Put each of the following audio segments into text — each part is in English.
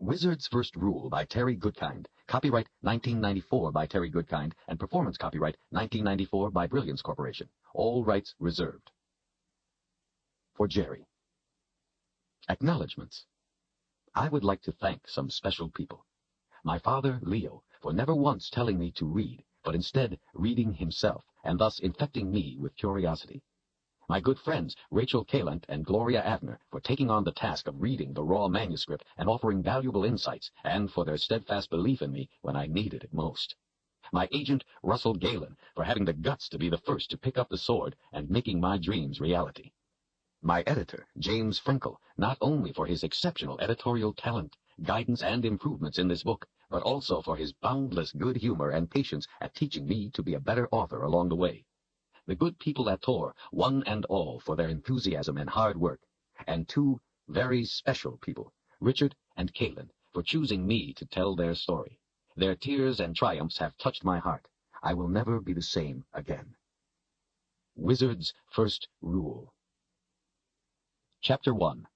Wizard's First Rule by Terry Goodkind. Copyright 1994 by Terry Goodkind and performance copyright 1994 by Brilliance Corporation. All rights reserved. For Jerry. Acknowledgements. I would like to thank some special people. My father, Leo, for never once telling me to read, but instead reading himself, and thus infecting me with curiosity. My good friends, Rachel Kalant and Gloria Avner, for taking on the task of reading the raw manuscript and offering valuable insights, and for their steadfast belief in me when I needed it most. My agent, Russell Galen, for having the guts to be the first to pick up the sword and making my dreams reality. My editor, James Frankel, not only for his exceptional editorial talent, guidance, and improvements in this book, but also for his boundless good humor and patience at teaching me to be a better author along the way. The good people at Tor, one and all, for their enthusiasm and hard work, and two very special people, Richard and Kaylin, for choosing me to tell their story. Their tears and triumphs have touched my heart. I will never be the same again. Wizard's First Rule. Chapter 1.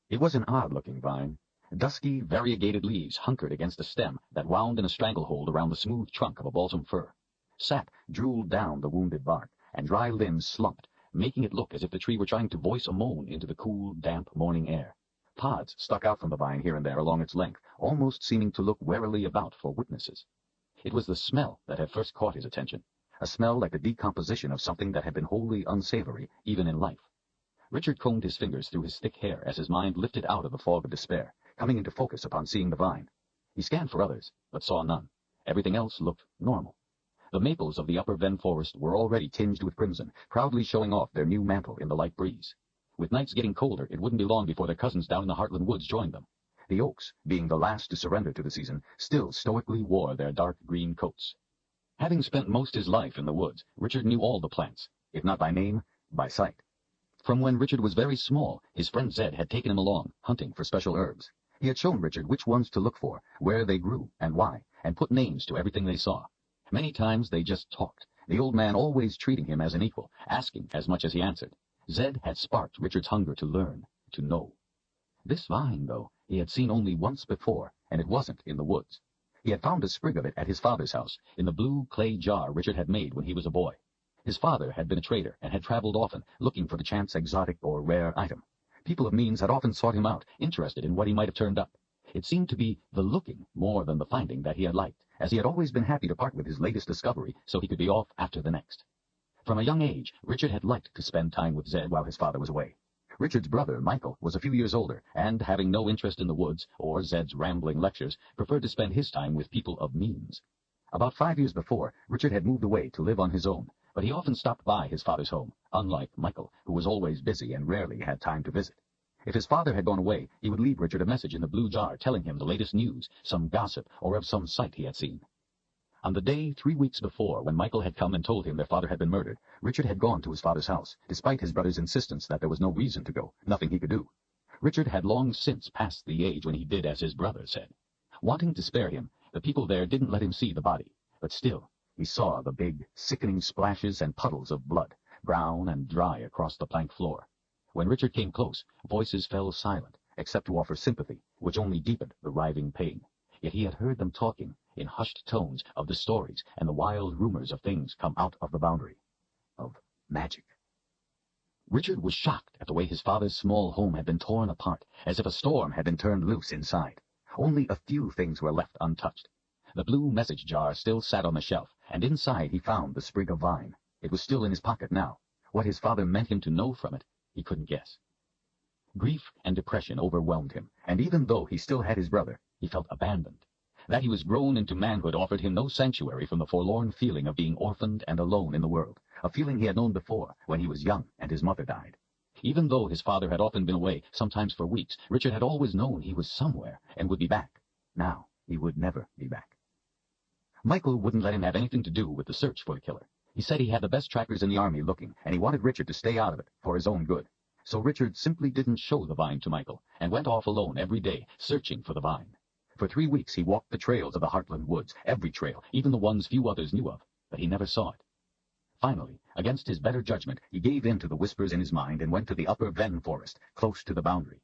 It was an odd-looking vine. Dusky, variegated leaves hunkered against a stem that wound in a stranglehold around the smooth trunk of a balsam fir. Sap drooled down the wounded bark, and dry limbs slumped, making it look as if the tree were trying to voice a moan into the cool, damp morning air. Pods stuck out from the vine here and there along its length, almost seeming to look warily about for witnesses. It was the smell that had first caught his attention, a smell like the decomposition of something that had been wholly unsavory, even in life. Richard combed his fingers through his thick hair as his mind lifted out of the fog of despair, coming into focus upon seeing the vine. He scanned for others, but saw none. Everything else looked normal. The maples of the upper Ven forest were already tinged with crimson, proudly showing off their new mantle in the light breeze. With nights getting colder, it wouldn't be long before their cousins down in the Heartland woods joined them. The oaks, being the last to surrender to the season, still stoically wore their dark green coats. Having spent most his life in the woods, Richard knew all the plants, if not by name, by sight. From when Richard was very small, his friend Zed had taken him along, hunting for special herbs. He had shown Richard which ones to look for, where they grew, and why, and put names to everything they saw. Many times they just talked, the old man always treating him as an equal, asking as much as he answered. Zed had sparked Richard's hunger to learn, to know. This vine, though, he had seen only once before, and it wasn't in the woods. He had found a sprig of it at his father's house, in the blue clay jar Richard had made when he was a boy. His father had been a trader, and had traveled often, looking for the chance exotic or rare item. People of means had often sought him out, interested in what he might have turned up. It seemed to be the looking more than the finding that he had liked, as he had always been happy to part with his latest discovery so he could be off after the next. From a young age, Richard had liked to spend time with Zed while his father was away. Richard's brother, Michael, was a few years older, and, having no interest in the woods or Zed's rambling lectures, preferred to spend his time with people of means. About 5 years before, Richard had moved away to live on his own, but he often stopped by his father's home, unlike Michael, who was always busy and rarely had time to visit. If his father had gone away, he would leave Richard a message in the blue jar telling him the latest news, some gossip, or of some sight he had seen. On the day 3 weeks before, when Michael had come and told him their father had been murdered, Richard had gone to his father's house, despite his brother's insistence that there was no reason to go, nothing he could do. Richard had long since passed the age when he did as his brother said. Wanting to spare him, the people there didn't let him see the body, but still, he saw the big, sickening splashes and puddles of blood, brown and dry across the plank floor. When Richard came close, voices fell silent, except to offer sympathy, which only deepened the writhing pain. Yet he had heard them talking, in hushed tones, of the stories and the wild rumors of things come out of the boundary. Of magic. Richard was shocked at the way his father's small home had been torn apart, as if a storm had been turned loose inside. Only a few things were left untouched. The blue message jar still sat on the shelf, and inside he found the sprig of vine. It was still in his pocket now. What his father meant him to know from it, he couldn't guess. Grief and depression overwhelmed him, and even though he still had his brother, he felt abandoned. That he was grown into manhood offered him no sanctuary from the forlorn feeling of being orphaned and alone in the world, a feeling he had known before, when he was young and his mother died. Even though his father had often been away, sometimes for weeks, Richard had always known he was somewhere and would be back. Now he would never be back. Michael wouldn't let him have anything to do with the search for the killer. He said he had the best trackers in the army looking, and he wanted Richard to stay out of it, for his own good. So Richard simply didn't show the vine to Michael, and went off alone every day, searching for the vine. For 3 weeks he walked the trails of the Heartland woods, every trail, even the ones few others knew of, but he never saw it. Finally, against his better judgment, he gave in to the whispers in his mind and went to the upper Ven forest, close to the boundary.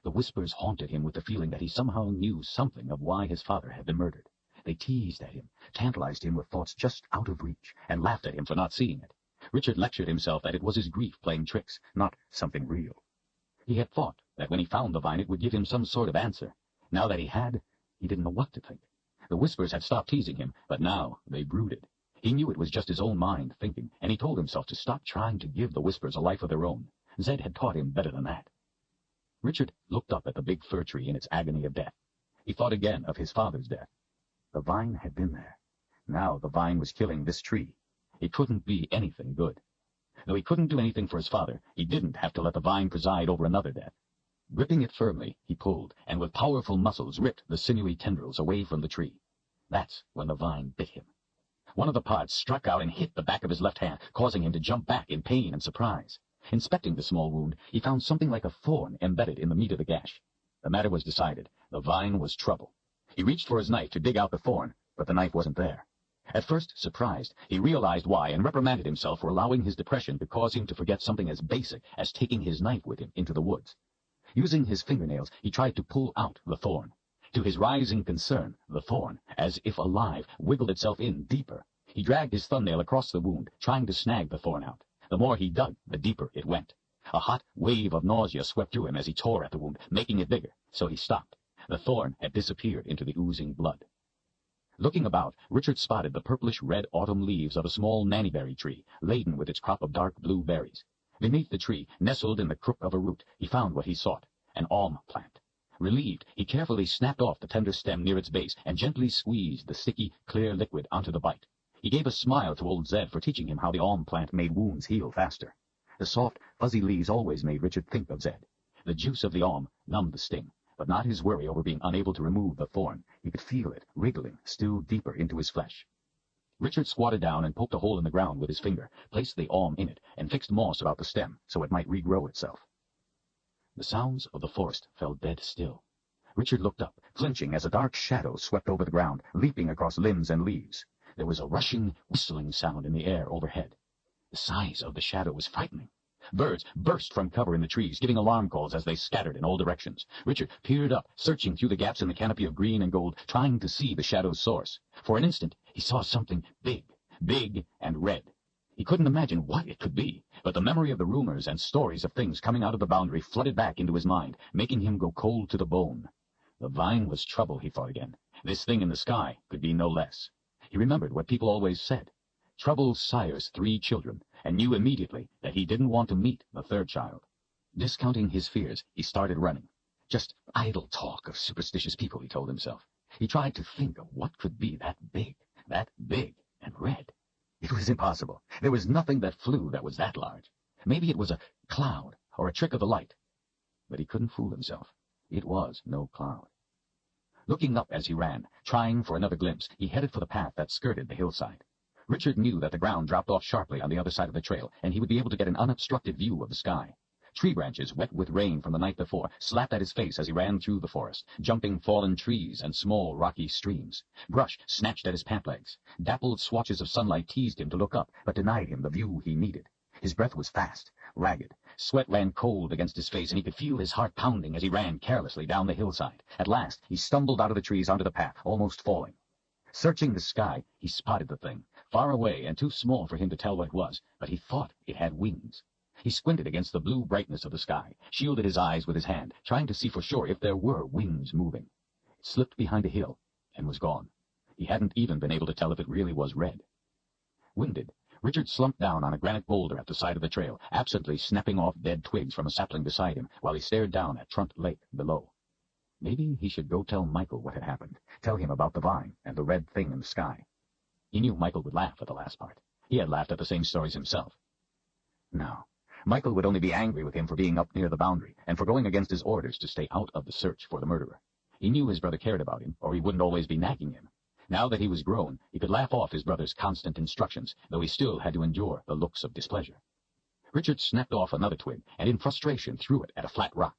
The whispers haunted him with the feeling that he somehow knew something of why his father had been murdered. They teased at him, tantalized him with thoughts just out of reach, and laughed at him for not seeing it. Richard lectured himself that it was his grief playing tricks, not something real. He had thought that when he found the vine it would give him some sort of answer. Now that he had, he didn't know what to think. The whispers had stopped teasing him, but now they brooded. He knew it was just his own mind thinking, and he told himself to stop trying to give the whispers a life of their own. Zed had taught him better than that. Richard looked up at the big fir tree in its agony of death. He thought again of his father's death. The vine had been there. Now the vine was killing this tree. It couldn't be anything good. Though he couldn't do anything for his father, he didn't have to let the vine preside over another death. Gripping it firmly, he pulled, and with powerful muscles ripped the sinewy tendrils away from the tree. That's when the vine bit him. One of the pods struck out and hit the back of his left hand, causing him to jump back in pain and surprise. Inspecting the small wound, he found something like a thorn embedded in the meat of the gash. The matter was decided. The vine was trouble. He reached for his knife to dig out the thorn, but the knife wasn't there. At first, surprised, he realized why and reprimanded himself for allowing his depression to cause him to forget something as basic as taking his knife with him into the woods. Using his fingernails, he tried to pull out the thorn. To his rising concern, the thorn, as if alive, wiggled itself in deeper. He dragged his thumbnail across the wound, trying to snag the thorn out. The more he dug, the deeper it went. A hot wave of nausea swept through him as he tore at the wound, making it bigger, so he stopped. The thorn had disappeared into the oozing blood. Looking about, Richard spotted the purplish-red autumn leaves of a small nannyberry tree, laden with its crop of dark blue berries. Beneath the tree, nestled in the crook of a root, he found what he sought, an alm plant. Relieved, he carefully snapped off the tender stem near its base and gently squeezed the sticky, clear liquid onto the bite. He gave a smile to old Zed for teaching him how the alm plant made wounds heal faster. The soft, fuzzy leaves always made Richard think of Zed. The juice of the alm numbed the sting, but not his worry over being unable to remove the thorn. He could feel it wriggling still deeper into his flesh. Richard squatted down and poked a hole in the ground with his finger, placed the alm in it, and fixed moss about the stem so it might regrow itself. The sounds of the forest fell dead still. Richard looked up, flinching as a dark shadow swept over the ground, leaping across limbs and leaves. There was a rushing, whistling sound in the air overhead. The size of the shadow was frightening. Birds burst from cover in the trees, giving alarm calls as they scattered in all directions. Richard peered up, searching through the gaps in the canopy of green and gold, trying to see the shadow's source. For an instant, he saw something big and red. He couldn't imagine what it could be, but the memory of the rumors and stories of things coming out of the boundary flooded back into his mind, making him go cold to the bone. The vine was trouble, he thought again. This thing in the sky could be no less. He remembered what people always said. Trouble sires 3 children, and knew immediately that he didn't want to meet the 3rd child. Discounting his fears, he started running. Just idle talk of superstitious people, he told himself. He tried to think of what could be that big and red. It was impossible. There was nothing that flew that was that large. Maybe it was a cloud or a trick of the light. But he couldn't fool himself. It was no cloud. Looking up as he ran, trying for another glimpse, he headed for the path that skirted the hillside. Richard knew that the ground dropped off sharply on the other side of the trail, and he would be able to get an unobstructed view of the sky. Tree branches, wet with rain from the night before, slapped at his face as he ran through the forest, jumping fallen trees and small rocky streams. Brush snatched at his pant legs. Dappled swatches of sunlight teased him to look up, but denied him the view he needed. His breath was fast, ragged. Sweat ran cold against his face, and he could feel his heart pounding as he ran carelessly down the hillside. At last, he stumbled out of the trees onto the path, almost falling. Searching the sky, he spotted the thing, far away and too small for him to tell what it was, but he thought it had wings. He squinted against the blue brightness of the sky, shielded his eyes with his hand, trying to see for sure if there were wings moving. It slipped behind a hill and was gone. He hadn't even been able to tell if it really was red. Winded, Richard slumped down on a granite boulder at the side of the trail, absently snapping off dead twigs from a sapling beside him while he stared down at Trunt Lake below. Maybe he should go tell Michael what had happened, tell him about the vine and the red thing in the sky. He knew Michael would laugh at the last part. He had laughed at the same stories himself. No, Michael would only be angry with him for being up near the boundary and for going against his orders to stay out of the search for the murderer. He knew his brother cared about him, or he wouldn't always be nagging him. Now that he was grown, he could laugh off his brother's constant instructions, though he still had to endure the looks of displeasure. Richard snapped off another twig and in frustration threw it at a flat rock.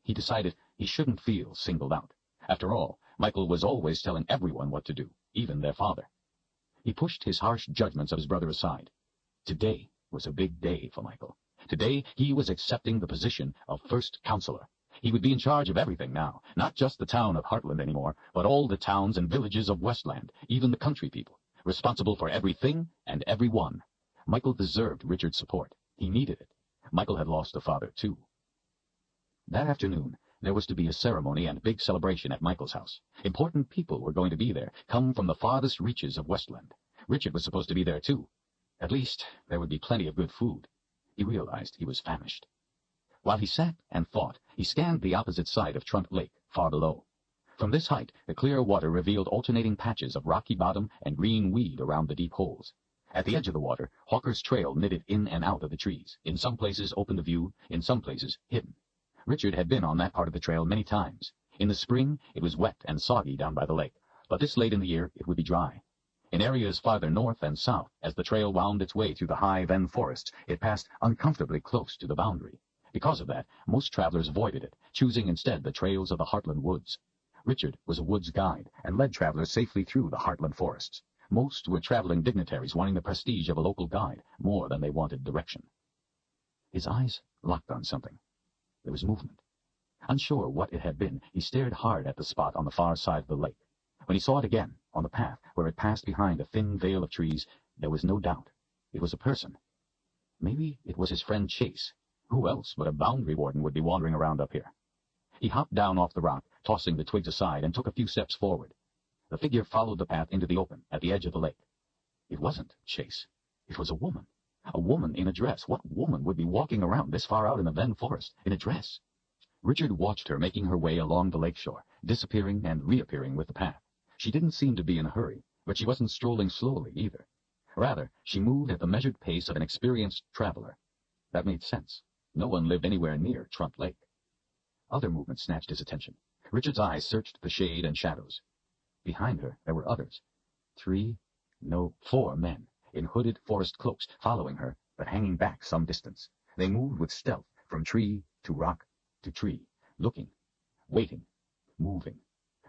He decided he shouldn't feel singled out. After all, Michael was always telling everyone what to do, even their father. He pushed his harsh judgments of his brother aside. Today was a big day for Michael. Today he was accepting the position of first counselor. He would be in charge of everything now, not just the town of Heartland anymore, but all the towns and villages of Westland, even the country people, responsible for everything and everyone. Michael deserved Richard's support. He needed it. Michael had lost a father, too. That afternoon, there was to be a ceremony and big celebration at Michael's house. Important people were going to be there, come from the farthest reaches of Westland. Richard was supposed to be there, too. At least, there would be plenty of good food. He realized he was famished. While he sat and thought, he scanned the opposite side of Trump Lake, far below. From this height, the clear water revealed alternating patches of rocky bottom and green weed around the deep holes. At the edge of the water, Hawker's Trail knitted in and out of the trees, in some places open to view, in some places hidden. Richard had been on that part of the trail many times. In the spring, it was wet and soggy down by the lake, but this late in the year, it would be dry. In areas farther north and south, as the trail wound its way through the high then forests, it passed uncomfortably close to the boundary. Because of that, most travelers avoided it, choosing instead the trails of the Heartland woods. Richard was a woods guide and led travelers safely through the Heartland forests. Most were traveling dignitaries wanting the prestige of a local guide more than they wanted direction. His eyes locked on something. There was movement. Unsure what it had been, he stared hard at the spot on the far side of the lake. When he saw it again, on the path, where it passed behind a thin veil of trees, there was no doubt. It was a person. Maybe it was his friend Chase. Who else but a boundary warden would be wandering around up here? He hopped down off the rock, tossing the twigs aside, and took a few steps forward. The figure followed the path into the open, at the edge of the lake. It wasn't Chase. It was a woman. A woman in a dress. What woman would be walking around this far out in the Ven forest in a dress? Richard watched her making her way along the lake shore, disappearing and reappearing with the path. She didn't seem to be in a hurry, but she wasn't strolling slowly either. Rather, she moved at the measured pace of an experienced traveler. That made sense. No one lived anywhere near Trump Lake. Other movements snatched his attention. Richard's eyes searched the shade and shadows. Behind her, there were others. 4 men, in hooded forest cloaks, following her, but hanging back some distance. They moved with stealth, from tree to rock to tree, looking, waiting, moving.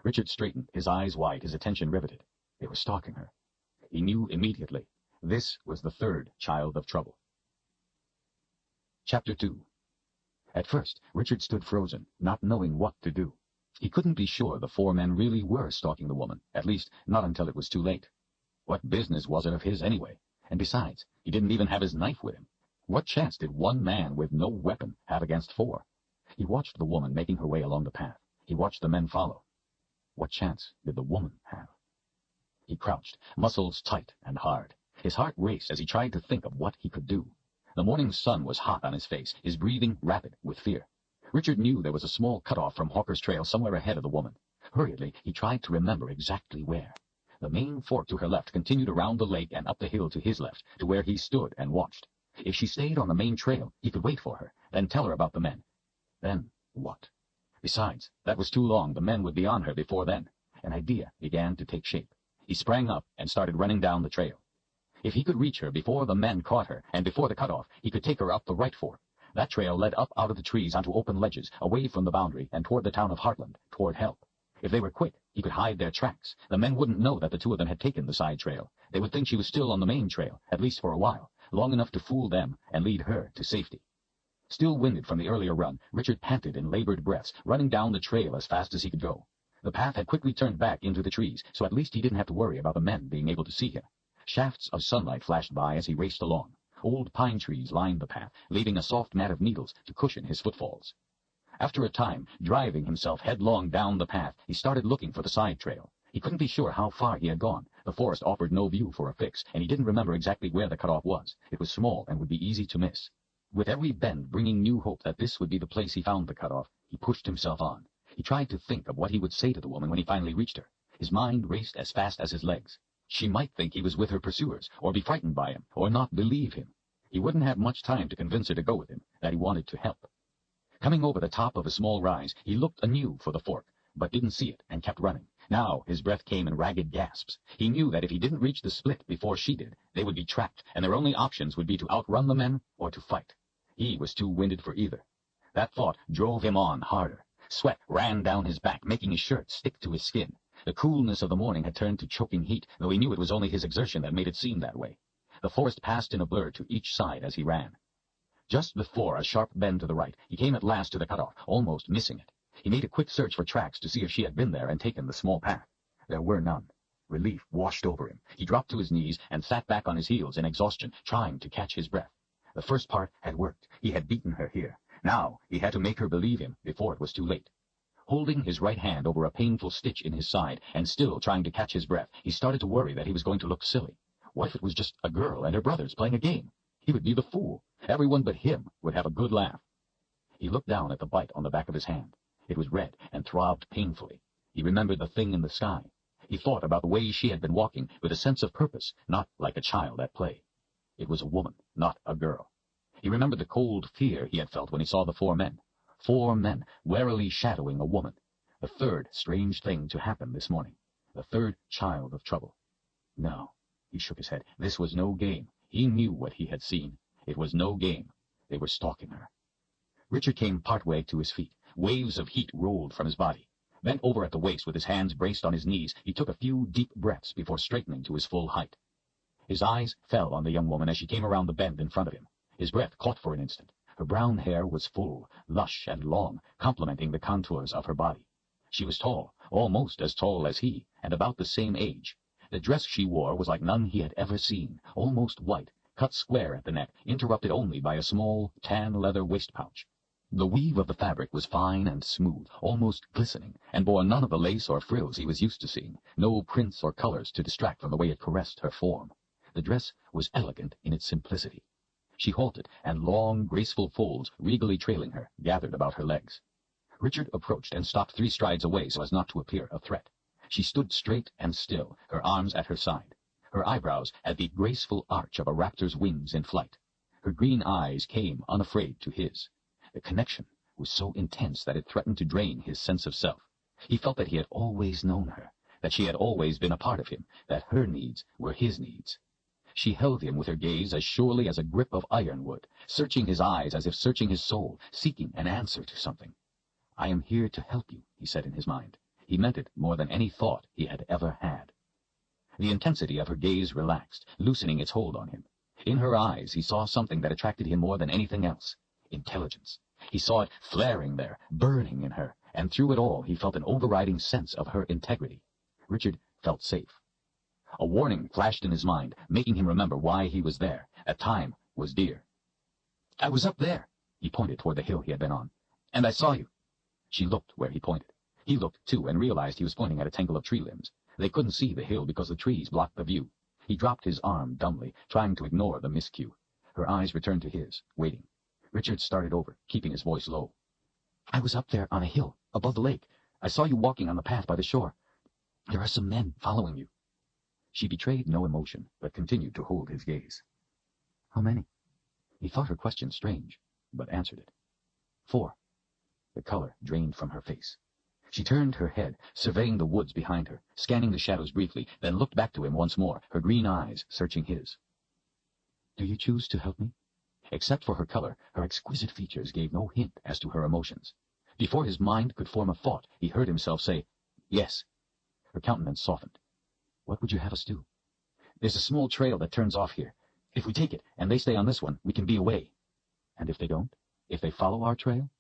Richard straightened, his eyes wide, his attention riveted. They were stalking her. He knew immediately. This was the third child of trouble. Chapter 2. At first, Richard stood frozen, not knowing what to do. He couldn't be sure the 4 men really were stalking the woman, at least not until it was too late. What business was it of his anyway? And besides, he didn't even have his knife with him. What chance did 1 man with no weapon have against 4? He watched the woman making her way along the path. He watched the men follow. What chance did the woman have? He crouched, muscles tight and hard. His heart raced as he tried to think of what he could do. The morning sun was hot on his face, his breathing rapid with fear. Richard knew there was a small cutoff from Hawker's Trail somewhere ahead of the woman. Hurriedly, he tried to remember exactly where. The main fork to her left continued around the lake and up the hill to his left, to where he stood and watched. If she stayed on the main trail, he could wait for her, then tell her about the men. Then what? Besides, that was too long. The men would be on her before then. An idea began to take shape. He sprang up and started running down the trail. If he could reach her before the men caught her, and before the cutoff, he could take her up the right fork. That trail led up out of the trees onto open ledges, away from the boundary, and toward the town of Heartland, toward help. If they were quick, he could hide their tracks. The men wouldn't know that the 2 of them had taken the side trail. They would think she was still on the main trail, at least for a while, long enough to fool them and lead her to safety. Still winded from the earlier run, Richard panted in labored breaths, running down the trail as fast as he could go. The path had quickly turned back into the trees, so at least he didn't have to worry about the men being able to see him. Shafts of sunlight flashed by as he raced along. Old pine trees lined the path, leaving a soft mat of needles to cushion his footfalls. After a time, driving himself headlong down the path, he started looking for the side trail. He couldn't be sure how far he had gone. The forest offered no view for a fix, and he didn't remember exactly where the cutoff was. It was small and would be easy to miss. With every bend bringing new hope that this would be the place he found the cutoff, he pushed himself on. He tried to think of what he would say to the woman when he finally reached her. His mind raced as fast as his legs. She might think he was with her pursuers, or be frightened by him, or not believe him. He wouldn't have much time to convince her to go with him, that he wanted to help. Coming over the top of a small rise, he looked anew for the fork, but didn't see it and kept running. Now his breath came in ragged gasps. He knew that if he didn't reach the split before she did, they would be trapped, and their only options would be to outrun the men or to fight. He was too winded for either. That thought drove him on harder. Sweat ran down his back, making his shirt stick to his skin. The coolness of the morning had turned to choking heat, though he knew it was only his exertion that made it seem that way. The forest passed in a blur to each side as he ran. Just before a sharp bend to the right, he came at last to the cutoff, almost missing it. He made a quick search for tracks to see if she had been there and taken the small path. There were none. Relief washed over him. He dropped to his knees and sat back on his heels in exhaustion, trying to catch his breath. The first part had worked. He had beaten her here. Now he had to make her believe him before it was too late. Holding his right hand over a painful stitch in his side and still trying to catch his breath, he started to worry that he was going to look silly. What if it was just a girl and her brothers playing a game? He would be the fool. Everyone but him would have a good laugh. He looked down at the bite on the back of his hand. It was red and throbbed painfully. He remembered the thing in the sky. He thought about the way she had been walking with a sense of purpose, not like a child at play. It was a woman, not a girl. He remembered the cold fear he had felt when he saw the 4 men. 4 men warily shadowing a woman. The third strange thing to happen this morning. The third child of trouble. No, he shook his head. This was no game. He knew what he had seen. It was no game. They were stalking her. Richard came partway to his feet. Waves of heat rolled from his body. Bent over at the waist with his hands braced on his knees, he took a few deep breaths before straightening to his full height. His eyes fell on the young woman as she came around the bend in front of him. His breath caught for an instant. Her brown hair was full, lush and long, complementing the contours of her body. She was tall, almost as tall as he, and about the same age. The dress she wore was like none he had ever seen, almost white, cut square at the neck, interrupted only by a small, tan leather waist pouch. The weave of the fabric was fine and smooth, almost glistening, and bore none of the lace or frills he was used to seeing, no prints or colors to distract from the way it caressed her form. The dress was elegant in its simplicity. She halted, and long, graceful folds, regally trailing her, gathered about her legs. Richard approached and stopped 3 strides away so as not to appear a threat. She stood straight and still, her arms at her side. Her eyebrows had the graceful arch of a raptor's wings in flight. Her green eyes came unafraid to his. The connection was so intense that it threatened to drain his sense of self. He felt that he had always known her, that she had always been a part of him, that her needs were his needs. She held him with her gaze as surely as a grip of iron would, searching his eyes as if searching his soul, seeking an answer to something. "I am here to help you," he said in his mind. He meant it more than any thought he had ever had. The intensity of her gaze relaxed, loosening its hold on him. In her eyes he saw something that attracted him more than anything else. Intelligence. He saw it flaring there, burning in her, and through it all he felt an overriding sense of her integrity. Richard felt safe. A warning flashed in his mind, making him remember why he was there. That time was dear. "I was up there," he pointed toward the hill he had been on, "and I saw you." She looked where he pointed. He looked, too, and realized he was pointing at a tangle of tree limbs. They couldn't see the hill because the trees blocked the view. He dropped his arm dumbly, trying to ignore the miscue. Her eyes returned to his, waiting. Richard started over, keeping his voice low. "I was up there on a hill, above the lake. I saw you walking on the path by the shore. There are some men following you." She betrayed no emotion, but continued to hold his gaze. "How many?" He thought her question strange, but answered it. 4. The color drained from her face. She turned her head, surveying the woods behind her, scanning the shadows briefly, then looked back to him once more, her green eyes searching his. "Do you choose to help me?" Except for her color, her exquisite features gave no hint as to her emotions. Before his mind could form a thought, he heard himself say, "Yes." Her countenance softened. "What would you have us do?" "There's a small trail that turns off here. If we take it, and they stay on this one, we can be away." "And if they don't? If they follow our trail?"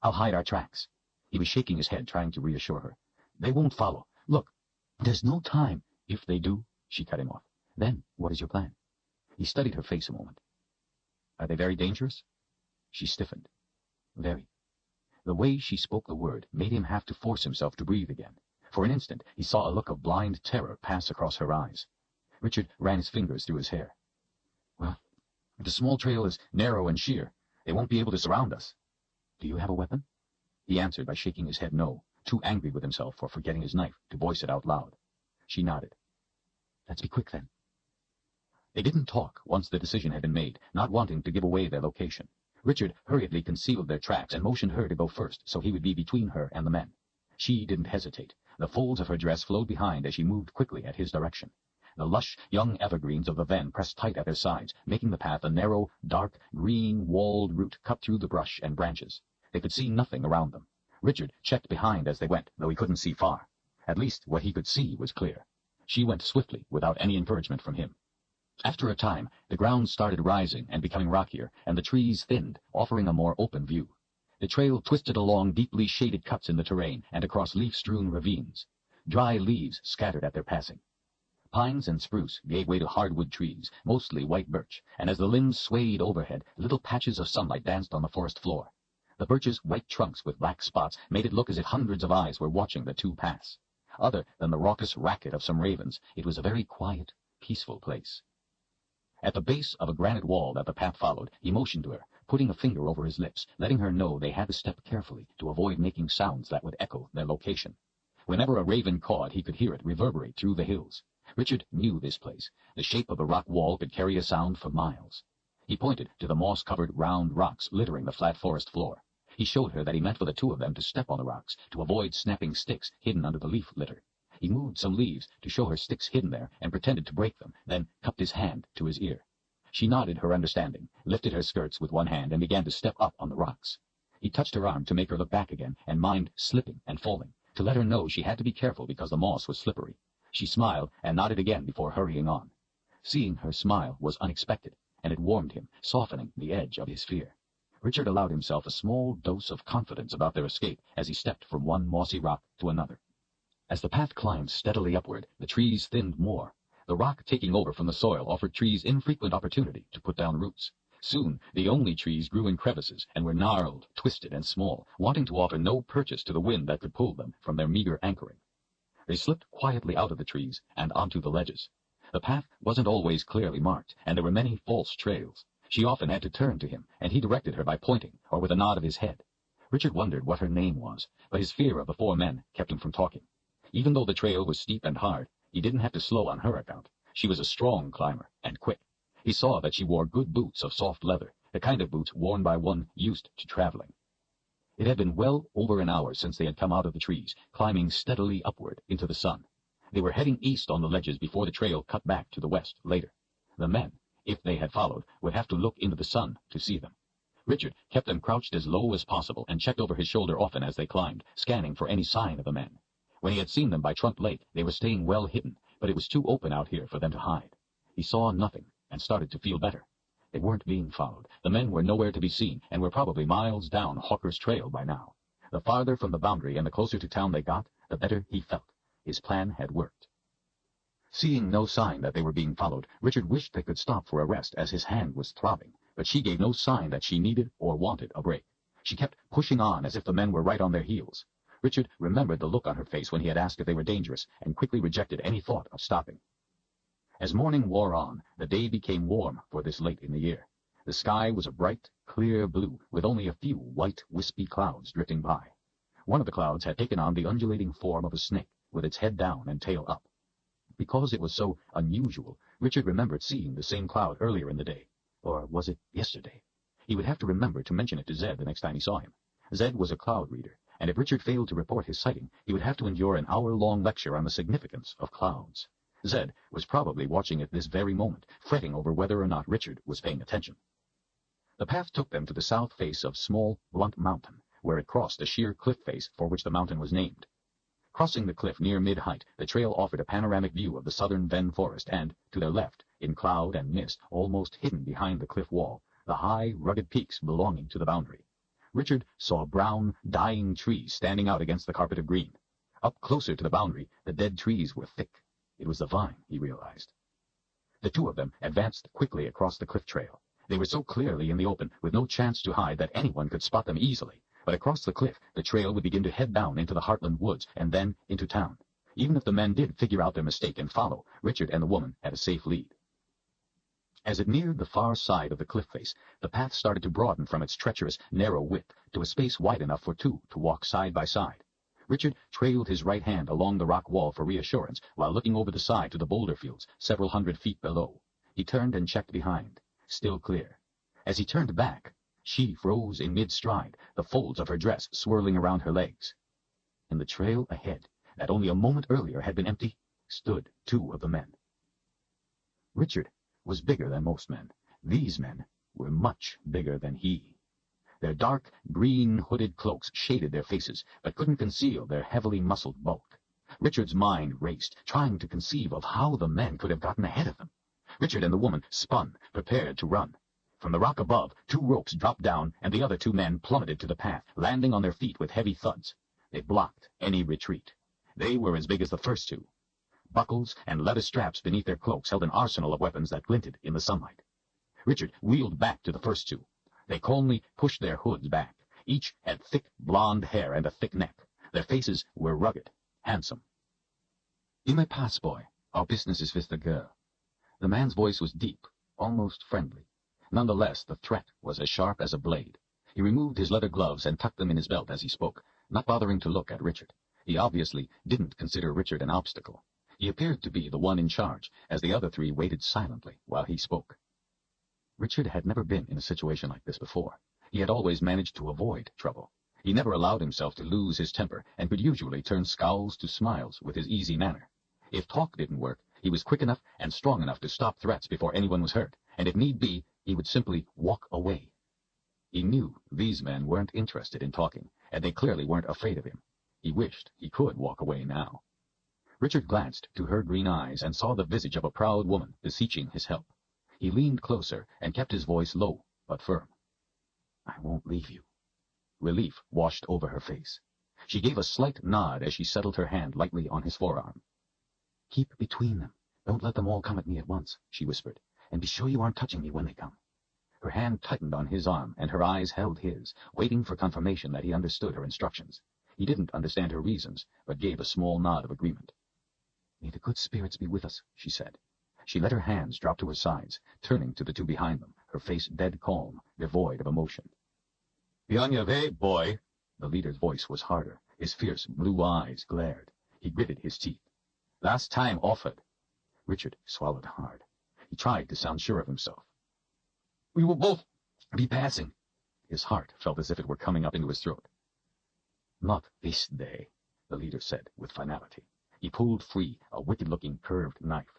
"I'll hide our tracks." He was shaking his head, trying to reassure her. "They won't follow. Look, there's no time." "If they do," she cut him off. "Then what is your plan?" He studied her face a moment. "Are they very dangerous?" She stiffened. "Very." The way she spoke the word made him have to force himself to breathe again. For an instant he saw a look of blind terror pass across her eyes. Richard ran his fingers through his hair. "Well, the small trail is narrow and sheer. They won't be able to surround us." "Do you have a weapon?" He answered by shaking his head no, too angry with himself for forgetting his knife to voice it out loud. She nodded. "Let's be quick, then." They didn't talk once the decision had been made, not wanting to give away their location. Richard hurriedly concealed their tracks and motioned her to go first so he would be between her and the men. She didn't hesitate. The folds of her dress flowed behind as she moved quickly at his direction. The lush young evergreens of the ven pressed tight at their sides, making the path a narrow, dark, green, walled route cut through the brush and branches. They could see nothing around them. Richard checked behind as they went, though he couldn't see far. At least what he could see was clear. She went swiftly, without any encouragement from him. After a time, the ground started rising and becoming rockier, and the trees thinned, offering a more open view. The trail twisted along deeply shaded cuts in the terrain and across leaf-strewn ravines. Dry leaves scattered at their passing. Pines and spruce gave way to hardwood trees, mostly white birch, and as the limbs swayed overhead, little patches of sunlight danced on the forest floor. The birch's white trunks with black spots made it look as if hundreds of eyes were watching the two pass. Other than the raucous racket of some ravens, it was a very quiet, peaceful place. At the base of a granite wall that the path followed, he motioned to her, putting a finger over his lips, letting her know they had to step carefully to avoid making sounds that would echo their location. Whenever a raven cawed, he could hear it reverberate through the hills. Richard knew this place. The shape of the rock wall could carry a sound for miles. He pointed to the moss-covered round rocks littering the flat forest floor. He showed her that he meant for the two of them to step on the rocks, to avoid snapping sticks hidden under the leaf litter. He moved some leaves to show her sticks hidden there and pretended to break them, then cupped his hand to his ear. She nodded her understanding, lifted her skirts with one hand, and began to step up on the rocks. He touched her arm to make her look back again and mind slipping and falling, to let her know she had to be careful because the moss was slippery. She smiled and nodded again before hurrying on. Seeing her smile was unexpected, and it warmed him, softening the edge of his fear. Richard allowed himself a small dose of confidence about their escape as he stepped from one mossy rock to another. As the path climbed steadily upward, the trees thinned more. The rock taking over from the soil offered trees infrequent opportunity to put down roots. Soon, the only trees grew in crevices and were gnarled, twisted, and small, wanting to offer no purchase to the wind that could pull them from their meager anchoring. They slipped quietly out of the trees and onto the ledges. The path wasn't always clearly marked, and there were many false trails. She often had to turn to him, and he directed her by pointing or with a nod of his head. Richard wondered what her name was, but his fear of the four men kept him from talking. Even though the trail was steep and hard, he didn't have to slow on her account. She was a strong climber and quick. He saw that she wore good boots of soft leather, the kind of boots worn by one used to traveling. It had been well over an hour since they had come out of the trees, climbing steadily upward into the sun. They were heading east on the ledges before the trail cut back to the west later. The men, if they had followed, would have to look into the sun to see them. Richard kept them crouched as low as possible and checked over his shoulder often as they climbed, scanning for any sign of the men. When he had seen them by Trump Lake, they were staying well hidden, but it was too open out here for them to hide. He saw nothing and started to feel better. They weren't being followed. The men were nowhere to be seen and were probably miles down Hawker's Trail by now. The farther from the boundary and the closer to town they got, the better he felt. His plan had worked. Seeing no sign that they were being followed, Richard wished they could stop for a rest as his hand was throbbing, but she gave no sign that she needed or wanted a break. She kept pushing on as if the men were right on their heels. Richard remembered the look on her face when he had asked if they were dangerous, and quickly rejected any thought of stopping. As morning wore on, the day became warm for this late in the year. The sky was a bright, clear blue, with only a few white, wispy clouds drifting by. One of the clouds had taken on the undulating form of a snake, with its head down and tail up. Because it was so unusual, Richard remembered seeing the same cloud earlier in the day. Or was it yesterday? He would have to remember to mention it to Zed the next time he saw him. Zed was a cloud reader, and if Richard failed to report his sighting, he would have to endure an hour-long lecture on the significance of clouds. Zed was probably watching at this very moment, fretting over whether or not Richard was paying attention. The path took them to the south face of small, blunt mountain, where it crossed the sheer cliff face for which the mountain was named. Crossing the cliff near mid-height, the trail offered a panoramic view of the southern Ven forest and, to their left, in cloud and mist, almost hidden behind the cliff wall, the high, rugged peaks belonging to the boundary. Richard saw brown, dying trees standing out against the carpet of green. Up closer to the boundary, the dead trees were thick. It was the vine, he realized. The two of them advanced quickly across the cliff trail. They were so clearly in the open, with no chance to hide, that anyone could spot them easily. But across the cliff, the trail would begin to head down into the Heartland woods, and then into town. Even if the men did figure out their mistake and follow, Richard and the woman had a safe lead. As it neared the far side of the cliff face, the path started to broaden from its treacherous, narrow width to a space wide enough for two to walk side by side. Richard trailed his right hand along the rock wall for reassurance while looking over the side to the boulder fields several hundred feet below. He turned and checked behind. Still clear. As he turned back, she froze in mid-stride, the folds of her dress swirling around her legs. In the trail ahead, that only a moment earlier had been empty, stood two of the men. Richard was bigger than most men. These men were much bigger than he. Their dark, green hooded cloaks shaded their faces, but couldn't conceal their heavily muscled bulk. Richard's mind raced, trying to conceive of how the men could have gotten ahead of them. Richard and the woman spun, prepared to run. From the rock above, 2 ropes dropped down, and the other 2 men plummeted to the path, landing on their feet with heavy thuds. They blocked any retreat. They were as big as the first 2. Buckles and leather straps beneath their cloaks held an arsenal of weapons that glinted in the sunlight. Richard wheeled back to the first 2. They calmly pushed their hoods back. Each had thick blonde hair and a thick neck. Their faces were rugged, handsome. "You may pass, boy. Our business is with the girl." The man's voice was deep, almost friendly. Nonetheless, the threat was as sharp as a blade. He removed his leather gloves and tucked them in his belt as he spoke, not bothering to look at Richard. He obviously didn't consider Richard an obstacle. He appeared to be the one in charge, as the other 3 waited silently while he spoke. Richard had never been in a situation like this before. He had always managed to avoid trouble. He never allowed himself to lose his temper, and could usually turn scowls to smiles with his easy manner. If talk didn't work, he was quick enough and strong enough to stop threats before anyone was hurt, and if need be, he would simply walk away. He knew these men weren't interested in talking, and they clearly weren't afraid of him. He wished he could walk away now. Richard glanced to her green eyes and saw the visage of a proud woman beseeching his help. He leaned closer and kept his voice low but firm. "I won't leave you." Relief washed over her face. She gave a slight nod as she settled her hand lightly on his forearm. "Keep between them. Don't let them all come at me at once," she whispered, "and be sure you aren't touching me when they come." Her hand tightened on his arm, and her eyes held his, waiting for confirmation that he understood her instructions. He didn't understand her reasons, but gave a small nod of agreement. "May the good spirits be with us," she said. She let her hands drop to her sides, turning to the 2 behind them, her face dead calm, devoid of emotion. "Be on your way, boy." The leader's voice was harder. His fierce blue eyes glared. He gritted his teeth. "Last time offered." Richard swallowed hard. He tried to sound sure of himself. "We will both be passing." His heart felt as if it were coming up into his throat. "Not this day," the leader said with finality. He pulled free a wicked-looking curved knife.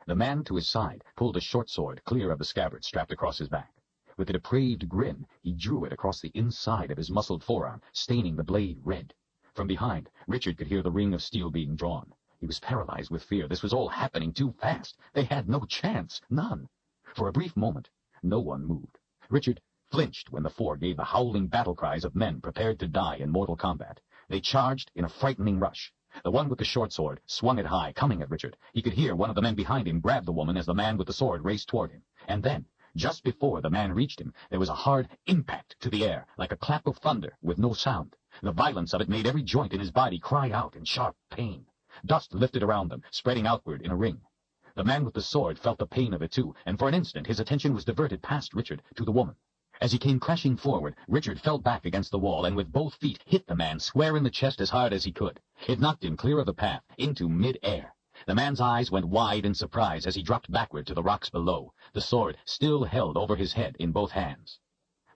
The man to his side pulled a short sword clear of the scabbard strapped across his back. With a depraved grin, he drew it across the inside of his muscled forearm, staining the blade red. From behind, Richard could hear the ring of steel being drawn. He was paralyzed with fear. This was all happening too fast. They had no chance, none. For a brief moment, no one moved. Richard flinched when the 4 gave the howling battle cries of men prepared to die in mortal combat. They charged in a frightening rush. The one with the short sword swung it high, coming at Richard. He could hear one of the men behind him grab the woman as the man with the sword raced toward him. And then, just before the man reached him, there was a hard impact to the air, like a clap of thunder with no sound. The violence of it made every joint in his body cry out in sharp pain. Dust lifted around them, spreading outward in a ring. The man with the sword felt the pain of it too, and for an instant his attention was diverted past Richard to the woman. As he came crashing forward, Richard fell back against the wall and with both feet hit the man square in the chest as hard as he could. It knocked him clear of the path, into mid-air. The man's eyes went wide in surprise as he dropped backward to the rocks below, the sword still held over his head in both hands.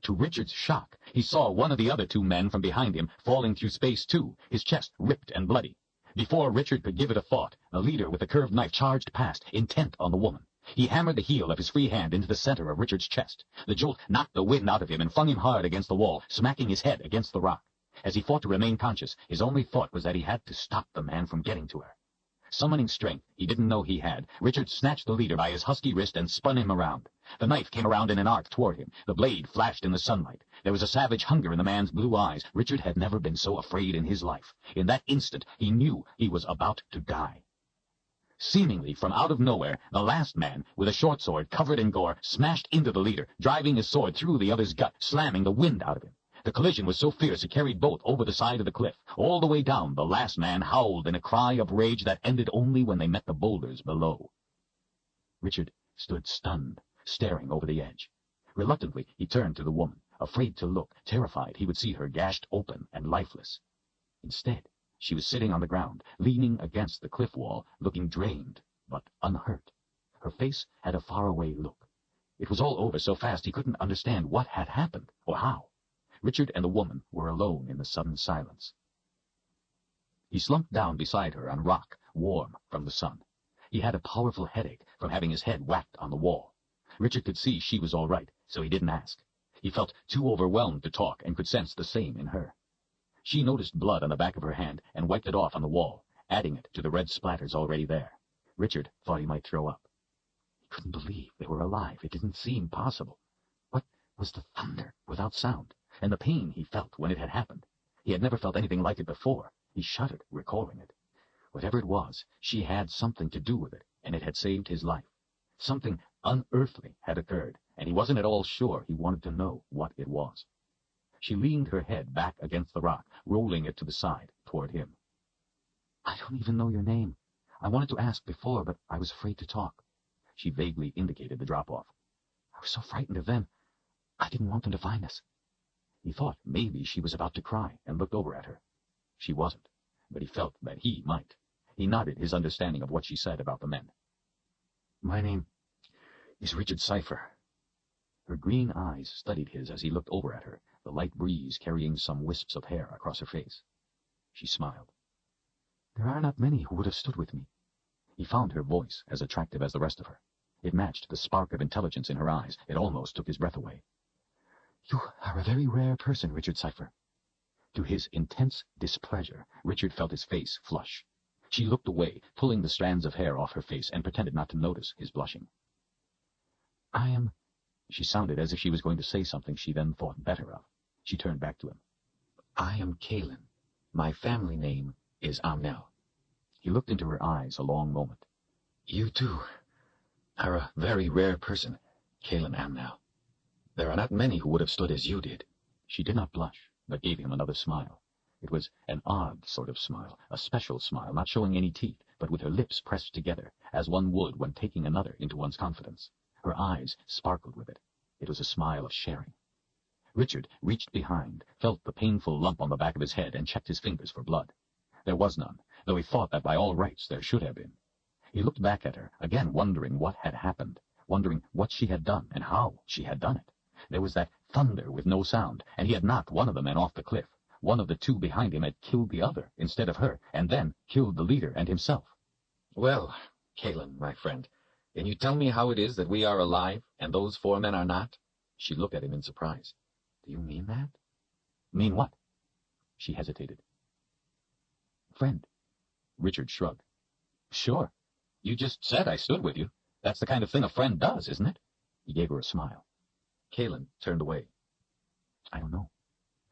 To Richard's shock, he saw one of the other 2 men from behind him falling through space too, his chest ripped and bloody. Before Richard could give it a thought, the leader with the curved knife charged past, intent on the woman. He hammered the heel of his free hand into the center of Richard's chest. The jolt knocked the wind out of him and flung him hard against the wall, smacking his head against the rock. As he fought to remain conscious, his only thought was that he had to stop the man from getting to her. Summoning strength he didn't know he had, Richard snatched the leader by his husky wrist and spun him around. The knife came around in an arc toward him. The blade flashed in the sunlight. There was a savage hunger in the man's blue eyes. Richard had never been so afraid in his life. In that instant, he knew he was about to die. Seemingly from out of nowhere, the last man, with a short sword covered in gore, smashed into the leader, driving his sword through the other's gut, slamming the wind out of him. The collision was so fierce it carried both over the side of the cliff. All the way down, the last man howled in a cry of rage that ended only when they met the boulders below. Richard stood stunned, staring over the edge. Reluctantly, he turned to the woman, afraid to look, terrified he would see her gashed open and lifeless. Instead, she was sitting on the ground, leaning against the cliff wall, looking drained, but unhurt. Her face had a faraway look. It was all over so fast he couldn't understand what had happened, or how. Richard and the woman were alone in the sudden silence. He slumped down beside her on rock, warm from the sun. He had a powerful headache from having his head whacked on the wall. Richard could see she was all right, so he didn't ask. He felt too overwhelmed to talk and could sense the same in her. She noticed blood on the back of her hand and wiped it off on the wall, adding it to the red splatters already there. Richard thought he might throw up. couldn't believe they were alive. It didn't seem possible. What was the thunder without sound, and the pain he felt when it had happened? He had never felt anything like it before. He shuddered, recalling it. Whatever it was, she had something to do with it, and it had saved his life. Something unearthly had occurred, and he wasn't at all sure he wanted to know what it was. She leaned her head back against the rock, rolling it to the side, toward him. I don't even know your name. I wanted to ask before, but I was afraid to talk. She vaguely indicated the drop-off. I was so frightened of them. I didn't want them to find us. He thought maybe she was about to cry and looked over at her. She wasn't, but he felt that he might. He nodded his understanding of what she said about the men. My name is Richard Cipher. Her green eyes studied his as he looked over at her, the light breeze carrying some wisps of hair across her face. She smiled. There are not many who would have stood with me. He found her voice as attractive as the rest of her. It matched the spark of intelligence in her eyes. It almost took his breath away. You are a very rare person, Richard Cipher. To his intense displeasure, Richard felt his face flush. She looked away, pulling the strands of hair off her face, and pretended not to notice his blushing. I am... She sounded as if she was going to say something she then thought better of. She turned back to him. I am Kalin. My family name is Amnel. He looked into her eyes a long moment. You, too, are a very rare person, Kalin Amnel. There are not many who would have stood as you did. She did not blush, but gave him another smile. It was an odd sort of smile, a special smile, not showing any teeth, but with her lips pressed together, as one would when taking another into one's confidence. Her eyes sparkled with it. It was a smile of sharing. Richard reached behind, felt the painful lump on the back of his head, and checked his fingers for blood. There was none, though he thought that by all rights there should have been. He looked back at her, again wondering what had happened, wondering what she had done and how she had done it. There was that thunder with no sound, and he had knocked one of the men off the cliff. One of the two behind him had killed the other instead of her, and then killed the leader and himself. Well, Kalin, my friend, can you tell me how it is that we are alive and those 4 men are not? She looked at him in surprise. Do you mean that? Mean what? She hesitated. Friend. Richard shrugged. Sure. You just said I stood with you. That's the kind of thing a friend does, isn't it? He gave her a smile. Kalin turned away. I don't know.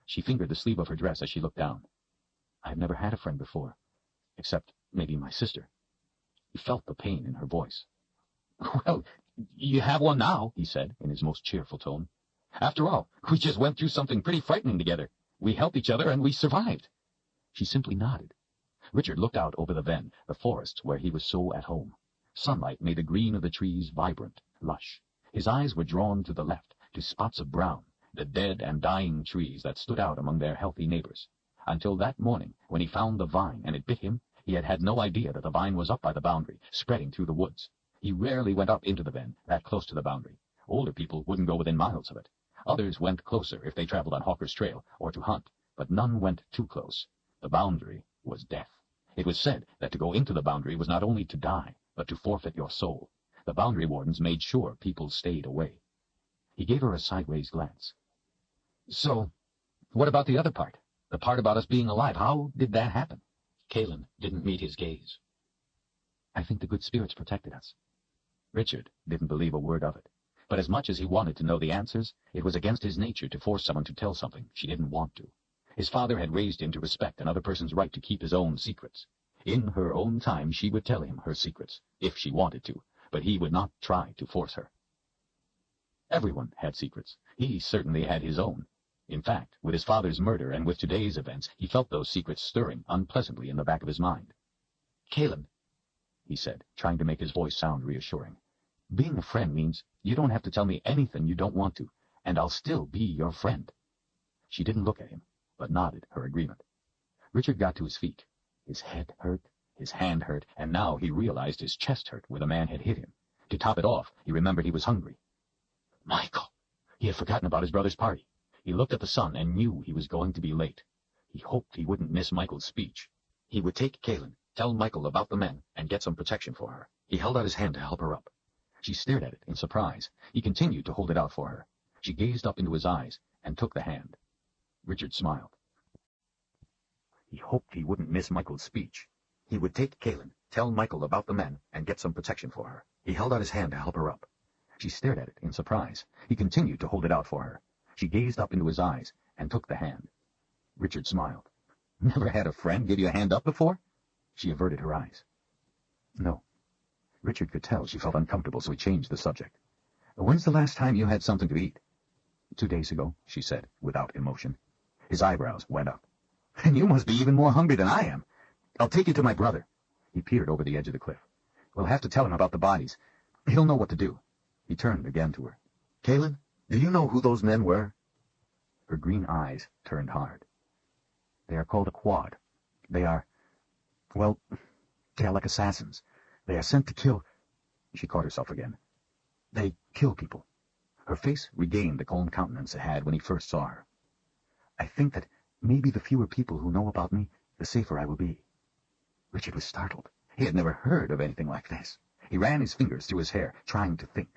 She fingered the sleeve of her dress as she looked down. I've never had a friend before, except maybe my sister. He felt the pain in her voice. Well, you have one now, he said in his most cheerful tone. After all, we just went through something pretty frightening together. We helped each other and we survived. She simply nodded. Richard looked out over the ven, the forest where he was so at home. Sunlight made the green of the trees vibrant, lush. His eyes were drawn to the left, to spots of brown, the dead and dying trees that stood out among their healthy neighbors. Until that morning, when he found the vine and it bit him, he had had no idea that the vine was up by the boundary, spreading through the woods. He rarely went up into the ven, that close to the boundary. Older people wouldn't go within miles of it. Others went closer if they traveled on Hawker's Trail or to hunt, but none went too close. The boundary was death. It was said that to go into the boundary was not only to die, but to forfeit your soul. The boundary wardens made sure people stayed away. He gave her a sideways glance. So, what about the other part? The part about us being alive? How did that happen? Kalin didn't meet his gaze. I think the good spirits protected us. Richard didn't believe a word of it. But as much as he wanted to know the answers, it was against his nature to force someone to tell something she didn't want to. His father had raised him to respect another person's right to keep his own secrets. In her own time she would tell him her secrets, if she wanted to, but he would not try to force her. Everyone had secrets. He certainly had his own. In fact, with his father's murder and with today's events, he felt those secrets stirring unpleasantly in the back of his mind. Kalin, he said, trying to make his voice sound reassuring. Being a friend means you don't have to tell me anything you don't want to, and I'll still be your friend. She didn't look at him, but nodded her agreement. Richard got to his feet. His head hurt, his hand hurt, and now he realized his chest hurt where the man had hit him. To top it off, he remembered he was hungry. Michael! He had forgotten about his brother's party. He looked at the sun and knew he was going to be late. He hoped he wouldn't miss Michael's speech. He would take Kalin, tell Michael about the men, and get some protection for her. He held out his hand to help her up. She stared at it in surprise. He continued to hold it out for her. She gazed up into his eyes and took the hand. Richard smiled. He hoped he wouldn't miss Michael's speech. He would take Kalin, Tell Michael about the men and get some protection for her. He held out his hand to help her up. She stared at it in surprise. He continued to hold it out for her. She gazed up into his eyes and took the hand. Richard smiled. Never had a friend give you a hand up before? She averted her eyes. No. Richard could tell she felt uncomfortable, so he changed the subject. When's the last time you had something to eat? 2 days ago, she said, without emotion. His eyebrows went up. And you must be even more hungry than I am. I'll take you to my brother. He peered over the edge of the cliff. We'll have to tell him about the bodies. He'll know what to do. He turned again to her. Kaylin, do you know who those men were? Her green eyes turned hard. They are called a quad. They are like assassins. They are sent to kill... She caught herself again. They kill people. Her face regained the calm countenance it had when he first saw her. I think that maybe the fewer people who know about me, the safer I will be. Richard was startled. He had never heard of anything like this. He ran his fingers through his hair, trying to think.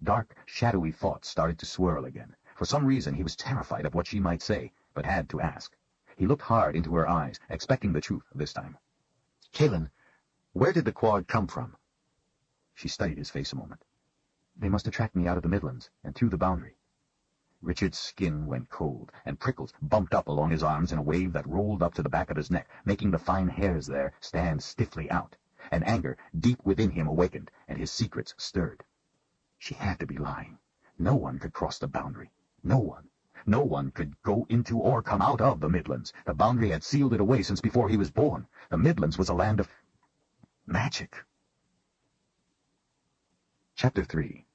Dark, shadowy thoughts started to swirl again. For some reason he was terrified of what she might say, but had to ask. He looked hard into her eyes, expecting the truth this time. Kaylin, where did the quad come from? She studied his face a moment. They must have tracked me out of the Midlands and through the boundary. Richard's skin went cold, and prickles bumped up along his arms in a wave that rolled up to the back of his neck, making the fine hairs there stand stiffly out. An anger deep within him awakened, and his secrets stirred. She had to be lying. No one could cross the boundary. No one. No one could go into or come out of the Midlands. The boundary had sealed it away since before he was born. The Midlands was a land of magic. Chapter 3.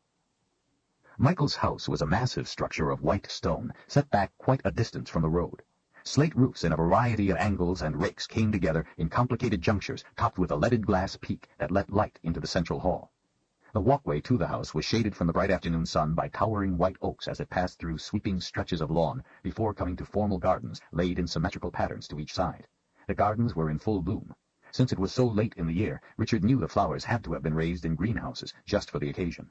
Michael's house was a massive structure of white stone, set back quite a distance from the road. Slate roofs in a variety of angles and rakes came together in complicated junctures, topped with a leaded glass peak that let light into the central hall. The walkway to the house was shaded from the bright afternoon sun by towering white oaks as it passed through sweeping stretches of lawn, before coming to formal gardens laid in symmetrical patterns to each side. The gardens were in full bloom. Since it was so late in the year, Richard knew the flowers had to have been raised in greenhouses just for the occasion.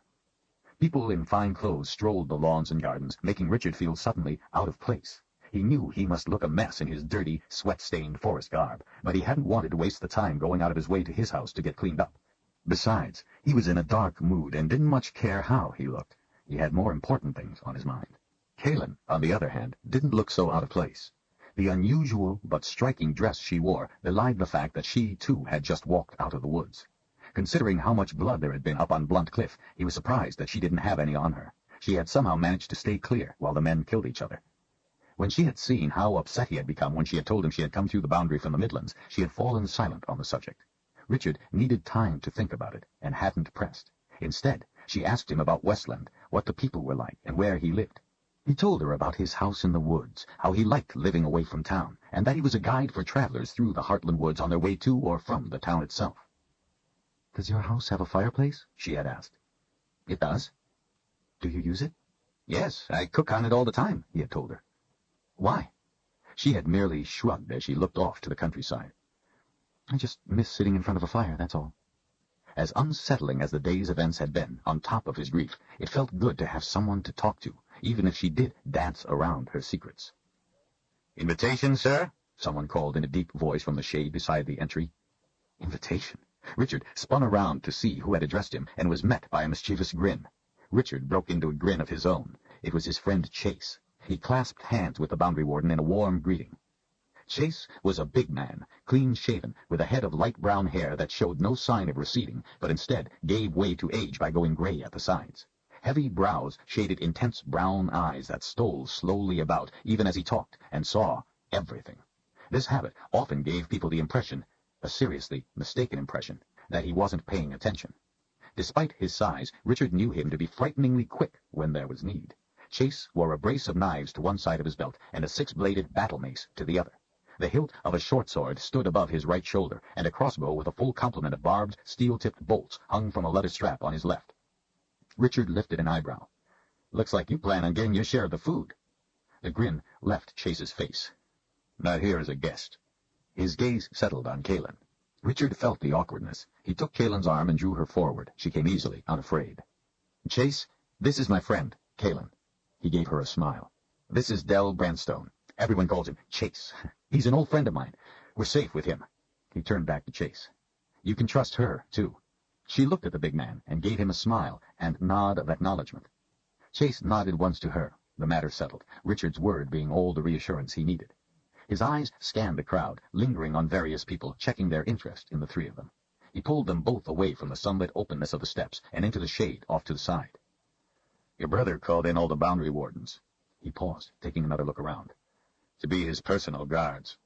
People in fine clothes strolled the lawns and gardens, making Richard feel suddenly out of place. He knew he must look a mess in his dirty, sweat-stained forest garb, but he hadn't wanted to waste the time going out of his way to his house to get cleaned up. Besides, he was in a dark mood and didn't much care how he looked. He had more important things on his mind. Kaylin, on the other hand, didn't look so out of place. The unusual but striking dress she wore belied the fact that she, too, had just walked out of the woods. Considering how much blood there had been up on Blunt Cliff, he was surprised that she didn't have any on her. She had somehow managed to stay clear while the men killed each other. When she had seen how upset he had become when she had told him she had come through the boundary from the Midlands, she had fallen silent on the subject. Richard needed time to think about it, and hadn't pressed. Instead, she asked him about Westland, what the people were like, and where he lived. He told her about his house in the woods, how he liked living away from town, and that he was a guide for travelers through the Heartland woods on their way to or from the town itself. Does your house have a fireplace? She had asked. It does. Do you use it? Yes, I cook on it all the time, he had told her. Why? She had merely shrugged as she looked off to the countryside. I just miss sitting in front of a fire, that's all. As unsettling as the day's events had been, on top of his grief, it felt good to have someone to talk to, even if she did dance around her secrets. Invitation, sir? Someone called in a deep voice from the shade beside the entry. Invitation? Richard spun around to see who had addressed him, and was met by a mischievous grin. Richard broke into a grin of his own. It was his friend Chase. He clasped hands with the boundary warden in a warm greeting. Chase was a big man, clean-shaven, with a head of light brown hair that showed no sign of receding, but instead gave way to age by going gray at the sides. Heavy brows shaded intense brown eyes that stole slowly about, even as he talked, and saw everything. This habit often gave people the impression, a seriously mistaken impression, that he wasn't paying attention. Despite his size, Richard knew him to be frighteningly quick when there was need. Chase wore a brace of knives to one side of his belt and a six-bladed battle mace to the other. The hilt of a short sword stood above his right shoulder, and a crossbow with a full complement of barbed, steel-tipped bolts hung from a leather strap on his left. Richard lifted an eyebrow. Looks like you plan on getting your share of the food. The grin left Chase's face. Not here as a guest. His gaze settled on Kaylin. Richard felt the awkwardness. He took Kaylin's arm and drew her forward. She came easily, unafraid. Chase, this is my friend, Kaylin. He gave her a smile. This is Del Brandstone. Everyone calls him Chase. He's an old friend of mine. We're safe with him. He turned back to Chase. You can trust her, too." She looked at the big man and gave him a smile and nod of acknowledgement. Chase nodded once to her, the matter settled, Richard's word being all the reassurance he needed. His eyes scanned the crowd, lingering on various people, checking their interest in the three of them. He pulled them both away from the sunlit openness of the steps and into the shade off to the side. "Your brother called in all the boundary wardens." He paused, taking another look around. "To be his personal guards."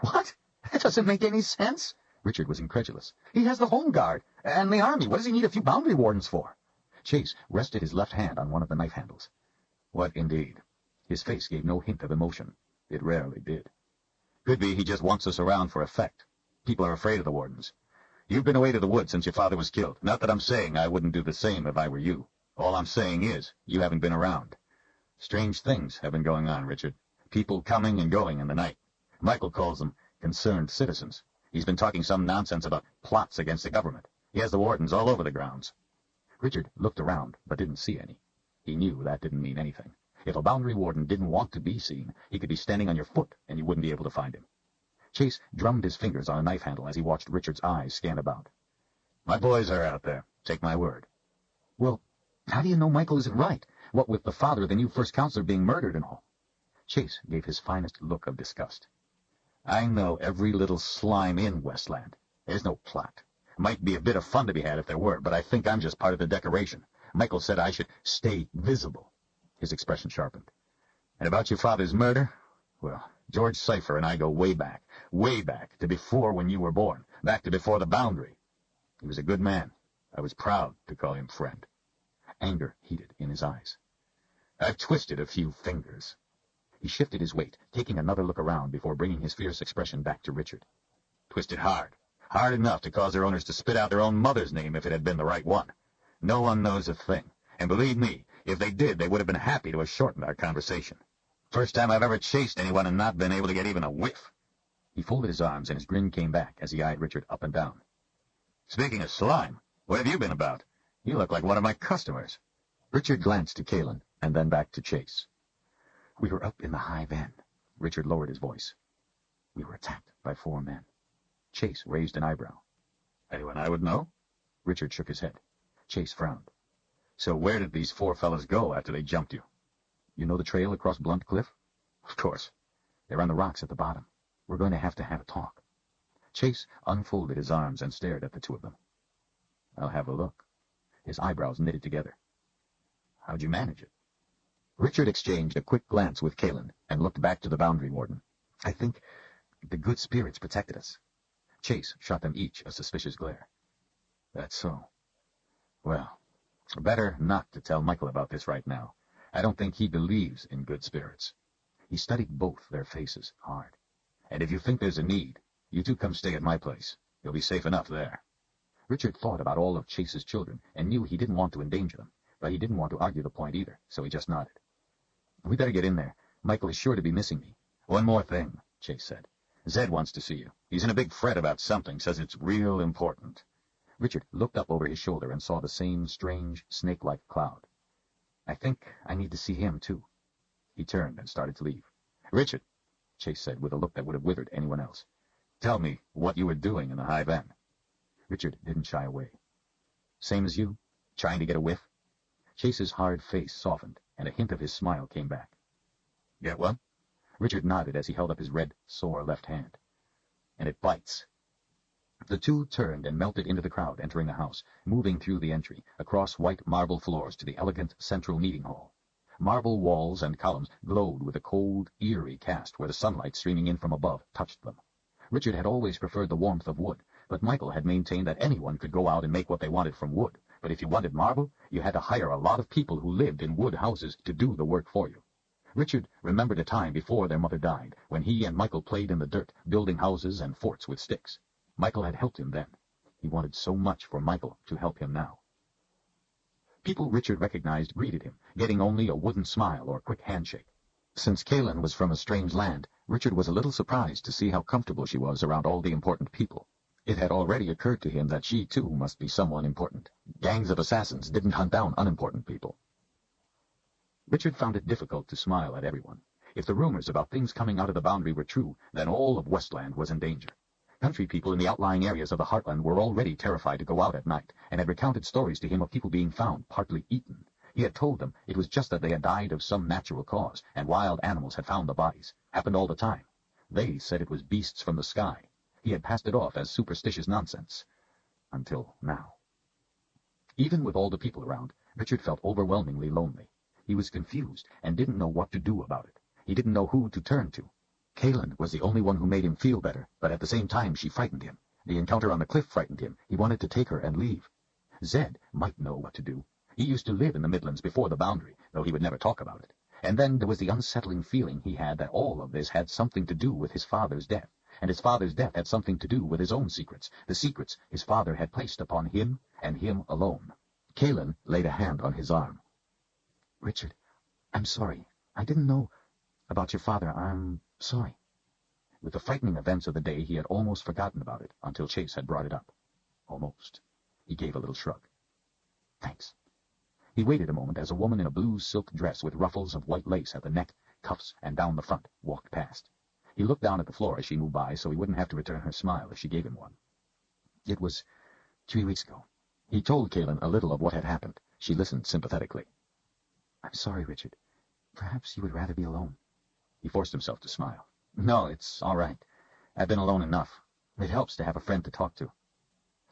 "What? That doesn't make any sense." Richard was incredulous. "He has the Home Guard and the Army. What does he need a few boundary wardens for?" Chase rested his left hand on one of the knife handles. "What indeed?" His face gave no hint of emotion. It rarely did. "Could be he just wants us around for effect. People are afraid of the wardens. You've been away to the woods since your father was killed. Not that I'm saying I wouldn't do the same if I were you. All I'm saying is, you haven't been around. Strange things have been going on, Richard. People coming and going in the night. Michael calls them concerned citizens. He's been talking some nonsense about plots against the government. He has the wardens all over the grounds." Richard looked around, but didn't see any. He knew that didn't mean anything. If a boundary warden didn't want to be seen, he could be standing on your foot, and you wouldn't be able to find him. Chase drummed his fingers on a knife handle as he watched Richard's eyes scan about. "My boys are out there. Take my word." "Well, how do you know Michael isn't right? What with the father of the new first counselor being murdered and all?" Chase gave his finest look of disgust. "I know every little slime in Westland. There's no plot. Might be a bit of fun to be had if there were, but I think I'm just part of the decoration. Michael said I should stay visible." His expression sharpened. "And about your father's murder? Well, George Cypher and I go way back to before when you were born, back to before the boundary. He was a good man. I was proud to call him friend." Anger heated in his eyes. "I've twisted a few fingers." He shifted his weight, taking another look around before bringing his fierce expression back to Richard. "Twisted hard. Hard enough to cause their owners to spit out their own mother's name if it had been the right one. No one knows a thing. And believe me, if they did, they would have been happy to have shortened our conversation. First time I've ever chased anyone and not been able to get even a whiff." He folded his arms and his grin came back as he eyed Richard up and down. "Speaking of slime, what have you been about? You look like one of my customers." Richard glanced to Kalen and then back to Chase. "We were up in the high bend." Richard lowered his voice. "We were attacked by 4 men. Chase raised an eyebrow. "Anyone I would know?" Richard shook his head. Chase frowned. "So where did these 4 fellas go after they jumped you?" "You know the trail across Blunt Cliff?" "Of course." "They're on the rocks at the bottom. We're going to have a talk." Chase unfolded his arms and stared at the two of them. "I'll have a look." His eyebrows knitted together. "How'd you manage it?" Richard exchanged a quick glance with Kalen and looked back to the boundary warden. "I think the good spirits protected us." Chase shot them each a suspicious glare. "That's so. Well, better not to tell Michael about this right now. I don't think he believes in good spirits." He studied both their faces hard. "And if you think there's a need, you two come stay at my place. You'll be safe enough there." Richard thought about all of Chase's children and knew he didn't want to endanger them, but he didn't want to argue the point either, so he just nodded. "We better get in there. Michael is sure to be missing me." "One more thing," Chase said. "Zed wants to see you. He's in a big fret about something, says it's real important." Richard looked up over his shoulder and saw the same strange, snake-like cloud. "I think I need to see him, too." He turned and started to leave. "Richard," Chase said with a look that would have withered anyone else, "tell me what you were doing in the high bend." Richard didn't shy away. "Same as you, trying to get a whiff." Chase's hard face softened, and a hint of his smile came back. "Get one?" Richard nodded as he held up his red, sore left hand. "And it bites." The two turned and melted into the crowd entering the house, moving through the entry, across white marble floors to the elegant central meeting hall. Marble walls and columns glowed with a cold, eerie cast where the sunlight streaming in from above touched them. Richard had always preferred the warmth of wood, but Michael had maintained that anyone could go out and make what they wanted from wood. But if you wanted marble, you had to hire a lot of people who lived in wood houses to do the work for you. Richard remembered a time before their mother died, when he and Michael played in the dirt, building houses and forts with sticks. Michael had helped him then. He wanted so much for Michael to help him now. People Richard recognized greeted him, getting only a wooden smile or quick handshake. Since Kalen was from a strange land, Richard was a little surprised to see how comfortable she was around all the important people. It had already occurred to him that she, too, must be someone important. Gangs of assassins didn't hunt down unimportant people. Richard found it difficult to smile at everyone. If the rumors about things coming out of the boundary were true, then all of Westland was in danger. Country people in the outlying areas of the heartland were already terrified to go out at night, and had recounted stories to him of people being found partly eaten. He had told them it was just that they had died of some natural cause, and wild animals had found the bodies. Happened all the time. They said it was beasts from the sky. He had passed it off as superstitious nonsense. Until now. Even with all the people around, Richard felt overwhelmingly lonely. He was confused and didn't know what to do about it. He didn't know who to turn to. Kaylin was the only one who made him feel better, but at the same time she frightened him. The encounter on the cliff frightened him. He wanted to take her and leave. Zed might know what to do. He used to live in the Midlands before the boundary, though he would never talk about it. And then there was the unsettling feeling he had that all of this had something to do with his father's death, and his father's death had something to do with his own secrets, the secrets his father had placed upon him and him alone. Kaylin laid a hand on his arm. "Richard, I'm sorry. I didn't know about your father. I'm sorry." With the frightening events of the day, he had almost forgotten about it until Chase had brought it up. Almost. He gave a little shrug. "Thanks." He waited a moment as a woman in a blue silk dress with ruffles of white lace at the neck, cuffs, and down the front walked past. He looked down at the floor as she moved by so he wouldn't have to return her smile if she gave him one. "It was 3 weeks ago." He told Kaylin a little of what had happened. She listened sympathetically. "I'm sorry, Richard. Perhaps you would rather be alone." He forced himself to smile. "No, it's all right. I've been alone enough. It helps to have a friend to talk to."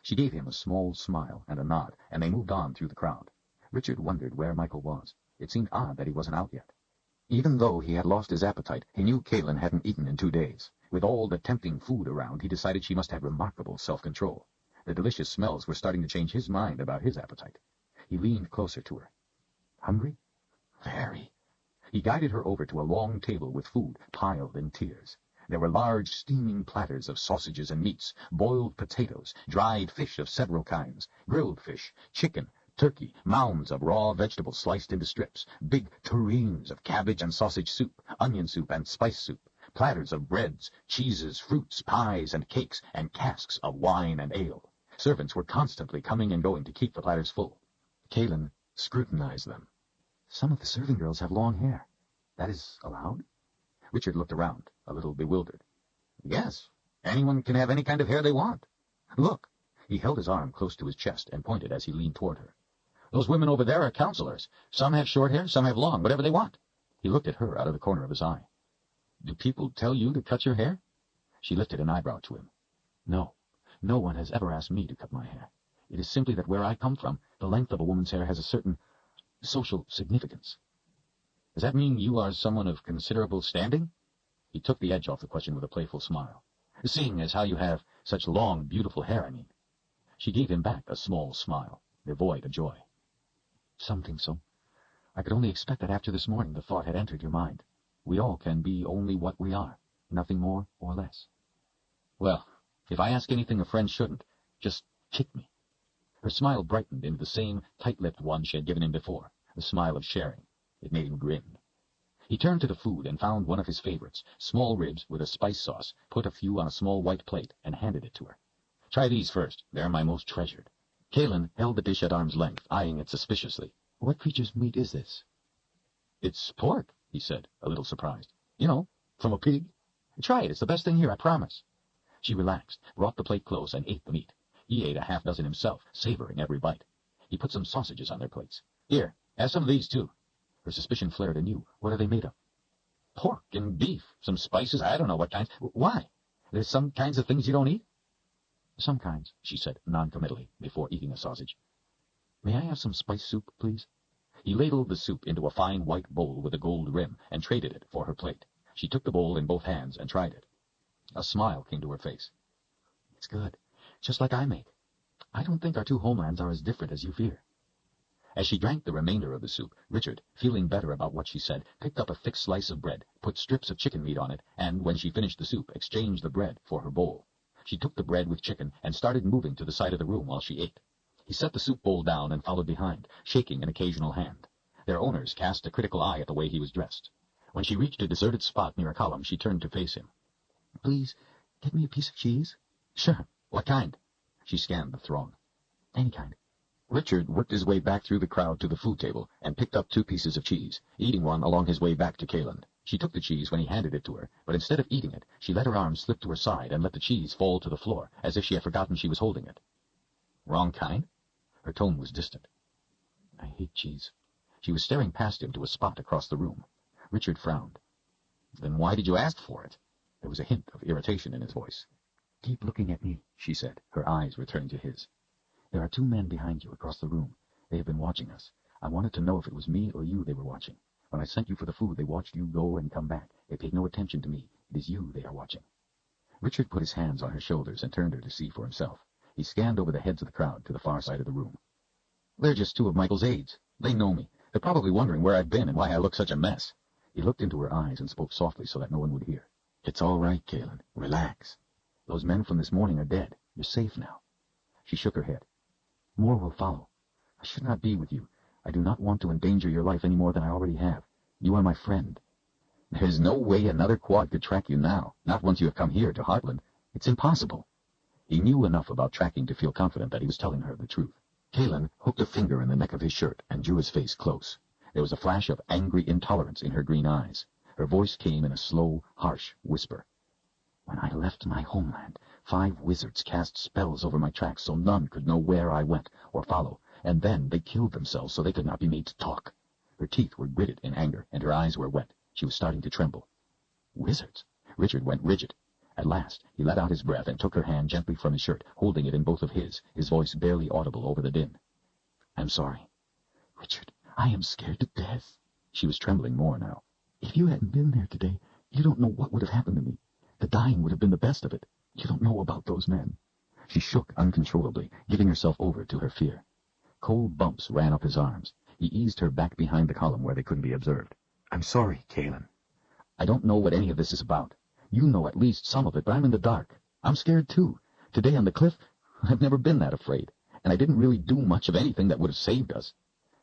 She gave him a small smile and a nod, and they moved on through the crowd. Richard wondered where Michael was. It seemed odd that he wasn't out yet. Even though he had lost his appetite, he knew Kaylin hadn't eaten in 2 days. With all the tempting food around, he decided she must have remarkable self-control. The delicious smells were starting to change his mind about his appetite. He leaned closer to her. "Hungry?" "Very." He guided her over to a long table with food piled in tiers. There were large steaming platters of sausages and meats, boiled potatoes, dried fish of several kinds, grilled fish, chicken, turkey, mounds of raw vegetables sliced into strips, big tureens of cabbage and sausage soup, onion soup and spice soup, platters of breads, cheeses, fruits, pies, and cakes, and casks of wine and ale. Servants were constantly coming and going to keep the platters full. Kaylin scrutinized them. "Some of the serving girls have long hair. That is allowed?" Richard looked around, a little bewildered. "Yes, anyone can have any kind of hair they want. Look." He held his arm close to his chest and pointed as he leaned toward her. "Those women over there are counselors. Some have short hair, some have long, whatever they want." He looked at her out of the corner of his eye. "Do people tell you to cut your hair?" She lifted an eyebrow to him. "No, no one has ever asked me to cut my hair. It is simply that where I come from, the length of a woman's hair has a certain social significance." "Does that mean you are someone of considerable standing?" He took the edge off the question with a playful smile. "Seeing as how you have such long, beautiful hair, I mean." She gave him back a small smile, devoid of joy. "Some think so. I could only expect that after this morning the thought had entered your mind. We all can be only what we are, nothing more or less." "Well, if I ask anything a friend shouldn't, just kick me." Her smile brightened into the same tight-lipped one she had given him before, the smile of sharing. It made him grin. He turned to the food and found one of his favorites, small ribs with a spice sauce, put a few on a small white plate, and handed it to her. "Try these first. They're my most treasured." Kaylin held the dish at arm's length, eyeing it suspiciously. "What creature's meat is this?" "It's pork," he said, a little surprised. "You know, from a pig. Try it. It's the best thing here, I promise." She relaxed, brought the plate close, and ate the meat. He ate a half-dozen himself, savoring every bite. He put some sausages on their plates. "Here, have some of these, too." Her suspicion flared anew. "What are they made of?" "Pork and beef, some spices, I don't know what kinds. Why? There's some kinds of things you don't eat?" "Some kinds," she said noncommittally, before eating a sausage. "May I have some spice soup, please?" He ladled the soup into a fine white bowl with a gold rim and traded it for her plate. She took the bowl in both hands and tried it. A smile came to her face. "It's good, just like I make. I don't think our two homelands are as different as you fear." As she drank the remainder of the soup, Richard, feeling better about what she said, picked up a thick slice of bread, put strips of chicken meat on it, and, when she finished the soup, exchanged the bread for her bowl. She took the bread with chicken and started moving to the side of the room while she ate. He set the soup bowl down and followed behind, shaking an occasional hand. Their owners cast a critical eye at the way he was dressed. When she reached a deserted spot near a column, she turned to face him. "Please, get me a piece of cheese." "Sure. What kind?" She scanned the throng. "Any kind." Richard worked his way back through the crowd to the food table and picked up 2 pieces of cheese, eating one along his way back to Kaylin. She took the cheese when he handed it to her, but instead of eating it, she let her arm slip to her side and let the cheese fall to the floor, as if she had forgotten she was holding it. Wrong kind? Her tone was distant. I hate cheese. She was staring past him to a spot across the room. Richard frowned. Then why did you ask for it? There was a hint of irritation in his voice. Keep looking at me, she said, her eyes returning to his. There are 2 men behind you across the room. They have been watching us. I wanted to know if it was me or you they were watching. When I sent you for the food, they watched you go and come back. They paid no attention to me. It is you they are watching. Richard put his hands on her shoulders and turned her to see for himself. He scanned over the heads of the crowd to the far side of the room. They're just 2 of Michael's aides. They know me. They're probably wondering where I've been and why I look such a mess. He looked into her eyes and spoke softly so that no one would hear. It's all right, Kaylin. Relax. Those men from this morning are dead. You're safe now. She shook her head. More will follow. I should not be with you. I do not want to endanger your life any more than I already have. You are my friend. There's no way another quad could track you now, not once you have come here to Heartland. It's impossible. He knew enough about tracking to feel confident that he was telling her the truth. Kaylin hooked a finger in the neck of his shirt and drew his face close. There was a flash of angry intolerance in her green eyes. Her voice came in a slow, harsh whisper. When I left my homeland, 5 wizards cast spells over my tracks so none could know where I went or follow, and then they killed themselves so they could not be made to talk. Her teeth were gritted in anger, and her eyes were wet. She was starting to tremble. Wizards? Richard went rigid. At last, he let out his breath and took her hand gently from his shirt, holding it in both of his voice barely audible over the din. I'm sorry. Richard, I am scared to death. She was trembling more now. If you hadn't been there today, you don't know what would have happened to me. The dying would have been the best of it. You don't know about those men. She shook uncontrollably, giving herself over to her fear. Cold bumps ran up his arms. He eased her back behind the column where they couldn't be observed. I'm sorry, Kaylin. I don't know what any of this is about. You know at least some of it, but I'm in the dark. I'm scared, too. Today on the cliff, I've never been that afraid, and I didn't really do much of anything that would have saved us.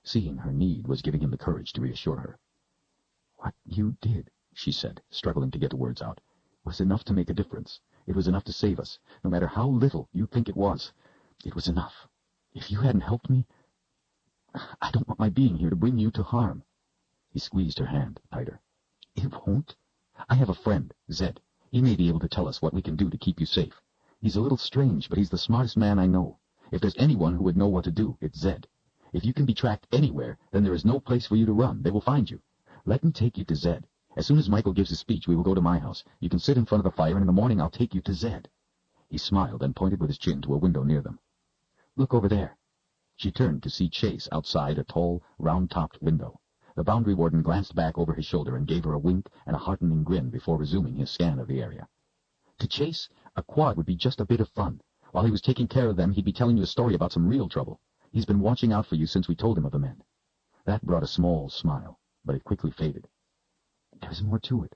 Seeing her need was giving him the courage to reassure her. What you did, she said, struggling to get the words out, was enough to make a difference. It was enough to save us, no matter how little you think it was. It was enough. If you hadn't helped me, I don't want my being here to bring you to harm. He squeezed her hand tighter. It won't. I have a friend, Zed. He may be able to tell us what we can do to keep you safe. He's a little strange, but he's the smartest man I know. If there's anyone who would know what to do, it's Zed. If you can be tracked anywhere, then there is no place for you to run. They will find you. Let me take you to Zed. As soon as Michael gives his speech, we will go to my house. You can sit in front of the fire, and in the morning I'll take you to Zed. He smiled and pointed with his chin to a window near them. Look over there. She turned to see Chase outside a tall, round-topped window. The boundary warden glanced back over his shoulder and gave her a wink and a heartening grin before resuming his scan of the area. To Chase, a quad would be just a bit of fun. While he was taking care of them, he'd be telling you a story about some real trouble. He's been watching out for you since we told him of the men. That brought a small smile, but it quickly faded. There's more to it.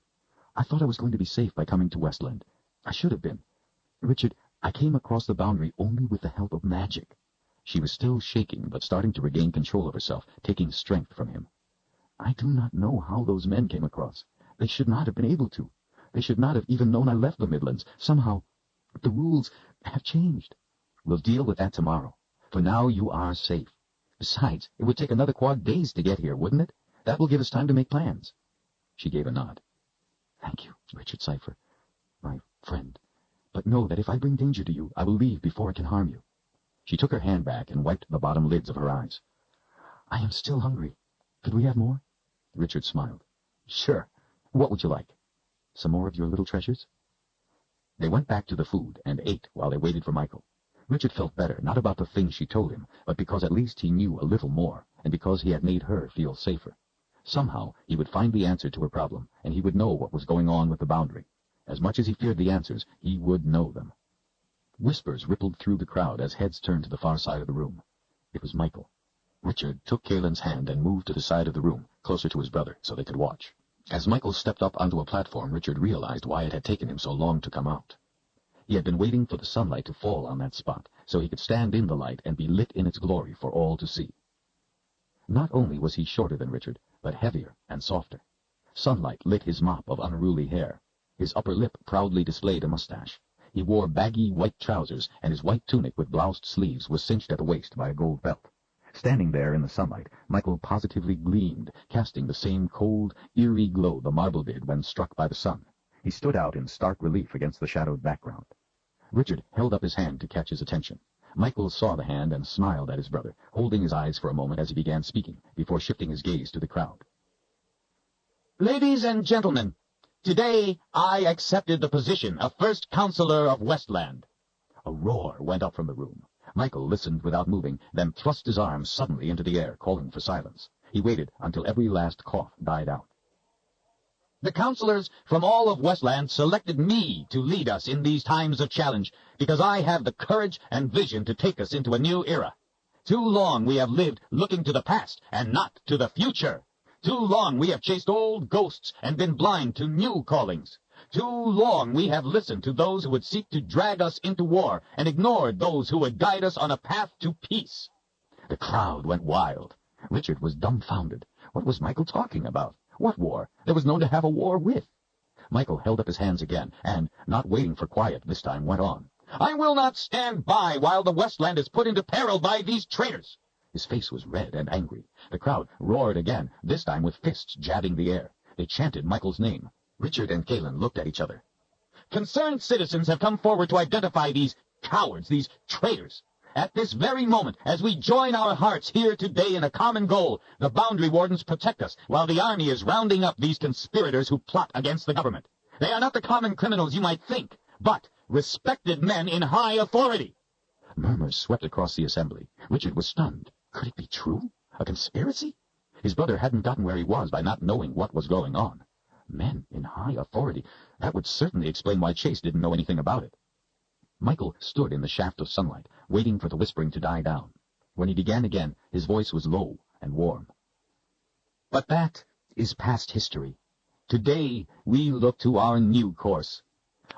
I thought I was going to be safe by coming to Westland. I should have been. Richard, I came across the boundary only with the help of magic. She was still shaking, but starting to regain control of herself, taking strength from him. I do not know how those men came across. They should not have been able to. They should not have even known I left the Midlands. Somehow, the rules have changed. We'll deal with that tomorrow. For now, you are safe. Besides, it would take another quad days to get here, wouldn't it? That will give us time to make plans. She gave a nod. Thank you, Richard Cipher, my friend. But know that if I bring danger to you, I will leave before it can harm you. She took her hand back and wiped the bottom lids of her eyes. I am still hungry. Could we have more? Richard smiled. Sure. What would you like? Some more of your little treasures? They went back to the food and ate while they waited for Michael. Richard felt better, not about the things she told him, but because at least he knew a little more, and because he had made her feel safer. Somehow he would find the answer to her problem, and he would know what was going on with the boundary. As much as he feared the answers, he would know them. Whispers rippled through the crowd as heads turned to the far side of the room. It was Michael. Richard took Kaylin's hand and moved to the side of the room, closer to his brother, so they could watch. As Michael stepped up onto a platform, Richard realized why it had taken him so long to come out. He had been waiting for the sunlight to fall on that spot, so he could stand in the light and be lit in its glory for all to see. Not only was he shorter than Richard, but heavier and softer. Sunlight lit his mop of unruly hair. His upper lip proudly displayed a mustache. He wore baggy white trousers, and his white tunic with bloused sleeves was cinched at the waist by a gold belt. Standing there in the sunlight, Michael positively gleamed, casting the same cold, eerie glow the marble did when struck by the sun. He stood out in stark relief against the shadowed background. Richard held up his hand to catch his attention. Michael saw the hand and smiled at his brother, holding his eyes for a moment as he began speaking, before shifting his gaze to the crowd. Ladies and gentlemen, today I accepted the position of First Counselor of Westland. A roar went up from the room. Michael listened without moving, then thrust his arms suddenly into the air, calling for silence. He waited until every last cough died out. The counselors from all of Westland selected me to lead us in these times of challenge because I have the courage and vision to take us into a new era. Too long we have lived looking to the past and not to the future. Too long we have chased old ghosts and been blind to new callings. Too long we have listened to those who would seek to drag us into war and ignored those who would guide us on a path to peace. The crowd went wild. Richard was dumbfounded. What was Michael talking about? What war? There was no one to have a war with. Michael held up his hands again, and, not waiting for quiet this time, went on. I will not stand by while the Westland is put into peril by these traitors. His face was red and angry. The crowd roared again, this time with fists jabbing the air. They chanted Michael's name. Richard and Galen looked at each other. Concerned citizens have come forward to identify these cowards, these traitors. At this very moment, as we join our hearts here today in a common goal, the boundary wardens protect us, while the army is rounding up these conspirators who plot against the government. They are not the common criminals you might think, but respected men in high authority. Murmurs swept across the assembly. Richard was stunned. Could it be true? A conspiracy? His brother hadn't gotten where he was by not knowing what was going on. Men in high authority. That would certainly explain why Chase didn't know anything about it. Michael stood in the shaft of sunlight, waiting for the whispering to die down. When he began again, his voice was low and warm. But that is past history. Today we look to our new course.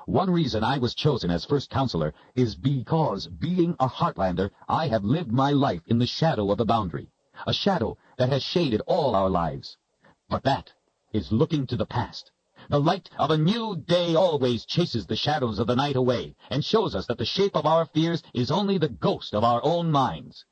One reason I was chosen as first counselor is because, being a Heartlander, I have lived my life in the shadow of the boundary, a shadow that has shaded all our lives. But that is looking to the past. The light of a new day always chases the shadows of the night away and shows us that the shape of our fears is only the ghost of our own minds.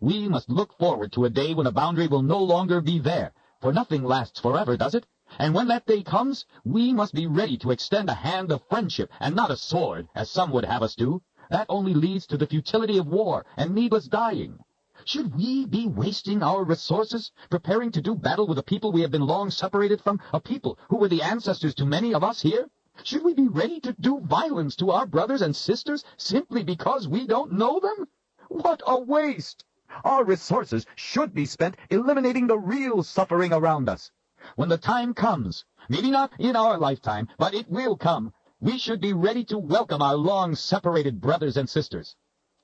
We must look forward to a day when a boundary will no longer be there, for nothing lasts forever, does it? And when that day comes, we must be ready to extend a hand of friendship and not a sword, as some would have us do. That only leads to the futility of war and needless dying. Should we be wasting our resources, preparing to do battle with a people we have been long separated from, a people who were the ancestors to many of us here? Should we be ready to do violence to our brothers and sisters simply because we don't know them? What a waste! Our resources should be spent eliminating the real suffering around us. When the time comes, maybe not in our lifetime, but it will come, we should be ready to welcome our long-separated brothers and sisters.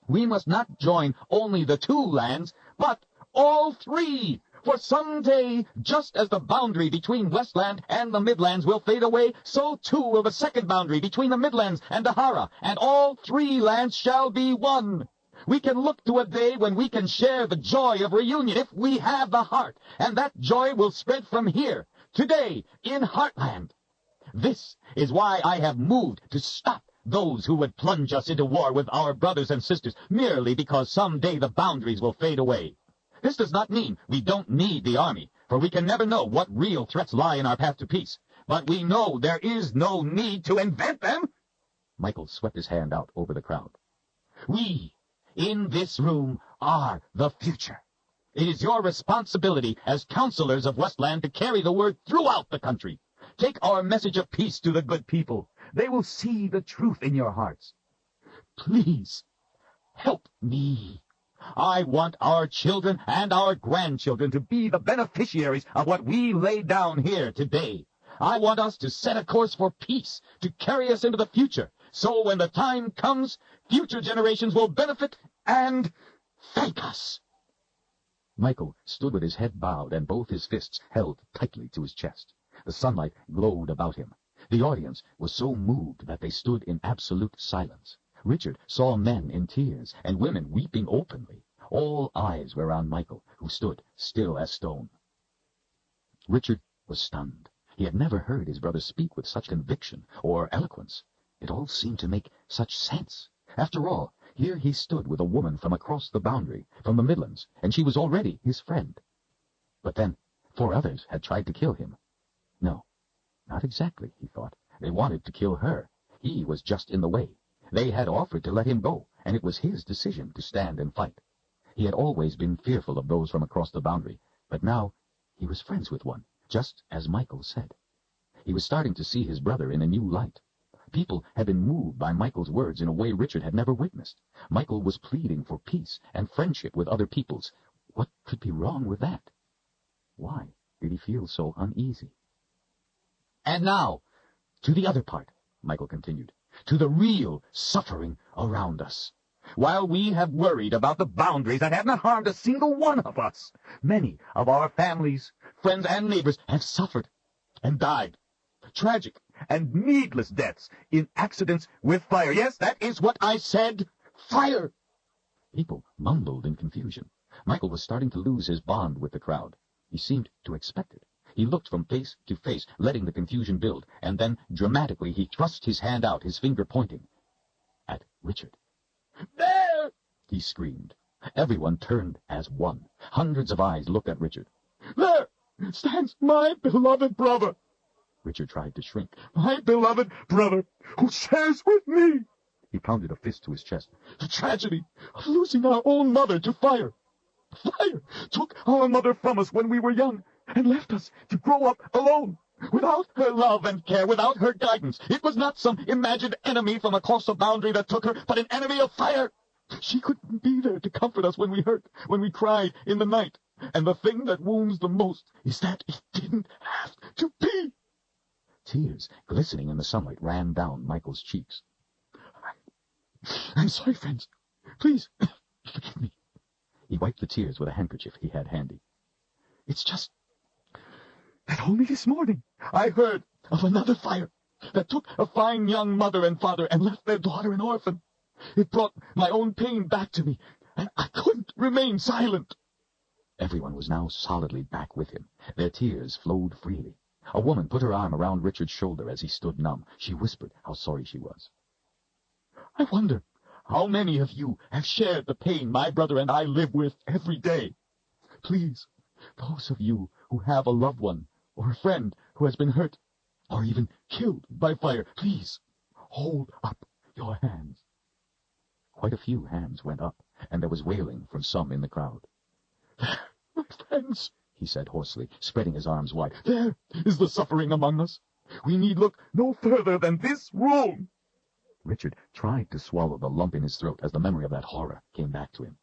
We must not join only the two lands, but all three. For someday, just as the boundary between Westland and the Midlands will fade away, so too will the second boundary between the Midlands and Dahara, and all three lands shall be one. We can look to a day when we can share the joy of reunion if we have the heart, and that joy will spread from here, today, in Heartland. This is why I have moved to stop those who would plunge us into war with our brothers and sisters merely because someday the boundaries will fade away. This does not mean we don't need the army, for we can never know what real threats lie in our path to peace. But we know there is no need to invent them. Michael swept his hand out over the crowd. We, in this room, are the future. It is your responsibility as counselors of Westland to carry the word throughout the country. Take our message of peace to the good people. They will see the truth in your hearts. Please, help me. I want our children and our grandchildren to be the beneficiaries of what we lay down here today. I want us to set a course for peace, to carry us into the future, so when the time comes, future generations will benefit and thank us. Michael stood with his head bowed and both his fists held tightly to his chest. The sunlight glowed about him. The audience was so moved that they stood in absolute silence. Richard saw men in tears and women weeping openly. All eyes were on Michael, who stood still as stone. Richard was stunned. He had never heard his brother speak with such conviction or eloquence. It all seemed to make such sense. After all, Here he stood with a woman from across the boundary, from the Midlands, and she was already his friend. But then 4 others had tried to kill him. No, not exactly, he thought. They wanted to kill her. He was just in the way. They had offered to let him go, and it was his decision to stand and fight. He had always been fearful of those from across the boundary, but now he was friends with one, just as Michael said. He was starting to see his brother in a new light. People had been moved by Michael's words in a way Richard had never witnessed. Michael was pleading for peace and friendship with other peoples. What could be wrong with that? Why did he feel so uneasy? "And now, to the other part," Michael continued, "to the real suffering around us. While we have worried about the boundaries that have not harmed a single one of us, many of our families, friends, and neighbors have suffered and died. Tragic and needless deaths in accidents with fire. Yes, that is what I said. Fire!" People mumbled in confusion. Michael was starting to lose his bond with the crowd. He seemed to expect it. He looked from face to face, letting the confusion build, and then, dramatically, he thrust his hand out, his finger pointing at Richard. "There!" he screamed. Everyone turned as one. Hundreds of eyes looked at Richard. "There stands my beloved brother." Richard tried to shrink. "My beloved brother, who shares with me," he pounded a fist to his chest, "the tragedy of losing our own mother to fire. Fire took our mother from us when we were young and left us to grow up alone, without her love and care, without her guidance. It was not some imagined enemy from across the boundary that took her, but an enemy of fire. She couldn't be there to comfort us when we hurt, when we cried in the night. And the thing that wounds the most is that it didn't have to be." Tears, glistening in the sunlight, ran down Michael's cheeks. "I'm sorry, friends. Please, forgive me." He wiped the tears with a handkerchief he had handy. "It's just that only this morning I heard of another fire that took a fine young mother and father and left their daughter an orphan. It brought my own pain back to me, and I couldn't remain silent." Everyone was now solidly back with him. Their tears flowed freely. A woman put her arm around Richard's shoulder as he stood numb. She whispered how sorry she was. "I wonder how many of you have shared the pain my brother and I live with every day. Please, those of you who have a loved one or a friend who has been hurt or even killed by fire, please hold up your hands." Quite a few hands went up, and there was wailing from some in the crowd. "There, my friends," he said hoarsely, spreading his arms wide. "There is the suffering among us. We need look no further than this room." Richard tried to swallow the lump in his throat as the memory of that horror came back to him.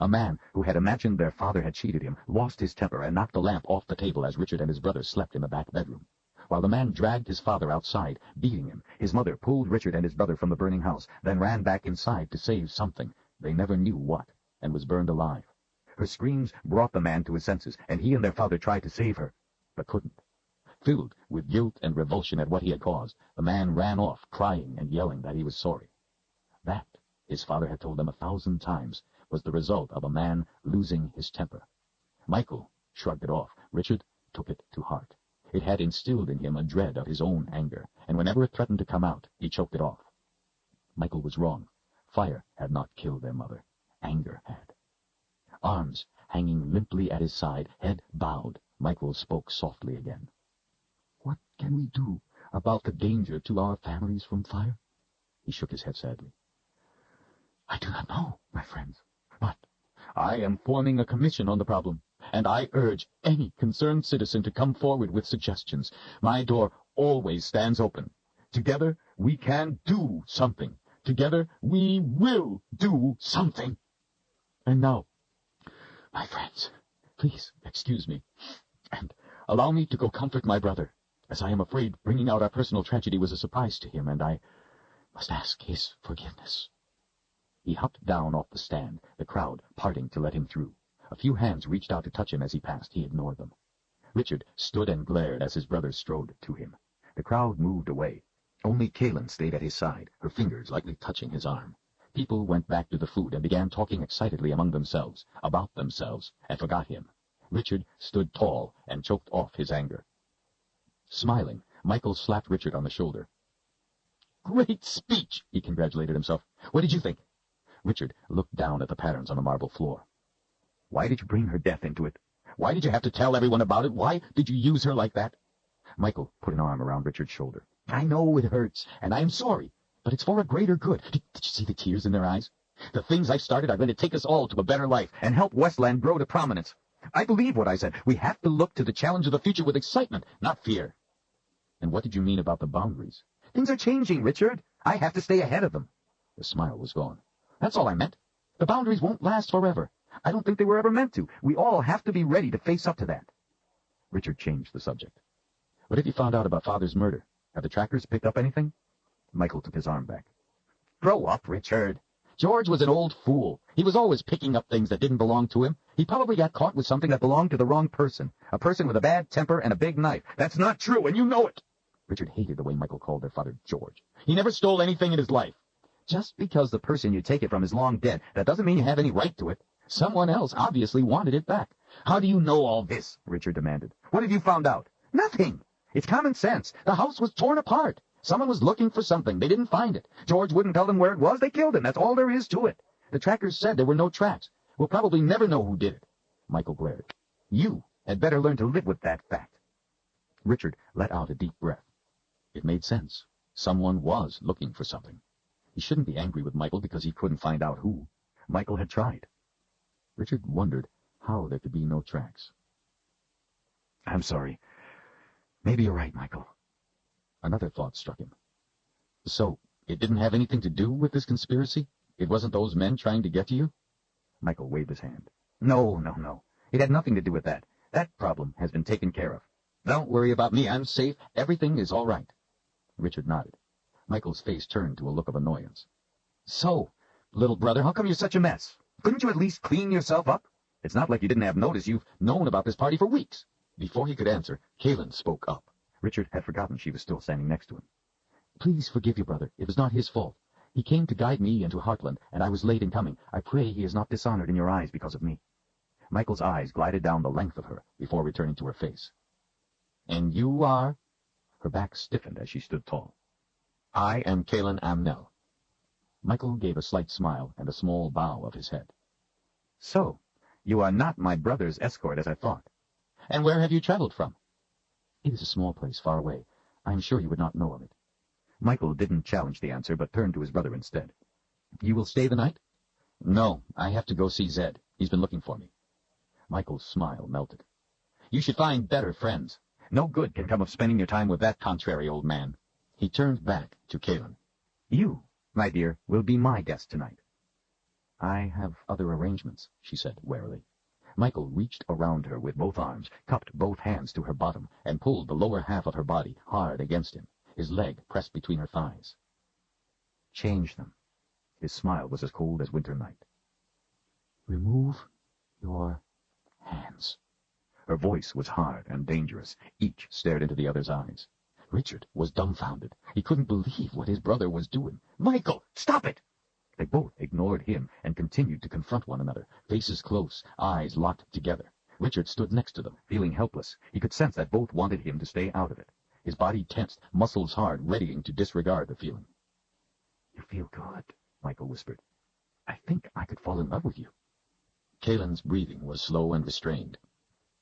A man who had imagined their father had cheated him lost his temper and knocked the lamp off the table as Richard and his brother slept in the back bedroom. While the man dragged his father outside, beating him, his mother pulled Richard and his brother from the burning house, then ran back inside to save something, they never knew what, and was burned alive. Her screams brought the man to his senses, and he and their father tried to save her, but couldn't. Filled with guilt and revulsion at what he had caused, the man ran off, crying and yelling that he was sorry. That, his father had told them 1,000 times, was the result of a man losing his temper. Michael shrugged it off. Richard took it to heart. It had instilled in him a dread of his own anger, and whenever it threatened to come out, he choked it off. Michael was wrong. Fire had not killed their mother. Anger had. Arms hanging limply at his side, head bowed, Michael spoke softly again. "What can we do about the danger to our families from fire?" He shook his head sadly. "I do not know, my friends, but I am forming a commission on the problem, and I urge any concerned citizen to come forward with suggestions. My door always stands open. Together we can do something. Together we will do something. And now, my friends, please excuse me, and allow me to go comfort my brother, as I am afraid bringing out our personal tragedy was a surprise to him, and I must ask his forgiveness." He hopped down off the stand, the crowd parting to let him through. A few hands reached out to touch him as he passed. He ignored them. Richard stood and glared as his brother strode to him. The crowd moved away. Only Kaylin stayed at his side, her fingers lightly touching his arm. People went back to the food and began talking excitedly among themselves, about themselves, and forgot him. Richard stood tall and choked off his anger. Smiling, Michael slapped Richard on the shoulder. "Great speech," he congratulated himself. "What did you think?" Richard looked down at the patterns on the marble floor. "Why did you bring her death into it? Why did you have to tell everyone about it? Why did you use her like that?" Michael put an arm around Richard's shoulder. "I know it hurts, and I am sorry, but it's for a greater good. Did you see the tears in their eyes? The things I started are going to take us all to a better life and help Westland grow to prominence. I believe what I said. We have to look to the challenge of the future with excitement, not fear." "And what did you mean about the boundaries?" "Things are changing, Richard. I have to stay ahead of them." The smile was gone. "That's all I meant. The boundaries won't last forever. I don't think they were ever meant to. We all have to be ready to face up to that." Richard changed the subject. "What have you found out about Father's murder? Have the trackers picked up anything?" Michael took his arm back. "Grow up, Richard. George was an old fool. He was always picking up things that didn't belong to him. He probably got caught with something that belonged to the wrong person. A person with a bad temper and a big knife. That's not true, and you know it." Richard hated the way Michael called their father George. "He never stole anything in his life." "Just because the person you take it from is long dead, that doesn't mean you have any right to it. Someone else obviously wanted it back." "How do you know all this?" Richard demanded. "What have you found out?" "Nothing. It's common sense. The house was torn apart. Someone was looking for something. They didn't find it. George wouldn't tell them where it was. They killed him. That's all there is to it. The trackers said there were no tracks. We'll probably never know who did it." Michael glared. "You had better learn to live with that fact." Richard let out a deep breath. It made sense. Someone was looking for something. He shouldn't be angry with Michael because he couldn't find out who. Michael had tried. Richard wondered how there could be no tracks. "I'm sorry. Maybe you're right, Michael." Another thought struck him. "So, it didn't have anything to do with this conspiracy? It wasn't those men trying to get to you?" Michael waved his hand. No. It had nothing to do with that. That problem has been taken care of. Don't worry about me. I'm safe. Everything is all right." Richard nodded. Michael's face turned to a look of annoyance. "So, little brother, how come you're such a mess? Couldn't you at least clean yourself up? It's not like you didn't have notice. You've known about this party for weeks." Before he could answer, Kaylin spoke up. Richard had forgotten she was still standing next to him. "Please forgive your brother. It was not his fault. He came to guide me into Heartland, and I was late in coming. I pray he is not dishonored in your eyes because of me." Michael's eyes glided down the length of her before returning to her face. "And you are?" Her back stiffened as she stood tall. "I am Kaylin Amnell." Michael gave a slight smile and a small bow of his head. "So, you are not my brother's escort as I thought." "And where have you traveled from?" "It is a small place far away. I am sure you would not know of it." Michael didn't challenge the answer, but turned to his brother instead. "You will stay the night?" "No, I have to go see Zed. He's been looking for me." Michael's smile melted. "You should find better friends. No good can come of spending your time with that contrary old man." He turned back to Kaylin. "You, my dear, will be my guest tonight." "I have other arrangements," she said warily. Michael reached around her with both arms, cupped both hands to her bottom, and pulled the lower half of her body hard against him, his leg pressed between her thighs. "Change them." His smile was as cold as winter night. "Remove your hands." Her voice was hard and dangerous. Each stared into the other's eyes. Richard was dumbfounded. He couldn't believe what his brother was doing. "Michael, stop it!" They both ignored him and continued to confront one another, faces close, eyes locked together. Richard stood next to them, feeling helpless. He could sense that both wanted him to stay out of it. His body tensed, muscles hard, readying to disregard the feeling. "You feel good," Michael whispered. "I think I could fall in love with you." Kaylin's breathing was slow and restrained.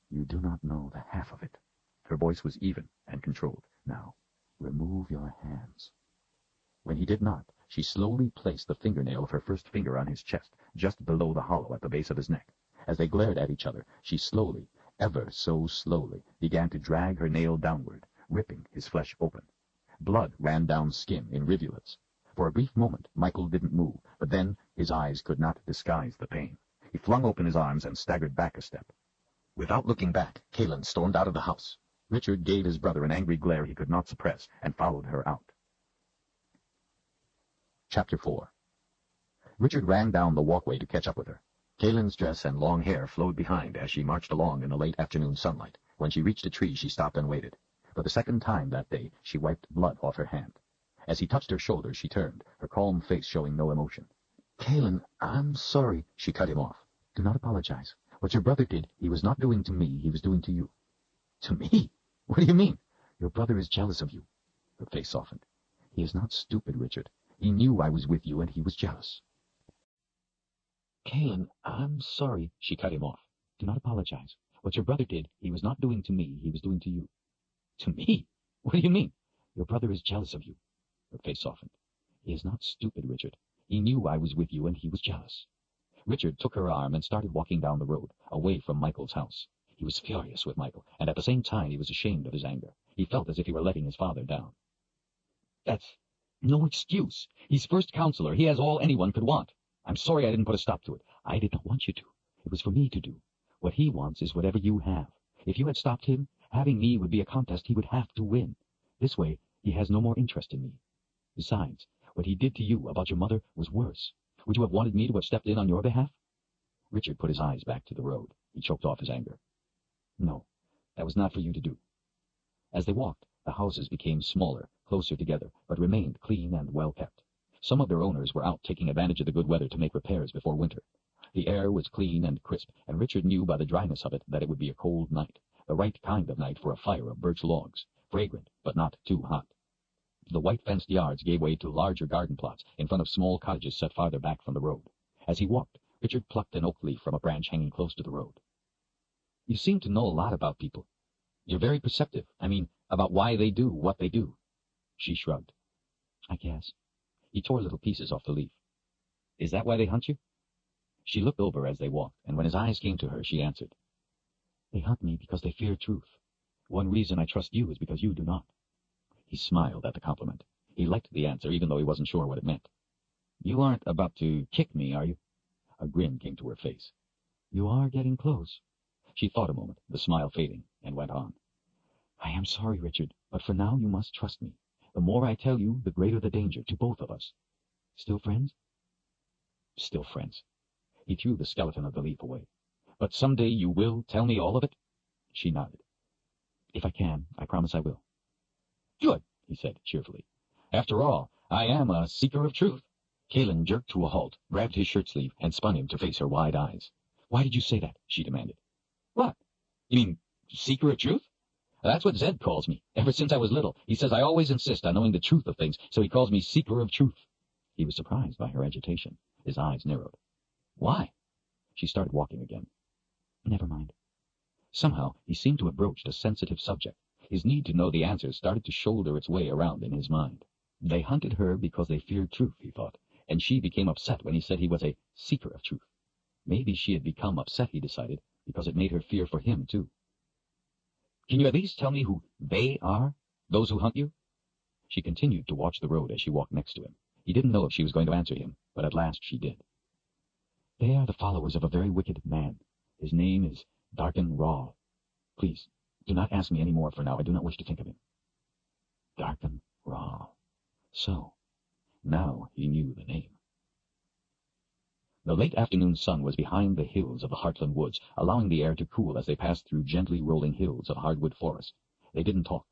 "You do not know the half of it." Her voice was even and controlled. "Now, remove your hands." When he did not, she slowly placed the fingernail of her first finger on his chest, just below the hollow at the base of his neck. As they glared at each other, she slowly, ever so slowly, began to drag her nail downward, ripping his flesh open. Blood ran down skin in rivulets. For a brief moment, Michael didn't move, but then his eyes could not disguise the pain. He flung open his arms and staggered back a step. Without looking back, Kaylin stormed out of the house. Richard gave his brother an angry glare he could not suppress and followed her out. Chapter 4. Richard ran down the walkway to catch up with her. Kaylin's dress and long hair flowed behind as she marched along in the late afternoon sunlight. When she reached a tree, she stopped and waited. For the second time that day, she wiped blood off her hand. As he touched her shoulder, she turned, her calm face showing no emotion. "Kaylin, I'm sorry," she cut him off. "Do not apologize. What your brother did, he was not doing to me, he was doing to you." "To me? What do you mean?" "Your brother is jealous of you." Her face softened. "He is not stupid, Richard. He knew I was with you, and he was jealous." Kalen, I'm sorry. She cut him off. Do not apologize. What your brother did, he was not doing to me, he was doing to you. To me? What do you mean? Your brother is jealous of you. Her face softened. He is not stupid, Richard. He knew I was with you, and he was jealous. Richard took her arm and started walking down the road, away from Michael's house. He was furious with Michael, and at the same time he was ashamed of his anger. He felt as if he were letting his father down. That's no excuse. He's first counselor. He has all anyone could want. I'm sorry I didn't put a stop to it. I did not want you to. It was for me to do. What he wants is whatever you have. If you had stopped him, having me would be a contest he would have to win. This way, he has no more interest in me. Besides, what he did to you about your mother was worse. Would you have wanted me to have stepped in on your behalf? Richard put his eyes back to the road. He choked off his anger. No, that was not for you to do. As they walked, the houses became smaller, closer together, but remained clean and well kept. Some of their owners were out taking advantage of the good weather to make repairs before winter. The air was clean and crisp, and Richard knew by the dryness of it that it would be a cold night, the right kind of night for a fire of birch logs, fragrant but not too hot. The white-fenced yards gave way to larger garden plots in front of small cottages set farther back from the road. As he walked, Richard plucked an oak leaf from a branch hanging close to the road. You seem to know a lot about people. You're very perceptive. I mean, about why they do what they do. She shrugged. I guess. He tore little pieces off the leaf. Is that why they hunt you? She looked over as they walked, and when his eyes came to her, she answered. They hunt me because they fear truth. One reason I trust you is because you do not. He smiled at the compliment. He liked the answer, even though he wasn't sure what it meant. You aren't about to kick me, are you? A grin came to her face. You are getting close. She thought a moment, the smile fading, and went on. I am sorry, Richard, but for now you must trust me. The more I tell you, the greater the danger to both of us. Still friends? Still friends. He threw the skeleton of the leaf away. But someday you will tell me all of it? She nodded. If I can, I promise I will. Good, he said cheerfully. After all, I am a seeker of truth. Kalen jerked to a halt, grabbed his shirt sleeve, and spun him to face her wide eyes. Why did you say that? She demanded. What? You mean seeker of truth? That's what Zed calls me, ever since I was little. He says I always insist on knowing the truth of things, so he calls me seeker of truth. He was surprised by her agitation. His eyes narrowed. Why? She started walking again. Never mind. Somehow he seemed to have broached a sensitive subject. His need to know the answers started to shoulder its way around in his mind. They hunted her because they feared truth, he thought, and she became upset when he said he was a seeker of truth. Maybe she had become upset, he decided, because it made her fear for him, too. Can you at least tell me who they are, those who hunt you? She continued to watch the road as she walked next to him. He didn't know if she was going to answer him, but at last she did. They are the followers of a very wicked man. His name is Darken Raw. Please, do not ask me any more for now. I do not wish to think of him. Darken Raw. So, now he knew the name. The late afternoon sun was behind the hills of the Heartland woods, allowing the air to cool as they passed through gently rolling hills of hardwood forest. They didn't talk.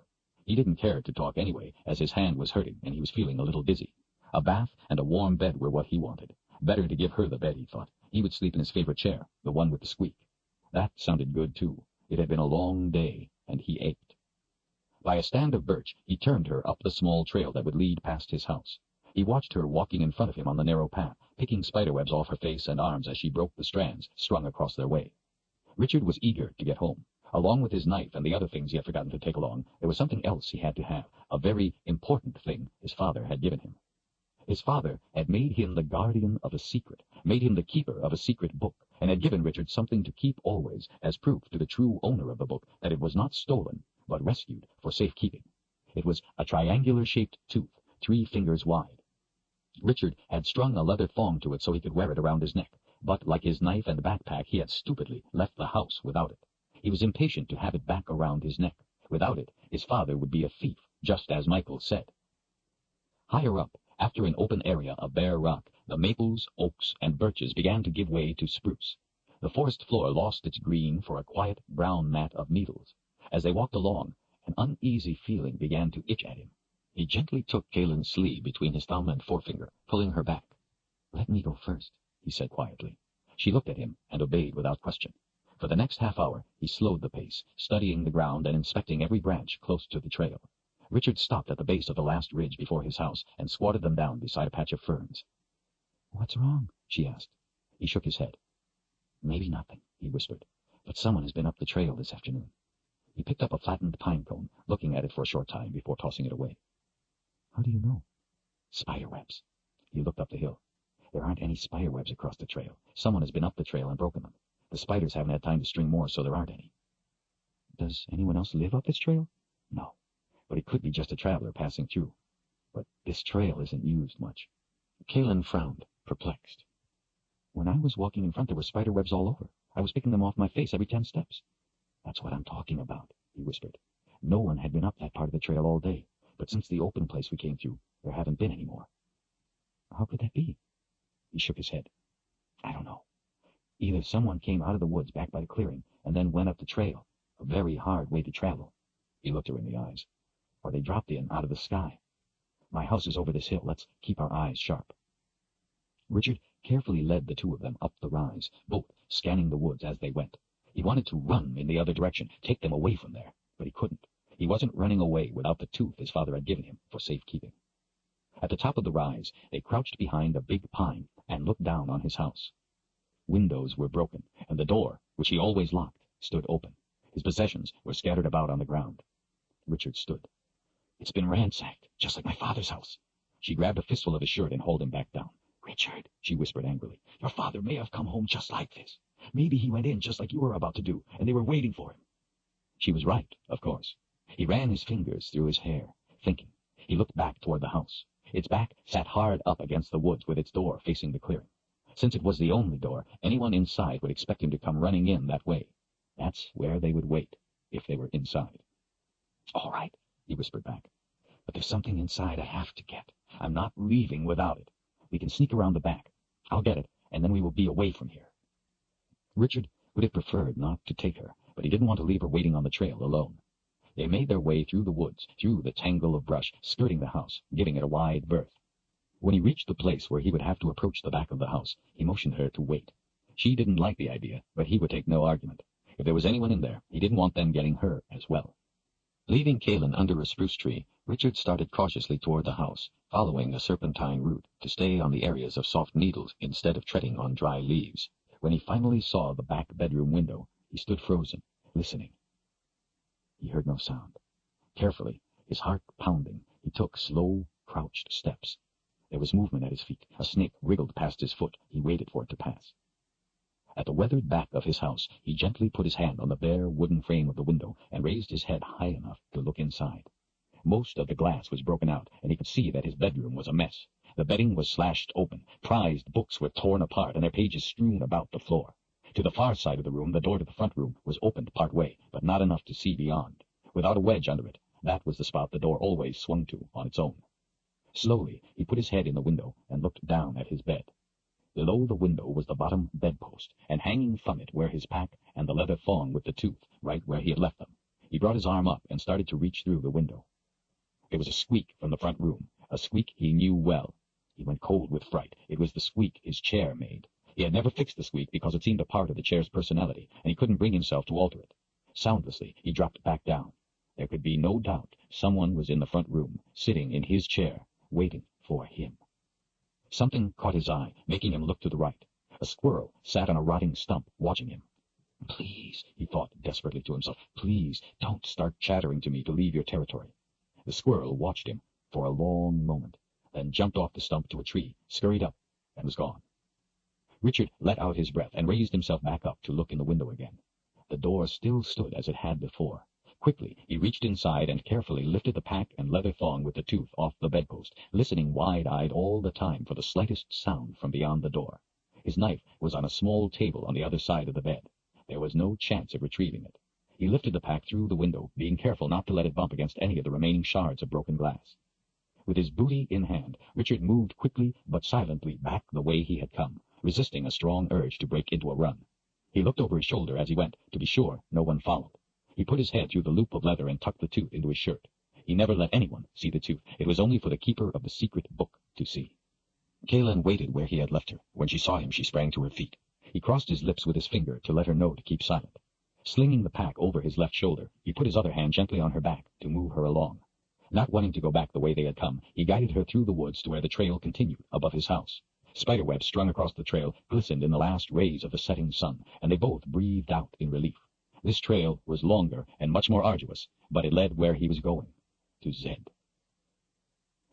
He didn't care to talk anyway, as his hand was hurting and he was feeling a little dizzy. A bath and a warm bed were what he wanted. Better to give her the bed, he thought. He would sleep in his favorite chair, the one with the squeak. That sounded good, too. It had been a long day, and he ached. By a stand of birch, he turned her up the small trail that would lead past his house. He watched her walking in front of him on the narrow path, picking spiderwebs off her face and arms as she broke the strands strung across their way. Richard was eager to get home. Along with his knife and the other things he had forgotten to take along, there was something else he had to have, a very important thing his father had given him. His father had made him the guardian of a secret, made him the keeper of a secret book, and had given Richard something to keep always, as proof to the true owner of the book that it was not stolen, but rescued for safekeeping. It was a triangular-shaped tooth, 3 fingers wide. Richard had strung a leather thong to it so he could wear it around his neck, but like his knife and backpack, he had stupidly left the house without it. He was impatient to have it back around his neck. Without it, his father would be a thief, just as Michael said. Higher up, after an open area of bare rock, the maples, oaks, and birches began to give way to spruce. The forest floor lost its green for a quiet brown mat of needles. As they walked along, an uneasy feeling began to itch at him. He gently took Kalen's sleeve between his thumb and forefinger, pulling her back. Let me go first, he said quietly. She looked at him and obeyed without question. For the next half hour, he slowed the pace, studying the ground and inspecting every branch close to the trail. Richard stopped at the base of the last ridge before his house and squatted them down beside a patch of ferns. What's wrong? She asked. He shook his head. "Maybe nothing," he whispered, "but someone has been up the trail this afternoon." He picked up a flattened pine cone, looking at it for a short time before tossing it away. "How do you know?" "Spider webs." He looked up the hill. "There aren't any spider webs across the trail. Someone has been up the trail and broken them. The spiders haven't had time to string more, so there aren't any." "Does anyone else live up this trail?" "No, but it could be just a traveler passing through. But this trail isn't used much." Kalen frowned, perplexed. "When I was walking in front, there were spider webs all over. I was picking them off my face every 10 steps. "That's what I'm talking about," he whispered. "No one had been up that part of the trail all day, but since the open place we came through, there haven't been any more." "How could that be?" He shook his head. "I don't know. Either someone came out of the woods back by the clearing and then went up the trail, a very hard way to travel." He looked her in the eyes. "Or they dropped in out of the sky. My house is over this hill. Let's keep our eyes sharp." Richard carefully led the two of them up the rise, both scanning the woods as they went. He wanted to run in the other direction, take them away from there, but he couldn't. He wasn't running away without the tooth his father had given him for safekeeping. At the top of the rise, they crouched behind a big pine and looked down on his house. Windows were broken, and the door, which he always locked, stood open. His possessions were scattered about on the ground. Richard stood. "It's been ransacked, just like my father's house." She grabbed a fistful of his shirt and hauled him back down. "Richard," she whispered angrily, "your father may have come home just like this. Maybe he went in just like you were about to do, and they were waiting for him." She was right, of course. He ran his fingers through his hair, thinking. He looked back toward the house. Its back sat hard up against the woods with its door facing the clearing. Since it was the only door, anyone inside would expect him to come running in that way. That's where they would wait, if they were inside. "All right," he whispered back. "But there's something inside I have to get. I'm not leaving without it. We can sneak around the back. I'll get it, and then we will be away from here." Richard would have preferred not to take her, but he didn't want to leave her waiting on the trail alone. They made their way through the woods, through the tangle of brush, skirting the house, giving it a wide berth. When he reached the place where he would have to approach the back of the house, he motioned her to wait. She didn't like the idea, but he would take no argument. If there was anyone in there, he didn't want them getting her as well. Leaving Kalen under a spruce tree, Richard started cautiously toward the house, following a serpentine route to stay on the areas of soft needles instead of treading on dry leaves. When he finally saw the back bedroom window, he stood frozen, listening. He heard no sound. Carefully, his heart pounding, he took slow, crouched steps. There was movement at his feet. A snake wriggled past his foot. He waited for it to pass. At the weathered back of his house, he gently put his hand on the bare wooden frame of the window and raised his head high enough to look inside. Most of the glass was broken out, and he could see that his bedroom was a mess. The bedding was slashed open. Prized books were torn apart, and their pages strewn about the floor. To the far side of the room, the door to the front room was opened part way, but not enough to see beyond. Without a wedge under it, that was the spot the door always swung to on its own. Slowly, he put his head in the window and looked down at his bed. Below the window was the bottom bedpost, and hanging from it were his pack and the leather thong with the tooth, right where he had left them. He brought his arm up and started to reach through the window. There was a squeak from the front room, a squeak he knew well. He went cold with fright. It was the squeak his chair made. He had never fixed the squeak because it seemed a part of the chair's personality, and he couldn't bring himself to alter it. Soundlessly, he dropped back down. There could be no doubt someone was in the front room, sitting in his chair, waiting for him. Something caught his eye, making him look to the right. A squirrel sat on a rotting stump, watching him. "Please," he thought desperately to himself, "please don't start chattering to me to leave your territory." The squirrel watched him for a long moment, then jumped off the stump to a tree, scurried up, and was gone. Richard let out his breath and raised himself back up to look in the window again. The door still stood as it had before. Quickly, he reached inside and carefully lifted the pack and leather thong with the tooth off the bedpost, listening wide-eyed all the time for the slightest sound from beyond the door. His knife was on a small table on the other side of the bed. There was no chance of retrieving it. He lifted the pack through the window, being careful not to let it bump against any of the remaining shards of broken glass. With his booty in hand, Richard moved quickly but silently back the way he had come, resisting a strong urge to break into a run. He looked over his shoulder as he went, to be sure no one followed. He put his head through the loop of leather and tucked the tooth into his shirt. He never let anyone see the tooth. It was only for the keeper of the secret book to see. Kalen waited where he had left her. When she saw him, she sprang to her feet. He crossed his lips with his finger to let her know to keep silent. Slinging the pack over his left shoulder, he put his other hand gently on her back to move her along. Not wanting to go back the way they had come, he guided her through the woods to where the trail continued above his house. Spiderwebs strung across the trail glistened in the last rays of the setting sun, and they both breathed out in relief. This trail was longer and much more arduous, but it led where he was going, to Zed.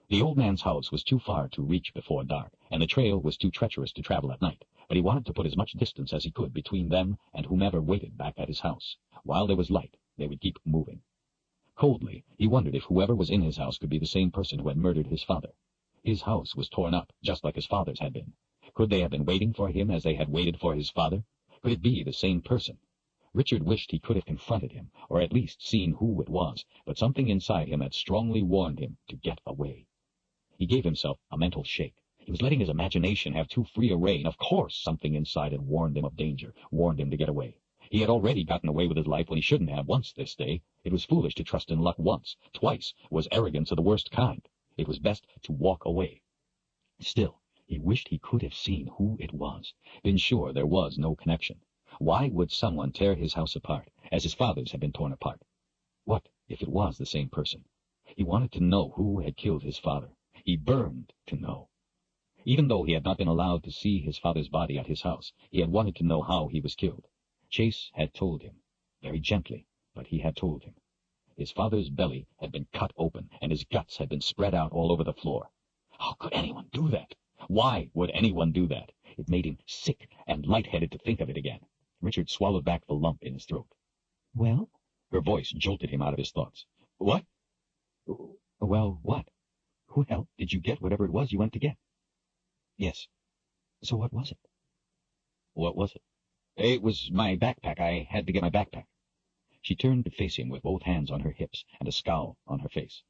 The old man's house was too far to reach before dark, and the trail was too treacherous to travel at night, but he wanted to put as much distance as he could between them and whomever waited back at his house. While there was light, they would keep moving. Coldly, he wondered if whoever was in his house could be the same person who had murdered his father. His house was torn up, just like his father's had been. Could they have been waiting for him as they had waited for his father? Could it be the same person? Richard wished he could have confronted him, or at least seen who it was, but something inside him had strongly warned him to get away. He gave himself a mental shake. He was letting his imagination have too free a rein. Of course something inside had warned him of danger, warned him to get away. He had already gotten away with his life when he shouldn't have once this day. It was foolish to trust in luck once. Twice was arrogance of the worst kind. It was best to walk away. Still, he wished he could have seen who it was, been sure there was no connection. Why would someone tear his house apart, as his father's had been torn apart? What if it was the same person? He wanted to know who had killed his father. He burned to know. Even though he had not been allowed to see his father's body at his house, he had wanted to know how he was killed. Chase had told him, very gently, but he had told him. His father's belly had been cut open, and his guts had been spread out all over the floor. How could anyone do that? Why would anyone do that? It made him sick and lightheaded to think of it again. Richard swallowed back the lump in his throat. Well? Her voice jolted him out of his thoughts. What? Well, what? Well, did you get whatever it was you went to get? Yes. So what was it? What was it? It was my backpack. I had to get my backpack. She turned to face him with both hands on her hips and a scowl on her face.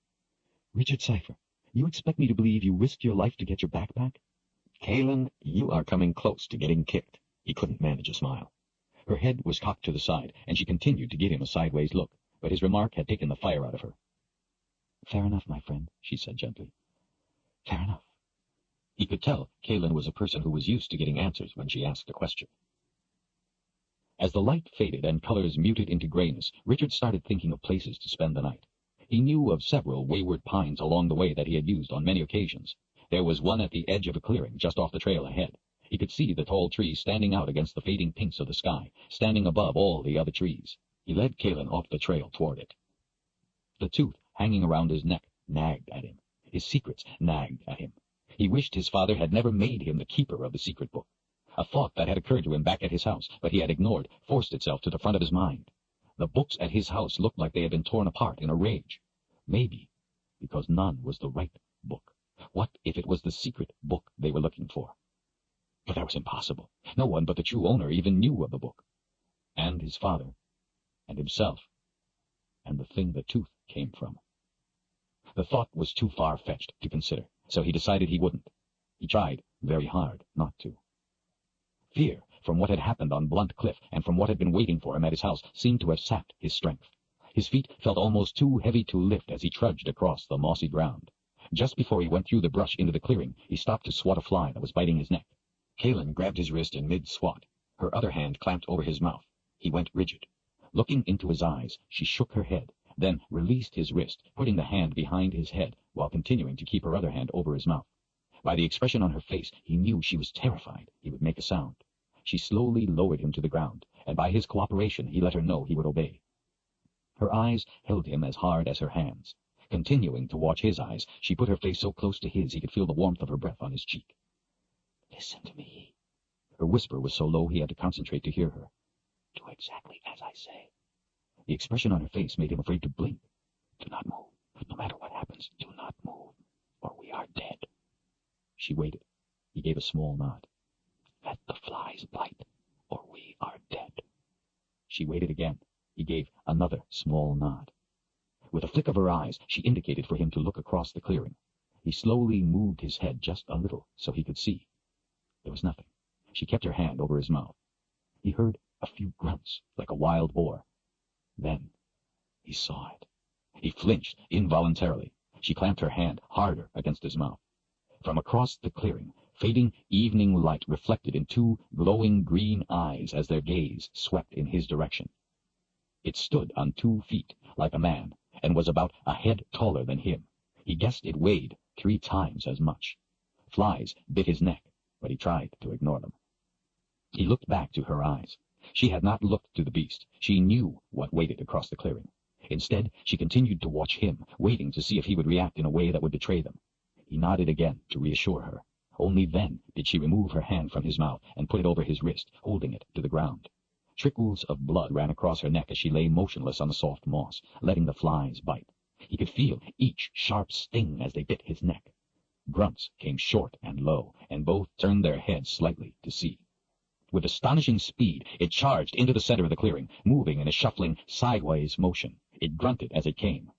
Richard Cypher, you expect me to believe you risked your life to get your backpack? Kalen, you are coming close to getting kicked. He couldn't manage a smile. Her head was cocked to the side, and she continued to give him a sideways look, but his remark had taken the fire out of her. Fair enough, my friend, she said gently. Fair enough. He could tell Kalen was a person who was used to getting answers when she asked a question. As the light faded and colors muted into grayness, Richard started thinking of places to spend the night. He knew of several wayward pines along the way that he had used on many occasions. There was one at the edge of a clearing just off the trail ahead. He could see the tall trees standing out against the fading pinks of the sky, standing above all the other trees. He led Kalen off the trail toward it. The tooth hanging around his neck nagged at him. His secrets nagged at him. He wished his father had never made him the keeper of the secret book. A thought that had occurred to him back at his house, but he had ignored, forced itself to the front of his mind. The books at his house looked like they had been torn apart in a rage. Maybe because none was the right book. What if it was the secret book they were looking for? But that was impossible. No one but the true owner even knew of the book. And his father, and himself, and the thing the tooth came from. The thought was too far-fetched to consider, so he decided he wouldn't. He tried very hard not to. Fear, from what had happened on Blunt Cliff and from what had been waiting for him at his house, seemed to have sapped his strength. His feet felt almost too heavy to lift as he trudged across the mossy ground. Just before he went through the brush into the clearing, he stopped to swat a fly that was biting his neck. Kalen grabbed his wrist in mid-swat. Her other hand clamped over his mouth. He went rigid. Looking into his eyes, she shook her head, then released his wrist, putting the hand behind his head while continuing to keep her other hand over his mouth. By the expression on her face, he knew she was terrified he would make a sound. She slowly lowered him to the ground, and by his cooperation he let her know he would obey. Her eyes held him as hard as her hands. Continuing to watch his eyes, she put her face so close to his he could feel the warmth of her breath on his cheek. Listen to me. Her whisper was so low he had to concentrate to hear her. Do exactly as I say. The expression on her face made him afraid to blink. Do not move. No matter what happens, do not move, or we are dead. She waited. He gave a small nod. Let the flies bite, or we are dead. She waited again. He gave another small nod. With a flick of her eyes, she indicated for him to look across the clearing. He slowly moved his head just a little so he could see. There was nothing. She kept her hand over his mouth. He heard a few grunts, like a wild boar. Then he saw it. He flinched involuntarily. She clamped her hand harder against his mouth. From across the clearing, fading evening light reflected in two glowing green eyes as their gaze swept in his direction. It stood on 2 feet, like a man, and was about a head taller than him. He guessed it weighed 3 times as much. Flies bit his neck, but he tried to ignore them. He looked back to her eyes. She had not looked to the beast. She knew what waited across the clearing. Instead, she continued to watch him, waiting to see if he would react in a way that would betray them. He nodded again to reassure her. Only then did she remove her hand from his mouth and put it over his wrist, holding it to the ground. Trickles of blood ran across her neck as she lay motionless on the soft moss, letting the flies bite. He could feel each sharp sting as they bit his neck. Grunts came short and low, and both turned their heads slightly to see. With astonishing speed, it charged into the center of the clearing, moving in a shuffling, sideways motion. It grunted as it came.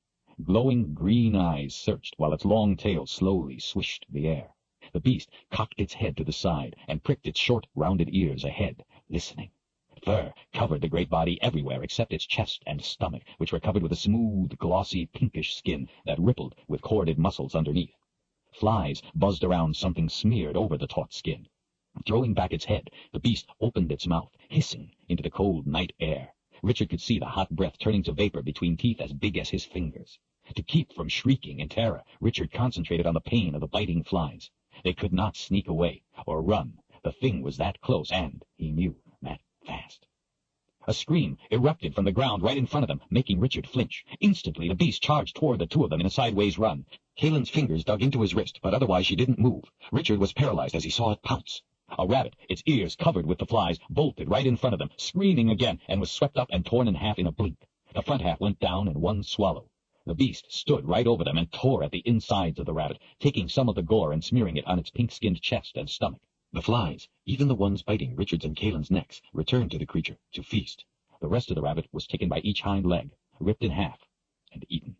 Glowing green eyes searched, while its long tail slowly swished the air. The beast cocked its head to the side and pricked its short, rounded ears ahead, listening. Fur covered the great body everywhere except its chest and stomach, which were covered with a smooth, glossy, pinkish skin that rippled with corded muscles underneath. Flies buzzed around something smeared over the taut skin. Throwing back its head, the beast opened its mouth, hissing into the cold night air. Richard could see the hot breath turning to vapor between teeth as big as his fingers. To keep from shrieking in terror, Richard concentrated on the pain of the biting flies. They could not sneak away or run. The thing was that close and, he knew, that fast. A scream erupted from the ground right in front of them, making Richard flinch. Instantly, the beast charged toward the two of them in a sideways run. Kaylin's fingers dug into his wrist, but otherwise she didn't move. Richard was paralyzed as he saw it pounce. A rabbit, its ears covered with the flies, bolted right in front of them, screaming again, and was swept up and torn in half in a blink. The front half went down in one swallow. The beast stood right over them and tore at the insides of the rabbit, taking some of the gore and smearing it on its pink-skinned chest and stomach. The flies, even the ones biting Richard's and Kaylin's necks, returned to the creature to feast. The rest of the rabbit was taken by each hind leg, ripped in half, and eaten.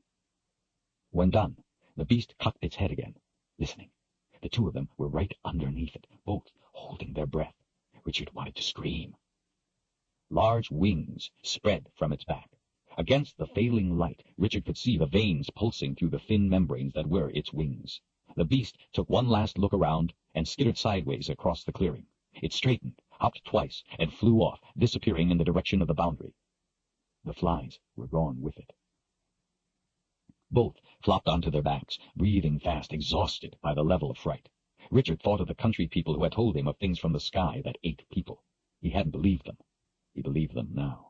When done, the beast cocked its head again, listening. The two of them were right underneath it, both holding their breath. Richard wanted to scream. Large wings spread from its back. Against the failing light, Richard could see the veins pulsing through the thin membranes that were its wings. The beast took one last look around and skittered sideways across the clearing. It straightened, hopped twice, and flew off, disappearing in the direction of the boundary. The flies were gone with it. Both flopped onto their backs, breathing fast, exhausted by the level of fright. Richard thought of the country people who had told him of things from the sky that ate people. He hadn't believed them. He believed them now.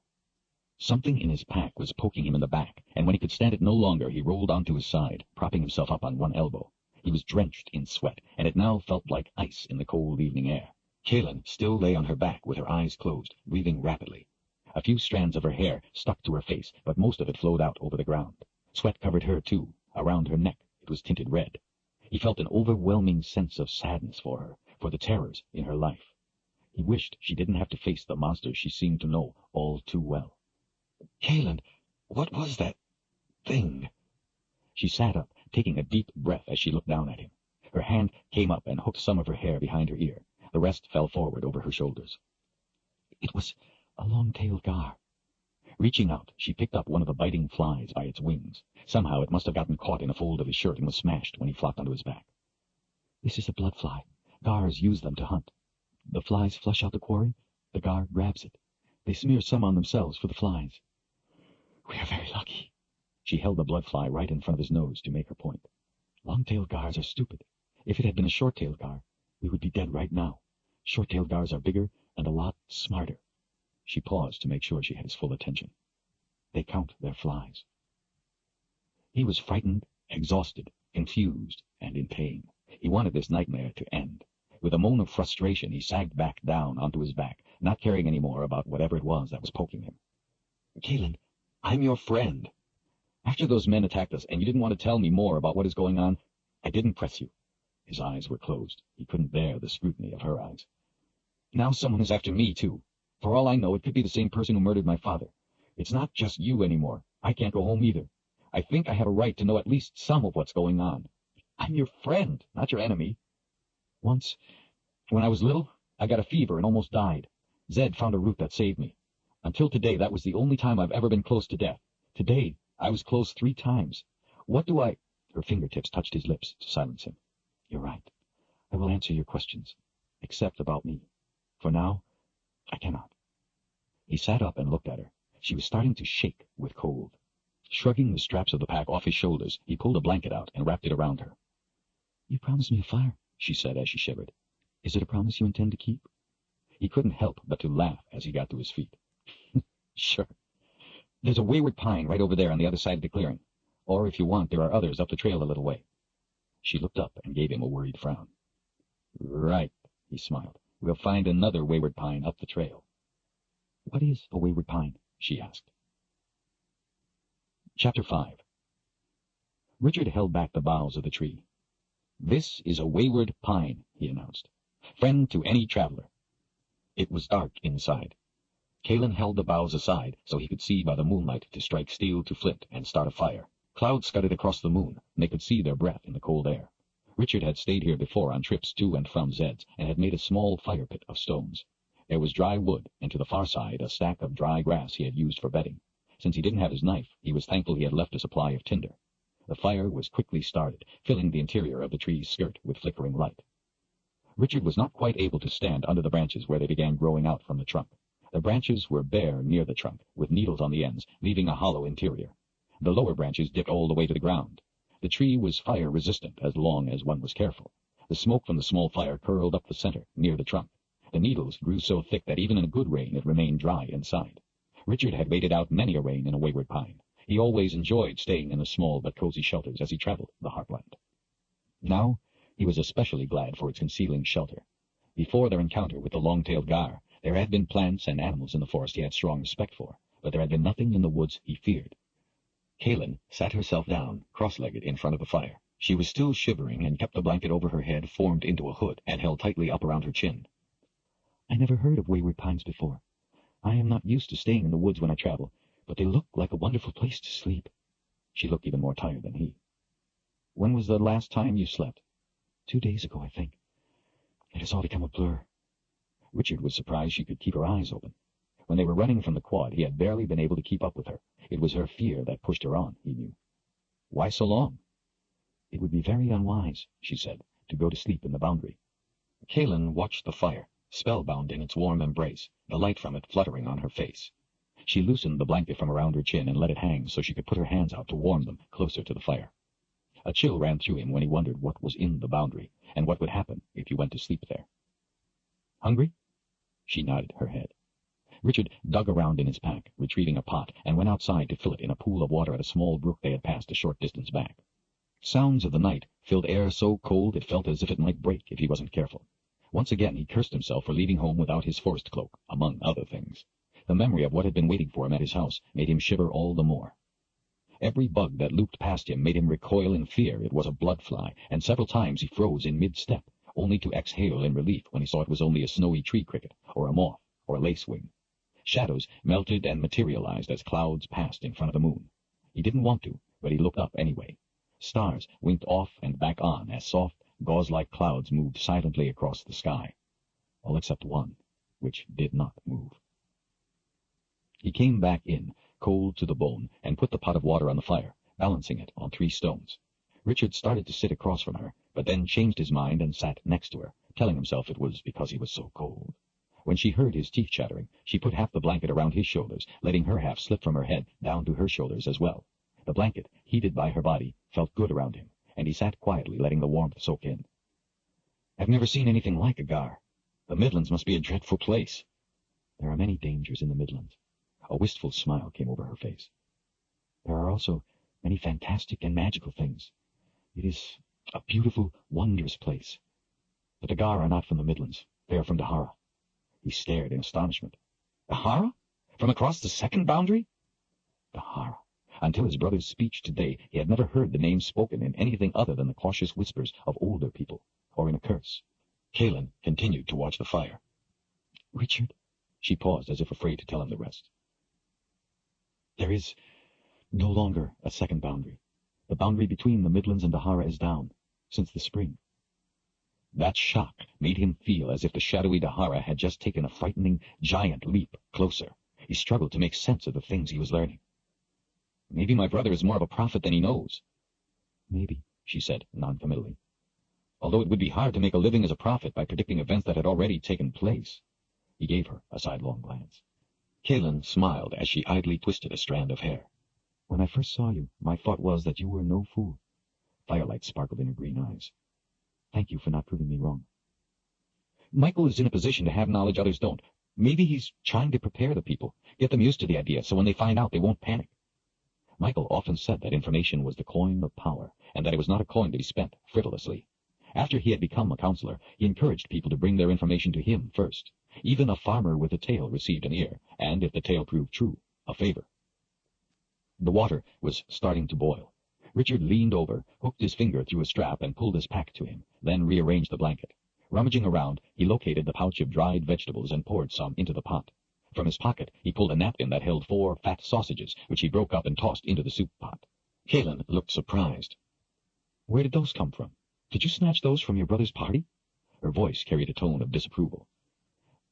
Something in his pack was poking him in the back, and when he could stand it no longer, he rolled onto his side, propping himself up on one elbow. He was drenched in sweat, and it now felt like ice in the cold evening air. Kaylin still lay on her back with her eyes closed, breathing rapidly. A few strands of her hair stuck to her face, but most of it flowed out over the ground. Sweat covered her, too. Around her neck, it was tinted red. He felt an overwhelming sense of sadness for her, for the terrors in her life. He wished she didn't have to face the monsters she seemed to know all too well. "Kaylin, what was that thing?" She sat up, taking a deep breath as she looked down at him. Her hand came up and hooked some of her hair behind her ear. The rest fell forward over her shoulders. "It was a long-tailed gar." Reaching out, she picked up one of the biting flies by its wings. Somehow it must have gotten caught in a fold of his shirt and was smashed when he flopped onto his back. "This is a blood fly. Gars use them to hunt. The flies flush out the quarry. The gar grabs it. They smear some on themselves for the flies. We are very lucky." She held the blood fly right in front of his nose to make her point. "Long-tailed gars are stupid. If it had been a short-tailed gar, we would be dead right now. Short-tailed gars are bigger and a lot smarter." She paused to make sure she had his full attention. "They count their flies." He was frightened, exhausted, confused, and in pain. He wanted this nightmare to end. With a moan of frustration, he sagged back down onto his back, not caring any more about whatever it was that was poking him. "Kaylin, I'm your friend. After those men attacked us and you didn't want to tell me more about what is going on, I didn't press you." His eyes were closed. He couldn't bear the scrutiny of her eyes. "Now someone is after me, too. For all I know, it could be the same person who murdered my father. It's not just you anymore. I can't go home either. I think I have a right to know at least some of what's going on. I'm your friend, not your enemy. Once, when I was little, I got a fever and almost died. Zed found a root that saved me. Until today, that was the only time I've ever been close to death. Today, I was close 3 times. What do I—" Her fingertips touched his lips to silence him. "You're right. I will answer your questions, except about me. For now, I cannot." He sat up and looked at her. She was starting to shake with cold. Shrugging the straps of the pack off his shoulders, he pulled a blanket out and wrapped it around her. "You promised me a fire," she said as she shivered. Is it a promise you intend to keep? He couldn't help but to laugh as he got to his feet. Sure. There's a wayward pine right over there on the other side of the clearing. Or, if you want, there are others up the trail a little way. She looked up and gave him a worried frown. Right, he smiled. We'll find another wayward pine up the trail. What is a wayward pine? She asked. Chapter 5. Richard held back the boughs of the tree. This is a wayward pine, he announced. Friend to any traveler. It was dark inside. Kalen held the boughs aside so he could see by the moonlight to strike steel to flint and start a fire. Clouds scudded across the moon, and they could see their breath in the cold air. Richard had stayed here before on trips to and from Zed's, and had made a small fire pit of stones. There was dry wood, and to the far side a stack of dry grass he had used for bedding. Since he didn't have his knife, he was thankful he had left a supply of tinder. The fire was quickly started, filling the interior of the tree's skirt with flickering light. Richard was not quite able to stand under the branches where they began growing out from the trunk. The branches were bare near the trunk, with needles on the ends, leaving a hollow interior. The lower branches dipped all the way to the ground. The tree was fire-resistant as long as one was careful. The smoke from the small fire curled up the center, near the trunk. The needles grew so thick that even in a good rain it remained dry inside. Richard had waited out many a rain in a wayward pine. He always enjoyed staying in the small but cozy shelters as he traveled the heartland. Now he was especially glad for its concealing shelter. Before their encounter with the long-tailed gar, there had been plants and animals in the forest he had strong respect for, but there had been nothing in the woods he feared. Kaelin sat herself down, cross-legged, in front of the fire. She was still shivering and kept the blanket over her head formed into a hood and held tightly up around her chin. I never heard of wayward pines before. I am not used to staying in the woods when I travel, but they look like a wonderful place to sleep. She looked even more tired than he. When was the last time you slept? 2 days ago, I think. It has all become a blur. Richard was surprised she could keep her eyes open. When they were running from the quad, he had barely been able to keep up with her. It was her fear that pushed her on, he knew. Why so long? It would be very unwise, she said, to go to sleep in the boundary. Kaelin watched the fire, spellbound in its warm embrace, the light from it fluttering on her face. She loosened the blanket from around her chin and let it hang so she could put her hands out to warm them closer to the fire. A chill ran through him when he wondered what was in the boundary, and what would happen if he went to sleep there. Hungry? She nodded her head. Richard dug around in his pack, retrieving a pot, and went outside to fill it in a pool of water at a small brook they had passed a short distance back. Sounds of the night filled air so cold it felt as if it might break if he wasn't careful. Once again he cursed himself for leaving home without his forest cloak, among other things. The memory of what had been waiting for him at his house made him shiver all the more. Every bug that looped past him made him recoil in fear it was a blood-fly, and several times he froze in mid-step, only to exhale in relief when he saw it was only a snowy tree cricket, or a moth, or a lacewing. Shadows melted and materialized as clouds passed in front of the moon. He didn't want to, but he looked up anyway. Stars winked off and back on as soft, gauze-like clouds moved silently across the sky. All except one, which did not move. He came back in, cold to the bone, and put the pot of water on the fire, balancing it on 3 stones. Richard started to sit across from her, but then changed his mind and sat next to her, telling himself it was because he was so cold. When she heard his teeth chattering, she put half the blanket around his shoulders, letting her half slip from her head down to her shoulders as well. The blanket, heated by her body, felt good around him, and he sat quietly letting the warmth soak in. I've never seen anything like a gar. The Midlands must be a dreadful place. There are many dangers in the Midlands. A wistful smile came over her face. There are also many fantastic and magical things. It is a beautiful, wondrous place. But the gar are not from the Midlands. They are from Dahara. He stared in astonishment. Dahara? From across the second boundary? Dahara. Until his brother's speech today, he had never heard the name spoken in anything other than the cautious whispers of older people, or in a curse. Kaelin continued to watch the fire. Richard? She paused as if afraid to tell him the rest. There is no longer a second boundary. The boundary between the Midlands and Dahara is down, since the spring. That shock made him feel as if the shadowy Dahara had just taken a frightening, giant leap closer. He struggled to make sense of the things he was learning. Maybe my brother is more of a prophet than he knows. Maybe, she said noncommittally. Although it would be hard to make a living as a prophet by predicting events that had already taken place. He gave her a sidelong glance. Kaelin smiled as she idly twisted a strand of hair. When I first saw you, my thought was that you were no fool. Firelight sparkled in her green eyes. Thank you for not proving me wrong. Michael is in a position to have knowledge others don't. Maybe he's trying to prepare the people, get them used to the idea, so when they find out they won't panic. Michael often said that information was the coin of power, and that it was not a coin to be spent frivolously. After he had become a counselor, he encouraged people to bring their information to him first. Even a farmer with a tale received an ear, and, if the tale proved true, a favor. The water was starting to boil. Richard leaned over, hooked his finger through a strap, and pulled his pack to him, then rearranged the blanket. Rummaging around, he located the pouch of dried vegetables and poured some into the pot. From his pocket, he pulled a napkin that held 4 fat sausages, which he broke up and tossed into the soup pot. Kaelin looked surprised. "Where did those come from? Did you snatch those from your brother's party?" Her voice carried a tone of disapproval.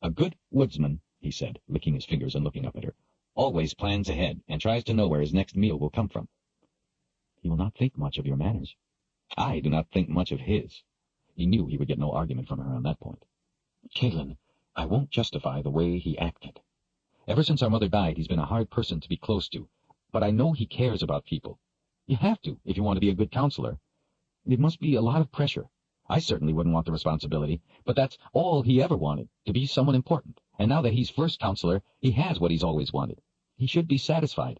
"A good woodsman," he said, licking his fingers and looking up at her, "always plans ahead and tries to know where his next meal will come from." "He will not think much of your manners." "I do not think much of his." He knew he would get no argument from her on that point. "Kaelin, I won't justify the way he acted. Ever since our mother died, he's been a hard person to be close to, but I know he cares about people. You have to, if you want to be a good counselor. It must be a lot of pressure. I certainly wouldn't want the responsibility, but that's all he ever wanted, to be someone important. And now that he's first counselor, he has what he's always wanted. He should be satisfied,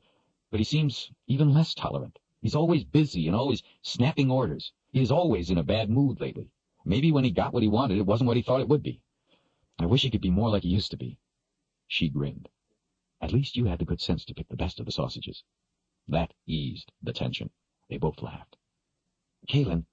but he seems even less tolerant. He's always busy and always snapping orders. He is always in a bad mood lately. Maybe when he got what he wanted, it wasn't what he thought it would be. I wish he could be more like he used to be." She grinned. "At least you had the good sense to pick the best of the sausages." That eased the tension. They both laughed. "Kaelin,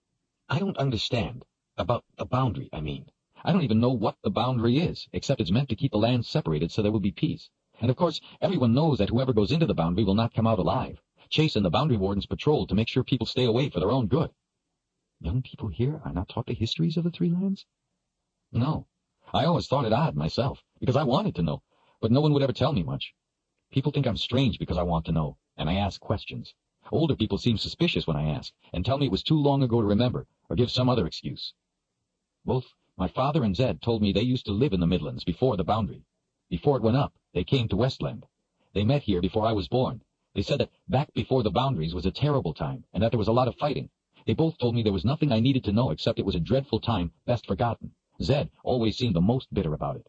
I don't understand. About the boundary, I mean. I don't even know what the boundary is, except it's meant to keep the lands separated so there will be peace. And of course, everyone knows that whoever goes into the boundary will not come out alive. Chase and the boundary wardens patrol to make sure people stay away for their own good." "Young people here are not taught the histories of the three lands?" "No. I always thought it odd myself, because I wanted to know, but no one would ever tell me much. People think I'm strange because I want to know, and I ask questions. Older people seem suspicious when I ask, and tell me it was too long ago to remember, or give some other excuse. Both my father and Zed told me they used to live in the Midlands before the boundary. Before it went up, they came to Westland. They met here before I was born. They said that back before the boundaries was a terrible time, and that there was a lot of fighting. They both told me there was nothing I needed to know except it was a dreadful time, best forgotten. Zed always seemed the most bitter about it."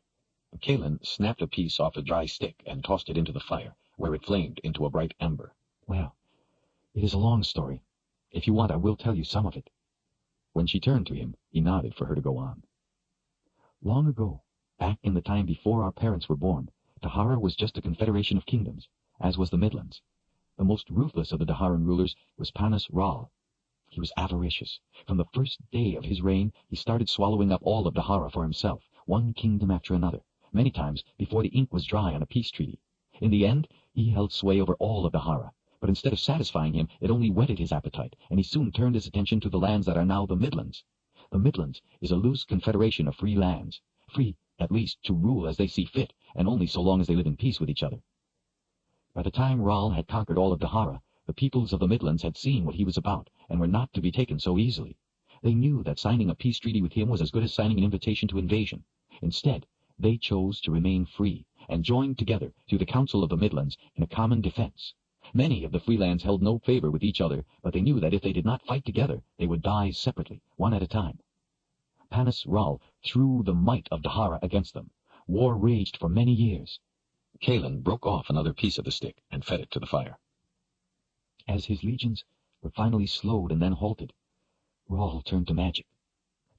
Kaelin snapped a piece off a dry stick and tossed it into the fire, where it flamed into a bright ember. "Well, it is a long story. If you want, I will tell you some of it." When she turned to him, he nodded for her to go on. "Long ago, back in the time before our parents were born, Dahara was just a confederation of kingdoms, as was the Midlands. The most ruthless of the Daharan rulers was Panas Ral. He was avaricious. From the first day of his reign, he started swallowing up all of Dahara for himself, one kingdom after another, many times before the ink was dry on a peace treaty. In the end, he held sway over all of Dahara, but instead of satisfying him, it only whetted his appetite, and he soon turned his attention to the lands that are now the Midlands. The Midlands is a loose confederation of free lands, free, at least, to rule as they see fit, and only so long as they live in peace with each other. By the time Ral had conquered all of Dahara, the peoples of the Midlands had seen what he was about, and were not to be taken so easily. They knew that signing a peace treaty with him was as good as signing an invitation to invasion. Instead, they chose to remain free, and joined together through the Council of the Midlands in a common defense. Many of the free lands held no favor with each other, but they knew that if they did not fight together, they would die separately, one at a time. Panas Ral threw the might of Dahara against them. War raged for many years. Kaelin broke off another piece of the stick and fed it to the fire. As his legions were finally slowed and then halted, Ral turned to magic.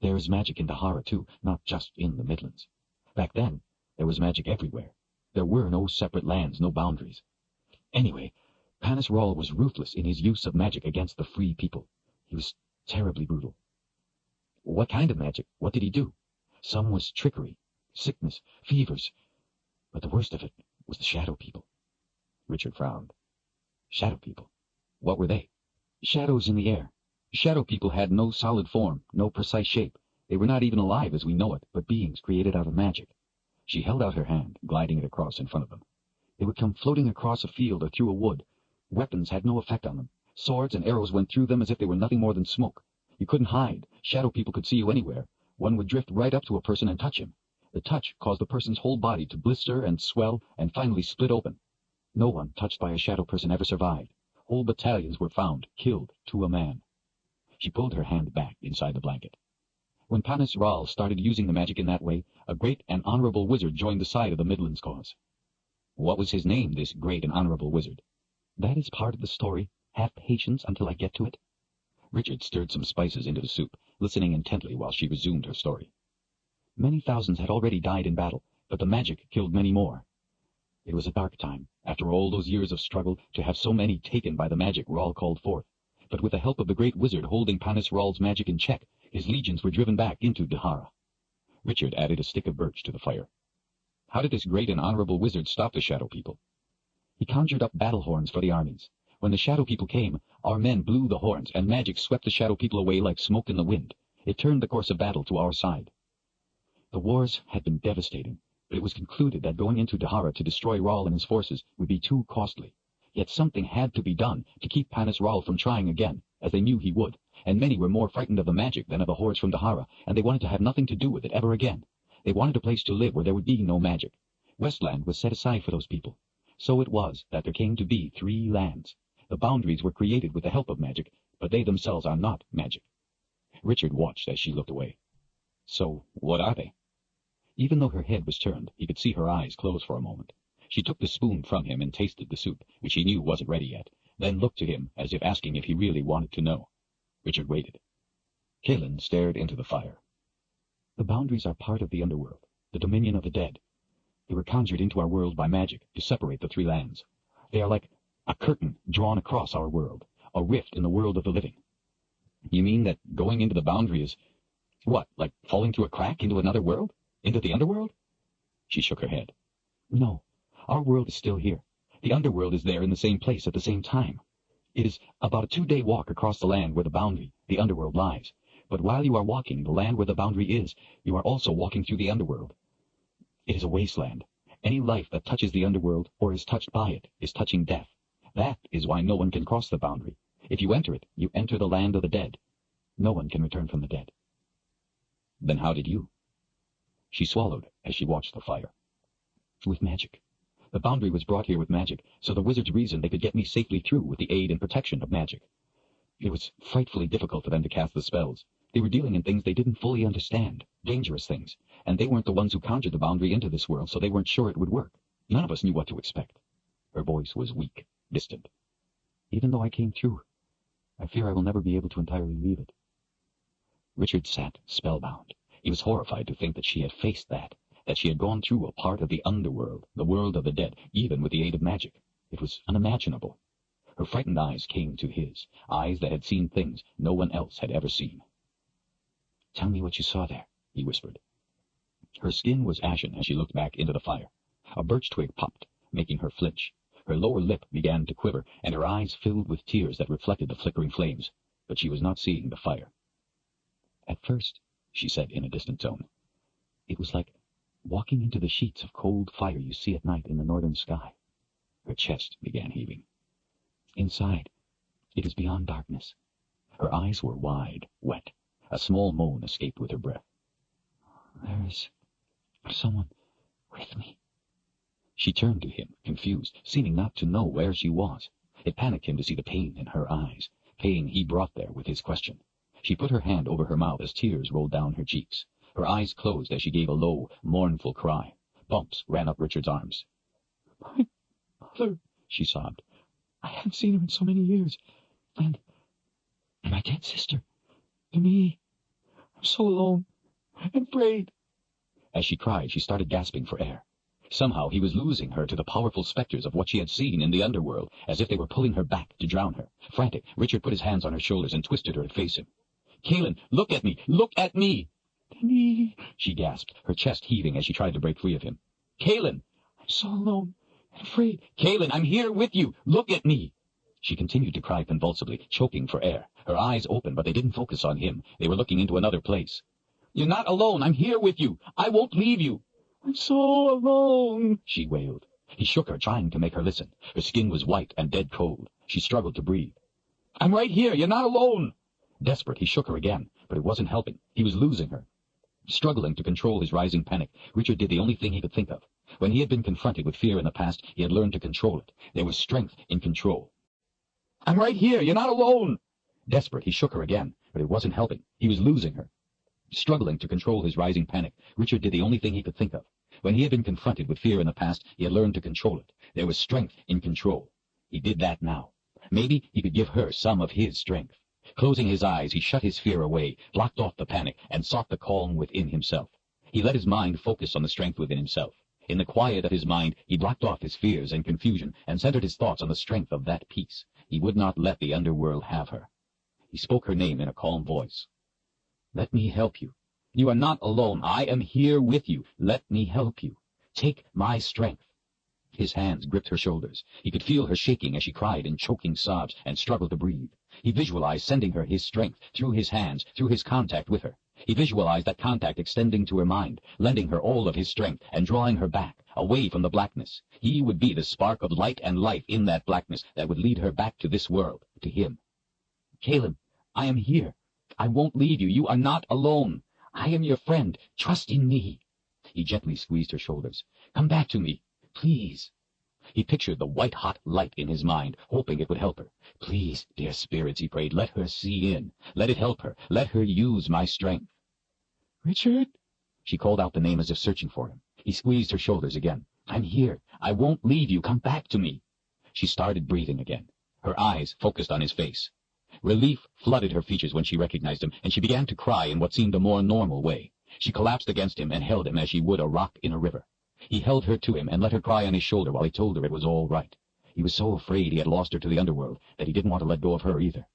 There is magic in Dahara, too, not just in the Midlands. Back then, there was magic everywhere. There were no separate lands, no boundaries. Anyway, Panas Ral was ruthless in his use of magic against the free people. He was terribly brutal. What kind of magic? What did he do? Some was trickery, sickness, fevers, but the worst of it was the shadow people. Richard frowned. Shadow people? What were they? Shadows in the air. Shadow people had no solid form, no precise shape. They were not even alive as we know it, but beings created out of magic. She held out her hand, gliding it across in front of them. They would come floating across a field or through a wood. Weapons had no effect on them. Swords and arrows went through them as if they were nothing more than smoke. You couldn't hide. Shadow people could see you anywhere. One would drift right up to a person and touch him. The touch caused the person's whole body to blister and swell and finally split open. No one touched by a shadow person ever survived. Whole battalions were found, killed to a man. She pulled her hand back inside the blanket. When Panis Ral started using the magic in that way, a great and honorable wizard joined the side of the Midlands cause. What was his name, this great and honorable wizard? That is part of the story. Have patience until I get to it. Richard stirred some spices into the soup, listening intently while she resumed her story. Many thousands had already died in battle, but the magic killed many more. It was a dark time, after all those years of struggle, to have so many taken by the magic Ral called forth. But with the help of the great wizard holding Panis Ral's magic in check, his legions were driven back into Dahara. Richard added a stick of birch to the fire. How did this great and honorable wizard stop the Shadow People? He conjured up battle horns for the armies. When the Shadow People came, our men blew the horns, and magic swept the Shadow People away like smoke in the wind. It turned the course of battle to our side. The wars had been devastating, but it was concluded that going into Dahara to destroy Ral and his forces would be too costly. Yet something had to be done to keep Panis Ral from trying again, as they knew he would, and many were more frightened of the magic than of the hordes from Dahara, and they wanted to have nothing to do with it ever again. They wanted a place to live where there would be no magic. Westland was set aside for those people. So it was that there came to be 3 lands. The boundaries were created with the help of magic, but they themselves are not magic. Richard watched as she looked away. So, what are they? Even though her head was turned, he could see her eyes close for a moment. She took the spoon from him and tasted the soup, which he knew wasn't ready yet, then looked to him as if asking if he really wanted to know. Richard waited. Kaelin stared into the fire. The boundaries are part of the underworld, the dominion of the dead. They were conjured into our world by magic to separate the 3 lands. They are like a curtain drawn across our world, a rift in the world of the living. You mean that going into the boundary is, what, like falling through a crack into another world? Into the underworld? She shook her head. No, our world is still here. The underworld is there in the same place at the same time. It is about a 2-day walk across the land where the boundary, the underworld, lies. But while you are walking the land where the boundary is, you are also walking through the underworld. It is a wasteland. Any life that touches the underworld or is touched by it is touching death. That is why no one can cross the boundary. If you enter it, you enter the land of the dead. No one can return from the dead. Then how did you? She swallowed as she watched the fire. With magic. The boundary was brought here with magic, so the wizards reasoned they could get me safely through with the aid and protection of magic. It was frightfully difficult for them to cast the spells. They were dealing in things they didn't fully understand, dangerous things, and they weren't the ones who conjured the boundary into this world, so they weren't sure it would work. None of us knew what to expect. Her voice was weak, distant. Even though I came through, I fear I will never be able to entirely leave it. Richard sat spellbound. He was horrified to think that she had faced that she had gone through a part of the underworld, the world of the dead, even with the aid of magic. It was unimaginable. Her frightened eyes came to his, eyes that had seen things no one else had ever seen. Tell me what you saw there, he whispered. Her skin was ashen as she looked back into the fire. A birch twig popped, making her flinch. Her lower lip began to quiver, and her eyes filled with tears that reflected the flickering flames, but she was not seeing the fire. At first, she said in a distant tone, it was like walking into the sheets of cold fire you see at night in the northern sky. Her chest began heaving. Inside, it is beyond darkness. Her eyes were wide, wet. A small moan escaped with her breath. There is someone with me. She turned to him, confused, seeming not to know where she was. It panicked him to see the pain in her eyes, pain he brought there with his question. She put her hand over her mouth as tears rolled down her cheeks. Her eyes closed as she gave a low, mournful cry. Bumps ran up Richard's arms. My mother, she sobbed. I haven't seen her in so many years. And my dead sister. And me. I'm so alone and afraid. As she cried, she started gasping for air. Somehow he was losing her to the powerful specters of what she had seen in the underworld, as if they were pulling her back to drown her. Frantic, Richard put his hands on her shoulders and twisted her to face him. Kaelin, look at me! Look at me! Denny, she gasped, her chest heaving as she tried to break free of him. Kaelin! I'm so alone and afraid. Kaelin, I'm here with you! Look at me! She continued to cry convulsively, choking for air. Her eyes open, but they didn't focus on him. They were looking into another place. You're not alone. I'm here with you. I won't leave you. I'm so alone, she wailed. He shook her, trying to make her listen. Her skin was white and dead cold. She struggled to breathe. I'm right here. You're not alone. Desperate, he shook her again, but it wasn't helping. He was losing her. Struggling to control his rising panic, Richard did the only thing he could think of. When he had been confronted with fear in the past, he had learned to control it. There was strength in control. I'm right here. You're not alone. Desperate, he shook her again, but it wasn't helping. He was losing her. Struggling to control his rising panic, Richard did the only thing he could think of. When he had been confronted with fear in the past, he had learned to control it. There was strength in control. He did that now. Maybe he could give her some of his strength. Closing his eyes, he shut his fear away, blocked off the panic, and sought the calm within himself. He let his mind focus on the strength within himself. In the quiet of his mind, he blocked off his fears and confusion, and centered his thoughts on the strength of that peace. He would not let the underworld have her. He spoke her name in a calm voice. "Let me help you. You are not alone. I am here with you. Let me help you. Take my strength." His hands gripped her shoulders. He could feel her shaking as she cried in choking sobs and struggled to breathe. He visualized sending her his strength through his hands, through his contact with her. He visualized that contact extending to her mind, lending her all of his strength and drawing her back, away from the blackness. He would be the spark of light and life in that blackness that would lead her back to this world, to him. "Caleb, I am here. I won't leave you. You are not alone. I am your friend. Trust in me." He gently squeezed her shoulders. "Come back to me, please." He pictured the white-hot light in his mind, hoping it would help her. "Please, dear spirits," he prayed, "let her see in. Let it help her. Let her use my strength." "Richard?" She called out the name as if searching for him. He squeezed her shoulders again. "I'm here. I won't leave you. Come back to me." She started breathing again. Her eyes focused on his face. Relief flooded her features when she recognized him, and she began to cry in what seemed a more normal way. She collapsed against him and held him as she would a rock in a river. He held her to him and let her cry on his shoulder while he told her it was all right. He was so afraid he had lost her to the underworld that he didn't want to let go of her either.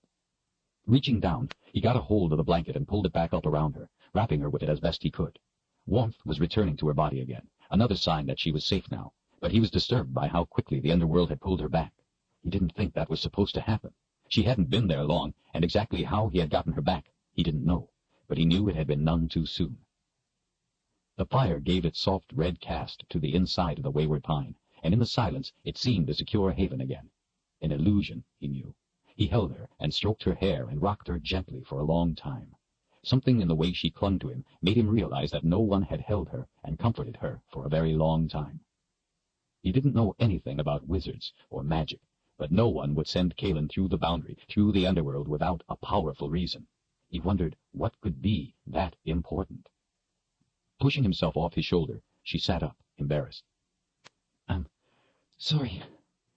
Reaching down, he got a hold of the blanket and pulled it back up around her, wrapping her with it as best he could. Warmth was returning to her body again, another sign that she was safe now, but he was disturbed by how quickly the underworld had pulled her back. He didn't think that was supposed to happen. She hadn't been there long, and exactly how he had gotten her back, he didn't know, but he knew it had been none too soon. The fire gave its soft red cast to the inside of the wayward pine, and in the silence it seemed a secure haven again. An illusion, he knew. He held her and stroked her hair and rocked her gently for a long time. Something in the way she clung to him made him realize that no one had held her and comforted her for a very long time. He didn't know anything about wizards or magic, but no one would send Kaelin through the boundary, through the underworld, without a powerful reason. He wondered what could be that important. Pushing himself off his shoulder, she sat up, embarrassed. "I'm sorry.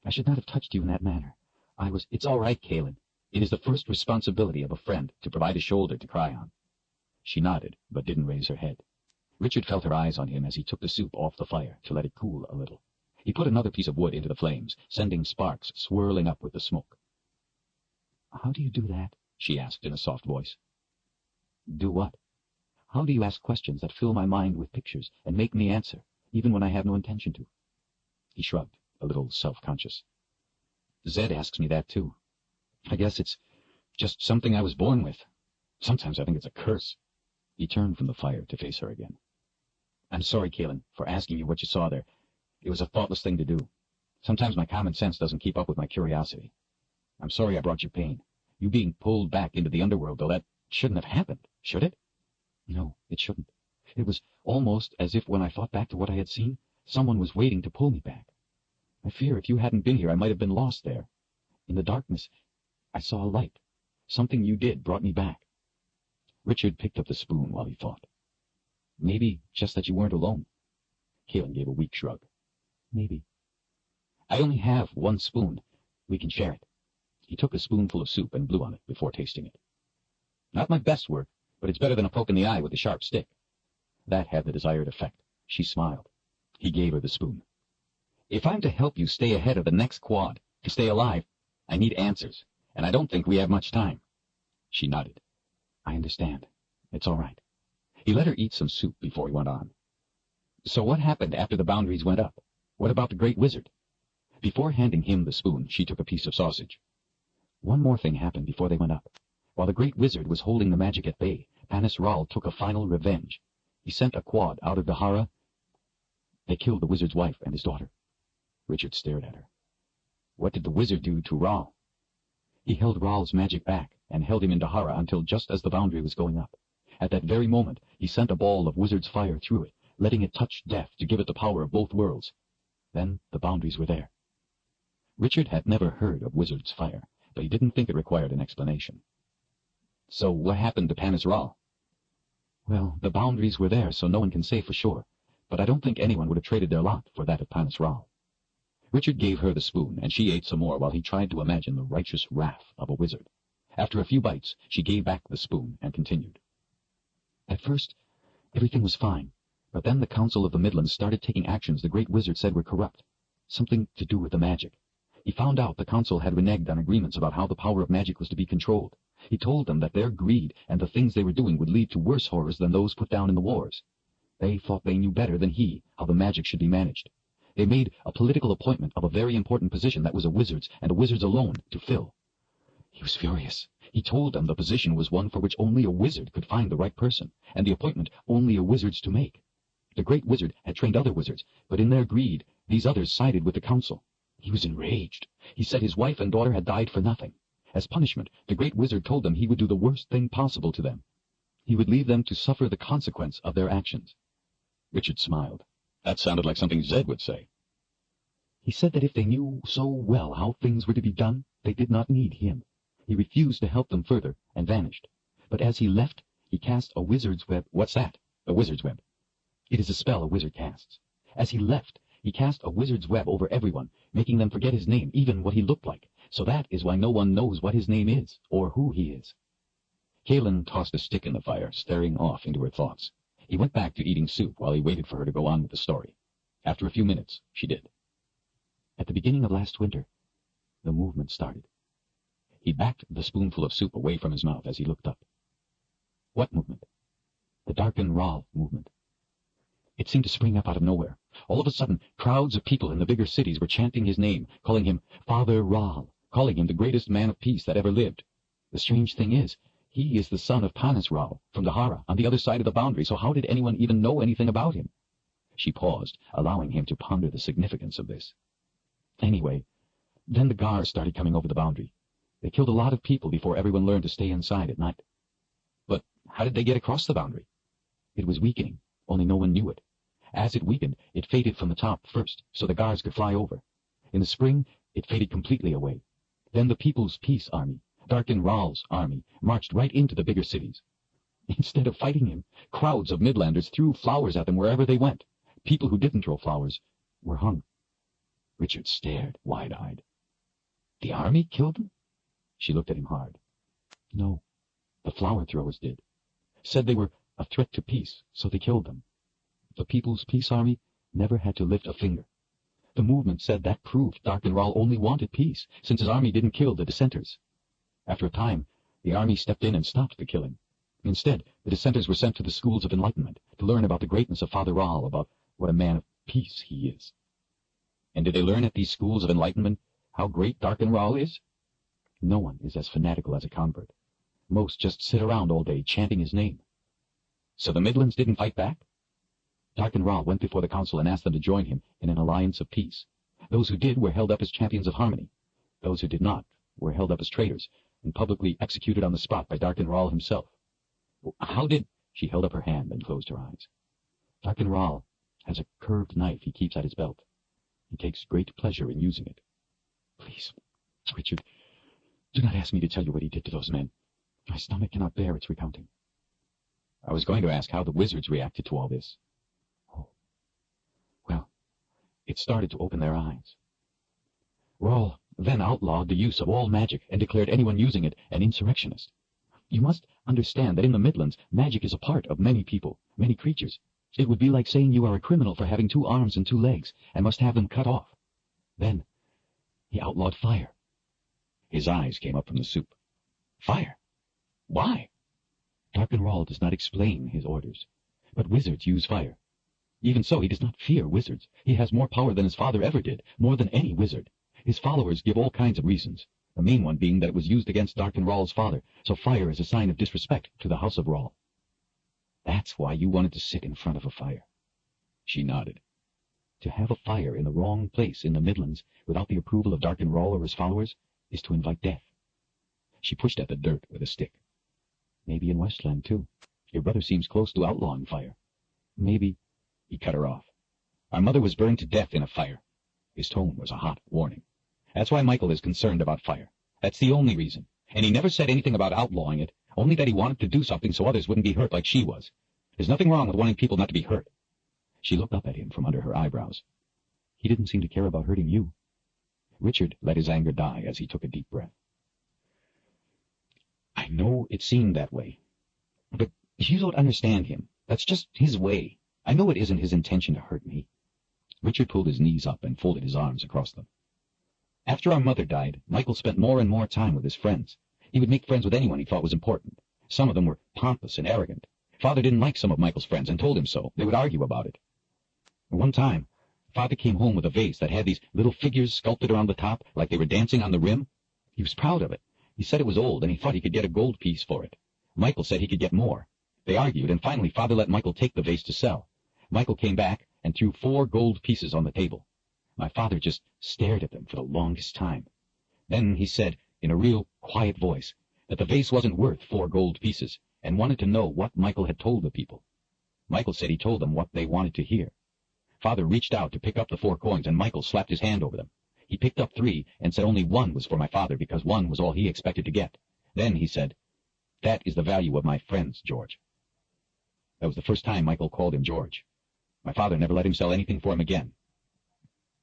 I should not have touched you in that manner. It's all right, Kaelin. It is the first responsibility of a friend to provide a shoulder to cry on." She nodded, but didn't raise her head. Richard felt her eyes on him as he took the soup off the fire to let it cool a little. He put another piece of wood into the flames, sending sparks swirling up with the smoke. "How do you do that?" she asked in a soft voice. "Do what?" "How do you ask questions that fill my mind with pictures and make me answer, even when I have no intention to?" He shrugged, a little self-conscious. "Zed asks me that, too. I guess it's just something I was born with. Sometimes I think it's a curse." He turned from the fire to face her again. "I'm sorry, Kaelin, for asking you what you saw there. It was a thoughtless thing to do. Sometimes my common sense doesn't keep up with my curiosity. I'm sorry I brought you pain. You being pulled back into the underworld, though, that shouldn't have happened, should it?" "No, it shouldn't. It was almost as if when I thought back to what I had seen, someone was waiting to pull me back. I fear if you hadn't been here, I might have been lost there. In the darkness, I saw a light. Something you did brought me back." Richard picked up the spoon while he thought. "Maybe just that you weren't alone." Kaelin gave a weak shrug. "Maybe. I only have one spoon. We can share it." He took a spoonful of soup and blew on it before tasting it. "Not my best work, but it's better than a poke in the eye with a sharp stick." That had the desired effect. She smiled. He gave her the spoon. "If I'm to help you stay ahead of the next quad, to stay alive, I need answers, and I don't think we have much time." She nodded. "I understand. It's all right." He let her eat some soup before he went on. "So what happened after the boundaries went up? What about the Great Wizard?" Before handing him the spoon, she took a piece of sausage. "One more thing happened before they went up. While the Great Wizard was holding the magic at bay, Panis Ral took a final revenge. He sent a quad out of Dahara. They killed the wizard's wife and his daughter." Richard stared at her. "What did the wizard do to Ral?" "He held Ral's magic back and held him in Dahara until just as the boundary was going up. At that very moment, he sent a ball of wizard's fire through it, letting it touch death to give it the power of both worlds. Then the boundaries were there." Richard had never heard of wizard's fire, but he didn't think it required an explanation. "So what happened to Panis Ral?" Well, the boundaries were there, so no one can say for sure, but I don't think anyone would have traded their lot for that of Panis Ral. Richard gave her the spoon, and she ate some more while he tried to imagine the righteous wrath of a wizard. After a few bites, she gave back the spoon and continued. At first, everything was fine, but then the Council of the Midlands started taking actions the great wizard said were corrupt. Something to do with the magic. He found out the council had reneged on agreements about how the power of magic was to be controlled. He told them that their greed and the things they were doing would lead to worse horrors than those put down in the wars. They thought they knew better than he how the magic should be managed. They made a political appointment of a very important position that was a wizard's, and a wizard's alone, to fill. He was furious. He told them the position was one for which only a wizard could find the right person, and the appointment only a wizard's to make. The great wizard had trained other wizards, but in their greed, these others sided with the council. He was enraged. He said his wife and daughter had died for nothing. As punishment, the great wizard told them he would do the worst thing possible to them. He would leave them to suffer the consequence of their actions. Richard smiled. That sounded like something Zed would say. He said that if they knew so well how things were to be done, they did not need him. He refused to help them further and vanished. But as he left, he cast a wizard's web. What's that? A wizard's web. It is a spell a wizard casts. As he left, he cast a wizard's web over everyone, making them forget his name, even what he looked like. So that is why no one knows what his name is, or who he is. Kaelin tossed a stick in the fire, staring off into her thoughts. He went back to eating soup while he waited for her to go on with the story. After a few minutes, she did. At the beginning of last winter, the movement started. He backed the spoonful of soup away from his mouth as he looked up. What movement? The Darken Ral movement. It seemed to spring up out of nowhere. All of a sudden, crowds of people in the bigger cities were chanting his name, calling him Father Ral, calling him the greatest man of peace that ever lived. The strange thing is, he is the son of Panis Ral from Dahara, on the other side of the boundary, so how did anyone even know anything about him? She paused, allowing him to ponder the significance of this. Anyway, then the Gars started coming over the boundary. They killed a lot of people before everyone learned to stay inside at night. But how did they get across the boundary? It was weakening, only no one knew it. As it weakened, it faded from the top first, so the Gars could fly over. In the spring, it faded completely away. Then the People's Peace Army, Darken Ral's army, marched right into the bigger cities. Instead of fighting him, crowds of Midlanders threw flowers at them wherever they went. People who didn't throw flowers were hung. Richard stared, wide-eyed. The army killed them? She looked at him hard. No, the flower throwers did. Said they were a threat to peace, so they killed them. The People's Peace Army never had to lift a finger. The movement said that proved Darken Ral only wanted peace, since his army didn't kill the dissenters. After a time, the army stepped in and stopped the killing. Instead, the dissenters were sent to the schools of enlightenment to learn about the greatness of Father Ral, about what a man of peace he is. And did they learn at these schools of enlightenment how great Darken Ral is? No one is as fanatical as a convert. Most just sit around all day chanting his name. So the Midlands didn't fight back? Darken Ral went before the council and asked them to join him in an alliance of peace. Those who did were held up as champions of harmony. Those who did not were held up as traitors and publicly executed on the spot by Darken Ral himself. How did... She held up her hand and closed her eyes. Darken Ral has a curved knife he keeps at his belt. He takes great pleasure in using it. Please, Richard, do not ask me to tell you what he did to those men. My stomach cannot bear its recounting. I was going to ask how the wizards reacted to all this. Oh, well, it started to open their eyes. Ral then outlawed the use of all magic and declared anyone using it an insurrectionist. You must understand that in the Midlands, magic is a part of many people, many creatures. It would be like saying you are a criminal for having 2 arms and 2 legs and must have them cut off. Then he outlawed fire. His eyes came up from the soup. Fire? Why? Darken Ral does not explain his orders, but wizards use fire. Even so, he does not fear wizards. He has more power than his father ever did, more than any wizard. His followers give all kinds of reasons, the main one being that it was used against Darken Ral's father, so fire is a sign of disrespect to the House of Ral. That's why you wanted to sit in front of a fire. She nodded. To have a fire in the wrong place in the Midlands without the approval of Darken Ral or his followers is to invite death. She pushed at the dirt with a stick. Maybe in Westland, too. Your brother seems close to outlawing fire. Maybe... He cut her off. Our mother was burned to death in a fire. His tone was a hot warning. That's why Michael is concerned about fire. That's the only reason. And he never said anything about outlawing it, only that he wanted to do something so others wouldn't be hurt like she was. There's nothing wrong with wanting people not to be hurt. She looked up at him from under her eyebrows. He didn't seem to care about hurting you. Richard let his anger die as he took a deep breath. I know it seemed that way, but you don't understand him. That's just his way. I know it isn't his intention to hurt me. Richard pulled his knees up and folded his arms across them. After our mother died, Michael spent more and more time with his friends. He would make friends with anyone he thought was important. Some of them were pompous and arrogant. Father didn't like some of Michael's friends and told him so. They would argue about it. One time, Father came home with a vase that had these little figures sculpted around the top like they were dancing on the rim. He was proud of it. He said it was old, and he thought he could get a gold piece for it. Michael said he could get more. They argued, and finally Father let Michael take the vase to sell. Michael came back and threw 4 gold pieces on the table. My father just stared at them for the longest time. Then he said, in a real quiet voice, that the vase wasn't worth 4 gold pieces, and wanted to know what Michael had told the people. Michael said he told them what they wanted to hear. Father reached out to pick up the 4 coins, and Michael slapped his hand over them. He picked up 3 and said only 1 was for my father because 1 was all he expected to get. Then he said, "That is the value of my friends, George." That was the first time Michael called him George. My father never let him sell anything for him again.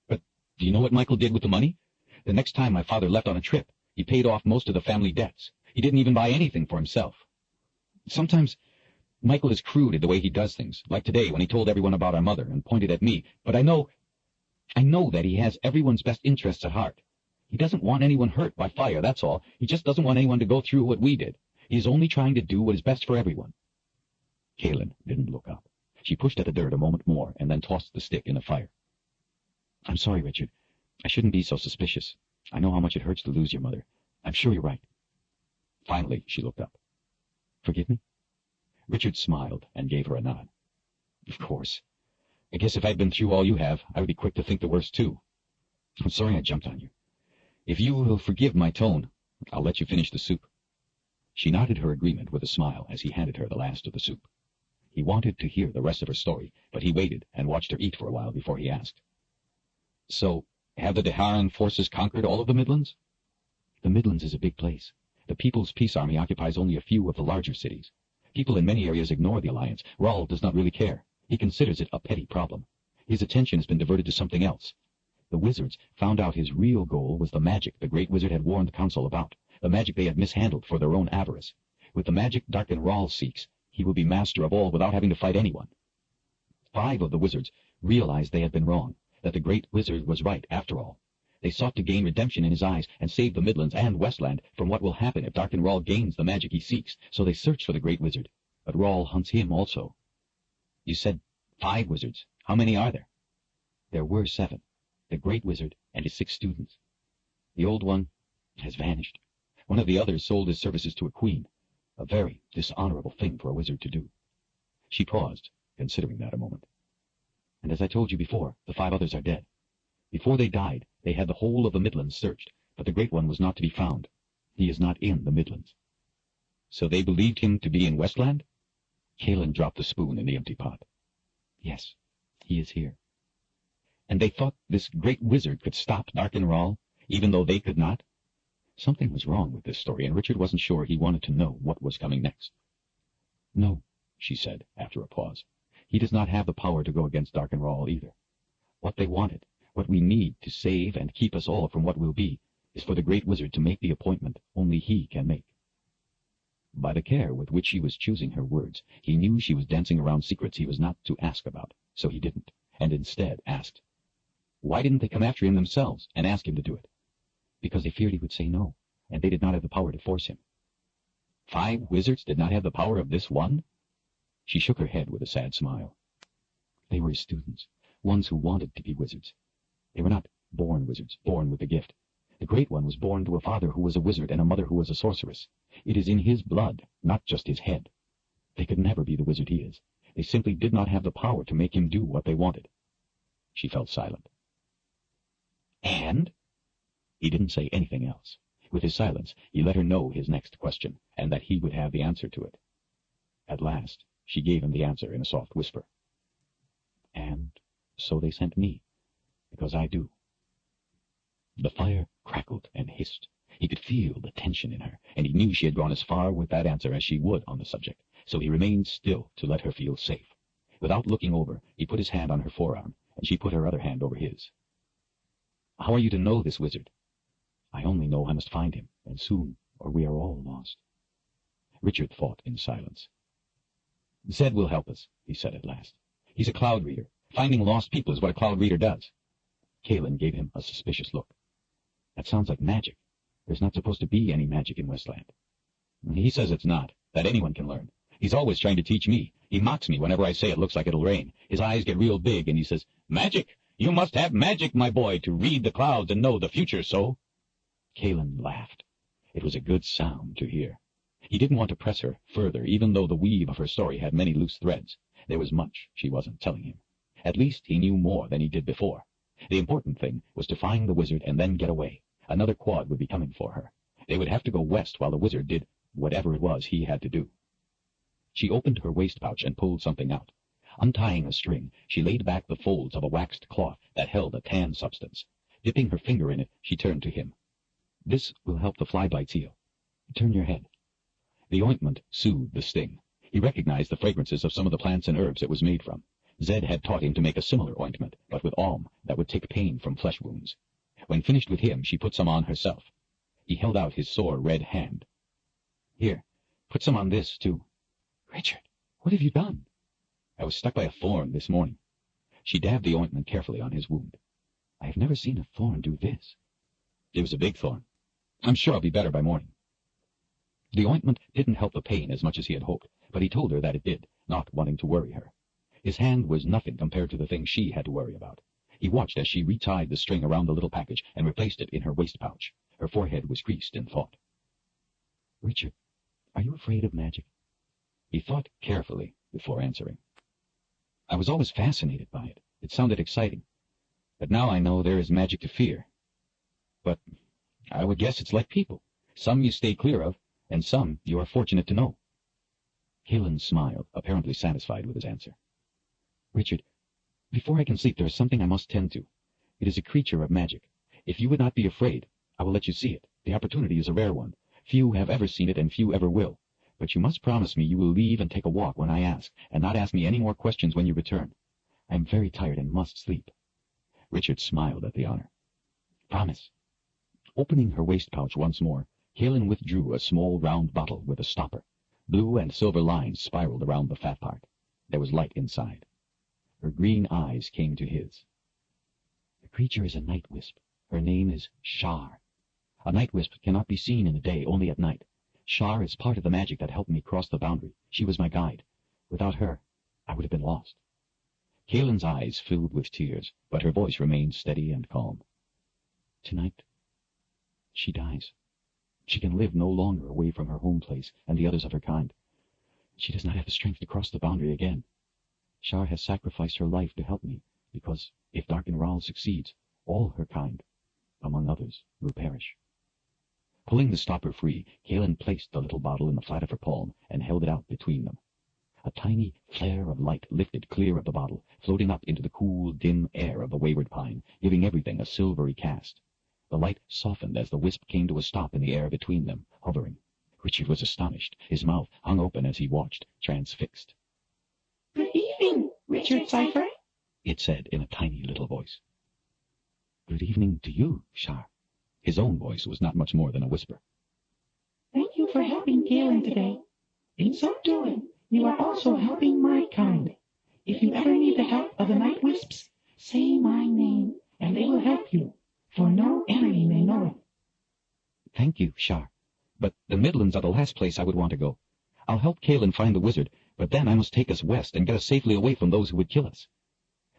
But do you know what Michael did with the money? The next time my father left on a trip, he paid off most of the family debts. He didn't even buy anything for himself. Sometimes Michael is crude in the way he does things, like today when he told everyone about our mother and pointed at me, but I know that he has everyone's best interests at heart. He doesn't want anyone hurt by fire, that's all. He just doesn't want anyone to go through what we did. He is only trying to do what is best for everyone. Kaylin didn't look up. She pushed at the dirt a moment more and then tossed the stick in the fire. I'm sorry, Richard. I shouldn't be so suspicious. I know how much it hurts to lose your mother. I'm sure you're right. Finally, she looked up. Forgive me? Richard smiled and gave her a nod. Of course. I guess if I'd been through all you have, I would be quick to think the worst, too. I'm sorry I jumped on you. If you will forgive my tone, I'll let you finish the soup. She nodded her agreement with a smile as he handed her the last of the soup. He wanted to hear the rest of her story, but he waited and watched her eat for a while before he asked. So, have the Deharan forces conquered all of the Midlands? The Midlands is a big place. The People's Peace Army occupies only a few of the larger cities. People in many areas ignore the alliance. Rahl does not really care. He considers it a petty problem. His attention has been diverted to something else. The wizards found out his real goal was the magic the great wizard had warned the council about, the magic they had mishandled for their own avarice. With the magic Darken Rahl seeks, he will be master of all without having to fight anyone. 5 of the wizards realized they had been wrong, that the great wizard was right after all. They sought to gain redemption in his eyes and save the Midlands and Westland from what will happen if Darken Rahl gains the magic he seeks, so they search for the great wizard. But Rahl hunts him also. You said 5 wizards. How many are there? There were 7. The great wizard and his 6 students. The old one has vanished. One of the others sold his services to a queen, a very dishonorable thing for a wizard to do. She paused, considering that a moment. And as I told you before, the 5 others are dead. Before they died, they had the whole of the Midlands searched, but the great one was not to be found. He is not in the Midlands. So they believed him to be in Westland? Kaelin dropped the spoon in the empty pot. Yes, he is here. And they thought this great wizard could stop Darken Rahl, even though they could not? Something was wrong with this story, and Richard wasn't sure he wanted to know what was coming next. No, she said, after a pause. He does not have the power to go against Darken Rahl either. What they wanted, what we need to save and keep us all from what will be, is for the great wizard to make the appointment only he can make. By the care with which she was choosing her words, he knew she was dancing around secrets he was not to ask about, so he didn't, and instead asked, Why didn't they come after him themselves and ask him to do it? Because they feared he would say no, and they did not have the power to force him. 5 wizards did not have the power of this one? She shook her head with a sad smile. They were his students, ones who wanted to be wizards. They were not born wizards, born with the gift. The great one was born to a father who was a wizard and a mother who was a sorceress. It is in his blood, not just his head. They could never be the wizard he is. They simply did not have the power to make him do what they wanted. She fell silent. And? He didn't say anything else. With his silence, he let her know his next question, and that he would have the answer to it. At last, she gave him the answer in a soft whisper. And so they sent me, because I do. The fire crackled and hissed. He could feel the tension in her, and he knew she had gone as far with that answer as she would on the subject. so he remained still to let her feel safe. Without looking over, he put his hand on her forearm, and she put her other hand over his. "How are you to know this wizard?" "I only know I must find him, and soon, or we are all lost." Richard thought in silence. "Zed will help us," he said at last. "He's a cloud reader. Finding lost people is what a cloud reader does." Kalen gave him a suspicious look. "That sounds like magic. There's not supposed to be any magic in Westland." "He says it's not, that anyone can learn. He's always trying to teach me. He mocks me whenever I say it looks like it'll rain. His eyes get real big, and he says, 'Magic! You must have magic, my boy, to read the clouds and know the future, so.'" Kalen laughed. It was a good sound to hear. He didn't want to press her further, even though the weave of her story had many loose threads. There was much she wasn't telling him. At least he knew more than he did before. The important thing was to find the wizard and then get away. Another quad would be coming for her. They would have to go west while the wizard did whatever it was he had to do. She opened her waist pouch and pulled something out. Untying a string, she laid back the folds of a waxed cloth that held a tan substance. Dipping her finger in it, she turned to him. "This will help the fly bites heal. Turn your head." The ointment soothed the sting. He recognized the fragrances of some of the plants and herbs it was made from. Zed had taught him to make a similar ointment, but with alm, that would take pain from flesh wounds. When finished with him, she put some on herself. He held out his sore red hand. "Here, put some on this, too." "Richard, what have you done?" "I was stuck by a thorn this morning." She dabbed the ointment carefully on his wound. "I have never seen a thorn do this." "It was a big thorn. I'm sure I'll be better by morning." The ointment didn't help the pain as much as he had hoped, but he told her that it did, not wanting to worry her. His hand was nothing compared to the things she had to worry about. He watched as she retied the string around the little package and replaced it in her waist pouch. Her forehead was creased in thought. "Richard, are you afraid of magic?" He thought carefully before answering. "I was always fascinated by it. It sounded exciting. But now I know there is magic to fear. But I would guess it's like people. Some you stay clear of, and some you are fortunate to know." Kalen smiled, apparently satisfied with his answer. "Richard, before I can sleep there is something I must tend to. It is a creature of magic. If you would not be afraid, I will let you see it. The opportunity is a rare one. Few have ever seen it, and few ever will. But you must promise me you will leave and take a walk when I ask, and not ask me any more questions when you return. I am very tired and must sleep." Richard smiled at the honor. "Promise." Opening her waist pouch once more, Kalen withdrew a small round bottle with a stopper. Blue and silver lines spiraled around the fat part. There was light inside. Her green eyes came to his. "The creature is a night wisp. Her name is Shar. A night wisp cannot be seen in the day, only at night. Shar is part of the magic that helped me cross the boundary. She was my guide. Without her, I would have been lost." Kalen's eyes filled with tears, but her voice remained steady and calm. "Tonight, she dies. She can live no longer away from her home place and the others of her kind. She does not have the strength to cross the boundary again. Shar has sacrificed her life to help me, because if Darkenral succeeds, all her kind, among others, will perish." Pulling the stopper free, Kalen placed the little bottle in the flat of her palm and held it out between them. A tiny flare of light lifted clear of the bottle, floating up into the cool, dim air of the wayward pine, giving everything a silvery cast. The light softened as the wisp came to a stop in the air between them, hovering. Richard was astonished. His mouth hung open as he watched, transfixed. "Good evening, Richard Cipher," it said in a tiny little voice. "Good evening to you, Shar." His own voice was not much more than a whisper. "Thank you for helping Galen today. In so doing, you are also helping my kind. If you ever need the help of the night wisps, say my name, and they will help you, for no enemy may know it." "Thank you, Shar. But the Midlands are the last place I would want to go. I'll help Kalen find the wizard, but then I must take us west and get us safely away from those who would kill us."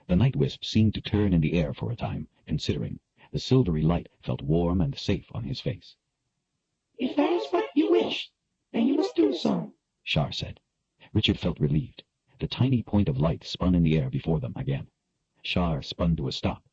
The night wisp seemed to turn in the air for a time, considering. The silvery light felt warm and safe on his face. "If that is what you wish, then you must do so," Shar said. Richard felt relieved. The tiny point of light spun in the air before them again. Shar spun to a stop.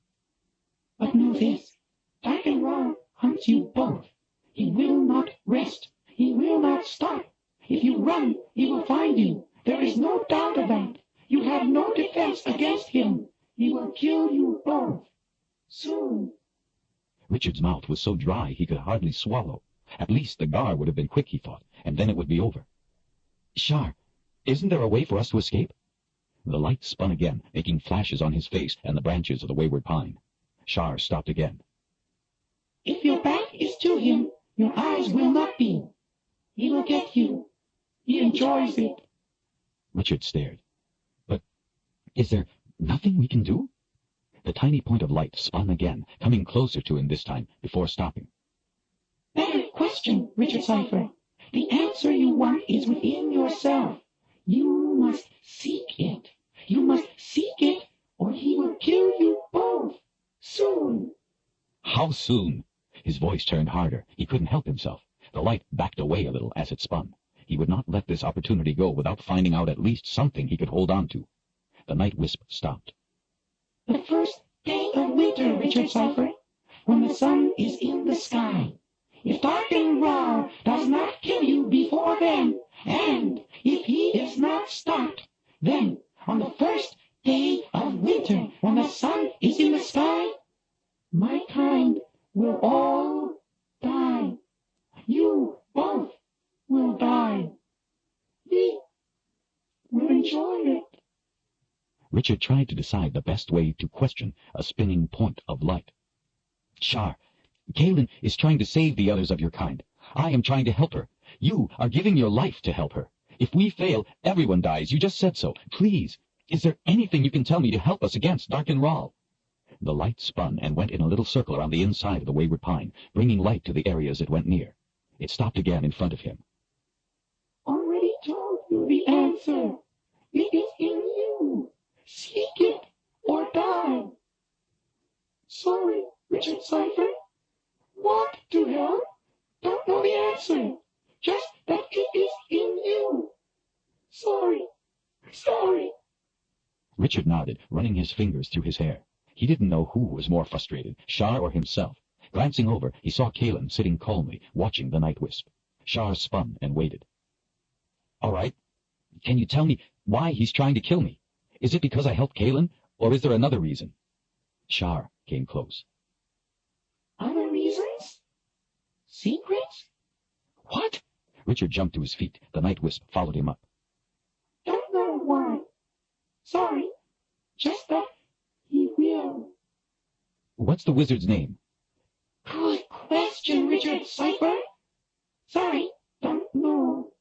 "But know this, Darkenral hunts you both. He will not rest. He will not stop. If you run, he will find you. There is no doubt of that. You have no defense against him. He will kill you both. Soon." Richard's mouth was so dry he could hardly swallow. At least the gar would have been quick, he thought, and then it would be over. "Shar, Isn't there a way for us to escape? The light spun again, making flashes on his face and the branches of the wayward pine. Shar stopped again. If your back is to him, your eyes will not be. He will get you. He enjoys it. Richard stared. But is there nothing we can do? The tiny point of light spun again, coming closer to him this time, before stopping. Better question, Richard Cipher. The answer you want is within yourself. You must seek it. You must seek it, or he will kill you both. Soon. How soon? His voice turned harder. He couldn't help himself. The light backed away a little as it spun. He would not let this opportunity go without finding out at least something he could hold on to. The night wisp stopped. The first day of winter, Richard Cipher, when the sun is in the sky. If dark and raw does not kill you before then, and if he is not stopped, then on the first day of winter, when the sun is in the sky, my kind will all die. You both will die. We will enjoy it. Richard tried to decide the best way to question a spinning point of light. Shar, Kaelin is trying to save the others of your kind. I am trying to help her. You are giving your life to help her. If we fail, everyone dies. You just said so. Please, is there anything you can tell me to help us against Dark and Rahl? The light spun and went in a little circle around the inside of the wayward pine, bringing light to the areas it went near. It stopped again in front of him. Already told you the answer. It is in you. Seek it or die. Sorry, Richard Cipher. Want to help? Don't know the answer. Just that it is in you. Sorry. Sorry. Richard nodded, running his fingers through his hair. He didn't know who was more frustrated, Shar or himself. Glancing over, he saw Kaelin sitting calmly, watching the night wisp. Shar spun and waited. All right. Can you tell me why he's trying to kill me? Is it because I helped Kaelin, or is there another reason? Shar came close. Other reasons? Secrets? What? Richard jumped to his feet. The night wisp followed him up. Don't know why. Sorry. Just that he will. What's the wizard's name? Good question, Richard Cipher. Sorry, don't know.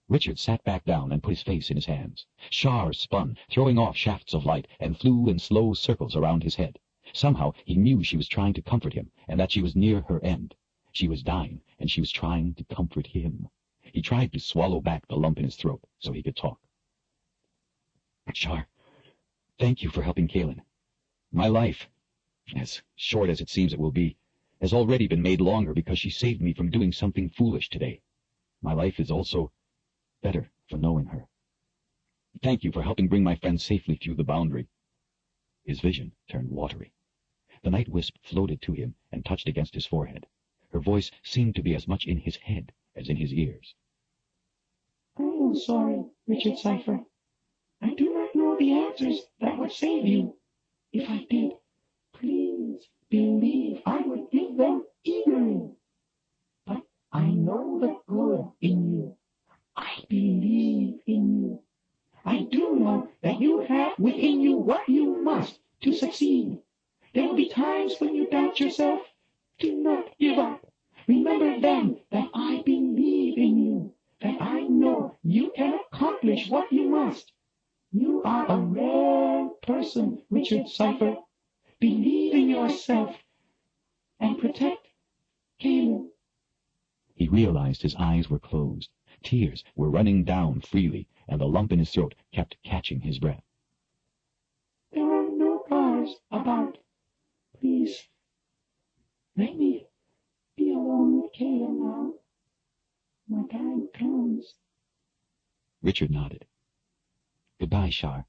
Richard sat back down and put his face in his hands. Shar spun, throwing off shafts of light, and flew in slow circles around his head. Somehow he knew she was trying to comfort him, and that she was near her end. She was dying, and she was trying to comfort him. He tried to swallow back the lump in his throat so he could talk. Shar, thank you for helping Kaelin. My life, as short as it seems it will be, has already been made longer because she saved me from doing something foolish today. My life is also better for knowing her. Thank you for helping bring my friend safely through the boundary. His vision turned watery. The night wisp floated to him and touched against his forehead. Her voice seemed to be as much in his head as in his ears. I am sorry, Richard Cipher. I do not know the answers that would save you. If I did, please believe I would give them eagerly. But I know the good in you. I believe in you. I do know that you have within you what you must to succeed. There will be times when you doubt yourself. Do not give up. Remember then that I believe in you, that I know you can accomplish what you must. You are a rare person, Richard Cipher. Believe in yourself and protect Kaelin. He realized his eyes were closed. Tears were running down freely, and the lump in his throat kept catching his breath. There are no cars about. Please, let me be alone with Kaelin now. My time comes. Richard nodded. Goodbye, Shar.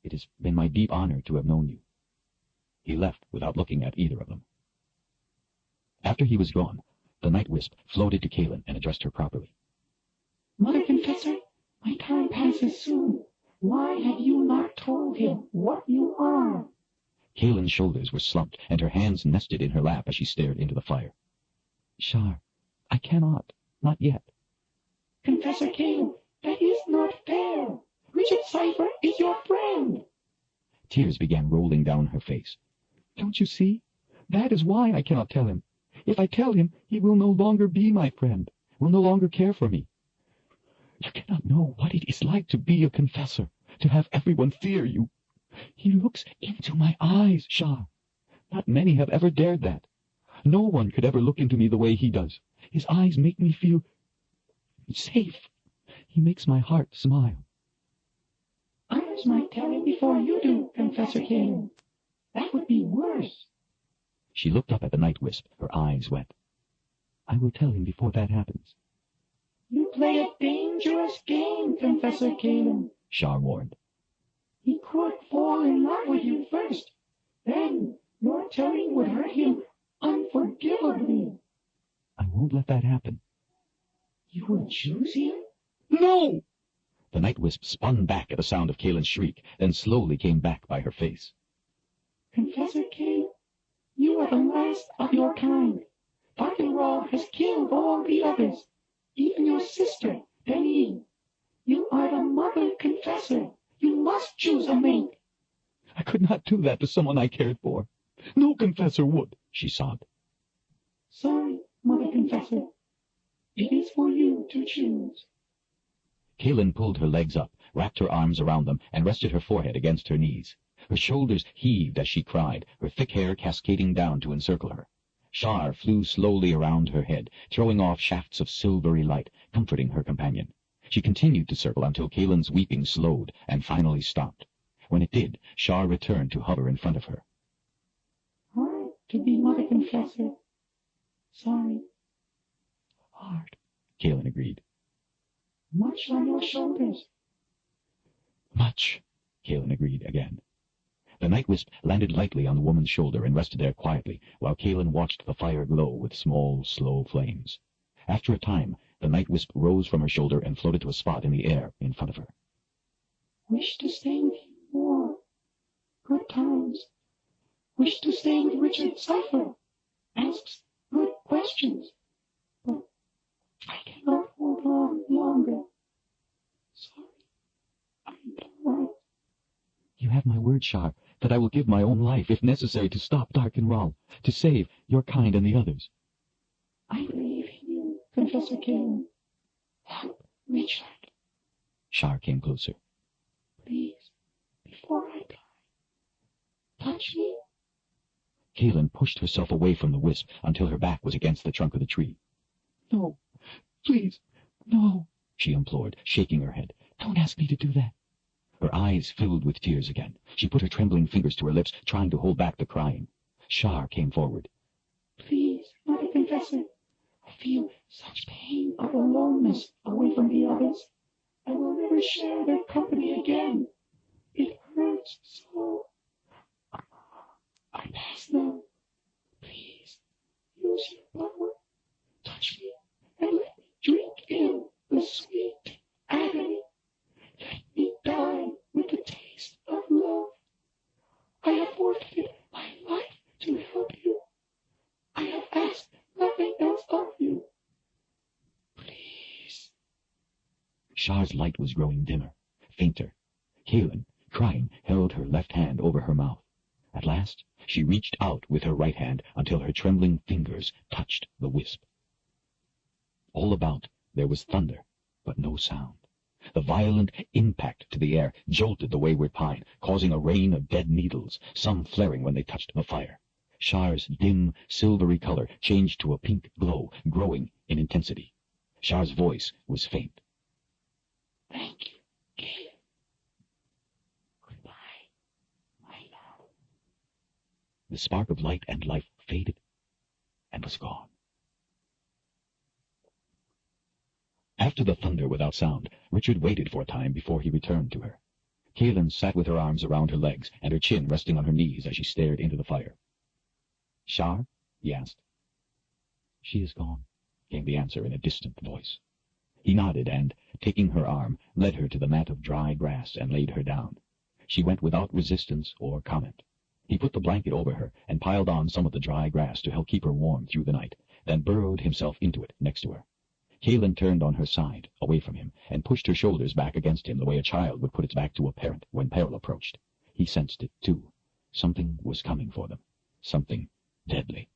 It has been my deep honor to have known you. He left without looking at either of them. After he was gone, the night wisp floated to Kaelin and addressed her properly. Mother Confessor, my time passes soon. Why have you not told him what you are? Kaelin's shoulders were slumped, and her hands nested in her lap as she stared into the fire. Shar, I cannot. Not yet. Confessor Kaelin, That is not fair. Richard Cipher is your friend. Tears began rolling down her face. Don't you see? That is why I cannot tell him. If I tell him, he will no longer be my friend, will no longer care for me. You cannot know what it is like to be a confessor, to have everyone fear you. He looks into my eyes, Shah. Not many have ever dared that. No one could ever look into me the way he does. His eyes make me feel safe. He makes my heart smile. Others might tell him before you do, Confessor Caleb. That would be worse. She looked up at the night wisp, her eyes wet. I will tell him before that happens. You play a dangerous game, Confessor Caleb, Shah warned. He could fall in love with you first. Then your telling would hurt him unforgivably. I won't let that happen. You would choose him? No! The night wisp spun back at the sound of Kalen's shriek, then slowly came back by her face. Confessor Caleb, you are the last of your kind. Darkenraw has killed all the others, even your sister, Denny. You are the mother confessor. You must choose a mate. I could not do that to someone I cared for. No confessor would, she sobbed. Sorry, Mother Confessor. It is for you to choose. Kalen pulled her legs up, wrapped her arms around them, and rested her forehead against her knees. Her shoulders heaved as she cried, her thick hair cascading down to encircle her. Shar flew slowly around her head, throwing off shafts of silvery light, comforting her companion. She continued to circle until Kalen's weeping slowed and finally stopped. When it did, Shar returned to hover in front of her. Hard to be Mother Confessor. Sorry. Hard, Kalen agreed. Much on your shoulders. Much, Kalen agreed again. The night wisp landed lightly on the woman's shoulder and rested there quietly, while Kalen watched the fire glow with small, slow flames. After a time, the night wisp rose from her shoulder and floated to a spot in the air in front of her. Wish to stay with you more. Good times. Wish to stay with Richard Cipher. Asks good questions. But I cannot hold on longer. Sorry. I'm tired. You have my word, Shar, that I will give my own life if necessary to stop Darkenraw, to save your kind and the others. I believe in you, Confessor Caleb. Help Richard. Shar came closer. Please, before I die, touch me. Kalen pushed herself away from the wisp until her back was against the trunk of the tree. No, please, no, she implored, shaking her head. Don't ask me to do that. Her eyes filled with tears again. She put her trembling fingers to her lips, trying to hold back the crying. Shar came forward. Please, Mother Confessor, I feel such pain of aloneness away from the others. I will never share their company again. It hurts so. I'm past now. Please, use your power. Touch me and let me drink in the sweet agony. Let me die with the taste of love. I have forfeited my life to help you. I have asked nothing else of you. Please. Shar's light was growing dimmer, fainter. Kalen, crying, held her left hand over her mouth. At last, she reached out with her right hand until her trembling fingers touched the wisp. All about there was thunder, but no sound. The violent impact to the air jolted the wayward pine, causing a rain of dead needles, some flaring when they touched the fire. Shar's dim, silvery color changed to a pink glow, growing in intensity. Shar's voice was faint. Thank you, Caleb. Goodbye, my love. The spark of light and life faded and was gone. After the thunder without sound, Richard waited for a time before he returned to her. Kalen sat with her arms around her legs and her chin resting on her knees as she stared into the fire. Shar? He asked. She is gone, came the answer in a distant voice. He nodded and, taking her arm, led her to the mat of dry grass and laid her down. She went without resistance or comment. He put the blanket over her and piled on some of the dry grass to help keep her warm through the night, then burrowed himself into it next to her. Kaelin turned on her side, away from him, and pushed her shoulders back against him the way a child would put its back to a parent when peril approached. He sensed it, too. Something was coming for them. Something deadly.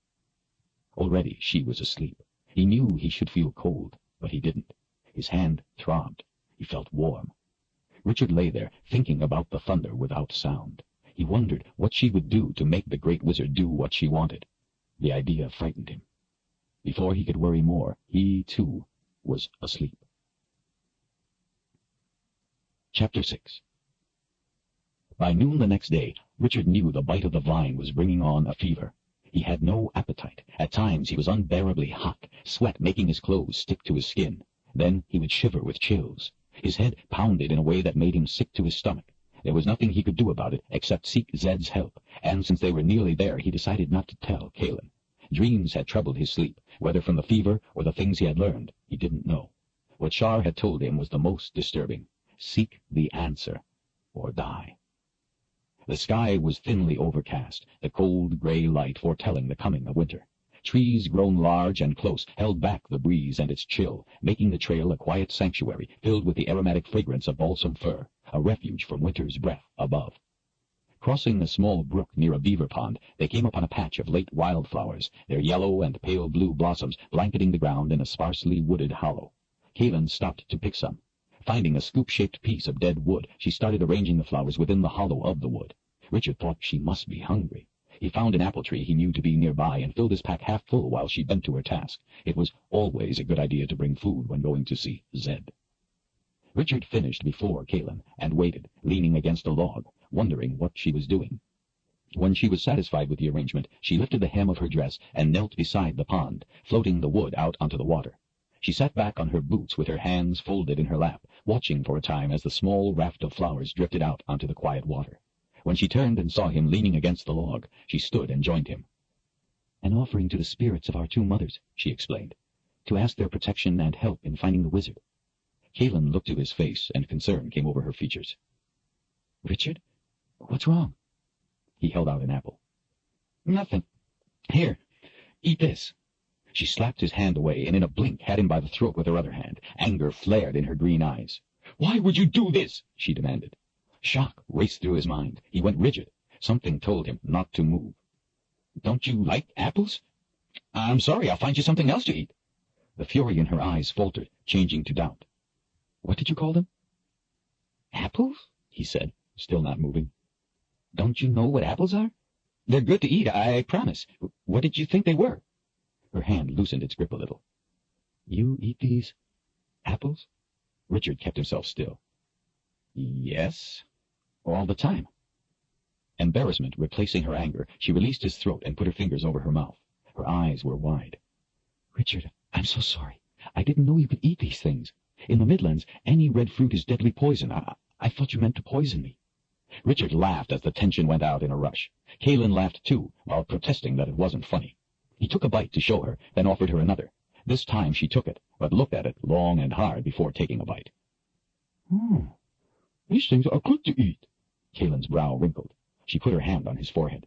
Already she was asleep. He knew he should feel cold, but he didn't. His hand throbbed. He felt warm. Richard lay there, thinking about the thunder without sound. He wondered what she would do to make the great wizard do what she wanted. The idea frightened him. Before he could worry more, he, too, was asleep. Chapter 6. By noon the next day, Richard knew the bite of the vine was bringing on a fever. He had no appetite. At times he was unbearably hot, sweat making his clothes stick to his skin. Then he would shiver with chills. His head pounded in a way that made him sick to his stomach. There was nothing he could do about it except seek Zed's help, and since they were nearly there, he decided not to tell Kaelin. Dreams had troubled his sleep, whether from the fever or the things he had learned, he didn't know. What Shar had told him was the most disturbing. Seek the answer, or die. The sky was thinly overcast, the cold gray light foretelling the coming of winter. Trees grown large and close held back the breeze and its chill, making the trail a quiet sanctuary filled with the aromatic fragrance of balsam fir, a refuge from winter's breath above. Crossing a small brook near a beaver pond, they came upon a patch of late wildflowers, their yellow and pale blue blossoms blanketing the ground in a sparsely wooded hollow. Kaelin stopped to pick some. Finding a scoop-shaped piece of dead wood, she started arranging the flowers within the hollow of the wood. Richard thought she must be hungry. He found an apple tree he knew to be nearby and filled his pack half full while she bent to her task. It was always a good idea to bring food when going to see Zed. Richard finished before Kaelin and waited, leaning against a log, wondering what she was doing. When she was satisfied with the arrangement, she lifted the hem of her dress and knelt beside the pond, floating the wood out onto the water. She sat back on her boots with her hands folded in her lap, watching for a time as the small raft of flowers drifted out onto the quiet water. When she turned and saw him leaning against the log, she stood and joined him. "An offering to the spirits of our two mothers," she explained, "to ask their protection and help in finding the wizard." Kaelin looked to his face, and concern came over her features. "Richard, what's wrong?" He held out an apple. "Nothing. Here, eat this." She slapped his hand away, and in a blink had him by the throat with her other hand. Anger flared in her green eyes. "Why would you do this?" she demanded. Shock raced through his mind. He went rigid. Something told him not to move. "Don't you like apples?" "I'm sorry, I'll find you something else to eat." The fury in her eyes faltered, changing to doubt. "What did you call them?" "Apples?" he said, still not moving. "Don't you know what apples are?" "They're good to eat, I promise. What did you think they were?" Her hand loosened its grip a little. "You eat these apples?" Richard kept himself still. "Yes, all the time." Embarrassment replacing her anger, she released his throat and put her fingers over her mouth. Her eyes were wide. "Richard, I'm so sorry. I didn't know you could eat these things. In the Midlands, any red fruit is deadly poison. I thought you meant to poison me." Richard laughed as the tension went out in a rush. Kaelin laughed too, while protesting that it wasn't funny. He took a bite to show her, then offered her another. This time she took it, but looked at it long and hard before taking a bite. "These things are good to eat." Kaelin's brow wrinkled. She put her hand on his forehead.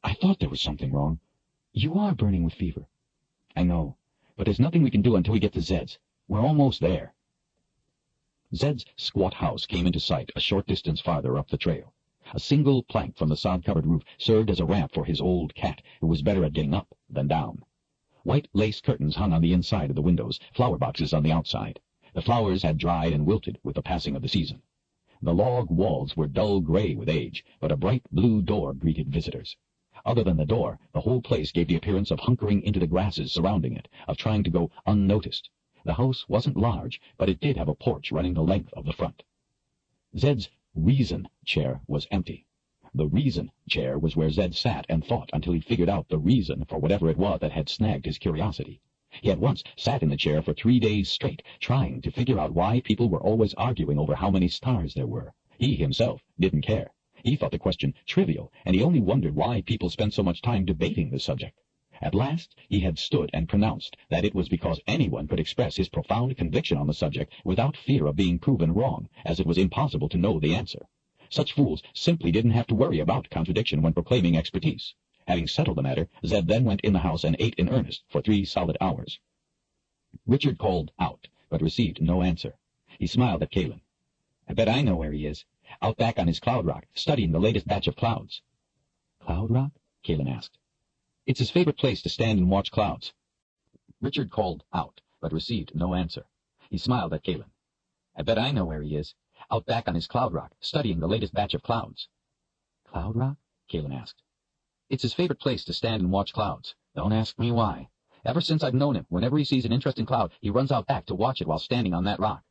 "I thought there was something wrong. You are burning with fever." "I know, but there's nothing we can do until we get to Zed's. We're almost there." Zed's squat house came into sight a short distance farther up the trail. A single plank from the sod-covered roof served as a ramp for his old cat, who was better at getting up than down. White lace curtains hung on the inside of the windows, flower boxes on the outside. The flowers had dried and wilted with the passing of the season. The log walls were dull gray with age, but a bright blue door greeted visitors. Other than the door, the whole place gave the appearance of hunkering into the grasses surrounding it, of trying to go unnoticed. The house wasn't large, but it did have a porch running the length of the front. Zed's reason chair was empty. The reason chair was where Zed sat and thought until he figured out the reason for whatever it was that had snagged his curiosity. He had once sat in the chair for 3 days straight, trying to figure out why people were always arguing over how many stars there were. He himself didn't care. He thought the question trivial, and he only wondered why people spent so much time debating the subject. At last he had stood and pronounced that it was because anyone could express his profound conviction on the subject without fear of being proven wrong, as it was impossible to know the answer. Such fools simply didn't have to worry about contradiction when proclaiming expertise. Having settled the matter, Zed then went in the house and ate in earnest for 3 solid hours. Richard called out, but received no answer. He smiled at Kalin. I bet I know where he is. Out back on his cloud rock, studying the latest batch of clouds. Cloud rock? Kalin asked. It's his favorite place to stand and watch clouds. Richard called out, but received no answer. He smiled at Kalin. I bet I know where he is. Out back on his cloud rock, studying the latest batch of clouds. Cloud rock? Kalin asked. It's his favorite place to stand and watch clouds. Don't ask me why. Ever since I've known him, whenever he sees an interesting cloud, he runs out back to watch it while standing on that rock.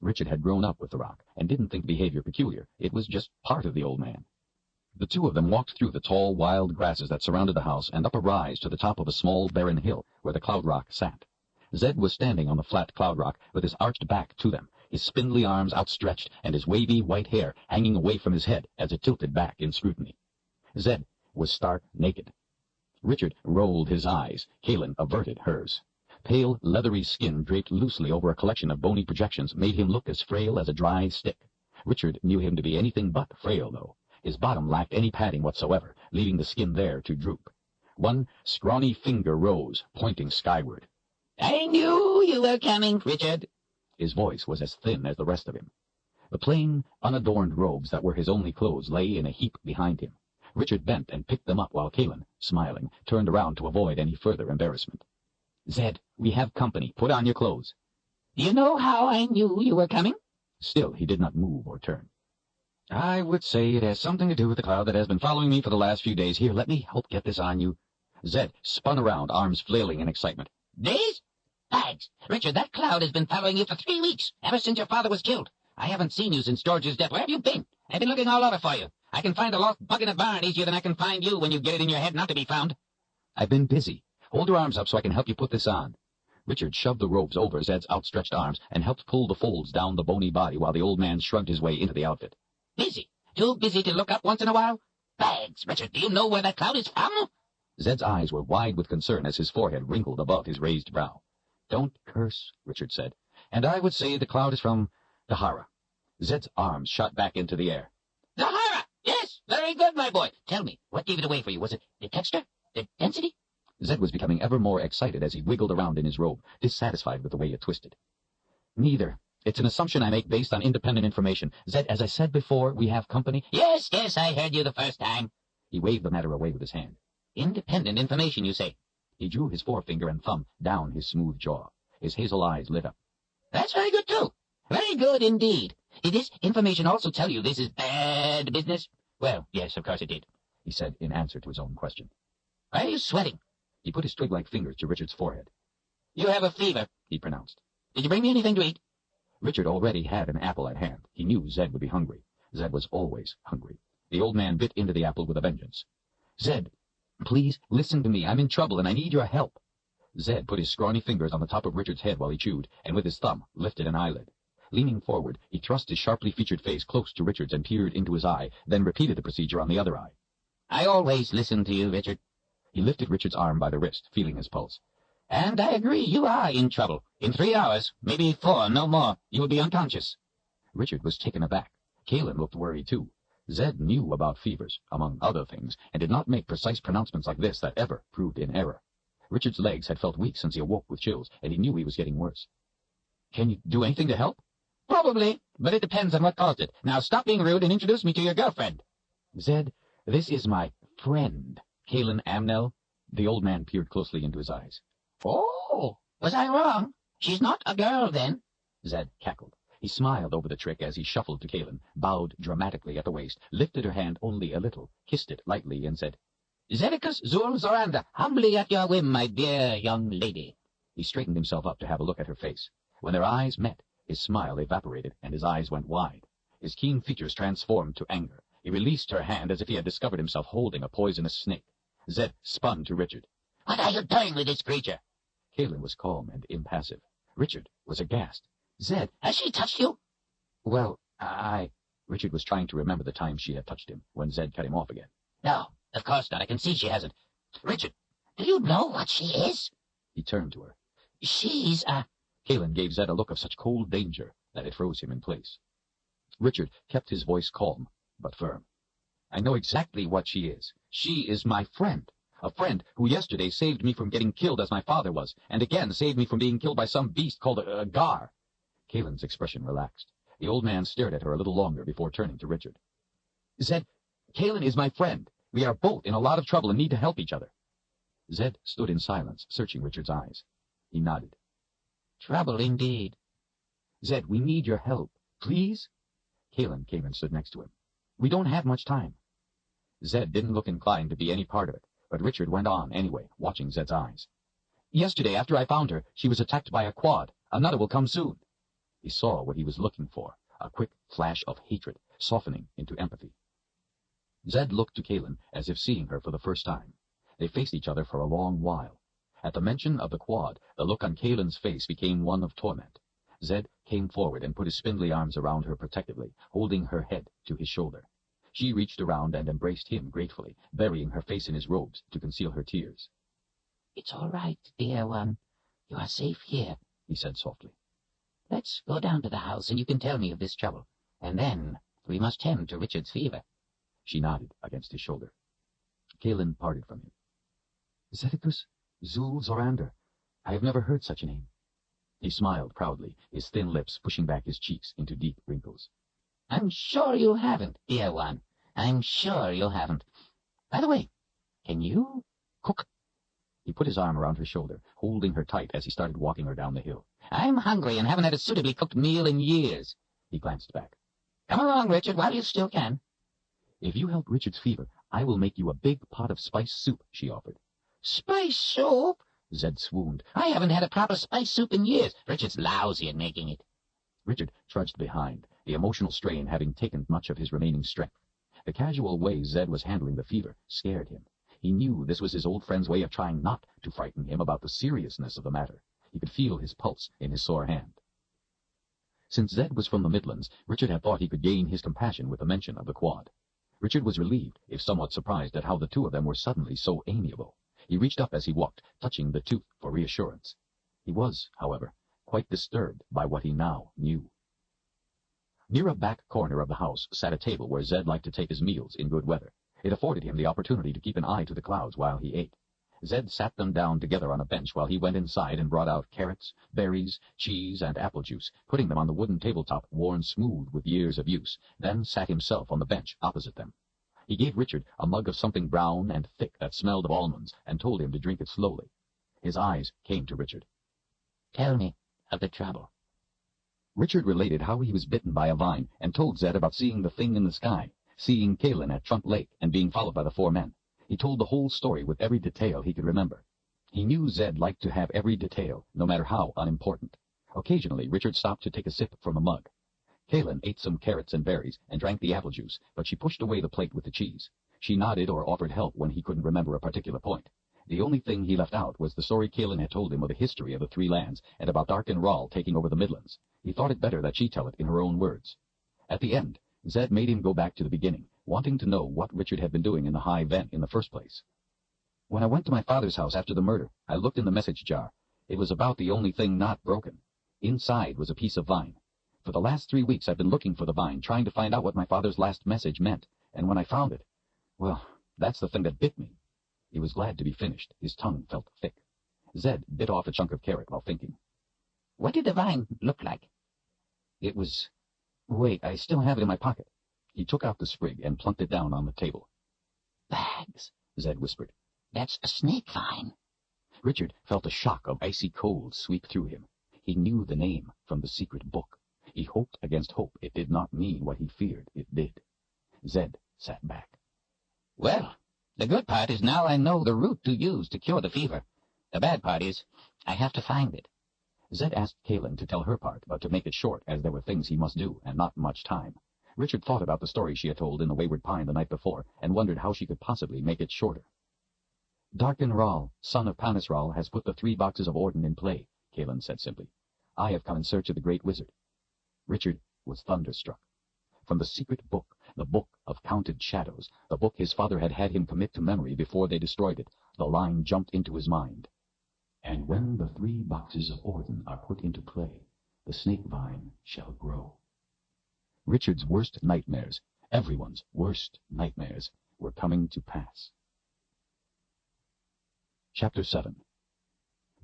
Richard had grown up with the rock, and didn't think behavior peculiar. It was just part of the old man. The two of them walked through the tall, wild grasses that surrounded the house and up a rise to the top of a small, barren hill where the cloud rock sat. Zed was standing on the flat cloud rock with his arched back to them, his spindly arms outstretched and his wavy white hair hanging away from his head as it tilted back in scrutiny. Zed was stark naked. Richard rolled his eyes. Kalin averted hers. Pale, leathery skin draped loosely over a collection of bony projections made him look as frail as a dry stick. Richard knew him to be anything but frail, though. His bottom lacked any padding whatsoever, leaving the skin there to droop. One scrawny finger rose, pointing skyward. I knew you were coming, Richard. His voice was as thin as the rest of him. The plain, unadorned robes that were his only clothes lay in a heap behind him. Richard bent and picked them up while Kalin, smiling, turned around to avoid any further embarrassment. Zed, we have company. Put on your clothes. Do you know how I knew you were coming? Still, he did not move or turn. I would say it has something to do with the cloud that has been following me for the last few days. Here, let me help get this on you. Zed spun around, arms flailing in excitement. Days? Bags! Richard, that cloud has been following you for 3 weeks, ever since your father was killed. I haven't seen you since George's death. Where have you been? I've been looking all over for you. I can find a lost bug in a barn easier than I can find you when you get it in your head not to be found. I've been busy. Hold your arms up so I can help you put this on. Richard shoved the robes over Zed's outstretched arms and helped pull the folds down the bony body while the old man shrugged his way into the outfit. Busy? Too busy to look up once in a while? Bags! Richard, do you know where that cloud is from? Zed's eyes were wide with concern as his forehead wrinkled above his raised brow. Don't curse, Richard said. And I would say the cloud is from Dahara. Zed's arms shot back into the air. Dahara! Yes! Very good, my boy. Tell me, what gave it away for you? Was it the texture? The density? Zed was becoming ever more excited as he wiggled around in his robe, dissatisfied with the way it twisted. Neither. It's an assumption I make based on independent information. Zed, as I said before, we have company. Yes, I heard you the first time. He waved the matter away with his hand. Independent information, you say? He drew his forefinger and thumb down his smooth jaw. His hazel eyes lit up. That's very good, too. Very good indeed. Did this information also tell you this is bad business? Well, yes, of course it did, he said in answer to his own question. Why are you sweating? He put his twig-like fingers to Richard's forehead. You have a fever, he pronounced. Did you bring me anything to eat? Richard already had an apple at hand. He knew Zed would be hungry. Zed was always hungry. The old man bit into the apple with a vengeance. Zed, please listen to me. I'm in trouble and I need your help. Zed put his scrawny fingers on the top of Richard's head while he chewed, and with his thumb lifted an eyelid. Leaning forward, he thrust his sharply featured face close to Richard's and peered into his eye, then repeated the procedure on the other eye. I always listen to you, Richard. He lifted Richard's arm by the wrist, feeling his pulse. And I agree, you are in trouble. In 3 hours, maybe 4, no more, you will be unconscious. Richard was taken aback. Kalin looked worried, too. Zed knew about fevers, among other things, and did not make precise pronouncements like this that ever proved in error. Richard's legs had felt weak since he awoke with chills, and he knew he was getting worse. Can you do anything to help? Probably, but it depends on what caused it. Now stop being rude and introduce me to your girlfriend. Zed, this is my friend, Kalin Amnel. The old man peered closely into his eyes. Oh, was I wrong? She's not a girl, then? Zed cackled. He smiled over the trick as he shuffled to Kalin, bowed dramatically at the waist, lifted her hand only a little, kissed it lightly, and said, Zedicus Zul Zoranda, humbly at your whim, my dear young lady. He straightened himself up to have a look at her face. When their eyes met, his smile evaporated, and his eyes went wide. His keen features transformed to anger. He released her hand as if he had discovered himself holding a poisonous snake. Zed spun to Richard. What are you doing with this creature? Kalin was calm and impassive. Richard was aghast. Zed, has she touched you? Well, Richard was trying to remember the time she had touched him, when Zed cut him off again. No, of course not. I can see she hasn't. Richard, do you know what she is? He turned to her. She's Kalin gave Zed a look of such cold danger that it froze him in place. Richard kept his voice calm, but firm. I know exactly what she is. She is my friend. A friend who yesterday saved me from getting killed as my father was, and again saved me from being killed by some beast called a gar. Kalen's expression relaxed. The old man stared at her a little longer before turning to Richard. Zed, Kalen is my friend. We are both in a lot of trouble and need to help each other. Zed stood in silence, searching Richard's eyes. He nodded. Trouble indeed. Zed, we need your help. Please? Kalen came and stood next to him. We don't have much time. Zed didn't look inclined to be any part of it, but Richard went on anyway, watching Zed's eyes. Yesterday, after I found her, she was attacked by a quad. Another will come soon. He saw what he was looking for, a quick flash of hatred, softening into empathy. Zed looked to Kalen as if seeing her for the first time. They faced each other for a long while. At the mention of the quad, the look on Kalen's face became one of torment. Zed came forward and put his spindly arms around her protectively, holding her head to his shoulder. She reached around and embraced him gratefully, burying her face in his robes to conceal her tears. It's all right, dear one. You are safe here, he said softly. Let's go down to the house and you can tell me of this trouble. And then we must tend to Richard's fever. She nodded against his shoulder. Kalen parted from him. Zeticus Zul Zorander. I have never heard such a name. He smiled proudly, his thin lips pushing back his cheeks into deep wrinkles. I'm sure you haven't, dear one. I'm sure you haven't. By the way, can you cook? He put his arm around her shoulder, holding her tight as he started walking her down the hill. I'm hungry and haven't had a suitably cooked meal in years. He glanced back. Come along, Richard, while you still can. If you help Richard's fever, I will make you a big pot of spice soup, she offered. Spice soup? Zed swooned. I haven't had a proper spice soup in years. Richard's lousy at making it. Richard trudged behind, the emotional strain having taken much of his remaining strength. The casual way Zed was handling the fever scared him. He knew this was his old friend's way of trying not to frighten him about the seriousness of the matter. He could feel his pulse in his sore hand. Since Zed was from the Midlands, Richard had thought he could gain his compassion with the mention of the quad. Richard was relieved, if somewhat surprised, at how the two of them were suddenly so amiable. He reached up as he walked, touching the tooth for reassurance. He was, however, quite disturbed by what he now knew. Near a back corner of the house sat a table where Zed liked to take his meals in good weather. It afforded him the opportunity to keep an eye to the clouds while he ate. Zed sat them down together on a bench while he went inside and brought out carrots, berries, cheese, and apple juice, putting them on the wooden tabletop worn smooth with years of use, then sat himself on the bench opposite them. He gave Richard a mug of something brown and thick that smelled of almonds, and told him to drink it slowly. His eyes came to Richard. Tell me of the trouble. Richard related how he was bitten by a vine, and told Zed about seeing the thing in the sky, seeing Kalen at Trump Lake, and being followed by the 4 men. He told the whole story with every detail he could remember. He knew Zed liked to have every detail, no matter how unimportant. Occasionally, Richard stopped to take a sip from the mug. Kalen ate some carrots and berries and drank the apple juice, but she pushed away the plate with the cheese. She nodded or offered help when he couldn't remember a particular point. The only thing he left out was the story Kalen had told him of the history of the 3 lands and about Darken Rall taking over the Midlands. He thought it better that she tell it in her own words. At the end, Zed made him go back to the beginning, wanting to know what Richard had been doing in the high vent in the first place. When I went to my father's house after the murder, I looked in the message jar. It was about the only thing not broken. Inside was a piece of vine. For the last 3 weeks I've been looking for the vine, trying to find out what my father's last message meant, and when I found it, well, that's the thing that bit me. He was glad to be finished. His tongue felt thick. Zed bit off a chunk of carrot while thinking. What did the vine look like? It was... Wait, I still have it in my pocket. He took out the sprig and plunked it down on the table. Bags, Zed whispered. That's a snake vine. Richard felt a shock of icy cold sweep through him. He knew the name from the secret book. He hoped against hope it did not mean what he feared it did. Zed sat back. Well, the good part is now I know the root to use to cure the fever. The bad part is I have to find it. Zed asked Kalen to tell her part, but to make it short, as there were things he must do, and not much time. Richard thought about the story she had told in the Wayward Pine the night before, and wondered how she could possibly make it shorter. Darken Rall, son of Panis Rall, has put the 3 boxes of Orden in play, Kalen said simply. I have come in search of the great wizard. Richard was thunderstruck. From the secret book, the book of counted shadows, the book his father had had him commit to memory before they destroyed it, the line jumped into his mind. And when the 3 boxes of Orden are put into play, the snake vine shall grow. Richard's worst nightmares, everyone's worst nightmares, were coming to pass. Chapter 7.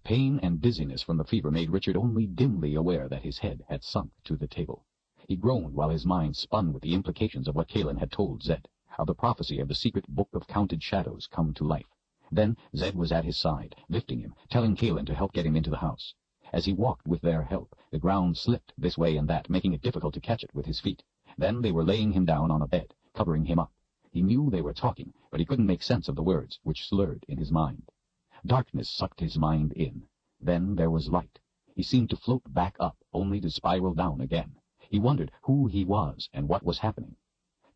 Pain and dizziness from the fever made Richard only dimly aware that his head had sunk to the table. He groaned while his mind spun with the implications of what Kalin had told Zed, of the prophecy of the secret book of counted shadows come to life. Then Zed was at his side, lifting him, telling Kalin to help get him into the house. As he walked with their help, the ground slipped this way and that, making it difficult to catch it with his feet. Then they were laying him down on a bed, covering him up. He knew they were talking, but he couldn't make sense of the words, which slurred in his mind. Darkness sucked his mind in. Then there was light. He seemed to float back up, only to spiral down again. He wondered who he was and what was happening.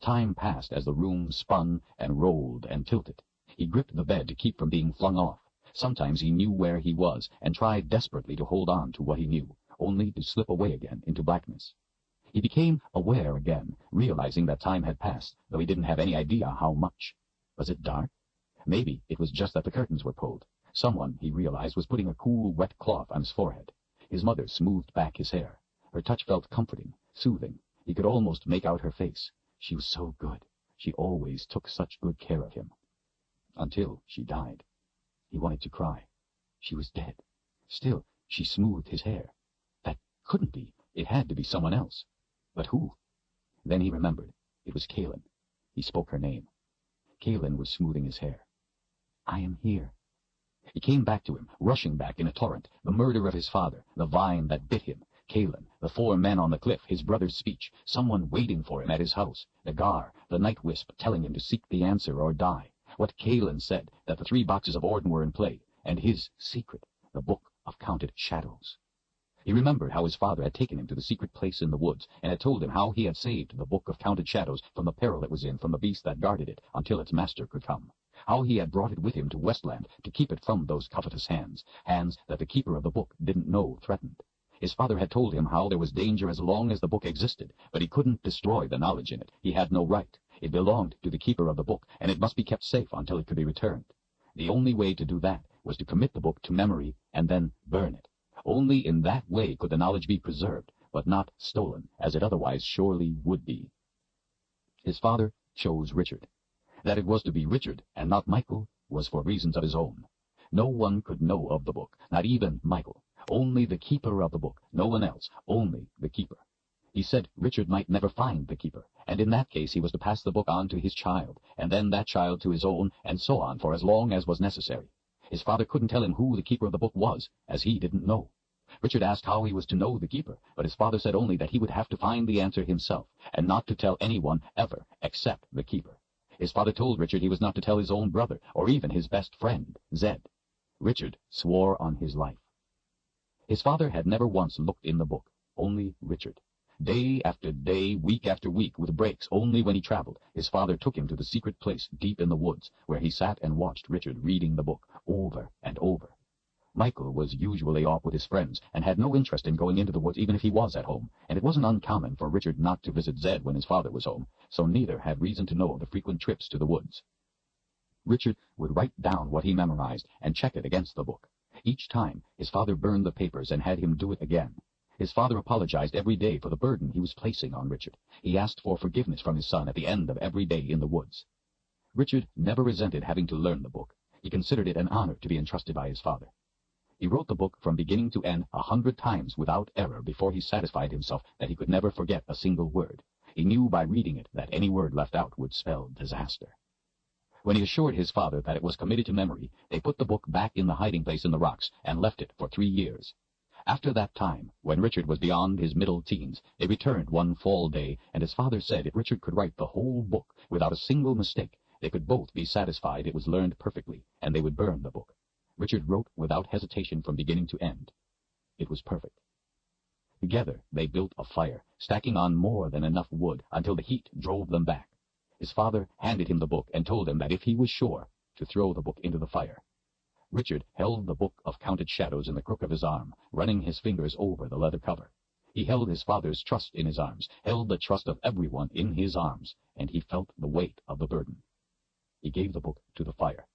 Time passed as the room spun and rolled and tilted. He gripped the bed to keep from being flung off. Sometimes he knew where he was and tried desperately to hold on to what he knew, only to slip away again into blackness. He became aware again, realizing that time had passed, though he didn't have any idea how much. Was it dark? Maybe it was just that the curtains were pulled. Someone, he realized, was putting a cool, wet cloth on his forehead. His mother smoothed back his hair. Her touch felt comforting, soothing. He could almost make out her face. She was so good. She always took such good care of him. Until she died. He wanted to cry. She was dead. Still, she smoothed his hair. That couldn't be. It had to be someone else. But who? Then he remembered. It was Kalin. He spoke her name. Kalin was smoothing his hair. I am here. It came back to him, rushing back in a torrent, the murder of his father, the vine that bit him, Kalin, the 4 men on the cliff, his brother's speech, someone waiting for him at his house, the Gar, the night wisp telling him to seek the answer or die, what Kalin said, that the 3 boxes of Orden were in play, and his secret, the book of counted shadows. He remembered how his father had taken him to the secret place in the woods, and had told him how he had saved the book of counted shadows from the peril it was in from the beast that guarded it until its master could come. How he had brought it with him to Westland to keep it from those covetous hands that the keeper of the book didn't know threatened. His father had told him how there was danger as long as the book existed, but he couldn't destroy the knowledge in it. He had no right. It belonged to the keeper of the book, and it must be kept safe until it could be returned. The only way to do that was to commit the book to memory and then burn it. Only in that way could the knowledge be preserved, but not stolen, as it otherwise surely would be. His father chose Richard. That it was to be Richard and not Michael was for reasons of his own. No one could know of the book, not even Michael. Only the keeper of the book, no one else, only the keeper. He said Richard might never find the keeper, and in that case he was to pass the book on to his child, and then that child to his own, and so on for as long as was necessary. His father couldn't tell him who the keeper of the book was, as he didn't know. Richard asked how he was to know the keeper, but his father said only that he would have to find the answer himself, and not to tell anyone ever except the keeper. His father told Richard he was not to tell his own brother, or even his best friend, Zed. Richard swore on his life. His father had never once looked in the book, only Richard. Day after day, week after week, with breaks only when he traveled, his father took him to the secret place deep in the woods, where he sat and watched Richard reading the book over and over. Michael was usually off with his friends, and had no interest in going into the woods even if he was at home, and it wasn't uncommon for Richard not to visit Zed when his father was home, so neither had reason to know of the frequent trips to the woods. Richard would write down what he memorized and check it against the book. Each time, his father burned the papers and had him do it again. His father apologized every day for the burden he was placing on Richard. He asked for forgiveness from his son at the end of every day in the woods. Richard never resented having to learn the book. He considered it an honor to be entrusted by his father. He wrote the book from beginning to end 100 times without error before he satisfied himself that he could never forget a single word. He knew by reading it that any word left out would spell disaster. When he assured his father that it was committed to memory, they put the book back in the hiding place in the rocks and left it for 3 years. After that time, when Richard was beyond his middle teens, they returned one fall day, and his father said if Richard could write the whole book without a single mistake, they could both be satisfied it was learned perfectly, and they would burn the book. Richard wrote without hesitation from beginning to end. It was perfect. Together they built a fire, stacking on more than enough wood until the heat drove them back. His father handed him the book and told him that if he was sure, to throw the book into the fire. Richard held the book of counted shadows in the crook of his arm, running his fingers over the leather cover. He held his father's trust in his arms, held the trust of everyone in his arms, and he felt the weight of the burden. He gave the book to the fire.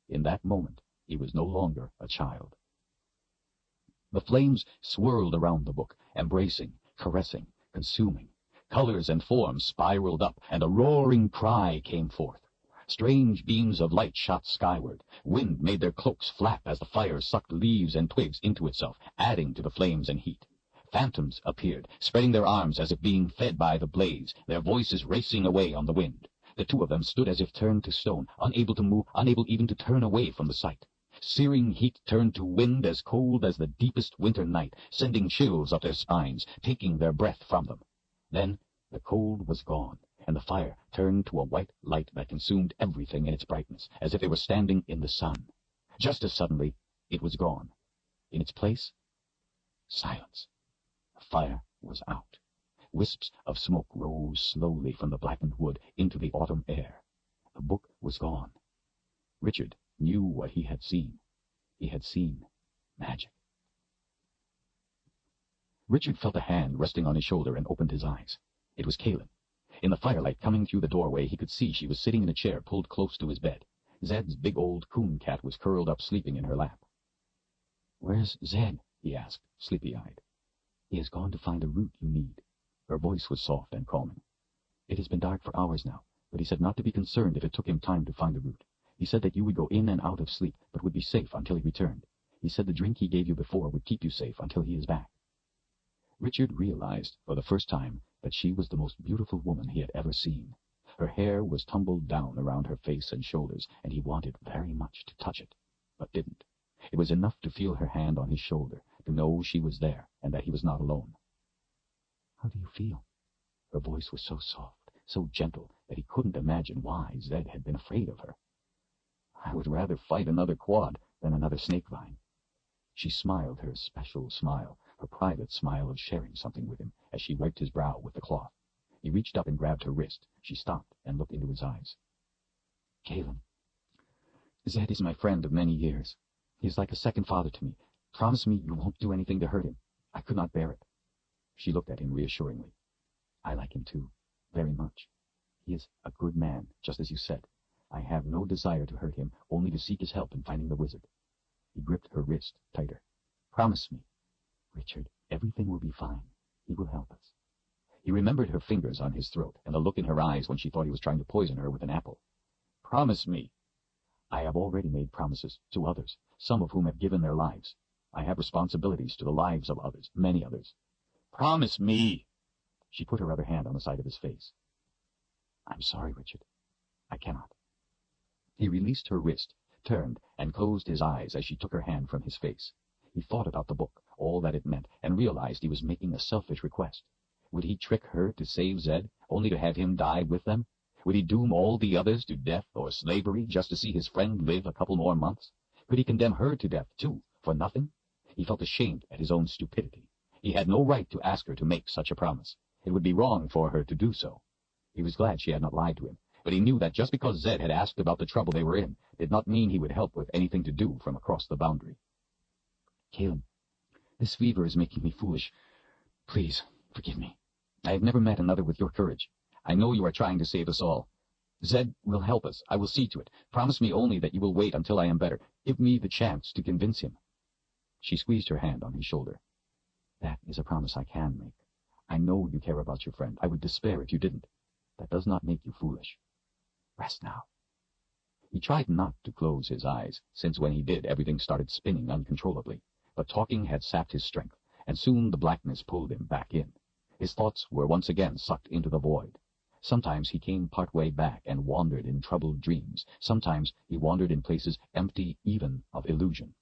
In that moment, he was no longer a child. The flames swirled around the book, embracing, caressing, consuming. Colors and forms spiraled up, and a roaring cry came forth. Strange beams of light shot skyward. Wind made their cloaks flap as the fire sucked leaves and twigs into itself, adding to the flames and heat. Phantoms appeared, spreading their arms as if being fed by the blaze, their voices racing away on the wind. The two of them stood as if turned to stone, unable to move, unable even to turn away from the sight. Searing heat turned to wind as cold as the deepest winter night, sending chills up their spines, taking their breath from them. Then the cold was gone, and the fire turned to a white light that consumed everything in its brightness, as if they were standing in the sun. Just as suddenly, it was gone. In its place, silence. The fire was out. Wisps of smoke rose slowly from the blackened wood into the autumn air. The book was gone. Richard knew what he had seen. He had seen magic. Richard felt a hand resting on his shoulder and opened his eyes. It was Kaelin. In the firelight coming through the doorway, he could see she was sitting in a chair pulled close to his bed. Zed's big old coon cat was curled up sleeping in her lap. "Where's Zed?" he asked, sleepy-eyed. "He has gone to find the root you need." Her voice was soft and calming. "It has been dark for hours now, but he said not to be concerned if it took him time to find the root. He said that you would go in and out of sleep, but would be safe until he returned. He said the drink he gave you before would keep you safe until he is back." Richard realized, for the first time, that she was the most beautiful woman he had ever seen. Her hair was tumbled down around her face and shoulders, and he wanted very much to touch it, but didn't. It was enough to feel her hand on his shoulder, to know she was there, and that he was not alone. "How do you feel?" Her voice was so soft, so gentle, that he couldn't imagine why Zed had been afraid of her. "I would rather fight another quad than another snakevine." She smiled her special smile, her private smile of sharing something with him, as she wiped his brow with the cloth. He reached up and grabbed her wrist. She stopped and looked into his eyes. "Kaelin, Zed is my friend of many years. He is like a second father to me. Promise me you won't do anything to hurt him. I could not bear it." She looked at him reassuringly. "I like him too, very much. He is a good man, just as you said. I have no desire to hurt him, only to seek his help in finding the wizard." He gripped her wrist tighter. "Promise me." "Richard, everything will be fine. He will help us." He remembered her fingers on his throat, and the look in her eyes when she thought he was trying to poison her with an apple. "Promise me." "I have already made promises to others, some of whom have given their lives. I have responsibilities to the lives of others, many others." "Promise me." She put her other hand on the side of his face. "I'm sorry, Richard. I cannot." He released her wrist, turned, and closed his eyes as she took her hand from his face. He thought about the book, all that it meant, and realized he was making a selfish request. Would he trick her to save Zed, only to have him die with them? Would he doom all the others to death or slavery just to see his friend live a couple more months? Could he condemn her to death, too, for nothing? He felt ashamed at his own stupidity. He had no right to ask her to make such a promise. It would be wrong for her to do so. He was glad she had not lied to him, but he knew that just because Zed had asked about the trouble they were in did not mean he would help with anything to do from across the boundary. "Kaelin, this fever is making me foolish. Please, forgive me. I have never met another with your courage. I know you are trying to save us all. Zed will help us. I will see to it. Promise me only that you will wait until I am better. Give me the chance to convince him." She squeezed her hand on his shoulder. "That is a promise I can make. I know you care about your friend. I would despair if you didn't. That does not make you foolish. Rest now." He tried not to close his eyes, since when he did, everything started spinning uncontrollably. But talking had sapped his strength, and soon the blackness pulled him back in. His thoughts were once again sucked into the void. Sometimes he came part way back and wandered in troubled dreams. Sometimes he wandered in places empty even of illusion.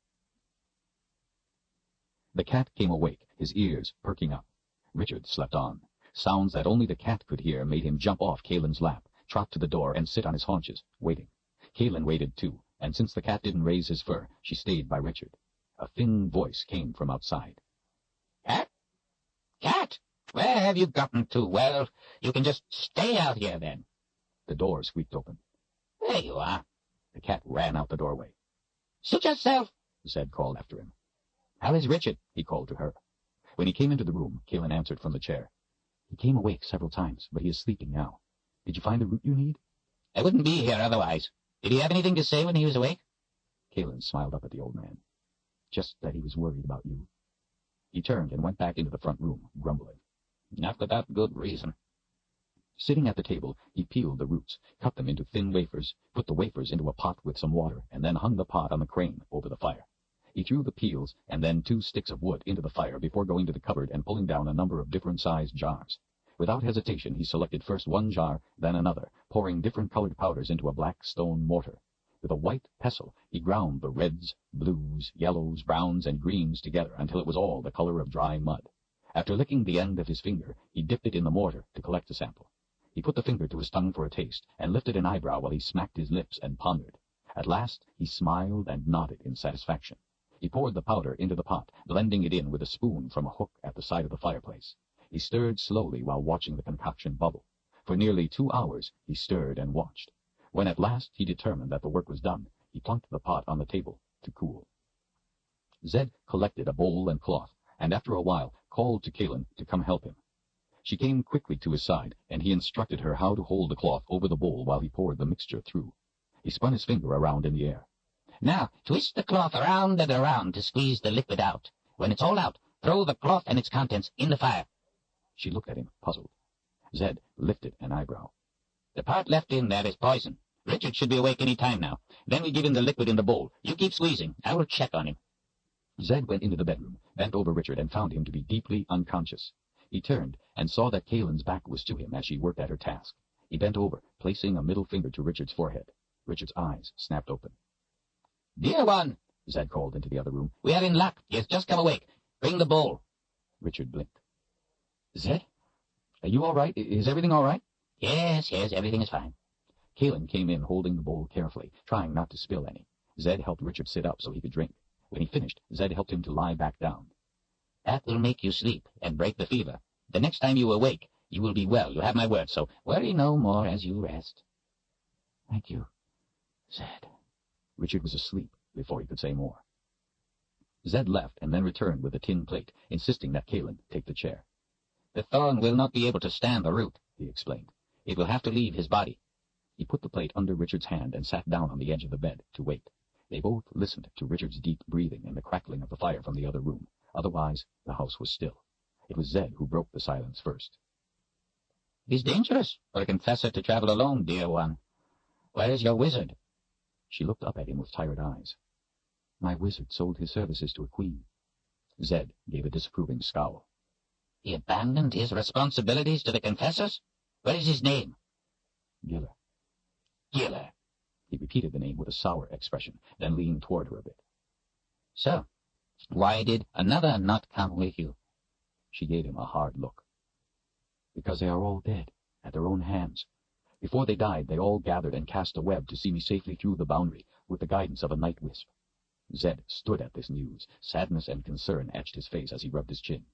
The cat came awake, his ears perking up. Richard slept on. Sounds that only the cat could hear made him jump off Kaelin's lap, trot to the door, and sit on his haunches, waiting. Kaelin waited too, and since the cat didn't raise his fur, she stayed by Richard. A thin voice came from outside. "Cat? Cat? Where have you gotten to? Well, you can just stay out here, then." The door squeaked open. "There you are." The cat ran out the doorway. "Suit yourself," Zed called after him. "How is Richard?" he called to her. When he came into the room, Kaelin answered from the chair. "He came awake several times, but he is sleeping now. Did you find the root you need?" "I wouldn't be here otherwise. Did he have anything to say when he was awake?" Kaelin smiled up at the old man. "Just that he was worried about you." He turned and went back into the front room, grumbling. "Not without good reason." Sitting at the table, he peeled the roots, cut them into thin wafers, put the wafers into a pot with some water, and then hung the pot on the crane over the fire. He threw the peels and then 2 sticks of wood into the fire before going to the cupboard and pulling down a number of different-sized jars. Without hesitation, he selected first one jar, then another, pouring different-colored powders into a black stone mortar. With a white pestle, he ground the reds, blues, yellows, browns, and greens together until it was all the color of dry mud. After licking the end of his finger, he dipped it in the mortar to collect a sample. He put the finger to his tongue for a taste, and lifted an eyebrow while he smacked his lips and pondered. At last he smiled and nodded in satisfaction. He poured the powder into the pot, blending it in with a spoon from a hook at the side of the fireplace. He stirred slowly while watching the concoction bubble. For nearly 2 hours he stirred and watched. When at last he determined that the work was done, he plunked the pot on the table to cool. Zed collected a bowl and cloth, and after a while called to Kaelin to come help him. She came quickly to his side, and he instructed her how to hold the cloth over the bowl while he poured the mixture through. He spun his finger around in the air. Now, twist the cloth around and around to squeeze the liquid out. When it's all out, throw the cloth and its contents in the fire. She looked at him, puzzled. Zed lifted an eyebrow. The part left in there is poison. Richard should be awake any time now. Then we give him the liquid in the bowl. You keep squeezing. I will check on him. Zed went into the bedroom, bent over Richard, and found him to be deeply unconscious. He turned and saw that Kaelin's back was to him as she worked at her task. He bent over, placing a middle finger to Richard's forehead. Richard's eyes snapped open. "Dear one," Zed called into the other room. "we are in luck. He has just come awake. Bring the bowl." Richard blinked. Zed? Are you all right? Is everything all right? Yes, everything is fine. Kaelin came in holding the bowl carefully, trying not to spill any. Zed helped Richard sit up so he could drink. When he finished, Zed helped him to lie back down. That will make you sleep and break the fever. The next time you awake, you will be well. You have my word, so worry no more as you rest. Thank you, Zed. Richard was asleep before he could say more. Zed left and then returned with a tin plate, insisting that Kaelin take the chair. The thorn will not be able to stand the root, he explained. It will have to leave his body. He put the plate under Richard's hand and sat down on the edge of the bed to wait. They both listened to Richard's deep breathing and the crackling of the fire from the other room. Otherwise, the house was still. It was Zed who broke the silence first. It is dangerous for a confessor to travel alone, dear one. Where is your wizard? She looked up at him with tired eyes. My wizard sold his services to a queen. Zed gave a disapproving scowl. He abandoned his responsibilities to the confessors? What is his name? Giller. Giller. He repeated the name with a sour expression, then leaned toward her a bit. So, why did another not come with you? She gave him a hard look. Because they are all dead, at their own hands. Before they died, they all gathered and cast a web to see me safely through the boundary, with the guidance of a night wisp. Zed stood at this news. Sadness and concern etched his face as he rubbed his chin.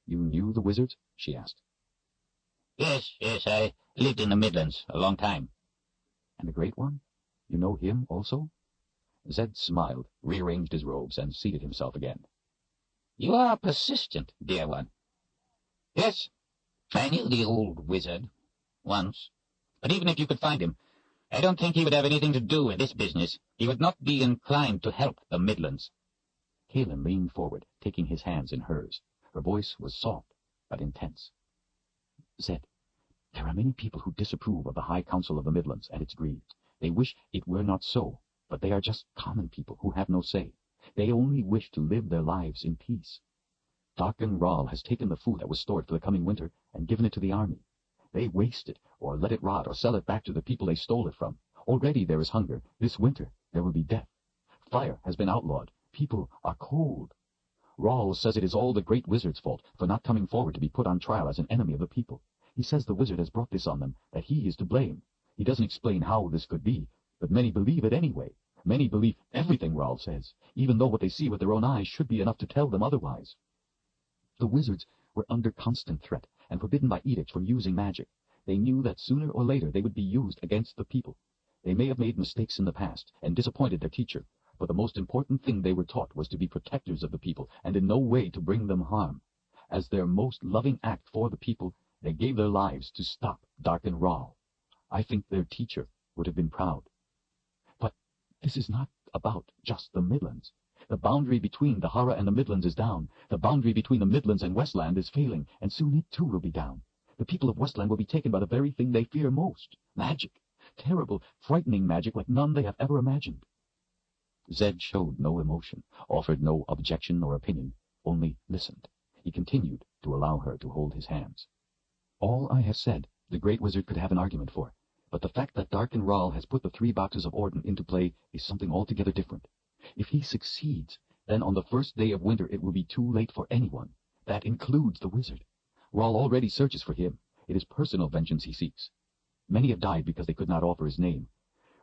You knew the wizards? She asked. Yes, I lived in the Midlands a long time. And the Great One? You know him also? Zed smiled, rearranged his robes, and seated himself again. You are persistent, dear one. Yes, I knew the old wizard once. But even if you could find him, I don't think he would have anything to do with this business. He would not be inclined to help the Midlands. Kaelin leaned forward, taking his hands in hers. Her voice was soft, but intense. Zed, there are many people who disapprove of the High Council of the Midlands and its greed. They wish it were not so, but they are just common people who have no say. They only wish to live their lives in peace. Darken Ral has taken the food that was stored for the coming winter and given it to the army. They waste it, or let it rot, or sell it back to the people they stole it from. Already there is hunger. This winter there will be death. Fire has been outlawed. People are cold. Ral says it is all the great wizard's fault for not coming forward to be put on trial as an enemy of the people. He says the wizard has brought this on them, that he is to blame. He doesn't explain how this could be, but many believe it anyway. Many believe everything Ral says, even though what they see with their own eyes should be enough to tell them otherwise. The wizards were under constant threat and forbidden by edict from using magic. They knew that sooner or later they would be used against the people. They may have made mistakes in the past and disappointed their teacher, but the most important thing they were taught was to be protectors of the people and in no way to bring them harm. As their most loving act for the people, they gave their lives to stop Darken Ral. I think their teacher would have been proud. But this is not about just the Midlands. The boundary between the Hara and the Midlands is down. The boundary between the Midlands and Westland is failing, and soon it too will be down. The people of Westland will be taken by the very thing they fear most, magic. Terrible, frightening magic like none they have ever imagined. Zed showed no emotion, offered no objection or opinion, only listened. He continued to allow her to hold his hands. All I have said, the great wizard could have an argument for, but the fact that Darken Rahl has put the 3 boxes of Orden into play is something altogether different. If he succeeds, then on the first day of winter it will be too late for anyone. That includes the wizard. Rahl already searches for him. It is personal vengeance he seeks. Many have died because they could not offer his name.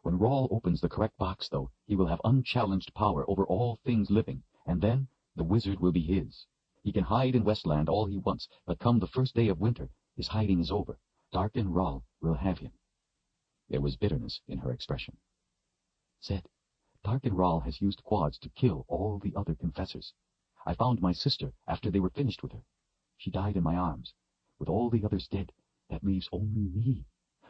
When Rahl opens the correct box, though, he will have unchallenged power over all things living, and then the wizard will be his. He can hide in Westland all he wants, but come the first day of winter, his hiding is over. Darken Rahl will have him. There was bitterness in her expression. Zed, Darken Rahl has used quads to kill all the other confessors. I found my sister after they were finished with her. She died in my arms. With all the others dead, that leaves only me.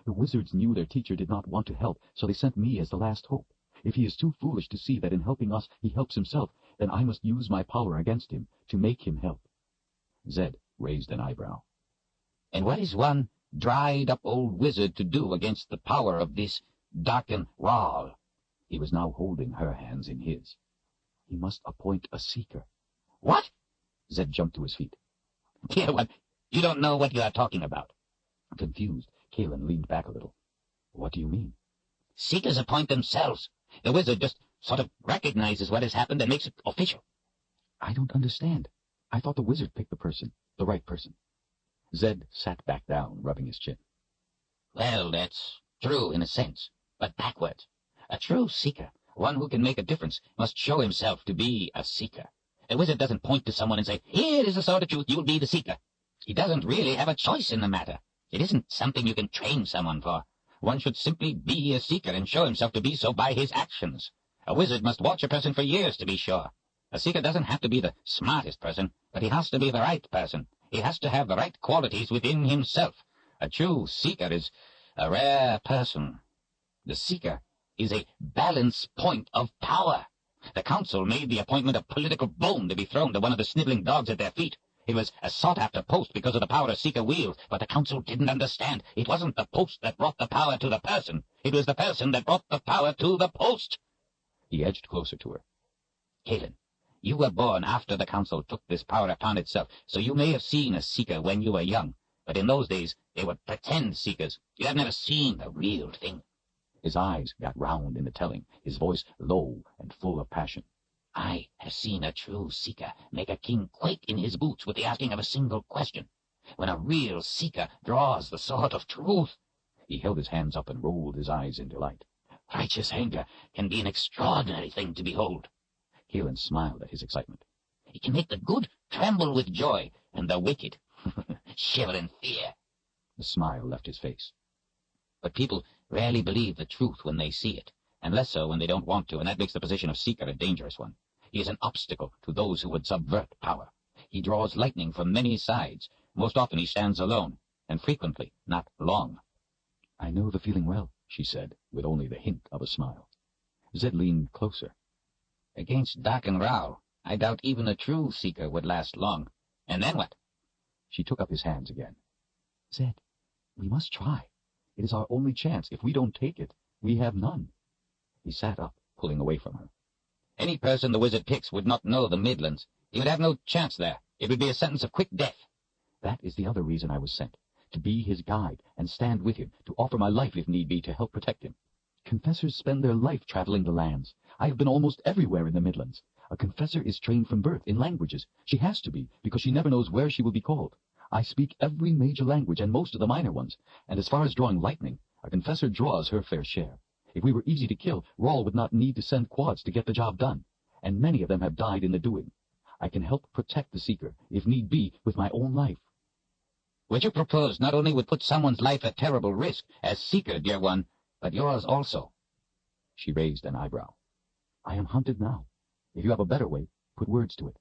The wizards knew their teacher did not want to help, so they sent me as the last hope. If he is too foolish to see that in helping us he helps himself, then I must use my power against him to make him help. Zed raised an eyebrow. And what is one dried-up old wizard to do against the power of this Darken Rahl? He was now holding her hands in his. He must appoint a seeker. What? Zed jumped to his feet. Dear one, you don't know what you are talking about. Confused, Kalen leaned back a little. What do you mean? Seekers appoint themselves. The wizard just sort of recognizes what has happened and makes it official. I don't understand. I thought the wizard picked the person, the right person. Zed sat back down, rubbing his chin. Well, that's true in a sense, but backwards. A true seeker, one who can make a difference, must show himself to be a seeker. The wizard doesn't point to someone and say, "Here is the sword of truth, you'll be the seeker." He doesn't really have a choice in the matter. It isn't something you can train someone for. One should simply be a seeker and show himself to be so by his actions. A wizard must watch a person for years to be sure. A seeker doesn't have to be the smartest person, but he has to be the right person. He has to have the right qualities within himself. A true seeker is a rare person. The seeker is a balance point of power. The council made the appointment a political bone to be thrown to one of the sniveling dogs at their feet. It was a sought-after post because of the power a seeker wields, but the council didn't understand. It wasn't the post that brought the power to the person. It was the person that brought the power to the post. He edged closer to her. Caitlin, you were born after the council took this power upon itself, so you may have seen a seeker when you were young. But in those days, they were pretend seekers. You have never seen the real thing. His eyes got round in the telling, his voice low and full of passion. I have seen a true seeker make a king quake in his boots with the asking of a single question. When a real seeker draws the sword of truth. He held his hands up and rolled his eyes in delight. Righteous anger can be an extraordinary thing to behold. Kalen smiled at his excitement. It can make the good tremble with joy, and the wicked shiver in fear. The smile left his face. But people rarely believe the truth when they see it, and less so when they don't want to, and that makes the position of seeker a dangerous one. He is an obstacle to those who would subvert power. He draws lightning from many sides. Most often he stands alone, and frequently not long. I know the feeling well, she said, with only the hint of a smile. Zed leaned closer. Against Darken Rahl, I doubt even a true seeker would last long. And then what? She took up his hands again. Zed, we must try. It is our only chance. If we don't take it, we have none. He sat up, pulling away from her. Any person the wizard picks would not know the Midlands. He would have no chance there. It would be a sentence of quick death. That is the other reason I was sent, to be his guide and stand with him, to offer my life if need be to help protect him. Confessors spend their life traveling the lands. I have been almost everywhere in the Midlands. A confessor is trained from birth in languages. She has to be, because she never knows where she will be called. I speak every major language and most of the minor ones, and as far as drawing lightning, a confessor draws her fair share. If we were easy to kill, Rahl would not need to send quads to get the job done, and many of them have died in the doing. I can help protect the seeker, if need be, with my own life. What you propose not only would put someone's life at terrible risk, as seeker, dear one, but yours also. She raised an eyebrow. I am hunted now. If you have a better way, put words to it.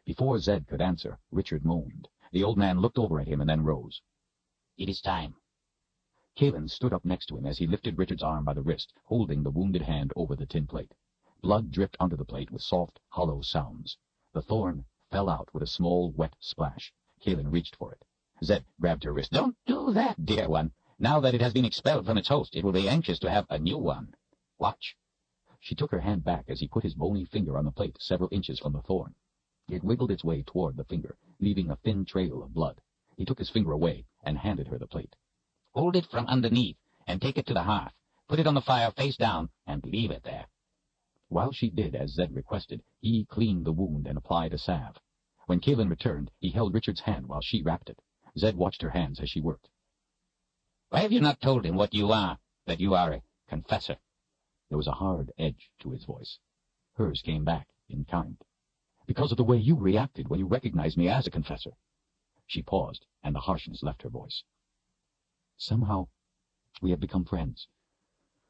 Before Zed could answer, Richard moaned. The old man looked over at him and then rose. It is time. Kalen stood up next to him as he lifted Richard's arm by the wrist, holding the wounded hand over the tin plate. Blood dripped onto the plate with soft, hollow sounds. The thorn fell out with a small, wet splash. Kalen reached for it. Zed grabbed her wrist. Don't do that, dear one. Now that it has been expelled from its host, it will be anxious to have a new one. Watch. She took her hand back as he put his bony finger on the plate several inches from the thorn. It wiggled its way toward the finger, leaving a thin trail of blood. He took his finger away and handed her the plate. Hold it from underneath and take it to the hearth. Put it on the fire face down and leave it there. While she did as Zed requested, he cleaned the wound and applied a salve. When Kaelin returned, he held Richard's hand while she wrapped it. Zed watched her hands as she worked. Why have you not told him what you are, that you are a confessor? There was a hard edge to his voice. Hers came back in kind. Because of the way you reacted when you recognized me as a confessor. She paused, and the harshness left her voice. Somehow, we have become friends.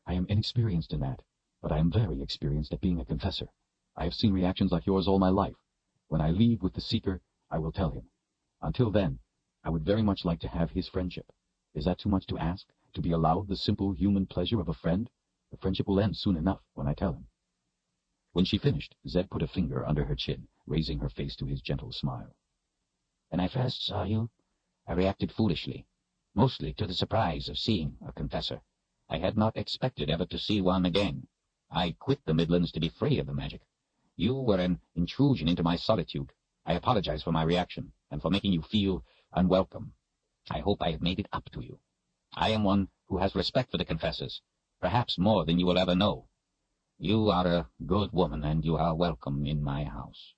I am inexperienced in that, but I am very experienced at being a confessor. I have seen reactions like yours all my life. When I leave with the Seeker, I will tell him. Until then, I would very much like to have his friendship. Is that too much to ask, to be allowed the simple human pleasure of a friend? The friendship will end soon enough when I tell him. When she finished, Zed put a finger under her chin, raising her face to his gentle smile. When I first saw you, I reacted foolishly, mostly to the surprise of seeing a confessor. I had not expected ever to see one again. I quit the Midlands to be free of the magic. You were an intrusion into my solitude. I apologize for my reaction, and for making you feel unwelcome. I hope I have made it up to you. I am one who has respect for the confessors, perhaps more than you will ever know. You are a good woman, and you are welcome in my house.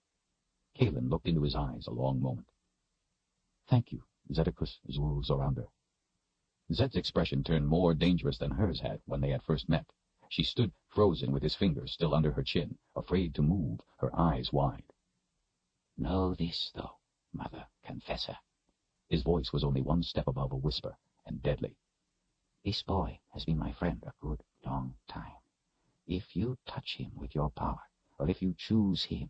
Kaelin looked into his eyes a long moment. Thank you, Zedicus Zul Zorander. Zed's expression turned more dangerous than hers had when they had first met. She stood frozen with his fingers still under her chin, afraid to move, her eyes wide. Know this, though, Mother Confessor. His voice was only one step above a whisper, and deadly. This boy has been my friend a good long time. If you touch him with your power, or if you choose him,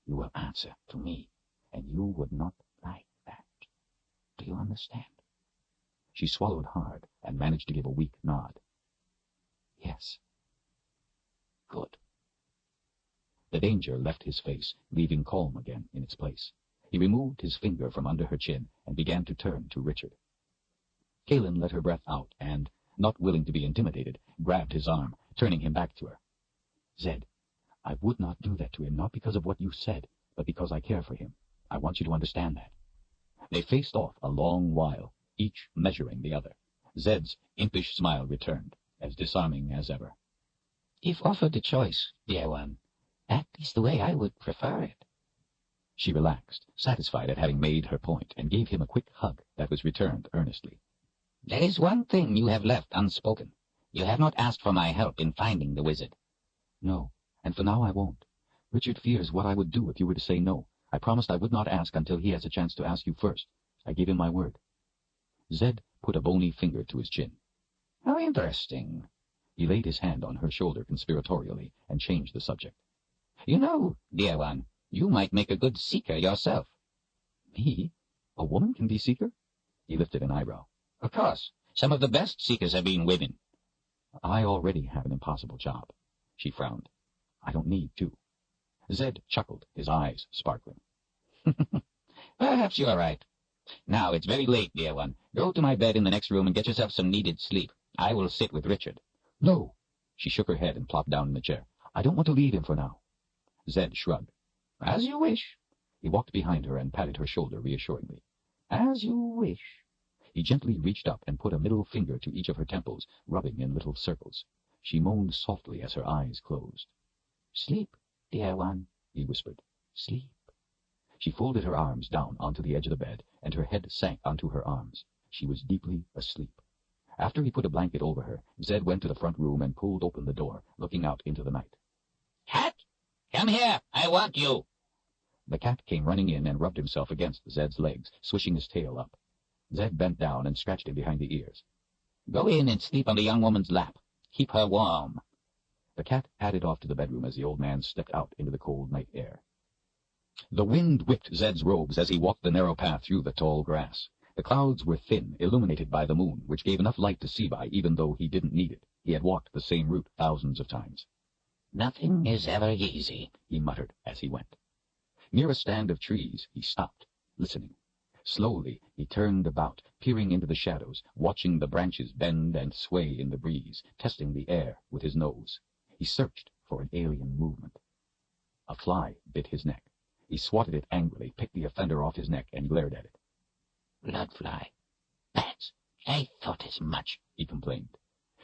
you will answer to me, and you would not like that. Do you understand? She swallowed hard and managed to give a weak nod. Yes. Good. The danger left his face, leaving calm again in its place. He removed his finger from under her chin and began to turn to Richard. Kaelin let her breath out and, not willing to be intimidated, grabbed his arm, turning him back to her. Zed, I would not do that to him, not because of what you said, but because I care for him. I want you to understand that. They faced off a long while, each measuring the other. Zed's impish smile returned, as disarming as ever. If offered the choice, dear one, that is the way I would prefer it. She relaxed, satisfied at having made her point, and gave him a quick hug that was returned earnestly. There is one thing you have left unspoken. You have not asked for my help in finding the wizard. No, and for now I won't. Richard fears what I would do if you were to say no. I promised I would not ask until he has a chance to ask you first. I gave him my word. Zed put a bony finger to his chin. How interesting. He laid his hand on her shoulder conspiratorially and changed the subject. You know, dear one, you might make a good seeker yourself. Me? A woman can be seeker? He lifted an eyebrow. Of course. Some of the best seekers have been women. I already have an impossible job. She frowned. I don't need to. Zed chuckled, his eyes sparkling. Perhaps you are right. Now, it's very late, dear one. Go to my bed in the next room and get yourself some needed sleep. I will sit with Richard. No. She shook her head and plopped down in the chair. I don't want to leave him for now. Zed shrugged. As you wish. He walked behind her and patted her shoulder reassuringly. As you wish. He gently reached up and put a middle finger to each of her temples, rubbing in little circles. She moaned softly as her eyes closed. Sleep, dear one, he whispered. Sleep. She folded her arms down onto the edge of the bed, and her head sank onto her arms. She was deeply asleep. After he put a blanket over her, Zed went to the front room and pulled open the door, looking out into the night. Cat, come here. I want you. The cat came running in and rubbed himself against Zed's legs, swishing his tail up. Zed bent down and scratched him behind the ears. Go in and sleep on the young woman's lap. Keep her warm. The cat padded off to the bedroom as the old man stepped out into the cold night air. The wind whipped Zed's robes as he walked the narrow path through the tall grass. The clouds were thin, illuminated by the moon, which gave enough light to see by, even though he didn't need it. He had walked the same route thousands of times. Nothing is ever easy, he muttered as he went. Near a stand of trees, he stopped, listening. Slowly he turned about, peering into the shadows, watching the branches bend and sway in the breeze, testing the air with his nose. He searched for an alien movement. A fly bit his neck. He swatted it angrily, picked the offender off his neck, and glared at it. Blood fly. Bats. I thought as much, he complained.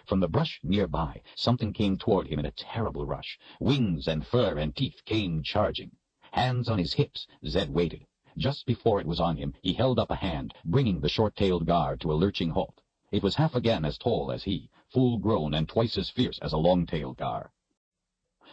From the brush nearby, something came toward him in a terrible rush. Wings and fur and teeth came charging. Hands on his hips, Zed waited. Just before it was on him, he held up a hand, bringing the short-tailed gar to a lurching halt. It was half again as tall as he, full-grown and twice as fierce as a long-tailed gar.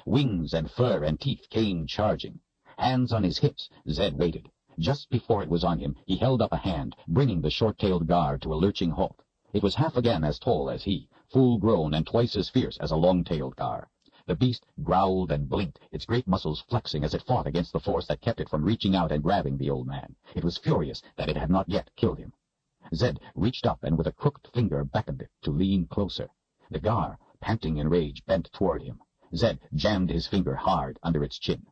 Wings and fur and teeth came charging. Hands on his hips, Zed waited. Just before it was on him, he held up a hand, bringing the short-tailed gar to a lurching halt. It was half again as tall as he, full-grown and twice as fierce as a long-tailed gar. The beast growled and blinked, its great muscles flexing as it fought against the force that kept it from reaching out and grabbing the old man. It was furious that it had not yet killed him. Zed reached up and with a crooked finger beckoned it to lean closer. The gar, panting in rage, bent toward him. Zed jammed his finger hard under its chin.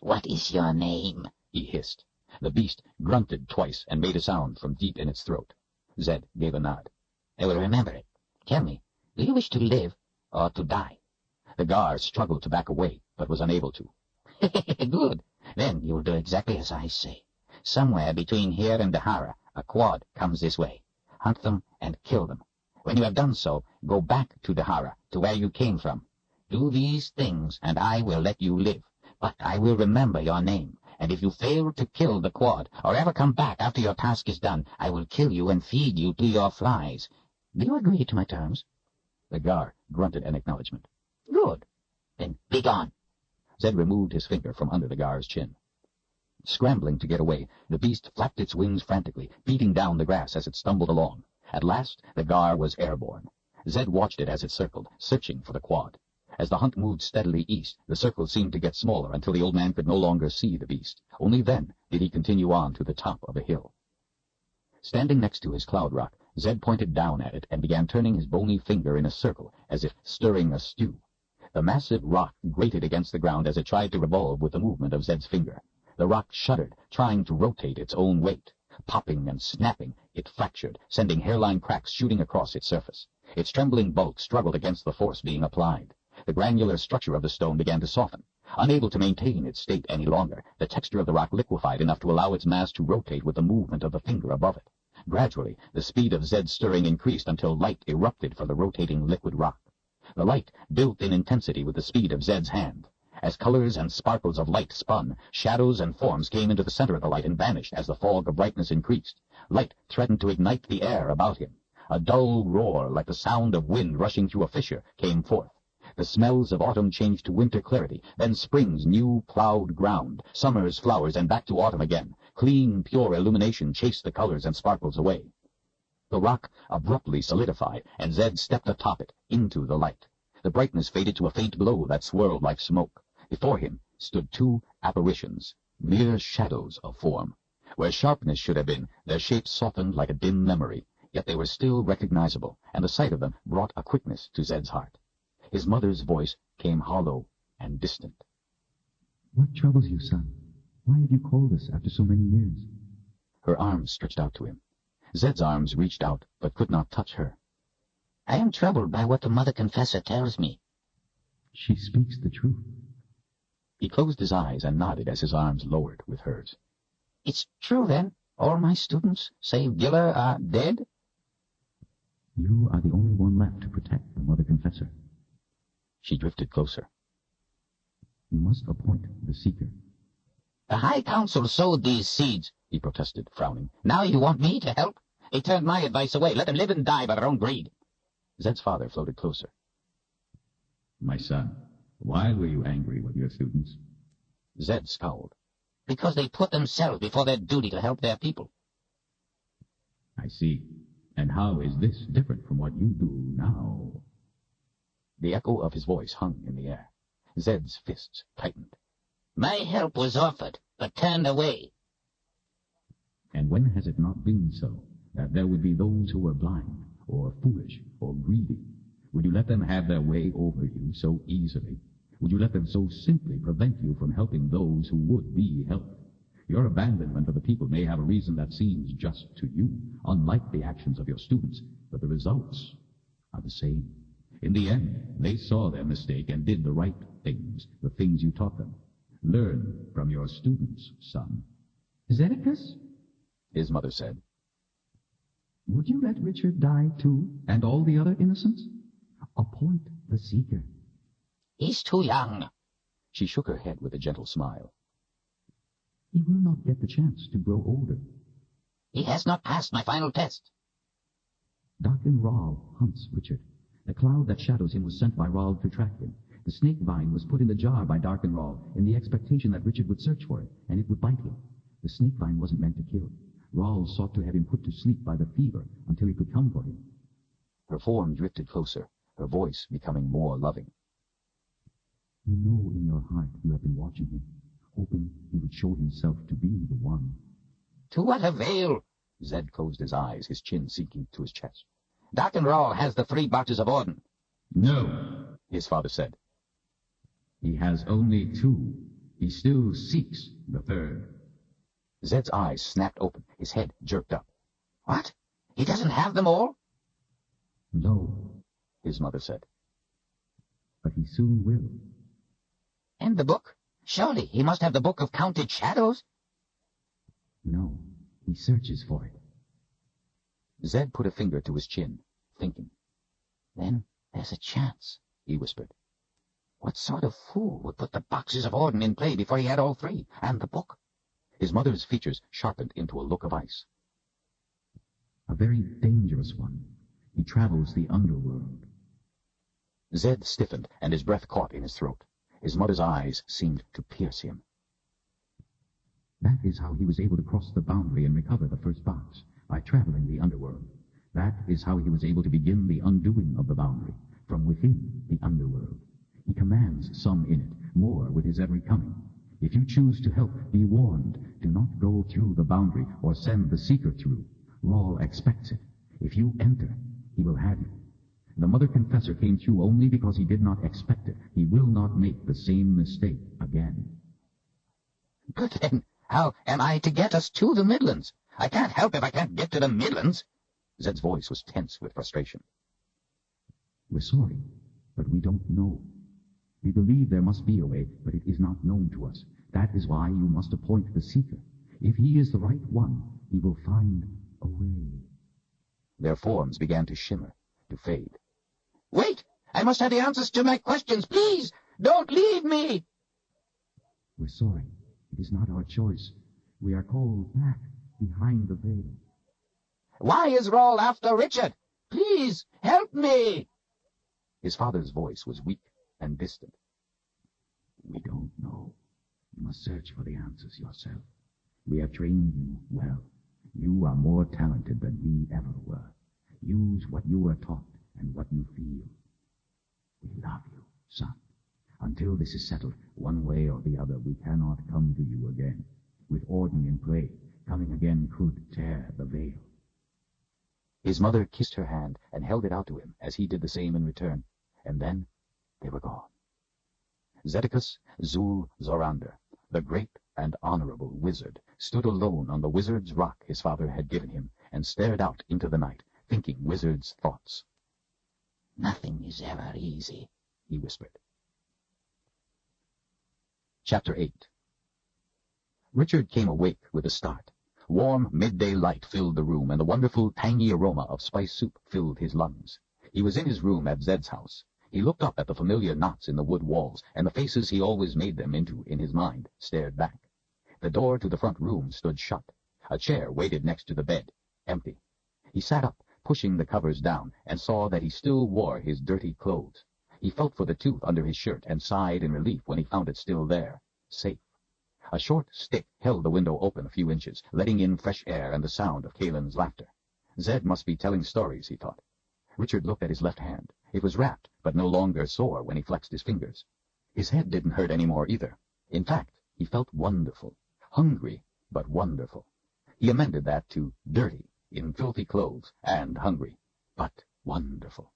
What is your name? He hissed. The beast grunted twice and made a sound from deep in its throat. Zed gave a nod. I will remember it. Tell me, do you wish to live or to die? The gar struggled to back away, but was unable to. Good. Then you'll do exactly as I say. Somewhere between here and Dahara, a quad comes this way. Hunt them and kill them. When you have done so, go back to Dahara, to where you came from. Do these things, and I will let you live. But I will remember your name, and if you fail to kill the quad, or ever come back after your task is done, I will kill you and feed you to your flies. Do you agree to my terms? The gar grunted an acknowledgement. Good. Then be gone. Zed removed his finger from under the gar's chin. Scrambling to get away, the beast flapped its wings frantically, beating down the grass as it stumbled along. At last, the gar was airborne. Zed watched it as it circled, searching for the quad. As the hunt moved steadily east, the circle seemed to get smaller until the old man could no longer see the beast. Only then did he continue on to the top of a hill. Standing next to his cloud rock, Zed pointed down at it and began turning his bony finger in a circle, as if stirring a stew. The massive rock grated against the ground as it tried to revolve with the movement of Zed's finger. The rock shuddered, trying to rotate its own weight. Popping and snapping, it fractured, sending hairline cracks shooting across its surface. Its trembling bulk struggled against the force being applied. The granular structure of the stone began to soften. Unable to maintain its state any longer, the texture of the rock liquefied enough to allow its mass to rotate with the movement of the finger above it. Gradually, the speed of Zed's stirring increased until light erupted from the rotating liquid rock. The light built in intensity with the speed of Zed's hand. As colors and sparkles of light spun, shadows and forms came into the center of the light and vanished as the fog of brightness increased. Light threatened to ignite the air about him. A dull roar, like the sound of wind rushing through a fissure, came forth. The smells of autumn changed to winter clarity, then spring's new plowed ground, summer's flowers, and back to autumn again. Clean, pure illumination chased the colors and sparkles away. The rock abruptly solidified, and Zed stepped atop it, into the light. The brightness faded to a faint glow that swirled like smoke. Before him stood two apparitions, mere shadows of form. Where sharpness should have been, their shapes softened like a dim memory, yet they were still recognizable, and the sight of them brought a quickness to Zed's heart. His mother's voice came hollow and distant. What troubles you, son? Why have you called us after so many years? Her arms stretched out to him. Zed's arms reached out, but could not touch her. I am troubled by what the Mother Confessor tells me. She speaks the truth. He closed his eyes and nodded as his arms lowered with hers. It's true, then? All my students, save Giller, are dead? You are the only one left to protect the Mother Confessor. She drifted closer. You must appoint the Seeker. The High Council sowed these seeds, he protested, frowning. Now you want me to help? They turned my advice away. Let them live and die by their own greed. Zed's father floated closer. My son, why were you angry with your students? Zed scowled. Because they put themselves before their duty to help their people. I see. And how is this different from what you do now? The echo of his voice hung in the air. Zed's fists tightened. My help was offered, but turned away. And when has it not been so, that there would be those who were blind, or foolish, or greedy? Would you let them have their way over you so easily? Would you let them so simply prevent you from helping those who would be helped? Your abandonment of the people may have a reason that seems just to you, unlike the actions of your students, but the results are the same. In the end, they saw their mistake and did the right things, the things you taught them. Learn from your students, son. Zedekias, His mother said. would you let Richard die too, and all the other innocents? Appoint the Seeker. He's too young. She shook her head with a gentle smile. He will not get the chance to grow older. He has not passed my final test. Darkin Rahl hunts Richard. The cloud that shadows him was sent by Rahl to track him. The snake vine was put in the jar by Darkin Rahl in the expectation that Richard would search for it, and it would bite him. The snake vine wasn't meant to kill. Rahl sought to have him put to sleep by the fever until he could come for him. Her form drifted closer, her voice becoming more loving. You know in your heart you have been watching him, hoping he would show himself to be the one. To what avail? Zed closed his eyes, his chin sinking to his chest. Darkin Rahl has the 3 boxes of Orden. No, His father said. he has only 2. He still seeks the 3rd. Zed's eyes snapped open, his head jerked up. What? He doesn't have them all? No, His mother said. but he soon will. And the book? Surely he must have the book of counted shadows? No, he searches for it. Zed put a finger to his chin, thinking. Then there's a chance, he whispered. What sort of fool would put the boxes of Orden in play before he had all 3, and the book? His mother's features sharpened into a look of ice. A very dangerous one. He travels the underworld. Zed stiffened, and his breath caught in his throat. His mother's eyes seemed to pierce him. That is how he was able to cross the boundary and recover the first box, by traveling the underworld. That is how he was able to begin the undoing of the boundary, from within the underworld. He commands some in it, more with his every coming. If you choose to help, be warned. Do not go through the boundary or send the Seeker through. Rahl expects it. If you enter, he will have you. The Mother Confessor came through only because he did not expect it. He will not make the same mistake again. But then, how am I to get us to the Midlands? I can't help if I can't get to the Midlands. Zed's voice was tense with frustration. We're sorry, but we don't know. We believe there must be a way, but it is not known to us. That is why you must appoint the Seeker. If he is the right one, he will find a way. Their forms began to shimmer, to fade. Wait! I must have the answers to my questions. Please, don't leave me! We're sorry. It is not our choice. We are called back behind the veil. Why is Rahl after Richard? Please, help me! His father's voice was weak and distant. We don't know. You must search for the answers yourself. We have trained you well. You are more talented than we ever were. Use what you were taught and what you feel. We love you, son. Until this is settled, one way or the other, we cannot come to you again. With Orden in play, coming again could tear the veil. His mother kissed her hand and held it out to him as he did the same in return, and then they were gone. Zedekias Zul-Zorander, the great and honorable wizard, stood alone on the wizard's rock his father had given him, and stared out into the night, thinking wizard's thoughts. Nothing is ever easy, he whispered. Chapter 8. Richard came awake with a start. Warm midday light filled the room, and the wonderful tangy aroma of spice soup filled his lungs. He was in his room at Zed's house. He looked up at the familiar knots in the wood walls, and the faces he always made them into in his mind stared back. The door to the front room stood shut. A chair waited next to the bed, empty. He sat up, pushing the covers down, and saw that he still wore his dirty clothes. He felt for the tooth under his shirt and sighed in relief when he found it still there, safe. A short stick held the window open a few inches, letting in fresh air and the sound of Kalen's laughter. Zed must be telling stories, he thought. Richard looked at his left hand. It was wrapped, but no longer sore when he flexed his fingers. His head didn't hurt any more either. In fact, he felt wonderful. Hungry, but wonderful. He amended that to dirty, in filthy clothes, and hungry, but wonderful.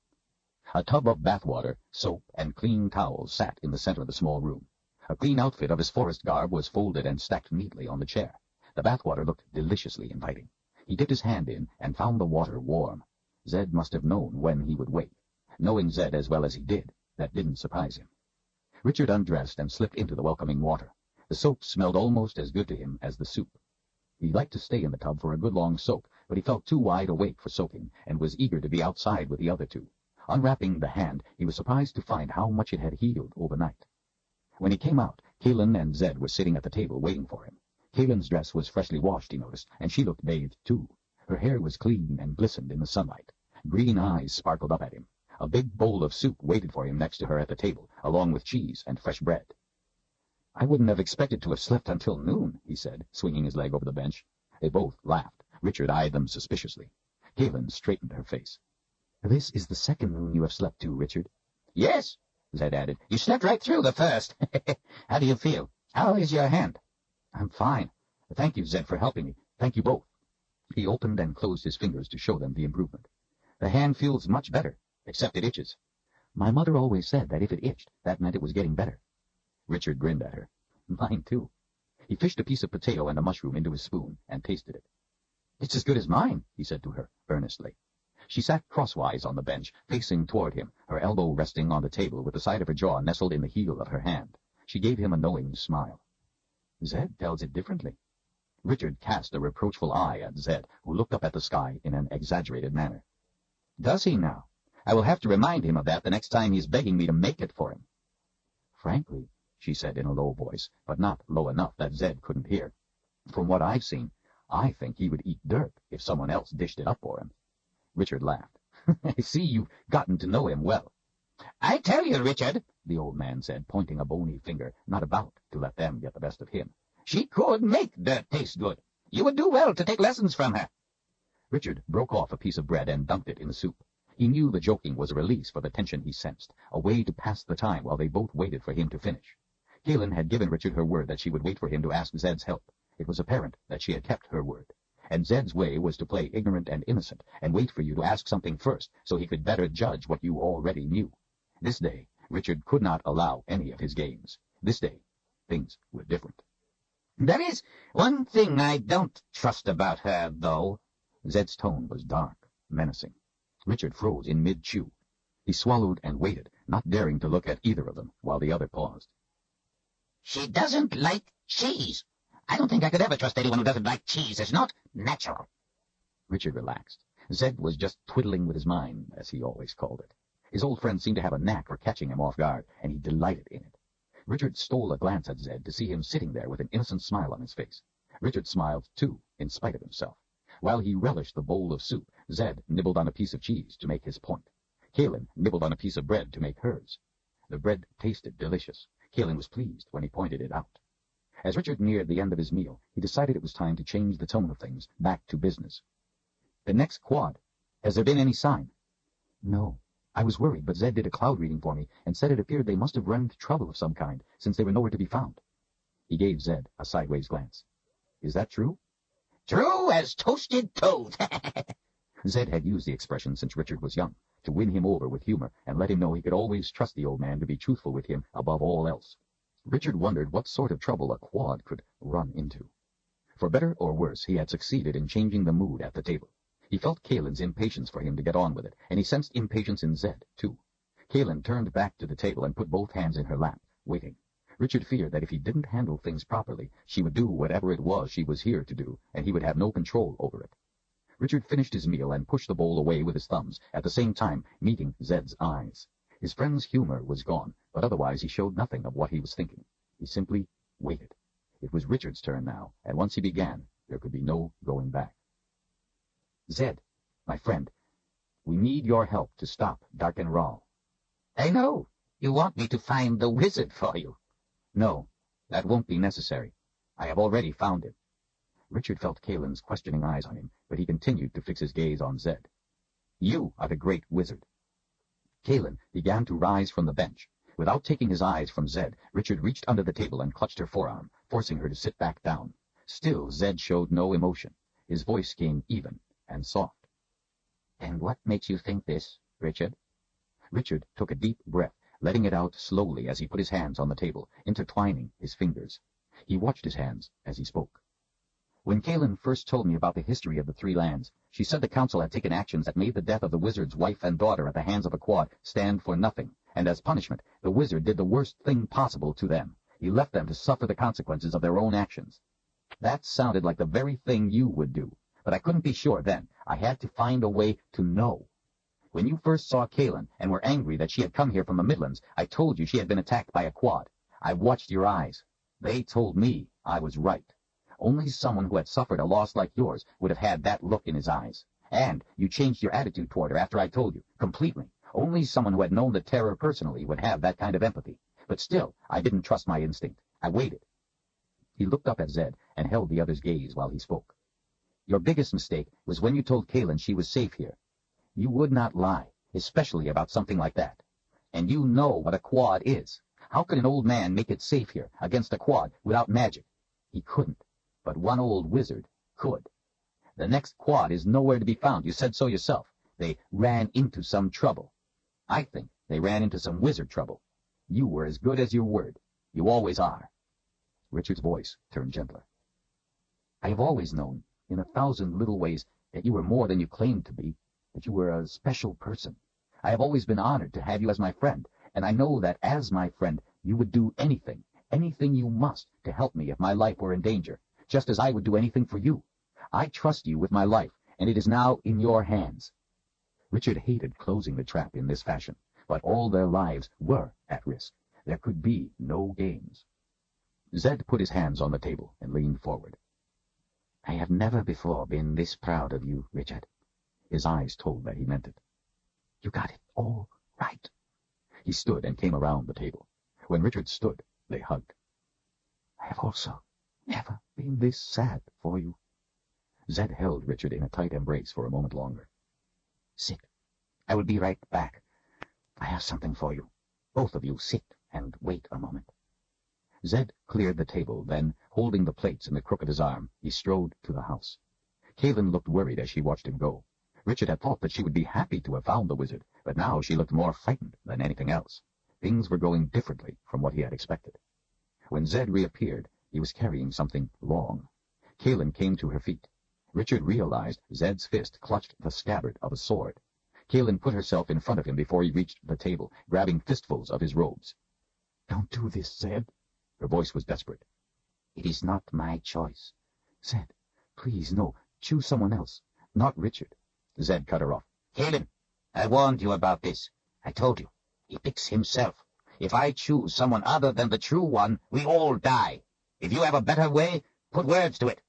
A tub of bath water, soap, and clean towels sat in the center of the small room. A clean outfit of his forest garb was folded and stacked neatly on the chair. The bathwater looked deliciously inviting. He dipped his hand in and found the water warm. Zed must have known when he would wake. Knowing Zed as well as he did, that didn't surprise him. Richard undressed and slipped into the welcoming water. The soap smelled almost as good to him as the soup. He liked to stay in the tub for a good long soak, but he felt too wide awake for soaking, and was eager to be outside with the other two. Unwrapping the hand, he was surprised to find how much it had healed overnight. When he came out, Kaelin and Zed were sitting at the table waiting for him. Kaelin's dress was freshly washed, he noticed, and she looked bathed too. Her hair was clean and glistened in the sunlight. Green eyes sparkled up at him. A big bowl of soup waited for him next to her at the table, along with cheese and fresh bread. "I wouldn't have expected to have slept until noon," he said, swinging his leg over the bench. They both laughed. Richard eyed them suspiciously. Kaelin straightened her face. "This is the second noon you have slept to, Richard." "Yes," Zed added. "You slept right through the first. How do you feel? How is your hand?" "I'm fine. Thank you, Zed, for helping me. Thank you both." He opened and closed his fingers to show them the improvement. "The hand feels much better, except it itches. My mother always said that if it itched, that meant it was getting better." Richard grinned at her. "Mine, too." He fished a piece of potato and a mushroom into his spoon and tasted it. "It's as good as mine," he said to her, earnestly. She sat crosswise on the bench, facing toward him, her elbow resting on the table with the side of her jaw nestled in the heel of her hand. She gave him a knowing smile. "Zed tells it differently." Richard cast a reproachful eye at Zed, who looked up at the sky in an exaggerated manner. "Does he now? I will have to remind him of that the next time he's begging me to make it for him." "Frankly," she said in a low voice, but not low enough that Zed couldn't hear, "from what I've seen, I think he would eat dirt if someone else dished it up for him." Richard laughed. "I see you've gotten to know him well." "I tell you, Richard," the old man said, pointing a bony finger, not about to let them get the best of him, "she could make dirt taste good. You would do well to take lessons from her." Richard broke off a piece of bread and dunked it in the soup. He knew the joking was a release for the tension he sensed, a way to pass the time while they both waited for him to finish. Kaelin had given Richard her word that she would wait for him to ask Zed's help. It was apparent that she had kept her word. And Zed's way was to play ignorant and innocent, and wait for you to ask something first, so he could better judge what you already knew. This day, Richard could not allow any of his games. This day, things were different. "There is one thing I don't trust about her, though." Zed's tone was dark, menacing. Richard froze in mid-chew. He swallowed and waited, not daring to look at either of them, while the other paused. "She doesn't like cheese. I don't think I could ever trust anyone who doesn't like cheese. It's not natural." Richard relaxed. Zed was just twiddling with his mind, as he always called it. His old friend seemed to have a knack for catching him off guard, and he delighted in it. Richard stole a glance at Zed to see him sitting there with an innocent smile on his face. Richard smiled, too, in spite of himself. While he relished the bowl of soup, Zed nibbled on a piece of cheese to make his point. Kaelin nibbled on a piece of bread to make hers. The bread tasted delicious. Kaelin was pleased when he pointed it out. As Richard neared the end of his meal, he decided it was time to change the tone of things, back to business. "The next quad, has there been any sign?" "No. I was worried, but Zed did a cloud reading for me and said it appeared they must have run into trouble of some kind, since they were nowhere to be found." He gave Zed a sideways glance. "Is that true?" "True as toasted toast." Zed had used the expression since Richard was young, to win him over with humor and let him know he could always trust the old man to be truthful with him above all else. Richard wondered what sort of trouble a quad could run into. For better or worse, he had succeeded in changing the mood at the table. He felt Kaelin's impatience for him to get on with it, and he sensed impatience in Zed, too. Kaelin turned back to the table and put both hands in her lap, waiting. Richard feared that if he didn't handle things properly, she would do whatever it was she was here to do, and he would have no control over it. Richard finished his meal and pushed the bowl away with his thumbs, at the same time meeting Zed's eyes. His friend's humor was gone, but otherwise he showed nothing of what he was thinking. He simply waited. It was Richard's turn now, and once he began, there could be no going back. "Zed, my friend, we need your help to stop Darken Rahl." "I know. You want me to find the wizard for you." "No, that won't be necessary. I have already found him." Richard felt Kaelin's questioning eyes on him, but he continued to fix his gaze on Zed. "You are the great wizard." Kaelin began to rise from the bench. Without taking his eyes from Zed, Richard reached under the table and clutched her forearm, forcing her to sit back down. Still, Zed showed no emotion. His voice came even and soft. "And what makes you think this, Richard?" Richard took a deep breath, letting it out slowly as he put his hands on the table, intertwining his fingers. He watched his hands as he spoke. When Kaelin first told me about the history of the Three Lands, she said the council had taken actions that made the death of the wizard's wife and daughter at the hands of a quad stand for nothing, and as punishment, the wizard did the worst thing possible to them. He left them to suffer the consequences of their own actions. That sounded like the very thing you would do, but I couldn't be sure then. I had to find a way to know. When you first saw Kaelin and were angry that she had come here from the Midlands, I told you she had been attacked by a quad. I watched your eyes. They told me I was right. Only someone who had suffered a loss like yours would have had that look in his eyes. And you changed your attitude toward her after I told you, completely. Only someone who had known the terror personally would have that kind of empathy. But still, I didn't trust my instinct. I waited. He looked up at Zed and held the other's gaze while he spoke. Your biggest mistake was when you told Kaelin she was safe here. You would not lie, especially about something like that. And you know what a quad is. How could an old man make it safe here against a quad without magic? He couldn't. But one old wizard could. The next quad is nowhere to be found. You said so yourself. They ran into some trouble. I think they ran into some wizard trouble. You were as good as your word. You always are. Richard's voice turned gentler. I have always known, in 1,000 little ways, that you were more than you claimed to be, that you were a special person. I have always been honored to have you as my friend, and I know that as my friend, you would do anything you must to help me if my life were in danger, just as I would do anything for you. I trust you with my life, and it is now in your hands. Richard hated closing the trap in this fashion, but all their lives were at risk. There could be no games. Zed put his hands on the table and leaned forward. I have never before been this proud of you, Richard. His eyes told that he meant it. You got it all right. He stood and came around the table. When Richard stood, they hugged. I have also never been this sad for you. Zed held Richard in a tight embrace for a moment longer. Sit. I will be right back. I have something for you. Both of you sit and wait a moment. Zed cleared the table, then, holding the plates in the crook of his arm, he strode to the house. Kaelin looked worried as she watched him go. Richard had thought that she would be happy to have found the wizard, but now she looked more frightened than anything else. Things were going differently from what he had expected. When Zed reappeared, he was carrying something long. Kaelin came to her feet. Richard realized Zed's fist clutched the scabbard of a sword. Kaelin put herself in front of him before he reached the table, grabbing fistfuls of his robes. Don't do this, Zed. Her voice was desperate. It is not my choice. Zed, please, no. Choose someone else. Not Richard. Zed cut her off. Kaelin, I warned you about this. I told you. He picks himself. If I choose someone other than the true one, we all die. If you have a better way, put words to it.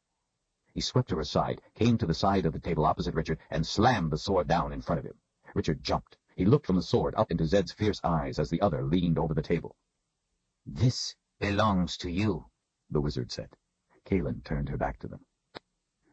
He swept her aside, came to the side of the table opposite Richard, and slammed the sword down in front of him. Richard jumped. He looked from the sword up into Zed's fierce eyes as the other leaned over the table. This belongs to you, the wizard said. Kaelin turned her back to them.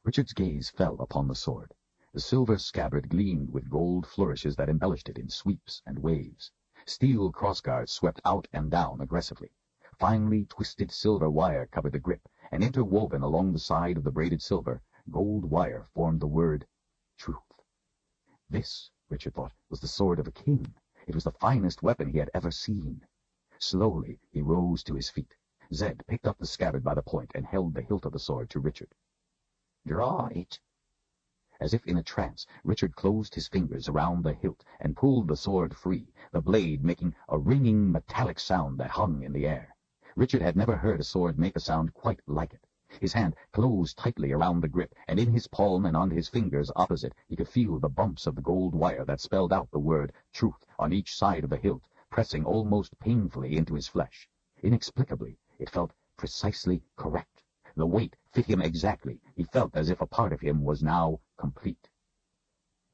Richard's gaze fell upon the sword. The silver scabbard gleamed with gold flourishes that embellished it in sweeps and waves. Steel crossguards swept out and down aggressively. Finely twisted silver wire covered the grip, and interwoven along the side of the braided silver, gold wire formed the word truth. This, Richard thought, was the sword of a king. It was the finest weapon he had ever seen. Slowly he rose to his feet. Zed picked up the scabbard by the point and held the hilt of the sword to Richard. Draw it. As if in a trance, Richard closed his fingers around the hilt and pulled the sword free, the blade making a ringing metallic sound that hung in the air. Richard had never heard a sword make a sound quite like it. His hand closed tightly around the grip, and in his palm and on his fingers opposite he could feel the bumps of the gold wire that spelled out the word truth on each side of the hilt, pressing almost painfully into his flesh. Inexplicably, it felt precisely correct. The weight fit him exactly. He felt as if a part of him was now complete.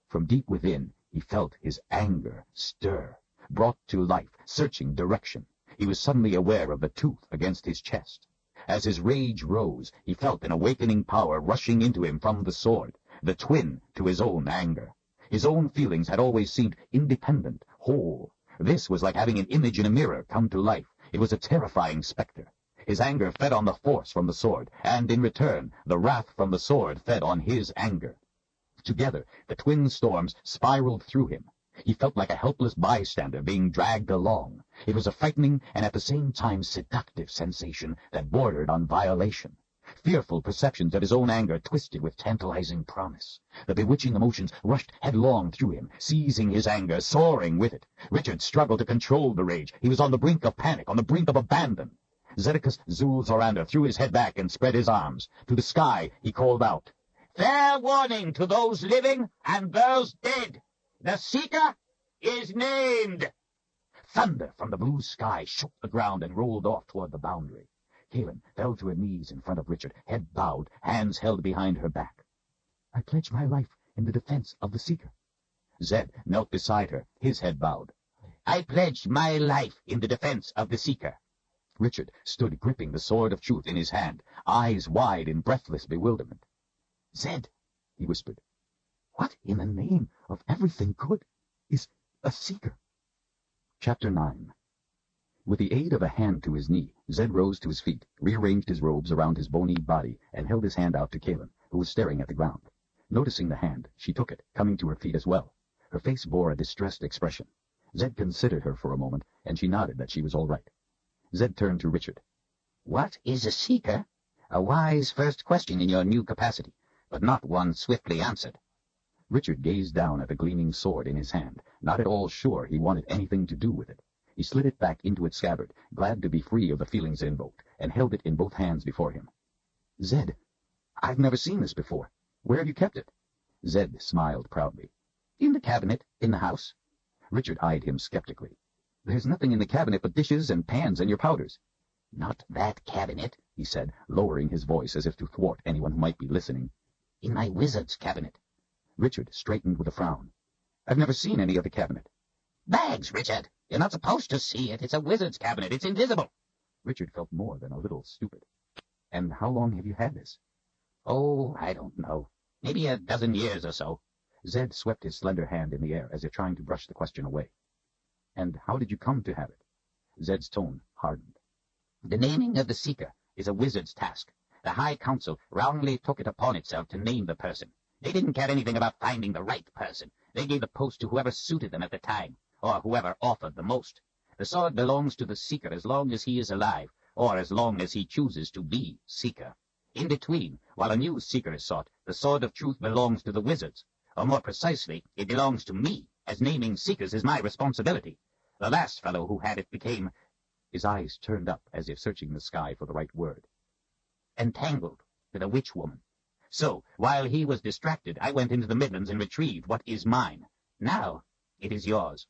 From deep within, he felt his anger stir, brought to life, searching direction. He was suddenly aware of the tooth against his chest. As his rage rose, he felt an awakening power rushing into him from the sword, the twin to his own anger. His own feelings had always seemed independent, whole. This was like having an image in a mirror come to life. It was a terrifying specter. His anger fed on the force from the sword, and in return, the wrath from the sword fed on his anger. Together, the twin storms spiraled through him. He felt like a helpless bystander being dragged along. It was a frightening and at the same time seductive sensation that bordered on violation. Fearful perceptions of his own anger twisted with tantalizing promise. The bewitching emotions rushed headlong through him, seizing his anger, soaring with it. Richard struggled to control the rage. He was on the brink of panic, on the brink of abandon. Zedekis Zul-Zorander threw his head back and spread his arms. To the sky he called out, "Fair warning to those living and those dead! The Seeker is named!" Thunder from the blue sky shook the ground and rolled off toward the boundary. Kaelin fell to her knees in front of Richard, head bowed, hands held behind her back. "I pledge my life in the defense of the Seeker." Zed knelt beside her, his head bowed. "I pledge my life in the defense of the Seeker." Richard stood gripping the sword of truth in his hand, eyes wide in breathless bewilderment. "Zed," he whispered, "what in the name of everything good is a Seeker?" Chapter 9. With the aid of a hand to his knee, Zed rose to his feet, rearranged his robes around his bony body, and held his hand out to Kaelin, who was staring at the ground. Noticing the hand, she took it, coming to her feet as well. Her face bore a distressed expression. Zed considered her for a moment, and she nodded that she was all right. Zed turned to Richard. "What is a Seeker? A wise first question in your new capacity, but not one swiftly answered." Richard gazed down at the gleaming sword in his hand, not at all sure he wanted anything to do with it. He slid it back into its scabbard, glad to be free of the feelings it invoked, and held it in both hands before him. "Zed, I've never seen this before. Where have you kept it?" Zed smiled proudly. "In the cabinet, in the house." Richard eyed him skeptically. "There's nothing in the cabinet but dishes and pans and your powders." "Not that cabinet," he said, lowering his voice as if to thwart anyone who might be listening. "In my wizard's cabinet." Richard straightened with a frown. "I've never seen any of the cabinet." "Bags, Richard! You're not supposed to see it. It's a wizard's cabinet. It's invisible." Richard felt more than a little stupid. "And how long have you had this?" "Oh, I don't know. Maybe a dozen years or so." Zed swept his slender hand in the air as if trying to brush the question away. "And how did you come to have it?" Zed's tone hardened. "The naming of the Seeker is a wizard's task. The High Council roundly took it upon itself to name the person. They didn't care anything about finding the right person. They gave the post to whoever suited them at the time, or whoever offered the most. The sword belongs to the Seeker as long as he is alive, or as long as he chooses to be Seeker. In between, while a new Seeker is sought, the sword of truth belongs to the wizards. Or more precisely, it belongs to me, as naming Seekers is my responsibility. The last fellow who had it became—" His eyes turned up as if searching the sky for the right word. "entangled with a witch woman. So, while he was distracted, I went into the Midlands and retrieved what is mine. Now, it is yours."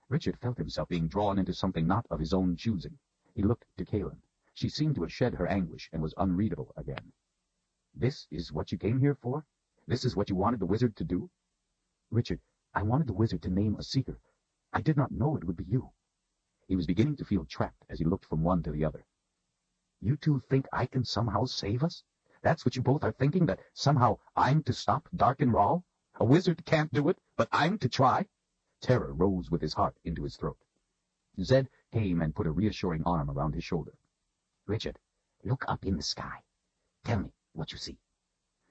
Richard felt himself being drawn into something not of his own choosing. He looked to Kaelin. She seemed to have shed her anguish and was unreadable again. "This is what you came here for? This is what you wanted the wizard to do?" "Richard, I wanted the wizard to name a Seeker. I did not know it would be you." He was beginning to feel trapped as he looked from one to the other. "You two think I can somehow save us? That's what you both are thinking, that somehow I'm to stop Dark and Rahl? A wizard can't do it, but I'm to try?" Terror rose with his heart into his throat. Zed came and put a reassuring arm around his shoulder. "Richard, look up in the sky. Tell me what you see."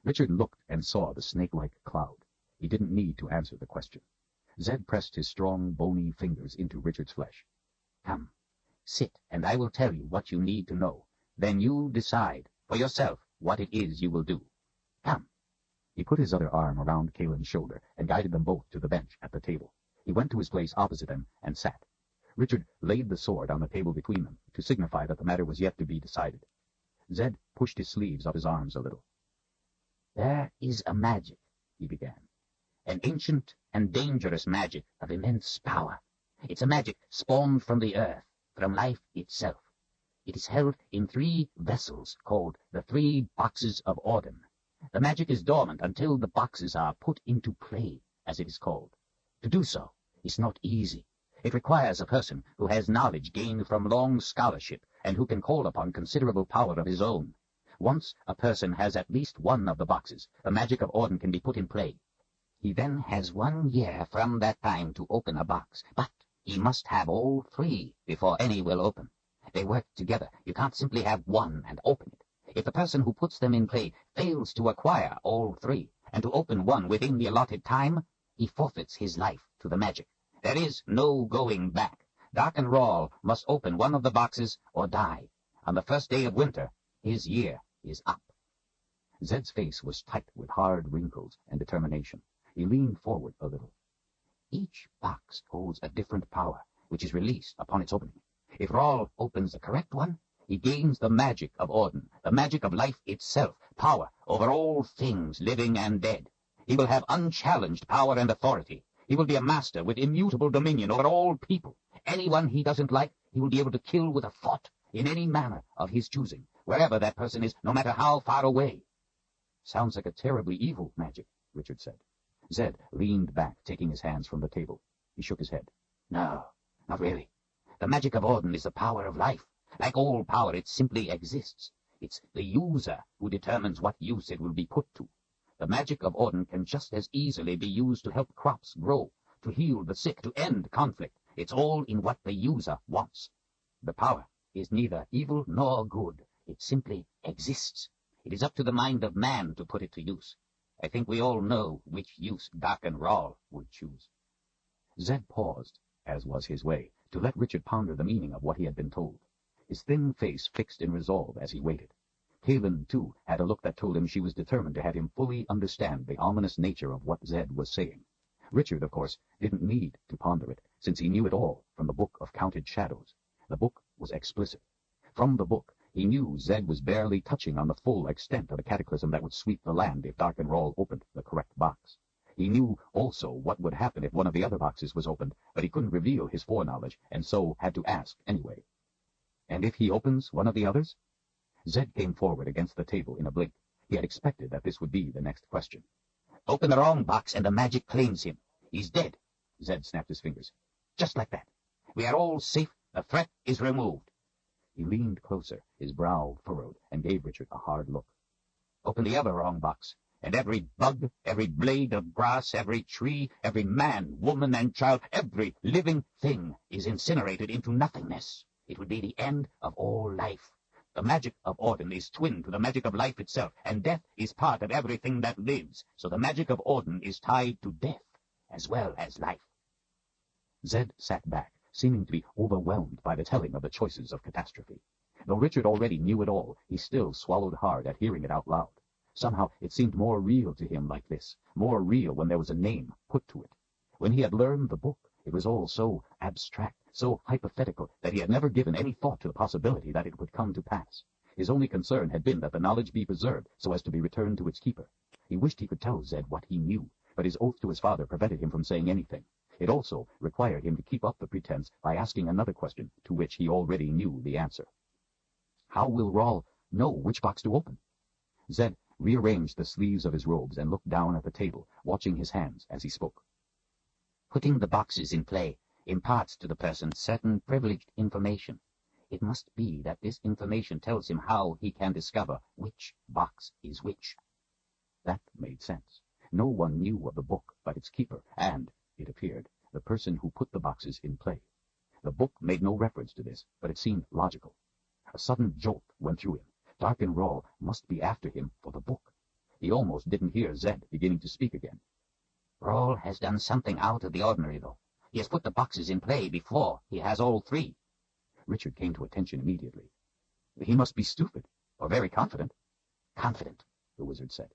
Richard looked and saw the snake-like cloud. He didn't need to answer the question. Zed pressed his strong, bony fingers into Richard's flesh. "Come, sit, and I will tell you what you need to know. Then you decide for yourself what it is you will do. Come." He put his other arm around Kaelin's shoulder and guided them both to the bench at the table. He went to his place opposite them and sat. Richard laid the sword on the table between them, to signify that the matter was yet to be decided. Zed pushed his sleeves up his arms a little. "There is a magic," he began. "An ancient and dangerous magic of immense power. It's a magic spawned from the earth, from life itself. It is held in 3 vessels called the 3 boxes of Auden. The magic is dormant until the boxes are put into play, as it is called. To do so is not easy. It requires a person who has knowledge gained from long scholarship and who can call upon considerable power of his own. Once a person has at least one of the boxes, the magic of Auden can be put in play. He then has 1 year from that time to open a box, but he must have all 3 before any will open. They work together. You can't simply have one and open it. If the person who puts them in play fails to acquire all 3, and to open one within the allotted time, he forfeits his life to to the magic. There is no going back. Dark and Rawl must open one of the boxes or die. On the first day of winter, his year is up. Zed's face was tight with hard wrinkles and determination. He leaned forward a little. Each box holds a different power, which is released upon its opening. If Rawl opens the correct one, he gains the magic of Auden, the magic of life itself, power over all things living and dead. He will have unchallenged power and authority. He will be a master with immutable dominion over all people. Anyone he doesn't like, he will be able to kill with a thought, in any manner of his choosing, wherever that person is, no matter how far away. Sounds like a terribly evil magic, Richard said. Zed leaned back, taking his hands from the table. He shook his head. No, not really. The magic of Auden is the power of life. Like all power, it simply exists. It's the user who determines what use it will be put to. The magic of Auden can just as easily be used to help crops grow, to heal the sick, to end conflict. It's all in what the user wants. The power is neither evil nor good. It simply exists. It is up to the mind of man to put it to use. I think we all know which use Dark and Rawl would choose. Zed paused, as was his way, to let Richard ponder the meaning of what he had been told. His thin face fixed in resolve as he waited. Kaelin, too, had a look that told him she was determined to have him fully understand the ominous nature of what Zed was saying. Richard, of course, didn't need to ponder it, since he knew it all from the Book of Counted Shadows. The book was explicit. From the book, he knew Zed was barely touching on the full extent of the cataclysm that would sweep the land if Dark and Rawl opened the correct box. He knew also what would happen if one of the other boxes was opened, but he couldn't reveal his foreknowledge, and so had to ask anyway. And if he opens one of the others? Zed came forward against the table in a blink. He had expected that this would be the next question. Open the wrong box and the magic claims him. He's dead. Zed snapped his fingers. Just like that. We are all safe. The threat is removed. He leaned closer, his brow furrowed, and gave Richard a hard look. Open the other wrong box, and every bug, every blade of grass, every tree, every man, woman, and child, every living thing is incinerated into nothingness. It would be the end of all life. The magic of Auden is twin to the magic of life itself, and death is part of everything that lives, so the magic of Auden is tied to death as well as life. Zed sat back, seeming to be overwhelmed by the telling of the choices of catastrophe. Though Richard already knew it all, he still swallowed hard at hearing it out loud. Somehow it seemed more real to him like this, more real when there was a name put to it. When he had learned the book, it was all so abstract, so hypothetical, that he had never given any thought to the possibility that it would come to pass. His only concern had been that the knowledge be preserved so as to be returned to its keeper. He wished he could tell Zed what he knew, but his oath to his father prevented him from saying anything. It also required him to keep up the pretense by asking another question to which he already knew the answer. How will Rawl know which box to open? Zed rearranged the sleeves of his robes and looked down at the table, watching his hands as he spoke. Putting the boxes in play imparts to the person certain privileged information. It must be that this information tells him how he can discover which box is which. That made sense. No one knew of the book but its keeper, and, it appeared, the person who put the boxes in play. The book made no reference to this, but it seemed logical. A sudden jolt went through him. Dark and Rawl must be after him for the book. He almost didn't hear Zed beginning to speak again. Rawl has done something out of the ordinary, though. He has put the boxes in play before he has all three. Richard came to attention immediately. He must be stupid, or very confident. Confident, the wizard said.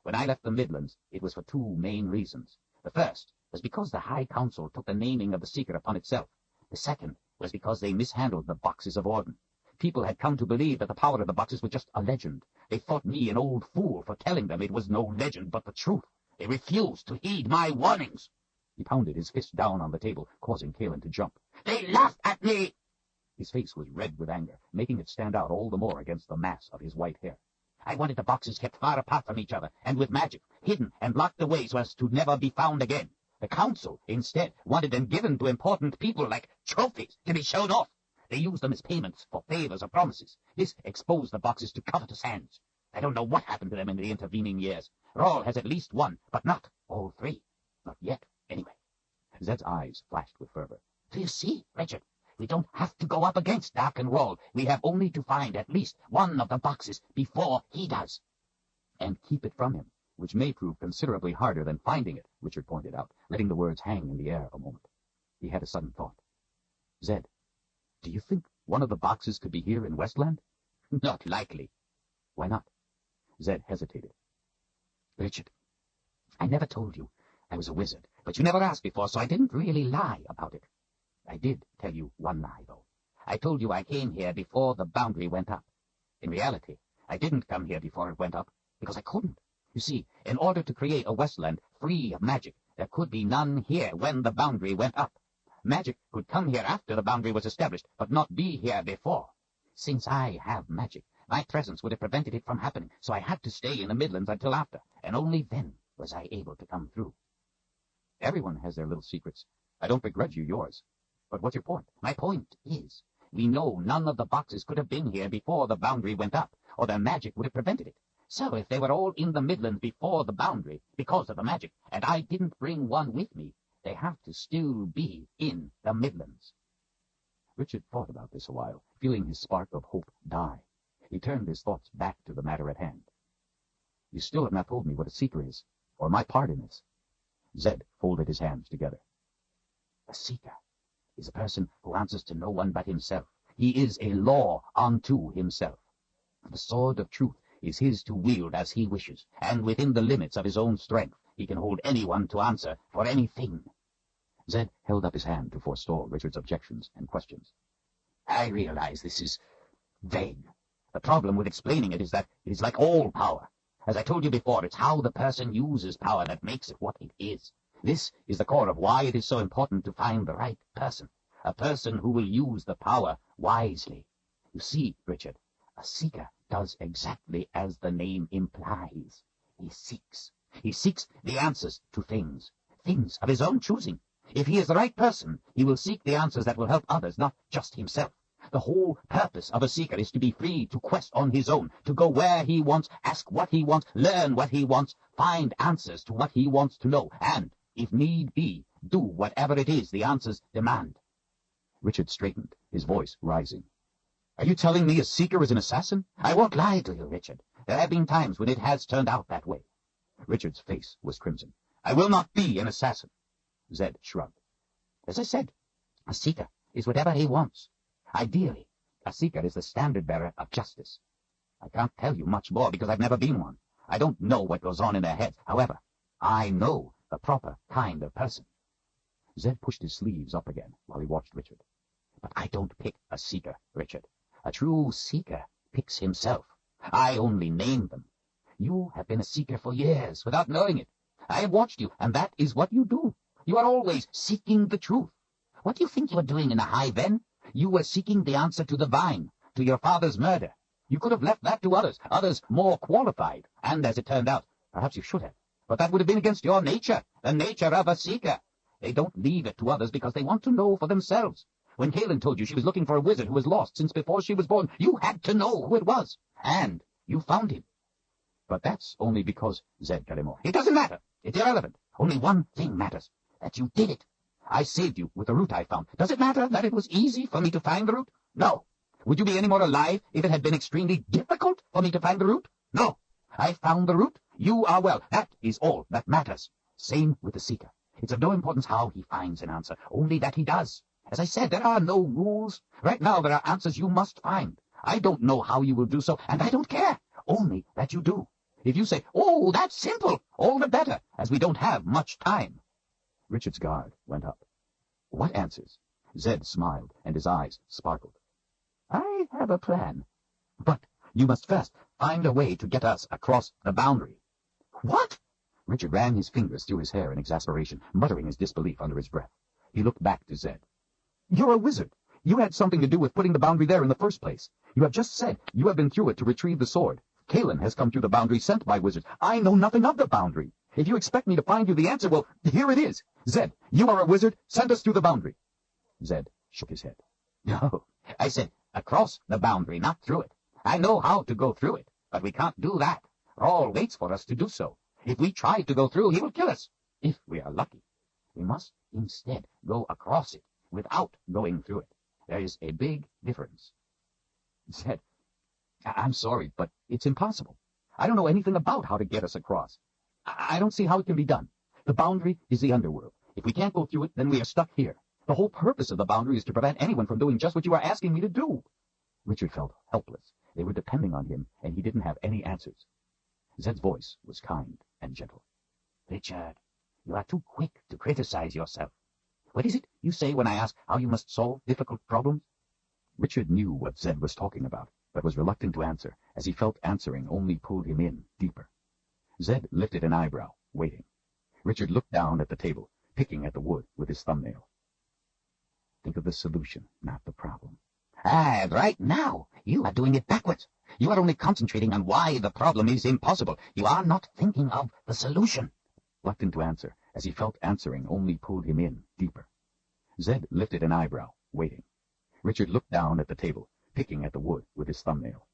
When I left the Midlands, it was for two main reasons. The first was because the High Council took the naming of the secret upon itself. The second was because they mishandled the boxes of Auden. People had come to believe that the power of the boxes was just a legend. They thought me an old fool for telling them it was no legend but the truth. They refused to heed my warnings. He pounded his fist down on the table, causing Kaelin to jump. They laughed at me! His face was red with anger, making it stand out all the more against the mass of his white hair. I wanted the boxes kept far apart from each other, and with magic, hidden and locked away so as to never be found again. The council, instead, wanted them given to important people like trophies to be shown off. They used them as payments for favors or promises. This exposed the boxes to covetous hands. I don't know what happened to them in the intervening years. Rawl has at least one, but not all three. Not yet, anyway. Zed's eyes flashed with fervor. Do you see, Richard? We don't have to go up against Dark and Rawl. We have only to find at least one of the boxes before he does. And keep it from him. which may prove considerably harder than finding it, Richard pointed out, letting the words hang in the air a moment. He had a sudden thought. Zed, do you think one of the boxes could be here in Westland? Not likely. Why not? Zed hesitated. Richard, I never told you I was a wizard, but you never asked before, so I didn't really lie about it. I did tell you one lie, though. I told you I came here before the boundary went up. In reality, I didn't come here before it went up, because I couldn't. You see, in order to create a Westland free of magic, there could be none here when the boundary went up. Magic could come here after the boundary was established, but not be here before. Since I have magic, my presence would have prevented it from happening, so I had to stay in the Midlands until after, and only then was I able to come through. Everyone has their little secrets. I don't begrudge you yours. But what's your point? My point is, we know none of the boxes could have been here before the boundary went up, or their magic would have prevented it. So if they were all in the Midlands before the boundary, because of the magic, and I didn't bring one with me, they have to still be in the Midlands. Richard thought about this a while, feeling his spark of hope die. He turned his thoughts back to the matter at hand. You still have not told me what a seeker is, or my part in this. Zed folded his hands together. A seeker is a person who answers to no one but himself. He is a law unto himself. The sword of truth is his to wield as he wishes, and within the limits of his own strength he can hold anyone to answer for anything. Zed held up his hand to forestall Richard's objections and questions. I realize this is vague. The problem with explaining it is that it is like all power. As I told you before, it's how the person uses power that makes it what it is. This is the core of why it is so important to find the right person, a person who will use the power wisely. You see, Richard, a seeker does exactly as the name implies. He seeks. He seeks the answers to things of his own choosing. If he is the right person, he will seek the answers that will help others, not just himself. The whole purpose of a seeker is to be free to quest on his own, to go where he wants, ask what he wants, learn what he wants, find answers to what he wants to know, and, if need be, do whatever it is the answers demand. Richard straightened, his voice rising. Are you telling me a seeker is an assassin? I won't lie to you, Richard. There have been times when it has turned out that way. Richard's face was crimson. I will not be an assassin. Zed shrugged. As I said, a seeker is whatever he wants. Ideally, a seeker is the standard-bearer of justice. I can't tell you much more because I've never been one. I don't know what goes on in their heads. However, I know the proper kind of person. Zed pushed his sleeves up again while he watched Richard. But I don't pick a seeker, Richard. A true seeker picks himself. I only name them. You have been a seeker for years without knowing it. I have watched you, and that is what you do. You are always seeking the truth. What do you think you were doing in the hive then? You were seeking the answer to the vine, to your father's murder. You could have left that to others more qualified, and as it turned out, perhaps you should have. But that would have been against your nature, the nature of a seeker. They don't leave it to others because they want to know for themselves. When Kaelin told you she was looking for a wizard who was lost since before she was born, you had to know who it was, and you found him. But that's only because Zed got him off. It doesn't matter. It's irrelevant. Only one thing matters, that you did it. I saved you with the root I found. Does it matter that it was easy for me to find the root? No. Would you be any more alive if it had been extremely difficult for me to find the root? No. I found the root. You are well. That is all that matters. Same with the seeker. It's of no importance how he finds an answer, only that he does. As I said, there are no rules. Right now there are answers you must find. I don't know how you will do so, and I don't care. Only that you do. If you say, oh, that's simple, all the better, as we don't have much time. Richard's guard went up. What answers? Zed smiled, and his eyes sparkled. I have a plan. But you must first find a way to get us across the boundary. What? Richard ran his fingers through his hair in exasperation, muttering his disbelief under his breath. He looked back to Zed. You're a wizard. You had something to do with putting the boundary there in the first place. You have just said you have been through it to retrieve the sword. Kaelin has come through the boundary sent by wizards. I know nothing of the boundary. If you expect me to find you the answer, well, here it is. Zed, you are a wizard. Send us through the boundary. Zed shook his head. No, I said across the boundary, not through it. I know how to go through it, but we can't do that. Rawl waits for us to do so. If we try to go through, he will kill us. If we are lucky. We must instead go across it without going through it. There is a big difference. Zed, I'm sorry, but it's impossible. I don't know anything about how to get us across. I don't see how it can be done. The boundary is the underworld. If we can't go through it, then we are stuck here. The whole purpose of the boundary is to prevent anyone from doing just what you are asking me to do. Richard felt helpless. They were depending on him, and he didn't have any answers. Zed's voice was kind and gentle. Richard, you are too quick to criticize yourself. What is it you say when I ask how you must solve difficult problems? Richard knew what Zed was talking about, but was reluctant to answer, as he felt answering only pulled him in deeper. Zed lifted an eyebrow, waiting. Richard looked down at the table, picking at the wood with his thumbnail. Think of the solution, not the problem. Right now, you are doing it backwards. You are only concentrating on why the problem is impossible. You are not thinking of the solution. Reluctant to answer, as he felt answering only pulled him in deeper. Zed lifted an eyebrow, waiting. Richard looked down at the table, picking at the wood with his thumbnail.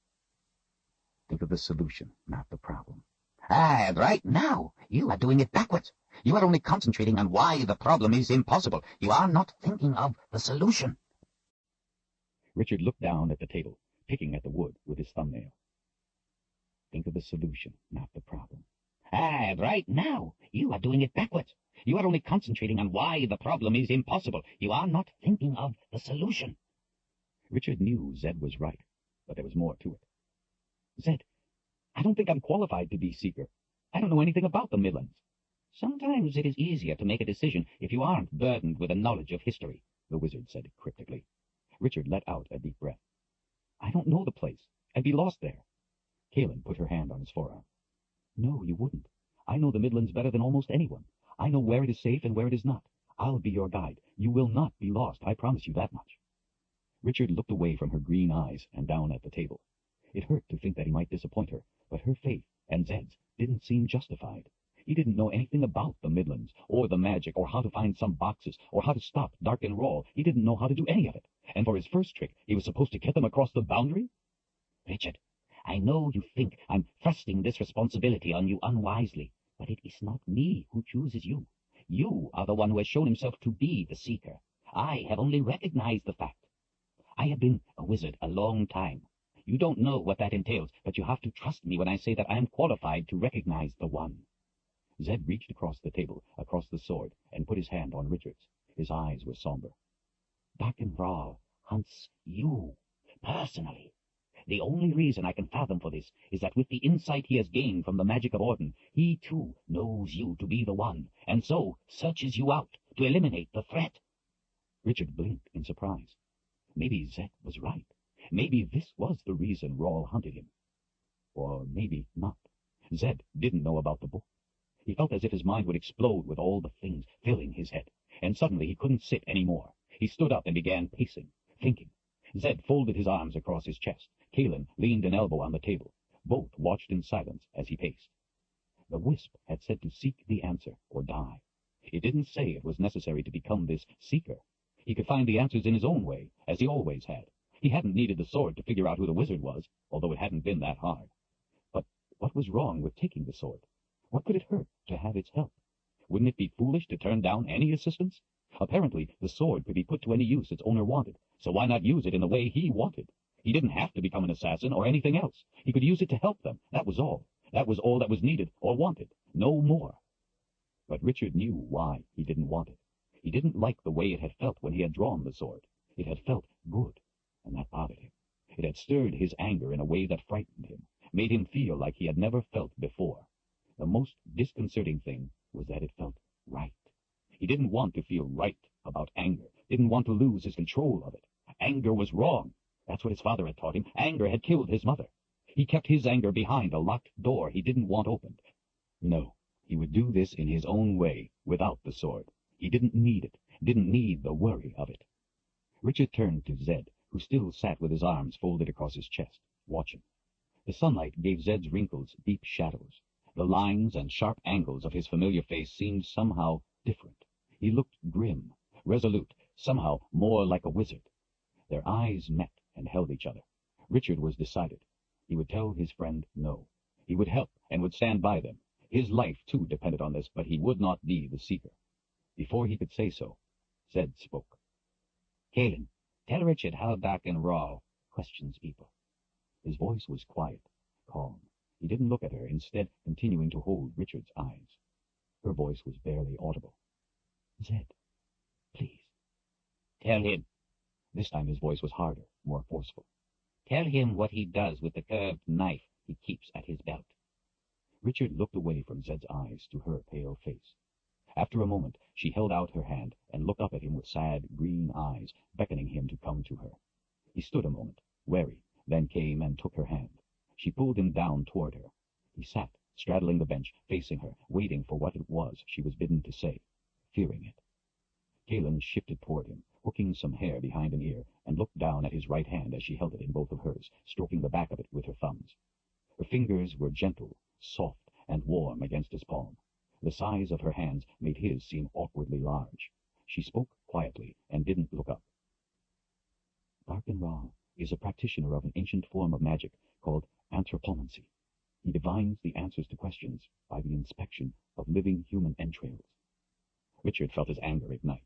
Think of the solution, not the problem. Right now, you are doing it backwards. You are only concentrating on why the problem is impossible. You are not thinking of the solution. Richard looked down at the table, picking at the wood with his thumbnail. Think of the solution, not the problem. Right now, you are doing it backwards. You are only concentrating on why the problem is impossible. You are not thinking of the solution. Richard knew Zed was right, but there was more to it. Zed, I don't think I'm qualified to be Seeker. I don't know anything about the Midlands. Sometimes it is easier to make a decision if you aren't burdened with a knowledge of history, the wizard said cryptically. Richard let out a deep breath. I don't know the place. I'd be lost there. Kaelin put her hand on his forearm. No, you wouldn't. I know the Midlands better than almost anyone. I know where it is safe and where it is not. I'll be your guide. You will not be lost, I promise you that much. Richard looked away from her green eyes and down at the table. It hurt to think that he might disappoint her, but her faith, and Zed's, didn't seem justified. He didn't know anything about the Midlands, or the magic, or how to find some boxes, or how to stop Dark and Rawl. He didn't know how to do any of it. And for his first trick, he was supposed to get them across the boundary? Richard, I know you think I'm thrusting this responsibility on you unwisely, but it is not me who chooses you. You are the one who has shown himself to be the Seeker. I have only recognized the fact. I have been a wizard a long time. You don't know what that entails, but you have to trust me when I say that I am qualified to recognize the one. Zed reached across the table, across the sword, and put his hand on Richard's. His eyes were somber. Dark and Rawl hunts you, personally. The only reason I can fathom for this is that with the insight he has gained from the magic of Orden, he too knows you to be the one, and so searches you out to eliminate the threat. Richard blinked in surprise. Maybe Zed was right. Maybe this was the reason Rawl hunted him. Or maybe not. Zed didn't know about the book. He felt as if his mind would explode with all the things filling his head, and suddenly he couldn't sit any more. He stood up and began pacing, thinking. Zed folded his arms across his chest. Kaelin leaned an elbow on the table. Both watched in silence as he paced. The wisp had said to seek the answer or die. It didn't say it was necessary to become this seeker. He could find the answers in his own way, as he always had. He hadn't needed the sword to figure out who the wizard was, although it hadn't been that hard. But what was wrong with taking the sword? What could it hurt to have its help? Wouldn't it be foolish to turn down any assistance? Apparently, the sword could be put to any use its owner wanted, so why not use it in the way he wanted? He didn't have to become an assassin or anything else. He could use it to help them. That was all. That was all that was needed or wanted. No more. But Richard knew why he didn't want it. He didn't like the way it had felt when he had drawn the sword. It had felt good, and that bothered him. It had stirred his anger in a way that frightened him, made him feel like he had never felt before. The most disconcerting thing was that it felt right. He didn't want to feel right about anger, didn't want to lose his control of it. Anger was wrong. That's what his father had taught him. Anger had killed his mother. He kept his anger behind a locked door he didn't want opened. No, he would do this in his own way, without the sword. He didn't need it, didn't need the worry of it. Richard turned to Zed, who still sat with his arms folded across his chest, watching. The sunlight gave Zed's wrinkles deep shadows. The lines and sharp angles of his familiar face seemed somehow different. He looked grim, resolute, somehow more like a wizard. Their eyes met and held each other. Richard was decided. He would tell his friend no. He would help and would stand by them. His life, too, depended on this, but he would not be the seeker. Before he could say so, Zed spoke. Kaelin, tell Richard how Dark and Rawl questions people. His voice was quiet, calm. He didn't look at her, instead continuing to hold Richard's eyes. Her voice was barely audible. "Zed, please." Tell him. This time his voice was harder, more forceful. Tell him what he does with the curved knife he keeps at his belt. Richard looked away from Zed's eyes to her pale face. After a moment, she held out her hand and looked up at him with sad, green eyes, beckoning him to come to her. He stood a moment, wary, then came and took her hand. She pulled him down toward her. He sat, straddling the bench, facing her, waiting for what it was she was bidden to say, fearing it. Galen shifted toward him, hooking some hair behind an ear, and looked down at his right hand as she held it in both of hers, stroking the back of it with her thumbs. Her fingers were gentle, soft, and warm against his palm. The size of her hands made his seem awkwardly large. She spoke quietly and didn't look up. Darken Ra is a practitioner of an ancient form of magic called anthropomancy. He divines the answers to questions by the inspection of living human entrails. Richard felt his anger ignite.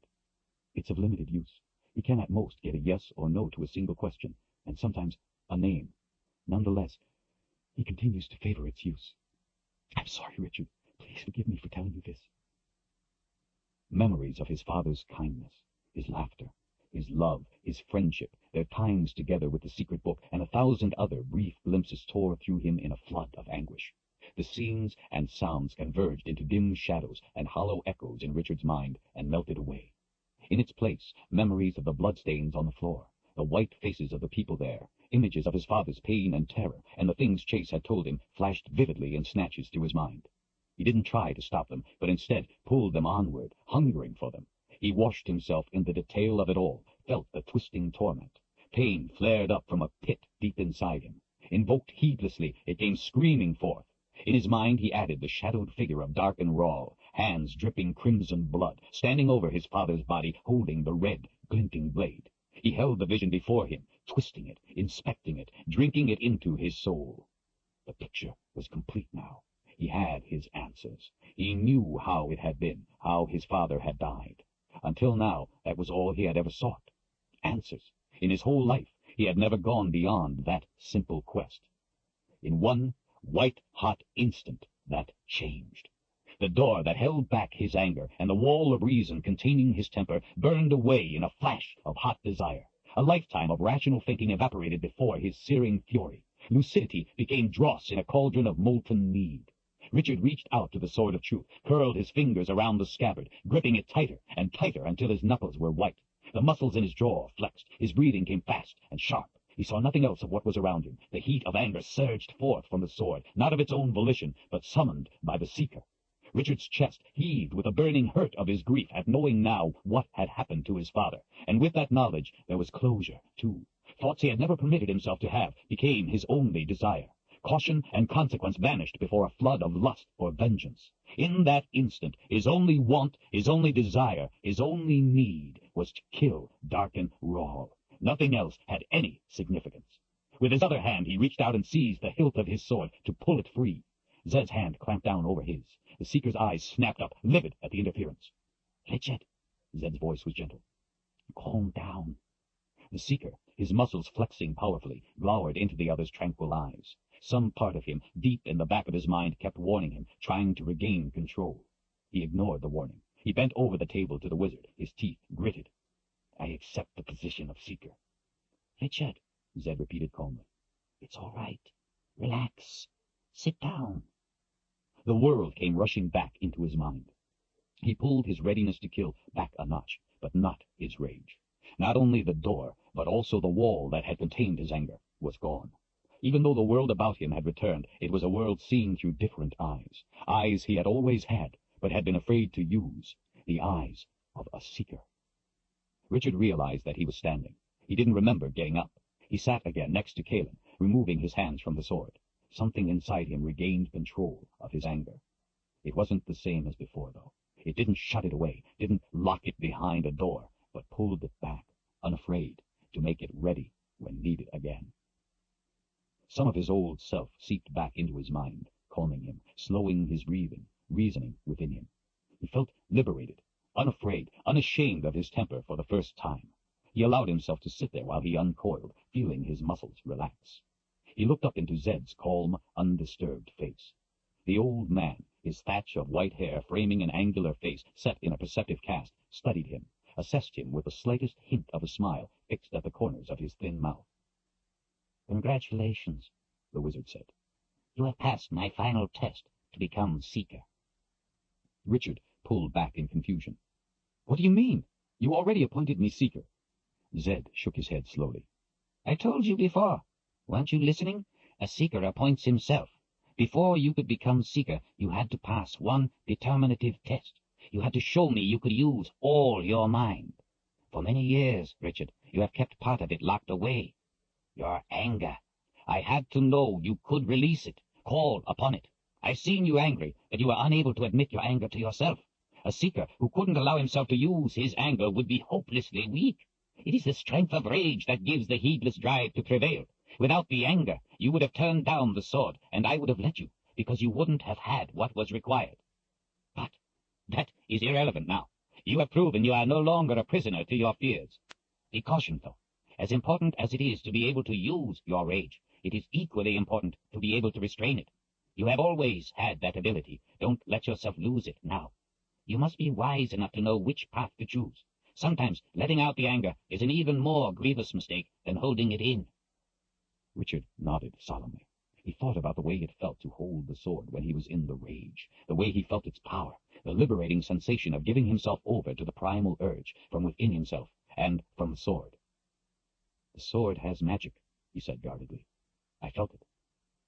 It's of limited use. He can at most get a yes or no to a single question, and sometimes a name. Nonetheless, he continues to favor its use. I'm sorry, Richard. Please forgive me for telling you this. Memories of his father's kindness, his laughter, his love, his friendship, their times together with the secret book, and 1,000 other brief glimpses tore through him in a flood of anguish. The scenes and sounds converged into dim shadows and hollow echoes in Richard's mind and melted away. In its place, memories of the bloodstains on the floor, the white faces of the people there, images of his father's pain and terror, and the things Chase had told him flashed vividly in snatches through his mind. He didn't try to stop them, but instead pulled them onward, hungering for them. He washed himself in the detail of it all, felt the twisting torment. Pain flared up from a pit deep inside him. Invoked heedlessly, it came screaming forth. In his mind he added the shadowed figure of Darken Ra, hands dripping crimson blood, standing over his father's body, holding the red, glinting blade. He held the vision before him, twisting it, inspecting it, drinking it into his soul. The picture was complete now. He had his answers. He knew how it had been, how his father had died. Until now, that was all he had ever sought. Answers. In his whole life, he had never gone beyond that simple quest. In one white-hot instant, that changed. The door that held back his anger and the wall of reason containing his temper burned away in a flash of hot desire. A lifetime of rational thinking evaporated before his searing fury. Lucidity became dross in a cauldron of molten need. Richard reached out to the sword of truth, curled his fingers around the scabbard, gripping it tighter and tighter until his knuckles were white. The muscles in his jaw flexed. His breathing came fast and sharp. He saw nothing else of what was around him. The heat of anger surged forth from the sword, not of its own volition, but summoned by the seeker. Richard's chest heaved with the burning hurt of his grief at knowing now what had happened to his father, and with that knowledge there was closure, too. Thoughts he had never permitted himself to have became his only desire. Caution and consequence vanished before a flood of lust for vengeance. In that instant, his only want, his only desire, his only need was to kill Darken Ra. Nothing else had any significance. With his other hand, he reached out and seized the hilt of his sword to pull it free. Zed's hand clamped down over his. The Seeker's eyes snapped up, livid at the interference. Richard, Zed's voice was gentle. Calm down. The Seeker, his muscles flexing powerfully, glowered into the other's tranquil eyes. Some part of him, deep in the back of his mind, kept warning him, trying to regain control. He ignored the warning. He bent over the table to the wizard, his teeth gritted. I accept the position of Seeker. Richard, Zed repeated calmly. It's all right. Relax. Sit down. The world came rushing back into his mind. He pulled his readiness to kill back a notch, but not his rage. Not only the door, but also the wall that had contained his anger, was gone. Even though the world about him had returned, it was a world seen through different eyes. Eyes he had always had, but had been afraid to use. The eyes of a seeker. Richard realized that he was standing. He didn't remember getting up. He sat again next to Caleb, removing his hands from the sword. Something inside him regained control of his anger. It wasn't the same as before, though. It didn't shut it away, didn't lock it behind a door, but pulled it back, unafraid, to make it ready when needed again. Some of his old self seeped back into his mind, calming him, slowing his breathing, reasoning within him. He felt liberated, unafraid, unashamed of his temper for the first time. He allowed himself to sit there while he uncoiled, feeling his muscles relax. He looked up into Zed's calm, undisturbed face. The old man, his thatch of white hair framing an angular face set in a perceptive cast, studied him, assessed him with the slightest hint of a smile fixed at the corners of his thin mouth. "Congratulations," the wizard said. "You have passed my final test to become Seeker." Richard pulled back in confusion. "What do you mean? You already appointed me Seeker." Zed shook his head slowly. "I told you before. Weren't you listening? A Seeker appoints himself. Before you could become Seeker, you had to pass one determinative test. You had to show me you could use all your mind. For many years, Richard, you have kept part of it locked away. Your anger. I had to know you could release it, call upon it. I've seen you angry, but you were unable to admit your anger to yourself. A Seeker who couldn't allow himself to use his anger would be hopelessly weak. It is the strength of rage that gives the heedless drive to prevail. Without the anger, you would have turned down the sword, and I would have let you, because you wouldn't have had what was required. But that is irrelevant now. You have proven you are no longer a prisoner to your fears. Be cautioned, though. As important as it is to be able to use your rage, it is equally important to be able to restrain it. You have always had that ability. Don't let yourself lose it now. You must be wise enough to know which path to choose. Sometimes letting out the anger is an even more grievous mistake than holding it in." Richard nodded solemnly. He thought about the way it felt to hold the sword when he was in the rage, the way he felt its power, the liberating sensation of giving himself over to the primal urge from within himself and from the sword. "The sword has magic," he said guardedly. "I felt it."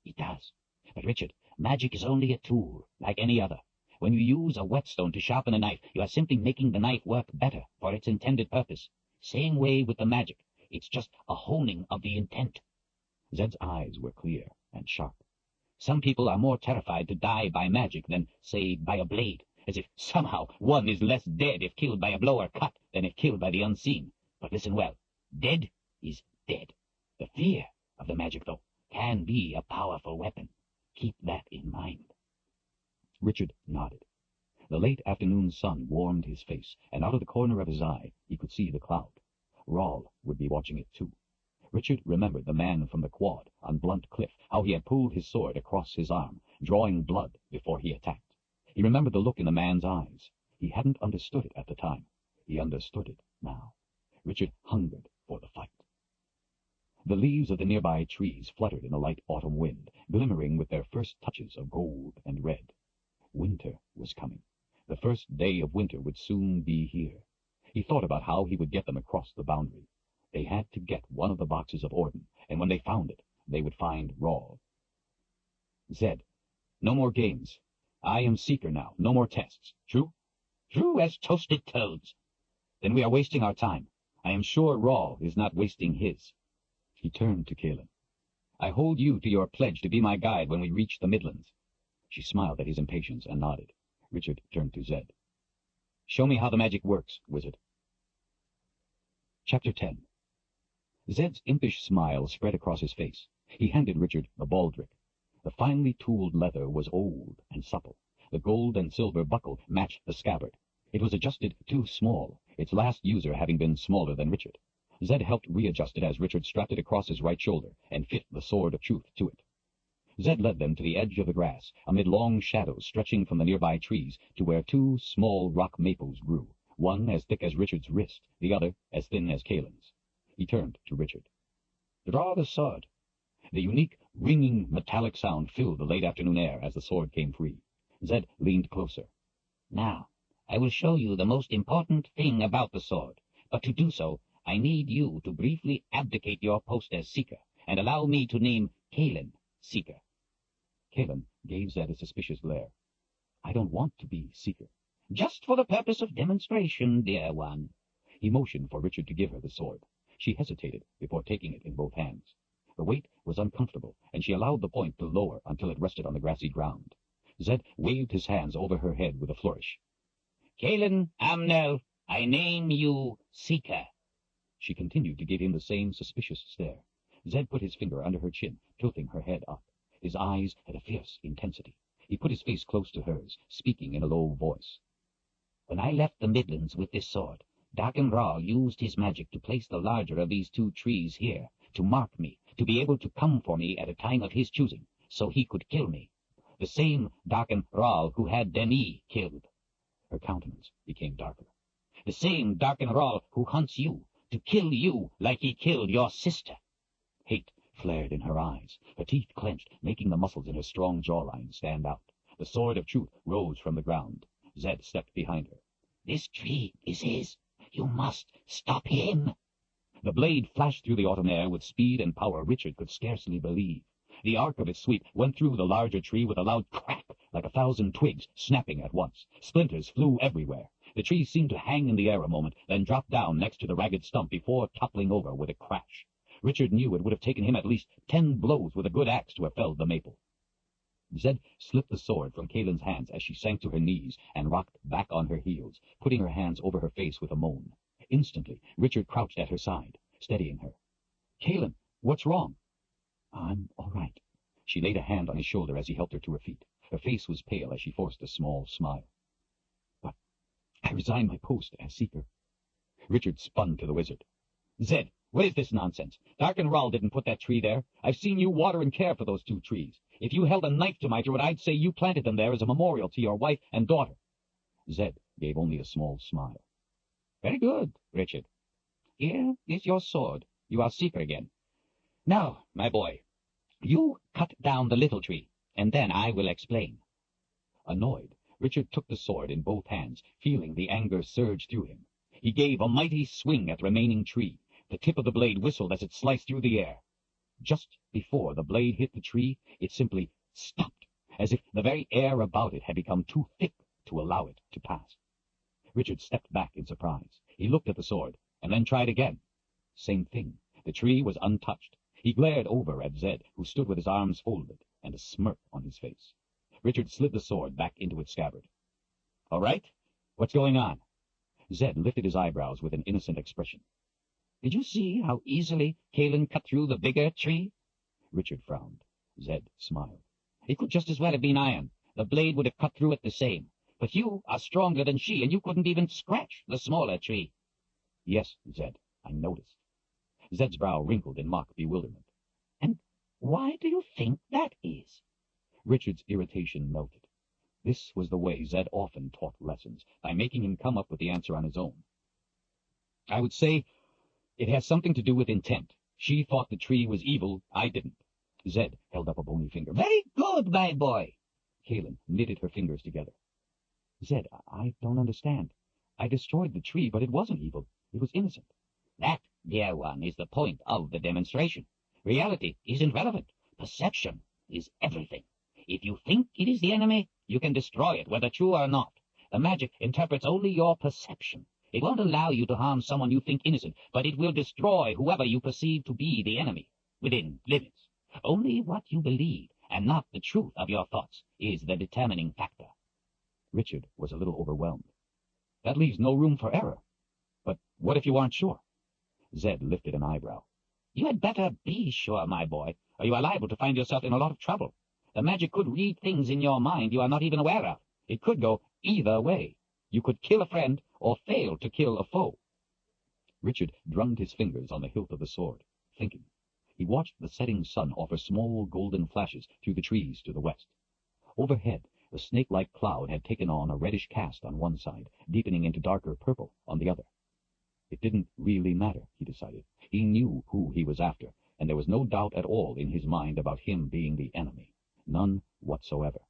"It does. But, Richard, magic is only a tool, like any other. When you use a whetstone to sharpen a knife, you are simply making the knife work better for its intended purpose. Same way with the magic. It's just a honing of the intent." Zed's eyes were clear and sharp. "Some people are more terrified to die by magic than, say, by a blade, as if somehow one is less dead if killed by a blow or cut than if killed by the unseen. But listen well. Dead is dead. The fear of the magic, though, can be a powerful weapon. Keep that in mind." Richard nodded. The late afternoon sun warmed his face, and out of the corner of his eye he could see the cloud. Rawl would be watching it too. Richard remembered the man from the quad on Blunt Cliff, how he had pulled his sword across his arm, drawing blood before he attacked. He remembered the look in the man's eyes. He hadn't understood it at the time. He understood it now. Richard hungered for the fight. The leaves of the nearby trees fluttered in the light autumn wind, glimmering with their first touches of gold and red. Winter was coming. The first day of winter would soon be here. He thought about how he would get them across the boundary. They had to get one of the boxes of Orden, and when they found it, they would find Rawl. "Zed, no more games. I am Seeker now. No more tests. True?" "True as toasted toads." "Then we are wasting our time. I am sure Rawl is not wasting his." He turned to Kaelin. "I hold you to your pledge to be my guide when we reach the Midlands." She smiled at his impatience and nodded. Richard turned to Zed. "Show me how the magic works, wizard." Chapter 10. Zed's impish smile spread across his face. He handed Richard a baldric. The finely tooled leather was old and supple. The gold and silver buckle matched the scabbard. It was adjusted too small, its last user having been smaller than Richard. Zed helped readjust it as Richard strapped it across his right shoulder and fit the sword of truth to it. Zed led them to the edge of the grass, amid long shadows stretching from the nearby trees to where two small rock maples grew, one as thick as Richard's wrist, the other as thin as Kaelin's. He turned to Richard. "Draw the sword." The unique, ringing, metallic sound filled the late afternoon air as the sword came free. Zed leaned closer. "Now, I will show you the most important thing about the sword, but to do so, I need you to briefly abdicate your post as Seeker, and allow me to name Kaelin Seeker." Kaelin gave Zed a suspicious glare. "I don't want to be Seeker." "Just for the purpose of demonstration, dear one." He motioned for Richard to give her the sword. She hesitated before taking it in both hands. The weight was uncomfortable, and she allowed the point to lower until it rested on the grassy ground. Zed waved his hands over her head with a flourish. "Kaelin Amnel, I name you Seeker." She continued to give him the same suspicious stare. Zed put his finger under her chin, tilting her head up. His eyes had a fierce intensity. He put his face close to hers, speaking in a low voice. "When I left the Midlands with this sword, Darken Rawl used his magic to place the larger of these two trees here, to mark me, to be able to come for me at a time of his choosing, so he could kill me. The same Darken Ral who had Denis killed. Her countenance became darker. The same Darken Ral who hunts you, to kill you like he killed your sister. Hate flared in her eyes. Her teeth clenched, making the muscles in her strong jawline stand out. The sword of truth rose from the ground. Zed stepped behind her. "This tree is his. You must stop him." The blade flashed through the autumn air with speed and power Richard could scarcely believe. The arc of its sweep went through the larger tree with a loud crack, like 1,000 twigs snapping at once. Splinters flew everywhere. The tree seemed to hang in the air a moment, then drop down next to the ragged stump before toppling over with a crash. Richard knew it would have taken him at least 10 blows with a good axe to have felled the maple. Zed slipped the sword from Kaelin's hands as she sank to her knees and rocked back on her heels, putting her hands over her face with a moan. Instantly, Richard crouched at her side, steadying her. "Kaelin, what's wrong?" "I'm all right." She laid a hand on his shoulder as he helped her to her feet. Her face was pale as she forced a small smile. "But I resigned my post as Seeker." Richard spun to the wizard. "Zed, what is this nonsense? Darken Ral didn't put that tree there. I've seen you water and care for those 2 trees. If you held a knife to my throat, I'd say you planted them there as a memorial to your wife and daughter." Zed gave only a small smile. "Very good, Richard. Here is your sword. You are Seeker again. Now, my boy, you cut down the little tree, and then I will explain." Annoyed, Richard took the sword in both hands, feeling the anger surge through him. He gave a mighty swing at the remaining tree. The tip of the blade whistled as it sliced through the air. Just before the blade hit the tree, it simply stopped, as if the very air about it had become too thick to allow it to pass. Richard stepped back in surprise. He looked at the sword, and then tried again. Same thing. The tree was untouched. He glared over at Zed, who stood with his arms folded and a smirk on his face. Richard slid the sword back into its scabbard. "All right? What's going on?" Zed lifted his eyebrows with an innocent expression. "Did you see how easily Kaelin cut through the bigger tree?" Richard frowned. Zed smiled. "It could just as well have been iron. The blade would have cut through it the same. But you are stronger than she, and you couldn't even scratch the smaller tree." "Yes, Zed, I noticed." Zed's brow wrinkled in mock bewilderment. "And why do you think that is?" Richard's irritation melted. This was the way Zed often taught lessons, by making him come up with the answer on his own. "I would say it has something to do with intent. She thought the tree was evil, I didn't." Zed held up a bony finger. "Very good, my boy." Kaelin knitted her fingers together. "Zed, I don't understand. I destroyed the tree, but it wasn't evil. It was innocent." "That, dear one, is the point of the demonstration. Reality isn't relevant. Perception is everything. If you think it is the enemy, you can destroy it, whether true or not. The magic interprets only your perception. It won't allow you to harm someone you think innocent, but it will destroy whoever you perceive to be the enemy, within limits. Only what you believe, and not the truth of your thoughts, is the determining factor." Richard was a little overwhelmed. "That leaves no room for error. But what if you aren't sure?" Zed lifted an eyebrow. "You had better be sure, my boy, or you are liable to find yourself in a lot of trouble. The magic could read things in your mind you are not even aware of. It could go either way. You could kill a friend or fail to kill a foe." Richard drummed his fingers on the hilt of the sword, thinking. He watched the setting sun offer small golden flashes through the trees to the west. Overhead, the snake-like cloud had taken on a reddish cast on one side, deepening into darker purple on the other. It didn't really matter, he decided. He knew who he was after, and there was no doubt at all in his mind about him being the enemy. None whatsoever.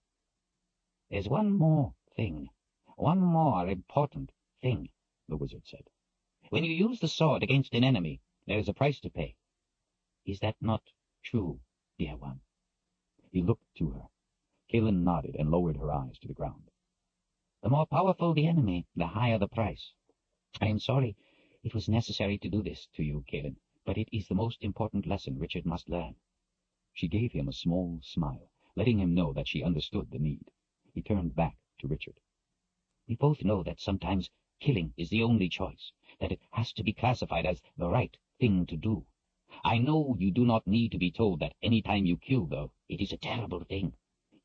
"There's one more thing. One more important thing," the wizard said. "When you use the sword against an enemy, there is a price to pay. Is that not true, dear one?" He looked to her. Kaelin nodded and lowered her eyes to the ground. "The more powerful the enemy, the higher the price. I am sorry it was necessary to do this to you, Kaelin, but it is the most important lesson Richard must learn." She gave him a small smile, letting him know that she understood the need. He turned back to Richard. "We both know that sometimes killing is the only choice, that it has to be classified as the right thing to do. I know you do not need to be told that any time you kill, though, it is a terrible thing.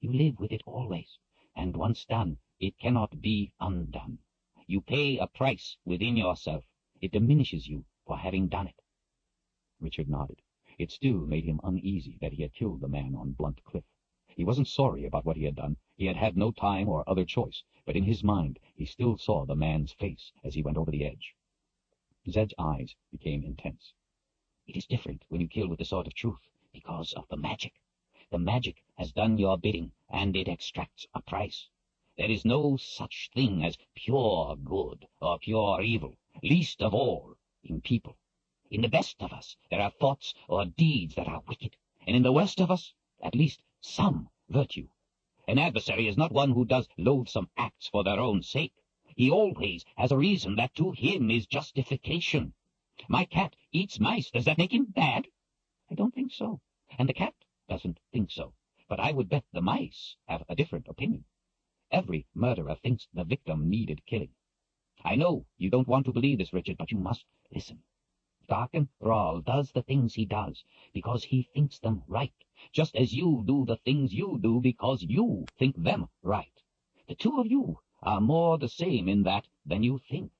You live with it always, and once done, it cannot be undone. You pay a price within yourself. It diminishes you for having done it." Richard nodded. It still made him uneasy that he had killed the man on Blunt Cliff. He wasn't sorry about what he had done. He had had no time or other choice, but in his mind he still saw the man's face as he went over the edge. Zed's eyes became intense. It is different when you kill with the sword of truth, because of the magic. The magic has done your bidding, and it extracts a price. There is no such thing as pure good or pure evil, least of all in people. In the best of us there are thoughts or deeds that are wicked, and in the worst of us, at least some virtue. An adversary is not one who does loathsome acts for their own sake. He always has a reason that to him is justification. My cat eats mice. Does that make him bad? I don't think so. And the cat doesn't think so. But I would bet the mice have a different opinion. Every murderer thinks the victim needed killing. I know you don't want to believe this, Richard, but you must listen. Darken Rahl does the things he does because he thinks them right, just as you do the things you do because you think them right. The two of you are more the same in that than you think.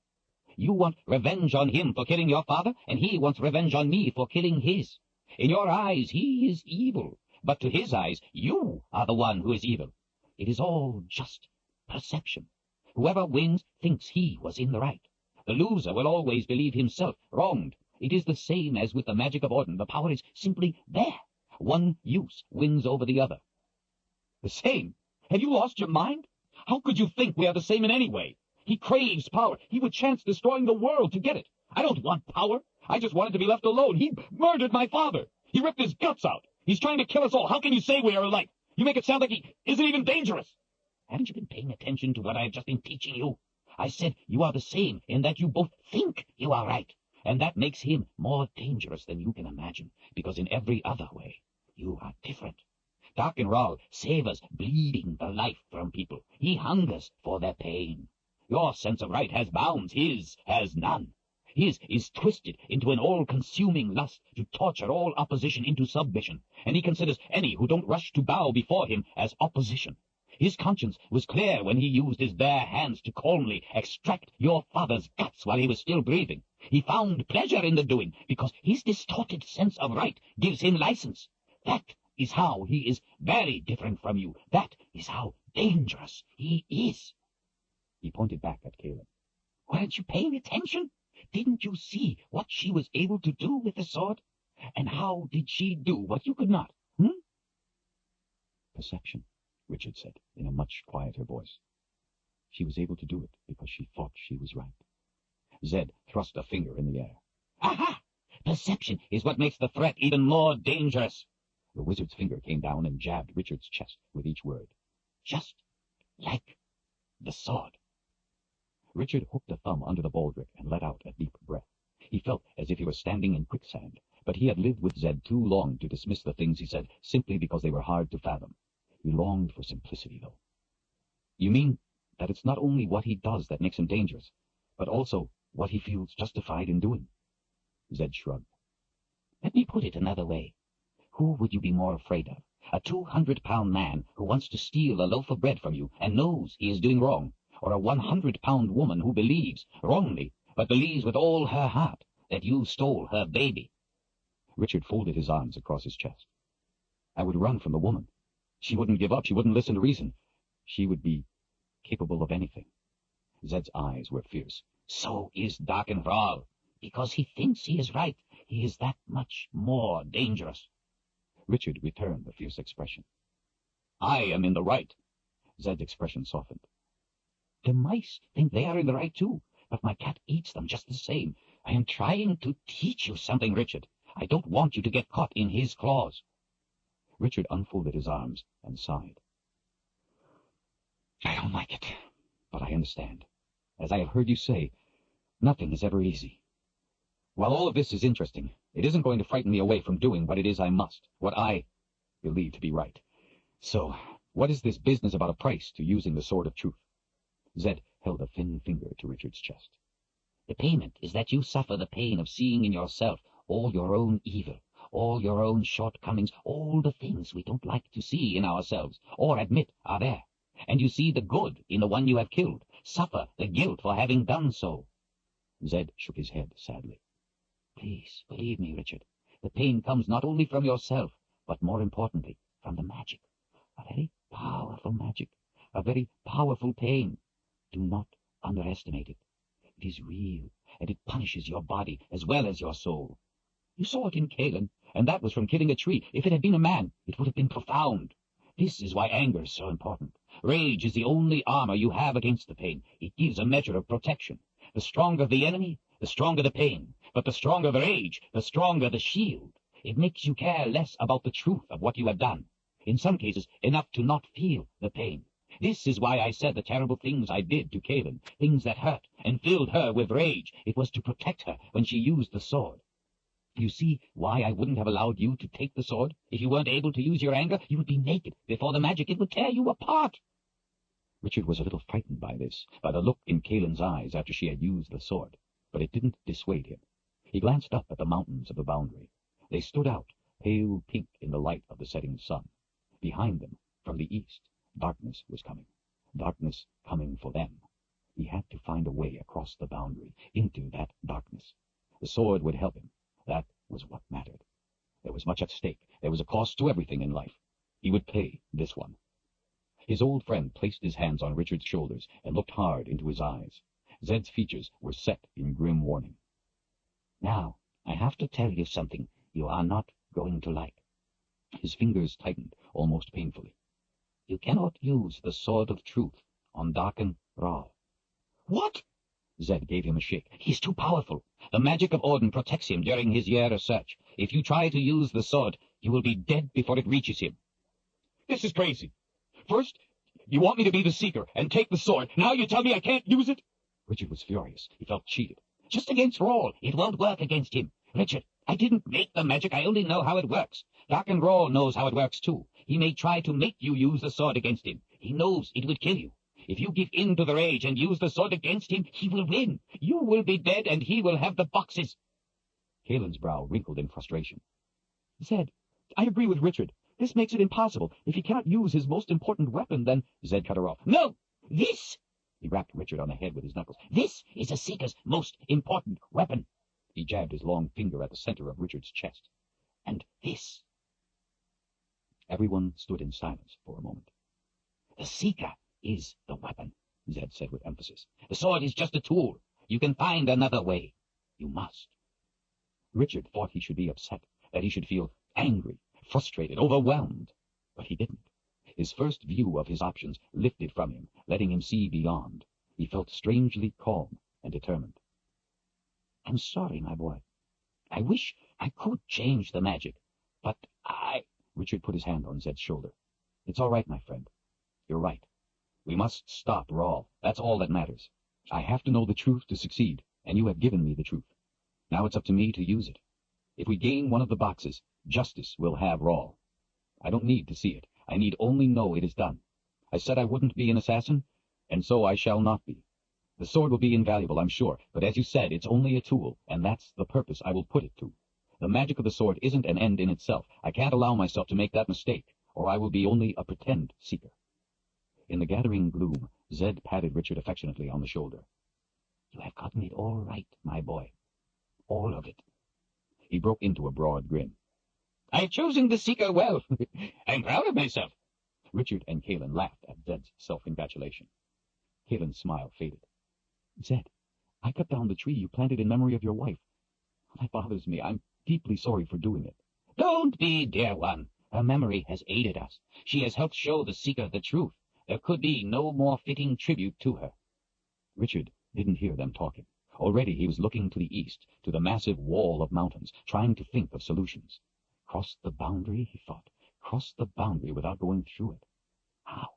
You want revenge on him for killing your father, and he wants revenge on me for killing his. In your eyes he is evil, but to his eyes you are the one who is evil. It is all just perception. Whoever wins thinks he was in the right. The loser will always believe himself wronged. It is the same as with the magic of Odin. The power is simply there. One use wins over the other. The same? Have you lost your mind? How could you think we are the same in any way? He craves power. He would chance destroying the world to get it. I don't want power. I just wanted to be left alone. He murdered my father. He ripped his guts out. He's trying to kill us all. How can you say we are alike? You make it sound like he isn't even dangerous. Haven't you been paying attention to what I have just been teaching you? I said you are the same in that you both think you are right. And that makes him more dangerous than you can imagine, because in every other way, you are different. Darken Rahl savors bleeding the life from people. He hungers for their pain. Your sense of right has bounds. His has none. His is twisted into an all-consuming lust to torture all opposition into submission, and he considers any who don't rush to bow before him as opposition. His conscience was clear when he used his bare hands to calmly extract your father's guts while he was still breathing. He found pleasure in the doing, because his distorted sense of right gives him license. That is how he is very different from you. That is how dangerous he is. He pointed back at Caleb. Weren't you paying attention? Didn't you see what she was able to do with the sword? And how did she do what you could not? Perception, Richard said, in a much quieter voice. She was able to do it because she thought she was right. Zed thrust a finger in the air. Aha! Perception is what makes the threat even more dangerous. The wizard's finger came down and jabbed Richard's chest with each word. Just like the sword. Richard hooked a thumb under the baldric and let out a deep breath. He felt as if he was standing in quicksand, but he had lived with Zed too long to dismiss the things he said simply because they were hard to fathom. He longed for simplicity, though. You mean that it's not only what he does that makes him dangerous, but also what he feels justified in doing? Zed shrugged. Let me put it another way. Who would you be more afraid of? A 200-pound man who wants to steal a loaf of bread from you and knows he is doing wrong, or a 100-pound woman who believes, wrongly, but believes with all her heart, that you stole her baby? Richard folded his arms across his chest. I would run from the woman. She wouldn't give up. She wouldn't listen to reason. She would be capable of anything. Zed's eyes were fierce. So is Darken Rahl. Because he thinks he is right, he is that much more dangerous. Richard returned the fierce expression. I am in the right. Zed's expression softened. The mice think they are in the right too, but my cat eats them just the same. I am trying to teach you something, Richard. I don't want you to get caught in his claws. Richard unfolded his arms and sighed. I don't like it, but I understand. As I have heard you say, nothing is ever easy. While all of this is interesting, it isn't going to frighten me away from doing what it is I must, what I believe to be right. So, what is this business about a price to using the sword of truth? Zed held a thin finger to Richard's chest. The payment is that you suffer the pain of seeing in yourself all your own evil, all your own shortcomings, all the things we don't like to see in ourselves, or admit are there. And you see the good in the one you have killed, suffer the guilt for having done so. Zed shook his head sadly. Please, believe me, Richard. The pain comes not only from yourself, but more importantly, from the magic. A very powerful magic. A very powerful pain. Do not underestimate it. It is real, and it punishes your body as well as your soul. You saw it in Caelan, and that was from killing a tree. If it had been a man, it would have been profound. This is why anger is so important. Rage is the only armor you have against the pain. It gives a measure of protection. The stronger the enemy, the stronger the pain. But the stronger the rage, the stronger the shield. It makes you care less about the truth of what you have done. In some cases, enough to not feel the pain. This is why I said the terrible things I did to Caelan, things that hurt and filled her with rage. It was to protect her when she used the sword. You see why I wouldn't have allowed you to take the sword? If you weren't able to use your anger, you would be naked before the magic. It would tear you apart. Richard was a little frightened by this, by the look in Caelan's eyes after she had used the sword, but it didn't dissuade him. He glanced up at the mountains of the boundary. They stood out, pale pink in the light of the setting sun. Behind them, from the east, darkness was coming. Darkness coming for them. He had to find a way across the boundary, into that darkness. The sword would help him. That was what mattered. There was much at stake. There was a cost to everything in life. He would pay this one. His old friend placed his hands on Richard's shoulders and looked hard into his eyes. Zed's features were set in grim warning. Now, I have to tell you something you are not going to like. His fingers tightened, almost painfully. You cannot use the sword of truth on Darken Rahl. What? Zed gave him a shake. He's too powerful. The magic of Odin protects him during his year of search. If you try to use the sword, you will be dead before it reaches him. This is crazy. First, you want me to be the Seeker and take the sword. Now you tell me I can't use it? Richard was furious. He felt cheated. Just against Rahl. It won't work against him. Richard, I didn't make the magic. I only know how it works. Darken Rahl knows how it works, too. He may try to make you use the sword against him. He knows it would kill you. If you give in to the rage and use the sword against him, he will win. You will be dead, and he will have the boxes. Caelan's brow wrinkled in frustration. Zed, I agree with Richard. This makes it impossible. If he cannot use his most important weapon, then... Zed cut her off. No! This! He rapped Richard on the head with his knuckles. This is a Seeker's most important weapon. He jabbed his long finger at the center of Richard's chest. And this. Everyone stood in silence for a moment. The Seeker is the weapon, Zed said with emphasis. The sword is just a tool. You can find another way. You must. Richard thought he should be upset, that he should feel angry, frustrated, overwhelmed. But he didn't. His first view of his options lifted from him, letting him see beyond. He felt strangely calm and determined. I'm sorry, my boy. I wish I could change the magic, but Richard put his hand on Zed's shoulder. It's all right, my friend. You're right. We must stop Rahl. That's all that matters. I have to know the truth to succeed, and you have given me the truth. Now it's up to me to use it. If we gain one of the boxes, justice will have Rahl. I don't need to see it. I need only know it is done. I said I wouldn't be an assassin, and so I shall not be. The sword will be invaluable, I'm sure, but as you said, it's only a tool, and that's the purpose I will put it to. The magic of the sword isn't an end in itself. I can't allow myself to make that mistake, or I will be only a pretend seeker. In the gathering gloom, Zed patted Richard affectionately on the shoulder. You have gotten it all right, my boy. All of it. He broke into a broad grin. I've chosen the Seeker well. I'm proud of myself. Richard and Caelan laughed at Zed's self-congratulation. Caelan's smile faded. Zed, I cut down the tree you planted in memory of your wife. That bothers me. I'm deeply sorry for doing it. Don't be, dear one. Her memory has aided us. She has helped show the Seeker the truth. There could be no more fitting tribute to her. Richard didn't hear them talking. Already he was looking to the east, to the massive wall of mountains, trying to think of solutions. Cross the boundary, he thought. Cross the boundary without going through it. How?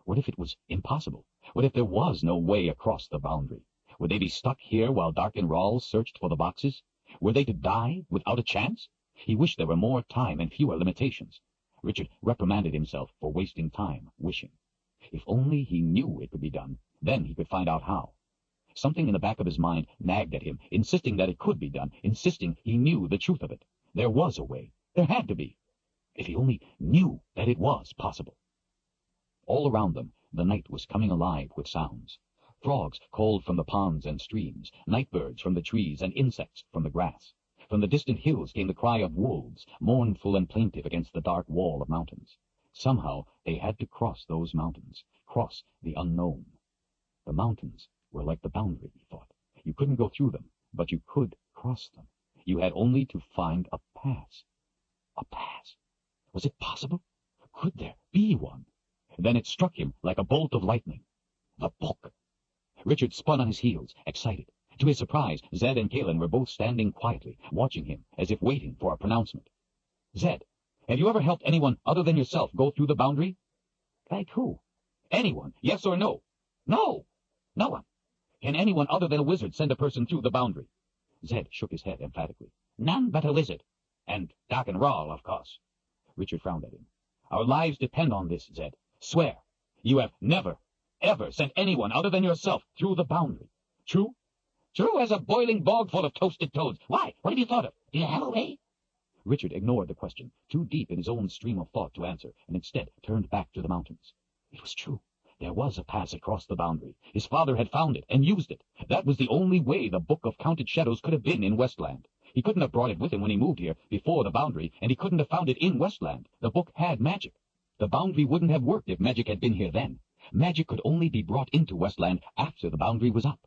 What if it was impossible? What if there was no way across the boundary? Would they be stuck here while Darken Rahl searched for the boxes? Were they to die without a chance? He wished there were more time and fewer limitations. Richard reprimanded himself for wasting time wishing. If only he knew it could be done, then he could find out how. Something in the back of his mind nagged at him, insisting that it could be done, insisting he knew the truth of it. There was a way. There had to be. If he only knew that it was possible. All around them, the night was coming alive with sounds. Frogs called from the ponds and streams, night birds from the trees, and insects from the grass. From the distant hills came the cry of wolves, mournful and plaintive against the dark wall of mountains. Somehow they had to cross those mountains, cross the unknown. The mountains were like the boundary, he thought. You couldn't go through them, but you could cross them. You had only to find a pass. A pass? Was it possible? Could there be one? Then it struck him like a bolt of lightning. The book! Richard spun on his heels, excited. To his surprise, Zed and Galen were both standing quietly, watching him, as if waiting for a pronouncement. Zed, have you ever helped anyone other than yourself go through the boundary? Like who? Anyone, yes or no? No! No one. Can anyone other than a wizard send a person through the boundary? Zed shook his head emphatically. None but a wizard. And Doc and Rawl, of course. Richard frowned at him. Our lives depend on this, Zed. Swear. You have never, ever sent anyone other than yourself through the boundary. True? True as a boiling bog full of toasted toads. Why? What have you thought of? Do you have a way? Richard ignored the question, too deep in his own stream of thought to answer, and instead turned back to the mountains. It was true. There was a pass across the boundary. His father had found it and used it. That was the only way the Book of Counted Shadows could have been in Westland. He couldn't have brought it with him when he moved here, before the boundary, and he couldn't have found it in Westland. The book had magic. The boundary wouldn't have worked if magic had been here then. Magic could only be brought into Westland after the boundary was up.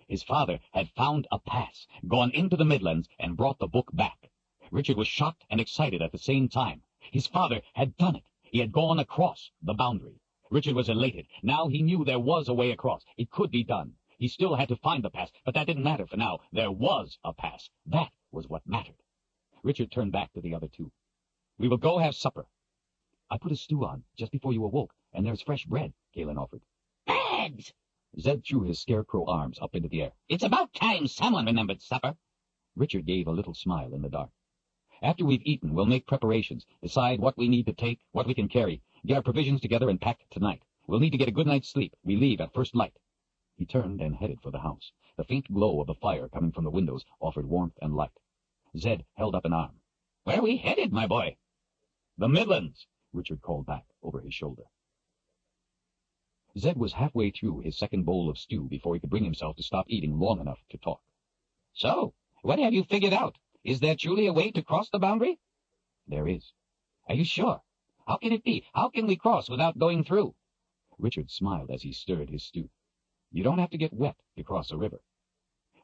His father had found a pass, gone into the Midlands, and brought the book back. Richard was shocked and excited at the same time. His father had done it. He had gone across the boundary. Richard was elated. Now he knew there was a way across. It could be done. He still had to find the pass, but that didn't matter for now. There was a pass. That was what mattered. Richard turned back to the other two. We will go have supper. I put a stew on just before you awoke, and there's fresh bread, Galen offered. Bags! Zed threw his scarecrow arms up into the air. It's about time someone remembered supper. Richard gave a little smile in the dark. After we've eaten, we'll make preparations, decide what we need to take, what we can carry, get our provisions together and pack tonight. We'll need to get a good night's sleep. We leave at first light. He turned and headed for the house. The faint glow of the fire coming from the windows offered warmth and light. Zed held up an arm. Where are we headed, my boy? The Midlands, Richard called back over his shoulder. Zed was halfway through his second bowl of stew before he could bring himself to stop eating long enough to talk. So, what have you figured out? Is there truly a way to cross the boundary? There is. Are you sure? How can it be? How can we cross without going through? Richard smiled as he stirred his stew. You don't have to get wet to cross a river.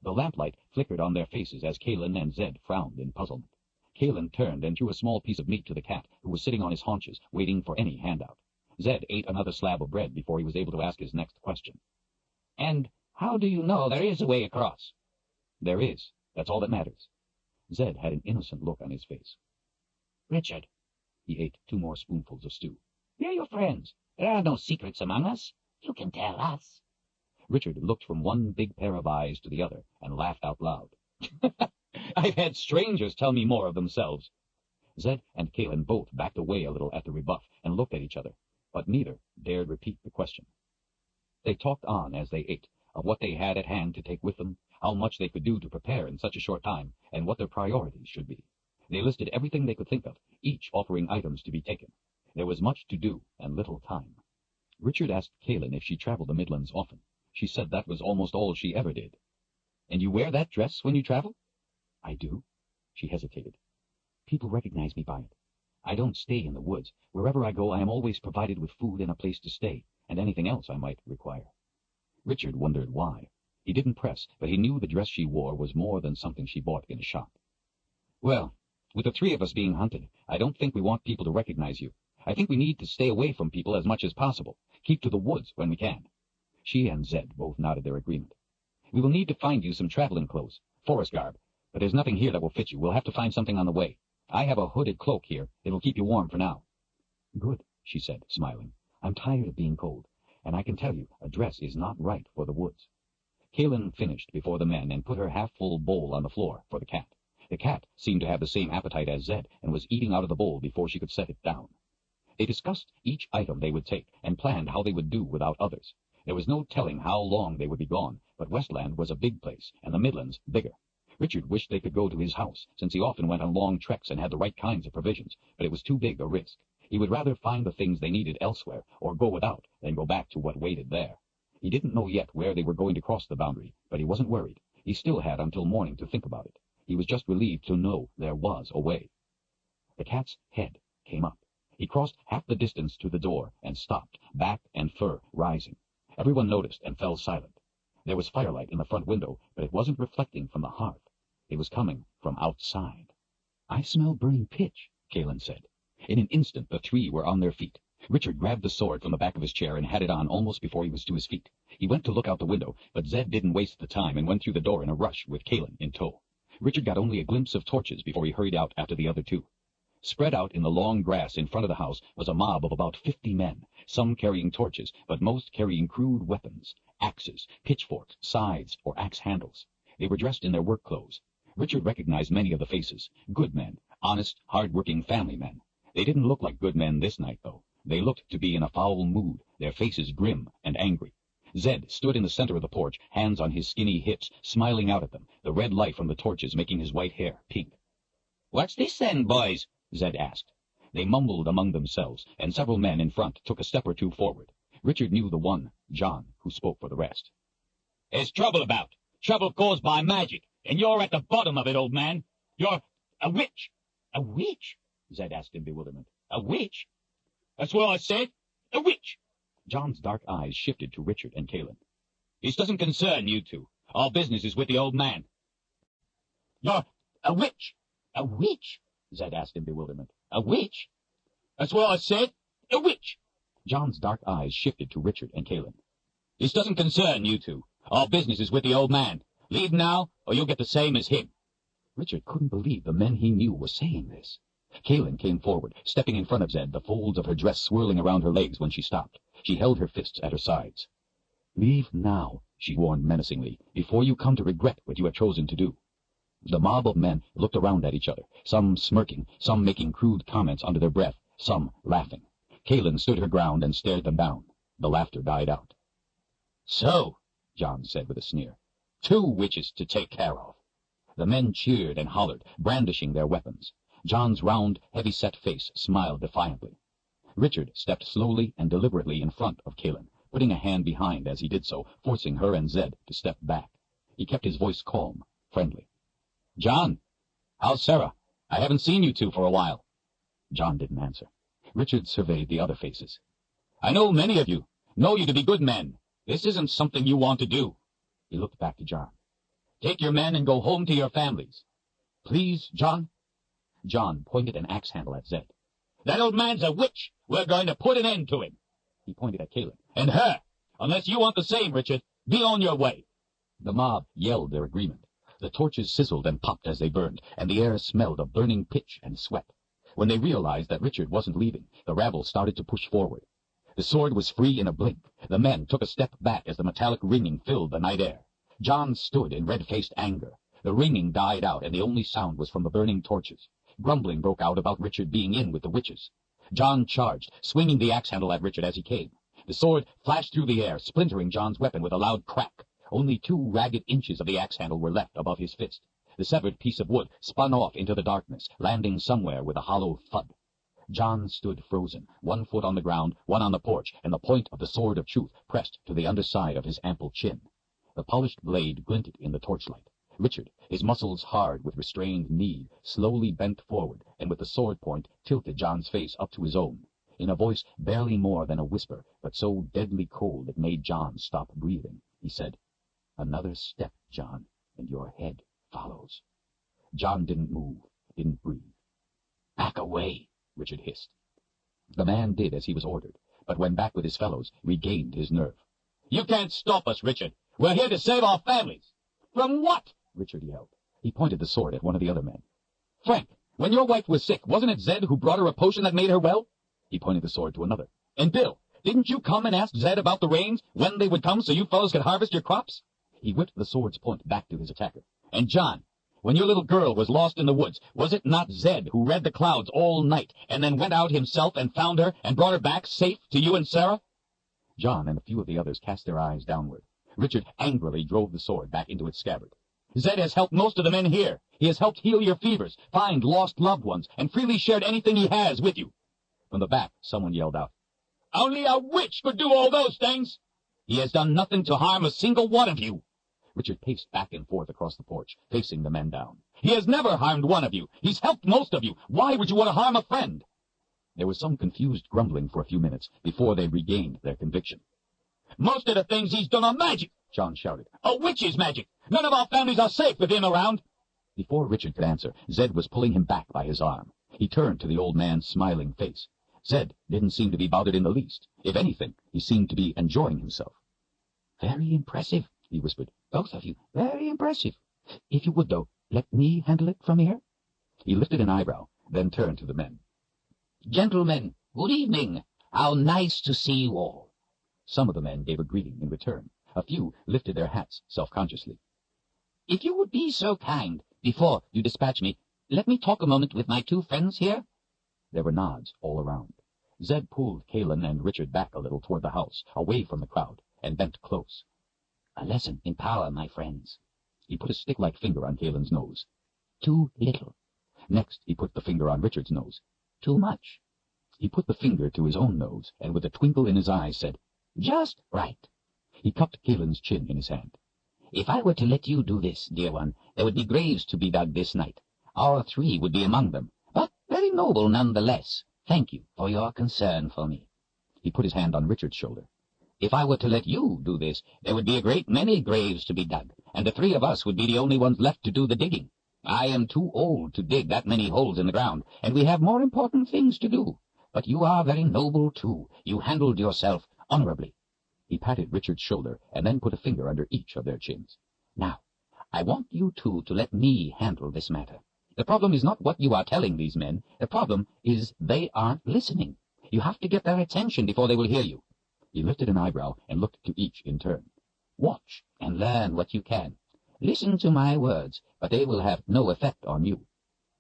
The lamplight flickered on their faces as Galen and Zed frowned in puzzlement. Galen turned and threw a small piece of meat to the cat, who was sitting on his haunches, waiting for any handout. Zed ate another slab of bread before he was able to ask his next question. And how do you know there is a way across? There is. That's all that matters. Zed had an innocent look on his face. Richard. He ate 2 more spoonfuls of stew. We're your friends. There are no secrets among us. You can tell us. Richard looked from one big pair of eyes to the other and laughed out loud. I've had strangers tell me more of themselves. Zed and Galen both backed away a little at the rebuff and looked at each other, but neither dared repeat the question. They talked on as they ate, of what they had at hand to take with them, how much they could do to prepare in such a short time, and what their priorities should be. They listed everything they could think of, each offering items to be taken. There was much to do and little time. Richard asked Galen if she traveled the Midlands often. She said that was almost all she ever did. And you wear that dress when you travel? I do. She hesitated. People recognize me by it. I don't stay in the woods. Wherever I go, I am always provided with food and a place to stay, and anything else I might require. Richard wondered why. He didn't press, but he knew the dress she wore was more than something she bought in a shop. Well, with the 3 of us being hunted, I don't think we want people to recognize you. I think we need to stay away from people as much as possible. Keep to the woods when we can. She and Zed both nodded their agreement. We will need to find you some traveling clothes, forest garb, but there's nothing here that will fit you. We'll have to find something on the way. I have a hooded cloak here. It'll keep you warm for now. Good, she said, smiling. I'm tired of being cold, and I can tell you a dress is not right for the woods. Galen finished before the men and put her half-full bowl on the floor for the cat. The cat seemed to have the same appetite as Zed and was eating out of the bowl before she could set it down. They discussed each item they would take and planned how they would do without others. There was no telling how long they would be gone, but Westland was a big place, and the Midlands bigger. Richard wished they could go to his house, since he often went on long treks and had the right kinds of provisions, but it was too big a risk. He would rather find the things they needed elsewhere, or go without, than go back to what waited there. He didn't know yet where they were going to cross the boundary, but he wasn't worried. He still had until morning to think about it. He was just relieved to know there was a way. The cat's head came up. He crossed half the distance to the door and stopped, back and fur rising. Everyone noticed and fell silent. There was firelight in the front window, but it wasn't reflecting from the hearth. It was coming from outside. "I smell burning pitch," Kalin said. In an instant the three were on their feet. Richard grabbed the sword from the back of his chair and had it on almost before he was to his feet. He went to look out the window, but Zed didn't waste the time and went through the door in a rush with Kalin in tow. Richard got only a glimpse of torches before he hurried out after the other two. Spread out in the long grass in front of the house was a mob of about 50 men, some carrying torches, but most carrying crude weapons, axes, pitchforks, scythes, or axe handles. They were dressed in their work clothes. Richard recognized many of the faces. Good men, honest, hard-working family men. They didn't look like good men this night, though. They looked to be in a foul mood, their faces grim and angry. Zed stood in the center of the porch, hands on his skinny hips, smiling out at them, the red light from the torches making his white hair pink. "What's this then, boys?" Zed asked. They mumbled among themselves, and several men in front took a step or two forward. Richard knew the one, John, who spoke for the rest. "There's trouble about. Trouble caused by magic, and you're at the bottom of it, old man. You're a witch." "A witch?" Zed asked in bewilderment. "A witch? That's what I said. A witch." John's dark eyes shifted to Richard and Kalin. "This doesn't concern you two. Our business is with the old man." "You're a witch." "A witch?" Zed asked in bewilderment. "A witch? That's what I said. A witch." John's dark eyes shifted to Richard and Kalin. "This doesn't concern you two. Our business is with the old man. Leave now, or you'll get the same as him." Richard couldn't believe the men he knew were saying this. Kalin came forward, stepping in front of Zed, the folds of her dress swirling around her legs when she stopped. She held her fists at her sides. "Leave now," she warned menacingly, "before you come to regret what you have chosen to do." The mob of men looked around at each other, some smirking, some making crude comments under their breath, some laughing. Kalin stood her ground and stared them down. The laughter died out. "So," John said with a sneer, "2 witches to take care of." The men cheered and hollered, brandishing their weapons. John's round, heavy-set face smiled defiantly. Richard stepped slowly and deliberately in front of Kalin, putting a hand behind as he did so, forcing her and Zed to step back. He kept his voice calm, friendly. "John, how's Sarah? I haven't seen you two for a while." John didn't answer. Richard surveyed the other faces. "I know many of you. Know you to be good men. This isn't something you want to do." He looked back to John. "Take your men and go home to your families. Please, John." John pointed an axe handle at Zed. "That old man's a witch. We're going to put an end to him." He pointed at Kalin. "And her. Unless you want the same, Richard, be on your way." The mob yelled their agreement. The torches sizzled and popped as they burned, and the air smelled of burning pitch and sweat. When they realized that Richard wasn't leaving, the rabble started to push forward. The sword was free in a blink. The men took a step back as the metallic ringing filled the night air. John stood in red-faced anger. The ringing died out, and the only sound was from the burning torches. Grumbling broke out about Richard being in with the witches. John charged, swinging the axe handle at Richard as he came. The sword flashed through the air, splintering John's weapon with a loud crack. Only 2 ragged inches of the axe handle were left above his fist. The severed piece of wood spun off into the darkness, landing somewhere with a hollow thud. John stood frozen, 1 foot on the ground, 1 on the porch, and the point of the sword of truth pressed to the underside of his ample chin. The polished blade glinted in the torchlight. Richard, his muscles hard with restrained need, slowly bent forward, and with the sword point tilted John's face up to his own. In a voice barely more than a whisper, but so deadly cold it made John stop breathing, he said, "Another step, John, and your head follows." John didn't move, didn't breathe. "Back away," Richard hissed. The man did as he was ordered, but when back with his fellows, regained his nerve. "You can't stop us, Richard. We're here to save our families." "From what?" Richard yelled. He pointed the sword at one of the other men. "Frank, when your wife was sick, wasn't it Zed who brought her a potion that made her well?" He pointed the sword to another. "And Bill, didn't you come and ask Zed about the rains, when they would come so you fellows could harvest your crops?" He whipped the sword's point back to his attacker. "And John, when your little girl was lost in the woods, was it not Zed who read the clouds all night, and then went out himself and found her and brought her back safe to you and Sarah?" John and a few of the others cast their eyes downward. Richard angrily drove the sword back into its scabbard. "Zed has helped most of the men here. He has helped heal your fevers, find lost loved ones, and freely shared anything he has with you." From the back, someone yelled out, "Only a witch could do all those things." "He has done nothing to harm a single one of you." Richard paced back and forth across the porch, facing the men down. "He has never harmed one of you. He's helped most of you. Why would you want to harm a friend?" There was some confused grumbling for a few minutes before they regained their conviction. "Most of the things he's done are magic," John shouted. "A witch's magic. None of our families are safe with him around." Before Richard could answer, Zed was pulling him back by his arm. He turned to the old man's smiling face. Zed didn't seem to be bothered in the least. If anything, he seemed to be enjoying himself. "Very impressive," he whispered. "Both of you. Very impressive. If you would, though, let me handle it from here." He lifted an eyebrow, then turned to the men. "Gentlemen, good evening. How nice to see you all." Some of the men gave a greeting in return. A few lifted their hats self-consciously. "If you would be so kind, before you dispatch me, let me talk a moment with my two friends here." There were nods all around. Zed pulled Kalen and Richard back a little toward the house, away from the crowd, and bent close. "A lesson in power, my friends." He put a stick-like finger on Kalen's nose. "Too little." Next, he put the finger on Richard's nose. "Too much." He put the finger to his own nose, and with a twinkle in his eyes said, "Just right." He cupped Kalen's chin in his hand. "If I were to let you do this, dear one, there would be graves to be dug this night. Our three would be among them, but very noble nonetheless. Thank you for your concern for me." He put his hand on Richard's shoulder. "If I were to let you do this, there would be a great many graves to be dug, and the three of us would be the only ones left to do the digging. I am too old to dig that many holes in the ground, and we have more important things to do. But you are very noble, too. You handled yourself honorably." He patted Richard's shoulder and then put a finger under each of their chins. "Now, I want you two to let me handle this matter. The problem is not what you are telling these men. The problem is they aren't listening. You have to get their attention before they will hear you." He lifted an eyebrow and looked to each in turn. "Watch and learn what you can. Listen to my words, but they will have no effect on you."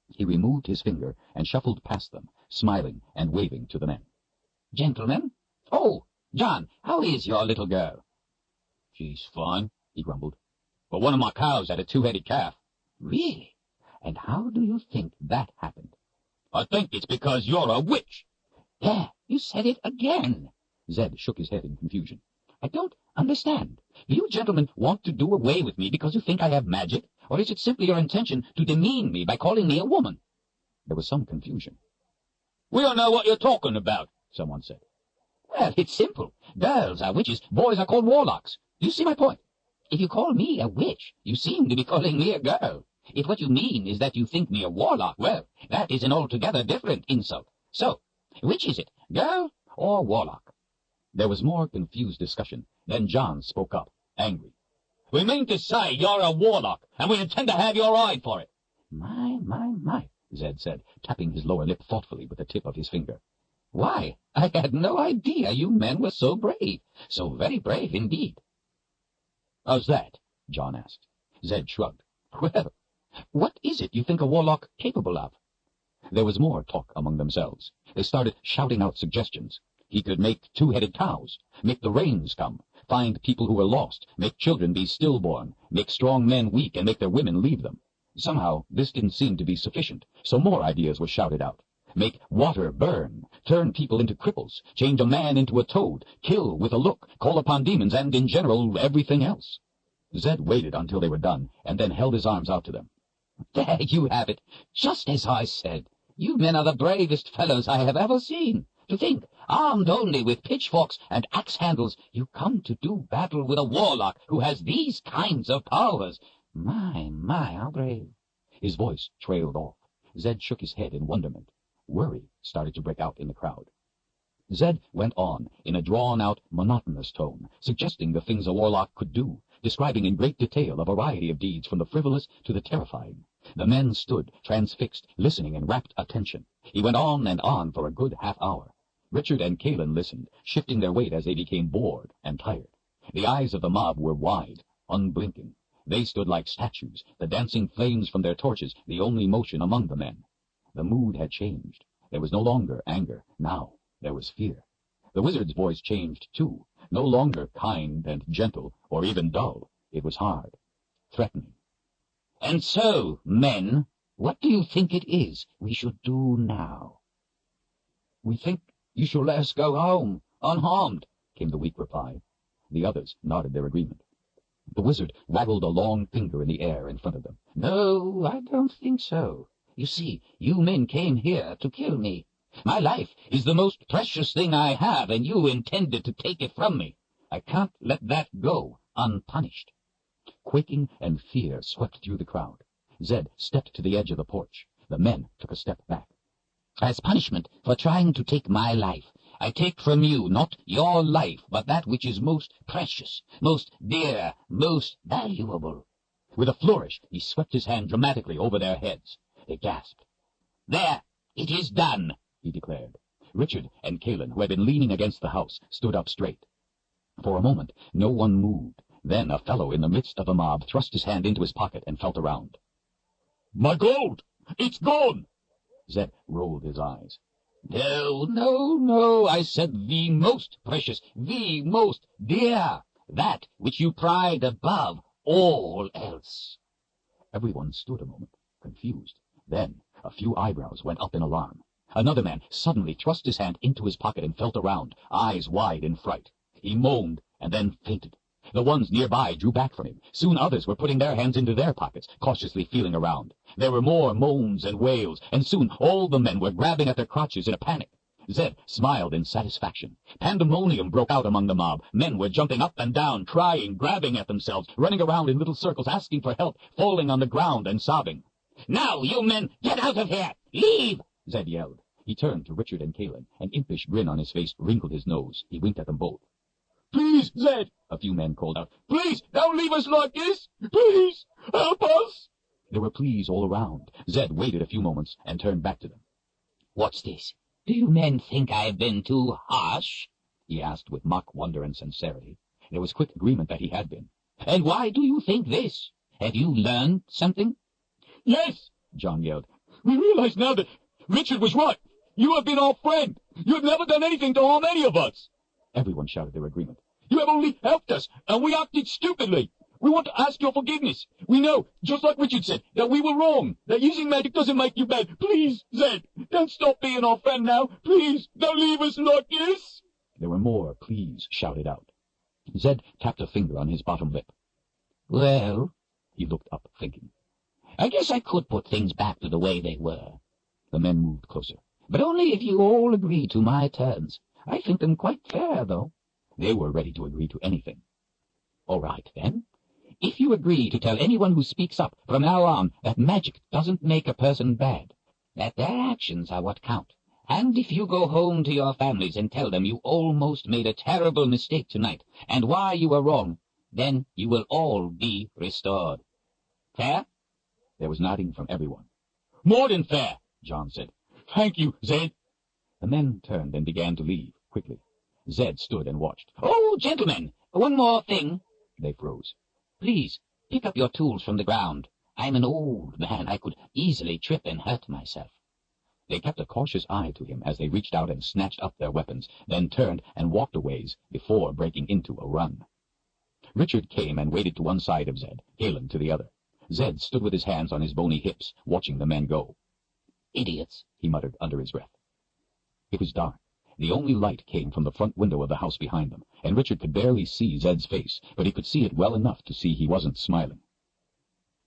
He removed his finger and shuffled past them, smiling and waving to the men. "Gentlemen? Oh, John, how is your little girl?" "She's fine," he grumbled. "But one of my cows had a two-headed calf." "Really? And how do you think that happened?" "I think it's because you're a witch." "There, you said it again." Zed shook his head in confusion. "I don't understand. Do you gentlemen want to do away with me because you think I have magic, or is it simply your intention to demean me by calling me a woman?" There was some confusion. "We don't know what you're talking about," someone said. "Well, it's simple. Girls are witches, boys are called warlocks. Do you see my point? If you call me a witch, you seem to be calling me a girl. If what you mean is that you think me a warlock, well, that is an altogether different insult. So, which is it, girl or warlock?" There was more confused discussion. Then John spoke up, angry. "We mean to say you're a warlock, and we intend to have your hide for it." My, Zed said, tapping his lower lip thoughtfully with the tip of his finger. "Why, I had no idea you men were so brave. So very brave indeed." "How's that?" John asked. Zed shrugged. "Well, what is it you think a warlock capable of?" There was more talk among themselves. They started shouting out suggestions. He could make two-headed cows, make the rains come, find people who were lost, make children be stillborn, make strong men weak and make their women leave them. Somehow, this didn't seem to be sufficient, so more ideas were shouted out. Make water burn, turn people into cripples, change a man into a toad, kill with a look, call upon demons, and, in general, everything else. Zed waited until they were done, and then held his arms out to them. "There you have it, just as I said. You men are the bravest fellows I have ever seen. To think, armed only with pitchforks and axe handles, you come to do battle with a warlock who has these kinds of powers. My, how brave." His voice trailed off. Zed shook his head in wonderment. Worry started to break out in the crowd. Zed went on in a drawn-out, monotonous tone, suggesting the things a warlock could do, describing in great detail a variety of deeds from the frivolous to the terrifying. The men stood, transfixed, listening in rapt attention. He went on and on for a good half-hour. Richard and Kalen listened, shifting their weight as they became bored and tired. The eyes of the mob were wide, unblinking. They stood like statues, the dancing flames from their torches the only motion among the men. The mood had changed. There was no longer anger. Now there was fear. The wizard's voice changed, too. No longer kind and gentle, or even dull. It was hard, threatening. "And so, men, what do you think it is we should do now?" "We think you shall let us go home, unharmed," came the weak reply. The others nodded their agreement. The wizard waggled a long finger in the air in front of them. No, I don't think so. You see, you men came here to kill me. My life is the most precious thing I have, and you intended to take it from me. I can't let that go unpunished. Quaking and fear swept through the crowd. Zed stepped to the edge of the porch. The men took a step back. As punishment for trying to take my life, I take from you not your life, but that which is most precious, most dear, most valuable. With a flourish, he swept his hand dramatically over their heads. They gasped. There, it is done, he declared. Richard and Kalin, who had been leaning against the house, stood up straight. For a moment, no one moved. Then a fellow in the midst of the mob thrust his hand into his pocket and felt around. My gold! It's gone! Zed rolled his eyes. No, no, no, I said the most precious, the most dear, that which you pride above all else. Everyone stood a moment, confused. Then a few eyebrows went up in alarm. Another man suddenly thrust his hand into his pocket and felt around, eyes wide in fright. He moaned and then fainted. The ones nearby drew back from him. Soon others were putting their hands into their pockets, cautiously feeling around. There were more moans and wails, and soon all the men were grabbing at their crotches in a panic. Zed smiled in satisfaction. Pandemonium broke out among the mob. Men were jumping up and down, crying, grabbing at themselves, running around in little circles, asking for help, falling on the ground and sobbing. Now, you men, get out of here! Leave! Zed yelled. He turned to Richard and Kalin. An impish grin on his face wrinkled his nose. He winked at them both. Please, Zed! A few men called out. Please, don't leave us like this! Please, help us! There were pleas all around. Zed waited a few moments and turned back to them. What's this? Do you men think I've been too harsh? He asked with mock wonder and sincerity. There was quick agreement that he had been. And why do you think this? Have you learned something? Yes, John yelled. We realize now that Richard was right. You have been our friend. You have never done anything to harm any of us. Everyone shouted their agreement. You have only helped us, and we acted stupidly. We want to ask your forgiveness. We know, just like Richard said, that we were wrong, that using magic doesn't make you bad. Please, Zed, don't stop being our friend now. Please, don't leave us like this. There were more pleas shouted out. Zed tapped a finger on his bottom lip. Well, he looked up, thinking. I guess I could put things back to the way they were. The men moved closer. But only if you all agree to my terms. I think them quite fair, though. They were ready to agree to anything. All right, then. If you agree to tell anyone who speaks up from now on that magic doesn't make a person bad, that their actions are what count, and if you go home to your families and tell them you almost made a terrible mistake tonight, and why you were wrong, then you will all be restored. Fair? There was nodding from everyone. More than fair, John said. Thank you, Zed. The men turned and began to leave, quickly. Zed stood and watched. Oh, gentlemen, one more thing. They froze. Please, pick up your tools from the ground. I'm an old man. I could easily trip and hurt myself. They kept a cautious eye to him as they reached out and snatched up their weapons, then turned and walked a ways before breaking into a run. Richard came and waded to one side of Zed, Kalin to the other. Zed stood with his hands on his bony hips, watching the men go. Idiots, he muttered under his breath. It was dark. The only light came from the front window of the house behind them, and Richard could barely see Zed's face, but he could see it well enough to see he wasn't smiling.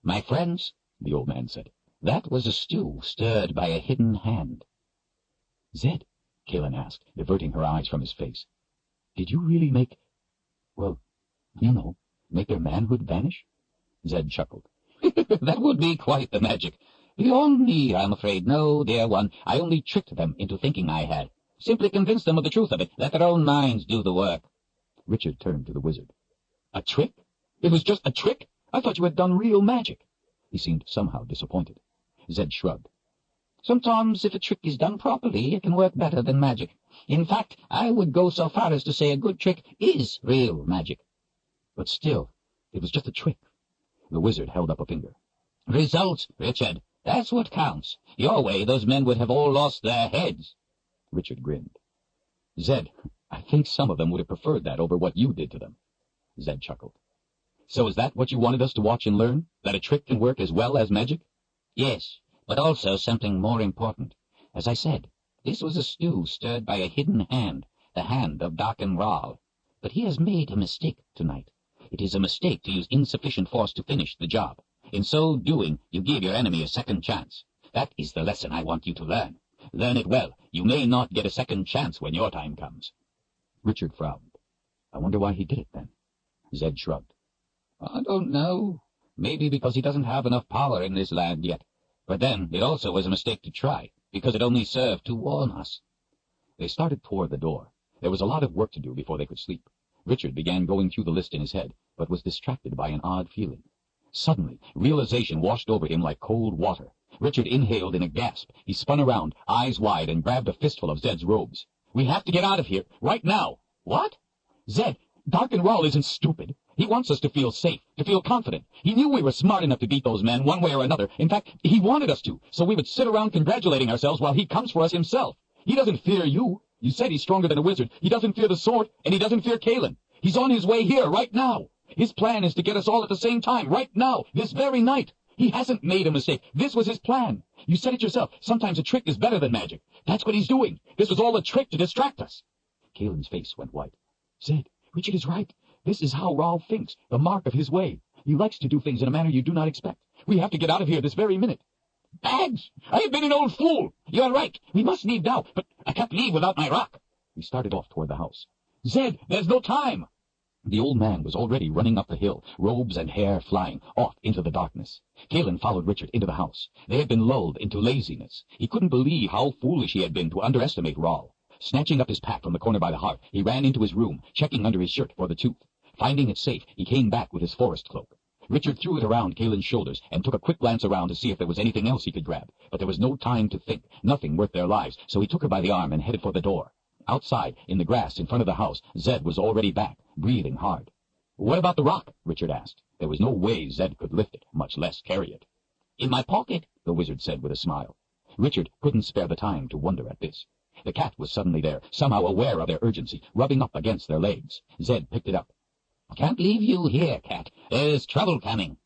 My friends, the old man said, that was a stew stirred by a hidden hand. Zed, Kalin asked, diverting her eyes from his face, did you really make their manhood vanish? Zed chuckled. That would be quite the magic. Beyond me, I'm afraid. No, dear one, I only tricked them into thinking I had. Simply convinced them of the truth of it. Let their own minds do the work. Richard turned to the wizard. A trick? It was just a trick? I thought you had done real magic. He seemed somehow disappointed. Zed shrugged. Sometimes, if a trick is done properly, it can work better than magic. In fact, I would go so far as to say a good trick is real magic. But still, it was just a trick. The wizard held up a finger. Results, Richard. That's what counts. Your way, those men would have all lost their heads. Richard grinned. Zed, I think some of them would have preferred that over what you did to them. Zed chuckled. So is that what you wanted us to watch and learn? That a trick can work as well as magic? Yes, but also something more important. As I said, this was a stew stirred by a hidden hand, the hand of Darken Ral. But he has made a mistake tonight. It is a mistake to use insufficient force to finish the job. In so doing, you give your enemy a second chance. That is the lesson I want you to learn. Learn it well. You may not get a second chance when your time comes. Richard frowned. I wonder why he did it then. Zed shrugged. I don't know. Maybe because he doesn't have enough power in this land yet. But then, it also was a mistake to try, because it only served to warn us. They started toward the door. There was a lot of work to do before they could sleep. Richard began going through the list in his head, but was distracted by an odd feeling. Suddenly, realization washed over him like cold water. Richard inhaled in a gasp. He spun around, eyes wide, and grabbed a fistful of Zed's robes. We have to get out of here, right now. What? Zed, Darken Rahl isn't stupid. He wants us to feel safe, to feel confident. He knew we were smart enough to beat those men one way or another. In fact, he wanted us to, so we would sit around congratulating ourselves while he comes for us himself. He doesn't fear you. You said he's stronger than a wizard. He doesn't fear the sword, and he doesn't fear Kalen. He's on his way here, right now. His plan is to get us all at the same time, right now, this very night. He hasn't made a mistake. This was his plan. You said it yourself. Sometimes a trick is better than magic. That's what he's doing. This was all a trick to distract us. Kalen's face went white. Zed, Richard is right. This is how Rahl thinks, the mark of his way. He likes to do things in a manner you do not expect. We have to get out of here this very minute. Bags! I have been an old fool. You are right. We must leave now, but I can't leave without my rock. He started off toward the house. Zed, there's no time. The old man was already running up the hill, robes and hair flying, off into the darkness. Kalen followed Richard into the house. They had been lulled into laziness. He couldn't believe how foolish he had been to underestimate Rahl. Snatching up his pack from the corner by the hearth, he ran into his room, checking under his shirt for the tooth. Finding it safe, he came back with his forest cloak. Richard threw it around Kalen's shoulders and took a quick glance around to see if there was anything else he could grab. But there was no time to think, nothing worth their lives, so he took her by the arm and headed for the door. Outside, in the grass in front of the house, Zed was already back, breathing hard. What about the rock? Richard asked. There was no way Zed could lift it, much less carry it. In my pocket, the wizard said with a smile. Richard couldn't spare the time to wonder at this. The cat was suddenly there, somehow aware of their urgency, rubbing up against their legs. Zed picked it up. Can't leave you here, cat. There's trouble coming.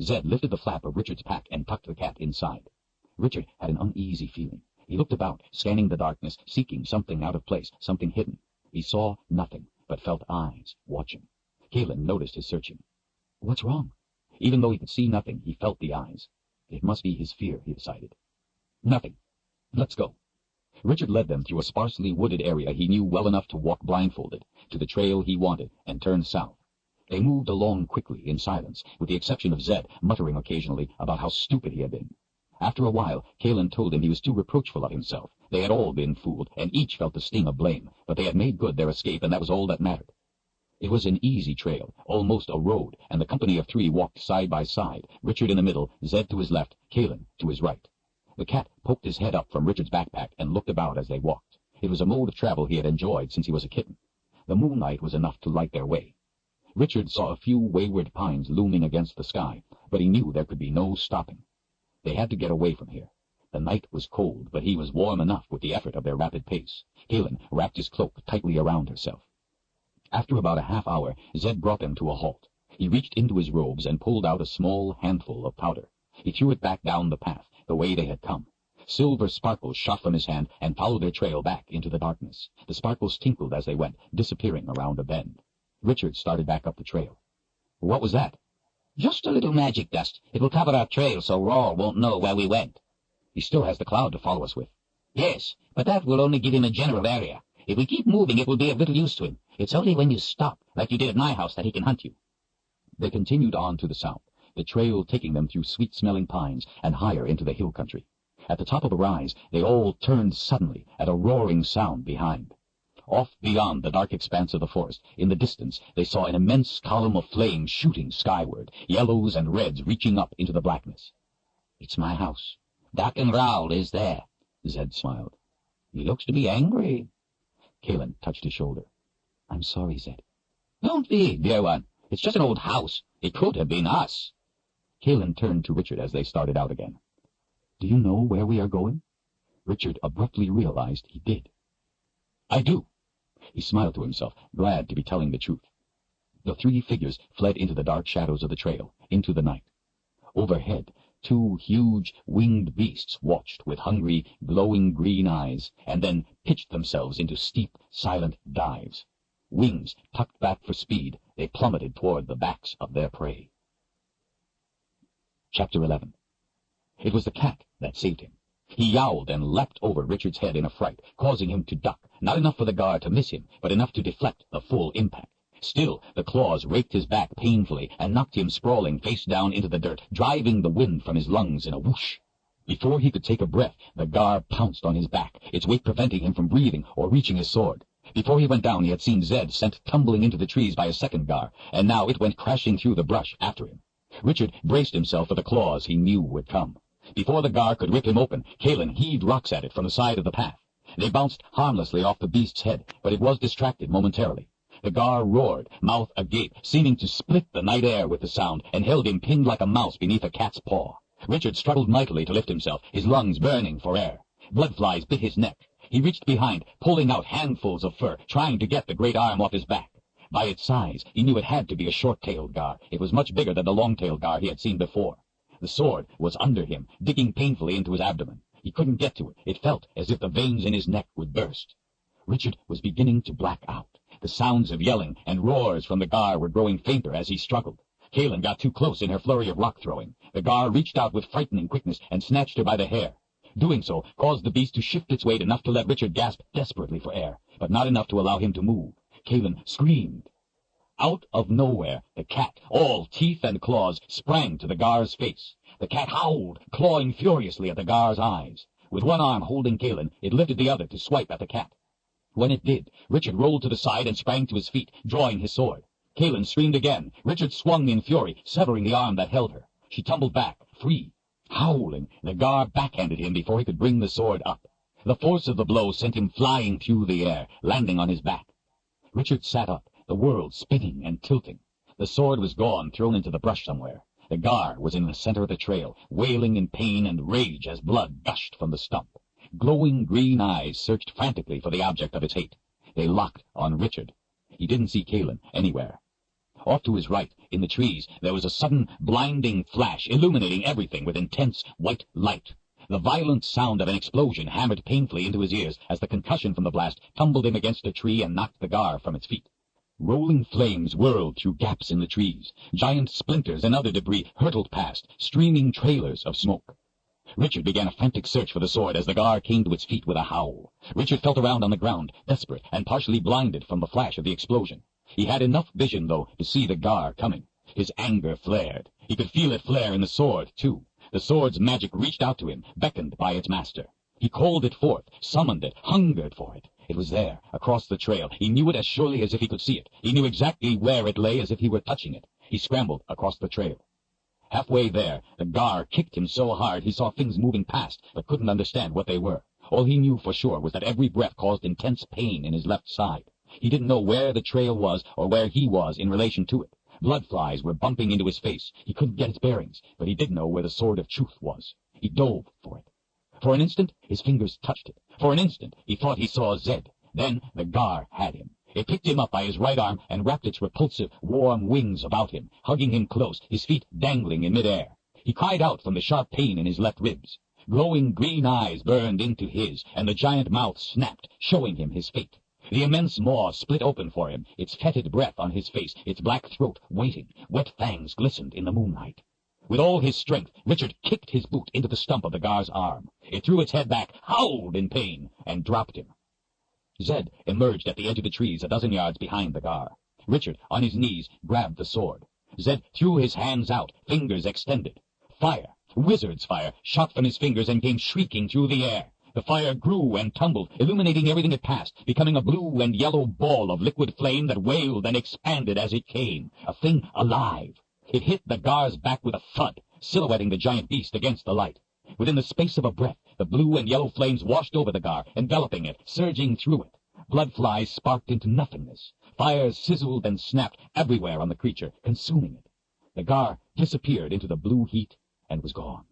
Zed lifted the flap of Richard's pack and tucked the cat inside. Richard had an uneasy feeling. He looked about, scanning the darkness, seeking something out of place, something hidden. He saw nothing, but felt eyes watching. Kalen noticed his searching. What's wrong? Even though he could see nothing, he felt the eyes. It must be his fear, he decided. Nothing. Let's go. Richard led them through a sparsely wooded area he knew well enough to walk blindfolded, to the trail he wanted, and turned south. They moved along quickly, in silence, with the exception of Zed, muttering occasionally about how stupid he had been. After a while, Kalen told him he was too reproachful of himself. They had all been fooled, and each felt the sting of blame, but they had made good their escape, and that was all that mattered. It was an easy trail, almost a road, and the company of three walked side by side, Richard in the middle, Zed to his left, Kalen to his right. The cat poked his head up from Richard's backpack and looked about as they walked. It was a mode of travel he had enjoyed since he was a kitten. The moonlight was enough to light their way. Richard saw a few wayward pines looming against the sky, but he knew there could be no stopping. They had to get away from here. The night was cold, but he was warm enough with the effort of their rapid pace. Kalen wrapped his cloak tightly around herself. After about a half hour, Zed brought them to a halt. He reached into his robes and pulled out a small handful of powder. He threw it back down the path, the way they had come. Silver sparkles shot from his hand and followed their trail back into the darkness. The sparkles tinkled as they went, disappearing around a bend. Richard started back up the trail. What was that? Just a little magic dust. It will cover our trail so Rahl won't know where we went. He still has the cloud to follow us with. Yes, but that will only give him a general area. If we keep moving, it will be of little use to him. It's only when you stop, like you did at my house, that he can hunt you. They continued on to the south, the trail taking them through sweet-smelling pines and higher into the hill country. At the top of a rise, they all turned suddenly at a roaring sound behind. Off beyond the dark expanse of the forest, in the distance, they saw an immense column of flame shooting skyward, yellows and reds reaching up into the blackness. It's my house. Darken Rahl is there. Zed smiled. He looks to be angry. Kalen touched his shoulder. I'm sorry, Zed. Don't be, dear one. It's just an old house. It could have been us. Kalen turned to Richard as they started out again. Do you know where we are going? Richard abruptly realized he did. I do. He smiled to himself, glad to be telling the truth. The three figures fled into the dark shadows of the trail, into the night. Overhead, two huge, winged beasts watched with hungry, glowing green eyes, and then pitched themselves into steep, silent dives. Wings tucked back for speed, they plummeted toward the backs of their prey. Chapter 11. It was the cat that saved him. He yowled and leapt over Richard's head in a fright, causing him to duck, not enough for the guard to miss him, but enough to deflect the full impact. Still, the claws raked his back painfully and knocked him sprawling face down into the dirt, driving the wind from his lungs in a whoosh. Before he could take a breath, the guard pounced on his back, its weight preventing him from breathing or reaching his sword. Before he went down, he had seen Zed sent tumbling into the trees by a second gar, and now it went crashing through the brush after him. Richard braced himself for the claws he knew would come. Before the gar could rip him open, Kalen heaved rocks at it from the side of the path. They bounced harmlessly off the beast's head, but it was distracted momentarily. The gar roared, mouth agape, seeming to split the night air with the sound, and held him pinned like a mouse beneath a cat's paw. Richard struggled mightily to lift himself, his lungs burning for air. Bloodflies bit his neck. He reached behind, pulling out handfuls of fur, trying to get the great arm off his back. By its size, he knew it had to be a short-tailed gar. It was much bigger than the long-tailed gar he had seen before. The sword was under him, digging painfully into his abdomen. He couldn't get to it. It felt as if the veins in his neck would burst. Richard was beginning to black out. The sounds of yelling and roars from the gar were growing fainter as he struggled. Kalen got too close in her flurry of rock-throwing. The gar reached out with frightening quickness and snatched her by the hair. Doing so caused the beast to shift its weight enough to let Richard gasp desperately for air, but not enough to allow him to move. Kalen screamed. Out of nowhere, the cat, all teeth and claws, sprang to the gar's face. The cat howled, clawing furiously at the gar's eyes. With one arm holding Kalen, it lifted the other to swipe at the cat. When it did, Richard rolled to the side and sprang to his feet, drawing his sword. Kalen screamed again. Richard swung in fury, severing the arm that held her. She tumbled back, free. Howling, the gar backhanded him before he could bring the sword up. The force of the blow sent him flying through the air, landing on his back. Richard sat up, the world spinning and tilting. The sword was gone, thrown into the brush somewhere. The gar was in the center of the trail, wailing in pain and rage as blood gushed from the stump. Glowing green eyes searched frantically for the object of its hate. They locked on Richard. He didn't see Kalen anywhere. Off to his right, in the trees, there was a sudden, blinding flash, illuminating everything with intense white light. The violent sound of an explosion hammered painfully into his ears as the concussion from the blast tumbled him against a tree and knocked the gar from its feet. Rolling flames whirled through gaps in the trees. Giant splinters and other debris hurtled past, streaming trailers of smoke. Richard began a frantic search for the sword as the gar came to its feet with a howl. Richard felt around on the ground, desperate and partially blinded from the flash of the explosion. He had enough vision, though, to see the gar coming. His anger flared. He could feel it flare in the sword, too. The sword's magic reached out to him, beckoned by its master. He called it forth, summoned it, hungered for it. It was there, across the trail. He knew it as surely as if he could see it. He knew exactly where it lay as if he were touching it. He scrambled across the trail. Halfway there, the gar kicked him so hard he saw things moving past, but couldn't understand what they were. All he knew for sure was that every breath caused intense pain in his left side. He didn't know where the trail was or where he was in relation to it. Bloodflies were bumping into his face. He couldn't get its bearings, but he did know where the sword of truth was. He dove for it. For an instant, his fingers touched it. For an instant, he thought he saw Zed. Then the gar had him. It picked him up by his right arm and wrapped its repulsive, warm wings about him, hugging him close, his feet dangling in midair. He cried out from the sharp pain in his left ribs. Glowing green eyes burned into his, and the giant mouth snapped, showing him his fate. The immense maw split open for him, its fetid breath on his face, its black throat waiting. Wet fangs glistened in the moonlight. With all his strength, Richard kicked his boot into the stump of the gar's arm. It threw its head back, howled in pain, and dropped him. Zed emerged at the edge of the trees a dozen yards behind the gar. Richard, on his knees, grabbed the sword. Zed threw his hands out, fingers extended. Fire, wizard's fire, shot from his fingers and came shrieking through the air. The fire grew and tumbled, illuminating everything it passed, becoming a blue and yellow ball of liquid flame that wailed and expanded as it came, a thing alive. It hit the gar's back with a thud, silhouetting the giant beast against the light. Within the space of a breath, the blue and yellow flames washed over the gar, enveloping it, surging through it. Bloodflies sparked into nothingness. Fires sizzled and snapped everywhere on the creature, consuming it. The gar disappeared into the blue heat and was gone.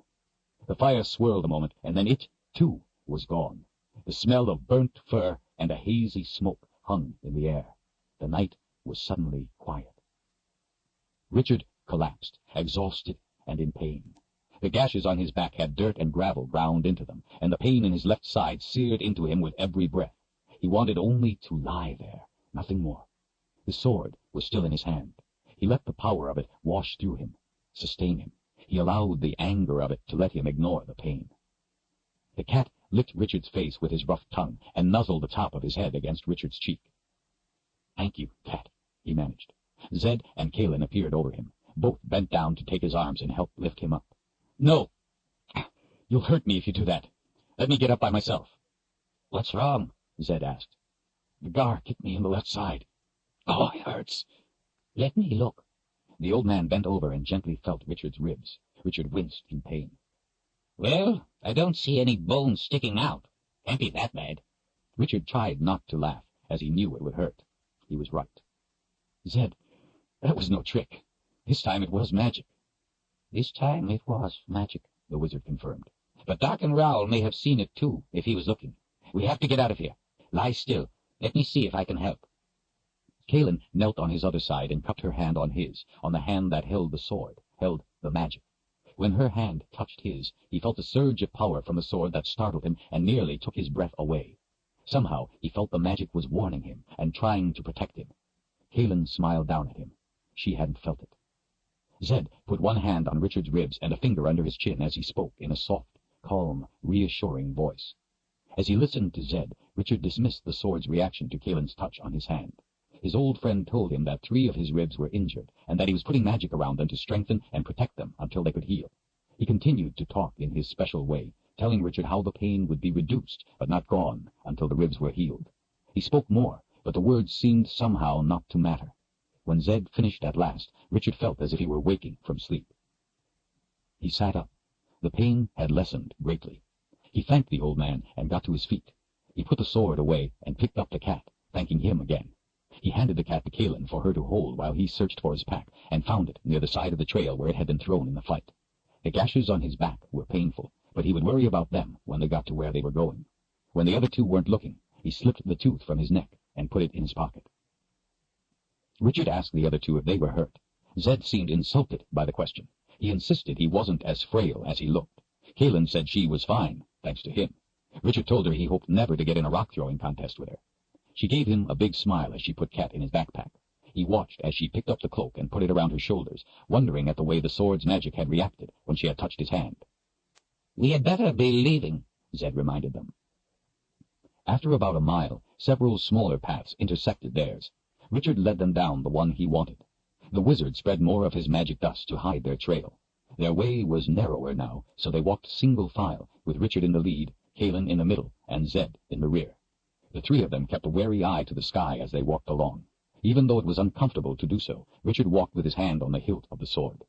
The fire swirled a moment, and then it, too, was gone. The smell of burnt fur and a hazy smoke hung in the air. The night was suddenly quiet. Richard collapsed, exhausted and in pain. The gashes on his back had dirt and gravel ground into them, and the pain in his left side seared into him with every breath. He wanted only to lie there, nothing more. The sword was still in his hand. He let the power of it wash through him, sustain him. He allowed the anger of it to let him ignore the pain. The cat licked Richard's face with his rough tongue and nuzzled the top of his head against Richard's cheek. "Thank you, cat," he managed. Zed and Kalin appeared over him. Both bent down to take his arms and help lift him up. "No! You'll hurt me if you do that. Let me get up by myself." "What's wrong?" Zed asked. "The gar kicked me in the left side. Oh, it hurts." "Let me look." The old man bent over and gently felt Richard's ribs. Richard winced in pain. "Well, I don't see any bones sticking out. Can't be that bad." Richard tried not to laugh, as he knew it would hurt. He was right. "Zed, that was no trick. This time it was magic." "This time it was magic," the wizard confirmed. "But Doc and Raoul may have seen it too, if he was looking. We have to get out of here. Lie still. Let me see if I can help." Kalin knelt on his other side and cupped her hand on his, on the hand that held the sword, held the magic. When her hand touched his, he felt a surge of power from the sword that startled him and nearly took his breath away. Somehow he felt the magic was warning him and trying to protect him. Kalin smiled down at him. She hadn't felt it. Zed put one hand on Richard's ribs and a finger under his chin as he spoke in a soft, calm, reassuring voice. As he listened to Zed, Richard dismissed the sword's reaction to Kalin's touch on his hand. His old friend told him that 3 of his ribs were injured, and that he was putting magic around them to strengthen and protect them until they could heal. He continued to talk in his special way, telling Richard how the pain would be reduced, but not gone, until the ribs were healed. He spoke more, but the words seemed somehow not to matter. When Zed finished at last, Richard felt as if he were waking from sleep. He sat up. The pain had lessened greatly. He thanked the old man and got to his feet. He put the sword away and picked up the cat, thanking him again. He handed the cat to Kalin for her to hold while he searched for his pack, and found it near the side of the trail where it had been thrown in the fight. The gashes on his back were painful, but he would worry about them when they got to where they were going. When the other 2 weren't looking, he slipped the tooth from his neck and put it in his pocket. Richard asked the other 2 if they were hurt. Zed seemed insulted by the question. He insisted he wasn't as frail as he looked. Kalin said she was fine, thanks to him. Richard told her he hoped never to get in a rock-throwing contest with her. She gave him a big smile as she put Cat in his backpack. He watched as she picked up the cloak and put it around her shoulders, wondering at the way the sword's magic had reacted when she had touched his hand. "We had better be leaving," Zed reminded them. After about a mile, several smaller paths intersected theirs. Richard led them down the one he wanted. The wizard spread more of his magic dust to hide their trail. Their way was narrower now, so they walked single file, with Richard in the lead, Kalin in the middle, and Zed in the rear. The 3 of them kept a wary eye to the sky as they walked along. Even though it was uncomfortable to do so, Richard walked with his hand on the hilt of the sword.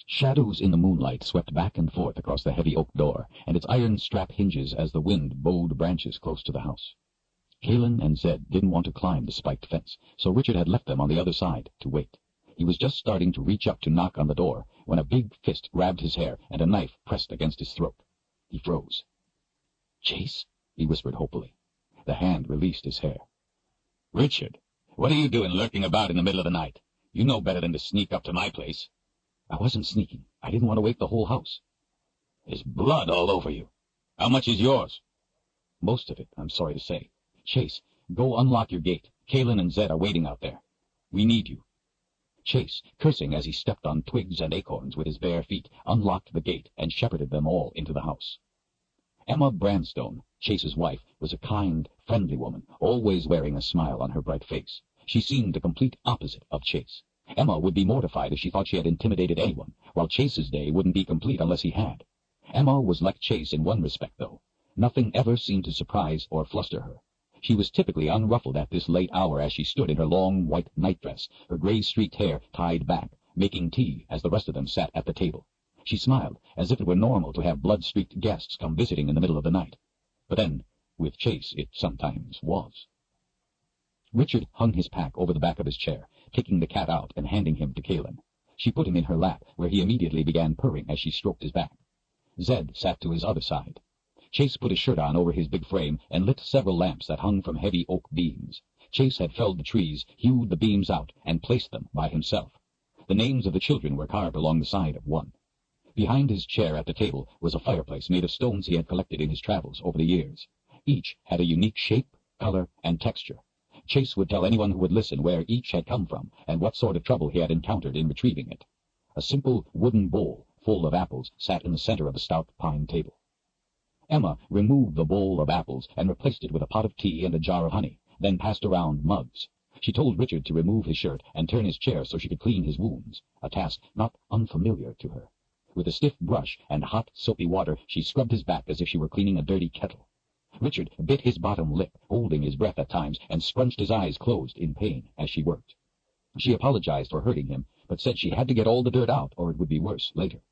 Shadows in the moonlight swept back and forth across the heavy oak door, and its iron strap hinges as the wind bowed branches close to the house. Kalin and Zed didn't want to climb the spiked fence, so Richard had left them on the other side to wait. He was just starting to reach up to knock on the door when a big fist grabbed his hair and a knife pressed against his throat. He froze. "Chase?" he whispered hopefully. The hand released his hair. "Richard, what are you doing lurking about in the middle of the night? You know better than to sneak up to my place." "I wasn't sneaking. I didn't want to wake the whole house." "There's blood all over you. How much is yours?" "Most of it, I'm sorry to say. Chase, go unlock your gate. Kalin and Zed are waiting out there. We need you." Chase, cursing as he stepped on twigs and acorns with his bare feet, unlocked the gate and shepherded them all into the house. Emma Branstone, Chase's wife, was a kind, friendly woman, always wearing a smile on her bright face. She seemed the complete opposite of Chase. Emma would be mortified if she thought she had intimidated anyone, while Chase's day wouldn't be complete unless he had. Emma was like Chase in one respect, though. Nothing ever seemed to surprise or fluster her. She was typically unruffled at this late hour as she stood in her long white nightdress, her gray-streaked hair tied back, making tea as the rest of them sat at the table. She smiled, as if it were normal to have blood-streaked guests come visiting in the middle of the night. But then, with Chase, it sometimes was. Richard hung his pack over the back of his chair, taking the cat out and handing him to Kalin. She put him in her lap, where he immediately began purring as she stroked his back. Zed sat to his other side. Chase put his shirt on over his big frame and lit several lamps that hung from heavy oak beams. Chase had felled the trees, hewed the beams out, and placed them by himself. The names of the children were carved along the side of one. Behind his chair at the table was a fireplace made of stones he had collected in his travels over the years. Each had a unique shape, color, and texture. Chase would tell anyone who would listen where each had come from and what sort of trouble he had encountered in retrieving it. A simple wooden bowl full of apples sat in the center of the stout pine table. Emma removed the bowl of apples and replaced it with a pot of tea and a jar of honey, then passed around mugs. She told Richard to remove his shirt and turn his chair so she could clean his wounds, a task not unfamiliar to her. With a stiff brush and hot, soapy water, she scrubbed his back as if she were cleaning a dirty kettle. Richard bit his bottom lip, holding his breath at times, and scrunched his eyes closed in pain as she worked. She apologized for hurting him, but said she had to get all the dirt out or it would be worse later.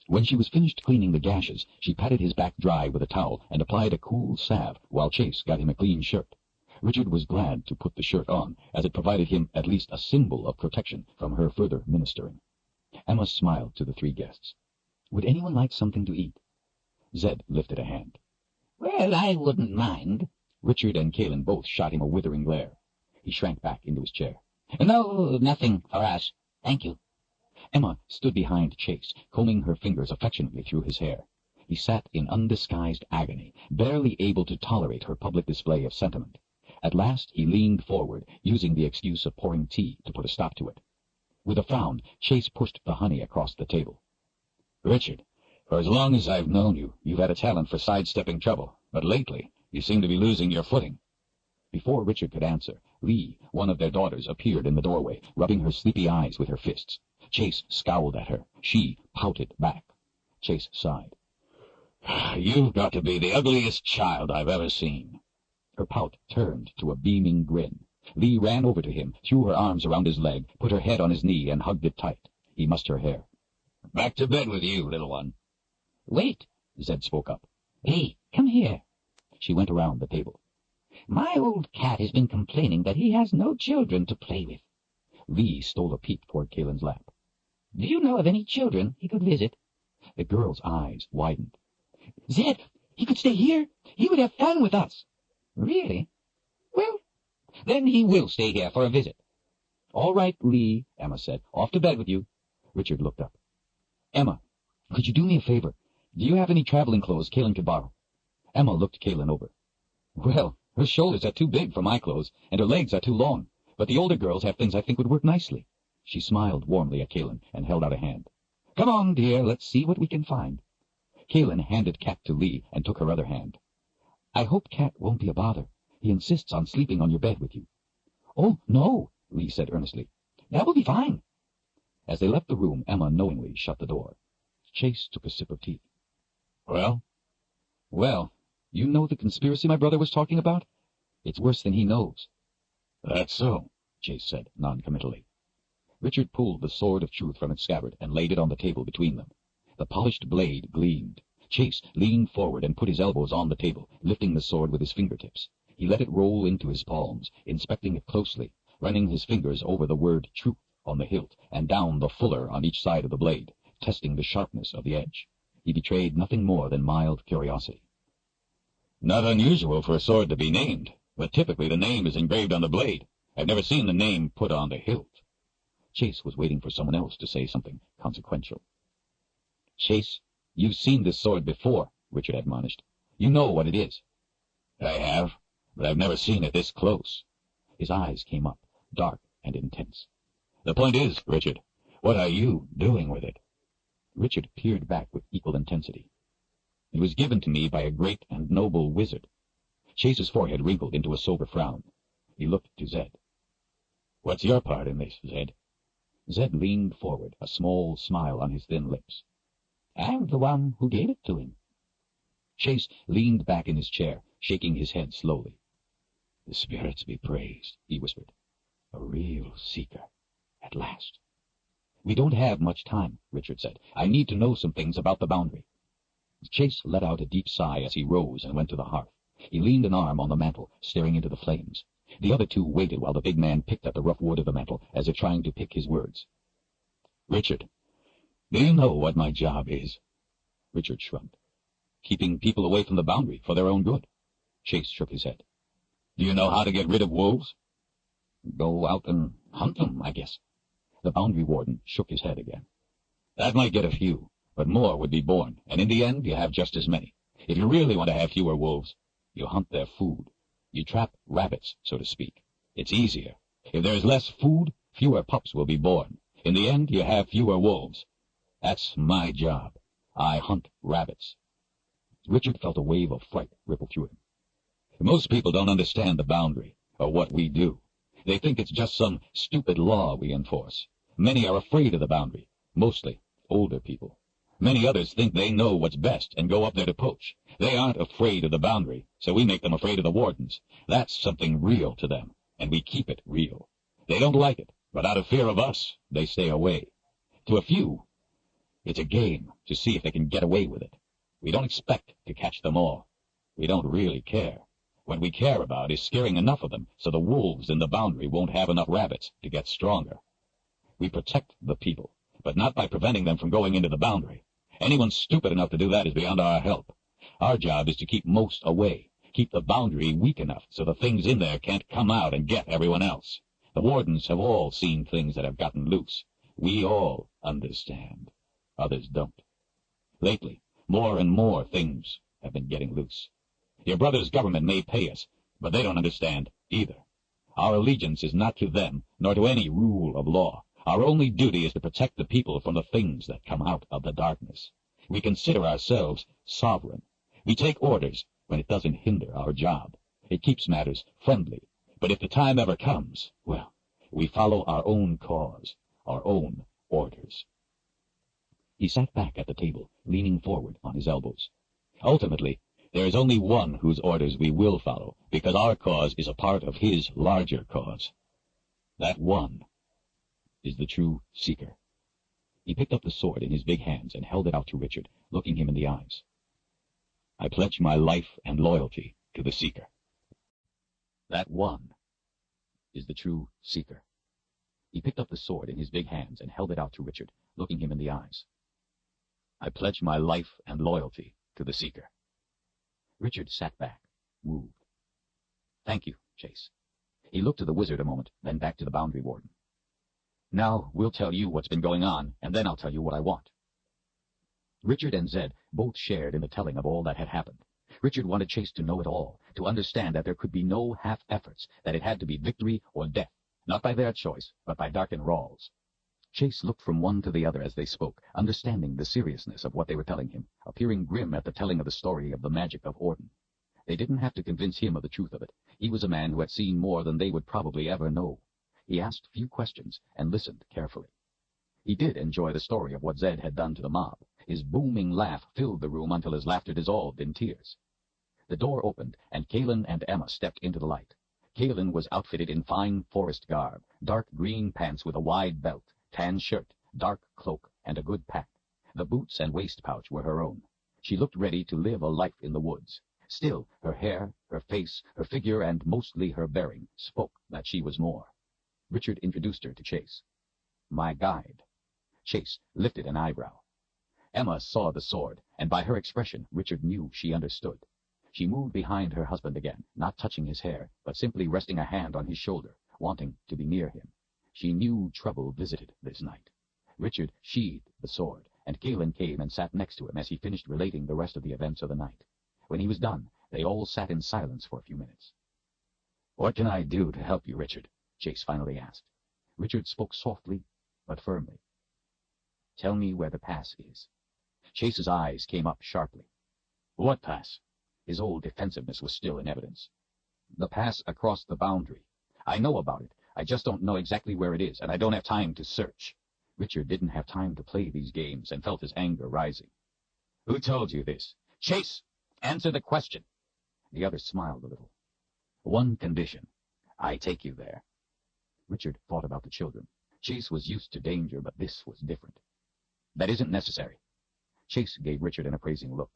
When she was finished cleaning the gashes, she patted his back dry with a towel and applied a cool salve while Chase got him a clean shirt. Richard was glad to put the shirt on, as it provided him at least a symbol of protection from her further ministering. Emma smiled to the three guests. Would anyone like something to eat? Zed lifted a hand. Well, I wouldn't mind. Richard and Kalin both shot him a withering glare. He shrank back into his chair. No, nothing for us. Thank you. Emma stood behind Chase, combing her fingers affectionately through his hair. He sat in undisguised agony, barely able to tolerate her public display of sentiment. At last he leaned forward, using the excuse of pouring tea to put a stop to it. With a frown, Chase pushed the honey across the table. Richard, for as long as I've known you, you've had a talent for sidestepping trouble, but lately you seem to be losing your footing. Before Richard could answer, Lee, one of their daughters, appeared in the doorway, rubbing her sleepy eyes with her fists. Chase scowled at her. She pouted back. Chase sighed. You've got to be the ugliest child I've ever seen. Her pout turned to a beaming grin. Lee ran over to him, threw her arms around his leg, put her head on his knee, and hugged it tight. He mussed her hair. Back to bed with you, little one. Wait, Zed spoke up. Hey, come here. She went around the table. My old cat has been complaining that he has no children to play with. Lee stole a peek toward Kalen's lap. Do you know of any children he could visit? The girl's eyes widened. Zed, he could stay here. He would have fun with us. Really? Well, then he will stay here for a visit. All right, Lee, Emma said. Off to bed with you. Richard looked up. Emma, could you do me a favor? Do you have any traveling clothes Kalen could borrow? Emma looked Kalen over. Well, her shoulders are too big for my clothes, and her legs are too long, but the older girls have things I think would work nicely. She smiled warmly at Kalen and held out a hand. Come on, dear, let's see what we can find. Kalen handed Cat to Lee and took her other hand. I hope Cat won't be a bother. He insists on sleeping on your bed with you. Oh, no, Lee said earnestly. That will be fine. As they left the room, Emma knowingly shut the door. Chase took a sip of tea. Well, you know the conspiracy my brother was talking about? It's worse than he knows. That's so, Chase said noncommittally. Richard pulled the sword of truth from its scabbard and laid it on the table between them. The polished blade gleamed. Chase leaned forward and put his elbows on the table, lifting the sword with his fingertips. He let it roll into his palms, inspecting it closely, running his fingers over the word truth on the hilt and down the fuller on each side of the blade, testing the sharpness of the edge. He betrayed nothing more than mild curiosity. Not unusual for a sword to be named, but typically the name is engraved on the blade. I've never seen the name put on the hilt. Chase was waiting for someone else to say something consequential. Chase, you've seen this sword before, Richard admonished. You know what it is. I have, but I've never seen it this close. His eyes came up, dark and intense. The point is, Richard, what are you doing with it? Richard peered back with equal intensity. It was given to me by a great and noble wizard. Chase's forehead wrinkled into a sober frown. He looked to Zed. What's your part in this, Zed? Zed leaned forward, a small smile on his thin lips. I'm the one who gave it to him. Chase leaned back in his chair, shaking his head slowly. The spirits be praised, he whispered. A real seeker, at last. We don't have much time, Richard said. I need to know some things about the boundary. Chase let out a deep sigh as he rose and went to the hearth. He leaned an arm on the mantel, staring into the flames. The other two waited while the big man picked at the rough wood of the mantel, as if trying to pick his words. Richard, do you know what my job is? Richard shrugged. Keeping people away from the boundary for their own good. Chase shook his head. Do you know how to get rid of wolves? Go out and hunt them, I guess. The boundary warden shook his head again. That might get a few, but more would be born, and in the end you have just as many. If you really want to have fewer wolves, you hunt their food. You trap rabbits, so to speak. It's easier. If there is less food, fewer pups will be born. In the end, you have fewer wolves. That's my job. I hunt rabbits. Richard felt a wave of fright ripple through him. Most people don't understand the boundary, or what we do. They think it's just some stupid law we enforce. Many are afraid of the boundary, mostly older people. Many others think they know what's best and go up there to poach. They aren't afraid of the boundary, so we make them afraid of the wardens. That's something real to them, and we keep it real. They don't like it, but out of fear of us, they stay away. To a few, it's a game to see if they can get away with it. We don't expect to catch them all. We don't really care. What we care about is scaring enough of them so the wolves in the boundary won't have enough rabbits to get stronger. We protect the people, but not by preventing them from going into the boundary. Anyone stupid enough to do that is beyond our help. Our job is to keep most away, keep the boundary weak enough so the things in there can't come out and get everyone else. The wardens have all seen things that have gotten loose. We all understand. Others don't. Lately, more and more things have been getting loose. Your brother's government may pay us, but they don't understand either. Our allegiance is not to them, nor to any rule of law. Our only duty is to protect the people from the things that come out of the darkness. We consider ourselves sovereign. We take orders when it doesn't hinder our job. It keeps matters friendly. But if the time ever comes, well, we follow our own cause, our own orders. He sat back at the table, leaning forward on his elbows. Ultimately, there is only one whose orders we will follow, because our cause is a part of his larger cause. That one is the true seeker. He picked up the sword in his big hands and held it out to Richard, looking him in the eyes. I pledge my life and loyalty to the seeker. That one is the true seeker. He picked up the sword in his big hands and held it out to Richard, looking him in the eyes. I pledge my life and loyalty to the seeker. Richard sat back, moved. Thank you, Chase. He looked to the wizard a moment, then back to the boundary warden. Now we'll tell you what's been going on, and then I'll tell you what I want. Richard and Zed both shared in the telling of all that had happened. Richard wanted Chase to know it all, to understand that there could be no half-efforts, that it had to be victory or death, not by their choice, but by Dark and Rawls. Chase looked from one to the other as they spoke, understanding the seriousness of what they were telling him, appearing grim at the telling of the story of the magic of Orden. They didn't have to convince him of the truth of it. He was a man who had seen more than they would probably ever know. He asked few questions and listened carefully. He did enjoy the story of what Zed had done to the mob. His booming laugh filled the room until his laughter dissolved in tears. The door opened, and Kalen and Emma stepped into the light. Kalen was outfitted in fine forest garb, dark green pants with a wide belt, tan shirt, dark cloak, and a good pack. The boots and waist pouch were her own. She looked ready to live a life in the woods. Still, her hair, her face, her figure, and mostly her bearing spoke that she was more. Richard introduced her to Chase. My guide. Chase lifted an eyebrow. Emma saw the sword, and by her expression, Richard knew she understood. She moved behind her husband again, not touching his hair, but simply resting a hand on his shoulder, wanting to be near him. She knew trouble visited this night. Richard sheathed the sword, and Kalen came and sat next to him as he finished relating the rest of the events of the night. When he was done, they all sat in silence for a few minutes. What can I do to help you, Richard? Chase finally asked. Richard spoke softly, but firmly. Tell me where the pass is. Chase's eyes came up sharply. What pass? His old defensiveness was still in evidence. The pass across the boundary. I know about it. I just don't know exactly where it is, and I don't have time to search. Richard didn't have time to play these games and felt his anger rising. Who told you this? Chase, answer the question. The other smiled a little. One condition. I take you there. Richard thought about the children. Chase was used to danger, but this was different. That isn't necessary. Chase gave Richard an appraising look.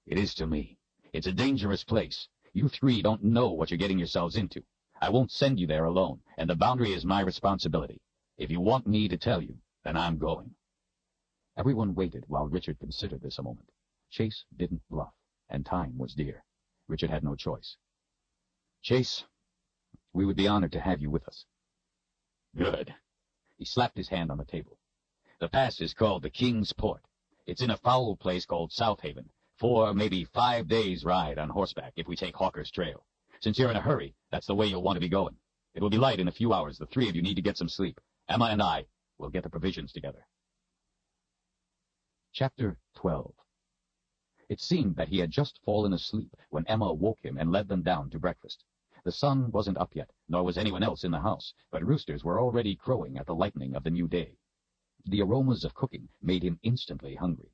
It is to me. It's a dangerous place. You three don't know what you're getting yourselves into. I won't send you there alone, and the boundary is my responsibility. If you want me to tell you, then I'm going. Everyone waited while Richard considered this a moment. Chase didn't bluff, and time was dear. Richard had no choice. Chase, we would be honored to have you with us. Good. He slapped his hand on the table. The pass is called the King's Port. It's in a foul place called South Haven. 4, maybe 5 days' ride on horseback if we take Hawker's Trail. Since you're in a hurry, that's the way you'll want to be going. It will be light in a few hours. The three of you need to get some sleep. Emma and I will get the provisions together. Chapter 12. It seemed that he had just fallen asleep when Emma woke him and led them down to breakfast. The sun wasn't up yet, nor was anyone else in the house, but roosters were already crowing at the lightening of the new day. The aromas of cooking made him instantly hungry.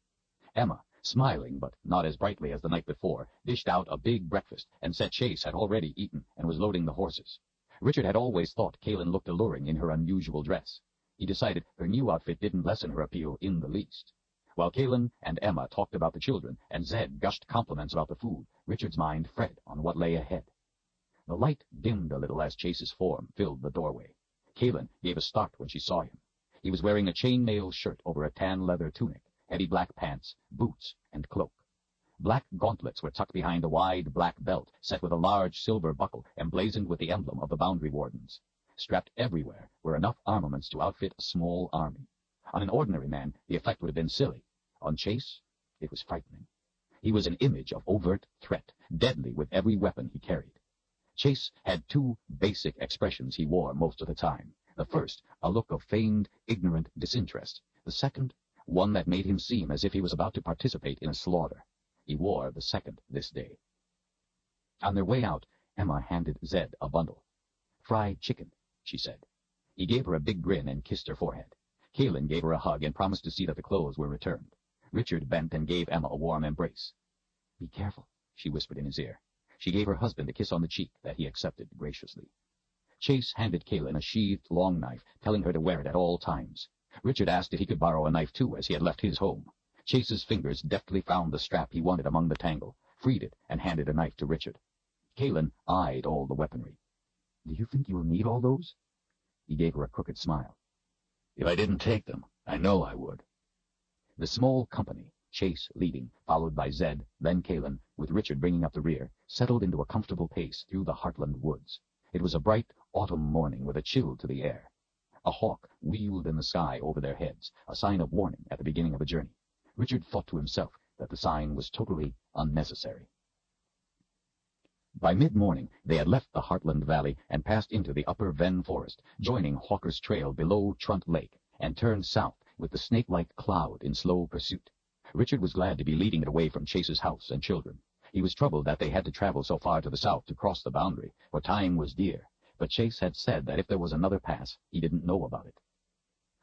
Emma, smiling but not as brightly as the night before, dished out a big breakfast and said Chase had already eaten and was loading the horses. Richard had always thought Kaylin looked alluring in her unusual dress. He decided her new outfit didn't lessen her appeal in the least. While Kaylin and Emma talked about the children and Zed gushed compliments about the food, Richard's mind fed on what lay ahead. The light dimmed a little as Chase's form filled the doorway. Kaylin gave a start when she saw him. He was wearing a chainmail shirt over a tan leather tunic, heavy black pants, boots, and cloak. Black gauntlets were tucked behind a wide black belt set with a large silver buckle emblazoned with the emblem of the boundary wardens. Strapped everywhere were enough armaments to outfit a small army. On an ordinary man, the effect would have been silly. On Chase, it was frightening. He was an image of overt threat, deadly with every weapon he carried. Chase had two basic expressions he wore most of the time. The first, a look of feigned, ignorant disinterest. The second, one that made him seem as if he was about to participate in a slaughter. He wore the second this day. On their way out, Emma handed Zed a bundle. "Fried chicken," she said. He gave her a big grin and kissed her forehead. Kaylin gave her a hug and promised to see that the clothes were returned. Richard bent and gave Emma a warm embrace. "Be careful," she whispered in his ear. She gave her husband a kiss on the cheek that he accepted graciously. Chase handed Kaylin a sheathed long knife, telling her to wear it at all times. Richard asked if he could borrow a knife too, as he had left his home. Chase's fingers deftly found the strap he wanted among the tangle, freed it, and handed a knife to Richard. Kaylin eyed all the weaponry. "Do you think you will need all those?" He gave her a crooked smile. "If I didn't take them, I know I would." The small company, Chase leading, followed by Zed, then Kaylin, with Richard bringing up the rear, settled into a comfortable pace through the Heartland woods. It was a bright autumn morning with a chill to the air. A hawk wheeled in the sky over their heads, a sign of warning at the beginning of a journey. Richard thought to himself that the sign was totally unnecessary. By mid-morning, they had left the Heartland Valley and passed into the upper Ven Forest, joining Hawker's Trail below Trunt Lake, and turned south with the snake-like cloud in slow pursuit. Richard was glad to be leading it away from Chase's house and children. He was troubled that they had to travel so far to the south to cross the boundary, for time was dear, but Chase had said that if there was another pass, he didn't know about it.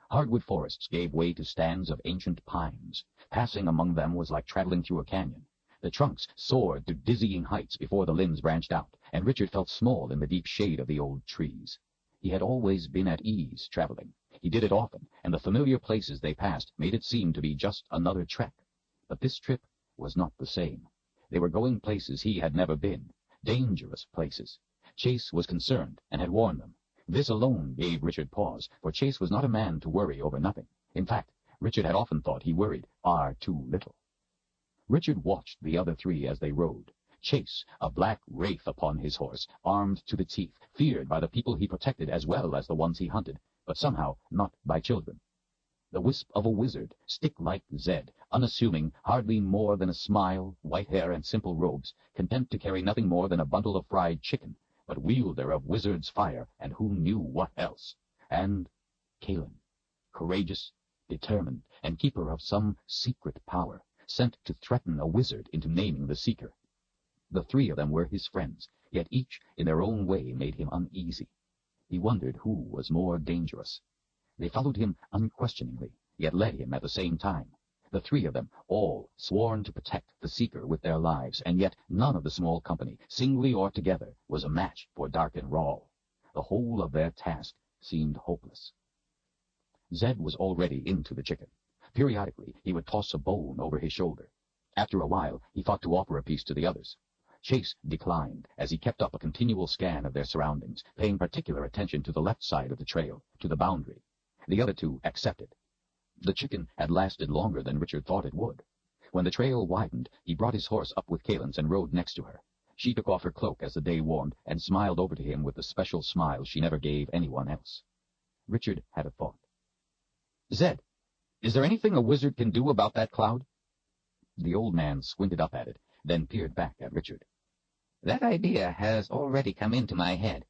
Hardwood forests gave way to stands of ancient pines. Passing among them was like traveling through a canyon. The trunks soared to dizzying heights before the limbs branched out, and Richard felt small in the deep shade of the old trees. He had always been at ease traveling. He did it often, and the familiar places they passed made it seem to be just another trek. But this trip was not the same. They were going places he had never been, dangerous places. Chase was concerned and had warned them. This alone gave Richard pause, for Chase was not a man to worry over nothing. In fact, Richard had often thought he worried far too little. Richard watched the other three as they rode. Chase, a black wraith upon his horse, armed to the teeth, feared by the people he protected as well as the ones he hunted, but somehow not by children. The wisp of a wizard, stick-like Zed, unassuming, hardly more than a smile, white hair, and simple robes, content to carry nothing more than a bundle of fried chicken, but wielder of wizard's fire, and who knew what else. And Kaylin, courageous, determined, and keeper of some secret power, sent to threaten a wizard into naming the seeker. The three of them were his friends, yet each in their own way made him uneasy. He wondered who was more dangerous. They followed him unquestioningly, yet led him at the same time. The three of them, all sworn to protect the seeker with their lives, and yet none of the small company, singly or together, was a match for Dark and Rawl. The whole of their task seemed hopeless. Zed was already into the chicken. Periodically, he would toss a bone over his shoulder. After a while, he thought to offer a piece to the others. Chase declined, as he kept up a continual scan of their surroundings, paying particular attention to the left side of the trail, to the boundary. The other two accepted. The chicken had lasted longer than Richard thought it would. When the trail widened, he brought his horse up with Kaylin's and rode next to her. She took off her cloak as the day warmed, and smiled over to him with the special smile she never gave anyone else. Richard had a thought. "Zed, is there anything a wizard can do about that cloud?" The old man squinted up at it, then peered back at Richard. "That idea has already come into my head.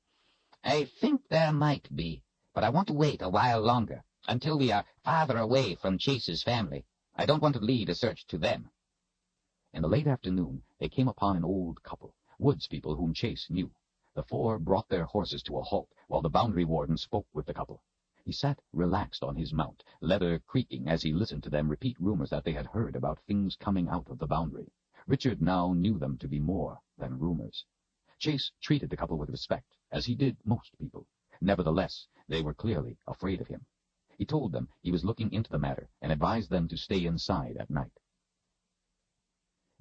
I think there might be, but I want to wait a while longer, until we are farther away from Chase's family. I don't want to lead a search to them. In the late afternoon, they came upon an old couple, woods people whom Chase knew. The four brought their horses to a halt, while the boundary warden spoke with the couple. He sat relaxed on his mount, leather creaking as he listened to them repeat rumors that they had heard about things coming out of the boundary. Richard now knew them to be more than rumors. Chase treated the couple with respect, as he did most people. Nevertheless, they were clearly afraid of him. He told them he was looking into the matter and advised them to stay inside at night.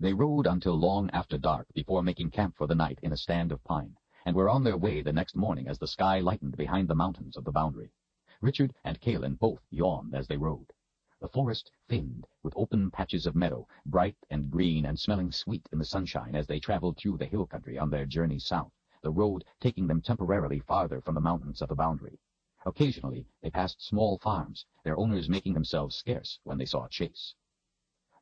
They rode until long after dark before making camp for the night in a stand of pine, and were on their way the next morning as the sky lightened behind the mountains of the boundary. Richard and Kalin both yawned as they rode. The forest thinned, with open patches of meadow, bright and green and smelling sweet in the sunshine as they traveled through the hill country on their journey south, the road taking them temporarily farther from the mountains of the boundary. Occasionally they passed small farms, their owners making themselves scarce when they saw Chase.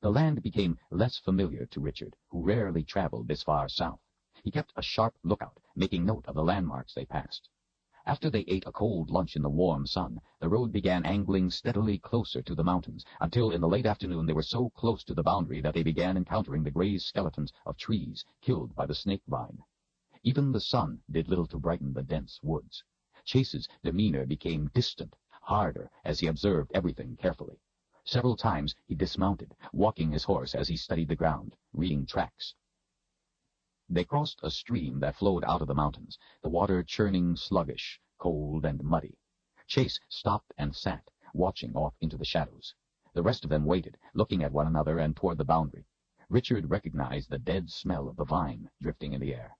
The land became less familiar to Richard, who rarely traveled this far south. He kept a sharp lookout, making note of the landmarks they passed. After they ate a cold lunch in the warm sun, the road began angling steadily closer to the mountains, until in the late afternoon they were so close to the boundary that they began encountering the grazed skeletons of trees killed by the snake vine. Even the sun did little to brighten the dense woods. Chase's demeanor became distant, harder, as he observed everything carefully. Several times he dismounted, walking his horse as he studied the ground, reading tracks. They crossed a stream that flowed out of the mountains, the water churning sluggish, cold and muddy. Chase stopped and sat, watching off into the shadows. The rest of them waited, looking at one another and toward the boundary. Richard recognized the dead smell of the vine drifting in the air.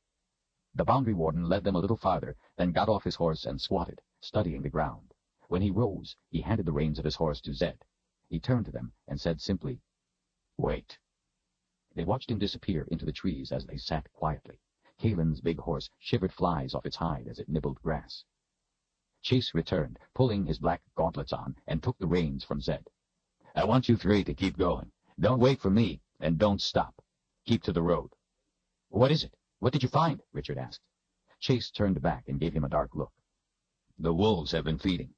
The boundary warden led them a little farther, then got off his horse and squatted, studying the ground. When he rose, he handed the reins of his horse to Zed. He turned to them and said simply, "Wait." They watched him disappear into the trees as they sat quietly. Kalin's big horse shivered flies off its hide as it nibbled grass. Chase returned, pulling his black gauntlets on, and took the reins from Zed. "I want you three to keep going. Don't wait for me, and don't stop. Keep to the road." "What is it? What did you find?" Richard asked. Chase turned back and gave him a dark look. "The wolves have been feeding.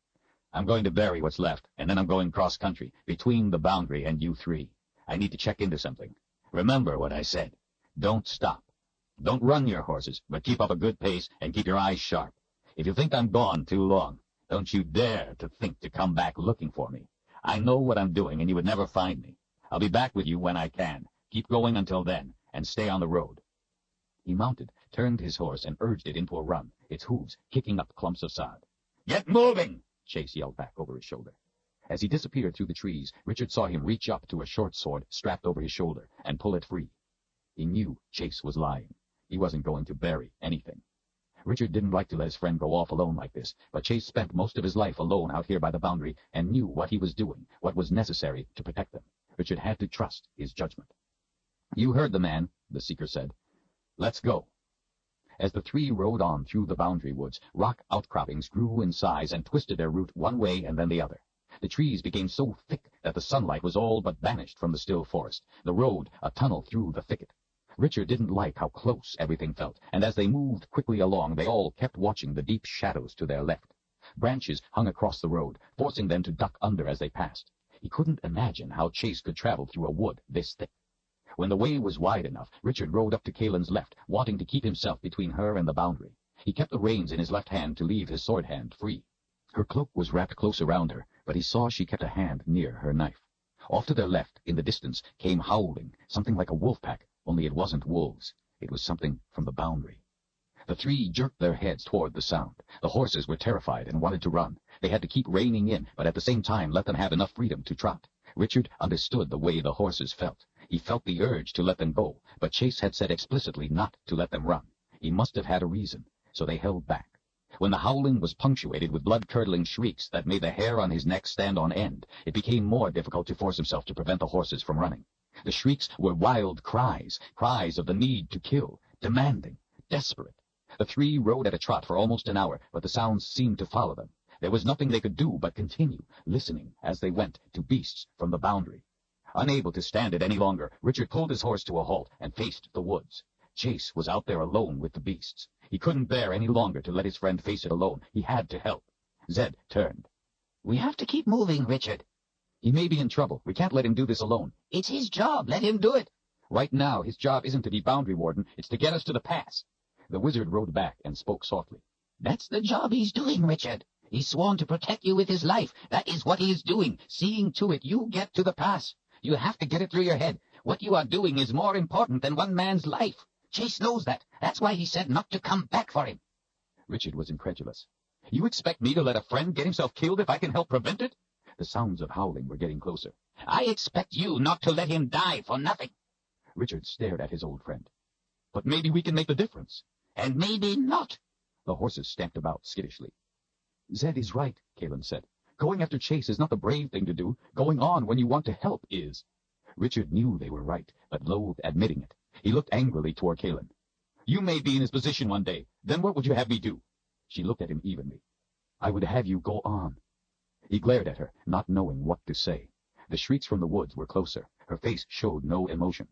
I'm going to bury what's left, and then I'm going cross-country, between the boundary and you three. I need to check into something. Remember what I said. Don't stop. Don't run your horses, but keep up a good pace and keep your eyes sharp. If you think I'm gone too long, don't you dare to think to come back looking for me. I know what I'm doing, and you would never find me. I'll be back with you when I can. Keep going until then, and stay on the road." He mounted, turned his horse, and urged it into a run, its hooves kicking up clumps of sod. "Get moving!" Chase yelled back over his shoulder. As he disappeared through the trees, Richard saw him reach up to a short sword strapped over his shoulder and pull it free. He knew Chase was lying. He wasn't going to bury anything. Richard didn't like to let his friend go off alone like this, but Chase spent most of his life alone out here by the boundary and knew what he was doing, what was necessary to protect them. Richard had to trust his judgment. "You heard the man," the seeker said. "Let's go." As the three rode on through the boundary woods, rock outcroppings grew in size and twisted their route one way and then the other. The trees became so thick that the sunlight was all but banished from the still forest, the road a tunnel through the thicket. Richard didn't like how close everything felt, and as they moved quickly along, they all kept watching the deep shadows to their left. Branches hung across the road, forcing them to duck under as they passed. He couldn't imagine how Chase could travel through a wood this thick. When the way was wide enough, Richard rode up to Kalin's left, wanting to keep himself between her and the boundary. He kept the reins in his left hand to leave his sword hand free. Her cloak was wrapped close around her, but he saw she kept a hand near her knife. Off to their left, in the distance, came howling, something like a wolf pack, only it wasn't wolves. It was something from the boundary. The three jerked their heads toward the sound. The horses were terrified and wanted to run. They had to keep reining in, but at the same time let them have enough freedom to trot. Richard understood the way the horses felt. He felt the urge to let them go, but Chase had said explicitly not to let them run. He must have had a reason, so they held back. When the howling was punctuated with blood-curdling shrieks that made the hair on his neck stand on end, it became more difficult to force himself to prevent the horses from running. The shrieks were wild cries, cries of the need to kill, demanding, desperate. The three rode at a trot for almost an hour, but the sounds seemed to follow them. There was nothing they could do but continue, listening as they went to beasts from the boundary. Unable to stand it any longer, Richard pulled his horse to a halt and faced the woods. Chase was out there alone with the beasts. He couldn't bear any longer to let his friend face it alone. He had to help. Zed turned. We have to keep moving, Richard. He may be in trouble. We can't let him do this alone. It's his job. Let him do it. Right now, his job isn't to be boundary warden. It's to get us to the pass. The wizard rode back and spoke softly. That's the job he's doing, Richard. He's sworn to protect you with his life. That is what he is doing, seeing to it you get to the pass. You have to get it through your head. What you are doing is more important than one man's life. Chase knows that. That's why he said not to come back for him. Richard was incredulous. You expect me to let a friend get himself killed if I can help prevent it? The sounds of howling were getting closer. I expect you not to let him die for nothing. Richard stared at his old friend. But maybe we can make the difference. And maybe not. The horses stamped about skittishly. Zed is right, Kalen said. Going after Chase is not the brave thing to do. Going on when you want to help is. Richard knew they were right, but loathed admitting it. He looked angrily toward Kalen. You may be in his position one day. Then what would you have me do? She looked at him evenly. I would have you go on. He glared at her, not knowing what to say. The shrieks from the woods were closer. Her face showed no emotion.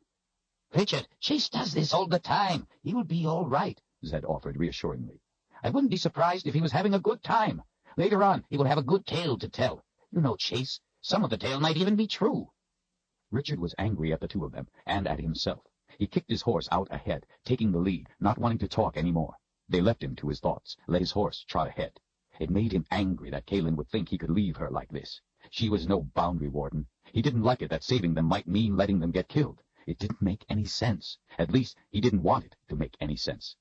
Richard, Chase does this all the time. He will be all right, Zed offered reassuringly. I wouldn't be surprised if he was having a good time. Later on, he will have a good tale to tell. You know, Chase, some of the tale might even be true. Richard was angry at the two of them, and at himself. He kicked his horse out ahead, taking the lead, not wanting to talk any more. They left him to his thoughts, let his horse trot ahead. It made him angry that Kalen would think he could leave her like this. She was no boundary warden. He didn't like it that saving them might mean letting them get killed. It didn't make any sense. At least, he didn't want it to make any sense.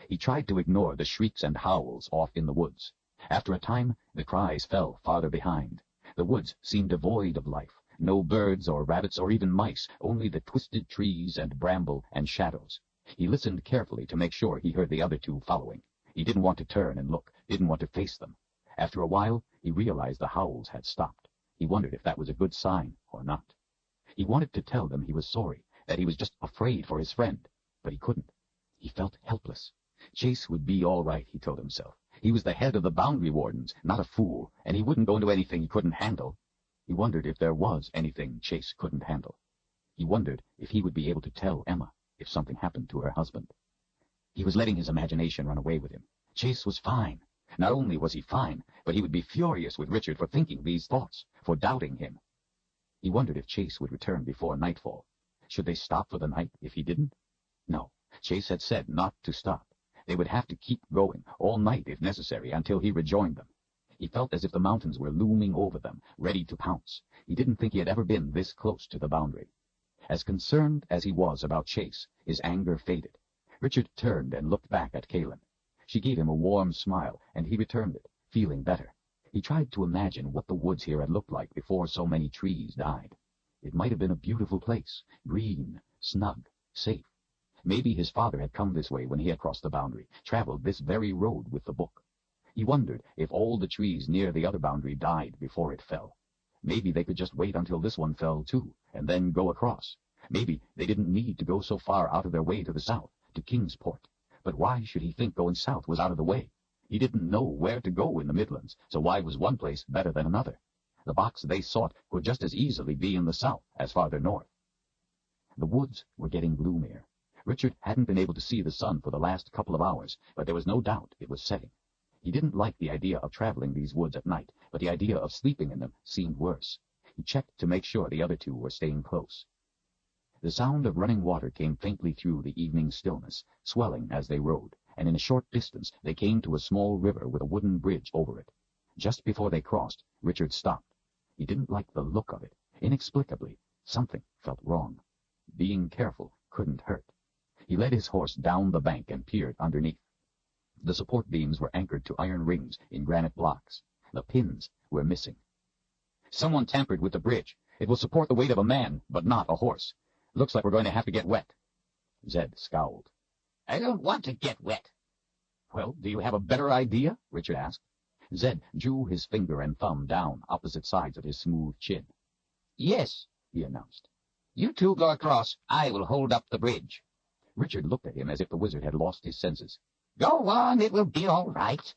He tried to ignore the shrieks and howls off in the woods. After a time, the cries fell farther behind. The woods seemed devoid of life. No birds or rabbits or even mice, only the twisted trees and bramble and shadows. He listened carefully to make sure he heard the other two following. He didn't want to turn and look, didn't want to face them. After a while, he realized the howls had stopped. He wondered if that was a good sign or not. He wanted to tell them he was sorry, that he was just afraid for his friend, but he couldn't. He felt helpless. Chase would be all right, he told himself. He was the head of the boundary wardens, not a fool, and he wouldn't go into anything he couldn't handle. He wondered if there was anything Chase couldn't handle. He wondered if he would be able to tell Emma if something happened to her husband. He was letting his imagination run away with him. Chase was fine. Not only was he fine, but he would be furious with Richard for thinking these thoughts, for doubting him. He wondered if Chase would return before nightfall. Should they stop for the night if he didn't? No, Chase had said not to stop. They would have to keep going, all night if necessary, until he rejoined them. He felt as if the mountains were looming over them, ready to pounce. He didn't think he had ever been this close to the boundary. As concerned as he was about Chase, his anger faded. Richard turned and looked back at Kalen. She gave him a warm smile, and he returned it, feeling better. He tried to imagine what the woods here had looked like before so many trees died. It might have been a beautiful place, green, snug, safe. Maybe his father had come this way when he had crossed the boundary, traveled this very road with the book. He wondered if all the trees near the other boundary died before it fell. Maybe they could just wait until this one fell too, and then go across. Maybe they didn't need to go so far out of their way to the south, to Kingsport. But why should he think going south was out of the way? He didn't know where to go in the Midlands, so why was one place better than another? The box they sought could just as easily be in the south as farther north. The woods were getting gloomier. Richard hadn't been able to see the sun for the last couple of hours, but there was no doubt it was setting. He didn't like the idea of traveling these woods at night, but the idea of sleeping in them seemed worse. He checked to make sure the other two were staying close. The sound of running water came faintly through the evening stillness, swelling as they rode, and in a short distance they came to a small river with a wooden bridge over it. Just before they crossed, Richard stopped. He didn't like the look of it. Inexplicably, something felt wrong. Being careful couldn't hurt. He led his horse down the bank and peered underneath. The support beams were anchored to iron rings in granite blocks. The pins were missing. Someone tampered with the bridge. It will support the weight of a man, but not a horse. Looks like we're going to have to get wet. Zed scowled. I don't want to get wet. Well, do you have a better idea? Richard asked. Zed drew his finger and thumb down opposite sides of his smooth chin. Yes, he announced. You two go across. I will hold up the bridge. Richard looked at him as if the wizard had lost his senses. Go on, it will be all right.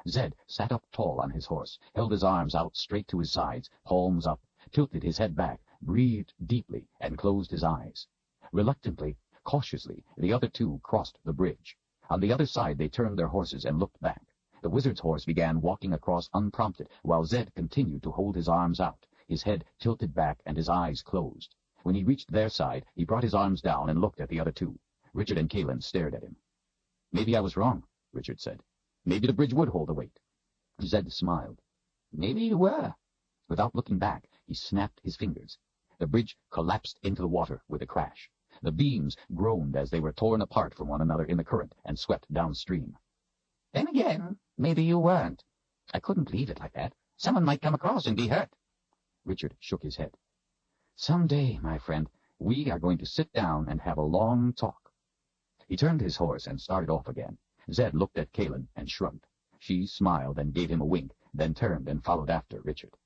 Zed sat up tall on his horse, held his arms out straight to his sides, palms up, tilted his head back, breathed deeply, and closed his eyes. Reluctantly, Cautiously, the other two crossed the bridge. On the other side, they turned their horses and looked back. The wizard's horse began walking across unprompted, while Zed continued to hold his arms out, his head tilted back and his eyes closed. When he reached their side, he brought his arms down and looked at the other two. Richard and Kaelin stared at him. "Maybe I was wrong," Richard said. "Maybe the bridge would hold the weight." Zed smiled. "Maybe you were." Without looking back, he snapped his fingers. The bridge collapsed into the water with a crash. The beams groaned as they were torn apart from one another in the current and swept downstream. "Then again, maybe you weren't. I couldn't leave it like that. Someone might come across and be hurt." Richard shook his head. "Someday, my friend, we are going to sit down and have a long talk." He turned his horse and started off again. Zed looked at Kaelin and shrugged. She smiled and gave him a wink, then turned and followed after Richard.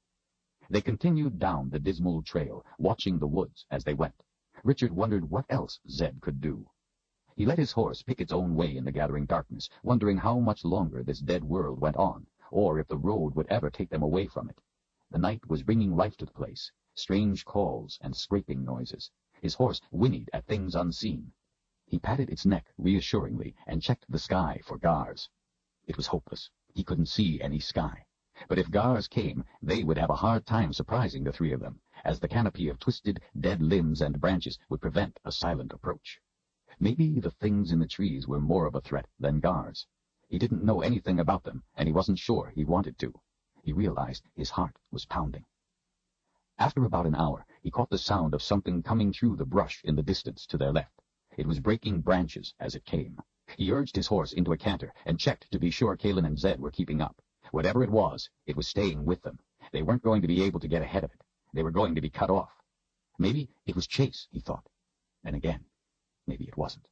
They continued down the dismal trail, watching the woods as they went. Richard wondered what else Zed could do. He let his horse pick its own way in the gathering darkness, wondering how much longer this dead world went on, or if the road would ever take them away from it. The night was bringing life to the place, strange calls and scraping noises. His horse whinnied at things unseen. He patted its neck reassuringly and checked the sky for gars. It was hopeless. He couldn't see any sky. But if gars came, they would have a hard time surprising the three of them, as the canopy of twisted, dead limbs and branches would prevent a silent approach. Maybe the things in the trees were more of a threat than gars. He didn't know anything about them, and he wasn't sure he wanted to. He realized his heart was pounding. After about an hour, he caught the sound of something coming through the brush in the distance to their left. It was breaking branches as it came. He urged his horse into a canter and checked to be sure Kaelin and Zed were keeping up. Whatever it was staying with them. They weren't going to be able to get ahead of it. They were going to be cut off. Maybe it was Chase, he thought. And again, maybe it wasn't.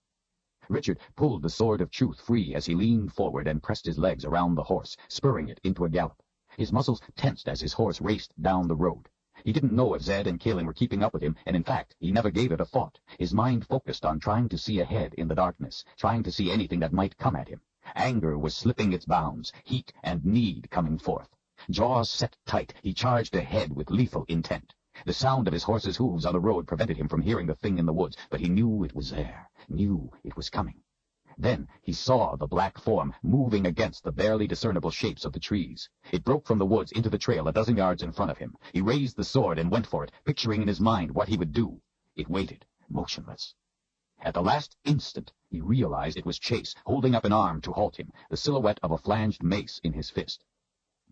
Richard pulled the sword of truth free as he leaned forward and pressed his legs around the horse, spurring it into a gallop. His muscles tensed as his horse raced down the road. He didn't know if Zed and Kaelin were keeping up with him, and in fact, he never gave it a thought. His mind focused on trying to see ahead in the darkness, trying to see anything that might come at him. Anger was slipping its bounds, heat and need coming forth. Jaws set tight, he charged ahead with lethal intent. The sound of his horse's hooves on the road prevented him from hearing the thing in the woods, but he knew it was there, knew it was coming. Then he saw the black form moving against the barely discernible shapes of the trees. It broke from the woods into the trail a dozen yards in front of him. He raised the sword and went for it, picturing in his mind what he would do. It waited, motionless. At the last instant, he realized it was Chase, holding up an arm to halt him, the silhouette of a flanged mace in his fist.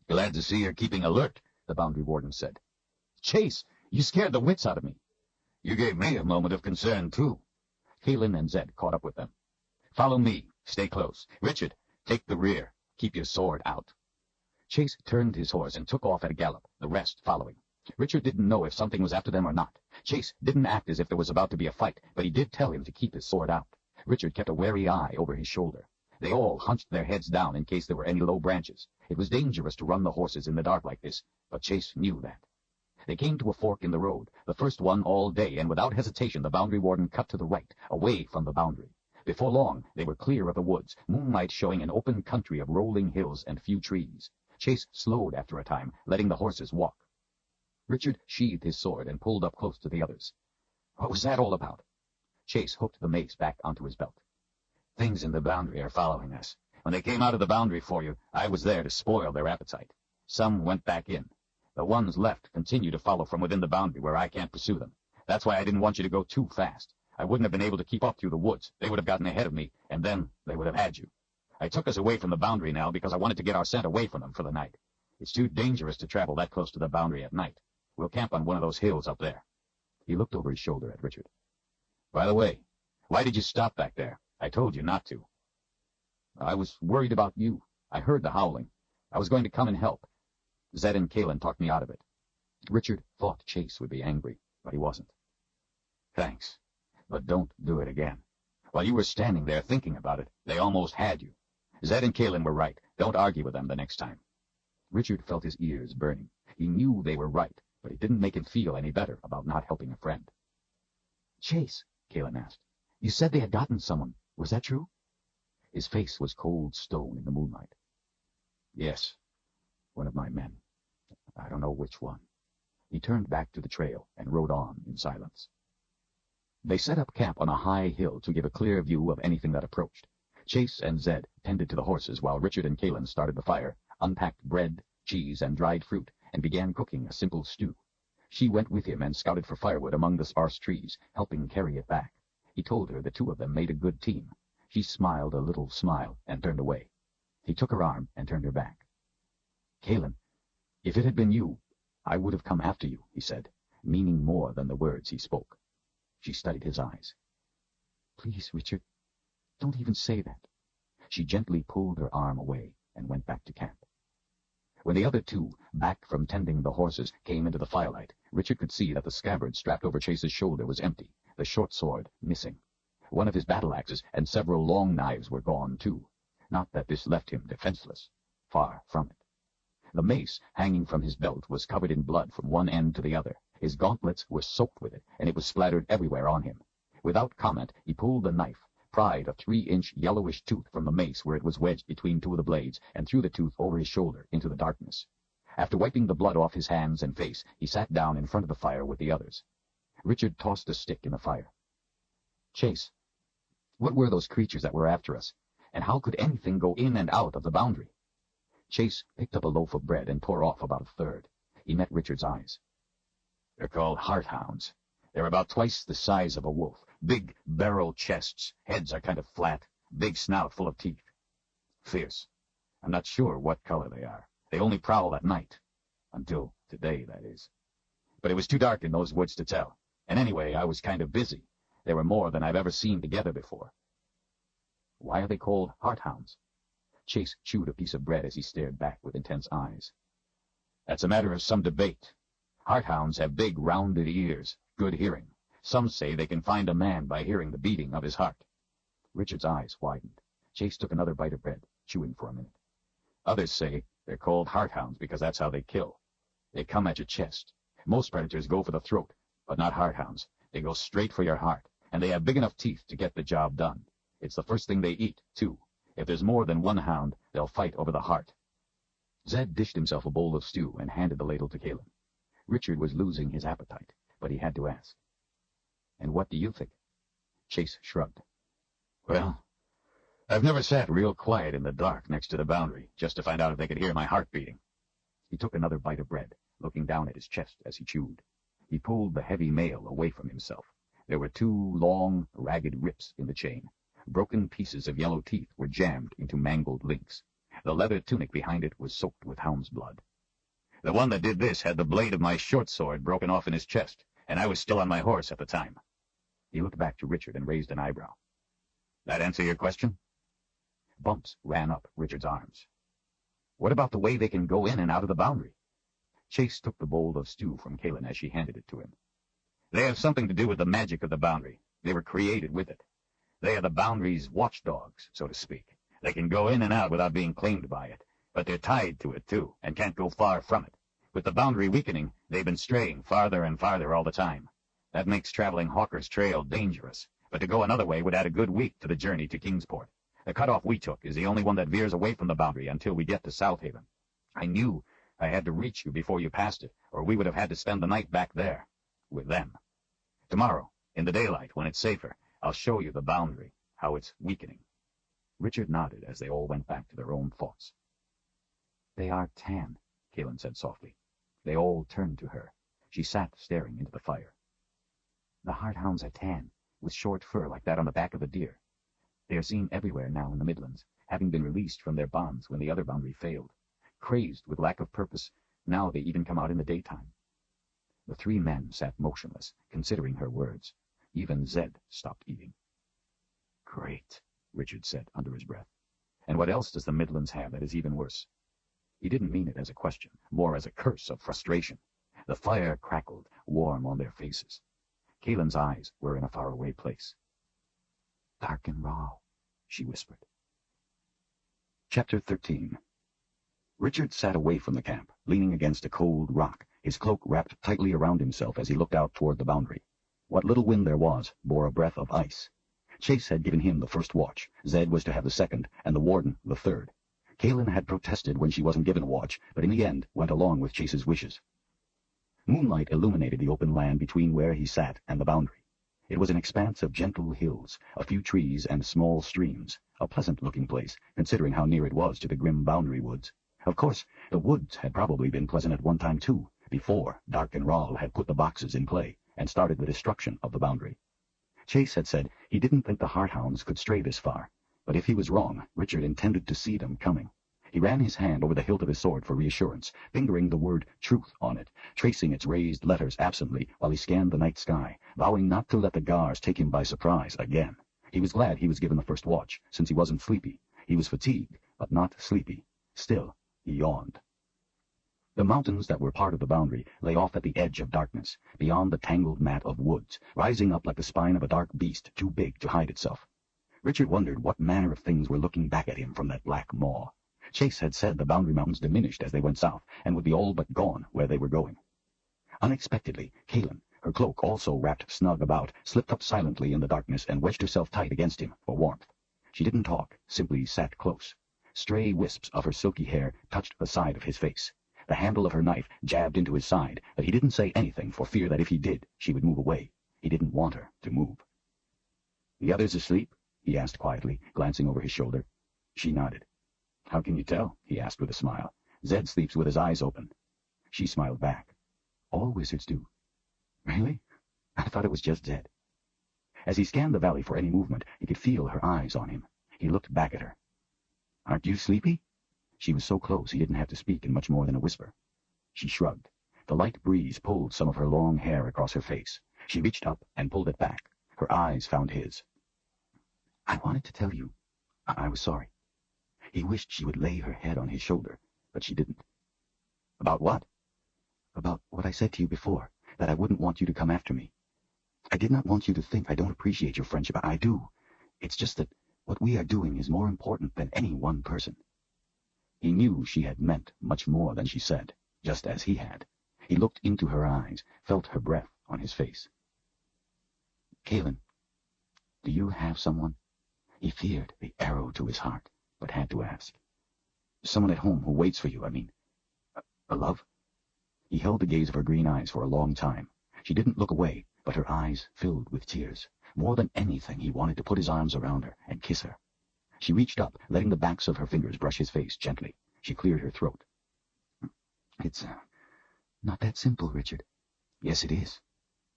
"Glad to see you're keeping alert," the boundary warden said. "Chase, you scared the wits out of me." "You gave me a moment of concern, too." Kaelin and Zed caught up with them. "Follow me. Stay close. Richard, take the rear. Keep your sword out." Chase turned his horse and took off at a gallop, the rest following. Richard didn't know if something was after them or not. Chase didn't act as if there was about to be a fight, but he did tell him to keep his sword out. Richard kept a wary eye over his shoulder. They all hunched their heads down in case there were any low branches. It was dangerous to run the horses in the dark like this, but Chase knew that. They came to a fork in the road, the first one all day, and without hesitation the boundary warden cut to the right, away from the boundary. Before long, they were clear of the woods, moonlight showing an open country of rolling hills and few trees. Chase slowed after a time, letting the horses walk. Richard sheathed his sword and pulled up close to the others. "What was that all about?" Chase hooked the mace back onto his belt. "Things in the boundary are following us. When they came out of the boundary for you, I was there to spoil their appetite. Some went back in. The ones left continue to follow from within the boundary where I can't pursue them. That's why I didn't want you to go too fast. I wouldn't have been able to keep up through the woods. They would have gotten ahead of me, and then they would have had you. I took us away from the boundary now because I wanted to get our scent away from them for the night. It's too dangerous to travel that close to the boundary at night. We'll camp on one of those hills up there." He looked over his shoulder at Richard. "By the way, why did you stop back there? I told you not to." "I was worried about you. I heard the howling. I was going to come and help. Zed and Kaelin talked me out of it." Richard thought Chase would be angry, but he wasn't. "Thanks, but don't do it again. While you were standing there thinking about it, they almost had you. Zed and Kaelin were right. Don't argue with them the next time." Richard felt his ears burning. He knew they were right, but it didn't make him feel any better about not helping a friend. "Chase," Kaelin asked, "you said they had gotten someone. Was that true?" His face was cold stone in the moonlight. "Yes, one of my men. I don't know which one." He turned back to the trail and rode on in silence. They set up camp on a high hill to give a clear view of anything that approached. Chase and Zed tended to the horses while Richard and Kalen started the fire, unpacked bread, cheese, and dried fruit, and began cooking a simple stew. She went with him and scouted for firewood among the sparse trees, helping carry it back. He told her the two of them made a good team. She smiled a little smile and turned away. He took her arm and turned her back. "Kalen, if it had been you, I would have come after you," he said, meaning more than the words he spoke. She studied his eyes. "Please, Richard, don't even say that." She gently pulled her arm away and went back to camp. When the other two, back from tending the horses, came into the firelight, Richard could see that the scabbard strapped over Chase's shoulder was empty, the short sword missing. One of his battle axes and several long knives were gone, too. Not that this left him defenseless. Far from it. The mace, hanging from his belt, was covered in blood from one end to the other. His gauntlets were soaked with it, and it was splattered everywhere on him. Without comment, he pulled the knife, pried a 3-inch yellowish tooth from the mace where it was wedged between two of the blades, and threw the tooth over his shoulder into the darkness. After wiping the blood off his hands and face, he sat down in front of the fire with the others. Richard tossed a stick in the fire. "Chase, what were those creatures that were after us, and how could anything go in and out of the boundary?" Chase picked up a loaf of bread and tore off about a third. He met Richard's eyes. "They're called hearthounds. They're about twice the size of a wolf. Big barrel chests. Heads are kind of flat. Big snout full of teeth. Fierce. I'm not sure what color they are. They only prowl at night. Until today, that is. But it was too dark in those woods to tell. And anyway, I was kind of busy. There were more than I've ever seen together before." "Why are they called hearthounds?" Chase chewed a piece of bread as he stared back with intense eyes. "That's a matter of some debate. Hearthounds have big, rounded ears, good hearing. Some say they can find a man by hearing the beating of his heart." Richard's eyes widened. Chase took another bite of bread, chewing for a minute. "Others say they're called hearthounds because that's how they kill. They come at your chest. Most predators go for the throat, but not hearthounds. They go straight for your heart, and they have big enough teeth to get the job done. It's the first thing they eat, too. If there's more than one hound, they'll fight over the heart." Zed dished himself a bowl of stew and handed the ladle to Kalen. Richard was losing his appetite, but he had to ask. "And what do you think?" Chase shrugged. "Well, I've never sat real quiet in the dark next to the boundary, just to find out if they could hear my heart beating." He took another bite of bread, looking down at his chest as he chewed. He pulled the heavy mail away from himself. There were 2 long, ragged rips in the chain. Broken pieces of yellow teeth were jammed into mangled links. The leather tunic behind it was soaked with hound's blood. "The one that did this had the blade of my short sword broken off in his chest, and I was still on my horse at the time." He looked back to Richard and raised an eyebrow. "That answer your question?" Bumps ran up Richard's arms. "What about the way they can go in and out of the boundary?" Chase took the bowl of stew from Kalen as she handed it to him. "They have something to do with the magic of the boundary. They were created with it. They are the boundary's watchdogs, so to speak. They can go in and out without being claimed by it, but they're tied to it, too, and can't go far from it. With the boundary weakening, they've been straying farther and farther all the time. That makes traveling Hawker's Trail dangerous, but to go another way would add a good week to the journey to Kingsport. The cutoff we took is the only one that veers away from the boundary until we get to South Haven. I knew I had to reach you before you passed it, or we would have had to spend the night back there, with them. Tomorrow, in the daylight, when it's safer, I'll show you the boundary, how it's weakening." Richard nodded as they all went back to their own thoughts. "They are tan," Kalen said softly. They all turned to her. She sat staring into the fire. "The hearthounds are tan, with short fur like that on the back of a deer. They are seen everywhere now in the Midlands, having been released from their bonds when the other boundary failed. Crazed with lack of purpose, now they even come out in the daytime." The 3 men sat motionless, considering her words. Even Zed stopped eating. "Great," Richard said under his breath. "And what else does the Midlands have that is even worse?" He didn't mean it as a question, more as a curse of frustration. The fire crackled, warm on their faces. Kalen's eyes were in a faraway place. "Dark and raw," she whispered. Chapter 13. Richard sat away from the camp, leaning against a cold rock, his cloak wrapped tightly around himself as he looked out toward the boundary. What little wind there was bore a breath of ice. Chase had given him the first watch, Zed was to have the second, and the warden the third. Kalen had protested when she wasn't given a watch, but in the end went along with Chase's wishes. Moonlight illuminated the open land between where he sat and the boundary. It was an expanse of gentle hills, a few trees and small streams, a pleasant-looking place, considering how near it was to the grim boundary woods. Of course, the woods had probably been pleasant at one time too, before Dark and Rahl had put the boxes in play and started the destruction of the boundary. Chase had said he didn't think the Hearthounds could stray this far, but if he was wrong, Richard intended to see them coming. He ran his hand over the hilt of his sword for reassurance, fingering the word truth on it, tracing its raised letters absently while he scanned the night sky, vowing not to let the Gars take him by surprise again. He was glad he was given the first watch, since he wasn't sleepy. He was fatigued, but not sleepy. Still, he yawned. The mountains that were part of the boundary lay off at the edge of darkness, beyond the tangled mat of woods, rising up like the spine of a dark beast too big to hide itself. Richard wondered what manner of things were looking back at him from that black maw. Chase had said the boundary mountains diminished as they went south, and would be all but gone where they were going. Unexpectedly, Kaelin, her cloak also wrapped snug about, slipped up silently in the darkness and wedged herself tight against him for warmth. She didn't talk, simply sat close. Stray wisps of her silky hair touched the side of his face. The handle of her knife jabbed into his side, but he didn't say anything for fear that if he did, she would move away. He didn't want her to move. "The others asleep?" he asked quietly, glancing over his shoulder. She nodded. "How can you tell?" he asked with a smile. "Zed sleeps with his eyes open." She smiled back. "All wizards do." "Really? I thought it was just Zed." As he scanned the valley for any movement, he could feel her eyes on him. He looked back at her. "Aren't you sleepy?" She was so close he didn't have to speak in much more than a whisper. She shrugged. The light breeze pulled some of her long hair across her face. She reached up and pulled it back. Her eyes found his. "I wanted to tell you. I was sorry." He wished she would lay her head on his shoulder, but she didn't. "About what?" "About what I said to you before, that I wouldn't want you to come after me. I did not want you to think I don't appreciate your friendship. I do. It's just that what we are doing is more important than any one person." He knew she had meant much more than she said, just as he had. He looked into her eyes, felt her breath on his face. "Kaelin, do you have someone?" He feared the arrow to his heart, but had to ask. "Someone at home who waits for you, I mean. A love?" He held the gaze of her green eyes for a long time. She didn't look away, but her eyes filled with tears. More than anything, he wanted to put his arms around her and kiss her. She reached up, letting the backs of her fingers brush his face gently. She cleared her throat. "It's not that simple, Richard." "Yes, it is.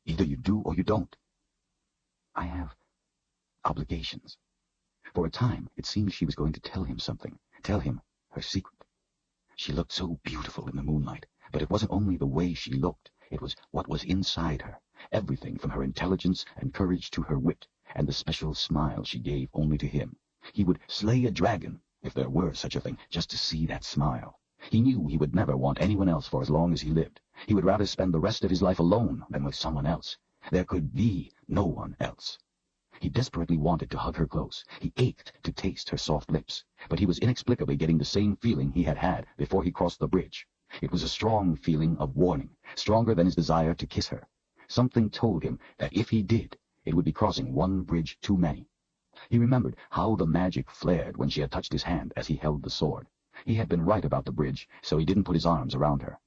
Either you do or you don't." "I have obligations." For a time, it seemed she was going to tell him something, tell him her secret. She looked so beautiful in the moonlight, but it wasn't only the way she looked, it was what was inside her, everything from her intelligence and courage to her wit, and the special smile she gave only to him. He would slay a dragon, if there were such a thing, just to see that smile. He knew he would never want anyone else for as long as he lived. He would rather spend the rest of his life alone than with someone else. There could be no one else. He desperately wanted to hug her close. He ached to taste her soft lips, but he was inexplicably getting the same feeling he had had before he crossed the bridge. It was a strong feeling of warning, stronger than his desire to kiss her. Something told him that if he did, it would be crossing one bridge too many. He remembered how the magic flared when she had touched his hand as he held the sword. He had been right about the bridge, so he didn't put his arms around her.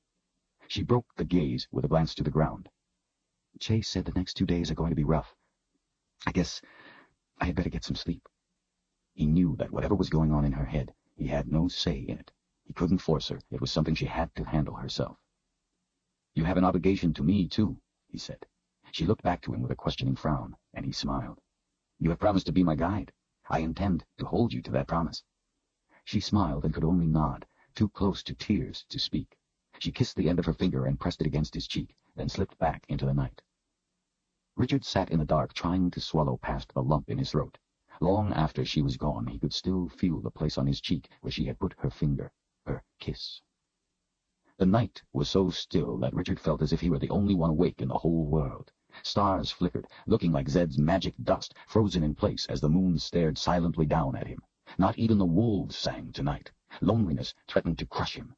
She broke the gaze with a glance to the ground. "Chase said the next 2 days are going to be rough. I guess I had better get some sleep." He knew that whatever was going on in her head, he had no say in it. He couldn't force her. It was something she had to handle herself. "You have an obligation to me, too," he said. She looked back to him with a questioning frown, and he smiled. "You have promised to be my guide. I intend to hold you to that promise." She smiled and could only nod, too close to tears to speak. She kissed the end of her finger and pressed it against his cheek, then slipped back into the night. Richard sat in the dark, trying to swallow past the lump in his throat. Long after she was gone, he could still feel the place on his cheek where she had put her finger, her kiss. The night was so still that Richard felt as if he were the only one awake in the whole world. Stars flickered, looking like Zed's magic dust, frozen in place as the moon stared silently down at him. Not even the wolves sang tonight. Loneliness threatened to crush him.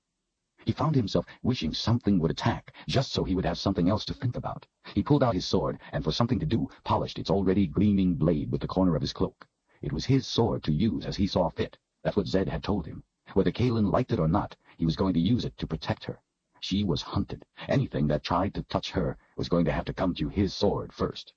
He found himself wishing something would attack, just so he would have something else to think about. He pulled out his sword, and for something to do, polished its already gleaming blade with the corner of his cloak. It was his sword to use as he saw fit. That's what Zed had told him. Whether Kaelin liked it or not, he was going to use it to protect her. She was hunted. Anything that tried to touch her was going to have to come to his sword first.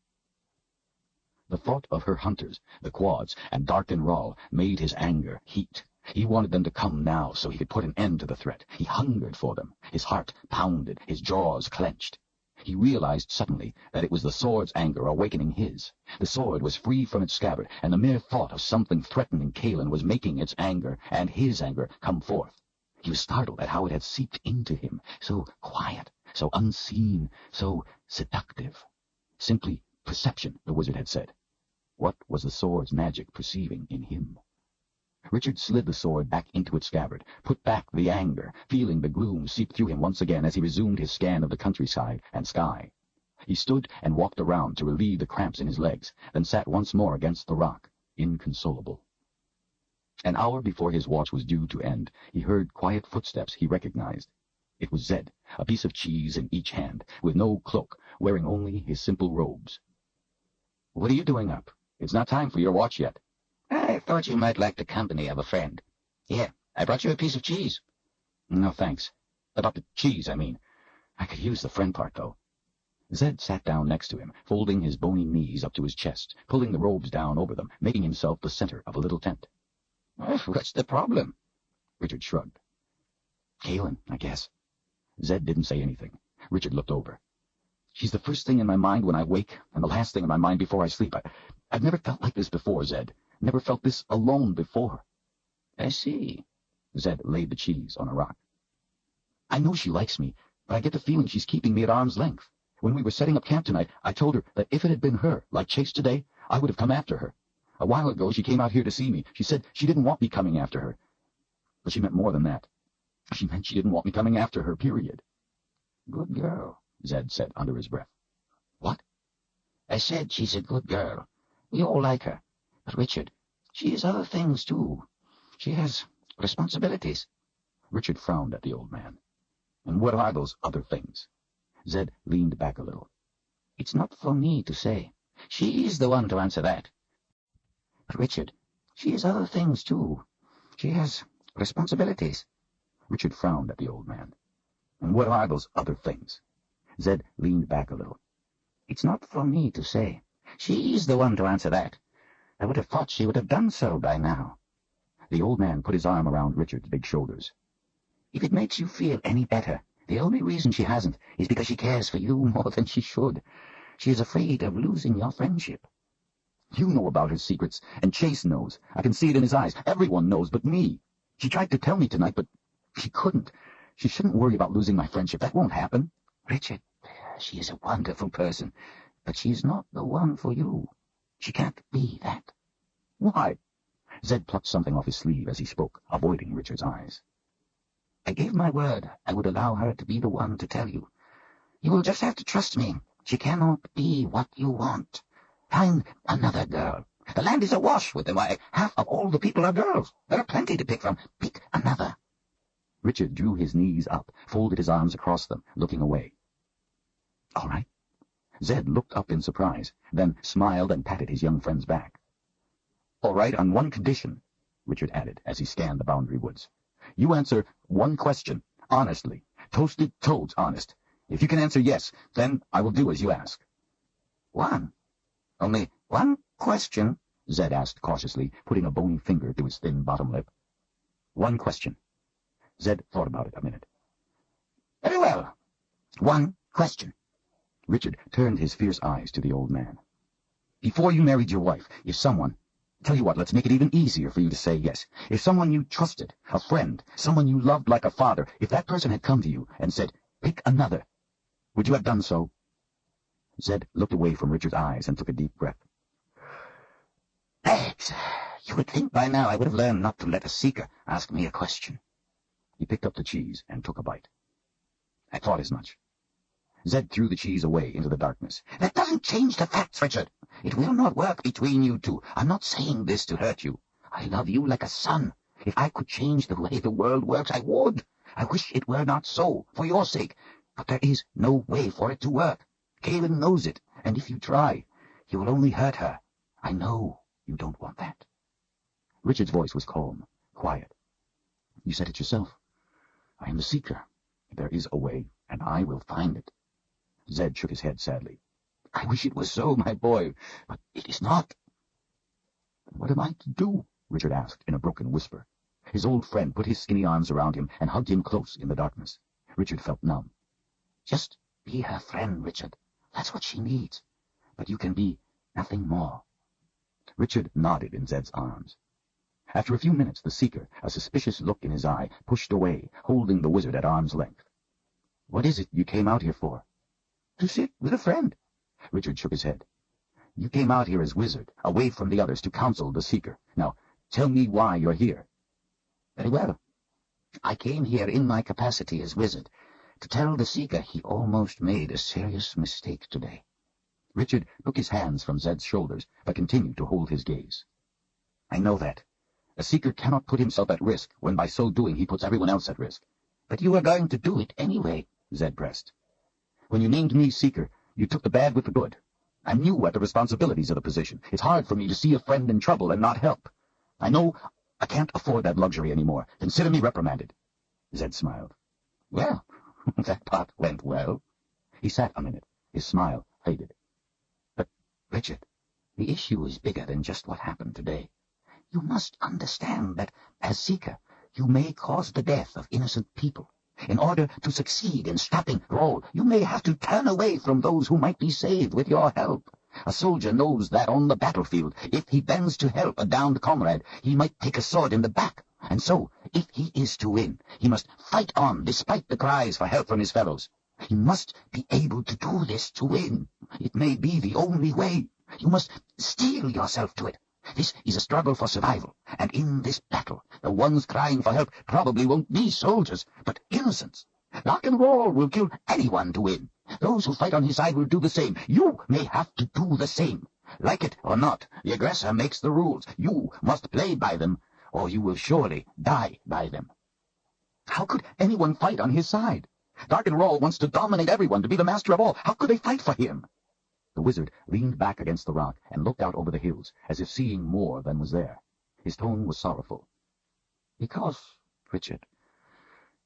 The thought of her hunters, the quads, and Dark and Rawl made his anger heat. He wanted them to come now so he could put an end to the threat. He hungered for them. His heart pounded, his jaws clenched. He realized suddenly that it was the sword's anger awakening his. The sword was free from its scabbard, and the mere thought of something threatening Kalin was making its anger, and his anger, come forth. He was startled at how it had seeped into him, so quiet, so unseen, so seductive. Simply perception, the wizard had said. What was the sword's magic perceiving in him? Richard slid the sword back into its scabbard, put back the anger, feeling the gloom seep through him once again as he resumed his scan of the countryside and sky. He stood and walked around to relieve the cramps in his legs, then sat once more against the rock, inconsolable. An hour before his watch was due to end, he heard quiet footsteps he recognized. It was Zed, a piece of cheese in each hand, with no cloak, wearing only his simple robes. "What are you doing up? It's not time for your watch yet." "I thought you might like the company of a friend. Here, I brought you a piece of cheese." "No, thanks. About the cheese, I mean. I could use the friend part, though." Zed sat down next to him, folding his bony knees up to his chest, pulling the robes down over them, making himself the center of a little tent. "What's the problem?" Richard shrugged. "Kalin, I guess." Zed didn't say anything. Richard looked over. "She's the first thing in my mind when I wake, and the last thing in my mind before I sleep. I've never felt like this before, Zed. Never felt this alone before." "I see." Zed laid the cheese on a rock. "I know she likes me, but I get the feeling she's keeping me at arm's length. When we were setting up camp tonight, I told her that if it had been her, like Chase today, I would have come after her. A while ago, she came out here to see me. She said she didn't want me coming after her. But she meant more than that. She meant she didn't want me coming after her, period." "Good girl," Zed said under his breath. "What?" "I said she's a good girl. We all like her. But, Richard, she has other things, too. She has responsibilities." Richard frowned at the old man. "And what are those other things?" Zed leaned back a little. "It's not for me to say. She's the one to answer that. But, Richard, she has other things, too. She has responsibilities." Richard frowned at the old man. "And what are those other things?" Zed leaned back a little. "It's not for me to say. She's the one to answer that. I would have thought she would have done so by now." The old man put his arm around Richard's big shoulders. "If it makes you feel any better, the only reason she hasn't is because she cares for you more than she should. She is afraid of losing your friendship." "You know about her secrets, and Chase knows. I can see it in his eyes. Everyone knows but me. She tried to tell me tonight, but she couldn't. She shouldn't worry about losing my friendship. That won't happen." "Richard, she is a wonderful person, but she's not the one for you. She can't be that." "Why?" Zed plucked something off his sleeve as he spoke, avoiding Richard's eyes. "I gave my word I would allow her to be the one to tell you. You will just have to trust me. She cannot be what you want. Find another girl. The land is awash with them. Why, half of all the people are girls. There are plenty to pick from. Pick another." Richard drew his knees up, folded his arms across them, looking away. "All right." Zed looked up in surprise, then smiled and patted his young friend's back. "All right, on one condition," Richard added as he scanned the boundary woods. "You answer one question, honestly, toasted toads honest. If you can answer yes, then I will do as you ask." "One? Only one question?" Zed asked cautiously, putting a bony finger to his thin bottom lip. "One question." Zed thought about it a minute. "Very well. One question." Richard turned his fierce eyes to the old man. "Before you married your wife, if someone— tell you what, let's make it even easier for you to say yes. If someone you trusted, a friend, someone you loved like a father, if that person had come to you and said, 'Pick another,' would you have done so?" Zed looked away from Richard's eyes and took a deep breath. "Eggs! You would think by now I would have learned not to let a seeker ask me a question." He picked up the cheese and took a bite. "I thought as much." Zed threw the cheese away into the darkness. "That doesn't change the facts, Richard. It will not work between you two. I'm not saying this to hurt you. I love you like a son. If I could change the way the world works, I would. I wish it were not so, for your sake. But there is no way for it to work. Kalin knows it, and if you try, you will only hurt her. I know you don't want that." Richard's voice was calm, quiet. "You said it yourself. I am the seeker. There is a way, and I will find it." Zed shook his head sadly. I wish it was so, my boy, but it is not. What am I to do? Richard asked in a broken whisper. His old friend put his skinny arms around him and hugged him close in the darkness. Richard felt numb. Just be her friend, Richard. That's what she needs. But you can be nothing more. Richard nodded in Zed's arms. After a few minutes, the Seeker, a suspicious look in his eye, pushed away, holding the wizard at arm's length. What is it you came out here for? To sit with a friend. Richard shook his head. You came out here as wizard, away from the others, to counsel the Seeker. Now, tell me why you're here. Very well. I came here in my capacity as wizard, to tell the Seeker he almost made a serious mistake today. Richard took his hands from Zed's shoulders, but continued to hold his gaze. I know that. A Seeker cannot put himself at risk when by so doing he puts everyone else at risk. But you are going to do it anyway, Zed pressed. When you named me Seeker, you took the bad with the good. I'm new at the responsibilities of the position. It's hard for me to see a friend in trouble and not help. I know I can't afford that luxury anymore. Consider me reprimanded. Zed smiled. Well, that part went well. He sat a minute. His smile faded. But, Richard, the issue is bigger than just what happened today. You must understand that, as Seeker, you may cause the death of innocent people. In order to succeed in stopping Roll, you may have to turn away from those who might be saved with your help. A soldier knows that on the battlefield, if he bends to help a downed comrade, he might take a sword in the back. And so, if he is to win, he must fight on despite the cries for help from his fellows. He must be able to do this to win. It may be the only way. You must steel yourself to it. This is a struggle for survival, and in this battle, the ones crying for help probably won't be soldiers, but innocents. Rock and Roll will kill anyone to win. Those who fight on his side will do the same. You may have to do the same. Like it or not, the aggressor makes the rules. You must play by them, or you will surely die by them. How could anyone fight on his side? Dark and Roll wants to dominate everyone, to be the master of all. How could they fight for him? The wizard leaned back against the rock and looked out over the hills, as if seeing more than was there. His tone was sorrowful. Because, Richard,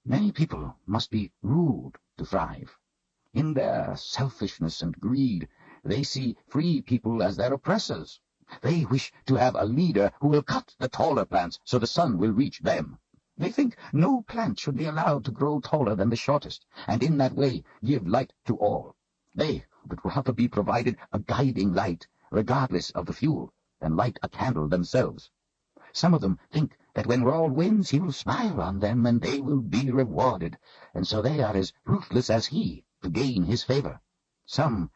many people must be ruled to thrive. In their selfishness and greed, they see free people as their oppressors. They wish to have a leader who will cut the taller plants so the sun will reach them. They think no plant should be allowed to grow taller than the shortest, and in that way give light to all. They would rather be provided a guiding light, regardless of the fuel, than light a candle themselves. Some of them think that when Rawl wins, he will smile on them and they will be rewarded, and so they are as ruthless as he to gain his favor. Some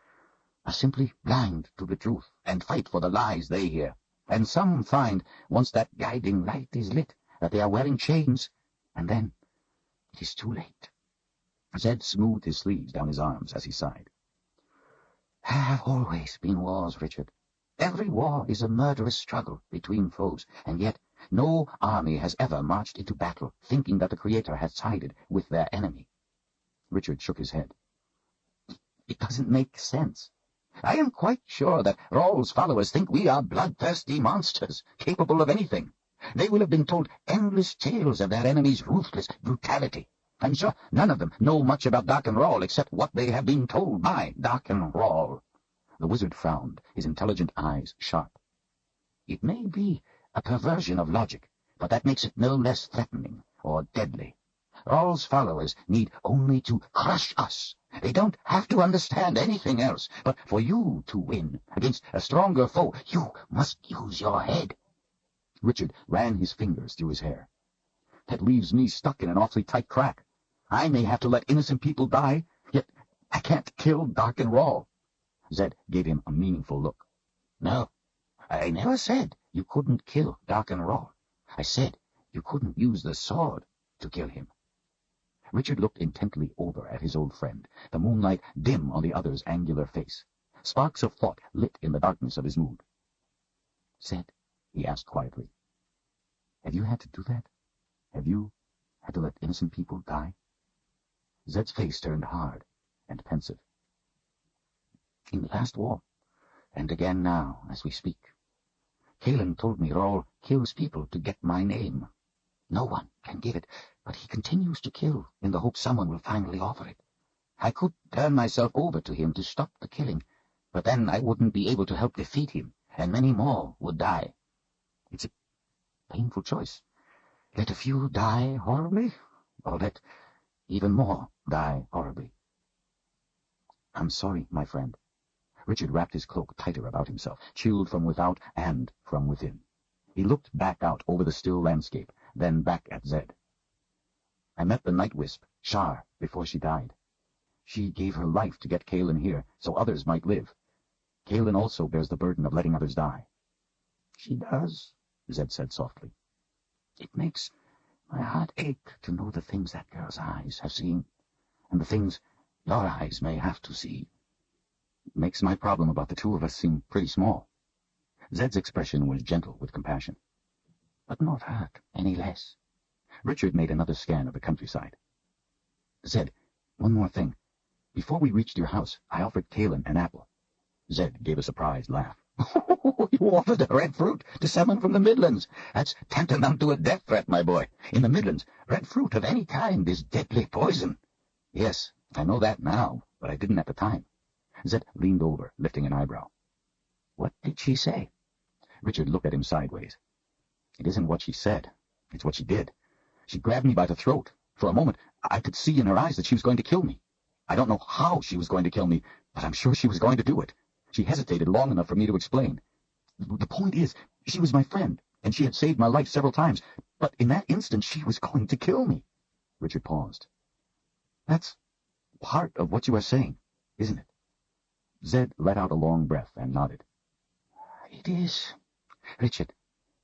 are simply blind to the truth and fight for the lies they hear, and some find, once that guiding light is lit, that they are wearing chains, and then it is too late. Zed smoothed his sleeves down his arms as he sighed. There have always been wars, Richard. Every war is a murderous struggle between foes, and yet no army has ever marched into battle thinking that the Creator had sided with their enemy. Richard shook his head. It doesn't make sense. I am quite sure that Rawl's followers think we are bloodthirsty monsters, capable of anything. They will have been told endless tales of their enemy's ruthless brutality. I'm sure none of them know much about Dark and Rawl except what they have been told by Dark and Rawl. The wizard frowned, his intelligent eyes sharp. It may be a perversion of logic, but that makes it no less threatening or deadly. Rawl's followers need only to crush us. They don't have to understand anything else, but for you to win against a stronger foe, you must use your head. Richard ran his fingers through his hair. That leaves me stuck in an awfully tight crack. I may have to let innocent people die, yet I can't kill Dark and Rawl. Zed gave him a meaningful look. No, I never said you couldn't kill Dark and Rawl. I said you couldn't use the sword to kill him. Richard looked intently over at his old friend, the moonlight dim on the other's angular face. Sparks of thought lit in the darkness of his mood. Zed, he asked quietly, have you had to do that? Have you had to let innocent people die? Zed's face turned hard and pensive. In the last war, and again now, as we speak. Kalen told me Rawl kills people to get my name. No one can give it, but he continues to kill in the hope someone will finally offer it. I could turn myself over to him to stop the killing, But then I wouldn't be able to help defeat him, and many more would die. It's a painful choice. Let a few die horribly, or let even more die horribly. I'm sorry, my friend. Richard wrapped his cloak tighter about himself, chilled from without and from within. He looked back out over the still landscape, then back at Zed. I met the night wisp, Shar, before she died. She gave her life to get Kaelin here, so others might live. Kaelin also bears the burden of letting others die. She does, Zed said softly. It makes my heart ache to know the things that girl's eyes have seen, and the things your eyes may have to see. It makes my problem about the two of us seem pretty small. Zed's expression was gentle with compassion. But not hurt any less. Richard made another scan of the countryside. Zed, one more thing. Before we reached your house, I offered Kaelin an apple. Zed gave a surprised laugh. You offered a red fruit to someone from the Midlands. That's tantamount to a death threat, my boy. In the Midlands, red fruit of any kind is deadly poison. Yes, I know that now, but I didn't at the time. Zed leaned over, lifting an eyebrow. What did she say? Richard looked at him sideways. It isn't what she said. It's what she did. She grabbed me by the throat. For a moment, I could see in her eyes that she was going to kill me. I don't know how she was going to kill me, but I'm sure she was going to do it. She hesitated long enough for me to explain. The point is, she was my friend, and she had saved my life several times, but in that instant she was going to kill me. Richard paused. That's part of what you are saying, isn't it? Zed let out a long breath and nodded. It is. Richard,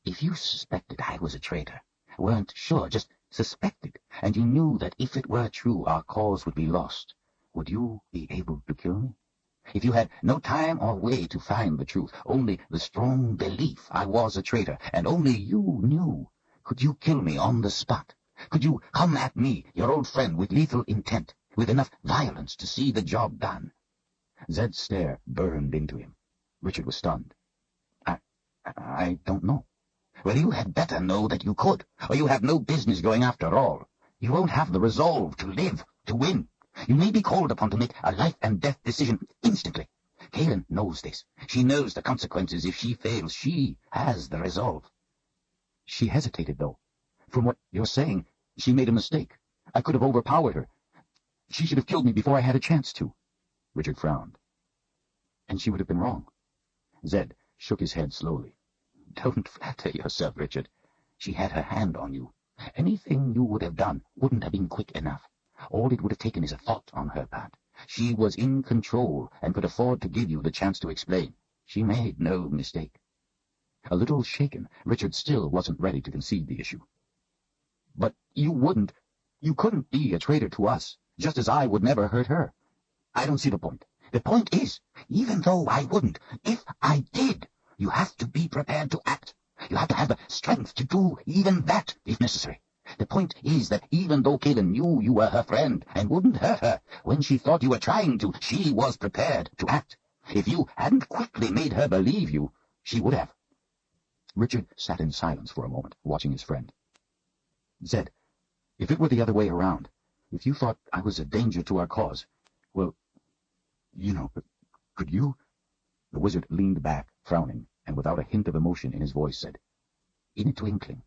if you suspected I was a traitor, weren't sure, just suspected, and you knew that if it were true our cause would be lost, would you be able to kill me? If you had no time or way to find the truth, only the strong belief I was a traitor, and only you knew, could you kill me on the spot? Could you come at me, your old friend, with lethal intent, with enough violence to see the job done? Zed's stare burned into him. Richard was stunned. I don't know. Well, you had better know that you could, or you have no business going after all. You won't have the resolve to live, to win. You may be called upon to make a life-and-death decision instantly. Kaelin knows this. She knows the consequences if she fails. She has the resolve. She hesitated, though. From what you're saying, she made a mistake. I could have overpowered her. She should have killed me before I had a chance to. Richard frowned. And she would have been wrong. Zed shook his head slowly. Don't flatter yourself, Richard. She had her hand on you. Anything you would have done wouldn't have been quick enough. All it would have taken is a thought on her part. She was in control and could afford to give you the chance to explain. She made no mistake. A little shaken, Richard still wasn't ready to concede the issue. But you couldn't be a traitor to us, just as I would never hurt her. I don't see the point. The point is, even though I wouldn't, if I did, you have to be prepared to act. You have to have the strength to do even that, if necessary. The point is that even though Kaelin knew you were her friend and wouldn't hurt her, when she thought you were trying to, she was prepared to act. If you hadn't quickly made her believe you, she would have. Richard sat in silence for a moment, watching his friend. Zed, if it were the other way around, if you thought I was a danger to our cause, well, could you? The wizard leaned back, frowning, and without a hint of emotion in his voice said, In a twinkling.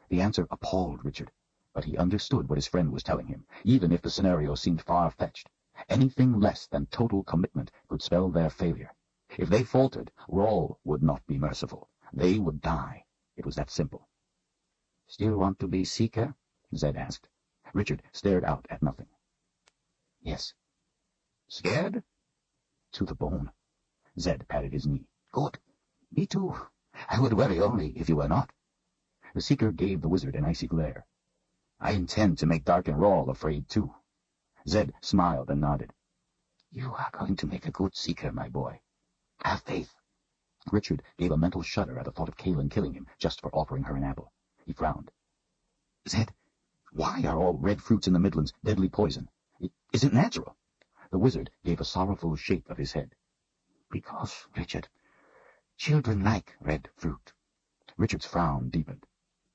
The answer appalled Richard, but he understood what his friend was telling him, even if the scenario seemed far-fetched. Anything less than total commitment could spell their failure. If they faltered, Rawl would not be merciful. They would die. It was that simple. Still want to be Seeker? Zed asked. Richard stared out at nothing. Yes. Scared? To the bone. Zed patted his knee. Good. Me too. I would worry only if you were not. The Seeker gave the wizard an icy glare. I intend to make Dark and Rawl afraid, too. Zed smiled and nodded. You are going to make a good Seeker, my boy. Have faith. Richard gave a mental shudder at the thought of Kaelin killing him just for offering her an apple. He frowned. Zed, why are all red fruits in the Midlands deadly poison? It isn't natural. The wizard gave a sorrowful shake of his head. Because, Richard, children like red fruit. Richard's frown deepened.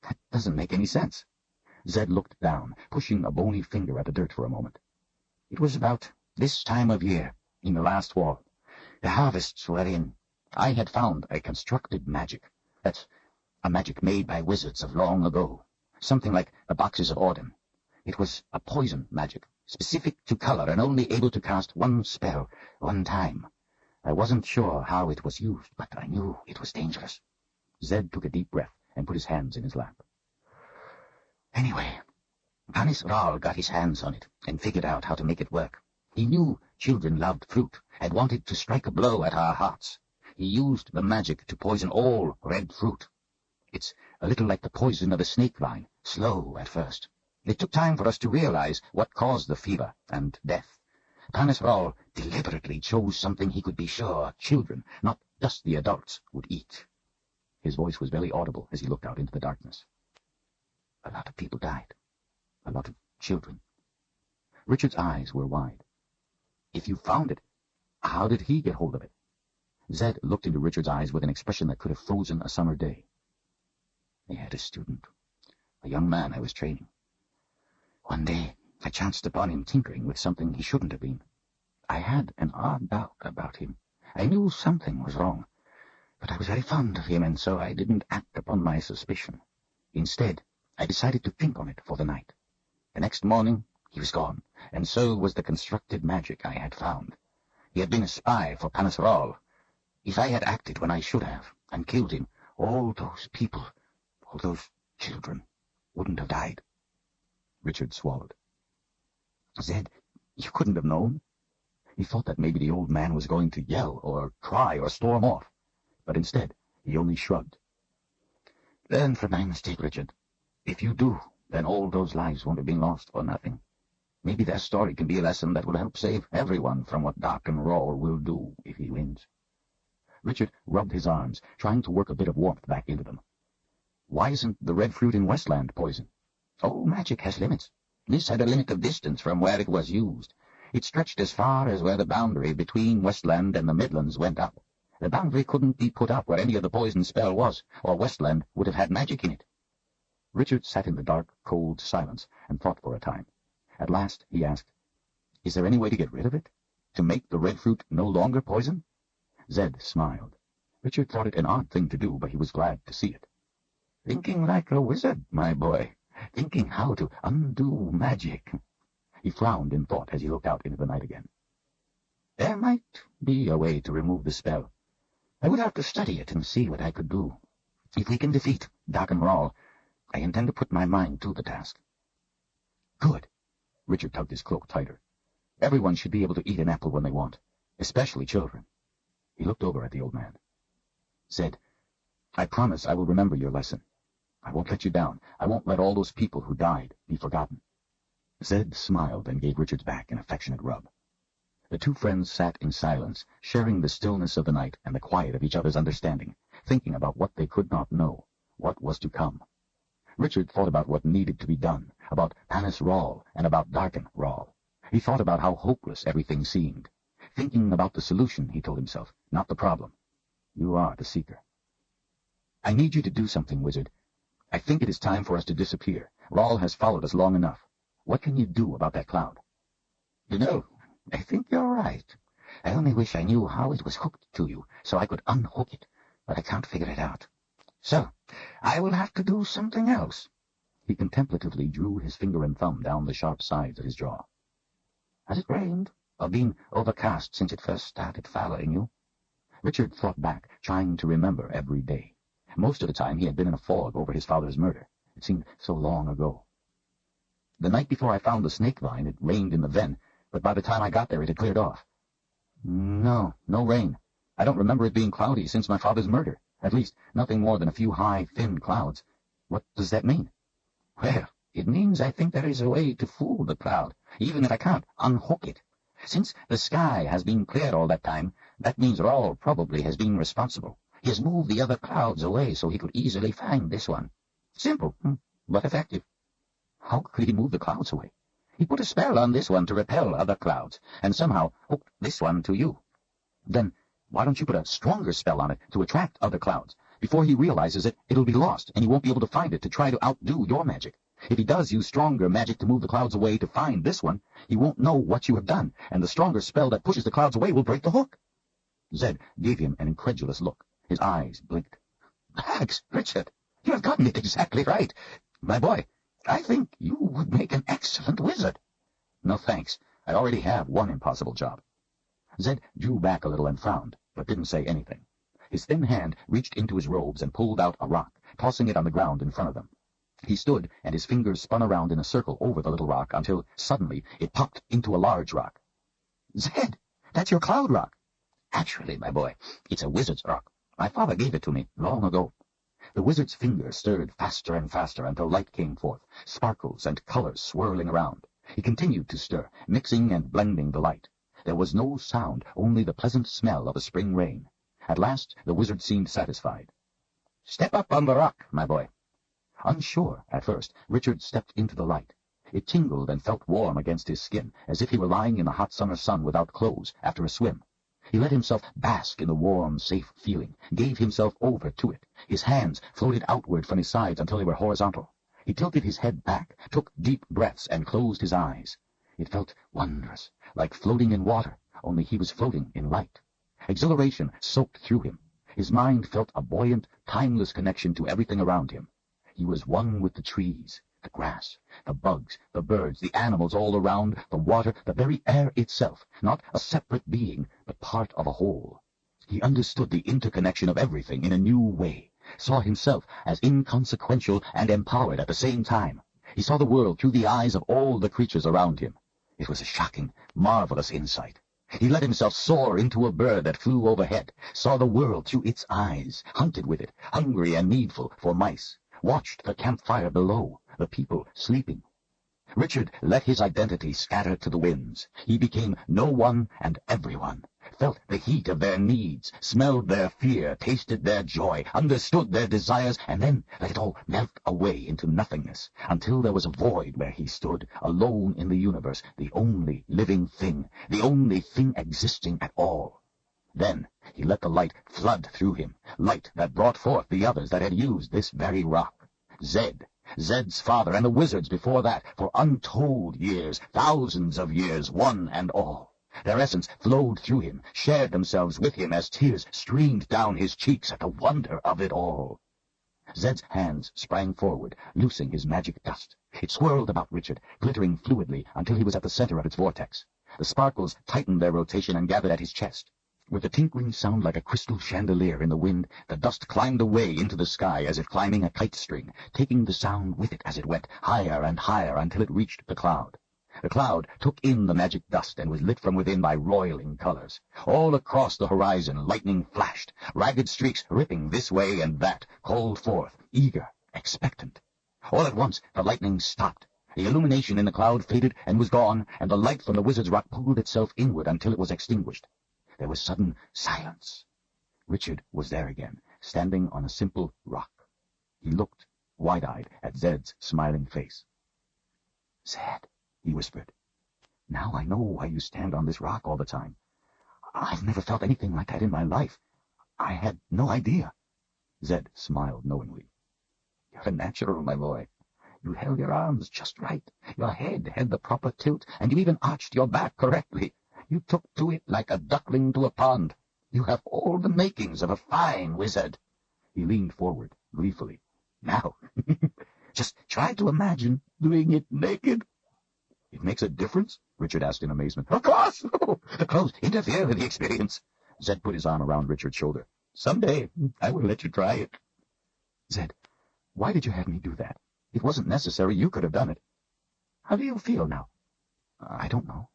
That doesn't make any sense. Zed looked down, pushing a bony finger at the dirt for a moment. It was about this time of year, in the last fall. The harvests were in. I had found a constructed magic. That's a magic made by wizards of long ago. Something like the boxes of Auden. It was a poison magic, specific to color and only able to cast one spell, one time. I wasn't sure how it was used, but I knew it was dangerous. Zed took a deep breath and put his hands in his lap. Anyway, Panis Ral got his hands on it and figured out how to make it work. He knew children loved fruit and wanted to strike a blow at our hearts. He used the magic to poison all red fruit. It's a little like the poison of a snake vine, slow at first. It took time for us to realize what caused the fever and death. Panis Ral deliberately chose something he could be sure children, not just the adults, would eat. His voice was barely audible as he looked out into the darkness. A lot of people died. A lot of children. Richard's eyes were wide. If you found it, how did he get hold of it? Zed looked into Richard's eyes with an expression that could have frozen a summer day. I had a student, a young man I was training. One day, I chanced upon him tinkering with something he shouldn't have been. I had an odd doubt about him. I knew something was wrong, but I was very fond of him, and so I didn't act upon my suspicion. Instead, I decided to think on it for the night. The next morning, he was gone, and so was the constructed magic I had found. He had been a spy for Panis Ral. If I had acted when I should have, and killed him, all those people, all those children, wouldn't have died. Richard swallowed. Zed, you couldn't have known. He thought that maybe the old man was going to yell or cry or storm off, but instead he only shrugged. Learn from my mistake, Richard. If you do, then all those lives won't have been lost for nothing. Maybe their story can be a lesson that will help save everyone from what Dark and Raw will do if he wins. Richard rubbed his arms, trying to work a bit of warmth back into them. Why isn't the red fruit in Westland poison? Oh, magic has limits. This had a limit of distance from where it was used. It stretched as far as where the boundary between Westland and the Midlands went up. The boundary couldn't be put up where any of the poison spell was, or Westland would have had magic in it. Richard sat in the dark, cold silence and thought for a time. At last he asked, "Is there any way to get rid of it? To make the red fruit no longer poison?" Zed smiled. Richard thought it an odd thing to do, but he was glad to see it. Thinking like a wizard, my boy. Thinking how to undo magic. He frowned in thought as he looked out into the night again. There might be a way to remove the spell. I would have to study it and see what I could do. If we can defeat Dark and Raw, I intend to put my mind to the task. Good. Richard tugged his cloak tighter. Everyone should be able to eat an apple when they want, especially children. He looked over at the old man. Zed, I promise I will remember your lesson. I won't let you down. I won't let all those people who died be forgotten. Zed smiled and gave Richard's back an affectionate rub. The two friends sat in silence, sharing the stillness of the night and the quiet of each other's understanding, thinking about what they could not know, what was to come. Richard thought about what needed to be done, about Panis Ral and about Darken Ral. He thought about how hopeless everything seemed. Thinking about the solution, he told himself, not the problem. You are the seeker. I need you to do something, wizard. I think it is time for us to disappear. Ral has followed us long enough. What can you do about that cloud? You know, I think you're right. I only wish I knew how it was hooked to you, so I could unhook it, but I can't figure it out. So, I will have to do something else. He contemplatively drew his finger and thumb down the sharp sides of his jaw. Has it rained, or been overcast since it first started following you? Richard thought back, trying to remember every day. Most of the time he had been in a fog over his father's murder. It seemed so long ago. The night before I found the snake vine, it rained in the ven, but by the time I got there it had cleared off. No rain. I don't remember it being cloudy since my father's murder. At least, nothing more than a few high, thin clouds. What does that mean? Well, it means I think there is a way to fool the cloud, even if I can't unhook it. Since the sky has been clear all that time, that means Rawl probably has been responsible. He has moved the other clouds away so he could easily find this one. Simple, but effective. How could he move the clouds away? He put a spell on this one to repel other clouds, and somehow hooked this one to you. Then why don't you put a stronger spell on it to attract other clouds? Before he realizes it, it'll be lost, and he won't be able to find it to try to outdo your magic. If he does use stronger magic to move the clouds away to find this one, he won't know what you have done, and the stronger spell that pushes the clouds away will break the hook. Zed gave him an incredulous look. His eyes blinked. Thanks, Richard. You have gotten it exactly right. My boy, I think you would make an excellent wizard. No thanks. I already have one impossible job. Zed drew back a little and frowned, but didn't say anything. His thin hand reached into his robes and pulled out a rock, tossing it on the ground in front of them. He stood, and his fingers spun around in a circle over the little rock until, suddenly, it popped into a large rock. Zed, that's your cloud rock. Actually, my boy, it's a wizard's rock. My father gave it to me long ago. The wizard's fingers stirred faster and faster until light came forth, sparkles and colors swirling around. He continued to stir, mixing and blending the light. There was no sound, only the pleasant smell of a spring rain. At last, the wizard seemed satisfied. Step up on the rock, my boy. Unsure, at first, Richard stepped into the light. It tingled and felt warm against his skin, as if he were lying in the hot summer sun without clothes after a swim. He let himself bask in the warm, safe feeling, gave himself over to it. His hands floated outward from his sides until they were horizontal. He tilted his head back, took deep breaths, and closed his eyes. It felt wondrous, like floating in water, only he was floating in light. Exhilaration soaked through him. His mind felt a buoyant, timeless connection to everything around him. He was one with the trees, the grass, the bugs, the birds, the animals all around, the water, the very air itself, not a separate being, but part of a whole. He understood the interconnection of everything in a new way, saw himself as inconsequential and empowered at the same time. He saw the world through the eyes of all the creatures around him. It was a shocking, marvelous insight. He let himself soar into a bird that flew overhead, saw the world through its eyes, hunted with it, hungry and needful for mice, watched the campfire below, the people sleeping. Richard let his identity scatter to the winds. He became no one and everyone, felt the heat of their needs, smelled their fear, tasted their joy, understood their desires, and then let it all melt away into nothingness, until there was a void where he stood, alone in the universe, the only living thing, the only thing existing at all. Then he let the light flood through him, light that brought forth the others that had used this very rock. Zed's father, and the wizards before that, for untold years, thousands of years, one and all. Their essence flowed through him, shared themselves with him as tears streamed down his cheeks at the wonder of it all. Zed's hands sprang forward, loosing his magic dust. It swirled about Richard, glittering fluidly until he was at the center of its vortex. The sparkles tightened their rotation and gathered at his chest. With a tinkling sound like a crystal chandelier in the wind, the dust climbed away into the sky as if climbing a kite string, taking the sound with it as it went, higher and higher until it reached the cloud. The cloud took in the magic dust and was lit from within by roiling colors. All across the horizon lightning flashed, ragged streaks ripping this way and that, called forth, eager, expectant. All at once the lightning stopped. The illumination in the cloud faded and was gone, and the light from the wizard's rock pulled itself inward until it was extinguished. There was sudden silence. Richard was there again, standing on a simple rock. He looked, wide-eyed, at Zed's smiling face. Zed, he whispered, now I know why you stand on this rock all the time. I've never felt anything like that in my life. I had no idea. Zed smiled knowingly. You're a natural, my boy. You held your arms just right. Your head had the proper tilt, and you even arched your back correctly. You took to it like a duckling to a pond. You have all the makings of a fine wizard. He leaned forward, gleefully. Now, just try to imagine doing it naked. It makes a difference? Richard asked in amazement. Of course! The clothes interfere with the experience. Zed put his arm around Richard's shoulder. Someday I will let you try it. Zed, why did you have me do that? It wasn't necessary. You could have done it. How do you feel now? I don't know.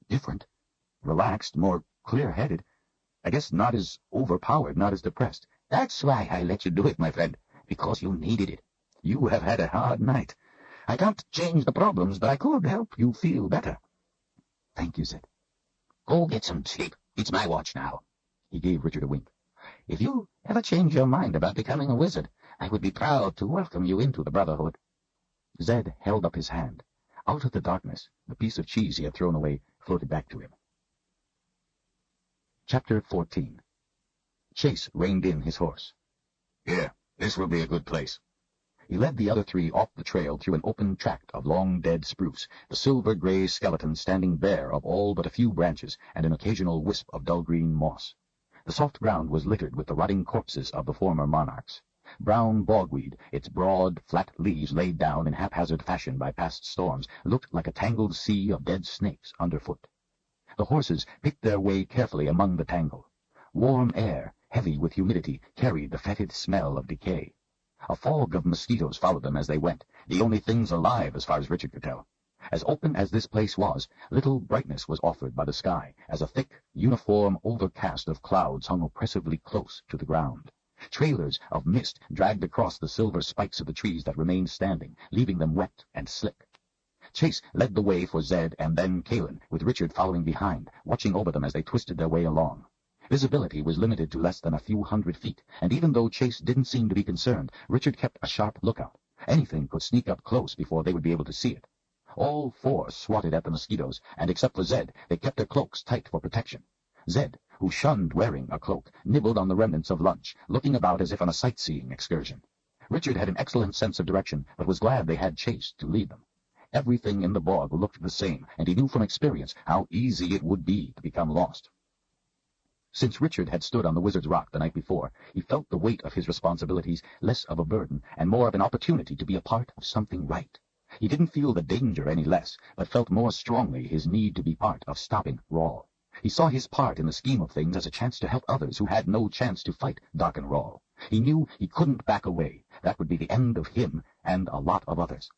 Different. Relaxed, more clear-headed. I guess not as overpowered, not as depressed. That's why I let you do it, my friend, because you needed it. You have had a hard night. I can't change the problems, but I could help you feel better. Thank you, Zed. Go get some sleep. It's my watch now. He gave Richard a wink. If you ever change your mind about becoming a wizard, I would be proud to welcome you into the Brotherhood. Zed held up his hand. Out of the darkness, the piece of cheese he had thrown away floated back to him. Chapter 14. Chase reined in his horse. Here, this will be a good place. He led the other three off the trail through an open tract of long-dead spruce, the silver-gray skeleton standing bare of all but a few branches and an occasional wisp of dull-green moss. The soft ground was littered with the rotting corpses of the former monarchs. Brown bogweed, its broad, flat leaves laid down in haphazard fashion by past storms, looked like a tangled sea of dead snakes underfoot. The horses picked their way carefully among the tangle. Warm air, heavy with humidity, carried the fetid smell of decay. A fog of mosquitoes followed them as they went, the only things alive as far as Richard could tell. As open as this place was, little brightness was offered by the sky, as a thick, uniform overcast of clouds hung oppressively close to the ground. Trailers of mist dragged across the silver spikes of the trees that remained standing, leaving them wet and slick. Chase led the way for Zed and then Kalin, with Richard following behind, watching over them as they twisted their way along. Visibility was limited to less than a few hundred feet, and even though Chase didn't seem to be concerned, Richard kept a sharp lookout. Anything could sneak up close before they would be able to see it. All four swatted at the mosquitoes, and except for Zed, they kept their cloaks tight for protection. Zed, who shunned wearing a cloak, nibbled on the remnants of lunch, looking about as if on a sightseeing excursion. Richard had an excellent sense of direction, but was glad they had Chase to lead them. Everything in the bog looked the same, and he knew from experience how easy it would be to become lost. Since Richard had stood on the Wizard's Rock the night before, he felt the weight of his responsibilities less of a burden and more of an opportunity to be a part of something right. He didn't feel the danger any less, but felt more strongly his need to be part of stopping Rawl. He saw his part in the scheme of things as a chance to help others who had no chance to fight Darken Rawl. He knew he couldn't back away. That would be the end of him and a lot of others.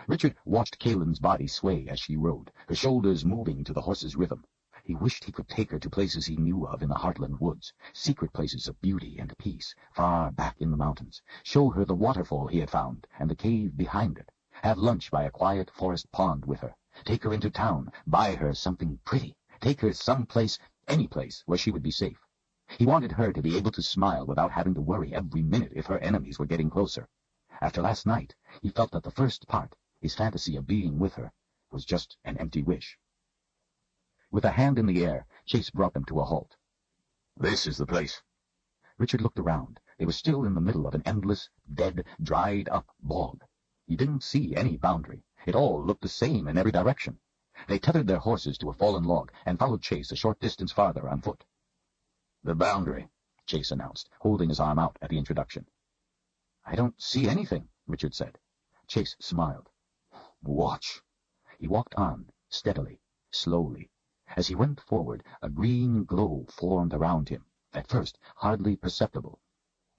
Richard watched Kalen's body sway as she rode, her shoulders moving to the horse's rhythm. He wished he could take her to places he knew of in the Heartland woods, secret places of beauty and peace, far back in the mountains, show her the waterfall he had found and the cave behind it, have lunch by a quiet forest pond with her, take her into town, buy her something pretty, take her someplace, any place where she would be safe. He wanted her to be able to smile without having to worry every minute if her enemies were getting closer. After last night, he felt that the first part, his fantasy of being with her, was just an empty wish. With a hand in the air, Chase brought them to a halt. This is the place. Richard looked around. They were still in the middle of an endless, dead, dried-up bog. He didn't see any boundary. It all looked the same in every direction. They tethered their horses to a fallen log and followed Chase a short distance farther on foot. The boundary, Chase announced, holding his arm out at the introduction. I don't see anything, Richard said. Chase smiled. Watch. He walked on, steadily, slowly. As he went forward, a green glow formed around him, at first hardly perceptible.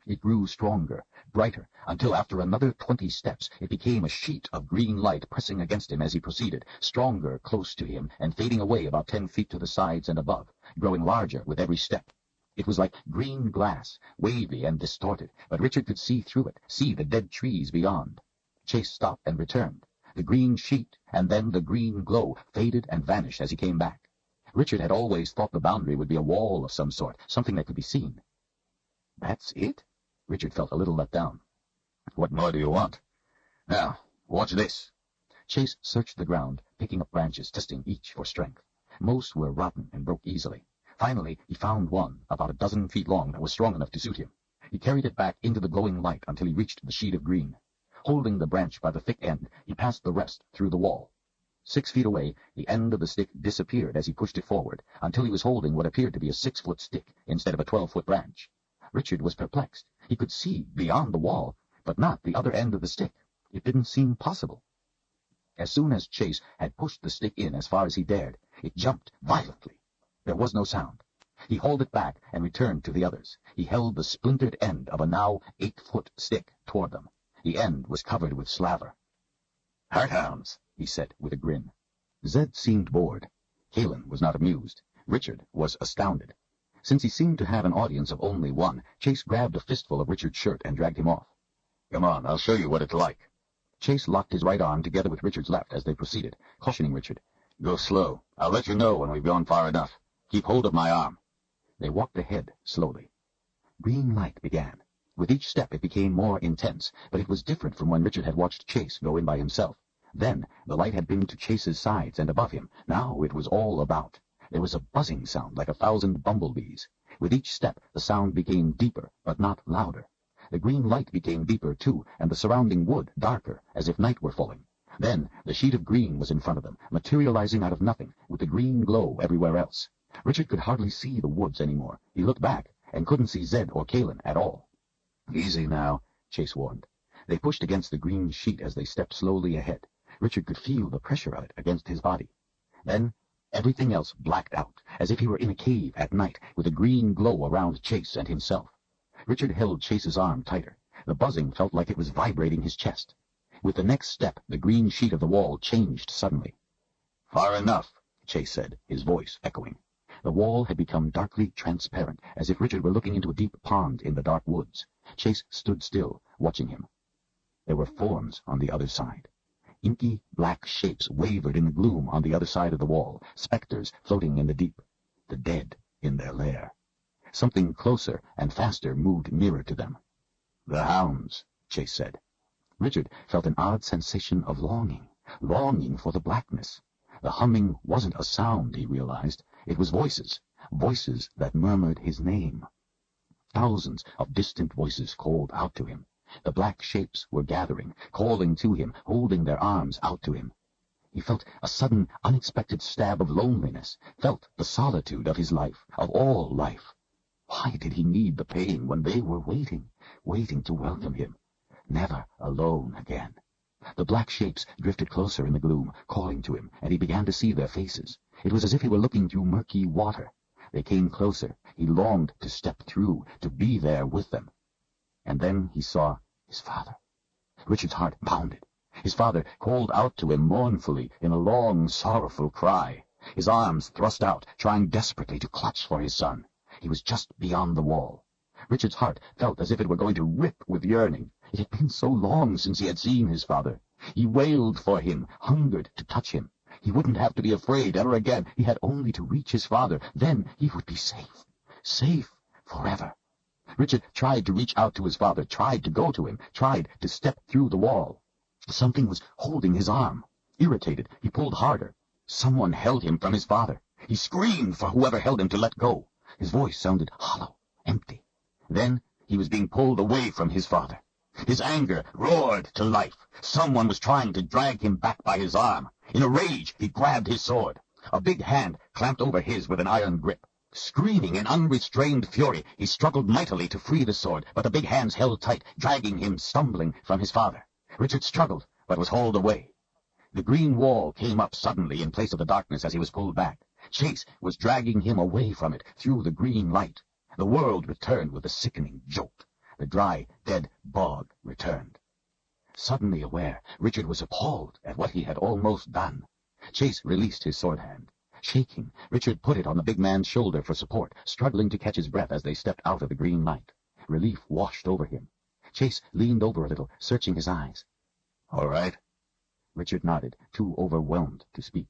It grew stronger, brighter, until after another 20 steps it became a sheet of green light pressing against him as he proceeded, stronger close to him and fading away about 10 feet to the sides and above, growing larger with every step. It was like green glass, wavy and distorted, but Richard could see through it, see the dead trees beyond. Chase stopped and returned. The green sheet and then the green glow faded and vanished as he came back. Richard had always thought the boundary would be a wall of some sort, something that could be seen. That's it? Richard felt a little let down. What more do you want? Now, watch this. Chase searched the ground, picking up branches, testing each for strength. Most were rotten and broke easily. Finally, he found one, about a dozen feet long, that was strong enough to suit him. He carried it back into the glowing light until he reached the sheet of green. Holding the branch by the thick end, he passed the rest through the wall. 6 feet away, the end of the stick disappeared as he pushed it forward, until he was holding what appeared to be a 6-foot stick instead of a 12-foot branch. Richard was perplexed. He could see beyond the wall, but not the other end of the stick. It didn't seem possible. As soon as Chase had pushed the stick in as far as he dared, it jumped violently. There was no sound. He hauled it back and returned to the others. He held the splintered end of a now 8-foot stick toward them. The end was covered with slaver. Hearthounds, he said with a grin. Zed seemed bored. Kalen was not amused. Richard was astounded. Since he seemed to have an audience of only one, Chase grabbed a fistful of Richard's shirt and dragged him off. Come on, I'll show you what it's like. Chase locked his right arm together with Richard's left as they proceeded, cautioning Richard. Go slow. I'll let you know when we've gone far enough. Keep hold of my arm. They walked ahead slowly. Green light began. With each step it became more intense, but it was different from when Richard had watched Chase go in by himself. Then the light had been to Chase's sides and above him. Now it was all about. There was a buzzing sound like 1,000 bumblebees. With each step the sound became deeper, but not louder. The green light became deeper, too, and the surrounding wood darker, as if night were falling. Then the sheet of green was in front of them, materializing out of nothing, with the green glow everywhere else. Richard could hardly see the woods anymore. He looked back and couldn't see Zed or Kalen at all. "Easy now," Chase warned. They pushed against the green sheet as they stepped slowly ahead. Richard could feel the pressure of it against his body. Then everything else blacked out, as if he were in a cave at night, with a green glow around Chase and himself. Richard held Chase's arm tighter. The buzzing felt like it was vibrating his chest. With the next step, the green sheet of the wall changed suddenly. "Far enough," Chase said, his voice echoing. The wall had become darkly transparent, as if Richard were looking into a deep pond in the dark woods. Chase stood still, watching him. There were forms on the other side. Inky black shapes wavered in the gloom on the other side of the wall, specters floating in the deep, the dead in their lair. Something closer and faster moved nearer to them. "The hounds," Chase said. Richard felt an odd sensation of longing for the blackness. The humming wasn't a sound, he realized. It was voices that murmured his name. Thousands of distant voices called out to him. The black shapes were gathering, calling to him, holding their arms out to him. He felt a sudden, unexpected stab of loneliness, felt the solitude of his life, of all life. Why did he need the pain when they were waiting to welcome him? Never alone again. The black shapes drifted closer in the gloom, calling to him, and he began to see their faces. It was as if he were looking through murky water. They came closer. He longed to step through, to be there with them. And then he saw his father. Richard's heart pounded. His father called out to him mournfully in a long, sorrowful cry. His arms thrust out, trying desperately to clutch for his son. He was just beyond the wall. Richard's heart felt as if it were going to rip with yearning. It had been so long since he had seen his father. He wailed for him, hungered to touch him. He wouldn't have to be afraid ever again. He had only to reach his father. Then he would be safe. Safe forever. Richard tried to reach out to his father, tried to go to him, tried to step through the wall. Something was holding his arm. Irritated, he pulled harder. Someone held him from his father. He screamed for whoever held him to let go. His voice sounded hollow, empty. Then he was being pulled away from his father. His anger roared to life. Someone was trying to drag him back by his arm. In a rage, he grabbed his sword. A big hand clamped over his with an iron grip. Screaming in unrestrained fury, he struggled mightily to free the sword, but the big hands held tight, dragging him stumbling from his father. Richard struggled, but was hauled away. The green wall came up suddenly in place of the darkness as he was pulled back. Chase was dragging him away from it through the green light. The world returned with a sickening jolt. The dry, dead bog returned. Suddenly aware, Richard was appalled at what he had almost done. Chase released his sword hand. Shaking, Richard put it on the big man's shoulder for support, struggling to catch his breath as they stepped out of the green light. Relief washed over him. Chase leaned over a little, searching his eyes. "All right?" Richard nodded, too overwhelmed to speak.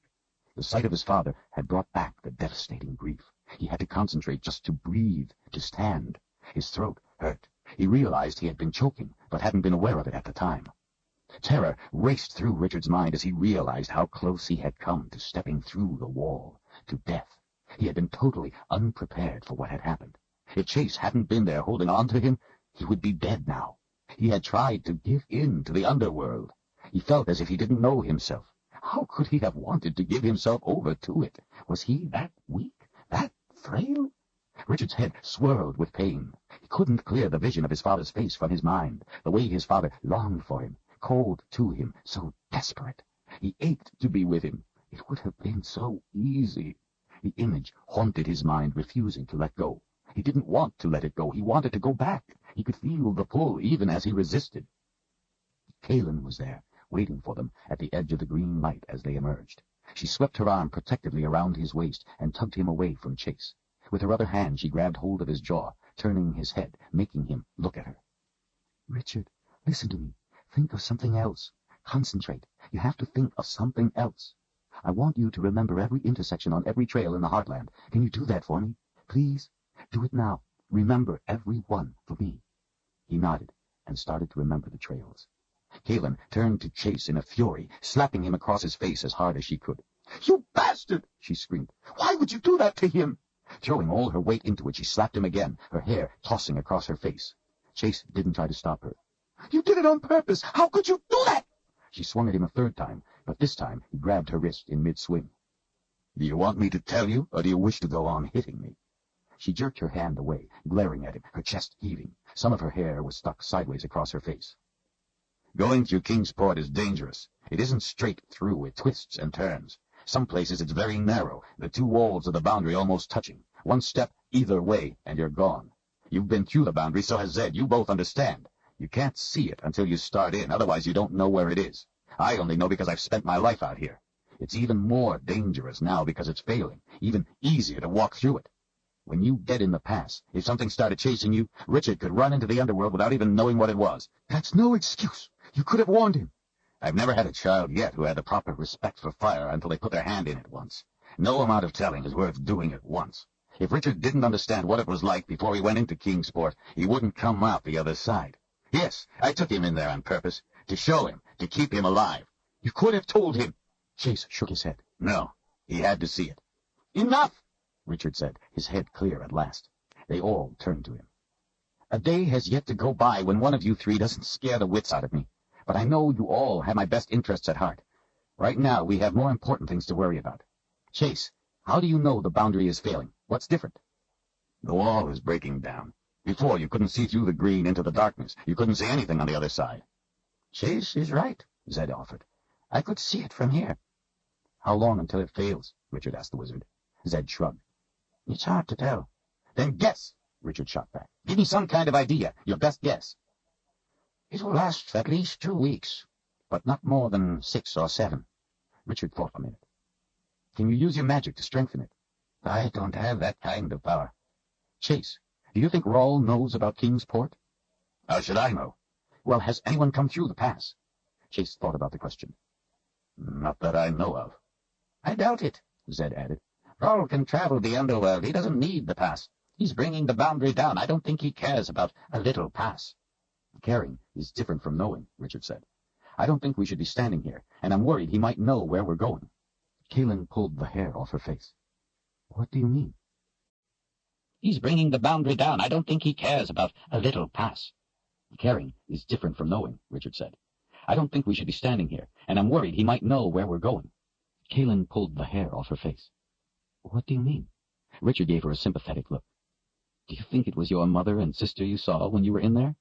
The sight of his father had brought back the devastating grief. He had to concentrate just to breathe, to stand. His throat hurt. He realized he had been choking, but hadn't been aware of it at the time. Terror raced through Richard's mind as he realized how close he had come to stepping through the wall, to death. He had been totally unprepared for what had happened. If Chase hadn't been there holding on to him, he would be dead now. He had tried to give in to the underworld. He felt as if he didn't know himself. How could he have wanted to give himself over to it? Was he that weak, that frail? Richard's head swirled with pain. He couldn't clear the vision of his father's face from his mind, the way his father longed for him, called to him, so desperate. He ached to be with him. It would have been so easy. The image haunted his mind, refusing to let go. He didn't want to let it go. He wanted to go back. He could feel the pull even as he resisted. Kalen was there, waiting for them at the edge of the green light as they emerged. She swept her arm protectively around his waist and tugged him away from Chase. With her other hand she grabbed hold of his jaw, turning his head, making him look at her. "Richard, listen to me. Think of something else. Concentrate. You have to think of something else. I want you to remember every intersection on every trail in the Heartland. Can you do that for me? Please? Do it now. Remember every one for me." He nodded and started to remember the trails. Kalen turned to Chase in a fury, slapping him across his face as hard as she could. "You bastard!" she screamed. "Why would you do that to him?" Throwing all her weight into it, she slapped him again, her hair tossing across her face. Chase didn't try to stop her. "You did it on purpose! How could you do that?" She swung at him a third time, but this time he grabbed her wrist in mid-swing. Do you want me to tell you, or do you wish to go on hitting me? She jerked her hand away, glaring at him, her chest heaving. Some of her hair was stuck sideways across her face. Going through Kingsport is dangerous. It isn't straight through, it twists and turns. Some places it's very narrow, the two walls of the boundary almost touching. One step either way, and you're gone. You've been through the boundary, so has Zed. You both understand. You can't see it until you start in, otherwise you don't know where it is. I only know because I've spent my life out here. It's even more dangerous now because it's failing, even easier to walk through it. When you get in the pass, if something started chasing you, Richard could run into the underworld without even knowing what it was. That's no excuse. You could have warned him. I've never had a child yet who had the proper respect for fire until they put their hand in it once. No amount of telling is worth doing it once. If Richard didn't understand what it was like before he went into Kingsport, he wouldn't come out the other side. Yes, I took him in there on purpose, to show him, to keep him alive. You could have told him. Chase shook his head. No, he had to see it. Enough, Richard said, his head clear at last. They all turned to him. A day has yet to go by when one of you three doesn't scare the wits out of me. But I know you all have my best interests at heart. Right now, we have more important things to worry about. Chase, how do you know the boundary is failing? What's different? The wall is breaking down. Before, you couldn't see through the green into the darkness. You couldn't see anything on the other side. Chase is right, Zed offered. I could see it from here. How long until it fails? Richard asked the wizard. Zed shrugged. It's hard to tell. Then guess, Richard shot back. Give me some kind of idea, your best guess. It will last at least 2 weeks, but not more than 6 or 7. Richard thought a minute. Can you use your magic to strengthen it? I don't have that kind of power. Chase, do you think Rawl knows about Kingsport? How should I know? Well, has anyone come through the pass? Chase thought about the question. Not that I know of. I doubt it, Zed added. Rawl can travel the underworld. He doesn't need the pass. He's bringing the boundary down. I don't think he cares about a little pass. Caring is different from knowing, Richard said. I don't think we should be standing here, and I'm worried he might know where we're going. Kaelin pulled the hair off her face. What do you mean? He's bringing the boundary down. I don't think he cares about a little pass. Caring is different from knowing, Richard said. I don't think we should be standing here, and I'm worried he might know where we're going. Kaelin pulled the hair off her face. What do you mean? Richard gave her a sympathetic look. Do you think it was your mother and sister you saw when you were in there?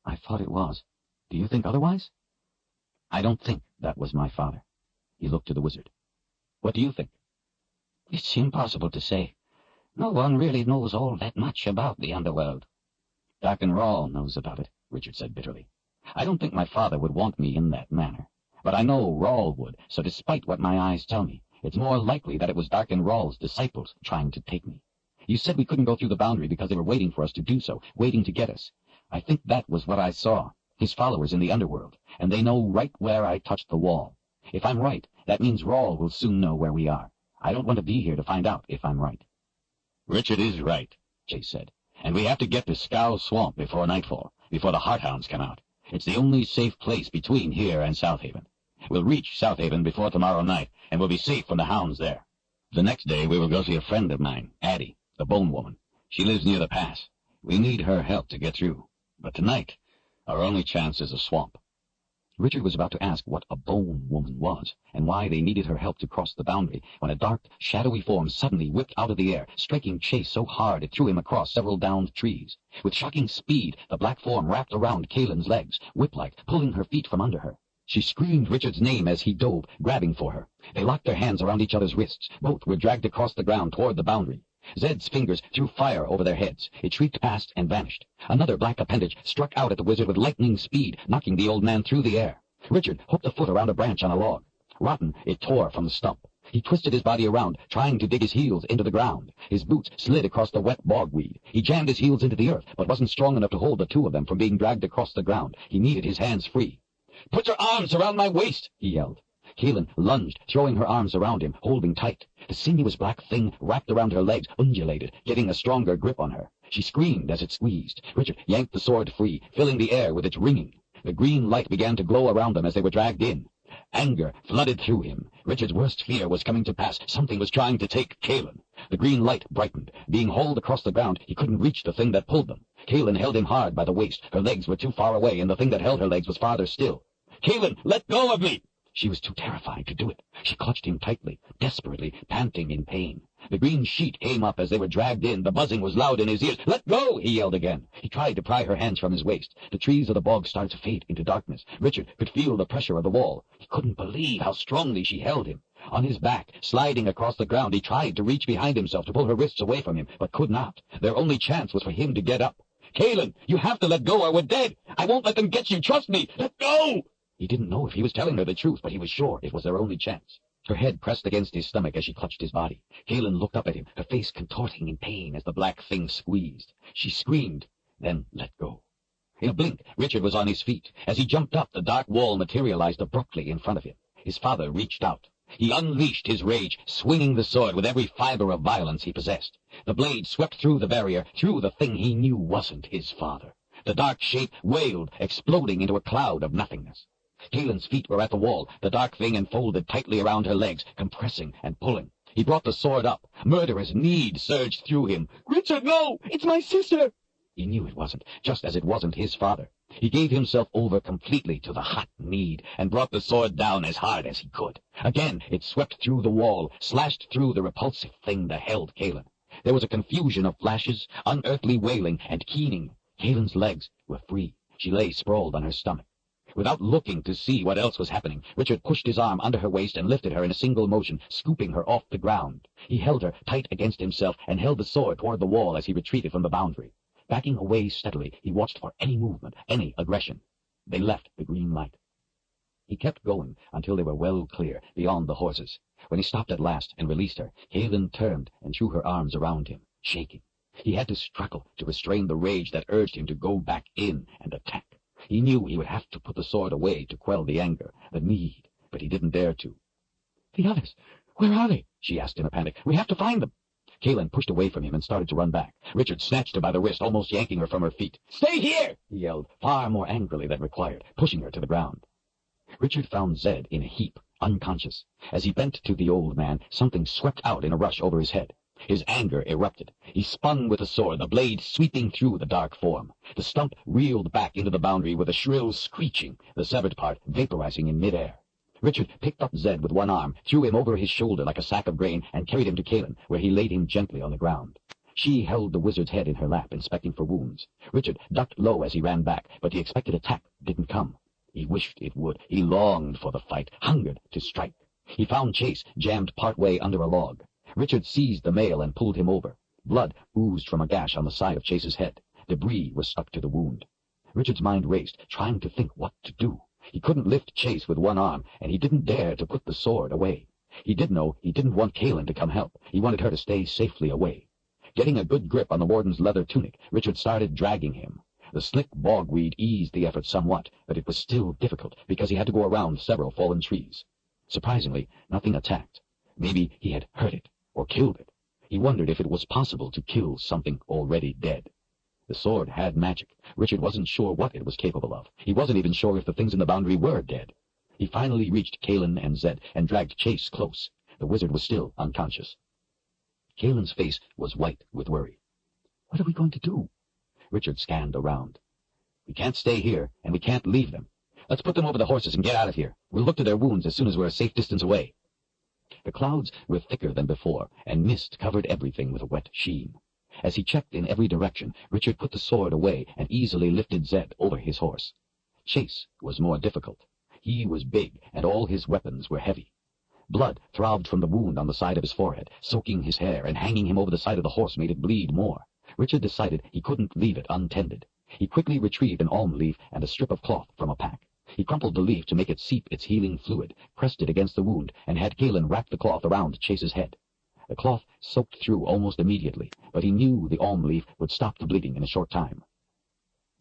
I thought it was. Do you think otherwise? I don't think that was my father. He looked to the wizard. What do you think? It's impossible to say. No one really knows all that much about the underworld. Darken Rawl knows about it, Richard said bitterly. I don't think my father would want me in that manner. But I know Rawl would, so despite what my eyes tell me, it's more likely that it was Darken Rawl's disciples trying to take me. You said we couldn't go through the boundary because they were waiting for us to do so, waiting to get us. I think that was what I saw, his followers in the underworld, and they know right where I touched the wall. If I'm right, that means Rawl will soon know where we are. I don't want to be here to find out if I'm right. Richard is right, Chase said, and we have to get to Scow Swamp before nightfall, before the Hearthounds come out. It's the only safe place between here and Southaven. We'll reach Southaven before tomorrow night, and we'll be safe from the hounds there. The next day we will go see a friend of mine, Addie, the Bone Woman. She lives near the pass. We need her help to get through. But tonight, our only chance is a swamp. Richard was about to ask what a Bone Woman was, and why they needed her help to cross the boundary, when a dark, shadowy form suddenly whipped out of the air, striking Chase so hard it threw him across several downed trees. With shocking speed, the black form wrapped around Kaelin's legs, whip-like, pulling her feet from under her. She screamed Richard's name as he dove, grabbing for her. They locked their hands around each other's wrists. Both were dragged across the ground toward the boundary. Zed's fingers threw fire over their heads. It shrieked past and vanished. Another black appendage struck out at the wizard with lightning speed, knocking the old man through the air. Richard hooked a foot around a branch on a log. Rotten, it tore from the stump. He twisted his body around, trying to dig his heels into the ground. His boots slid across the wet bogweed. He jammed his heels into the earth, but wasn't strong enough to hold the two of them from being dragged across the ground. He needed his hands free. "Put your arms around my waist!" he yelled. Kaelin lunged, throwing her arms around him, holding tight. The sinuous black thing wrapped around her legs undulated, getting a stronger grip on her. She screamed as it squeezed. Richard yanked the sword free, filling the air with its ringing. The green light began to glow around them as they were dragged in. Anger flooded through him. Richard's worst fear was coming to pass. Something was trying to take Kaelin. The green light brightened. Being hauled across the ground, he couldn't reach the thing that pulled them. Kaelin held him hard by the waist. Her legs were too far away, and the thing that held her legs was farther still. "Kaelin, let go of me!" She was too terrified to do it. She clutched him tightly, desperately, panting in pain. The green sheet came up as they were dragged in. The buzzing was loud in his ears. "Let go!" he yelled again. He tried to pry her hands from his waist. The trees of the bog started to fade into darkness. Richard could feel the pressure of the wall. He couldn't believe how strongly she held him. On his back, sliding across the ground, he tried to reach behind himself to pull her wrists away from him, but could not. Their only chance was for him to get up. "Kaelin, you have to let go or we're dead! I won't let them get you! Trust me! Let go!" He didn't know if he was telling her the truth, but he was sure it was their only chance. Her head pressed against his stomach as she clutched his body. Kaelin looked up at him, her face contorting in pain as the black thing squeezed. She screamed, then let go. In a blink, Richard was on his feet. As he jumped up, the dark wall materialized abruptly in front of him. His father reached out. He unleashed his rage, swinging the sword with every fiber of violence he possessed. The blade swept through the barrier, through the thing he knew wasn't his father. The dark shape wailed, exploding into a cloud of nothingness. Kaelin's feet were at the wall, the dark thing enfolded tightly around her legs, compressing and pulling. He brought the sword up. Murderous need surged through him. "Richard, no! It's my sister!" He knew it wasn't, just as it wasn't his father. He gave himself over completely to the hot need, and brought the sword down as hard as he could. Again it swept through the wall, slashed through the repulsive thing that held Kaelin. There was a confusion of flashes, unearthly wailing, and keening. Kaelin's legs were free. She lay sprawled on her stomach. Without looking to see what else was happening, Richard pushed his arm under her waist and lifted her in a single motion, scooping her off the ground. He held her tight against himself and held the sword toward the wall as he retreated from the boundary. Backing away steadily, he watched for any movement, any aggression. They left the green light. He kept going until they were well clear, beyond the horses. When he stopped at last and released her, Kaelin turned and threw her arms around him, shaking. He had to struggle to restrain the rage that urged him to go back in and attack. He knew he would have to put the sword away to quell the anger, the need, but he didn't dare to. "The others, where are they?" she asked in a panic. "We have to find them." Kaelin pushed away from him and started to run back. Richard snatched her by the wrist, almost yanking her from her feet. "Stay here!" he yelled, far more angrily than required, pushing her to the ground. Richard found Zed in a heap, unconscious. As he bent to the old man, something swept out in a rush over his head. His anger erupted. He spun with the sword, the blade sweeping through the dark form. The stump reeled back into the boundary with a shrill screeching, the severed part vaporizing in midair. Richard picked up Zed with one arm, threw him over his shoulder like a sack of grain, and carried him to Kaelin, where he laid him gently on the ground. She held the wizard's head in her lap, inspecting for wounds. Richard ducked low as he ran back, but the expected attack didn't come. He wished it would. He longed for the fight, hungered to strike. He found Chase jammed partway under a log. Richard seized the male and pulled him over. Blood oozed from a gash on the side of Chase's head. Debris was stuck to the wound. Richard's mind raced, trying to think what to do. He couldn't lift Chase with one arm, and he didn't dare to put the sword away. He did know he didn't want Kaelin to come help. He wanted her to stay safely away. Getting a good grip on the warden's leather tunic, Richard started dragging him. The slick bogweed eased the effort somewhat, but it was still difficult because he had to go around several fallen trees. Surprisingly, nothing attacked. Maybe he had hurt it or killed it. He wondered if it was possible to kill something already dead. The sword had magic. Richard wasn't sure what it was capable of. He wasn't even sure if the things in the boundary were dead. He finally reached Kaelin and Zed and dragged Chase close. The wizard was still unconscious. Kaelin's face was white with worry. "What are we going to do?" Richard scanned around. "We can't stay here, and we can't leave them. Let's put them over the horses and get out of here. We'll look to their wounds as soon as we're a safe distance away." The clouds were thicker than before, and mist covered everything with a wet sheen. As he checked in every direction, Richard put the sword away and easily lifted Zed over his horse. Chase was more difficult. He was big, and all his weapons were heavy. Blood throbbed from the wound on the side of his forehead, soaking his hair, and hanging him over the side of the horse made it bleed more. Richard decided he couldn't leave it untended. He quickly retrieved an alm leaf and a strip of cloth from a pack. He crumpled the leaf to make it seep its healing fluid, pressed it against the wound, and had Kaelin wrap the cloth around Chase's head. The cloth soaked through almost immediately, but he knew the alm leaf would stop the bleeding in a short time.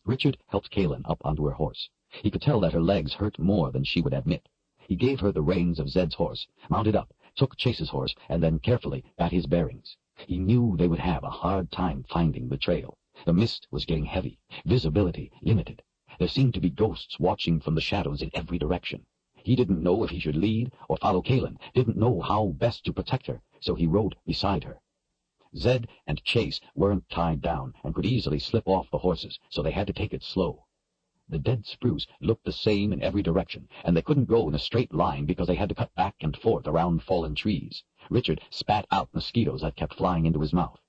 Richard helped Kaelin up onto her horse. He could tell that her legs hurt more than she would admit. He gave her the reins of Zed's horse, mounted up, took Chase's horse, and then carefully got his bearings. He knew they would have a hard time finding the trail. The mist was getting heavy, visibility limited. There seemed to be ghosts watching from the shadows in every direction. He didn't know if he should lead or follow Kaelin, didn't know how best to protect her, so he rode beside her. Zed and Chase weren't tied down and could easily slip off the horses, so they had to take it slow. The dead spruce looked the same in every direction, and they couldn't go in a straight line because they had to cut back and forth around fallen trees. Richard spat out mosquitoes that kept flying into his mouth.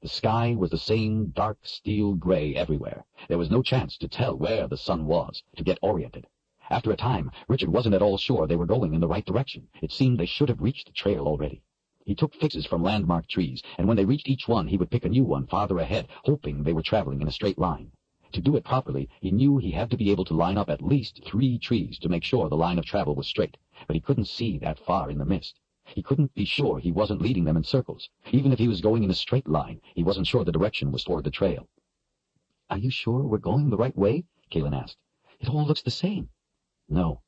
The sky was the same dark steel gray everywhere. There was no chance to tell where the sun was, to get oriented. After a time, Richard wasn't at all sure they were going in the right direction. It seemed they should have reached the trail already. He took fixes from landmarked trees, and when they reached each one, he would pick a new one farther ahead, hoping they were traveling in a straight line. To do it properly, he knew he had to be able to line up at least 3 trees to make sure the line of travel was straight, but he couldn't see that far in the mist. He couldn't be sure he wasn't leading them in circles. Even if he was going in a straight line, he wasn't sure the direction was toward the trail. "Are you sure we're going the right way?" Kalen asked. "It all looks the same." "No,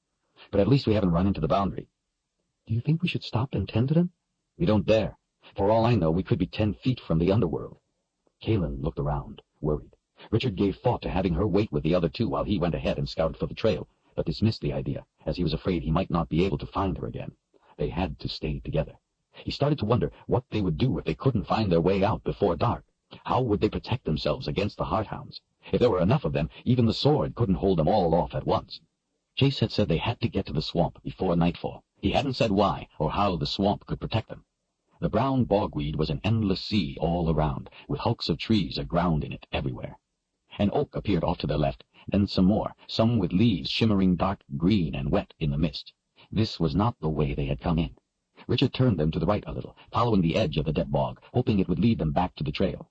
but at least we haven't run into the boundary." "Do you think we should stop and tend to them?" "We don't dare. For all I know, we could be 10 feet from the underworld." Kalen looked around, worried. Richard gave thought to having her wait with the other 2 while he went ahead and scouted for the trail, but dismissed the idea, as he was afraid he might not be able to find her again. They had to stay together. He started to wonder what they would do if they couldn't find their way out before dark. How would they protect themselves against the Hearthounds? If there were enough of them, even the sword couldn't hold them all off at once. Chase had said they had to get to the swamp before nightfall. He hadn't said why or how the swamp could protect them. The brown bogweed was an endless sea all around, with hulks of trees aground in it everywhere. An oak appeared off to their left, then some more, some with leaves shimmering dark green and wet in the mist. This was not the way they had come in. Richard turned them to the right a little, following the edge of the dead bog, hoping it would lead them back to the trail.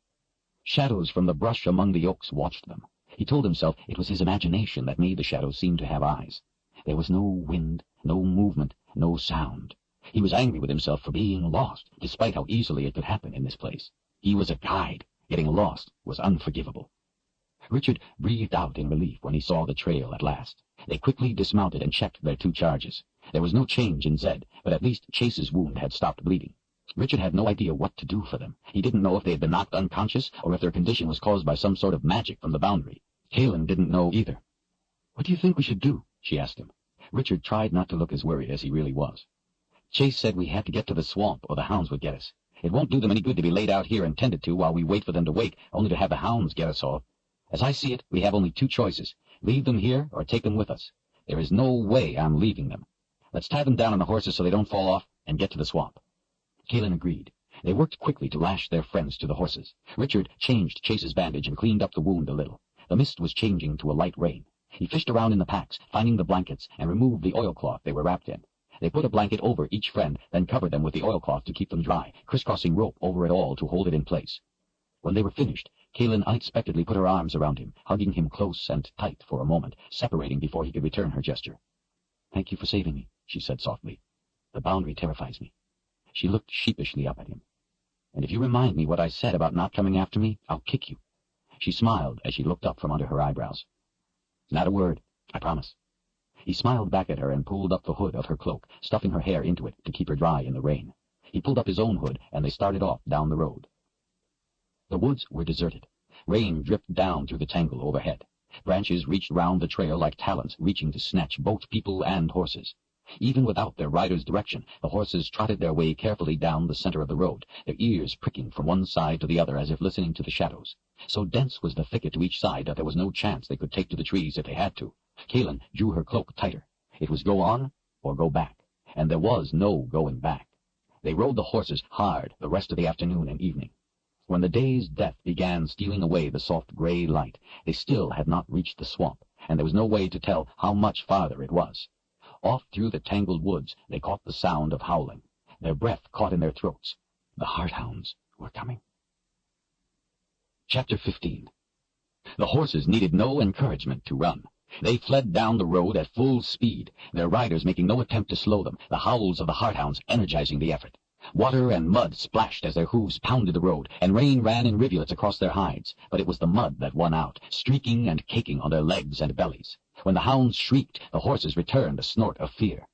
Shadows from the brush among the oaks watched them. He told himself it was his imagination that made the shadows seem to have eyes. There was no wind, no movement, no sound. He was angry with himself for being lost, despite how easily it could happen in this place. He was a guide. Getting lost was unforgivable. Richard breathed out in relief when he saw the trail at last. They quickly dismounted and checked their 2 charges. There was no change in Zed, but at least Chase's wound had stopped bleeding. Richard had no idea what to do for them. He didn't know if they had been knocked unconscious or if their condition was caused by some sort of magic from the boundary. Kalen didn't know either. "What do you think we should do?" she asked him. Richard tried not to look as worried as he really was. "Chase said we had to get to the swamp or the hounds would get us. It won't do them any good to be laid out here and tended to while we wait for them to wake, only to have the hounds get us all. As I see it, we have only 2 choices. Leave them here or take them with us. There is no way I'm leaving them. Let's tie them down on the horses so they don't fall off and get to the swamp." Kalen agreed. They worked quickly to lash their friends to the horses. Richard changed Chase's bandage and cleaned up the wound a little. The mist was changing to a light rain. He fished around in the packs, finding the blankets, and removed the oilcloth they were wrapped in. They put a blanket over each friend, then covered them with the oilcloth to keep them dry, crisscrossing rope over it all to hold it in place. When they were finished, Kalen unexpectedly put her arms around him, hugging him close and tight for a moment, separating before he could return her gesture. "Thank you for saving me," she said softly. "The boundary terrifies me." She looked sheepishly up at him. "And if you remind me what I said about not coming after me, I'll kick you." She smiled as she looked up from under her eyebrows. "Not a word, I promise." He smiled back at her and pulled up the hood of her cloak, stuffing her hair into it to keep her dry in the rain. He pulled up his own hood, and they started off down the road. The woods were deserted. Rain dripped down through the tangle overhead. Branches reached round the trail like talons, reaching to snatch both people and horses. Even without their rider's direction, the horses trotted their way carefully down the center of the road, their ears pricking from one side to the other as if listening to the shadows. So dense was the thicket to each side that there was no chance they could take to the trees if they had to. Kalen drew her cloak tighter. It was go on or go back, and there was no going back. They rode the horses hard the rest of the afternoon and evening. When the day's death began stealing away the soft gray light, they still had not reached the swamp, and there was no way to tell how much farther it was. Off through the tangled woods they caught the sound of howling. Their breath caught in their throats. The Hearthounds were coming. Chapter 15. The horses needed no encouragement to run. They fled down the road at full speed, their riders making no attempt to slow them, the howls of the Hearthounds energizing the effort. Water and mud splashed as their hooves pounded the road, and rain ran in rivulets across their hides, but it was the mud that won out, streaking and caking on their legs and bellies. When the hounds shrieked, the horses returned a snort of fear.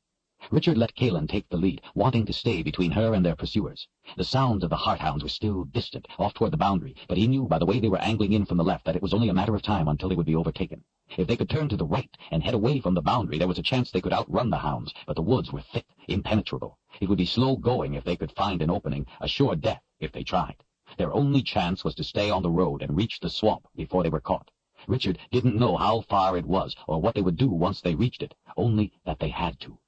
Richard let Kalen take the lead, wanting to stay between her and their pursuers. The sounds of the Hearthounds were still distant, off toward the boundary, but he knew by the way they were angling in from the left that it was only a matter of time until they would be overtaken. If they could turn to the right and head away from the boundary, there was a chance they could outrun the hounds, but the woods were thick, impenetrable. It would be slow going if they could find an opening, a sure death if they tried. Their only chance was to stay on the road and reach the swamp before they were caught. Richard didn't know how far it was or what they would do once they reached it, only that they had to.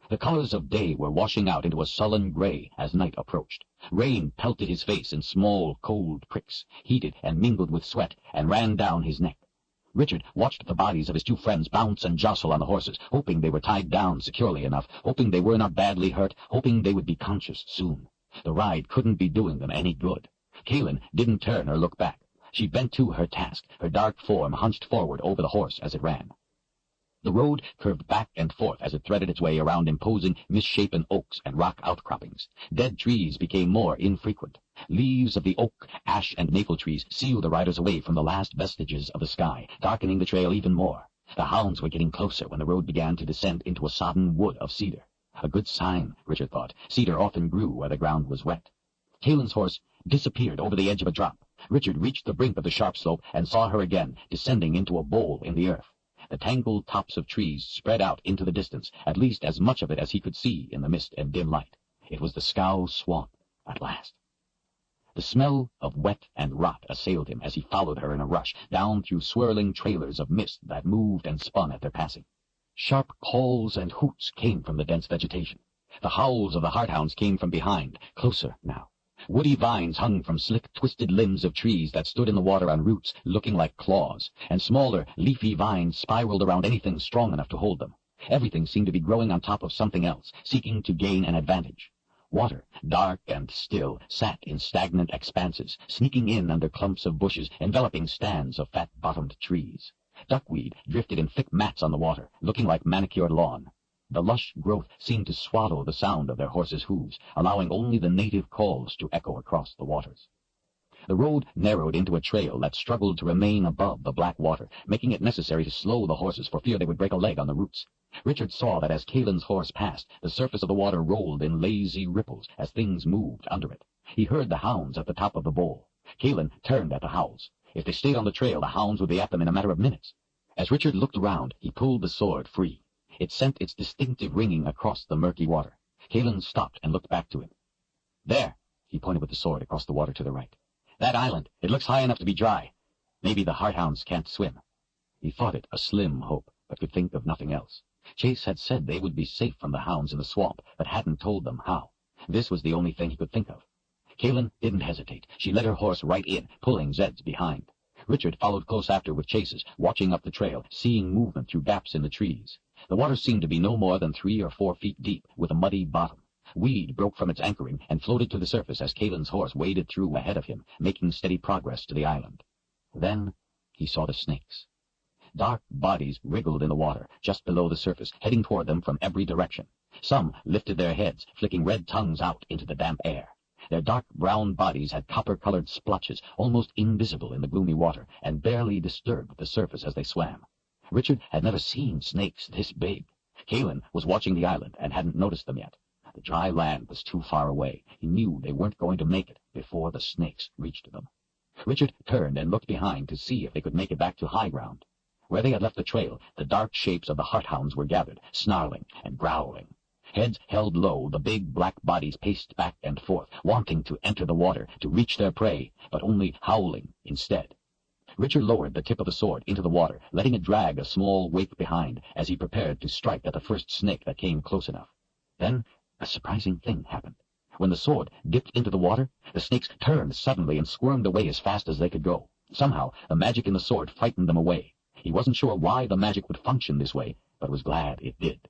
The colors of day were washing out into a sullen gray as night approached. Rain pelted his face in small, cold pricks, heated and mingled with sweat, and ran down his neck. Richard watched the bodies of his two friends bounce and jostle on the horses, hoping they were tied down securely enough, hoping they were not badly hurt, hoping they would be conscious soon. The ride couldn't be doing them any good. Kaelin didn't turn or look back. She bent to her task, her dark form hunched forward over the horse as it ran. The road curved back and forth as it threaded its way around imposing, misshapen oaks and rock outcroppings. Dead trees became more infrequent. Leaves of the oak, ash, and maple trees sealed the riders away from the last vestiges of the sky, darkening the trail even more. The hounds were getting closer when the road began to descend into a sodden wood of cedar. A good sign, Richard thought. Cedar often grew where the ground was wet. Kaelin's horse disappeared over the edge of a drop. Richard reached the brink of the sharp slope and saw her again, descending into a bowl in the earth. The tangled tops of trees spread out into the distance, at least as much of it as he could see in the mist and dim light. It was the Scow Swamp, at last. The smell of wet and rot assailed him as he followed her in a rush, down through swirling trailers of mist that moved and spun at their passing. Sharp calls and hoots came from the dense vegetation. The howls of the hart-hounds came from behind, closer now. Woody vines hung from slick, twisted limbs of trees that stood in the water on roots looking like claws, and smaller, leafy vines spiraled around anything strong enough to hold them. Everything seemed to be growing on top of something else, seeking to gain an advantage. Water, dark and still, sat in stagnant expanses, sneaking in under clumps of bushes, enveloping stands of fat-bottomed trees. Duckweed drifted in thick mats on the water, looking like manicured lawn. The lush growth seemed to swallow the sound of their horses' hooves, allowing only the native calls to echo across the waters. The road narrowed into a trail that struggled to remain above the black water, making it necessary to slow the horses for fear they would break a leg on the roots. Richard saw that as Kaelin's horse passed, the surface of the water rolled in lazy ripples as things moved under it. He heard the hounds at the top of the bowl. Kaelin turned at the howls. If they stayed on the trail, the hounds would be at them in a matter of minutes. As Richard looked around, he pulled the sword free. It sent its distinctive ringing across the murky water. Kaelin stopped and looked back to him. "There," he pointed with the sword across the water to the right. "That island. It looks high enough to be dry. Maybe the hart-hounds can't swim." He thought it a slim hope, but could think of nothing else. Chase had said they would be safe from the hounds in the swamp, but hadn't told them how. This was the only thing he could think of. Kaelin didn't hesitate. She led her horse right in, pulling Zed's behind. Richard followed close after with Chase's, watching up the trail, seeing movement through gaps in the trees. The water seemed to be no more than 3 or 4 feet deep, with a muddy bottom. Weed broke from its anchoring and floated to the surface as Kaelin's horse waded through ahead of him, making steady progress to the island. Then he saw the snakes. Dark bodies wriggled in the water, just below the surface, heading toward them from every direction. Some lifted their heads, flicking red tongues out into the damp air. Their dark brown bodies had copper-colored splotches, almost invisible in the gloomy water, and barely disturbed the surface as they swam. Richard had never seen snakes this big. Kaelin was watching the island and hadn't noticed them yet. The dry land was too far away. He knew they weren't going to make it before the snakes reached them. Richard turned and looked behind to see if they could make it back to high ground. Where they had left the trail, the dark shapes of the hart-hounds were gathered, snarling and growling. Heads held low, the big black bodies paced back and forth, wanting to enter the water, to reach their prey, but only howling instead. Richard lowered the tip of the sword into the water, letting it drag a small wake behind as he prepared to strike at the first snake that came close enough. Then a surprising thing happened. When the sword dipped into the water, the snakes turned suddenly and squirmed away as fast as they could go. Somehow, the magic in the sword frightened them away. He wasn't sure why the magic would function this way, but was glad it did.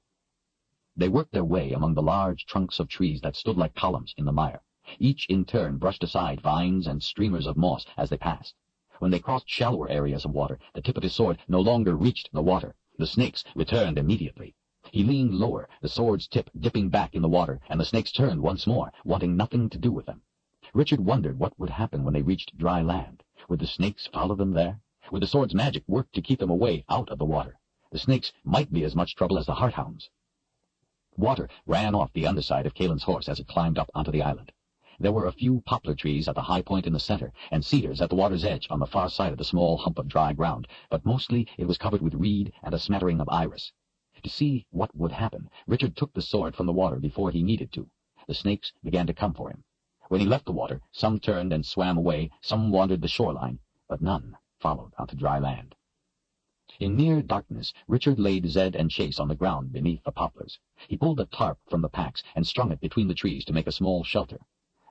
They worked their way among the large trunks of trees that stood like columns in the mire. Each in turn brushed aside vines and streamers of moss as they passed. When they crossed shallower areas of water, the tip of his sword no longer reached the water. The snakes returned immediately. He leaned lower, the sword's tip dipping back in the water, and the snakes turned once more, wanting nothing to do with them. Richard wondered what would happen when they reached dry land. Would the snakes follow them there? Would the sword's magic work to keep them away out of the water? The snakes might be as much trouble as the hart-hounds. Water ran off the underside of Kaelin's horse as it climbed up onto the island. There were a few poplar trees at the high point in the center, and cedars at the water's edge on the far side of the small hump of dry ground, but mostly it was covered with reed and a smattering of iris. To see what would happen, Richard took the sword from the water before he needed to. The snakes began to come for him. When he left the water, some turned and swam away, some wandered the shoreline, but none followed onto dry land. In near darkness, Richard laid Zed and Chase on the ground beneath the poplars. He pulled a tarp from the packs and strung it between the trees to make a small shelter.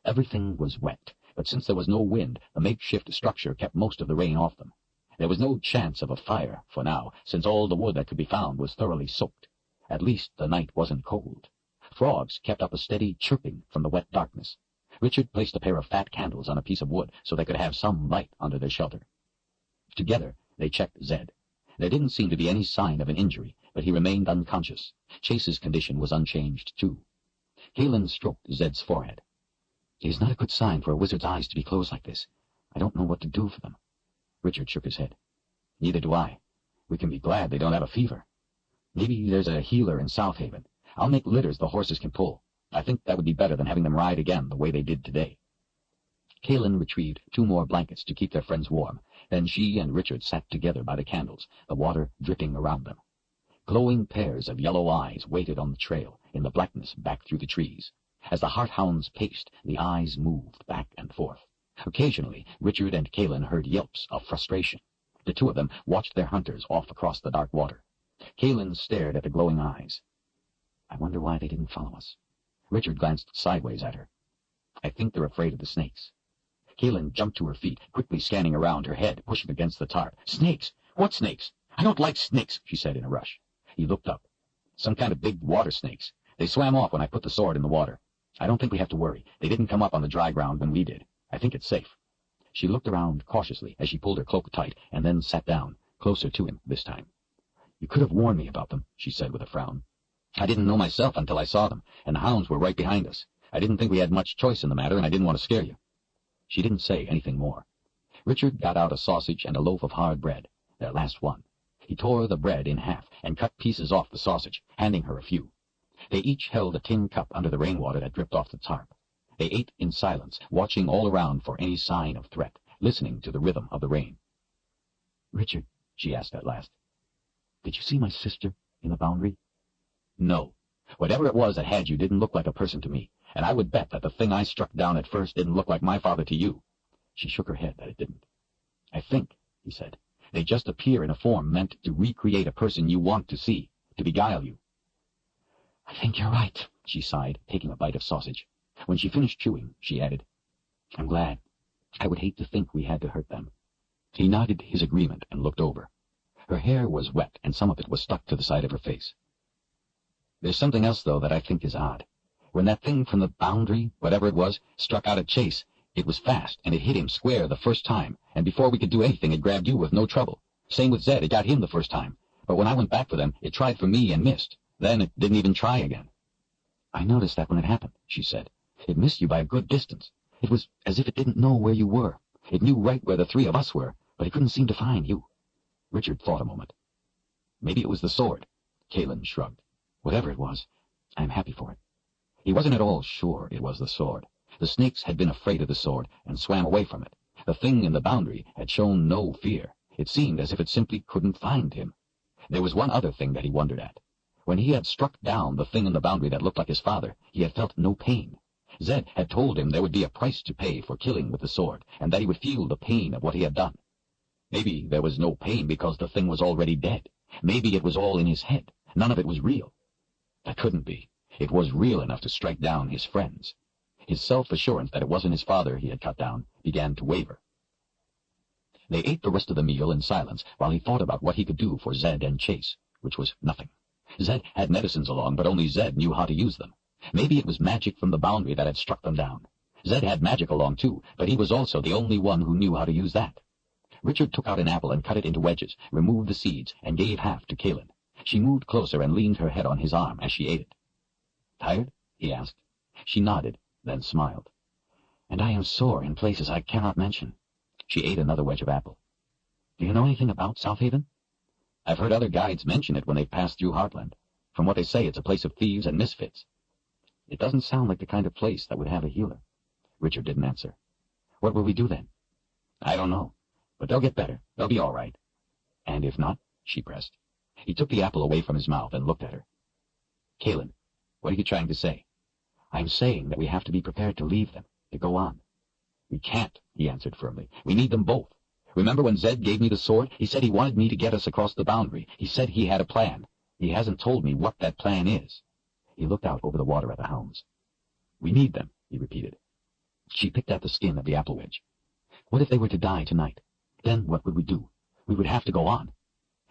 Everything was wet, but since there was no wind, the makeshift structure kept most of the rain off them. There was no chance of a fire for now, since all the wood that could be found was thoroughly soaked. At least the night wasn't cold. Frogs kept up a steady chirping from the wet darkness. Richard placed a pair of fat candles on a piece of wood so they could have some light under their shelter. Together, they checked Zed. There didn't seem to be any sign of an injury, but he remained unconscious. Chase's condition was unchanged, too. Galen stroked Zed's forehead. It is not a good sign for a wizard's eyes to be closed like this. I don't know what to do for them. Richard shook his head. Neither do I. We can be glad they don't have a fever. Maybe there's a healer in South Haven. I'll make litters the horses can pull. I think that would be better than having them ride again the way they did today. Galen retrieved 2 more blankets to keep their friends warm. Then she and Richard sat together by the candles, the water dripping around them. Glowing pairs of yellow eyes waited on the trail, in the blackness back through the trees. As the hart-hounds paced, the eyes moved back and forth. Occasionally, Richard and Galen heard yelps of frustration. The 2 of them watched their hunters off across the dark water. Galen stared at the glowing eyes. I wonder why they didn't follow us. Richard glanced sideways at her. I think they're afraid of the snakes. Galen jumped to her feet, quickly scanning around, her head pushing against the tarp. Snakes? What snakes? I don't like snakes, she said in a rush. He looked up. Some kind of big water snakes. They swam off when I put the sword in the water. I don't think we have to worry. They didn't come up on the dry ground when we did. I think it's safe. She looked around cautiously as she pulled her cloak tight and then sat down, closer to him this time. You could have warned me about them, she said with a frown. I didn't know myself until I saw them, and the hounds were right behind us. I didn't think we had much choice in the matter, and I didn't want to scare you. She didn't say anything more. Richard got out a sausage and a loaf of hard bread, their last one. He tore the bread in half and cut pieces off the sausage, handing her a few. They each held a tin cup under the rainwater that dripped off the tarp. They ate in silence, watching all around for any sign of threat, listening to the rhythm of the rain. Richard, she asked at last, did you see my sister in the boundary? No. Whatever it was that had you didn't look like a person to me, and I would bet that the thing I struck down at first didn't look like my father to you. She shook her head that it didn't. I think, he said, they just appear in a form meant to recreate a person you want to see, to beguile you. I think you're right, she sighed, taking a bite of sausage. When she finished chewing, she added, I'm glad. I would hate to think we had to hurt them. He nodded his agreement and looked over. Her hair was wet, and some of it was stuck to the side of her face. There's something else, though, that I think is odd. When that thing from the boundary, whatever it was, struck out at Chase, it was fast, and it hit him square the first time, and before we could do anything, it grabbed you with no trouble. Same with Zed, it got him the first time. But when I went back for them, it tried for me and missed. Then it didn't even try again. I noticed that when it happened, she said. It missed you by a good distance. It was as if it didn't know where you were. It knew right where the 3 of us were, but it couldn't seem to find you. Richard thought a moment. Maybe it was the sword. Galen shrugged. Whatever it was, I am happy for it. He wasn't at all sure it was the sword. The snakes had been afraid of the sword and swam away from it. The thing in the boundary had shown no fear. It seemed as if it simply couldn't find him. There was one other thing that he wondered at. When he had struck down the thing in the boundary that looked like his father, he had felt no pain. Zed had told him there would be a price to pay for killing with the sword, and that he would feel the pain of what he had done. Maybe there was no pain because the thing was already dead. Maybe it was all in his head. None of it was real. That couldn't be. It was real enough to strike down his friends. His self-assurance that it wasn't his father he had cut down began to waver. They ate the rest of the meal in silence while he thought about what he could do for Zed and Chase, which was nothing. Zed had medicines along, but only Zed knew how to use them. Maybe it was magic from the boundary that had struck them down. Zed had magic along too, but he was also the only one who knew how to use that. Richard took out an apple and cut it into wedges, removed the seeds, and gave half to Galen. She moved closer and leaned her head on his arm as she ate it. Tired? He asked. She nodded, then smiled. And I am sore in places I cannot mention. She ate another wedge of apple. Do you know anything about South Haven? I've heard other guides mention it when they've passed through Heartland. From what they say, it's a place of thieves and misfits. It doesn't sound like the kind of place that would have a healer. Richard didn't answer. What will we do then? I don't know, but they'll get better. They'll be all right. And if not, she pressed. He took the apple away from his mouth and looked at her. Galen, what are you trying to say? I'm saying that we have to be prepared to leave them, to go on. We can't, he answered firmly. We need them both. Remember when Zed gave me the sword? He said he wanted me to get us across the boundary. He said he had a plan. He hasn't told me what that plan is." He looked out over the water at the hounds. "We need them," he repeated. She picked at the skin of the apple wedge. What if they were to die tonight? Then what would we do? We would have to go on.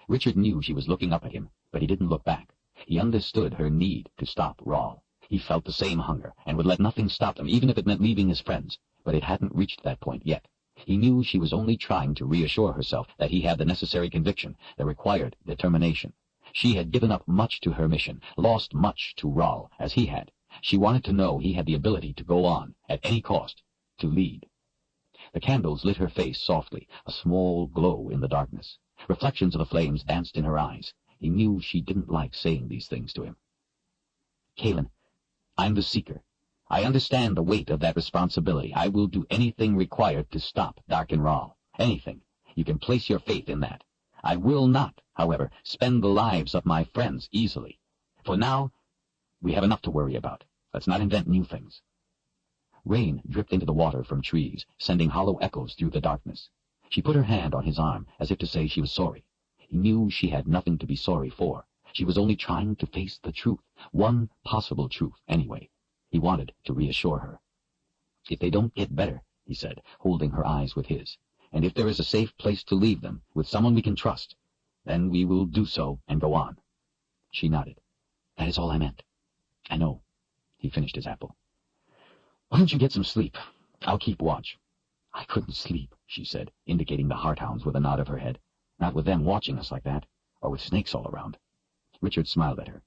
Richard knew she was looking up at him, but he didn't look back. He understood her need to stop Rawl. He felt the same hunger, and would let nothing stop them, even if it meant leaving his friends. But it hadn't reached that point yet. He knew she was only trying to reassure herself that he had the necessary conviction, the required determination. She had given up much to her mission, lost much to Rawl, as he had. She wanted to know he had the ability to go on, at any cost, to lead. The candles lit her face softly, a small glow in the darkness. Reflections of the flames danced in her eyes. He knew she didn't like saying these things to him. "Kaelin, I'm the Seeker. I understand the weight of that responsibility. I will do anything required to stop Darken Rawl. Anything. You can place your faith in that. I will not, however, spend the lives of my friends easily. For now, we have enough to worry about. Let's not invent new things." Rain dripped into the water from trees, sending hollow echoes through the darkness. She put her hand on his arm, as if to say she was sorry. He knew she had nothing to be sorry for. She was only trying to face the truth, one possible truth, anyway. He wanted to reassure her. "If they don't get better," he said, holding her eyes with his, "and if there is a safe place to leave them, with someone we can trust, then we will do so and go on." She nodded. "That is all I meant." "I know." He finished his apple. "Why don't you get some sleep? I'll keep watch." "I couldn't sleep," she said, indicating the heart-hounds with a nod of her head. "Not with them watching us like that, or with snakes all around." Richard smiled at her.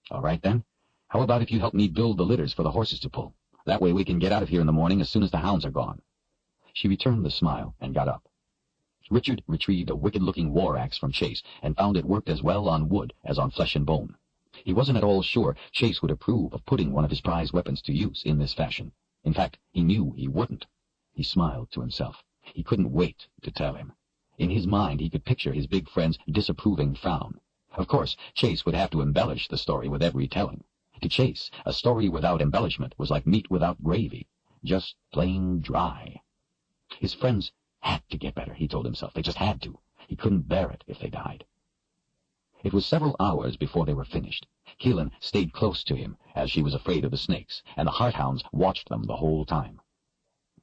"All right, then. How about if you help me build the litters for the horses to pull? That way we can get out of here in the morning as soon as the hounds are gone." She returned the smile and got up. Richard retrieved a wicked-looking war-axe from Chase and found it worked as well on wood as on flesh and bone. He wasn't at all sure Chase would approve of putting one of his prized weapons to use in this fashion. In fact, he knew he wouldn't. He smiled to himself. He couldn't wait to tell him. In his mind he could picture his big friend's disapproving frown. Of course, Chase would have to embellish the story with every telling. To Chase, a story without embellishment was like meat without gravy, just plain dry. His friends had to get better, he told himself. They just had to. He couldn't bear it if they died. It was several hours before they were finished. Kaelin stayed close to him, as she was afraid of the snakes, and the heart-hounds watched them the whole time.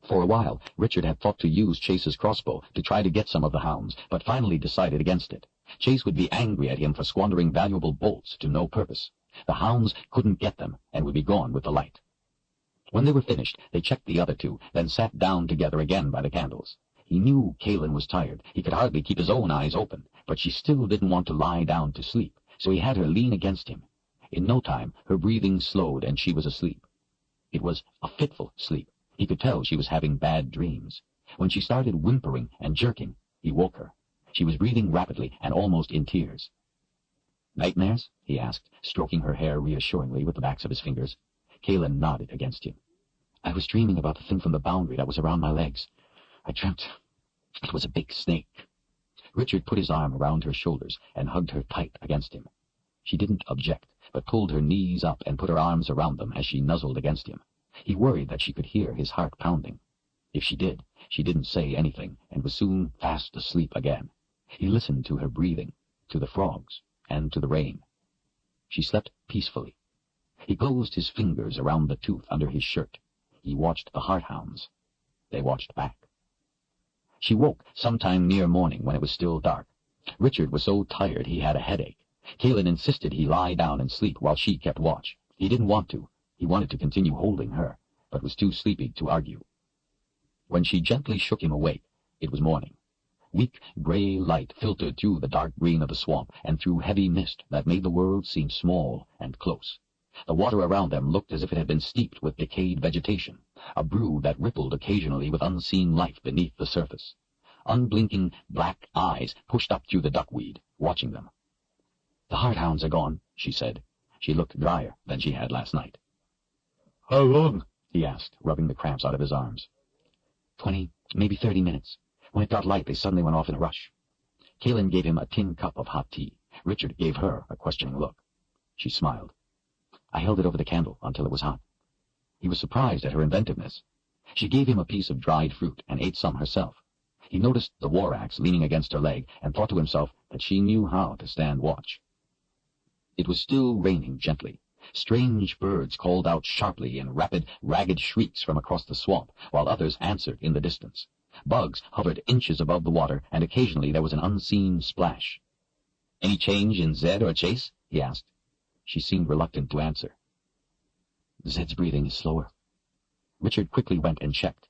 For a while, Richard had thought to use Chase's crossbow to try to get some of the hounds, but finally decided against it. Chase would be angry at him for squandering valuable bolts to no purpose. The hounds couldn't get them, and would be gone with the light. When they were finished, they checked the other two, then sat down together again by the candles. He knew Kaelin was tired. He could hardly keep his own eyes open, but she still didn't want to lie down to sleep, so he had her lean against him. In no time, her breathing slowed and she was asleep. It was a fitful sleep. He could tell she was having bad dreams. When she started whimpering and jerking, he woke her. She was breathing rapidly and almost in tears. "Nightmares?" he asked, stroking her hair reassuringly with the backs of his fingers. Kaelin nodded against him. "I was dreaming about the thing from the boundary that was around my legs. I dreamt it was a big snake." Richard put his arm around her shoulders and hugged her tight against him. She didn't object, but pulled her knees up and put her arms around them as she nuzzled against him. He worried that she could hear his heart pounding. If she did, she didn't say anything and was soon fast asleep again. He listened to her breathing, to the frogs, and to the rain. She slept peacefully. He closed his fingers around the tooth under his shirt. He watched the heart-hounds. They watched back. She woke sometime near morning when it was still dark. Richard was so tired he had a headache. Kaelin insisted he lie down and sleep while she kept watch. He didn't want to. He wanted to continue holding her, but was too sleepy to argue. When she gently shook him awake, it was morning. Weak gray light filtered through the dark green of the swamp and through heavy mist that made the world seem small and close. The water around them looked as if it had been steeped with decayed vegetation, a brew that rippled occasionally with unseen life beneath the surface. Unblinking black eyes pushed up through the duckweed, watching them. "The heart-hounds are gone," she said. She looked drier than she had last night. "How long?" he asked, rubbing the cramps out of his arms. 20, maybe 30 minutes. When it got light, they suddenly went off in a rush. Kaelin gave him a tin cup of hot tea. Richard gave her a questioning look. She smiled. "I held it over the candle until it was hot." He was surprised at her inventiveness. She gave him a piece of dried fruit and ate some herself. He noticed the war axe leaning against her leg and thought to himself that she knew how to stand watch. It was still raining gently. Strange birds called out sharply in rapid, ragged shrieks from across the swamp, while others answered in the distance. Bugs hovered inches above the water, and occasionally there was an unseen splash. "Any change in Zed or Chase?" he asked. She seemed reluctant to answer. "Zed's breathing is slower." Richard quickly went and checked.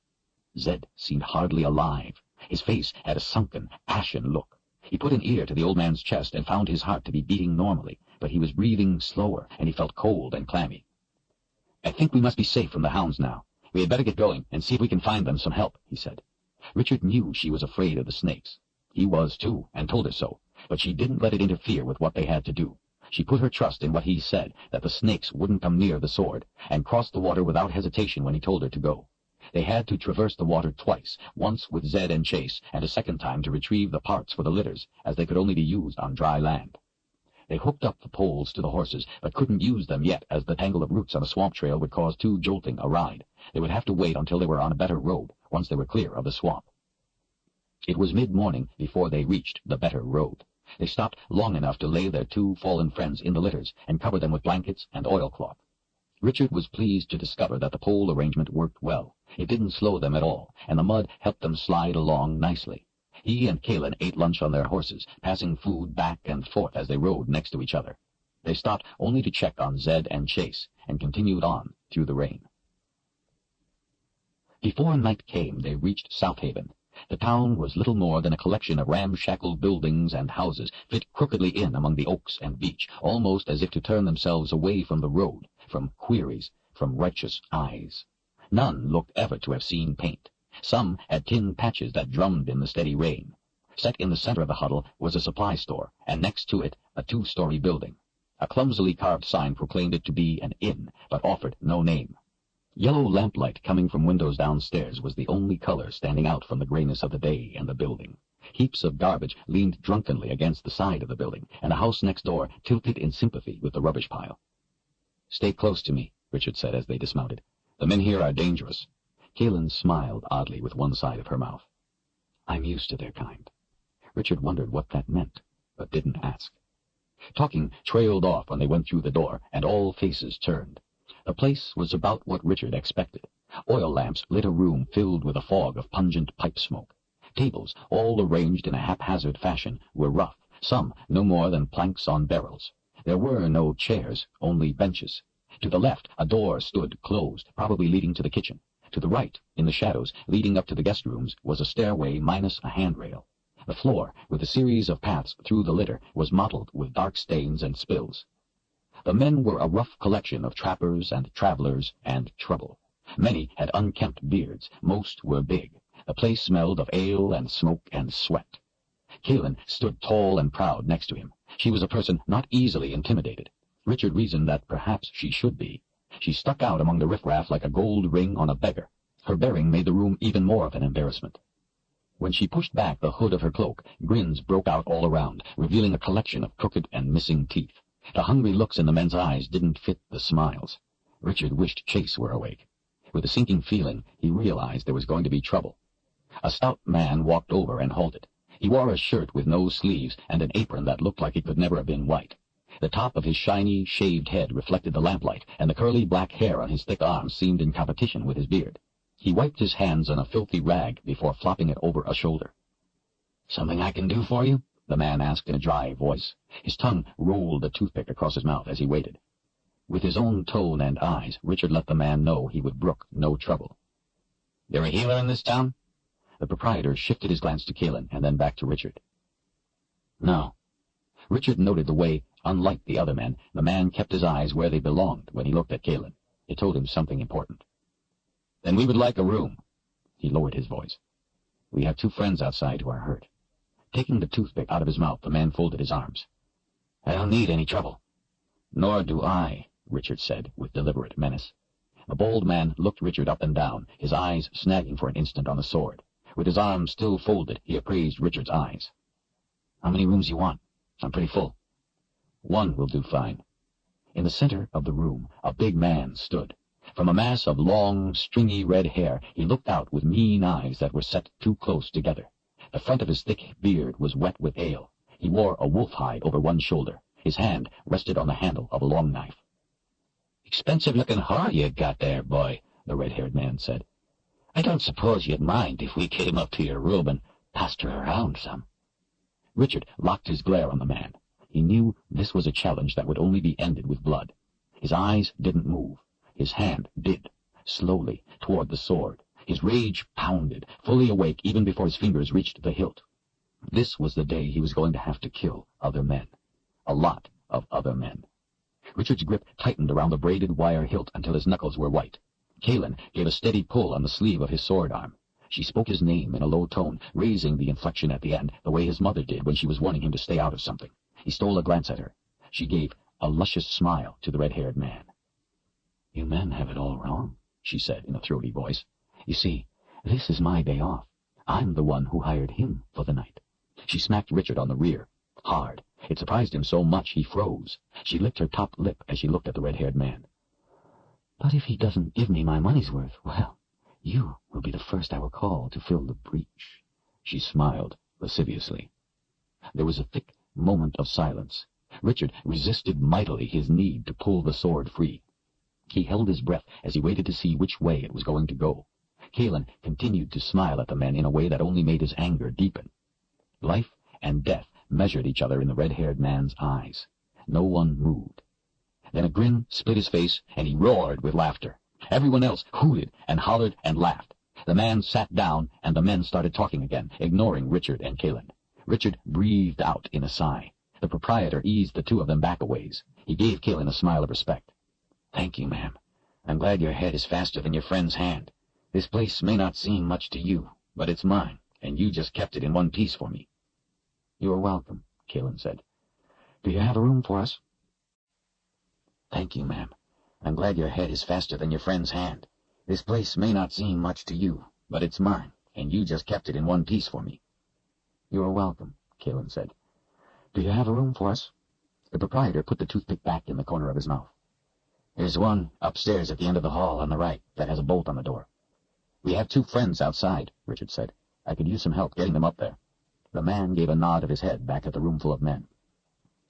Zed seemed hardly alive. His face had a sunken, ashen look. He put an ear to the old man's chest and found his heart to be beating normally, but he was breathing slower, and he felt cold and clammy. "I think we must be safe from the hounds now. We had better get going and see if we can find them some help," he said. Richard knew she was afraid of the snakes. He was, too, and told her so, but she didn't let it interfere with what they had to do. She put her trust in what he said, that the snakes wouldn't come near the sword, and crossed the water without hesitation when he told her to go. They had to traverse the water twice, once with Zed and Chase, and a second time to retrieve the parts for the litters, as they could only be used on dry land. They hooked up the poles to the horses, but couldn't use them yet, as the tangle of roots on a swamp trail would cause too jolting a ride. They would have to wait until they were on a better road, once they were clear of the swamp. It was mid-morning before they reached the better road. They stopped long enough to lay their two fallen friends in the litters and cover them with blankets and oilcloth. Richard was pleased to discover that the pole arrangement worked well. It didn't slow them at all, and the mud helped them slide along nicely. He and Kalin ate lunch on their horses, passing food back and forth as they rode next to each other. They stopped only to check on Zed and Chase, and continued on through the rain. Before night came, they reached South Haven. The town was little more than a collection of ramshackle buildings and houses, fit crookedly in among the oaks and beech, almost as if to turn themselves away from the road, from queries, from righteous eyes. None looked ever to have seen paint. Some had tin patches that drummed in the steady rain. Set in the center of the huddle was a supply store, and next to it a two-story building. A clumsily carved sign proclaimed it to be an inn, but offered no name. Yellow lamplight coming from windows downstairs was the only color standing out from the grayness of the day and the building. Heaps of garbage leaned drunkenly against the side of the building, and a house next door tilted in sympathy with the rubbish pile. "Stay close to me," Richard said as they dismounted. "The men here are dangerous." Kalin smiled oddly with one side of her mouth. "I'm used to their kind." Richard wondered what that meant, but didn't ask. Talking trailed off when they went through the door, and all faces turned. The place was about what Richard expected. Oil lamps lit a room filled with a fog of pungent pipe smoke. Tables, all arranged in a haphazard fashion, were rough, some no more than planks on barrels. There were no chairs, only benches. To the left, a door stood closed, probably leading to the kitchen. To the right, in the shadows, leading up to the guest rooms, was a stairway minus a handrail. The floor, with a series of paths through the litter, was mottled with dark stains and spills. The men were a rough collection of trappers and travelers and trouble. Many had unkempt beards. Most were big. The place smelled of ale and smoke and sweat. Kalin stood tall and proud next to him. She was a person not easily intimidated. Richard reasoned that perhaps she should be. She stuck out among the riffraff like a gold ring on a beggar. Her bearing made the room even more of an embarrassment. When she pushed back the hood of her cloak, grins broke out all around, revealing a collection of crooked and missing teeth. The hungry looks in the men's eyes didn't fit the smiles. Richard wished Chase were awake. With a sinking feeling, he realized there was going to be trouble. A stout man walked over and halted. He wore a shirt with no sleeves and an apron that looked like it could never have been white. The top of his shiny, shaved head reflected the lamplight, and the curly black hair on his thick arms seemed in competition with his beard. He wiped his hands on a filthy rag before flopping it over a shoulder. "Something I can do for you?" the man asked in a dry voice. His tongue rolled a toothpick across his mouth as he waited. With his own tone and eyes, Richard let the man know he would brook no trouble. "You're a healer in this town?" The proprietor shifted his glance to Kalin and then back to Richard. "No." Richard noted the way, unlike the other men, the man kept his eyes where they belonged when he looked at Kalin. It told him something important. "Then we would like a room." He lowered his voice. "We have two friends outside who are hurt." Taking the toothpick out of his mouth, the man folded his arms. "I don't need any trouble." "Nor do I," Richard said with deliberate menace. The bald man looked Richard up and down, his eyes snagging for an instant on the sword. With his arms still folded, he appraised Richard's eyes. "How many rooms you want? I'm pretty full." "One will do fine." In the center of the room, a big man stood. From a mass of long, stringy red hair, he looked out with mean eyes that were set too close together. The front of his thick beard was wet with ale. He wore a wolf hide over one shoulder. His hand rested on the handle of a long knife. "Expensive-looking hair you got there, boy," the red-haired man said. "I don't suppose you'd mind if we came up to your room and passed her around some." Richard locked his glare on the man. He knew this was a challenge that would only be ended with blood. His eyes didn't move. His hand did, slowly, toward the sword. His rage pounded, fully awake even before his fingers reached the hilt. This was the day he was going to have to kill other men. A lot of other men. Richard's grip tightened around the braided wire hilt until his knuckles were white. Kaelin gave a steady pull on the sleeve of his sword arm. She spoke his name in a low tone, raising the inflection at the end, the way his mother did when she was warning him to stay out of something. He stole a glance at her. She gave a luscious smile to the red-haired man. "You men have it all wrong," she said in a throaty voice. "You see, this is my day off. I'm the one who hired him for the night." She smacked Richard on the rear, hard. It surprised him so much he froze. She licked her top lip as she looked at the red-haired man. "But if he doesn't give me my money's worth, well, you will be the first I will call to fill the breach." She smiled lasciviously. There was a thick moment of silence. Richard resisted mightily his need to pull the sword free. He held his breath as he waited to see which way it was going to go. Kaelin continued to smile at the men in a way that only made his anger deepen. Life and death measured each other in the red-haired man's eyes. No one moved. Then a grin split his face, and he roared with laughter. Everyone else hooted and hollered and laughed. The man sat down, and the men started talking again, ignoring Richard and Kaelin. Richard breathed out in a sigh. The proprietor eased the two of them back a ways. He gave Kaelin a smile of respect. "Thank you, ma'am. I'm glad your head is faster than your friend's hand. This place may not seem much to you, but it's mine, and you just kept it in one piece for me." "You are welcome," Kaelin said. "Do you have a room for us?" "Thank you, ma'am. I'm glad your head is faster than your friend's hand. This place may not seem much to you, but it's mine, and you just kept it in one piece for me." "You are welcome," Kaelin said. "Do you have a room for us?" The proprietor put the toothpick back in the corner of his mouth. "There's one upstairs at the end of the hall on the right that has a bolt on the door." "We have 2 friends outside," Richard said. "I could use some help getting them up there." The man gave a nod of his head back at the roomful of men.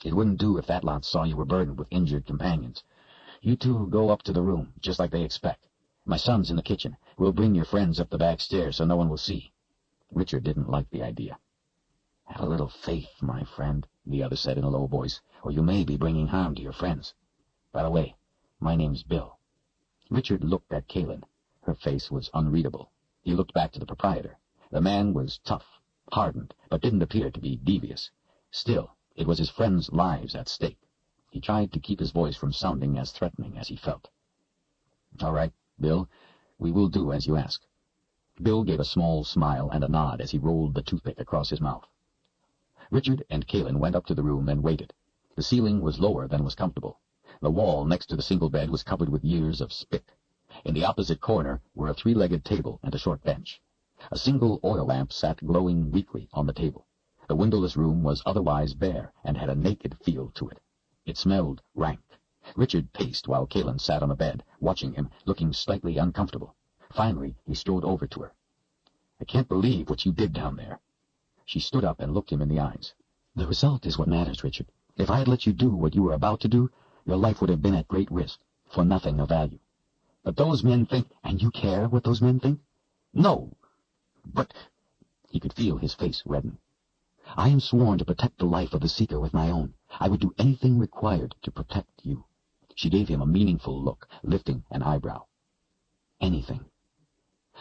"It wouldn't do if that lot saw you were burdened with injured companions. You two go up to the room, just like they expect. My son's in the kitchen. We'll bring your friends up the back stairs so no one will see." Richard didn't like the idea. "Have a little faith, my friend," the other said in a low voice, "or you may be bringing harm to your friends. By the way, my name's Bill." Richard looked at Kaelin. Her face was unreadable. He looked back to the proprietor. The man was tough, hardened, but didn't appear to be devious. Still, it was his friends' lives at stake. He tried to keep his voice from sounding as threatening as he felt. "All right, Bill, we will do as you ask." Bill gave a small smile and a nod as he rolled the toothpick across his mouth. Richard and Kaelin went up to the room and waited. The ceiling was lower than was comfortable. The wall next to the single bed was covered with years of spit. In the opposite corner were a 3-legged table and a short bench. A single oil lamp sat glowing weakly on the table. The windowless room was otherwise bare and had a naked feel to it. It smelled rank. Richard paced while Kaelin sat on the bed, watching him, looking slightly uncomfortable. Finally, he strode over to her. "I can't believe what you did down there." She stood up and looked him in the eyes. "The result is what matters, Richard. If I had let you do what you were about to do, your life would have been at great risk, for nothing of value. But those men think—" "And you care what those men think?" "No, but—" He could feel his face redden. "I am sworn to protect the life of the Seeker with my own. I would do anything required to protect you." She gave him a meaningful look, lifting an eyebrow. "Anything."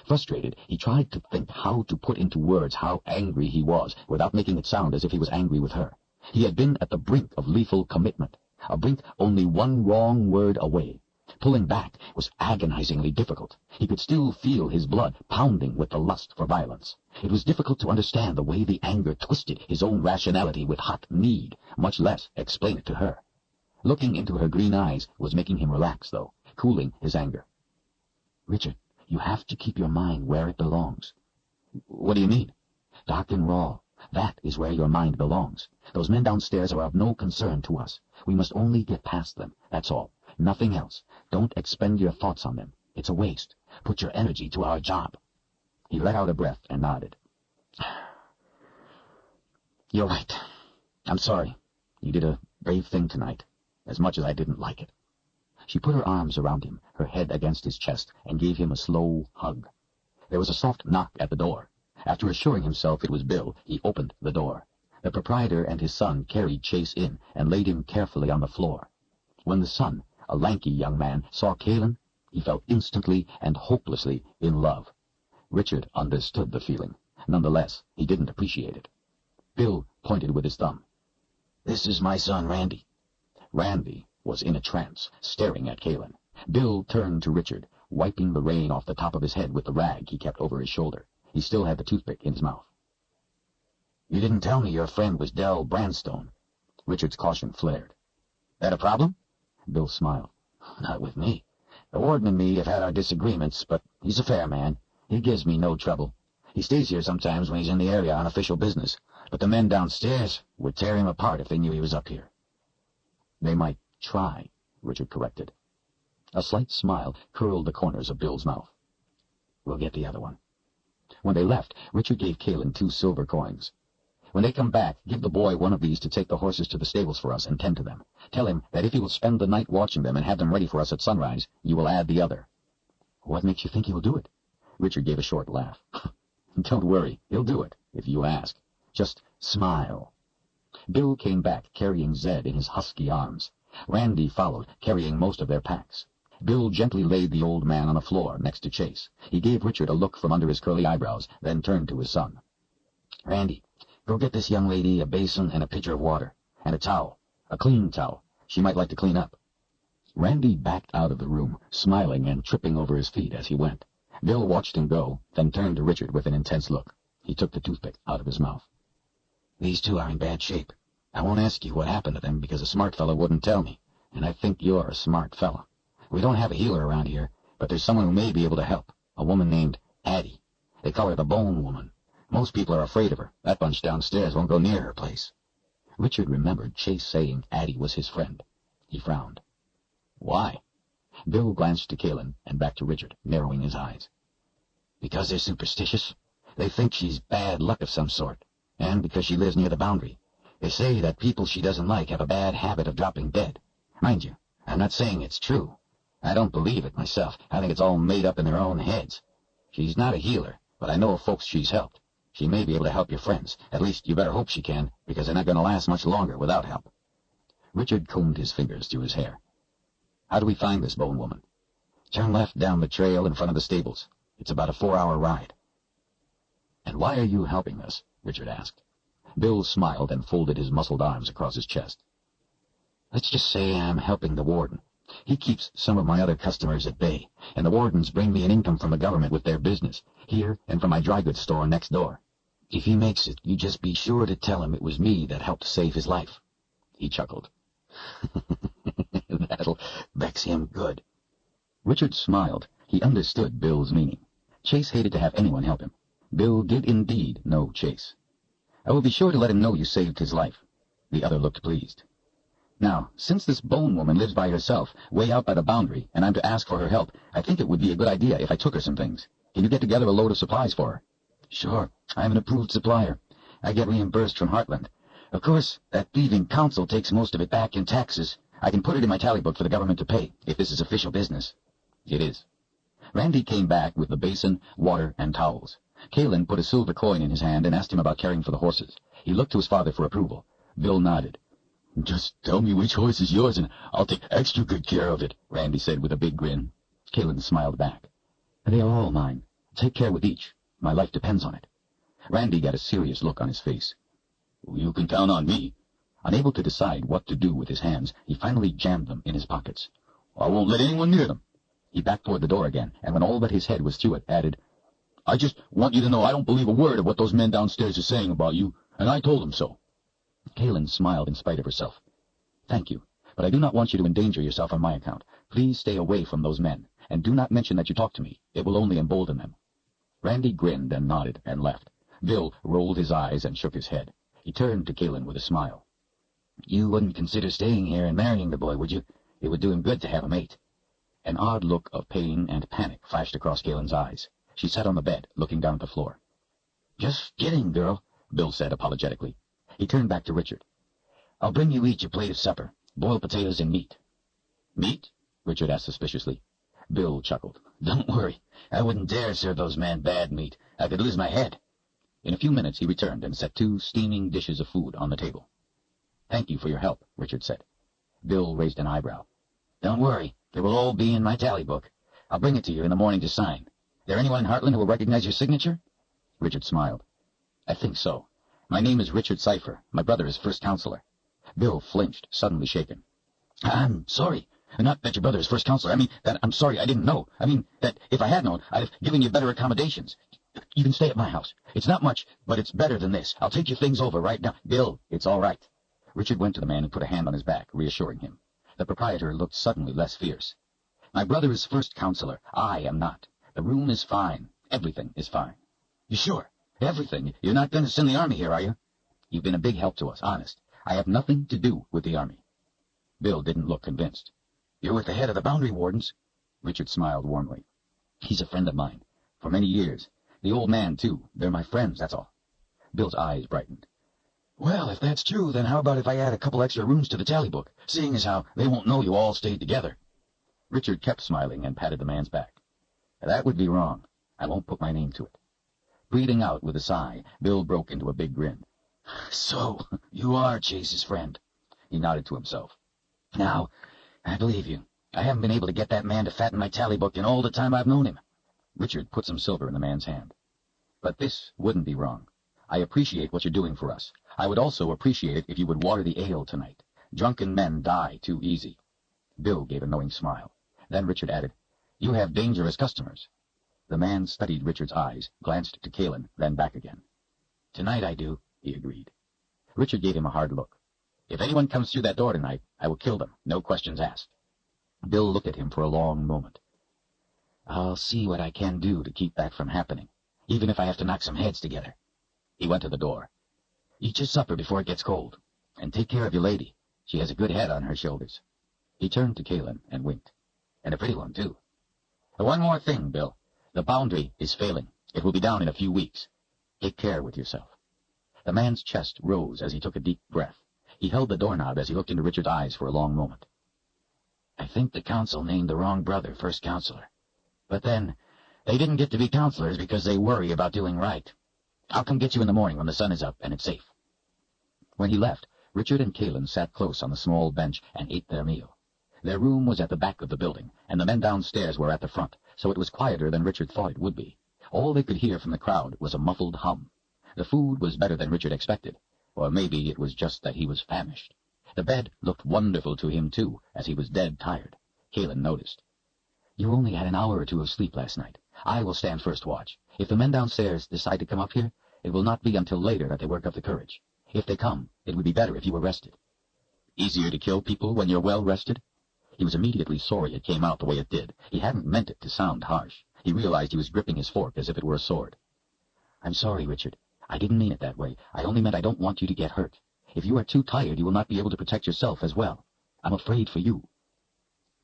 Frustrated, he tried to think how to put into words how angry he was, without making it sound as if he was angry with her. He had been at the brink of lethal commitment, a brink only one wrong word away. Pulling back was agonizingly difficult. He could still feel his blood pounding with the lust for violence. It was difficult to understand the way the anger twisted his own rationality with hot need, much less explain it to her. Looking into her green eyes was making him relax, though, cooling his anger. "Richard, you have to keep your mind where it belongs." "What do you mean?" "Dark and raw. That is where your mind belongs. Those men downstairs are of no concern to us. We must only get past them, that's all. Nothing else. Don't expend your thoughts on them. It's a waste. Put your energy to our job." He let out a breath and nodded. You're right. I'm sorry. You did a brave thing tonight, as much as I didn't like it. She put her arms around him, her head against his chest, and gave him a slow hug. There was a soft knock at the door. After assuring himself it was Bill, he opened the door. The proprietor and his son carried Chase in and laid him carefully on the floor. When the son, a lanky young man, saw Calen, he fell instantly and hopelessly in love. Richard understood the feeling. Nonetheless, he didn't appreciate it. Bill pointed with his thumb. "This is my son, Randy." Randy was in a trance, staring at Calen. Bill turned to Richard, wiping the rain off the top of his head with the rag he kept over his shoulder. He still had the toothpick in his mouth. "You didn't tell me your friend was Del Brandstone." Richard's caution flared. "That a problem?" Bill smiled. "Not with me. The warden and me have had our disagreements, but he's a fair man. He gives me no trouble. He stays here sometimes when he's in the area on official business, but the men downstairs would tear him apart if they knew he was up here." "They might try," Richard corrected. A slight smile curled the corners of Bill's mouth. "We'll get the other one." When they left, Richard gave Calen 2 silver coins. "When they come back, give the boy one of these to take the horses to the stables for us and tend to them. Tell him that if he will spend the night watching them and have them ready for us at sunrise, you will add the other." "What makes you think he will do it?" Richard gave a short laugh. "Don't worry, he'll do it, if you ask. Just smile." Bill came back, carrying Zed in his husky arms. Randy followed, carrying most of their packs. Bill gently laid the old man on the floor next to Chase. He gave Richard a look from under his curly eyebrows, then turned to his son. "Randy, go get this young lady a basin and a pitcher of water, and a towel, a clean towel. She might like to clean up." Randy backed out of the room, smiling and tripping over his feet as he went. Bill watched him go, then turned to Richard with an intense look. He took the toothpick out of his mouth. "These 2 are in bad shape. I won't ask you what happened to them because a smart fellow wouldn't tell me, and I think you're a smart fellow. We don't have a healer around here, but there's someone who may be able to help, a woman named Addie. They call her the Bone Woman. Most people are afraid of her. That bunch downstairs won't go near her place." Richard remembered Chase saying Addie was his friend. He frowned. "Why?" Bill glanced to Calen and back to Richard, narrowing his eyes. "Because they're superstitious. They think she's bad luck of some sort, and because she lives near the boundary. They say that people she doesn't like have a bad habit of dropping dead. Mind you, I'm not saying it's true. I don't believe it myself. I think it's all made up in their own heads. She's not a healer, but I know of folks she's helped. She may be able to help your friends. At least you better hope she can, because they're not going to last much longer without help." Richard combed his fingers through his hair. "How do we find this Bone Woman?" "Turn left down the trail in front of the stables. It's about a 4-hour ride." "And why are you helping us?" Richard asked. Bill smiled and folded his muscled arms across his chest. "Let's just say I'm helping the warden. He keeps some of my other customers at bay, and the wardens bring me an income from the government with their business, here and from my dry goods store next door. If he makes it, you just be sure to tell him it was me that helped save his life." He chuckled. "That'll vex him good." Richard smiled. He understood Bill's meaning. Chase hated to have anyone help him. Bill did indeed know Chase. "I will be sure to let him know you saved his life." The other looked pleased. "Now, since this Bone Woman lives by herself, way out by the boundary, and I'm to ask for her help, I think it would be a good idea if I took her some things. Can you get together a load of supplies for her?" "Sure. I'm an approved supplier. I get reimbursed from Heartland. Of course, that thieving council takes most of it back in taxes. I can put it in my tally book for the government to pay, if this is official business." "It is." Randy came back with the basin, water, and towels. Calen put a silver coin in his hand and asked him about caring for the horses. He looked to his father for approval. Bill nodded. "Just tell me which horse is yours, and I'll take extra good care of it," Randy said with a big grin. Calen smiled back. "They are all mine. Take care with each. My life depends on it." Randy got a serious look on his face. "You can count on me." Unable to decide what to do with his hands, he finally jammed them in his pockets. "I won't let anyone near them." He backed toward the door again, and when all but his head was through it, added, "I just want you to know I don't believe a word of what those men downstairs are saying about you, and I told them so." Calen smiled in spite of herself. "Thank you, but I do not want you to endanger yourself on my account. Please stay away from those men, and do not mention that you talked to me. It will only embolden them." Randy grinned and nodded and left. Bill rolled his eyes and shook his head. He turned to Calen with a smile. "You wouldn't consider staying here and marrying the boy, would you? It would do him good to have a mate." An odd look of pain and panic flashed across Calen's eyes. She sat on the bed, looking down at the floor. "Just kidding, girl," Bill said apologetically. He turned back to Richard. "I'll bring you each a plate of supper, boiled potatoes and meat." "Meat?" Richard asked suspiciously. Bill chuckled. "Don't worry. I wouldn't dare serve those men bad meat. I could lose my head." In a few minutes he returned and set 2 steaming dishes of food on the table. "Thank you for your help," Richard said. Bill raised an eyebrow. "Don't worry. It will all be in my tally book. I'll bring it to you in the morning to sign. There anyone in Heartland who will recognize your signature?" Richard smiled. "I think so. My name is Richard Cipher. My brother is first counselor." Bill flinched, suddenly shaken. "I'm sorry. Not that your brother is first counselor. I mean that I'm sorry I didn't know. I mean that if I had known, I'd have given you better accommodations. You can stay at my house. It's not much, but it's better than this. I'll take your things over right now." "Bill, it's all right." Richard went to the man and put a hand on his back, reassuring him. The proprietor looked suddenly less fierce. "My brother is first counselor. I am not. The room is fine. Everything is fine." "You sure? Everything? You're not going to send the army here, are you?" "You've been a big help to us, honest. I have nothing to do with the army." Bill didn't look convinced. "You're with the head of the boundary wardens?" Richard smiled warmly. "He's a friend of mine. For many years. The old man, too. They're my friends, that's all." Bill's eyes brightened. "Well, if that's true, then how about if I add a couple extra rooms to the tally book, seeing as how they won't know you all stayed together?" Richard kept smiling and patted the man's back. "That would be wrong. I won't put my name to it." Breathing out with a sigh, Bill broke into a big grin. "So, you are Chase's friend." He nodded to himself. "Now, I believe you. I haven't been able to get that man to fatten my tally book in all the time I've known him." Richard put some silver in the man's hand. "But this wouldn't be wrong. I appreciate what you're doing for us. I would also appreciate it if you would water the ale tonight. Drunken men die too easy." Bill gave a knowing smile. Then Richard added, "You have dangerous customers." The man studied Richard's eyes, glanced to Kalen, then back again. "Tonight I do," he agreed. Richard gave him a hard look. "If anyone comes through that door tonight, I will kill them, no questions asked." Bill looked at him for a long moment. "I'll see what I can do to keep that from happening, even if I have to knock some heads together." He went to the door. "Eat your supper before it gets cold, and take care of your lady. She has a good head on her shoulders." He turned to Kalen and winked. "And a pretty one, too. One more thing, Bill. The boundary is failing. It will be down in a few weeks. Take care with yourself." The man's chest rose as he took a deep breath. He held the doorknob as he looked into Richard's eyes for a long moment. "I think the council named the wrong brother first counselor. But then, they didn't get to be counselors because they worry about doing right. I'll come get you in the morning when the sun is up and it's safe." When he left, Richard and Kalen sat close on the small bench and ate their meal. Their room was at the back of the building, and the men downstairs were at the front, so it was quieter than Richard thought it would be. All they could hear from the crowd was a muffled hum. The food was better than Richard expected, or maybe it was just that he was famished. The bed looked wonderful to him, too, as he was dead tired. Kalen noticed. "You only had an hour or 2 of sleep last night. I will stand first watch. If the men downstairs decide to come up here, it will not be until later that they work up the courage. If they come, it would be better if you were rested." "Easier to kill people when you're well rested?" He was immediately sorry it came out the way it did. He hadn't meant it to sound harsh. He realized he was gripping his fork as if it were a sword. "I'm sorry, Richard. I didn't mean it that way. I only meant I don't want you to get hurt. If you are too tired, you will not be able to protect yourself as well. I'm afraid for you."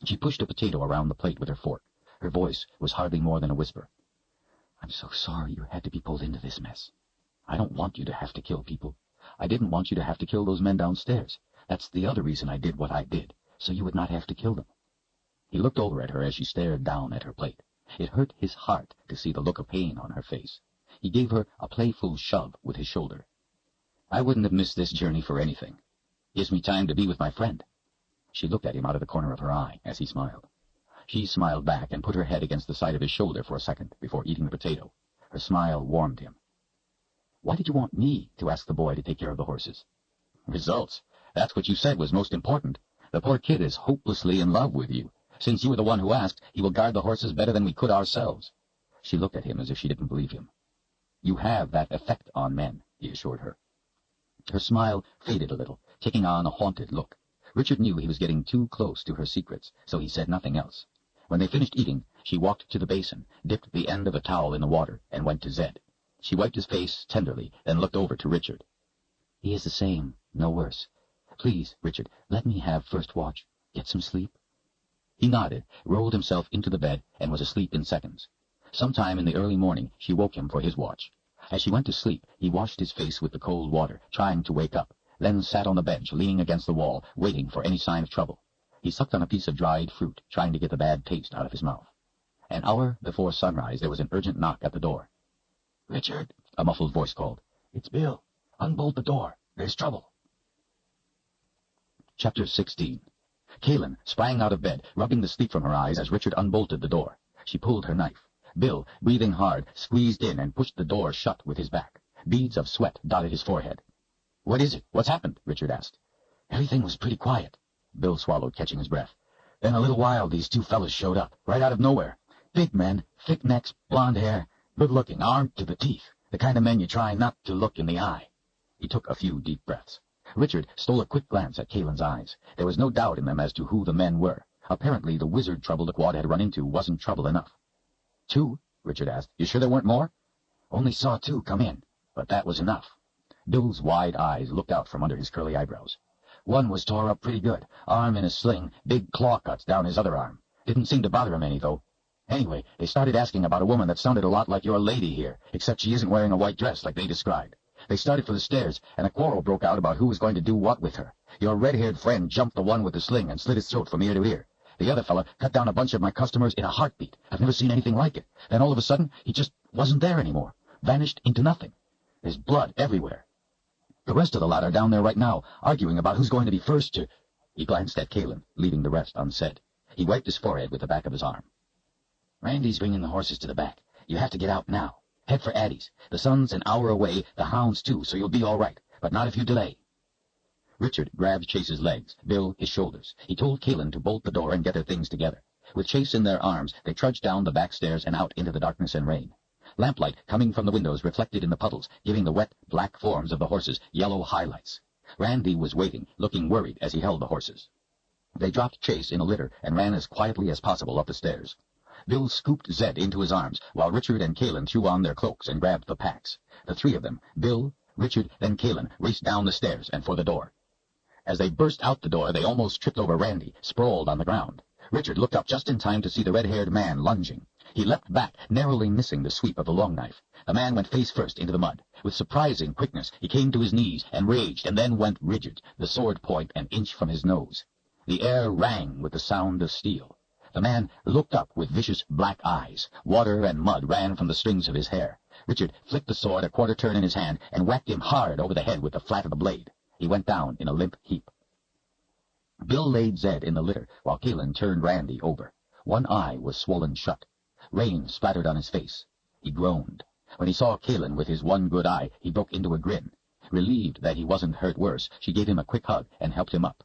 She pushed a potato around the plate with her fork. Her voice was hardly more than a whisper. "I'm so sorry you had to be pulled into this mess. I don't want you to have to kill people. I didn't want you to have to kill those men downstairs. That's the other reason I did what I did, so you would not have to kill them." He looked over at her as she stared down at her plate. It hurt his heart to see the look of pain on her face. He gave her a playful shove with his shoulder. "I wouldn't have missed this journey for anything. Gives me time to be with my friend." She looked at him out of the corner of her eye as he smiled. She smiled back and put her head against the side of his shoulder for a second before eating the potato. Her smile warmed him. "Why did you want me to ask the boy to take care of the horses?" "Results. That's what you said was most important. The poor kid is hopelessly in love with you. Since you were the one who asked, he will guard the horses better than we could ourselves." She looked at him as if she didn't believe him. "You have that effect on men," he assured her. Her smile faded a little, taking on a haunted look. Richard knew he was getting too close to her secrets, so he said nothing else. When they finished eating, she walked to the basin, dipped the end of a towel in the water, and went to Zed. She wiped his face tenderly, then looked over to Richard. "He is the same, no worse. Please, Richard, let me have first watch. Get some sleep." He nodded, rolled himself into the bed, and was asleep in seconds. Sometime in the early morning, she woke him for his watch. As she went to sleep, he washed his face with the cold water, trying to wake up, then sat on the bench, leaning against the wall, waiting for any sign of trouble. He sucked on a piece of dried fruit, trying to get the bad taste out of his mouth. An hour before sunrise, there was an urgent knock at the door. "Richard," a muffled voice called. "it's Bill. Unbolt the door. There's trouble." Chapter 16. Kaylin sprang out of bed, rubbing the sleep from her eyes as Richard unbolted the door. She pulled her knife. Bill, breathing hard, squeezed in and pushed the door shut with his back. Beads of sweat dotted his forehead. "What is it? What's happened?" Richard asked. "Everything was pretty quiet." Bill swallowed, catching his breath. "Then a little while these two fellows showed up, right out of nowhere. Big men, thick necks, blonde hair, good-looking, armed to the teeth. The kind of men you try not to look in the eye." He took a few deep breaths. Richard stole a quick glance at Kaylin's eyes. There was no doubt in them as to who the men were. Apparently the wizard trouble the Quad had run into wasn't trouble enough. "Two?" Richard asked. "You sure there weren't more?" "Only saw two come in, but that was enough." Bill's wide eyes looked out from under his curly eyebrows. "One was tore up pretty good, arm in a sling, big claw cuts down his other arm. Didn't seem to bother him any, though. Anyway, they started asking about a woman that sounded a lot like your lady here, except she isn't wearing a white dress like they described. They started for the stairs, and a quarrel broke out about who was going to do what with her. Your red-haired friend jumped the one with the sling and slit his throat from ear to ear. The other fella cut down a bunch of my customers in a heartbeat. I've never seen anything like it. Then all of a sudden, he just wasn't there anymore. Vanished into nothing. There's blood everywhere. The rest of the lot are down there right now, arguing about who's going to be first to—" He glanced at Kaylin, leaving the rest unsaid. He wiped his forehead with the back of his arm. "Randy's bringing the horses to the back. You have to get out now. Head for Addie's. The sun's an hour away, the hounds too, so you'll be all right, but not if you delay." Richard grabbed Chase's legs, Bill his shoulders. He told Kaylin to bolt the door and get their things together. With Chase in their arms, they trudged down the back stairs and out into the darkness and rain. Lamplight coming from the windows reflected in the puddles, giving the wet, black forms of the horses yellow highlights. Randy was waiting, looking worried as he held the horses. They dropped Chase in a litter and ran as quietly as possible up the stairs. Bill scooped Zed into his arms, while Richard and Kaylin threw on their cloaks and grabbed the packs. The three of them, Bill, Richard, then Kaylin, raced down the stairs and for the door. As they burst out the door, they almost tripped over Randy, sprawled on the ground. Richard looked up just in time to see the red-haired man lunging. He leapt back, narrowly missing the sweep of the long knife. The man went face first into the mud. With surprising quickness, he came to his knees and raged, and then went rigid, the sword point an inch from his nose. The air rang with the sound of steel. The man looked up with vicious black eyes. Water and mud ran from the strings of his hair. Richard flicked the sword a quarter turn in his hand and whacked him hard over the head with the flat of the blade. He went down in a limp heap. Bill laid Zed in the litter, while Kaylin turned Randy over. One eye was swollen shut. Rain splattered on his face. He groaned. When he saw Kaylin with his one good eye, he broke into a grin. Relieved that he wasn't hurt worse, she gave him a quick hug and helped him up.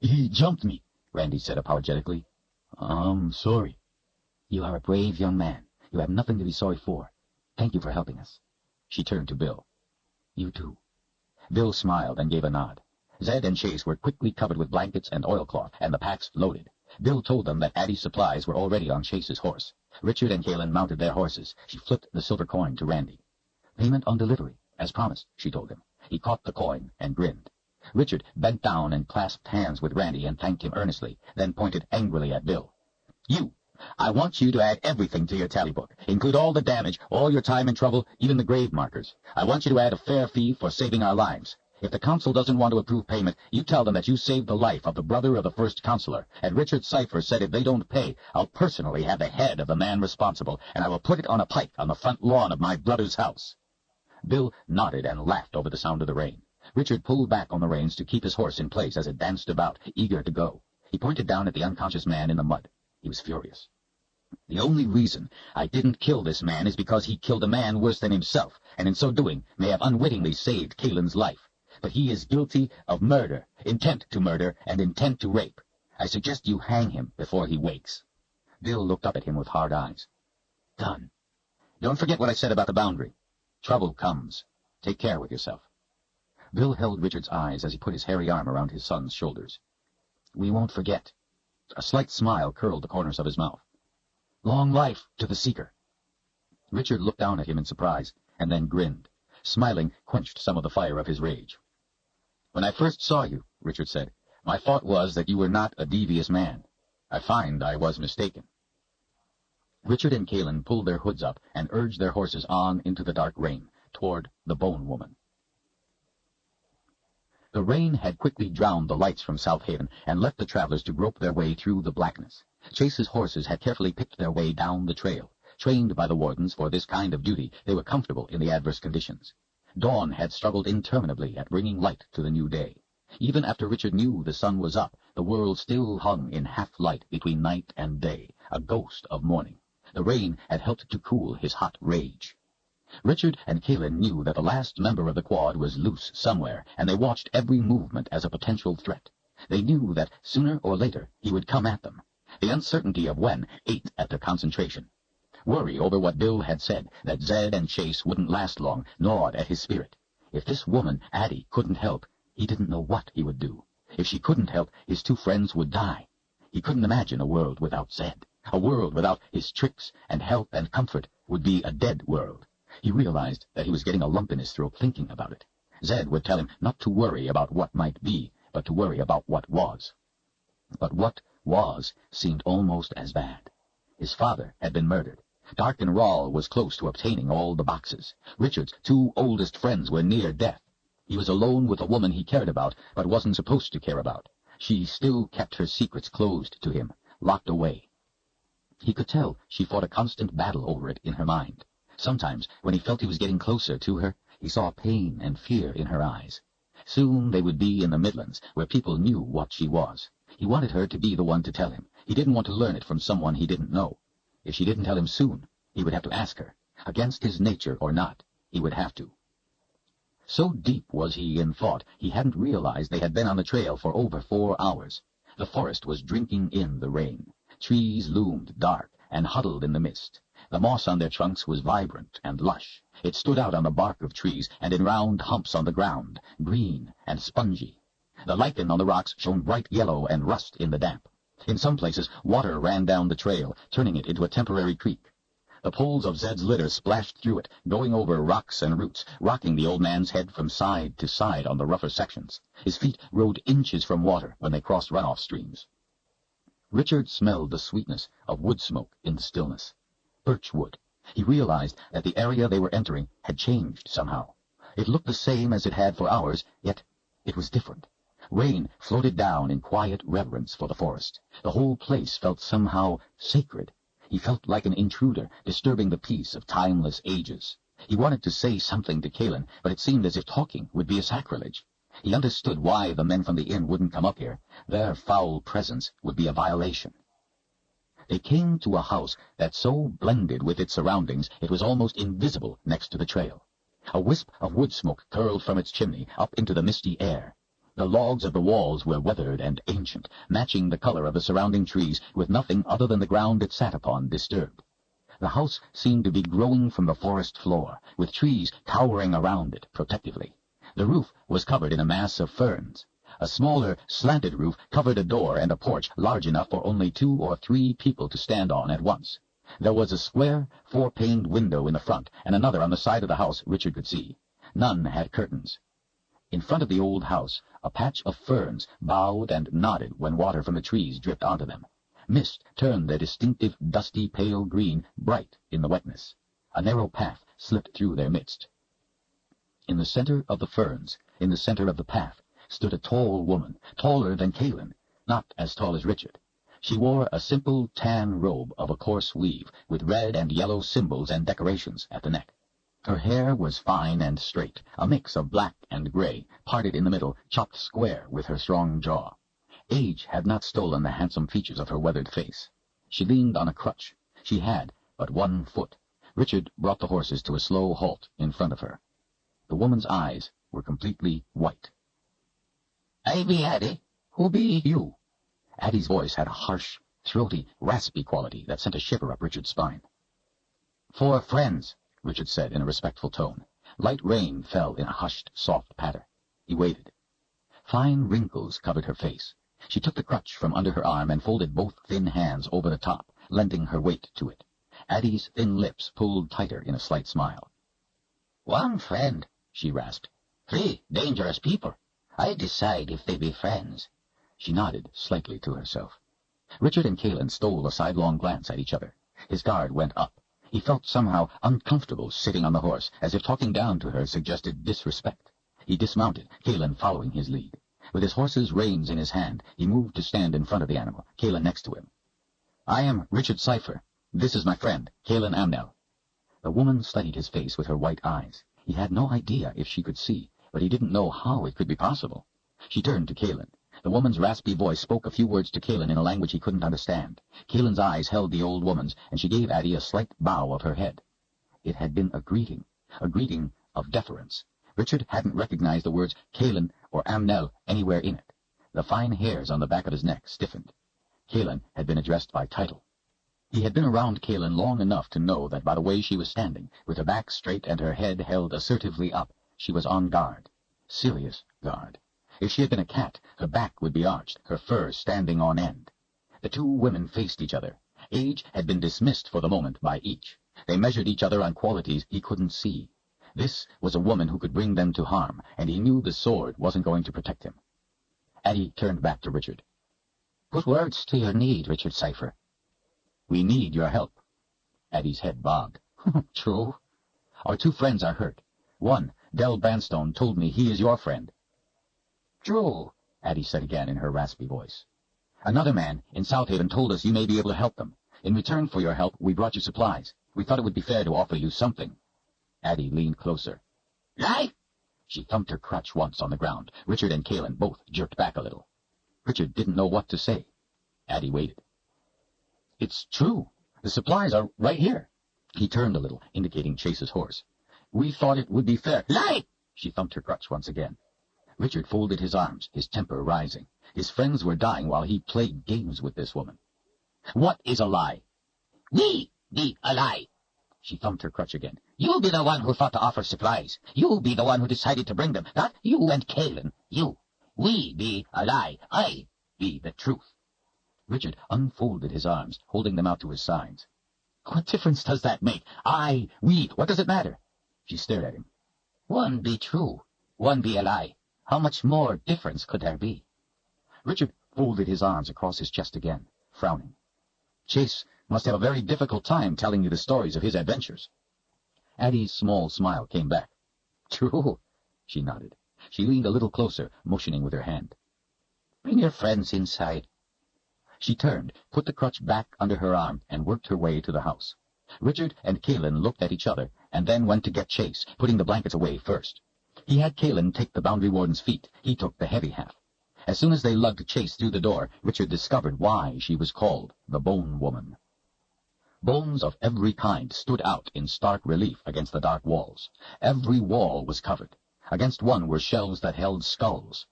"He jumped me," Randy said apologetically. "I'm sorry." "You are a brave young man. You have nothing to be sorry for. Thank you for helping us." She turned to Bill. "You too." Bill smiled and gave a nod. Zed and Chase were quickly covered with blankets and oilcloth, and the packs loaded. Bill told them that Addie's supplies were already on Chase's horse. Richard and Kaylin mounted their horses. She flipped the silver coin to Randy. "Payment on delivery, as promised," she told him. He caught the coin and grinned. Richard bent down and clasped hands with Randy and thanked him earnestly, then pointed angrily at Bill. "You! I want you to add everything to your tally book. Include all the damage, all your time and trouble, even the grave markers. I want you to add a fair fee for saving our lives. If the council doesn't want to approve payment, you tell them that you saved the life of the brother of the first councilor, and Richard Cipher said if they don't pay, I'll personally have the head of the man responsible, and I will put it on a pike on the front lawn of my brother's house." Bill nodded and laughed over the sound of the rain. Richard pulled back on the reins to keep his horse in place as it danced about, eager to go. He pointed down at the unconscious man in the mud. He was furious. "The only reason I didn't kill this man is because he killed a man worse than himself, and in so doing may have unwittingly saved Kaylin's life. But he is guilty of murder, intent to murder, and intent to rape. I suggest you hang him before he wakes." Bill looked up at him with hard eyes. "Done. Don't forget what I said about the boundary. Trouble comes. Take care with yourself." Bill held Richard's eyes as he put his hairy arm around his son's shoulders. "We won't forget." A slight smile curled the corners of his mouth. "Long life to the Seeker." Richard looked down at him in surprise, and then grinned. Smiling quenched some of the fire of his rage. "When I first saw you," Richard said, "my thought was that you were not a devious man. I find I was mistaken." Richard and Kalin pulled their hoods up and urged their horses on into the dark rain, toward the Bone Woman. The rain had quickly drowned the lights from South Haven and left the travelers to grope their way through the blackness. Chase's horses had carefully picked their way down the trail. Trained by the wardens for this kind of duty, they were comfortable in the adverse conditions. Dawn had struggled interminably at bringing light to the new day. Even after Richard knew the sun was up, the world still hung in half-light between night and day, a ghost of morning. The rain had helped to cool his hot rage. Richard and Kalin knew that the last member of the quad was loose somewhere, and they watched every movement as a potential threat. They knew that sooner or later he would come at them. The uncertainty of when ate at their concentration. Worry over what Bill had said, that Zed and Chase wouldn't last long, gnawed at his spirit. If this woman, Addie, couldn't help, he didn't know what he would do. If she couldn't help, his two friends would die. He couldn't imagine a world without Zed. A world without his tricks and help and comfort would be a dead world. He realized that he was getting a lump in his throat thinking about it. Zed would tell him not to worry about what might be, but to worry about what was. But what was seemed almost as bad. His father had been murdered. Dark and Rawl was close to obtaining all the boxes. Richard's two oldest friends were near death. He was alone with a woman he cared about, but wasn't supposed to care about. She still kept her secrets closed to him, locked away. He could tell she fought a constant battle over it in her mind. Sometimes, when he felt he was getting closer to her, he saw pain and fear in her eyes. Soon they would be in the Midlands, where people knew what she was. He wanted her to be the one to tell him. He didn't want to learn it from someone he didn't know. If she didn't tell him soon, he would have to ask her. Against his nature or not, he would have to. So deep was he in thought, he hadn't realized they had been on the trail for over 4 hours. The forest was drinking in the rain. Trees loomed dark and huddled in the mist. The moss on their trunks was vibrant and lush. It stood out on the bark of trees and in round humps on the ground, green and spongy. The lichen on the rocks shone bright yellow and rust in the damp. In some places, water ran down the trail, turning it into a temporary creek. The poles of Zed's litter splashed through it, going over rocks and roots, rocking the old man's head from side to side on the rougher sections. His feet rode inches from water when they crossed runoff streams. Richard smelled the sweetness of wood smoke in the stillness. Birch wood. He realized that the area they were entering had changed somehow. It looked the same as it had for hours, yet it was different. Rain floated down in quiet reverence for the forest. The whole place felt somehow sacred. He felt like an intruder, disturbing the peace of timeless ages. He wanted to say something to Kalin, but it seemed as if talking would be a sacrilege. He understood why the men from the inn wouldn't come up here. Their foul presence would be a violation. They came to a house that so blended with its surroundings it was almost invisible next to the trail. A wisp of wood smoke curled from its chimney up into the misty air. The logs of the walls were weathered and ancient, matching the color of the surrounding trees, with nothing other than the ground it sat upon disturbed. The house seemed to be growing from the forest floor, with trees towering around it protectively. The roof was covered in a mass of ferns. A smaller, slanted roof covered a door and a porch large enough for only 2 or 3 people to stand on at once. There was a square, 4-paned window in the front, and another on the side of the house Richard could see. None had curtains. In front of the old house, a patch of ferns bowed and nodded when water from the trees dripped onto them. Mist turned their distinctive, dusty, pale green bright in the wetness. A narrow path slipped through their midst. In the center of the ferns, in the center of the path, stood a tall woman, taller than Kalin, not as tall as Richard. She wore a simple tan robe of a coarse weave, with red and yellow symbols and decorations at the neck. Her hair was fine and straight, a mix of black and gray, parted in the middle, chopped square with her strong jaw. Age had not stolen the handsome features of her weathered face. She leaned on a crutch. She had but 1 foot. Richard brought the horses to a slow halt in front of her. The woman's eyes were completely white. "I be Addie. Who be you?" Addie's voice had a harsh, throaty, raspy quality that sent a shiver up Richard's spine. "4 friends," Richard said in a respectful tone. Light rain fell in a hushed, soft patter. He waited. Fine wrinkles covered her face. She took the crutch from under her arm and folded both thin hands over the top, lending her weight to it. Addie's thin lips pulled tighter in a slight smile. "1 friend," she rasped. 3 dangerous people. I decide if they be friends." She nodded slightly to herself. Richard and Kalin stole a sidelong glance at each other. His guard went up. He felt somehow uncomfortable sitting on the horse, as if talking down to her suggested disrespect. He dismounted, Kalin following his lead. With his horse's reins in his hand, he moved to stand in front of the animal, Kalin next to him. "I am Richard Cipher. This is my friend, Kalin Amnel." The woman studied his face with her white eyes. He had no idea if she could see, but he didn't know how it could be possible. She turned to Kalin. The woman's raspy voice spoke a few words to Kalin in a language he couldn't understand. Kalin's eyes held the old woman's, and she gave Addie a slight bow of her head. It had been a greeting of deference. Richard hadn't recognized the words Kalin or Amnel anywhere in it. The fine hairs on the back of his neck stiffened. Kalin had been addressed by title. He had been around Kalin long enough to know that by the way she was standing, with her back straight and her head held assertively up, she was on guard. Serious guard. If she had been a cat, her back would be arched, her fur standing on end. The two women faced each other. Age had been dismissed for the moment by each. They measured each other on qualities he couldn't see. This was a woman who could bring them to harm, and he knew the sword wasn't going to protect him. Addie turned back to Richard. "Put words to your need, Richard Cipher." "We need your help." Addie's head bobbed. "True." "Our two friends are hurt. One, Del Banstone, told me he is your friend." "True," Addie said again in her raspy voice. "Another man in Southaven told us you may be able to help them. In return for your help, we brought you supplies. We thought it would be fair to offer you something." Addie leaned closer. "Lie!" She thumped her crutch once on the ground. Richard and Kalin both jerked back a little. Richard didn't know what to say. Addie waited. "It's true. The supplies are right here." He turned a little, indicating Chase's horse. "We thought it would be fair." "Lie!" She thumped her crutch once again. Richard folded his arms, his temper rising. His friends were dying while he played games with this woman. "What is a lie?" "We be a lie." She thumped her crutch again. "You be the one who thought to offer supplies. You be the one who decided to bring them, not you and Kalin. You. We be a lie. I be the truth." Richard unfolded his arms, holding them out to his sides. "What difference does that make? We, what does it matter?" She stared at him. "One be true, one be a lie. How much more difference could there be?" Richard folded his arms across his chest again, frowning. "Chase must have a very difficult time telling you the stories of his adventures." Addie's small smile came back. "True," she nodded. She leaned a little closer, motioning with her hand. "Bring your friends inside." She turned, put the crutch back under her arm, and worked her way to the house. Richard and Kalin looked at each other, and then went to get Chase, putting the blankets away first. He had Kalin take the boundary warden's feet. He took the heavy half. As soon as they lugged Chase through the door, Richard discovered why she was called the Bone Woman. Bones of every kind stood out in stark relief against the dark walls. Every wall was covered. Against one were shelves that held skulls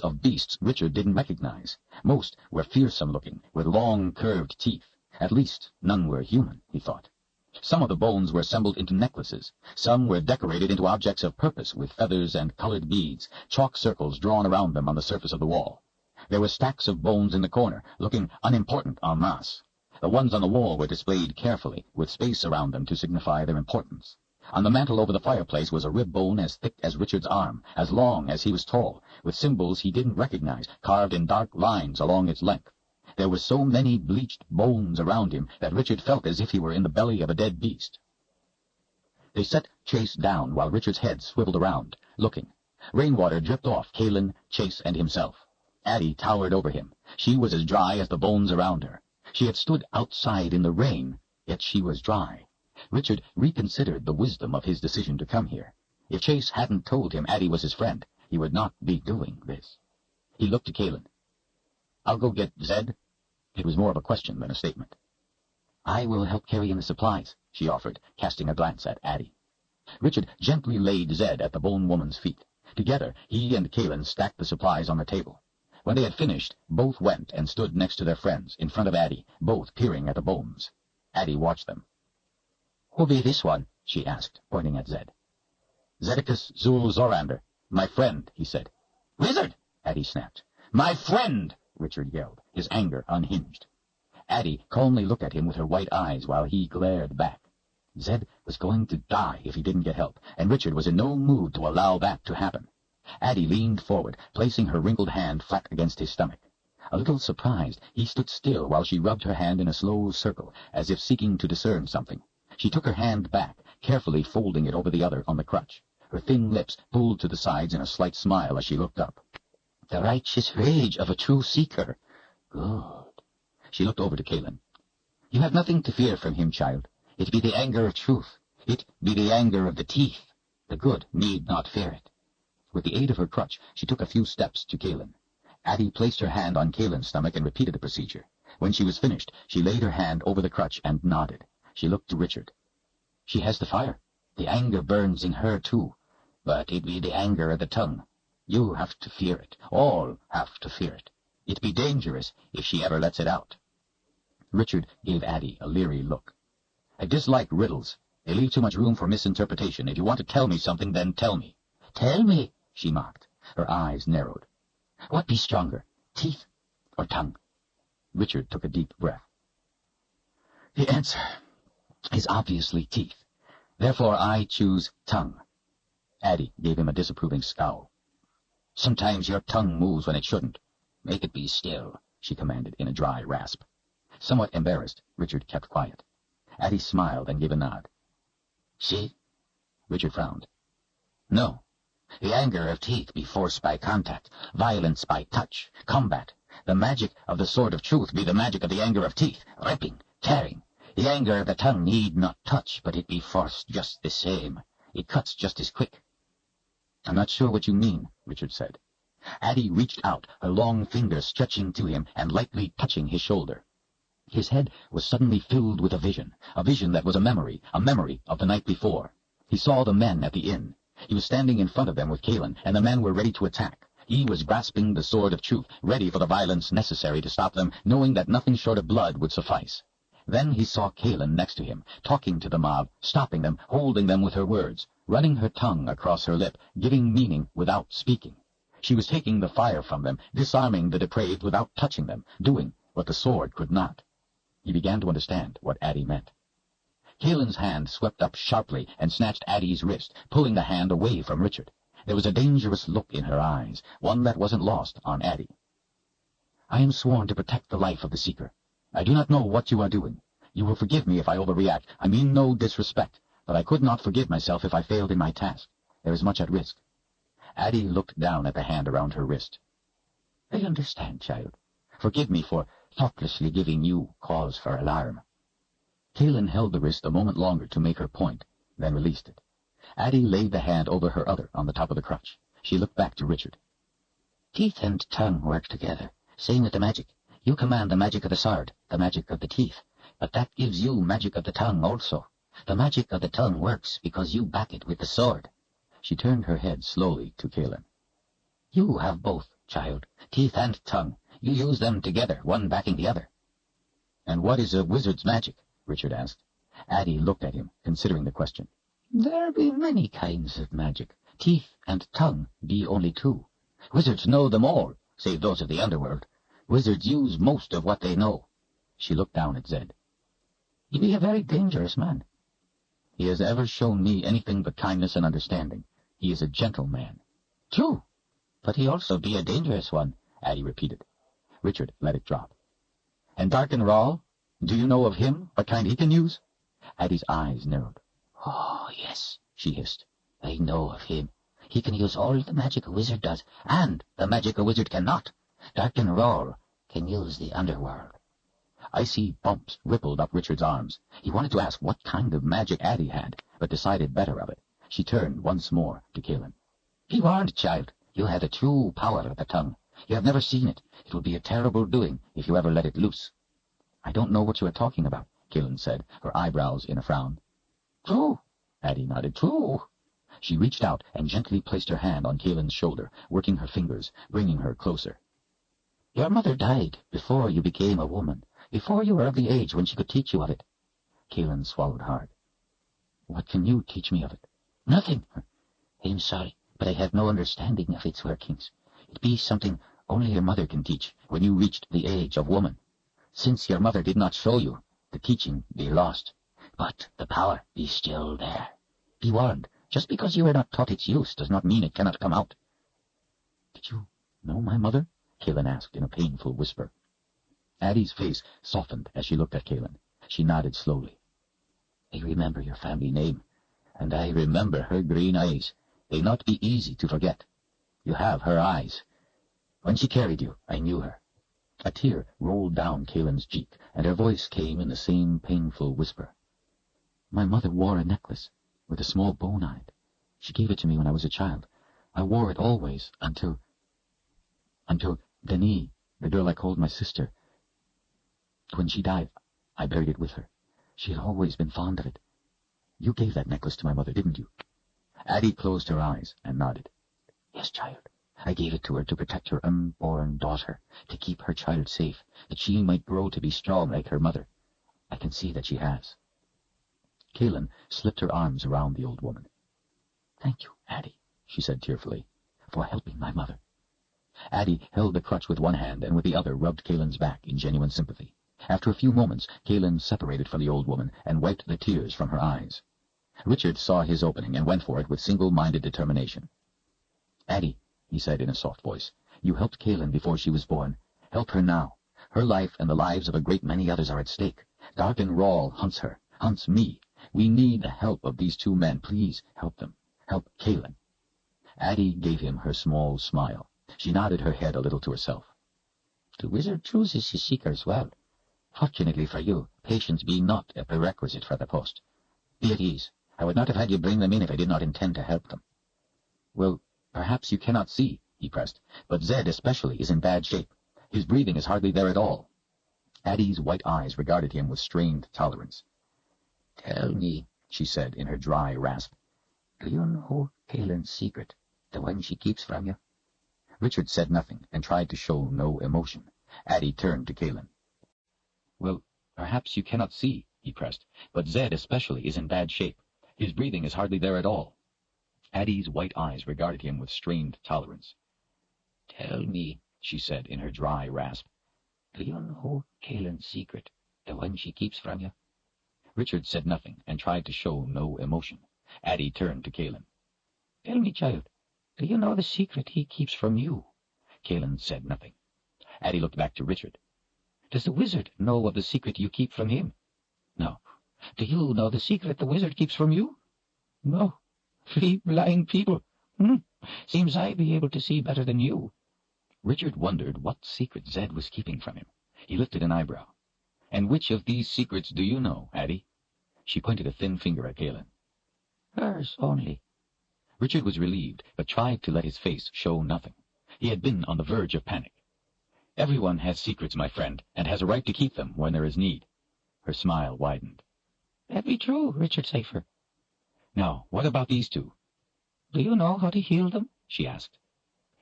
of beasts Richard didn't recognize. Most were fearsome-looking, with long, curved teeth. At least none were human, he thought. Some of the bones were assembled into necklaces. Some were decorated into objects of purpose, with feathers and colored beads, chalk circles drawn around them on the surface of the wall. There were stacks of bones in the corner, looking unimportant en masse. The ones on the wall were displayed carefully, with space around them to signify their importance. On the mantel over the fireplace was a rib bone as thick as Richard's arm, as long as he was tall, with symbols he didn't recognize, carved in dark lines along its length. There were so many bleached bones around him that Richard felt as if he were in the belly of a dead beast. They set Chase down while Richard's head swiveled around, looking. Rainwater dripped off Kalin, Chase, and himself. Addie towered over him. She was as dry as the bones around her. She had stood outside in the rain, yet she was dry. Richard reconsidered the wisdom of his decision to come here. If Chase hadn't told him Addie was his friend, he would not be doing this. He looked to Kalin. "I'll go get Zed." It was more of a question than a statement. "I will help carry in the supplies," she offered, casting a glance at Addie. Richard gently laid Zed at the bone woman's feet. Together, he and Kalin stacked the supplies on the table. When they had finished, both went and stood next to their friends, in front of Addie, both peering at the bones. Addie watched them. "Who be this one?" she asked, pointing at Zed. "Zedicus Zul Zorander, my friend," he said. "Wizard!" Addie snapped. "My friend!" Richard yelled, his anger unhinged. Addie calmly looked at him with her white eyes while he glared back. Zed was going to die if he didn't get help, and Richard was in no mood to allow that to happen. Addie leaned forward, placing her wrinkled hand flat against his stomach. A little surprised, he stood still while she rubbed her hand in a slow circle, as if seeking to discern something. She took her hand back, carefully folding it over the other on the crutch. Her thin lips pulled to the sides in a slight smile as she looked up. The righteous rage of a true seeker. Good. She looked over to Kaelin. You have nothing to fear from him, child. It be the anger of truth. It be the anger of the teeth. The good need not fear it. With the aid of her crutch, she took a few steps to Kaelin. Addie placed her hand on Kaelin's stomach and repeated the procedure. When she was finished, she laid her hand over the crutch and nodded. She looked to Richard. She has the fire. The anger burns in her too. But it be the anger of the tongue. You have to fear it. All have to fear it. It be dangerous if she ever lets it out. Richard gave Addie a leery look. I dislike riddles. They leave too much room for misinterpretation. If you want to tell me something, then tell me. Tell me, she mocked. Her eyes narrowed. What be stronger, teeth or tongue? Richard took a deep breath. The answer is obviously teeth. Therefore I choose tongue. Addie gave him a disapproving scowl. Sometimes your tongue moves when it shouldn't. Make it be still, she commanded in a dry rasp. Somewhat embarrassed, Richard kept quiet. Addie smiled and gave a nod. See? Richard frowned. No. The anger of teeth be forced by contact, violence by touch, combat. The magic of the sword of truth be the magic of the anger of teeth, ripping, tearing. The anger of the tongue need not touch, but it be forced just the same. It cuts just as quick. I'm not sure what you mean, Richard said. Addie reached out, her long fingers stretching to him and lightly touching his shoulder. His head was suddenly filled with a vision that was a memory of the night before. He saw the men at the inn. He was standing in front of them with Kaelin, and the men were ready to attack. He was grasping the sword of truth, ready for the violence necessary to stop them, knowing that nothing short of blood would suffice. Then he saw Kaelin next to him, talking to the mob, stopping them, holding them with her words, running her tongue across her lip, giving meaning without speaking. She was taking the fire from them, disarming the depraved without touching them, doing what the sword could not. He began to understand what Addie meant. Kaelin's hand swept up sharply and snatched Addie's wrist, pulling the hand away from Richard. There was a dangerous look in her eyes, one that wasn't lost on Addie. I am sworn to protect the life of the Seeker. I do not know what you are doing. You will forgive me if I overreact. I mean no disrespect, but I could not forgive myself if I failed in my task. There is much at risk. Addie looked down at the hand around her wrist. I understand, child. Forgive me for thoughtlessly giving you cause for alarm. Kaelin held the wrist a moment longer to make her point, then released it. Addie laid the hand over her other on the top of the crutch. She looked back to Richard. Teeth and tongue work together. Same with the magic. You command the magic of the sword, the magic of the teeth, but that gives you magic of the tongue also. The magic of the tongue works because you back it with the sword. She turned her head slowly to Kaelin. You have both, child, teeth and tongue. You use them together, one backing the other. And what is a wizard's magic? Richard asked. Addie looked at him, considering the question. There be many kinds of magic. Teeth and tongue be only two. Wizards know them all, save those of the underworld. Wizards use most of what they know. She looked down at Zed. He be a very dangerous man. He has ever shown me anything but kindness and understanding. He is a gentle man. True, but he also be a dangerous one, Addie repeated. Richard let it drop. And Darken Rahl? Do you know of him? What kind he can use? Addie's eyes narrowed. Oh, yes, she hissed. I know of him. He can use all the magic a wizard does, and the magic a wizard cannot. Darken Rahl can use the underworld. Icy bumps rippled up Richard's arms. He wanted to ask what kind of magic Addie had, but decided better of it. She turned once more to Kaelin. Be warned, child. You have the true power of the tongue. You have never seen it. It will be a terrible doing if you ever let it loose. I don't know what you are talking about, Kaelin said, her eyebrows in a frown. True, Addie nodded. True. She reached out and gently placed her hand on Kaelin's shoulder, working her fingers, bringing her closer. Your mother died before you became a woman, before you were of the age when she could teach you of it. Kaelin swallowed hard. What can you teach me of it? Nothing. I am sorry, but I have no understanding of its workings. It be something only your mother can teach when you reached the age of woman. Since your mother did not show you, the teaching be lost, but the power be still there. Be warned, just because you were not taught its use does not mean it cannot come out. Did you know my mother? Kaelin asked in a painful whisper. Addie's face softened as she looked at Kaelin. She nodded slowly. I remember your family name, and I remember her green eyes. They not be easy to forget. You have her eyes. When she carried you, I knew her. A tear rolled down Kaelin's cheek, and her voice came in the same painful whisper. My mother wore a necklace with a small bone on it. She gave it to me when I was a child. I wore it always until Denis, the girl I called my sister. When she died, I buried it with her. She had always been fond of it. You gave that necklace to my mother, didn't you? Addie closed her eyes and nodded. Yes, child. I gave it to her to protect her unborn daughter, to keep her child safe, that she might grow to be strong like her mother. I can see that she has. Kaelin slipped her arms around the old woman. Thank you, Addie, she said tearfully, for helping my mother. Addie held the crutch with one hand and with the other rubbed Kaelin's back in genuine sympathy. After a few moments, Kaelin separated from the old woman and wiped the tears from her eyes. Richard saw his opening and went for it with single-minded determination. Addie, he said in a soft voice, you helped Kaelin before she was born. Help her now. Her life and the lives of a great many others are at stake. Darkin Rawl hunts her, hunts me. We need the help of these two men. Please help them. Help Kaelin. Addie gave him her small smile. She nodded her head a little to herself. The wizard chooses his seekers well. Fortunately for you, patience be not a prerequisite for the post. Be at ease. I would not have had you bring them in if I did not intend to help them. Well, perhaps you cannot see, he pressed, but Zed especially is in bad shape. His breathing is hardly there at all. Addie's white eyes regarded him with strained tolerance. Tell me, she said in her dry rasp, do you know Kaelin's secret, the one she keeps from you? Richard said nothing and tried to show no emotion. Addie turned to Kaelin. Well, perhaps you cannot see, he pressed, but Zed especially is in bad shape. His breathing is hardly there at all. Addie's white eyes regarded him with strained tolerance. Tell me, she said in her dry rasp, do you know Kaelin's secret, the one she keeps from you? Richard said nothing and tried to show no emotion. Addie turned to Kaelin. Tell me, child, do you know the secret he keeps from you? Kaelin said nothing. Addie looked back to Richard. Does the wizard know of the secret you keep from him? No. Do you know the secret the wizard keeps from you? No. 3 blind people. Seems I be able to see better than you. Richard wondered what secret Zed was keeping from him. He lifted an eyebrow. And which of these secrets do you know, Addie? She pointed a thin finger at Kaelin. Hers only. Richard was relieved, but tried to let his face show nothing. He had been on the verge of panic. Everyone has secrets, my friend, and has a right to keep them when there is need. Her smile widened. That be true, Richard Safer. Now, what about these two? Do you know how to heal them? She asked.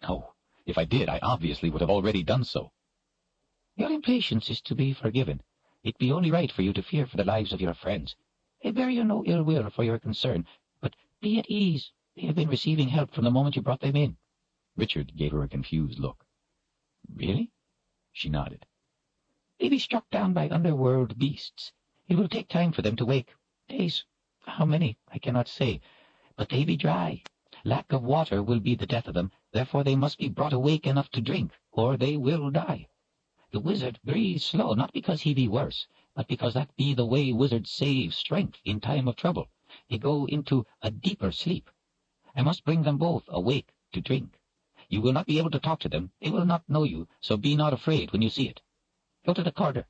No. If I did, I obviously would have already done so. Your impatience is to be forgiven. It be only right for you to fear for the lives of your friends. I bear you no ill will for your concern, but be at ease. They have been receiving help from the moment you brought them in. Richard gave her a confused look. Really? She nodded. They be struck down by underworld beasts. It will take time for them to wake. Days. How many, I cannot say. But they be dry. Lack of water will be the death of them. Therefore they must be brought awake enough to drink, or they will die. The wizard breathes slow, not because he be worse, but because that be the way wizards save strength in time of trouble. They go into a deeper sleep. I must bring them both awake to drink. You will not be able to talk to them. They will not know you, so be not afraid when you see it. Go to the corridor.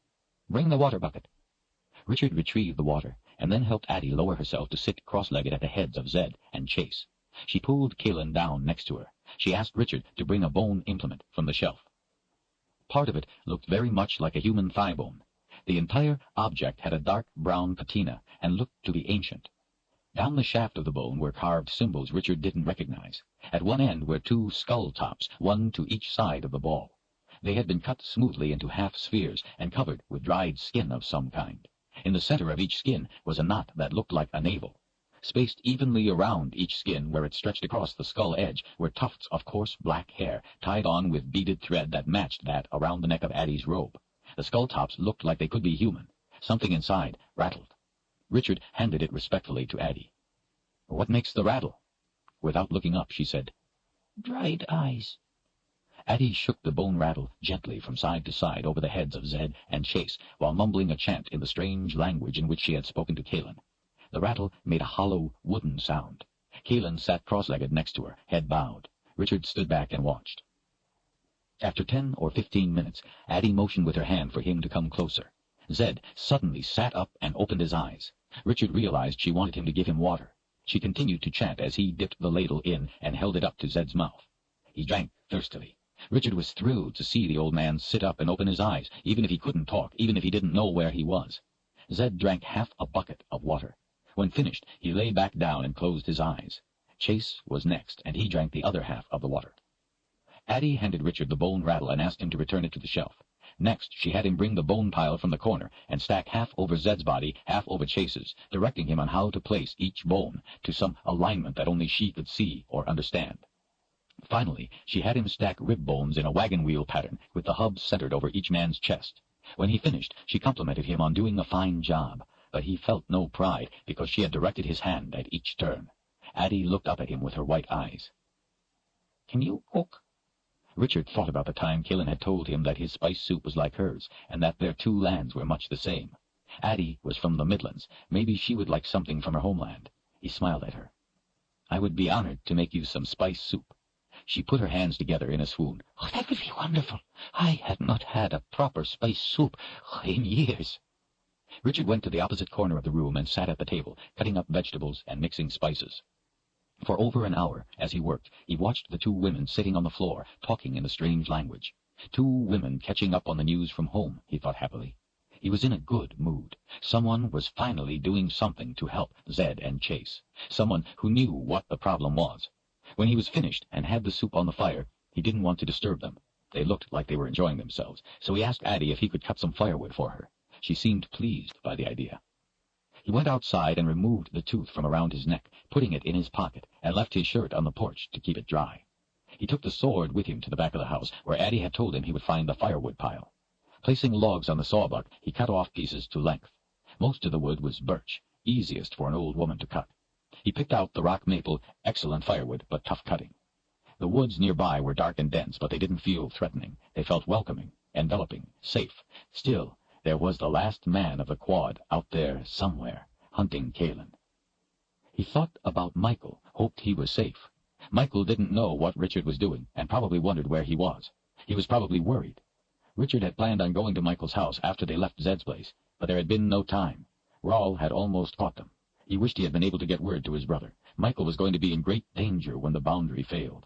Bring the water bucket. Richard retrieved the water, and then helped Addie lower herself to sit cross-legged at the heads of Zed and Chase. She pulled Kaelin down next to her. She asked Richard to bring a bone implement from the shelf. Part of it looked very much like a human thigh bone. The entire object had a dark brown patina and looked to be ancient. Down the shaft of the bone were carved symbols Richard didn't recognize. At one end were 2 skull tops, one to each side of the ball. They had been cut smoothly into half-spheres and covered with dried skin of some kind. In the center of each skin was a knot that looked like a navel. Spaced evenly around each skin where it stretched across the skull edge were tufts of coarse black hair, tied on with beaded thread that matched that around the neck of Addie's robe. The skull tops looked like they could be human. Something inside rattled. Richard handed it respectfully to Addie. What makes the rattle? Without looking up, she said, Dried eyes. Addie shook the bone rattle gently from side to side over the heads of Zed and Chase, while mumbling a chant in the strange language in which she had spoken to Kalin. The rattle made a hollow, wooden sound. Kalin sat cross-legged next to her, head bowed. Richard stood back and watched. After 10 or 15 minutes, Addie motioned with her hand for him to come closer. Zed suddenly sat up and opened his eyes. Richard realized she wanted him to give him water. She continued to chant as he dipped the ladle in and held it up to Zed's mouth. He drank thirstily. Richard was thrilled to see the old man sit up and open his eyes, even if he couldn't talk, even if he didn't know where he was. Zed drank half a bucket of water. When finished, he lay back down and closed his eyes. Chase was next, and he drank the other half of the water. Addie handed Richard the bone rattle and asked him to return it to the shelf. Next, she had him bring the bone pile from the corner and stack half over Zed's body, half over Chase's, directing him on how to place each bone to some alignment that only she could see or understand. Finally, she had him stack rib bones in a wagon wheel pattern, with the hubs centered over each man's chest. When he finished, she complimented him on doing a fine job, but he felt no pride because she had directed his hand at each turn. Addie looked up at him with her white eyes. "Can you cook?" Richard thought about the time Kalin had told him that his spice soup was like hers, and that their two lands were much the same. Addie was from the Midlands. Maybe she would like something from her homeland. He smiled at her. "I would be honored to make you some spice soup." She put her hands together in a swoon. "Oh, that would be wonderful. I had not had a proper spice soup in years." Richard went to the opposite corner of the room and sat at the table, cutting up vegetables and mixing spices. For over an hour, as he worked, he watched the two women sitting on the floor, talking in the strange language. Two women catching up on the news from home, he thought happily. He was in a good mood. Someone was finally doing something to help Zed and Chase. Someone who knew what the problem was. When he was finished and had the soup on the fire, he didn't want to disturb them. They looked like they were enjoying themselves, so he asked Addie if he could cut some firewood for her. She seemed pleased by the idea. He went outside and removed the tooth from around his neck, putting it in his pocket, and left his shirt on the porch to keep it dry. He took the sword with him to the back of the house, where Addie had told him he would find the firewood pile. Placing logs on the sawbuck, he cut off pieces to length. Most of the wood was birch, easiest for an old woman to cut. He picked out the rock maple, excellent firewood, but tough cutting. The woods nearby were dark and dense, but they didn't feel threatening. They felt welcoming, enveloping, safe. Still, there was the last man of the quad out there somewhere, hunting Kalin. He thought about Michael, hoped he was safe. Michael didn't know what Richard was doing, and probably wondered where he was. He was probably worried. Richard had planned on going to Michael's house after they left Zed's place, but there had been no time. Rahl had almost caught them. He wished he had been able to get word to his brother. Michael was going to be in great danger when the boundary failed.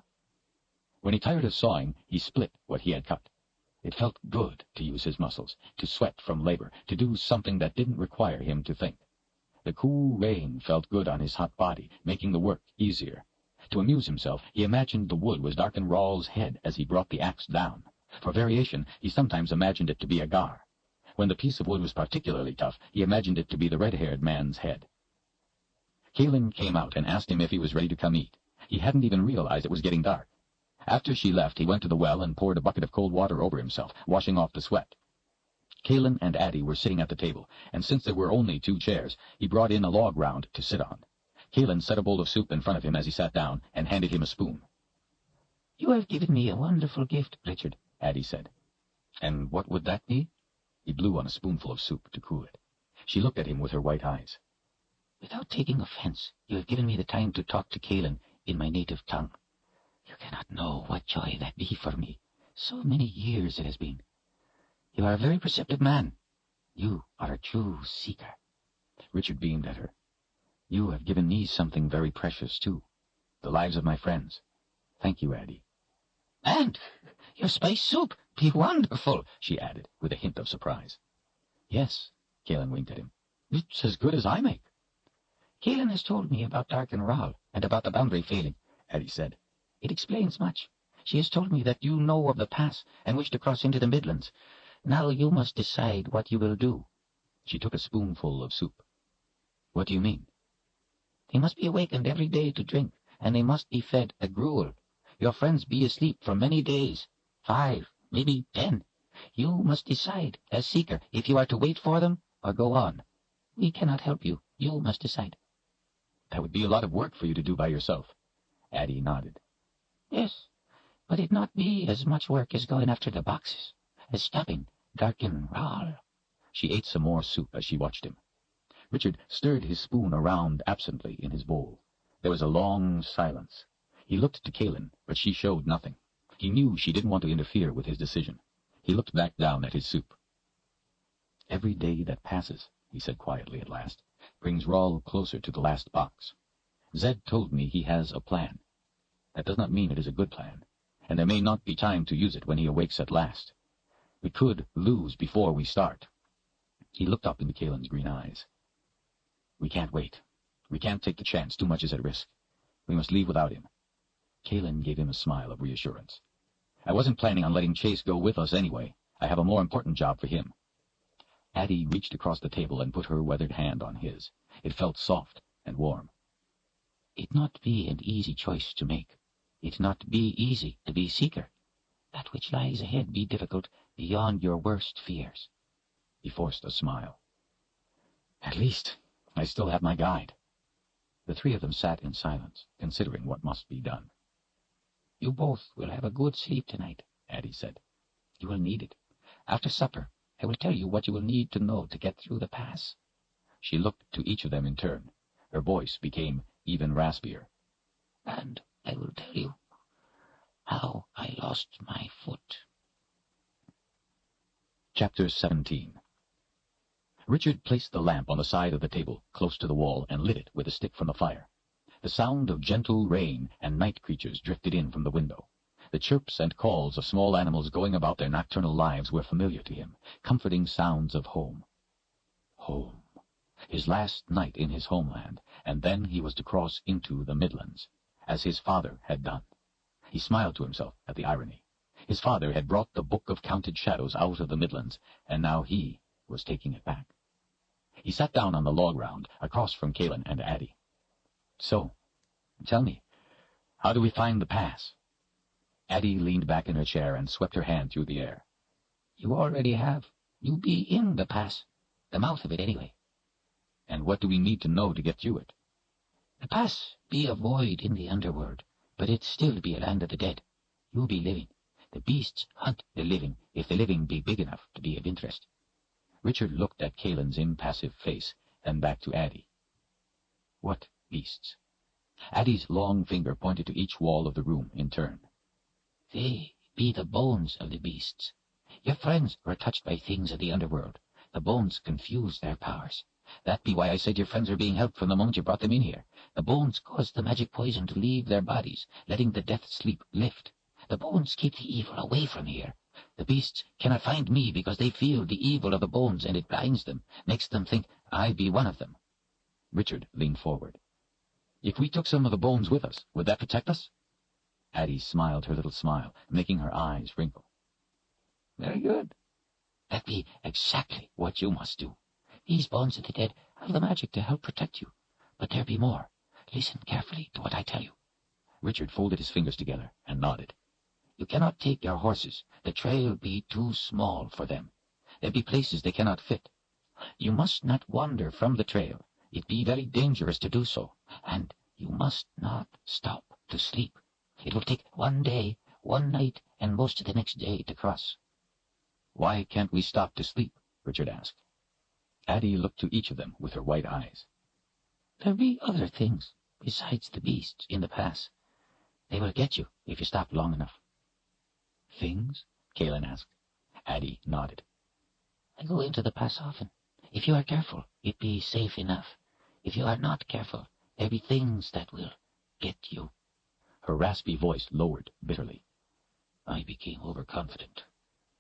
When he tired of sawing, he split what he had cut. It felt good to use his muscles, to sweat from labor, to do something that didn't require him to think. The cool rain felt good on his hot body, making the work easier. To amuse himself, he imagined the wood was darking Rahl's head as he brought the axe down. For variation, he sometimes imagined it to be a gar. When the piece of wood was particularly tough, he imagined it to be the red-haired man's head. Kalin came out and asked him if he was ready to come eat. He hadn't even realized it was getting dark. After she left, he went to the well and poured a bucket of cold water over himself, washing off the sweat. Kalin and Addie were sitting at the table, and since there were only 2 chairs, he brought in a log round to sit on. Kalin set a bowl of soup in front of him as he sat down, and handed him a spoon. "You have given me a wonderful gift, Richard," Addie said. "And what would that be?" He blew on a spoonful of soup to cool it. She looked at him with her white eyes. "Without taking offense, you have given me the time to talk to Kalin in my native tongue. You cannot know what joy that be for me. So many years it has been. You are a very perceptive man. You are a true seeker." Richard beamed at her. "You have given me something very precious, too. The lives of my friends. Thank you, Addie." "And your spice soup be wonderful," she added, with a hint of surprise. "Yes," Kalin winked at him. "It's as good as I make." "Kalin has told me about Darken Rahl and about the boundary failing," Addie said. "It explains much. She has told me that you know of the pass and wish to cross into the Midlands. Now you must decide what you will do." She took a spoonful of soup. "What do you mean?" "They must be awakened every day to drink, and they must be fed a gruel. Your friends be asleep for many days, 5, maybe 10. You must decide, as seeker, if you are to wait for them or go on. We cannot help you. You must decide." "That would be a lot of work for you to do by yourself." Addie nodded. "Yes, but it not be as much work as going after the boxes, as stopping Darkin Rahl. She ate some more soup as she watched him. Richard stirred his spoon around absently in his bowl. There was a long silence. He looked to Kaelin, but she showed nothing. He knew she didn't want to interfere with his decision. He looked back down at his soup. "Every day that passes," he said quietly at last, "brings Rahl closer to the last box. Zed told me he has a plan. That does not mean it is a good plan, and there may not be time to use it when he awakes at last. We could lose before we start." He looked up into Kaelin's green eyes. "We can't wait. We can't take the chance. Too much is at risk. We must leave without him." Kaelin gave him a smile of reassurance. "I wasn't planning on letting Chase go with us anyway. I have a more important job for him." Addie reached across the table and put her weathered hand on his. It felt soft and warm. "It not be an easy choice to make. It not be easy to be seeker. That which lies ahead be difficult beyond your worst fears." He forced a smile. "At least I still have my guide." The three of them sat in silence, considering what must be done. "You both will have a good sleep tonight," Addie said. "You will need it. After supper, I will tell you what you will need to know to get through the pass." She looked to each of them in turn. Her voice became even raspier. "And I will tell you how I lost my foot." Chapter 17. Richard placed the lamp on the side of the table, close to the wall, and lit it with a stick from the fire. The sound of gentle rain and night creatures drifted in from the window. The chirps and calls of small animals going about their nocturnal lives were familiar to him, comforting sounds of home. Home. His last night in his homeland, and then he was to cross into the Midlands, as his father had done. He smiled to himself at the irony. His father had brought the Book of Counted Shadows out of the Midlands, and now he was taking it back. He sat down on the log round, across from Kaelin and Addie. "So, tell me, how do we find the pass?" Addie leaned back in her chair and swept her hand through the air. "You already have. You be in the pass. The mouth of it, anyway." "And what do we need to know to get through it?" "The pass be a void in the underworld, but it still be a land of the dead. You be living. The beasts hunt the living, if the living be big enough to be of interest." Richard looked at Kaelin's impassive face, then back to Addie. "What beasts?" Addie's long finger pointed to each wall of the room in turn. "They be the bones of the beasts. Your friends were touched by things of the underworld. The bones confused their powers. That be why I said your friends were being helped from the moment you brought them in here. The bones caused the magic poison to leave their bodies, letting the death sleep lift. The bones keep the evil away from here. The beasts cannot find me because they feel the evil of the bones, and it blinds them, makes them think I be one of them." Richard leaned forward. "If we took some of the bones with us, would that protect us?" Addie smiled her little smile, making her eyes wrinkle. "Very good. That be exactly what you must do. These bones of the dead have the magic to help protect you. But there be more. Listen carefully to what I tell you." Richard folded his fingers together and nodded. "You cannot take your horses. The trail be too small for them. There be places they cannot fit. You must not wander from the trail. It be very dangerous to do so. And you must not stop to sleep. It will take 1 day, 1 night, and most of the next day to cross." "Why can't we stop to sleep?" Richard asked. Addie looked to each of them with her white eyes. "There be other things besides the beasts in the pass. They will get you if you stop long enough." "Things?" Kaelin asked. Addie nodded. "I go into the pass often. If you are careful, it be safe enough. If you are not careful, there be things that will get you." Her raspy voice lowered bitterly. "I became overconfident.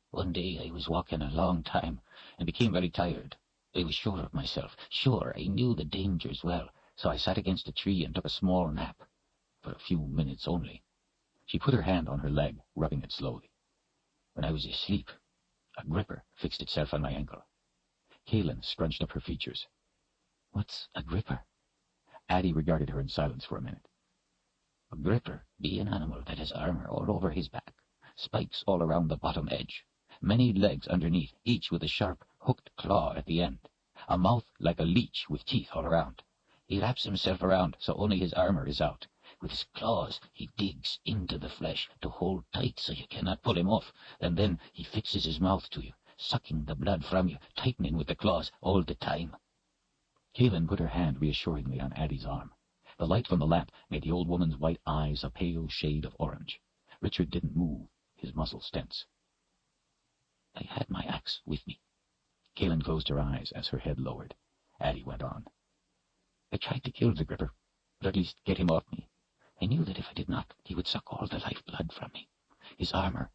One day I was walking a long time and became very tired. I was sure of myself, sure I knew the dangers well, so I sat against a tree and took a small nap, for a few minutes only." She put her hand on her leg, rubbing it slowly. "When I was asleep, a gripper fixed itself on my ankle." Kaelin scrunched up her features. "What's a gripper?" Addie regarded her in silence for a minute. "A gripper be an animal that has armor all over his back, spikes all around the bottom edge, many legs underneath, each with a sharp, hooked claw at the end, a mouth like a leech with teeth all around. He wraps himself around so only his armor is out. With his claws he digs into the flesh to hold tight so you cannot pull him off, and then he fixes his mouth to you, sucking the blood from you, tightening with the claws all the time." Kaelin put her hand reassuringly on Addie's arm. The light from the lamp made the old woman's white eyes a pale shade of orange. Richard didn't move, his muscles tense. "I had my axe with me." Kaelin closed her eyes as her head lowered. Addie went on. "I tried to kill the gripper, or at least get him off me. I knew that if I did not, he would suck all the life-blood from me. His armor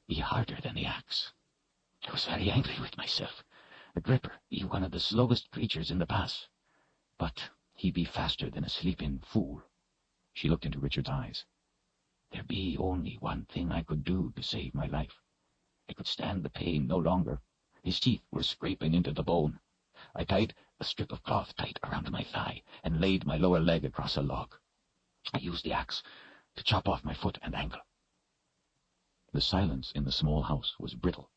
be harder than the axe. I was very angry with myself. The gripper be one of the slowest creatures in the pass, but he be faster than a sleeping fool." She looked into Richard's eyes. "There be only one thing I could do to save my life. I could stand the pain no longer. His teeth were scraping into the bone. I tied a strip of cloth tight around my thigh and laid my lower leg across a log. I used the axe to chop off my foot and ankle." The silence in the small house was brittle.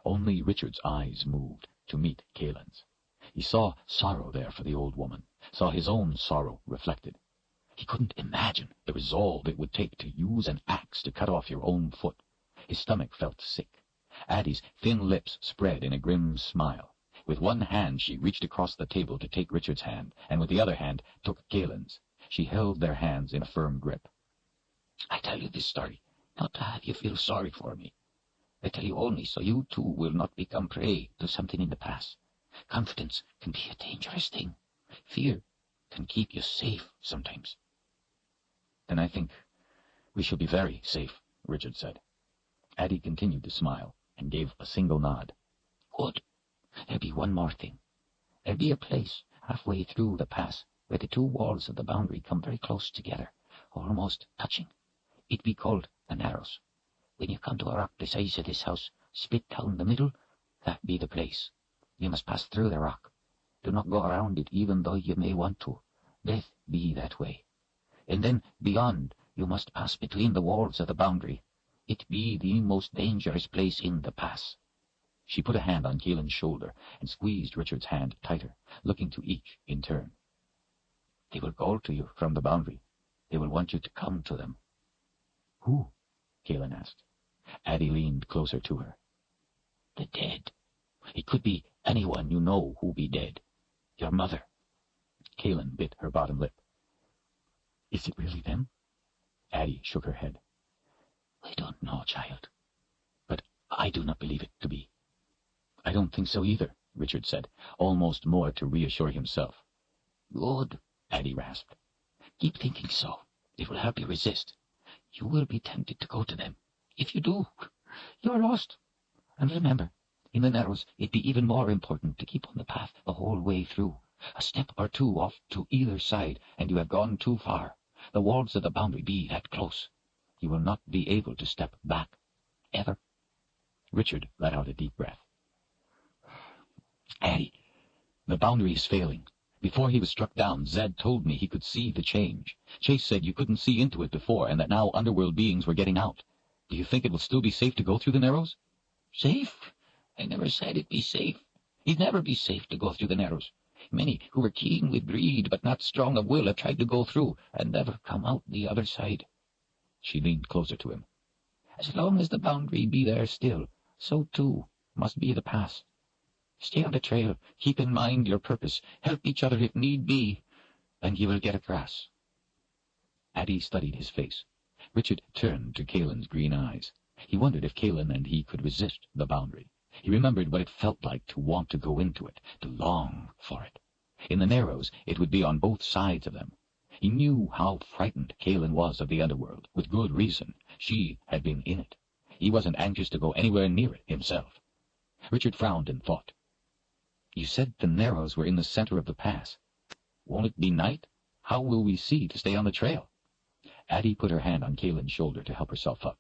Only Richard's eyes moved to meet Kaelin's. He saw sorrow there for the old woman, saw his own sorrow reflected. He couldn't imagine the resolve it would take to use an axe to cut off your own foot. His stomach felt sick. Addie's thin lips spread in a grim smile. With one hand she reached across the table to take Richard's hand, and with the other hand took Kaelin's. She held their hands in a firm grip. "I tell you this story not to have you feel sorry for me. I tell you only so you too will not become prey to something in the past. Confidence can be a dangerous thing. Fear can keep you safe sometimes." "Then I think we shall be very safe," Richard said. Addie continued to smile and gave a single nod. "Good. There be one more thing. There be a place halfway through the pass where the two walls of the boundary come very close together, almost touching. It be called the Narrows. When you come to a rock the size of this house, split down the middle, that be the place. You must pass through the rock. Do not go around it even though you may want to. Death be that way. And then beyond you must pass between the walls of the boundary. It be the most dangerous place in the pass." She put a hand on Kaelin's shoulder and squeezed Richard's hand tighter, looking to each in turn. "They will call to you from the boundary. They will want you to come to them." "Who?" Kaelin asked. Addie leaned closer to her. "The dead. It could be anyone you know who be dead. Your mother." Kaelin bit her bottom lip. "Is it really them?" Addie shook her head. "I don't know, child, but I do not believe it to be." "I don't think so either," Richard said, almost more to reassure himself. "Good," Addie rasped. "Keep thinking so. It will help you resist. You will be tempted to go to them. If you do, you are lost. And remember, in the Narrows it be even more important to keep on the path the whole way through. A step or two off to either side, and you have gone too far. The walls of the boundary be that close. You will not be able to step back, ever." Richard let out a deep breath. "Addie, the boundary is failing. Before he was struck down, Zed told me he could see the change. Chase said you couldn't see into it before, and that now underworld beings were getting out. Do you think it will still be safe to go through the Narrows?" "Safe? I never said it be safe. It'd never be safe to go through the Narrows. Many who were keen with greed but not strong of will have tried to go through and never come out the other side." She leaned closer to him. "As long as the boundary be there still, so too must be the pass. Stay on the trail, keep in mind your purpose, help each other if need be, and you will get across." Addie studied his face. Richard turned to Kaelin's green eyes. He wondered if Kaelin and he could resist the boundary. He remembered what it felt like to want to go into it, to long for it. In the Narrows, it would be on both sides of them. He knew how frightened Kaelin was of the underworld, with good reason. She had been in it. He wasn't anxious to go anywhere near it himself. Richard frowned in thought. "You said the Narrows were in the center of the pass. Won't it be night? How will we see to stay on the trail?" Addie put her hand on Kaelin's shoulder to help herself up.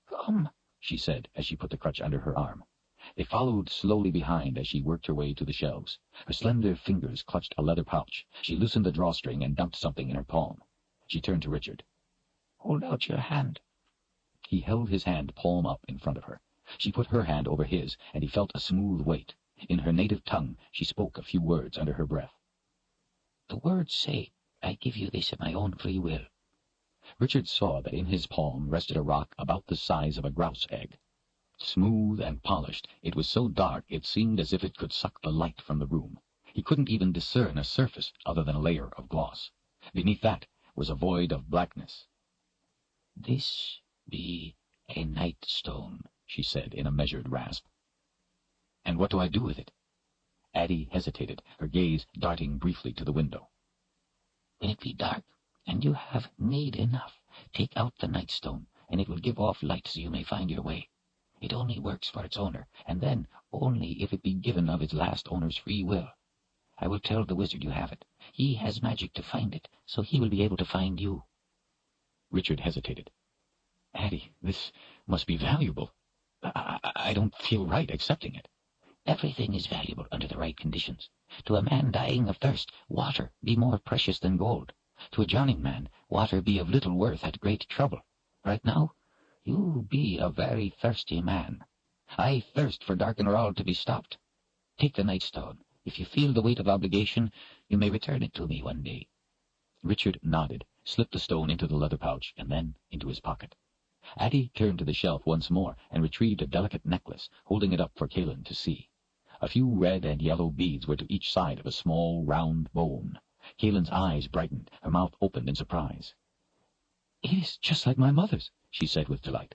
"Come," she said as she put the crutch under her arm. They followed slowly behind as she worked her way to the shelves. Her slender fingers clutched a leather pouch. She loosened the drawstring and dumped something in her palm. She turned to Richard. "Hold out your hand." He held his hand palm up in front of her. She put her hand over his, and he felt a smooth weight. In her native tongue, she spoke a few words under her breath. "The words say, I give you this of my own free will. Richard saw that in his palm rested a rock about the size of a grouse egg. Smooth and polished, it was so dark it seemed as if it could suck the light from the room. He couldn't even discern a surface other than a layer of gloss. Beneath that was a void of blackness. "This be a night stone," she said in a measured rasp. "And what do I do with it?" Addie hesitated, her gaze darting briefly to the window. "When it be dark, and you have need enough, take out the night stone, and it will give off light so you may find your way. It only works for its owner, and then only if it be given of its last owner's free will. I will tell the wizard you have it. He has magic to find it, so he will be able to find you." Richard hesitated. "Addie, this must be valuable. I don't feel right accepting it." "Everything is valuable under the right conditions. To a man dying of thirst, water be more precious than gold. To a drowning man, water be of little worth at great trouble. Right now, you be a very thirsty man. I thirst for Darkenrall to be stopped. Take the night stone. If you feel the weight of obligation, you may return it to me one day." Richard nodded, slipped the stone into the leather pouch, and then into his pocket. Addie turned to the shelf once more and retrieved a delicate necklace, holding it up for Callan to see. A few red and yellow beads were to each side of a small, round bone. Callan's eyes brightened, her mouth opened in surprise. "It is just like my mother's," she said with delight.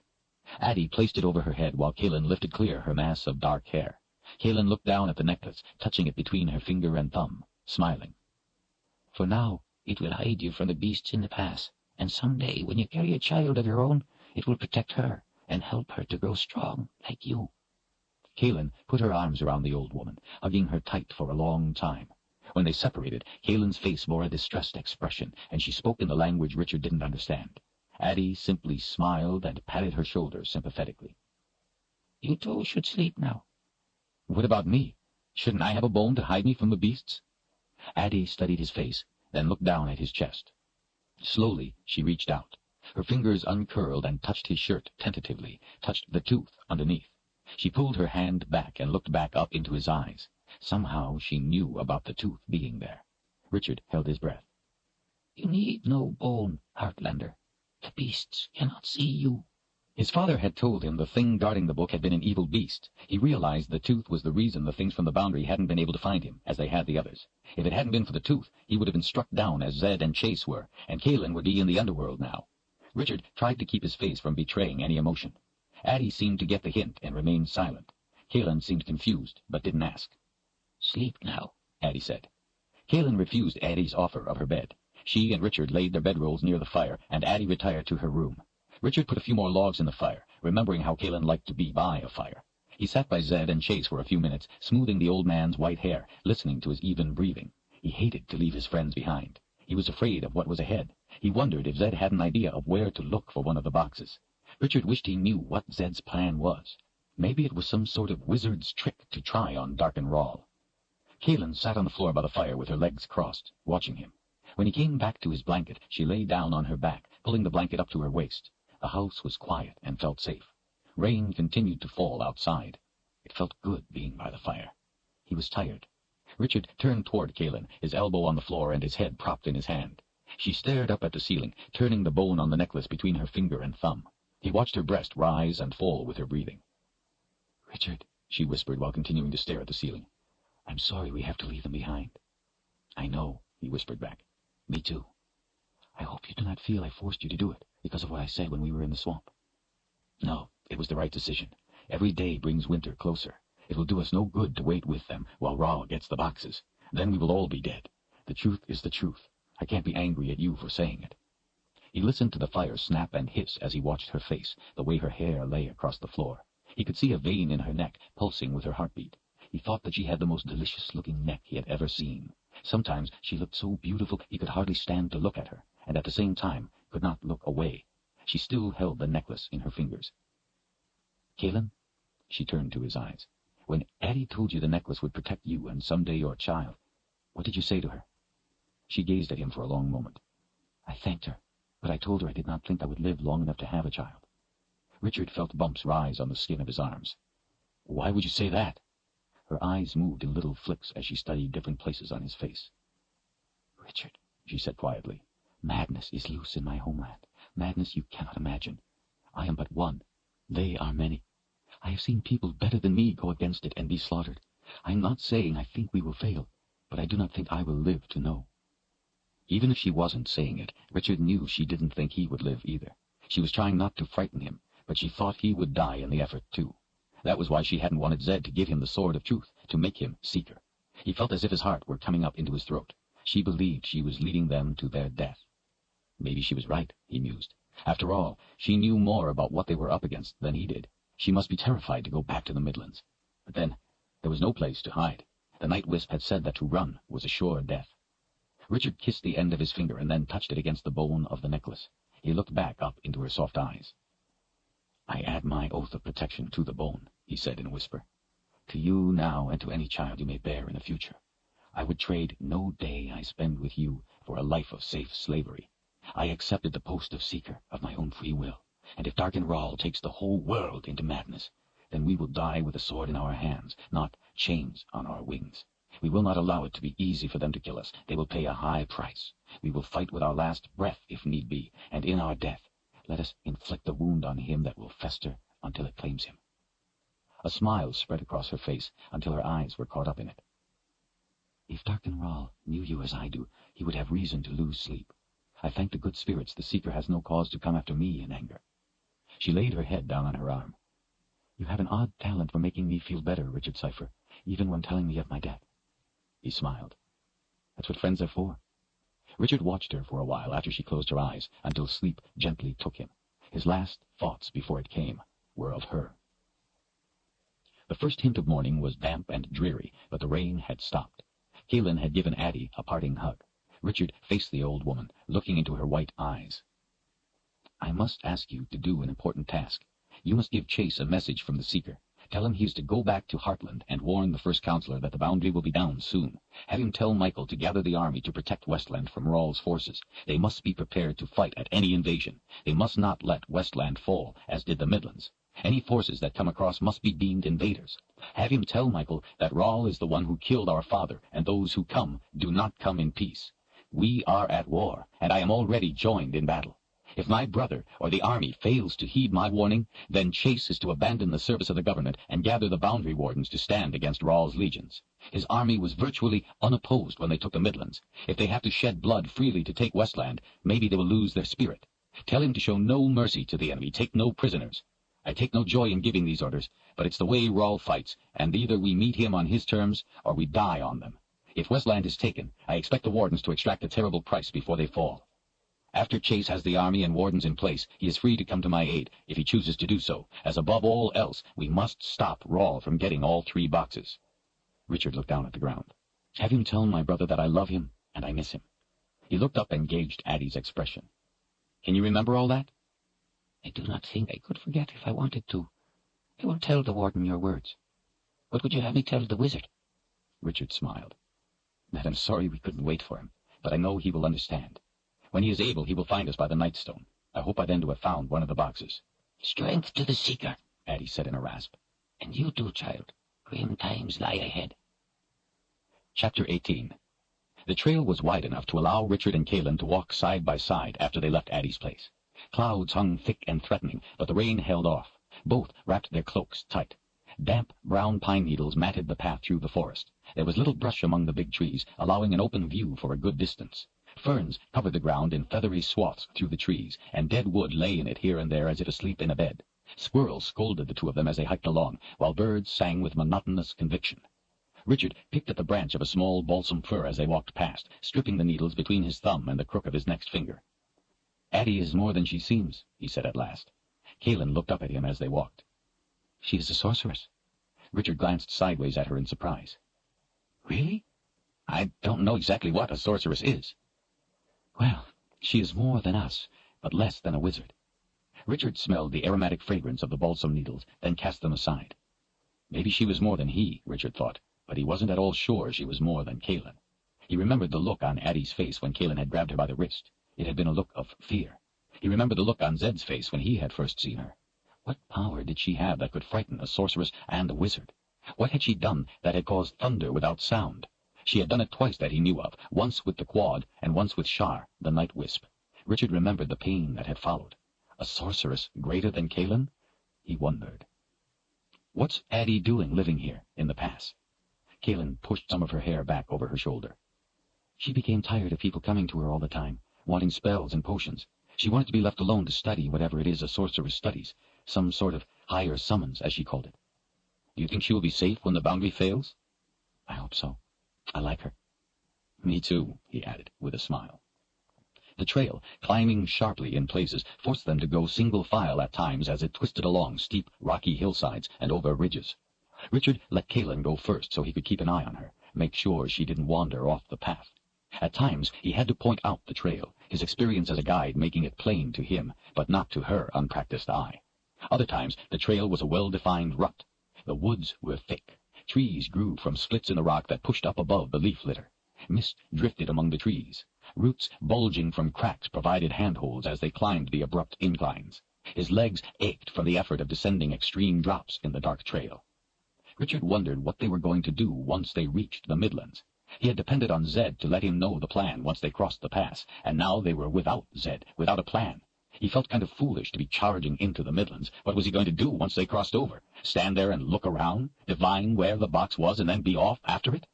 Addie placed it over her head while Callan lifted clear her mass of dark hair. Callan looked down at the necklace, touching it between her finger and thumb, smiling. "For now, it will hide you from the beasts in the pass, and some day, when you carry a child of your own, it will protect her and help her to grow strong like you." Callan put her arms around the old woman, hugging her tight for a long time. When they separated, Callan's face bore a distressed expression, and she spoke in the language Richard didn't understand. Addie simply smiled and patted her shoulder sympathetically. "You two should sleep now." "What about me? Shouldn't I have a bone to hide me from the beasts?" Addie studied his face, then looked down at his chest. Slowly she reached out. Her fingers uncurled and touched his shirt tentatively, touched the tooth underneath. She pulled her hand back and looked back up into his eyes. Somehow she knew about the tooth being there. Richard held his breath. "You need no bone, Heartlander. The beasts cannot see you." His father had told him the thing guarding the book had been an evil beast. He realized the tooth was the reason the things from the boundary hadn't been able to find him, as they had the others. If it hadn't been for the tooth, he would have been struck down as Zed and Chase were, and Callan would be in the underworld now. Richard tried to keep his face from betraying any emotion. Addie seemed to get the hint and remained silent. Callan seemed confused, but didn't ask. "Sleep now," Addie said. Callan refused Addie's offer of her bed. She and Richard laid their bedrolls near the fire, and Addie retired to her room. Richard put a few more logs in the fire, remembering how Callan liked to be by a fire. He sat by Zed and Chase for a few minutes, smoothing the old man's white hair, listening to his even breathing. He hated to leave his friends behind. He was afraid of what was ahead. He wondered if Zed had an idea of where to look for one of the boxes. Richard wished he knew what Zed's plan was. Maybe it was some sort of wizard's trick to try on Darkenrall. Callan sat on the floor by the fire with her legs crossed, watching him. When he came back to his blanket, she lay down on her back, pulling the blanket up to her waist. The house was quiet and felt safe. Rain continued to fall outside. It felt good being by the fire. He was tired. Richard turned toward Callan, his elbow on the floor and his head propped in his hand. She stared up at the ceiling, turning the bone on the necklace between her finger and thumb. He watched her breast rise and fall with her breathing. "Richard," she whispered while continuing to stare at the ceiling, "I'm sorry we have to leave them behind." "I know," he whispered back. "Me too. I hope you do not feel I forced you to do it because of what I said when we were in the swamp." "No, it was the right decision. Every day brings winter closer. It will do us no good to wait with them while Raw gets the boxes. Then we will all be dead. The truth is the truth. I can't be angry at you for saying it." He listened to the fire snap and hiss as he watched her face, the way her hair lay across the floor. He could see a vein in her neck pulsing with her heartbeat. He thought that she had the most delicious-looking neck he had ever seen. Sometimes she looked so beautiful he could hardly stand to look at her, and at the same time could not look away. She still held the necklace in her fingers. "Callan," she turned to his eyes, "when Addie told you the necklace would protect you and someday your child, what did you say to her?" She gazed at him for a long moment. "I thanked her, but I told her I did not think I would live long enough to have a child." Richard felt bumps rise on the skin of his arms. "Why would you say that?" Her eyes moved in little flicks as she studied different places on his face. "Richard," she said quietly, "madness is loose in my homeland. Madness you cannot imagine. I am but one. They are many. I have seen people better than me go against it and be slaughtered. I am not saying I think we will fail, but I do not think I will live to know." Even if she wasn't saying it, Richard knew she didn't think he would live either. She was trying not to frighten him, but she thought he would die in the effort, too. That was why she hadn't wanted Zed to give him the sword of truth, to make him seeker. He felt as if his heart were coming up into his throat. She believed she was leading them to their death. Maybe she was right, he mused. After all, she knew more about what they were up against than he did. She must be terrified to go back to the Midlands. But then, there was no place to hide. The night wisp had said that to run was a sure death. Richard kissed the end of his finger and then touched it against the bone of the necklace. He looked back up into her soft eyes. "I add my oath of protection to the bone," he said in a whisper. "To you now and to any child you may bear in the future. I would trade no day I spend with you for a life of safe slavery. I accepted the post of seeker of my own free will, and if Darkenral takes the whole world into madness, then we will die with a sword in our hands, not chains on our wings. We will not allow it to be easy for them to kill us. They will pay a high price. We will fight with our last breath, if need be, and in our death, let us inflict the wound on him that will fester until it claims him." A smile spread across her face until her eyes were caught up in it. "If Darkenral knew you as I do, he would have reason to lose sleep. I thank the good spirits the seeker has no cause to come after me in anger." She laid her head down on her arm. "You have an odd talent for making me feel better, Richard Cipher, even when telling me of my death." He smiled. "That's what friends are for." Richard watched her for a while after she closed her eyes until sleep gently took him. His last thoughts before it came were of her. The first hint of morning was damp and dreary, but the rain had stopped. Kaelin had given Addie a parting hug. Richard faced the old woman, looking into her white eyes. "I must ask you to do an important task. You must give Chase a message from the Seeker. Tell him he is to go back to Heartland and warn the First Counselor that the boundary will be down soon. Have him tell Michael to gather the army to protect Westland from Rawl's forces. They must be prepared to fight at any invasion. They must not let Westland fall, as did the Midlands. Any forces that come across must be deemed invaders. Have him tell Michael that Rawl is the one who killed our father, and those who come do not come in peace. We are at war, and I am already joined in battle. If my brother or the army fails to heed my warning, then Chase is to abandon the service of the government and gather the boundary wardens to stand against Rawl's legions. His army was virtually unopposed when they took the Midlands. If they have to shed blood freely to take Westland, maybe they will lose their spirit. Tell him to show no mercy to the enemy, take no prisoners. I take no joy in giving these orders, but it's the way Rawl fights, and either we meet him on his terms or we die on them. If Westland is taken, I expect the wardens to extract a terrible price before they fall. After Chase has the army and wardens in place, he is free to come to my aid, if he chooses to do so, as above all else, we must stop Rawl from getting all 3 boxes. Richard looked down at the ground. Have him tell my brother that I love him, and I miss him. He looked up and gauged Addie's expression. Can you remember all that? I do not think I could forget if I wanted to. I will tell the warden your words. What would you have me tell the wizard? Richard smiled. That I'm sorry we couldn't wait for him, but I know he will understand. When he is able, he will find us by the Nightstone. I hope by then to have found one of the boxes. Strength to the Seeker, Addie said in a rasp. And you too, child. Grim times lie ahead. Chapter 18. The trail was wide enough to allow Richard and Kaelin to walk side by side after they left Addie's place. Clouds hung thick and threatening, but the rain held off. Both wrapped their cloaks tight. Damp, brown pine needles matted the path through the forest. There was little brush among the big trees, allowing an open view for a good distance. Ferns covered the ground in feathery swaths through the trees, and dead wood lay in it here and there as if asleep in a bed. Squirrels scolded the two of them as they hiked along, while birds sang with monotonous conviction. Richard picked at the branch of a small balsam fir as they walked past, stripping the needles between his thumb and the crook of his next finger. Addie is more than she seems, he said at last. Kaelin looked up at him as they walked. She is a sorceress. Richard glanced sideways at her in surprise. Really? I don't know exactly what a sorceress is. Well, she is more than us, but less than a wizard. Richard smelled the aromatic fragrance of the balsam needles, then cast them aside. Maybe she was more than he, Richard thought, but he wasn't at all sure she was more than Kaelin. He remembered the look on Addie's face when Kaelin had grabbed her by the wrist. It had been a look of fear. He remembered the look on Zed's face when he had first seen her. What power did she have that could frighten a sorceress and a wizard? What had she done that had caused thunder without sound? She had done it twice that he knew of, once with the Quad and once with Shar, the Night Wisp. Richard remembered the pain that had followed. A sorceress greater than Kaelin? He wondered. What's Addie doing living here, in the pass? Kaelin pushed some of her hair back over her shoulder. She became tired of people coming to her all the time, wanting spells and potions. She wanted to be left alone to study whatever it is a sorceress studies, some sort of higher summons, as she called it. Do you think she will be safe when the boundary fails? I hope so. I like her. Me too, he added, with a smile. The trail, climbing sharply in places, forced them to go single file at times as it twisted along steep, rocky hillsides and over ridges. Richard let Kaelin go first so he could keep an eye on her, make sure she didn't wander off the path. At times he had to point out the trail, his experience as a guide making it plain to him, but not to her unpracticed eye. Other times the trail was a well-defined rut. The woods were thick. Trees grew from splits in the rock that pushed up above the leaf litter. Mist drifted among the trees. Roots bulging from cracks provided handholds as they climbed the abrupt inclines. His legs ached from the effort of descending extreme drops in the dark trail. Richard wondered what they were going to do once they reached the Midlands. He had depended on Zed to let him know the plan once they crossed the pass, and now they were without Zed, without a plan. He felt kind of foolish to be charging into the Midlands. What was he going to do once they crossed over? Stand there and look around, divine where the box was, and then be off after it?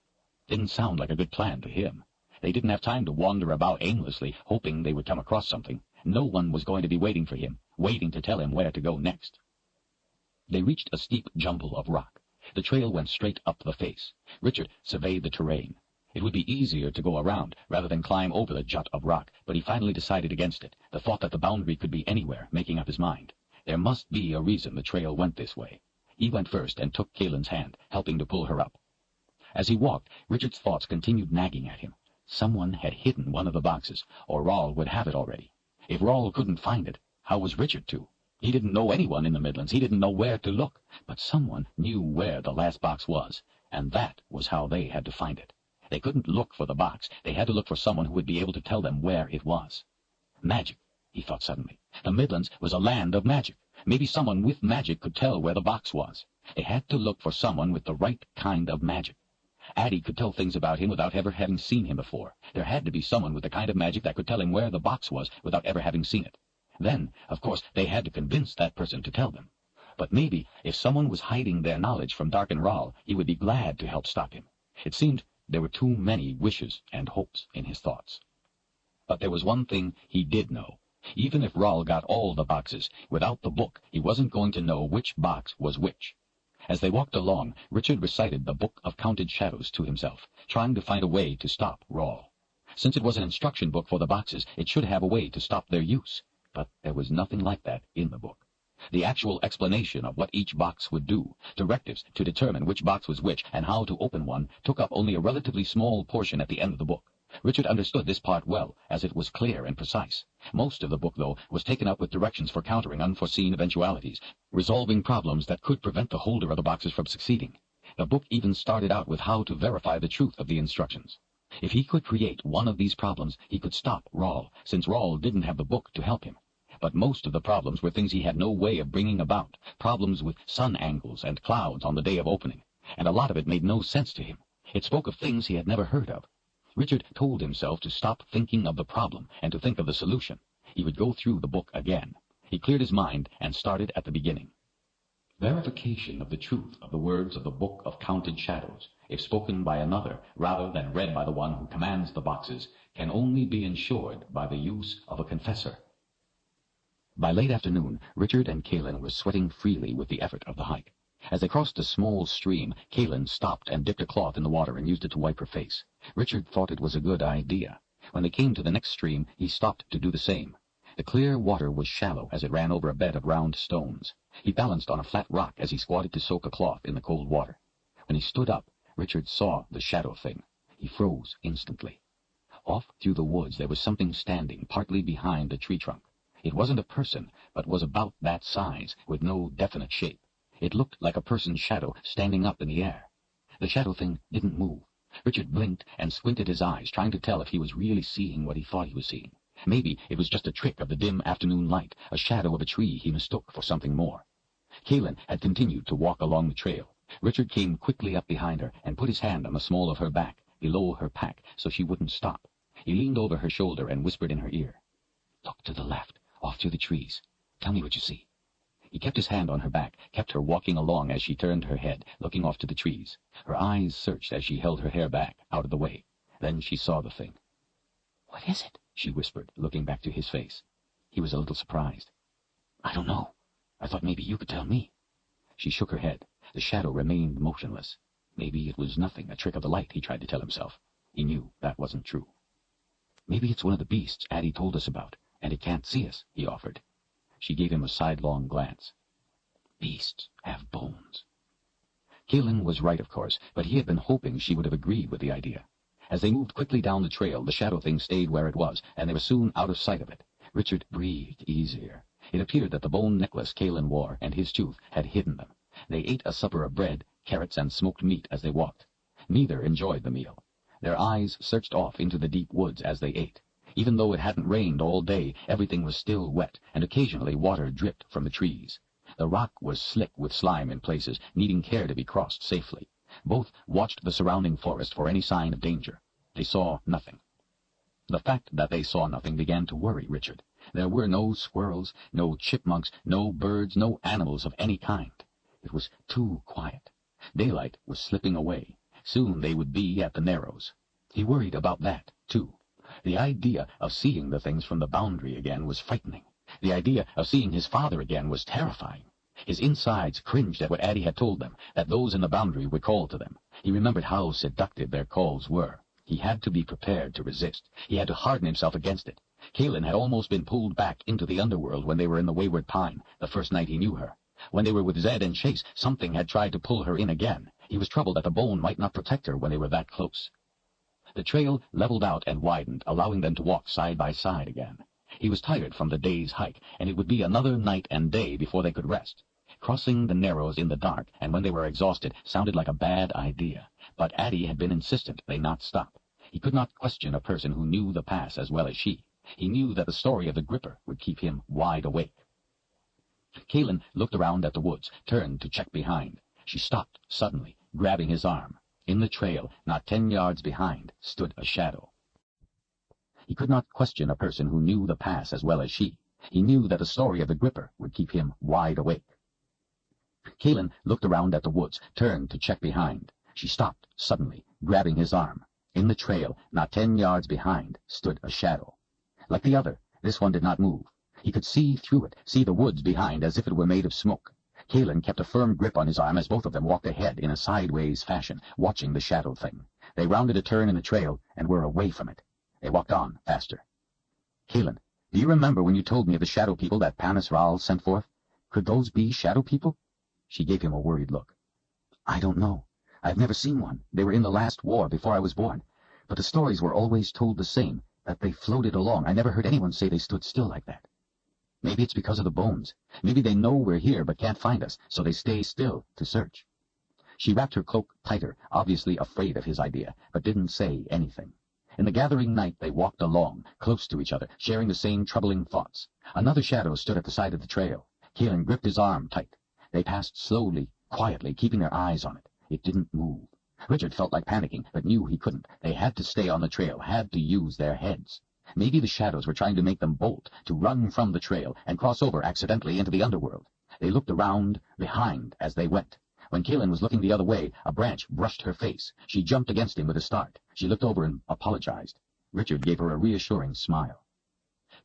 Didn't sound like a good plan to him. They didn't have time to wander about aimlessly, hoping they would come across something. No one was going to be waiting for him, waiting to tell him where to go next. They reached a steep jumble of rock. The trail went straight up the face. Richard surveyed the terrain. It would be easier to go around rather than climb over the jut of rock, but he finally decided against it, the thought that the boundary could be anywhere, making up his mind. There must be a reason the trail went this way. He went first and took Kaelin's hand, helping to pull her up. As he walked, Richard's thoughts continued nagging at him. Someone had hidden one of the boxes, or Rawl would have it already. If Rawl couldn't find it, how was Richard to? He didn't know anyone in the Midlands. He didn't know where to look. But someone knew where the last box was, and that was how they had to find it. They couldn't look for the box. They had to look for someone who would be able to tell them where it was. Magic, he thought suddenly. The Midlands was a land of magic. Maybe someone with magic could tell where the box was. They had to look for someone with the right kind of magic. Addie could tell things about him without ever having seen him before. There had to be someone with the kind of magic that could tell him where the box was without ever having seen it. Then, of course, they had to convince that person to tell them. But maybe, if someone was hiding their knowledge from Dark and Rawl, he would be glad to help stop him. It seemed there were too many wishes and hopes in his thoughts. But there was one thing he did know. Even if Rawl got all the boxes, without the book, he wasn't going to know which box was which. As they walked along, Richard recited the Book of Counted Shadows to himself, trying to find a way to stop Rawl. Since it was an instruction book for the boxes, it should have a way to stop their use. But there was nothing like that in the book. The actual explanation of what each box would do, directives to determine which box was which and how to open one, took up only a relatively small portion at the end of the book. Richard understood this part well, as it was clear and precise. Most of the book, though, was taken up with directions for countering unforeseen eventualities, resolving problems that could prevent the holder of the boxes from succeeding. The book even started out with how to verify the truth of the instructions. If he could create one of these problems, he could stop Rawl, since Rawl didn't have the book to help him. But most of the problems were things he had no way of bringing about, problems with sun angles and clouds on the day of opening, and a lot of it made no sense to him. It spoke of things he had never heard of. Richard told himself to stop thinking of the problem and to think of the solution. He would go through the book again. He cleared his mind and started at the beginning. Verification of the truth of the words of the Book of Counted Shadows, if spoken by another rather than read by the one who commands the boxes, can only be ensured by the use of a confessor. By late afternoon, Richard and Kaelin were sweating freely with the effort of the hike. As they crossed a small stream, Kaelin stopped and dipped a cloth in the water and used it to wipe her face. Richard thought it was a good idea. When they came to the next stream, he stopped to do the same. The clear water was shallow as it ran over a bed of round stones. He balanced on a flat rock as he squatted to soak a cloth in the cold water. When he stood up, Richard saw the shadow thing. He froze instantly. Off through the woods there was something standing partly behind the tree trunk. It wasn't a person, but was about that size, with no definite shape. It looked like a person's shadow standing up in the air. The shadow thing didn't move. Richard blinked and squinted his eyes, trying to tell if he was really seeing what he thought he was seeing. Maybe it was just a trick of the dim afternoon light, a shadow of a tree he mistook for something more. Kaelin had continued to walk along the trail. Richard came quickly up behind her and put his hand on the small of her back, below her pack, so she wouldn't stop. He leaned over her shoulder and whispered in her ear, Look to the left, off through the trees. Tell me what you see." He kept his hand on her back, kept her walking along as she turned her head, looking off to the trees. Her eyes searched as she held her hair back, out of the way. Then she saw the thing. "What is it?" she whispered, looking back to his face. He was a little surprised. "I don't know. I thought maybe you could tell me." She shook her head. The shadow remained motionless. Maybe it was nothing, a trick of the light, he tried to tell himself. He knew that wasn't true. "Maybe it's one of the beasts Addie told us about, and it can't see us," he offered. She gave him a sidelong glance. "Beasts have bones." Keelan was right, of course, but he had been hoping she would have agreed with the idea. As they moved quickly down the trail, the shadow thing stayed where it was, and they were soon out of sight of it. Richard breathed easier. It appeared that the bone necklace Keelan wore and his tooth had hidden them. They ate a supper of bread, carrots, and smoked meat as they walked. Neither enjoyed the meal. Their eyes searched off into the deep woods as they ate. Even though it hadn't rained all day, everything was still wet, and occasionally water dripped from the trees. The rock was slick with slime in places, needing care to be crossed safely. Both watched the surrounding forest for any sign of danger. They saw nothing. The fact that they saw nothing began to worry Richard. There were no squirrels, no chipmunks, no birds, no animals of any kind. It was too quiet. Daylight was slipping away. Soon they would be at the Narrows. He worried about that, too. The idea of seeing the things from the boundary again was frightening. The idea of seeing his father again was terrifying. His insides cringed at what Addie had told them, that those in the boundary would call to them. He remembered how seductive their calls were. He had to be prepared to resist. He had to harden himself against it. Keelan had almost been pulled back into the underworld when they were in the Wayward Pine, the first night he knew her. When they were with Zed and Chase, something had tried to pull her in again. He was troubled that the bone might not protect her when they were that close. The trail leveled out and widened, allowing them to walk side by side again. He was tired from the day's hike, and it would be another night and day before they could rest. Crossing the Narrows in the dark, and when they were exhausted, sounded like a bad idea. But Addie had been insistent they not stop. He could not question a person who knew the pass as well as she. He knew that the story of the Gripper would keep him wide awake. Keelan looked around at the woods, turned to check behind. She stopped suddenly, grabbing his arm. In the trail, not 10 yards behind, stood a shadow. He could not question a person who knew the pass as well as she. He knew that the story of the Gripper would keep him wide awake. Keelan looked around at the woods, turned to check behind. She stopped suddenly, grabbing his arm. In the trail, not 10 yards behind, stood a shadow. Like the other, this one did not move. He could see through it, see the woods behind as if it were made of smoke. Keelan kept a firm grip on his arm as both of them walked ahead in a sideways fashion, watching the shadow thing. They rounded a turn in the trail and were away from it. They walked on, faster. "Keelan, do you remember when you told me of the shadow people that Panis Ral sent forth? Could those be shadow people?" She gave him a worried look. "I don't know. I've never seen one. They were in the last war before I was born. But the stories were always told the same, that they floated along. I never heard anyone say they stood still like that. Maybe it's because of the bones. Maybe they know we're here but can't find us, so they stay still to search." She wrapped her cloak tighter, obviously afraid of his idea, but didn't say anything. In the gathering night they walked along, close to each other, sharing the same troubling thoughts. Another shadow stood at the side of the trail. Keelan gripped his arm tight. They passed slowly, quietly, keeping their eyes on it. It didn't move. Richard felt like panicking, but knew he couldn't. They had to stay on the trail, had to use their heads. Maybe the shadows were trying to make them bolt, to run from the trail and cross over accidentally into the underworld. They looked around, behind, as they went. When Keelan was looking the other way, a branch brushed her face. She jumped against him with a start. She looked over and apologized. Richard gave her a reassuring smile.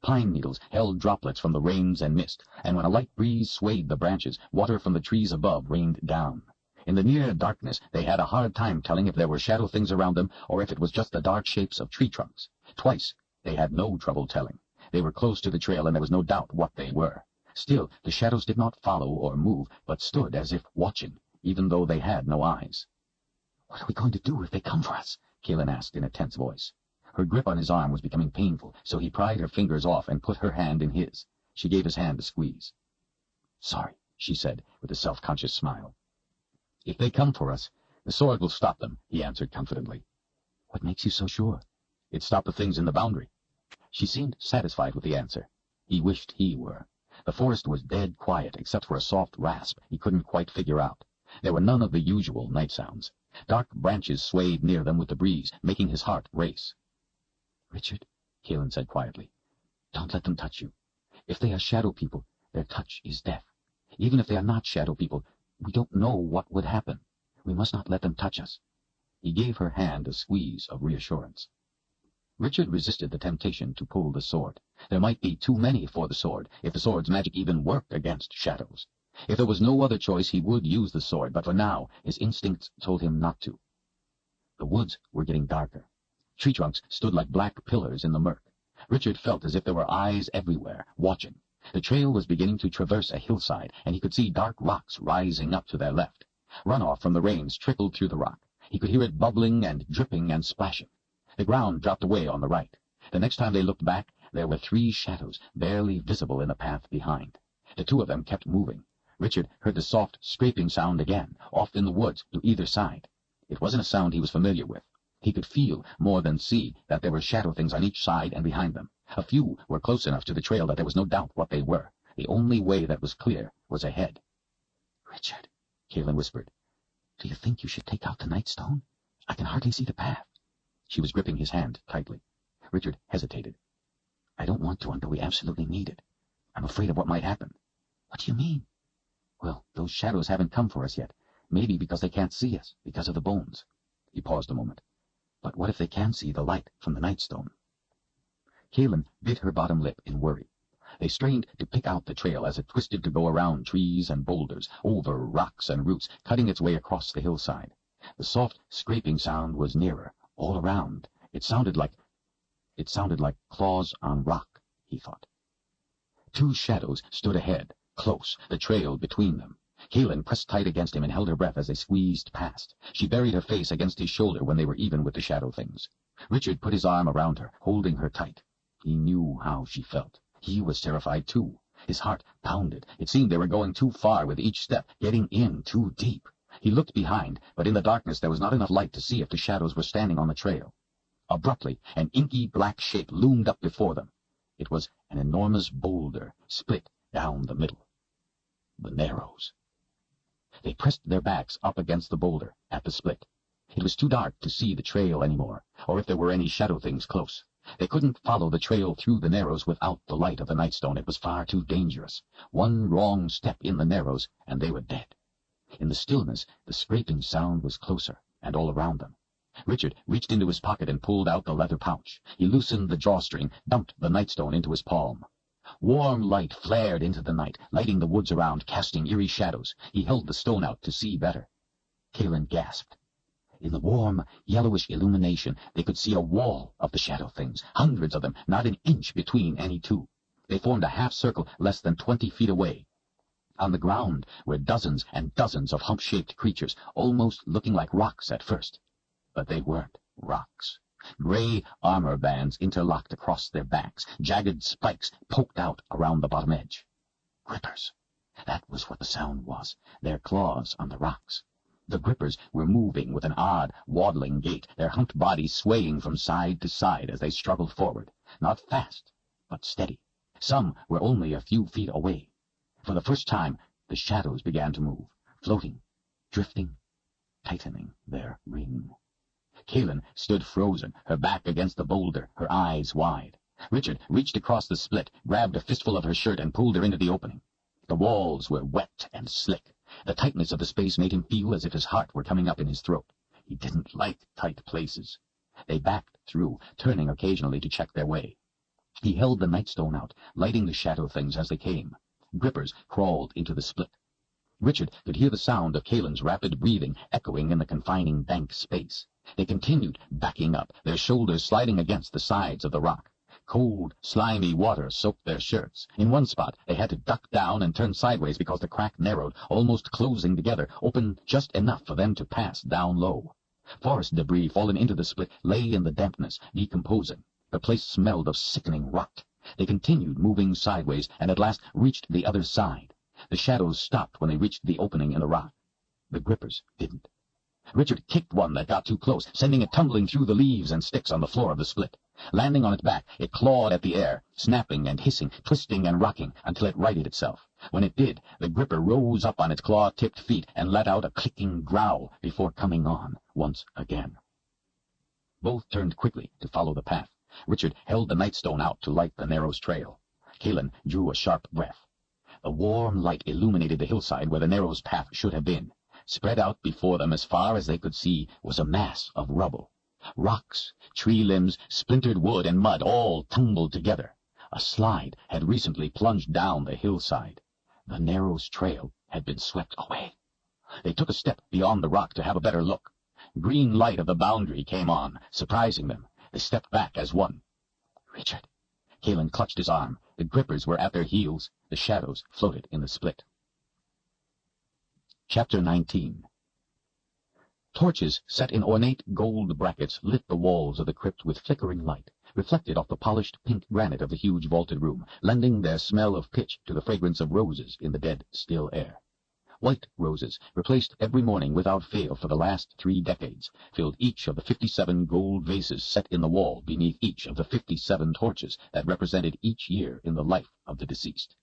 Pine needles held droplets from the rains and mist, and when a light breeze swayed the branches, water from the trees above rained down. In the near darkness, they had a hard time telling if there were shadow things around them or if it was just the dark shapes of tree trunks. Twice, they had no trouble telling. They were close to the trail, and there was no doubt what they were. Still, the shadows did not follow or move, but stood as if watching, even though they had no eyes. "What are we going to do if they come for us?" Keelan asked in a tense voice. Her grip on his arm was becoming painful, so he pried her fingers off and put her hand in his. She gave his hand a squeeze. "Sorry," she said, with a self-conscious smile. "If they come for us, the sword will stop them," he answered confidently. "What makes you so sure?" "It stopped the things in the boundary." She seemed satisfied with the answer. He wished he were. The forest was dead quiet, except for a soft rasp he couldn't quite figure out. There were none of the usual night sounds. Dark branches swayed near them with the breeze, making his heart race. "Richard," Keelan said quietly, Don't let them touch you. If they are shadow people, their touch is death. Even if they are not shadow people, we don't know what would happen. We must not let them touch us." He gave her hand a squeeze of reassurance. Richard resisted the temptation to pull the sword. There might be too many for the sword, if the sword's magic even worked against shadows. If there was no other choice, he would use the sword, but for now, his instincts told him not to. The woods were getting darker. Tree trunks stood like black pillars in the murk. Richard felt as if there were eyes everywhere, watching. The trail was beginning to traverse a hillside, and he could see dark rocks rising up to their left. Runoff from the rains trickled through the rock. He could hear it bubbling and dripping and splashing. The ground dropped away on the right. The next time they looked back, there were 3 shadows, barely visible in the path behind. The 2 of them kept moving. Richard heard the soft, scraping sound again, off in the woods to either side. It wasn't a sound he was familiar with. He could feel, more than see, that there were shadow things on each side and behind them. A few were close enough to the trail that there was no doubt what they were. The only way that was clear was ahead. "Richard," Kaelin whispered, "do you think you should take out the Nightstone? I can hardly see the path." She was gripping his hand tightly. Richard hesitated. "I don't want to until we absolutely need it. I'm afraid of what might happen." "What do you mean?" "Well, those shadows haven't come for us yet. Maybe because they can't see us, because of the bones." He paused a moment. "But what if they can see the light from the Nightstone?" Kaelin bit her bottom lip in worry. They strained to pick out the trail as it twisted to go around trees and boulders, over rocks and roots, cutting its way across the hillside. The soft, scraping sound was nearer, all around. It sounded like claws on rock, he thought. 2 shadows stood ahead, close, the trail between them. Kaelin pressed tight against him and held her breath as they squeezed past. She buried her face against his shoulder when they were even with the shadow things. Richard put his arm around her, holding her tight. He knew how she felt. He was terrified too. His heart pounded. It seemed they were going too far with each step, getting in too deep. He looked behind, but in the darkness there was not enough light to see if the shadows were standing on the trail. Abruptly, an inky black shape loomed up before them. It was an enormous boulder, split down the middle. The Narrows. They pressed their backs up against the boulder at the split. It was too dark to see the trail anymore, or if there were any shadow things close. They couldn't follow the trail through the Narrows without the light of the Nightstone. It was far too dangerous. One wrong step in the Narrows, and they were dead. In the stillness, the scraping sound was closer, and all around them. Richard reached into his pocket and pulled out the leather pouch. He loosened the drawstring, dumped the Nightstone into his palm. Warm light flared into the night, lighting the woods around, casting eerie shadows. He held the stone out to see better. Kaelin gasped. In the warm, yellowish illumination, they could see a wall of the shadow things, hundreds of them, not an inch between any 2. They formed a half-circle less than 20 feet away. On the ground were dozens and dozens of hump-shaped creatures, almost looking like rocks at first. But they weren't rocks. Gray armor bands interlocked across their backs. Jagged spikes poked out around the bottom edge. Grippers. That was what the sound was, their claws on the rocks. The grippers were moving with an odd, waddling gait, their humped bodies swaying from side to side as they struggled forward. Not fast, but steady. Some were only a few feet away. For the first time, the shadows began to move, floating, drifting, tightening their ring. Kaelin stood frozen, her back against the boulder, her eyes wide. Richard reached across the split, grabbed a fistful of her shirt, and pulled her into the opening. The walls were wet and slick. The tightness of the space made him feel as if his heart were coming up in his throat. He didn't like tight places. They backed through, turning occasionally to check their way. He held the Nightstone out, lighting the shadow things as they came. Grippers crawled into the split. Richard could hear the sound of Kaelin's rapid breathing echoing in the confining dank space. They continued backing up, their shoulders sliding against the sides of the rock. Cold, slimy water soaked their shirts. In one spot, they had to duck down and turn sideways because the crack narrowed, almost closing together, open just enough for them to pass down low. Forest debris fallen into the split lay in the dampness, decomposing. The place smelled of sickening rot. They continued moving sideways and at last reached the other side. The shadows stopped when they reached the opening in the rock. The grippers didn't. Richard kicked one that got too close, sending it tumbling through the leaves and sticks on the floor of the split. Landing on its back, it clawed at the air, snapping and hissing, twisting and rocking, until it righted itself. When it did, the gripper rose up on its claw-tipped feet and let out a clicking growl before coming on once again. Both turned quickly to follow the path. Richard held the nightstone out to light the Narrows trail. Kalin drew a sharp breath. The warm light illuminated the hillside where the Narrows path should have been. Spread out before them as far as they could see was a mass of rubble. Rocks, tree limbs, splintered wood, and mud all tumbled together. A slide had recently plunged down the hillside. The Narrows trail had been swept away. They took a step beyond the rock to have a better look. Green light of the boundary came on, surprising them. They stepped back as one. Richard! Kalin clutched his arm. The grippers were at their heels. The shadows floated in the split. Chapter 19. Torches set in ornate gold brackets lit the walls of the crypt with flickering light, reflected off the polished pink granite of the huge vaulted room, lending their smell of pitch to the fragrance of roses in the dead, still air. White roses, replaced every morning without fail for the last 3 decades, filled each of the 57 gold vases set in the wall beneath each of the 57 torches that represented each year in the life of the deceased.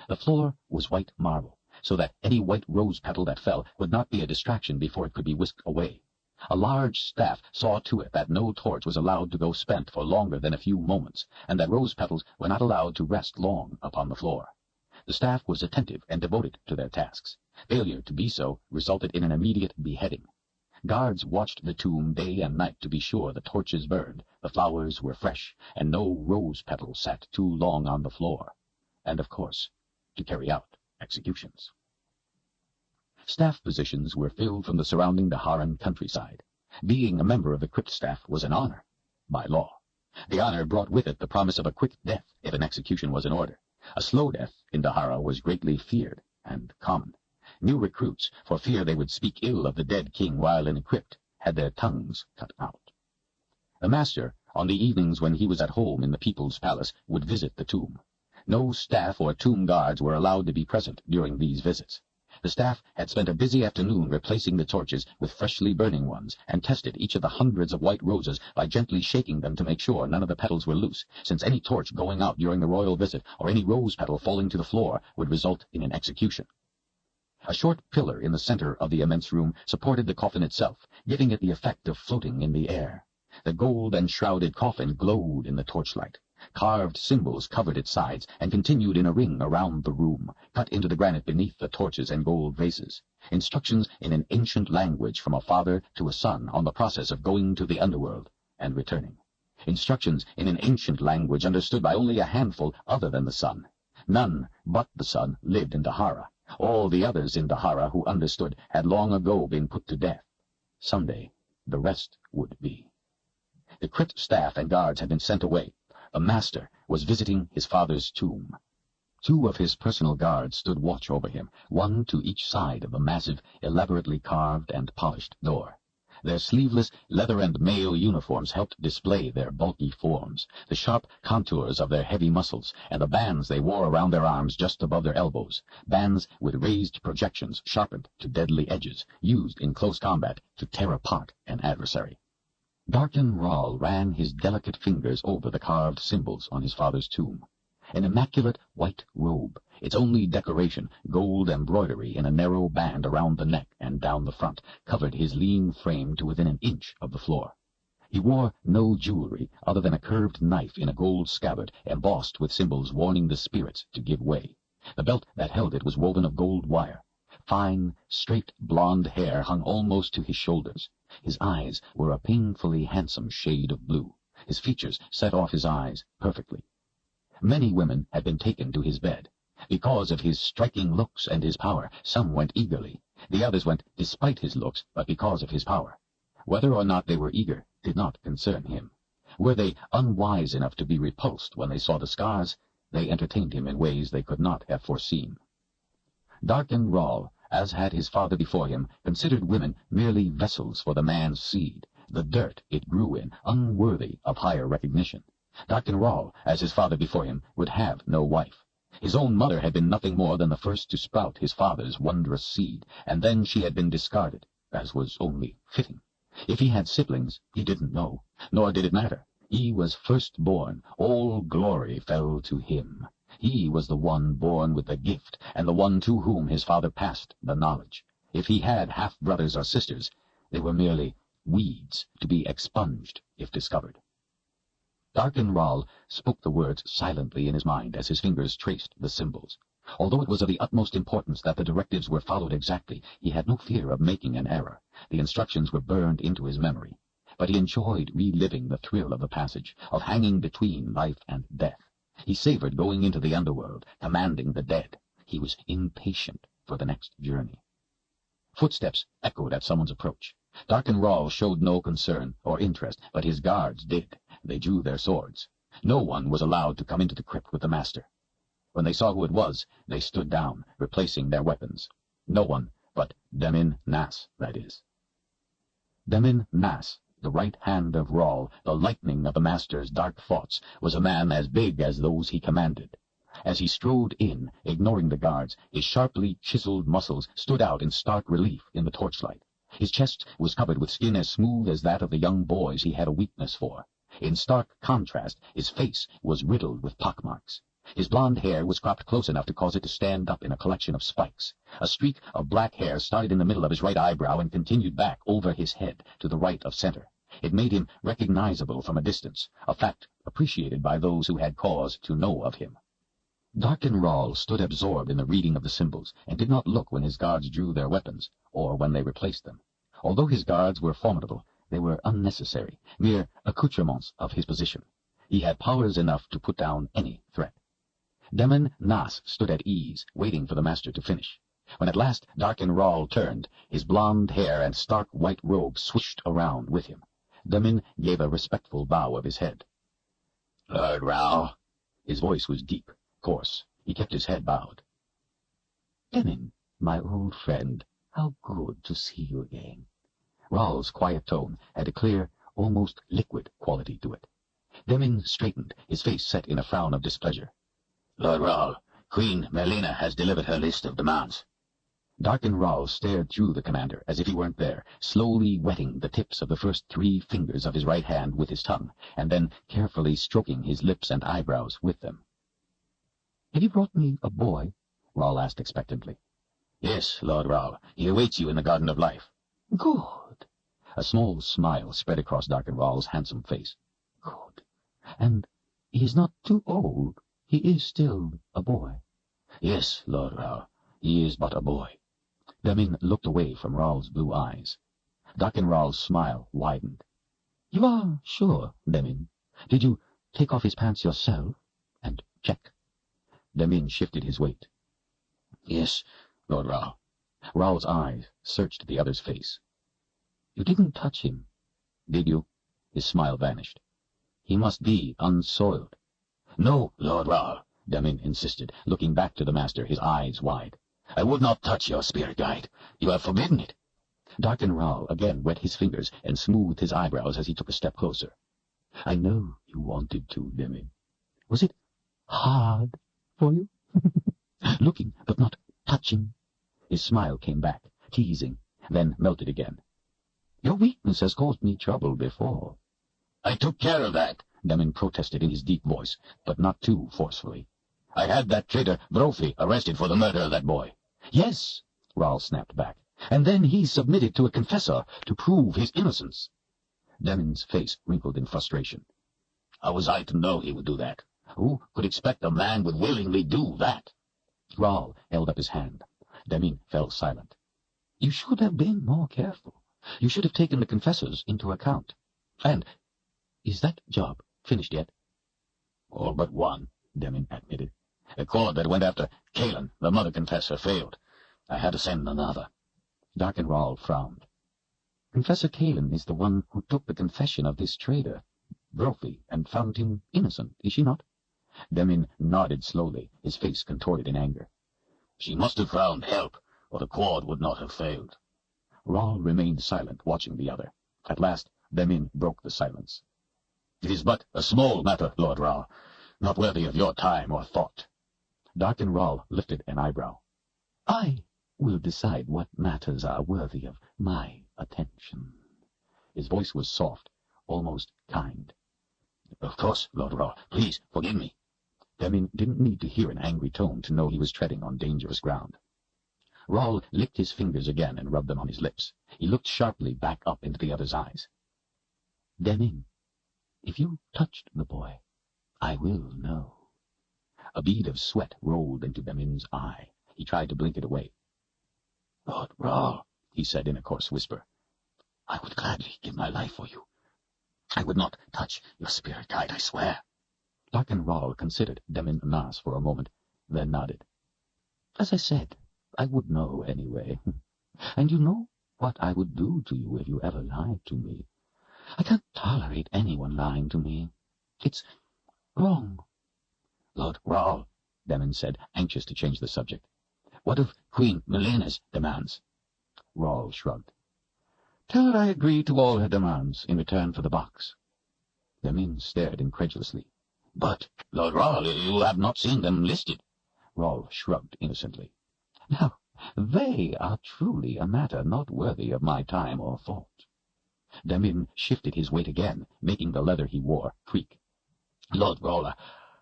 The floor was white marble, so that any white rose petal that fell would not be a distraction before it could be whisked away. A large staff saw to it that no torch was allowed to go spent for longer than a few moments, and that rose petals were not allowed to rest long upon the floor. The staff was attentive and devoted to their tasks. Failure to be so resulted in an immediate beheading. Guards watched the tomb day and night to be sure the torches burned, the flowers were fresh, and no rose petal sat too long on the floor. And, of course, to carry out executions. Staff positions were filled from the surrounding Daharan countryside. Being a member of the crypt staff was an honor, by law. The honor brought with it the promise of a quick death if an execution was in order. A slow death in Dahara was greatly feared and common. New recruits, for fear they would speak ill of the dead king while in the crypt, had their tongues cut out. The master, on the evenings when he was at home in the people's palace, would visit the tomb. No staff or tomb guards were allowed to be present during these visits. The staff had spent a busy afternoon replacing the torches with freshly burning ones, and tested each of the hundreds of white roses by gently shaking them to make sure none of the petals were loose, since any torch going out during the royal visit or any rose petal falling to the floor would result in an execution. A short pillar in the center of the immense room supported the coffin itself, giving it the effect of floating in the air. The gold-enshrouded coffin glowed in the torchlight. Carved symbols covered its sides and continued in a ring around the room, cut into the granite beneath the torches and gold vases. Instructions in an ancient language from a father to a son on the process of going to the underworld and returning. Instructions in an ancient language understood by only a handful other than the son. None but the son lived in Dahara. All the others in Dahara who understood had long ago been put to death. Someday the rest would be. The crypt staff and guards had been sent away. The master was visiting his father's tomb. 2 of his personal guards stood watch over him, one to each side of the massive, elaborately carved and polished door. Their sleeveless leather and mail uniforms helped display their bulky forms, the sharp contours of their heavy muscles, and the bands they wore around their arms just above their elbows, bands with raised projections sharpened to deadly edges, used in close combat to tear apart an adversary. Darkin Ral ran his delicate fingers over the carved symbols on his father's tomb. An immaculate white robe, its only decoration gold embroidery in a narrow band around the neck and down the front, covered his lean frame to within an inch of the floor. He wore no jewelry other than a curved knife in a gold scabbard embossed with symbols warning the spirits to give way. The belt that held it was woven of gold wire. Fine, straight blonde hair hung almost to his shoulders. His eyes were a painfully handsome shade of blue. His features set off his eyes perfectly. Many women had been taken to his bed. Because of his striking looks and his power, some went eagerly. The others went despite his looks, but because of his power. Whether or not they were eager did not concern him. Were they unwise enough to be repulsed when they saw the scars, they entertained him in ways they could not have foreseen. Darkin Ral, as had his father before him, considered women merely vessels for the man's seed, the dirt it grew in, unworthy of higher recognition. Darkin Ral, as his father before him, would have no wife. His own mother had been nothing more than the first to sprout his father's wondrous seed, and then she had been discarded, as was only fitting. If he had siblings, he didn't know, nor did it matter. He was firstborn. All glory fell to him. He was the one born with the gift, and the one to whom his father passed the knowledge. If he had half-brothers or sisters, they were merely weeds to be expunged if discovered. Darkin Rall spoke the words silently in his mind as his fingers traced the symbols. Although it was of the utmost importance that the directives were followed exactly, he had no fear of making an error. The instructions were burned into his memory. But he enjoyed reliving the thrill of the passage, of hanging between life and death. He savored going into the underworld, commanding the dead. He was impatient for the next journey. Footsteps echoed at someone's approach. Darkin Rall showed no concern or interest, but his guards did. They drew their swords. No one was allowed to come into the crypt with the master. When they saw who it was, they stood down, replacing their weapons. No one but Demin Nas, that is. Demin Nas, the right hand of Rall, the lightning of the master's dark thoughts, was a man as big as those he commanded. As he strode in, ignoring the guards, his sharply chiseled muscles stood out in stark relief in the torchlight. His chest was covered with skin as smooth as that of the young boys he had a weakness for. In stark contrast, his face was riddled with pockmarks. His blond hair was cropped close enough to cause it to stand up in a collection of spikes. A streak of black hair started in the middle of his right eyebrow and continued back over his head to the right of center. It made him recognizable from a distance, a fact appreciated by those who had cause to know of him. Darkin Rall stood absorbed in the reading of the symbols, and did not look when his guards drew their weapons, or when they replaced them. Although his guards were formidable, they were unnecessary, mere accoutrements of his position. He had powers enough to put down any threat. Demin Nas stood at ease, waiting for the master to finish. When at last Darkin Rall turned, his blond hair and stark white robe swished around with him. Demin gave a respectful bow of his head. Lord Rall. His voice was deep, coarse. He kept his head bowed. Demin, my old friend, how good to see you again. Rall's quiet tone had a clear, almost liquid quality to it. Demin straightened, his face set in a frown of displeasure. Lord Rall, Queen Melina has delivered her list of demands. Darkin Rall stared through the commander as if he weren't there, slowly wetting the tips of the first 3 fingers of his right hand with his tongue, and then carefully stroking his lips and eyebrows with them. Have you brought me a boy? Rall asked expectantly. Yes, Lord Rall. He awaits you in the Garden of Life. Good. A small smile spread across Darkin Rall's handsome face. Good. And he is not too old. He is still a boy. Yes, Lord Rall. He is but a boy. Demin looked away from Rall's blue eyes. Darkin Rall's smile widened. You are sure, Demin? Did you take off his pants yourself and check? Demin shifted his weight. Yes, Lord Rall. Rall's eyes searched the other's face. You didn't touch him, did you? His smile vanished. He must be unsoiled. No, Lord Rall, Demin insisted, looking back to the master, his eyes wide. I would not touch your spirit guide. You have forbidden it. Darkin Rall again wet his fingers and smoothed his eyebrows as he took a step closer. I know you wanted to, Demin. Was it hard for you? Looking, but not touching. His smile came back, teasing, then melted again. Your weakness has caused me trouble before. I took care of that, Demin protested in his deep voice, but not too forcefully. I had that traitor Brophy arrested for the murder of that boy. Yes, Rall snapped back. And then he submitted to a confessor to prove his innocence. Demin's face wrinkled in frustration. How was I to know he would do that? Who could expect a man would willingly do that? Rall held up his hand. Demin fell silent. You should have been more careful. You should have taken the confessors into account. And is that job finished yet? All but one, Demin admitted. The court that went after Kalen, the mother confessor, failed. I had to send another. Darkin Rall frowned. Confessor Kalen is the one who took the confession of this traitor, Brophy, and found him innocent, is she not? Demin nodded slowly, his face contorted in anger. She must have found help, or the court would not have failed. Rall remained silent, watching the other. At last, Demin broke the silence. It is but a small matter, Lord Rall, not worthy of your time or thought. Darkin Rall lifted an eyebrow. I will decide what matters are worthy of my attention. His voice was soft, almost kind. Of course, Lord Rall. Please forgive me. Demin didn't need to hear an angry tone to know he was treading on dangerous ground. Rall licked his fingers again and rubbed them on his lips. He looked sharply back up into the other's eyes. Demin, If you touched the boy, I will know. A bead of sweat rolled into Demin's eye. He tried to blink it away. Lord Rawl, he said in a coarse whisper, I would gladly give my life for you. I would not touch your spirit guide, I swear. Darkin Rawl considered Demin Nas for a moment, then nodded. As I said, I would know anyway. And you know what I would do to you if you ever lied to me. I can't tolerate anyone lying to me. It's wrong. Lord Rawl, Demin said, anxious to change the subject. What of Queen Melena's demands? Rawl shrugged. Tell her I agree to all her demands in return for the box. Demin stared incredulously. But, Lord Rawl, you have not seen them listed. Rawl shrugged innocently. Now, they are truly a matter not worthy of my time or thought. Demin shifted his weight again, making the leather he wore creak. Lord Rawl,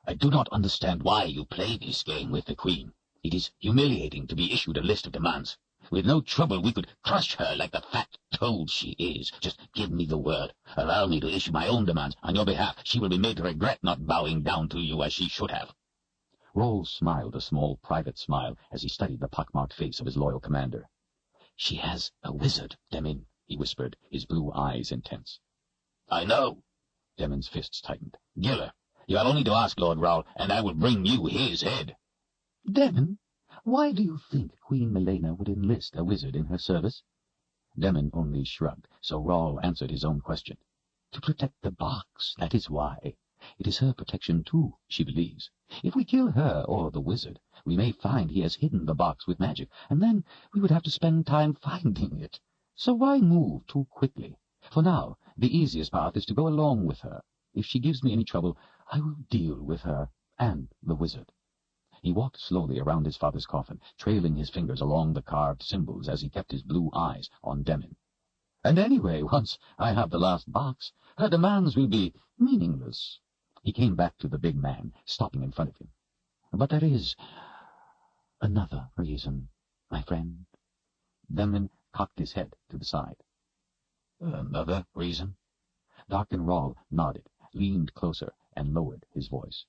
I do not understand why you play this game with the Queen. It is humiliating to be issued a list of demands. With no trouble we could crush her like the fat toad she is. Just give me the word. Allow me to issue my own demands on your behalf. She will be made to regret not bowing down to you as she should have. Rawl smiled a small private smile as he studied the pockmarked face of his loyal commander. She has a wizard, Demin, he whispered, his blue eyes intense. I know. Demin's fists tightened. Giller, you have only to ask Lord Rawl, and I will bring you his head. Demin, why do you think Queen Melena would enlist a wizard in her service? Demin only shrugged, so Rawl answered his own question. To protect the box, that is why. It is her protection, too, she believes. If we kill her or the wizard, we may find he has hidden the box with magic, and then we would have to spend time finding it. So why move too quickly? For now, the easiest path is to go along with her. If she gives me any trouble, I will deal with her and the wizard. He walked slowly around his father's coffin, trailing his fingers along the carved symbols as he kept his blue eyes on Demin. And anyway, once I have the last box, her demands will be meaningless. He came back to the big man, stopping in front of him. But there is another reason, my friend. Demin cocked his head to the side. Another reason? Darkin Rawl nodded, leaned closer, and lowered his voice.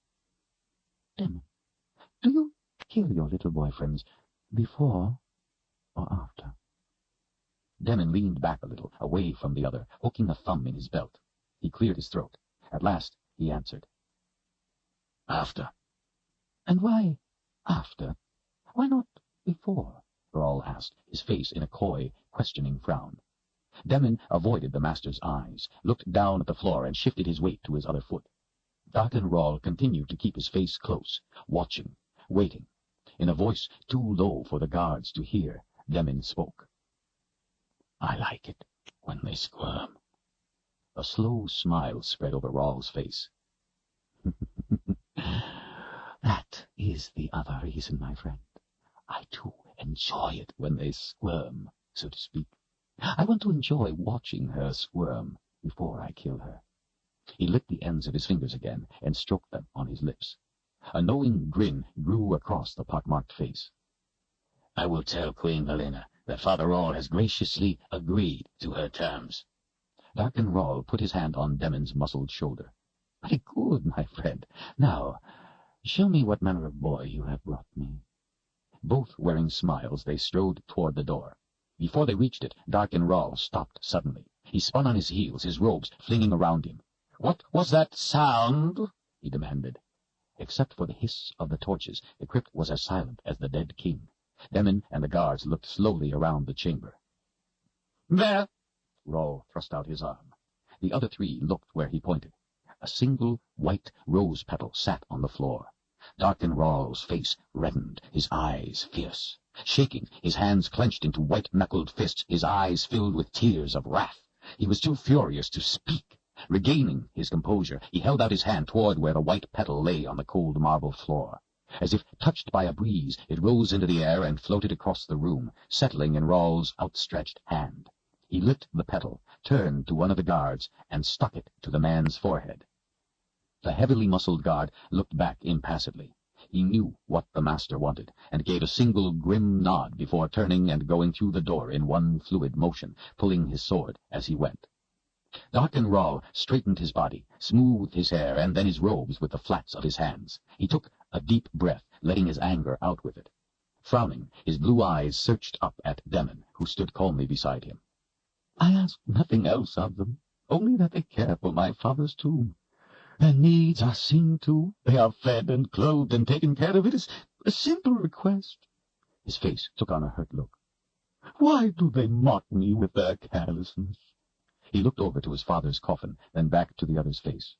Demin, do you kill your little boyfriends before or after? Demin leaned back a little, away from the other, hooking a thumb in his belt. He cleared his throat. At last he answered. After. And why after? Why not before? Rawl asked, his face in a coy, questioning frown. Demin avoided the master's eyes, looked down at the floor, and shifted his weight to his other foot. Darkin Rawl continued to keep his face close, watching, waiting. In a voice too low for the guards to hear, Demin spoke. I like it when they squirm. A slow smile spread over Rawl's face. That is the other reason, my friend. I too enjoy it when they squirm, so to speak. I want to enjoy watching her squirm before I kill her. He licked the ends of his fingers again and stroked them on his lips. A knowing grin grew across the pockmarked face. I will tell Queen Melena that Father Rawl has graciously agreed to her terms. Darkin Rawl put his hand on Demin's muscled shoulder. Very good, my friend. Now, show me what manner of boy you have brought me. Both wearing smiles, they strode toward the door. Before they reached it, Darkin Rawl stopped suddenly. He spun on his heels, his robes flinging around him. What was that sound? He demanded. Except for the hiss of the torches, the crypt was as silent as the dead king. Demin and the guards looked slowly around the chamber. There! Rawl thrust out his arm. The other three looked where he pointed. A single white rose petal sat on the floor. Darkin Rawl's face reddened, his eyes fierce. Shaking, his hands clenched into white-knuckled fists, his eyes filled with tears of wrath. He was too furious to speak. Regaining his composure, he held out his hand toward where the white petal lay on the cold marble floor. As if touched by a breeze, it rose into the air and floated across the room, settling in Rawl's outstretched hand. He lit the petal, turned to one of the guards, and stuck it to the man's forehead. The heavily muscled guard looked back impassively. He knew what the master wanted, and gave a single grim nod before turning and going through the door in one fluid motion, pulling his sword as he went. Darken Rahl straightened his body, smoothed his hair, and then his robes with the flats of his hands. He took a deep breath, letting his anger out with it. Frowning, his blue eyes searched up at Demon, who stood calmly beside him. "I ask nothing else of them, only that they care for my father's tomb. Their needs are seen to, they are fed and clothed and taken care of. It is a simple request." His face took on a hurt look. "Why do they mock me with their carelessness?" He looked over to his father's coffin, then back to the other's face.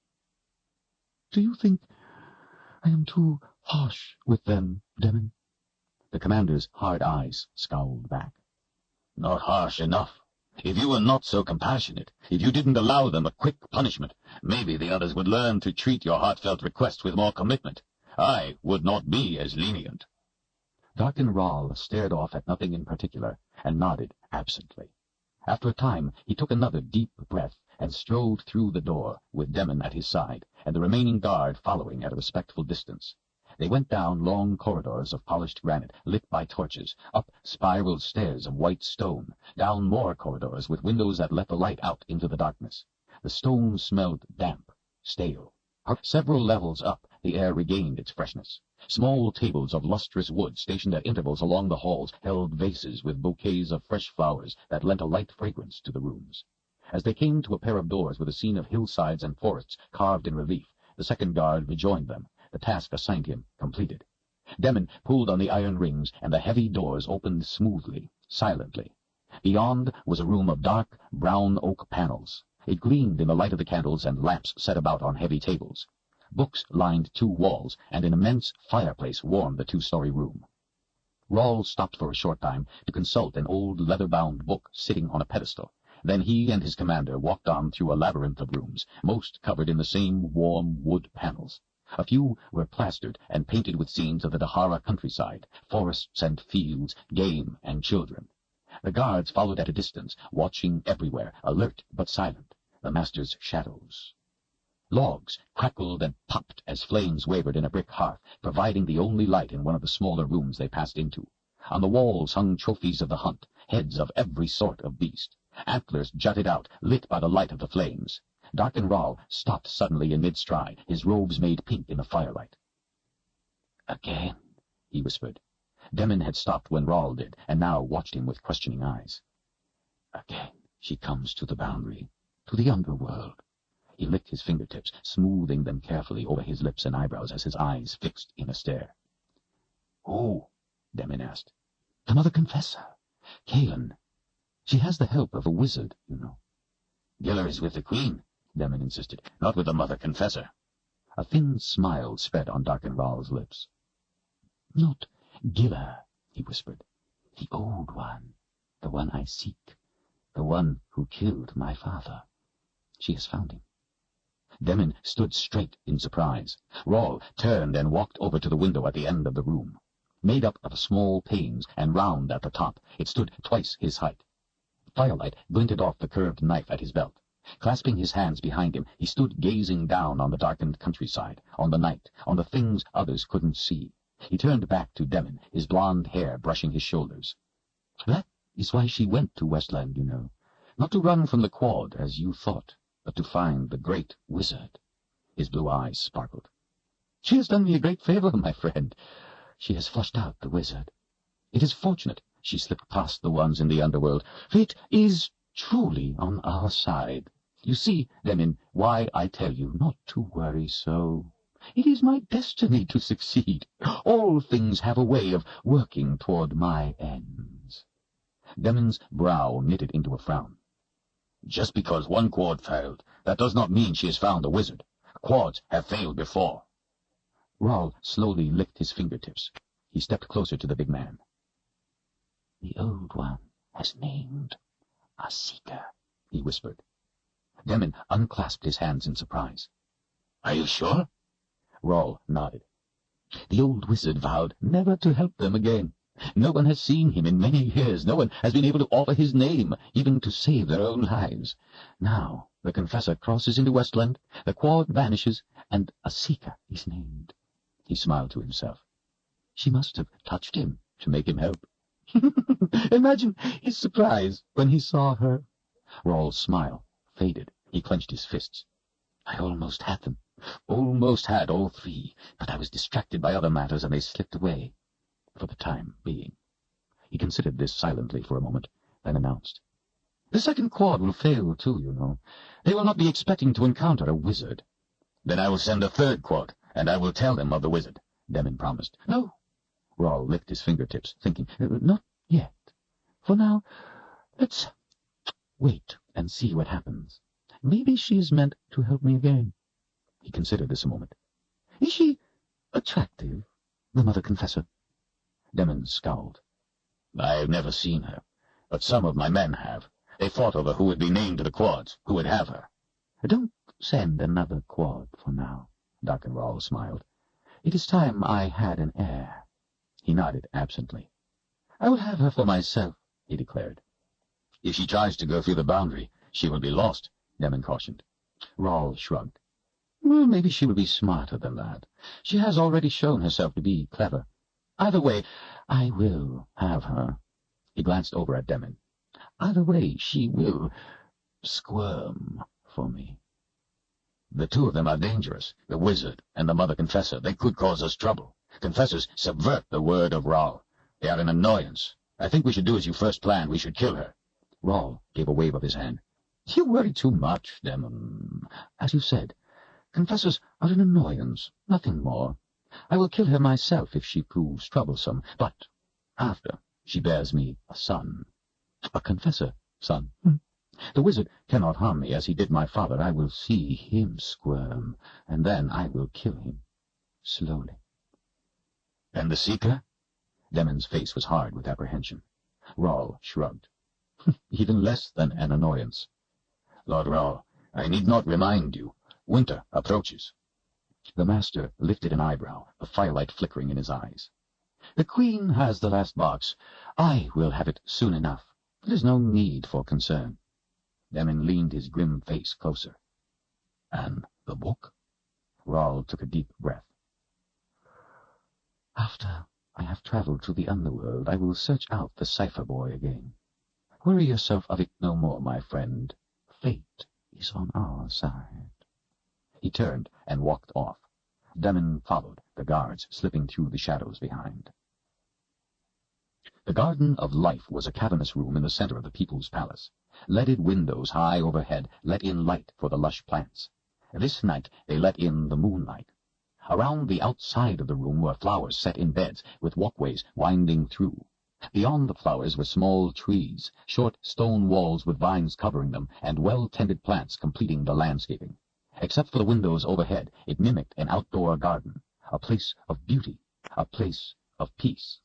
"Do you think I am too harsh with them, Demon?" The commander's hard eyes scowled back. "Not harsh enough. If you were not so compassionate, if you didn't allow them a quick punishment, maybe the others would learn to treat your heartfelt requests with more commitment. I would not be as lenient." Darken Rahl stared off at nothing in particular, and nodded absently. After a time, he took another deep breath and strode through the door, with Demon at his side, and the remaining guard following at a respectful distance. They went down long corridors of polished granite, lit by torches, up spiral stairs of white stone, down more corridors with windows that let the light out into the darkness. The stone smelled damp, stale. Several levels up, the air regained its freshness. Small tables of lustrous wood stationed at intervals along the halls held vases with bouquets of fresh flowers that lent a light fragrance to the rooms. As they came to a pair of doors with a scene of hillsides and forests carved in relief, the second guard rejoined them, the task assigned him completed. Demon pulled on the iron rings, and the heavy doors opened smoothly, silently. Beyond was a room of dark, brown oak panels. It gleamed in the light of the candles and lamps set about on heavy tables. Books lined two walls, and an immense fireplace warmed the two-story room. Rahl stopped for a short time to consult an old leather-bound book sitting on a pedestal. Then he and his commander walked on through a labyrinth of rooms, most covered in the same warm wood panels. A few were plastered and painted with scenes of the Dahara countryside, forests and fields, game and children. The guards followed at a distance, watching everywhere, alert but silent, the master's shadows. Logs crackled and popped as flames wavered in a brick hearth, providing the only light in one of the smaller rooms they passed into. On the walls hung trophies of the hunt, heads of every sort of beast. Antlers jutted out, lit by the light of the flames. Darken Rahl stopped suddenly in mid-stride, his robes made pink in the firelight. "Again," he whispered. Demon had stopped when Rahl did, and now watched him with questioning eyes. "Again she comes to the boundary, to the underworld." He licked his fingertips, smoothing them carefully over his lips and eyebrows as his eyes fixed in a stare. "Who?" Demon asked. "The Mother Confessor, Kaelin. She has the help of a wizard, you know." "Giller is with the Queen," Demon insisted, "not with the Mother Confessor." A thin smile spread on Darken Rahl's lips. "Not Giller," he whispered. "The old one, the one I seek, the one who killed my father. She has found him." Demon stood straight in surprise. Rahl turned and walked over to the window at the end of the room. Made up of small panes and round at the top, it stood twice his height. Firelight glinted off the curved knife at his belt. Clasping his hands behind him, he stood gazing down on the darkened countryside, on the night, on the things others couldn't see. He turned back to Demon, his blonde hair brushing his shoulders. "That is why she went to Westland, you know. Not to run from the Quad, as you thought, but to find the great wizard." His blue eyes sparkled. "She has done me a great favor, my friend. She has flushed out the wizard. It is fortunate she slipped past the ones in the underworld. Fate is truly on our side. You see, Demon, why I tell you not to worry so. It is my destiny to succeed. All things have a way of working toward my ends." Demon's brow knitted into a frown. "Just because one quad failed, that does not mean she has found a wizard. Quads have failed before." Rahl slowly licked his fingertips. He stepped closer to the big man. "The old one has named a seeker," he whispered. Demon unclasped his hands in surprise. "Are you sure?" Rahl nodded. "The old wizard vowed never to help them again. No one has seen him in many years. No one has been able to offer his name, even to save their own lives. Now the Confessor crosses into Westland, the Quad vanishes, and a seeker is named." He smiled to himself. "She must have touched him to make him help." Imagine his surprise when he saw her. Rahl's smile faded. He clenched his fists. I almost had them. Almost had all three, but I was distracted by other matters and they slipped away. For the time being. He considered this silently for a moment, then announced, The second quad will fail too, you know. They will not be expecting to encounter a wizard. Then I will send a third quad, and I will tell them of the wizard, Demmin promised. No. Rawl licked his fingertips, thinking, Not yet. For now, let's wait and see what happens. Maybe she is meant to help me again. He considered this a moment. Is she attractive, the Mother Confessor? Demmin scowled. I have never seen her, but some of my men have. They fought over who would be named to the quads, who would have her. Don't send another quad for now, Darkenrawl smiled. It is time I had an heir. He nodded absently. I will have her for myself, he declared. If she tries to go through the boundary, she will be lost, Demmin cautioned. Rawl shrugged. Well, maybe she will be smarter than that. She has already shown herself to be clever. Either way, I will have her. He glanced over at Demmin. Either way, she will squirm for me. The two of them are dangerous, the wizard and the Mother Confessor. They could cause us trouble. Confessors subvert the word of Rawl. They are an annoyance. I think we should do as you first planned. We should kill her. Rawl gave a wave of his hand. You worry too much, Demmin. As you said, confessors are an annoyance, nothing more. I will kill her myself if she proves troublesome, but after she bears me a son. A confessor, son. The wizard cannot harm me as he did my father. I will see him squirm, and then I will kill him, slowly. And the Seeker? Demmin's face was hard with apprehension. Rawl shrugged. Even less than an annoyance. Lord Rawl, I need not remind you. Winter approaches. The master lifted an eyebrow, the firelight flickering in his eyes. The Queen has the last box. I will have it soon enough. There is no need for concern. Demmin leaned his grim face closer. And the book? Rawl took a deep breath. After I have traveled to the underworld, I will search out the cipher boy again. Worry yourself of it no more, my friend. Fate is on our side. He turned and walked off. Demmin followed, the guards slipping through the shadows behind. The Garden of Life was a cavernous room in the center of the People's Palace. Leaded windows high overhead let in light for the lush plants. This night they let in the moonlight. Around the outside of the room were flowers set in beds, with walkways winding through. Beyond the flowers were small trees, short stone walls with vines covering them, and well-tended plants completing the landscaping. Except for the windows overhead, it mimicked an outdoor garden, a place of beauty, a place of peace.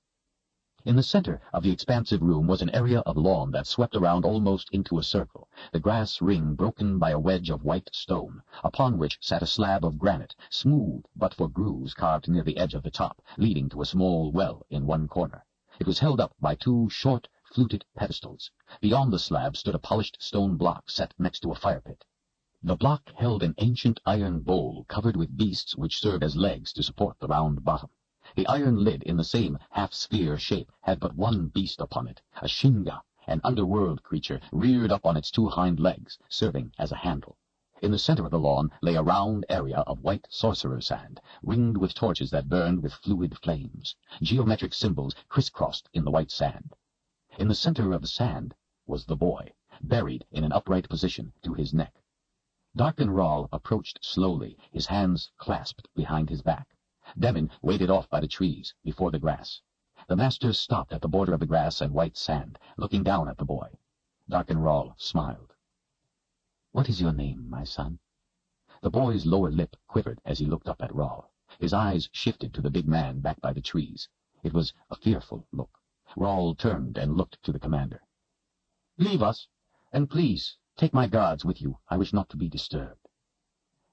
In the center of the expansive room was an area of lawn that swept around almost into a circle, the grass ring broken by a wedge of white stone, upon which sat a slab of granite, smooth but for grooves carved near the edge of the top, leading to a small well in one corner. It was held up by two short, fluted pedestals. Beyond the slab stood a polished stone block set next to a fire pit. The block held an ancient iron bowl covered with beasts which served as legs to support the round bottom. The iron lid, in the same half-sphere shape, had but one beast upon it, a shinga, an underworld creature reared up on its two hind legs, serving as a handle. In the center of the lawn lay a round area of white sorcerer's sand, ringed with torches that burned with fluid flames. Geometric symbols crisscrossed in the white sand. In the center of the sand was the boy, buried in an upright position to his neck. Darkenrawl approached slowly, his hands clasped behind his back. Demmin waded off by the trees, before the grass. The master stopped at the border of the grass and white sand, looking down at the boy. Darkenrawl smiled. What is your name, my son? The boy's lower lip quivered as he looked up at Rawl. His eyes shifted to the big man back by the trees. It was a fearful look. Rawl turned and looked to the commander. Leave us, and please take my guards with you. I wish not to be disturbed.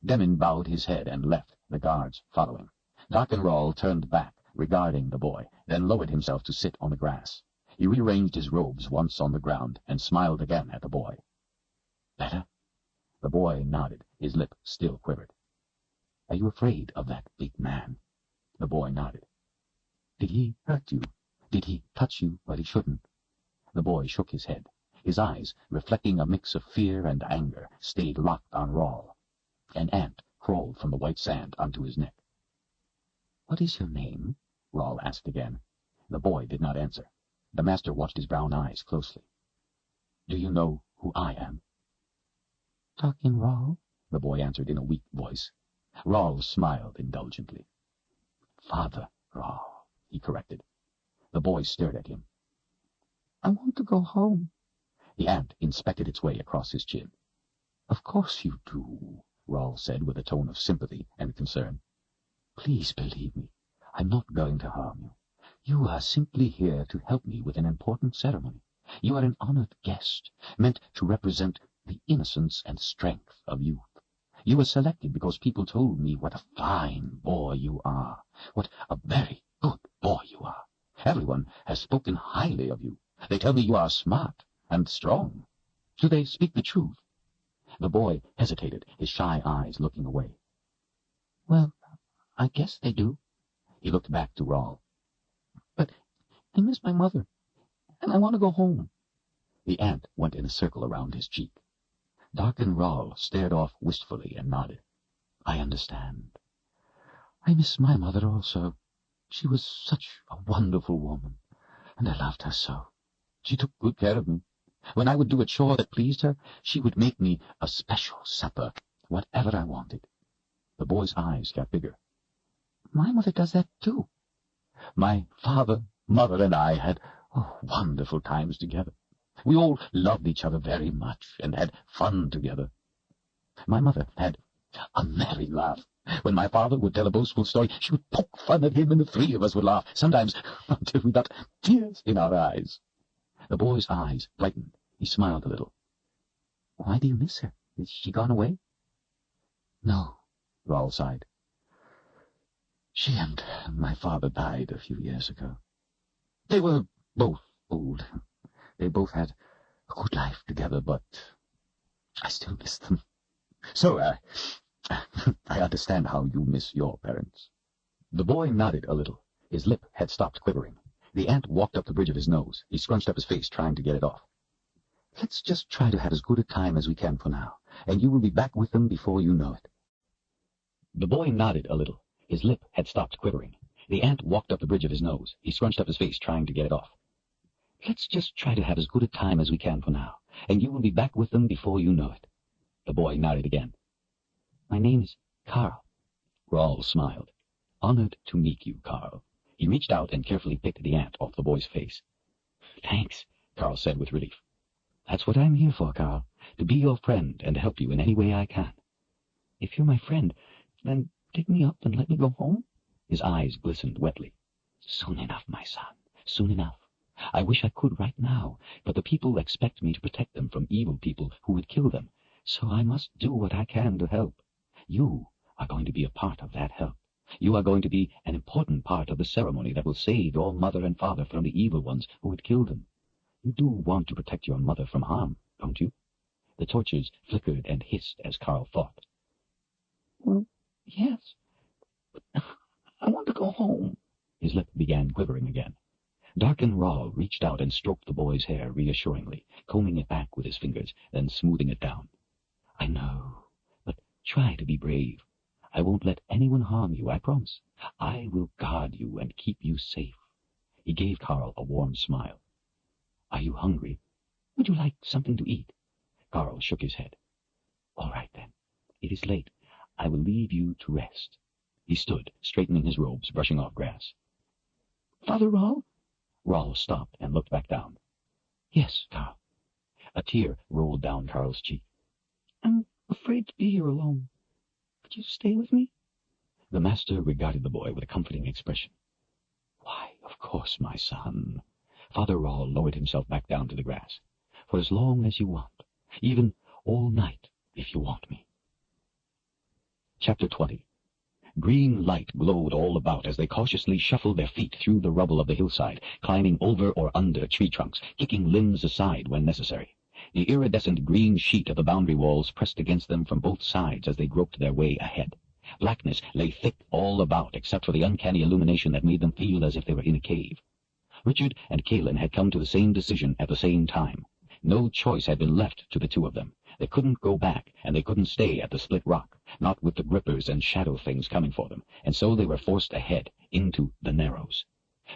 Demmin bowed his head and left, the guards following. Darkenrawl turned back, regarding the boy, then lowered himself to sit on the grass. He rearranged his robes once on the ground and smiled again at the boy. Better? The boy nodded, his lip still quivered. Are you afraid of that big man? The boy nodded. Did he hurt you? Did he touch you but he shouldn't? The boy shook his head. His eyes, reflecting a mix of fear and anger, stayed locked on Rawl. An ant crawled from the white sand onto his neck. "What is your name?" Rawl asked again. The boy did not answer. The master watched his brown eyes closely. "Do you know who I am?" "Talking Rawl," the boy answered in a weak voice. Rawl smiled indulgently. "Father Rawl," he corrected. The boy stared at him. "I want to go home." The ant inspected its way across his chin. "Of course you do," Rawl said with a tone of sympathy and concern. "Please believe me, I'm not going to harm you. You are simply here to help me with an important ceremony. You are an honored guest, meant to represent the innocence and strength of youth. You were selected because people told me what a fine boy you are, what a very good boy you are. Everyone has spoken highly of you. They tell me you are smart and strong. Do they speak the truth?" The boy hesitated, his shy eyes looking away. "Well, I guess they do." He looked back to Rawl. "But I miss my mother, and I want to go home." The ant went in a circle around his cheek. Dark and Rawl stared off wistfully and nodded. "I understand. I miss my mother also. She was such a wonderful woman, and I loved her so. She took good care of me. When I would do a chore that pleased her, she would make me a special supper, whatever I wanted." The boy's eyes got bigger. "My mother does that too." "My father, mother, and I had wonderful times together. We all loved each other very much and had fun together. My mother had a merry laugh. When my father would tell a boastful story, she would poke fun at him, and the three of us would laugh, sometimes until we got tears in our eyes." The boy's eyes brightened. He smiled a little. "Why do you miss her? Is she gone away?" "No," Rawl sighed. "She and my father died a few years ago. They were both old. They both had a good life together, but I still miss them. So, I understand how you miss your parents." The boy nodded a little. His lip had stopped quivering. The ant walked up the bridge of his nose. He scrunched up his face, trying to get it off. "Let's just try to have as good a time as we can for now, and you will be back with them before you know it." The boy nodded a little. His lip had stopped quivering. The ant walked up the bridge of his nose. He scrunched up his face, trying to get it off. "Let's just try to have as good a time as we can for now, and you will be back with them before you know it." The boy nodded again. "My name is Carl." Rawl smiled. "Honored to meet you, Carl." He reached out and carefully picked the ant off the boy's face. "Thanks," Carl said with relief. "That's what I'm here for, Carl, to be your friend and help you in any way I can." "If you're my friend, then pick me up and let me go home?" His eyes glistened wetly. "Soon enough, my son, soon enough. I wish I could right now, but the people expect me to protect them from evil people who would kill them, so I must do what I can to help. You are going to be a part of that help. You are going to be an important part of the ceremony that will save your mother and father from the evil ones who would kill them. You do want to protect your mother from harm, don't you?" The torches flickered and hissed as Carl thought. "Well, yes, but I want to go home." His lip began quivering again. Dark and Rawl reached out and stroked the boy's hair reassuringly, combing it back with his fingers, then smoothing it down. "I know, but try to be brave. I won't let anyone harm you, I promise. I will guard you and keep you safe." He gave Carl a warm smile. "Are you hungry? Would you like something to eat?" Carl shook his head. "All right, then. It is late. I will leave you to rest." He stood, straightening his robes, brushing off grass. "Father Rawl?" Rawl stopped and looked back down. "Yes, Carl." A tear rolled down Carl's cheek. "I'm afraid to be here alone. Could you stay with me?" The master regarded the boy with a comforting expression. "Why, of course, my son." Father Rawl lowered himself back down to the grass. "For as long as you want. Even all night, if you want me." Chapter 20. Green light glowed all about as they cautiously shuffled their feet through the rubble of the hillside, climbing over or under tree trunks, kicking limbs aside when necessary. The iridescent green sheet of the boundary walls pressed against them from both sides as they groped their way ahead. Blackness lay thick all about, except for the uncanny illumination that made them feel as if they were in a cave. Richard and Kalin had come to the same decision at the same time. No choice had been left to the two of them. They couldn't go back, and they couldn't stay at the split rock, not with the grippers and shadow things coming for them, and so they were forced ahead, into the Narrows.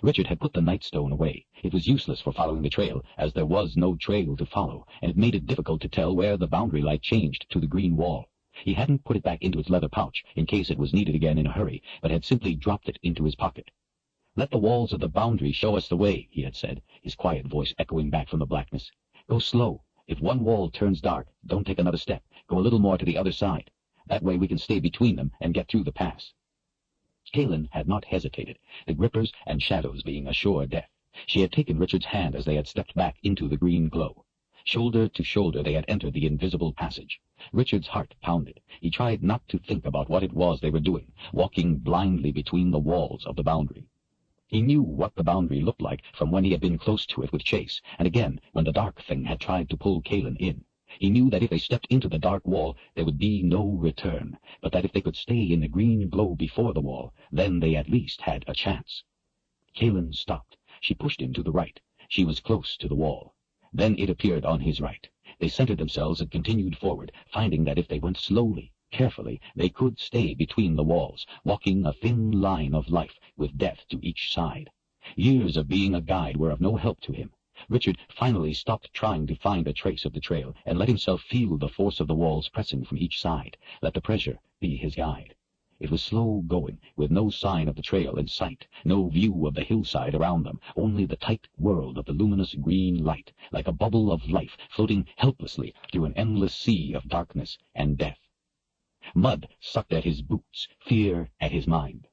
Richard had put the Nightstone away. It was useless for following the trail, as there was no trail to follow, and it made it difficult to tell where the boundary light changed to the green wall. He hadn't put it back into its leather pouch, in case it was needed again in a hurry, but had simply dropped it into his pocket. "Let the walls of the boundary show us the way," he had said, his quiet voice echoing back from the blackness. "Go slow. If one wall turns dark, don't take another step. Go a little more to the other side. That way we can stay between them and get through the pass." Kaelin had not hesitated, the grippers and shadows being a sure death. She had taken Richard's hand as they had stepped back into the green glow. Shoulder to shoulder they had entered the invisible passage. Richard's heart pounded. He tried not to think about what it was they were doing, walking blindly between the walls of the boundary. He knew what the boundary looked like from when he had been close to it with Chase, and again when the dark thing had tried to pull Kaelin in. He knew that if they stepped into the dark wall, there would be no return, but that if they could stay in the green glow before the wall, then they at least had a chance. Kaelin stopped. She pushed him to the right. She was close to the wall. Then it appeared on his right. They centered themselves and continued forward, finding that if they went slowly, carefully, they could stay between the walls, walking a thin line of life, with death to each side. Years of being a guide were of no help to him. Richard finally stopped trying to find a trace of the trail, and let himself feel the force of the walls pressing from each side. Let the pressure be his guide. It was slow going, with no sign of the trail in sight, no view of the hillside around them, only the tight world of the luminous green light, like a bubble of life floating helplessly through an endless sea of darkness and death. Mud sucked at his boots, fear at his mind.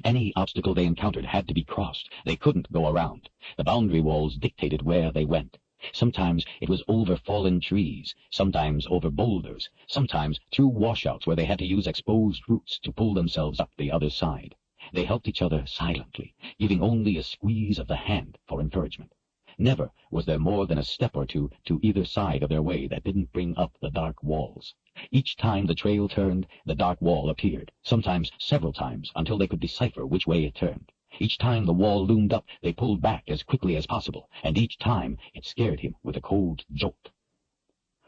Any obstacle they encountered had to be crossed. They couldn't go around. The boundary walls dictated where they went. Sometimes it was over fallen trees, sometimes over boulders, sometimes through washouts where they had to use exposed roots to pull themselves up the other side. They helped each other silently, giving only a squeeze of the hand for encouragement. Never was there more than a step or two to either side of their way that didn't bring up the dark walls. Each time the trail turned, the dark wall appeared, sometimes several times, until they could decipher which way it turned. Each time the wall loomed up, they pulled back as quickly as possible, and each time it scared him with a cold jolt.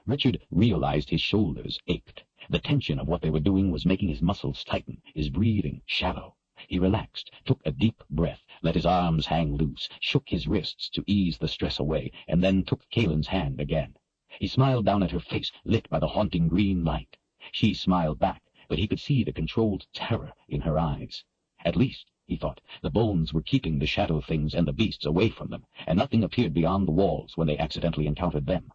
Richard realized his shoulders ached. The tension of what they were doing was making his muscles tighten, his breathing shallow. He relaxed, took a deep breath, let his arms hang loose, shook his wrists to ease the stress away, and then took Kaelin's hand again. He smiled down at her face, lit by the haunting green light. She smiled back, but he could see the controlled terror in her eyes. At least, he thought, the bones were keeping the shadow things and the beasts away from them, and nothing appeared beyond the walls when they accidentally encountered them.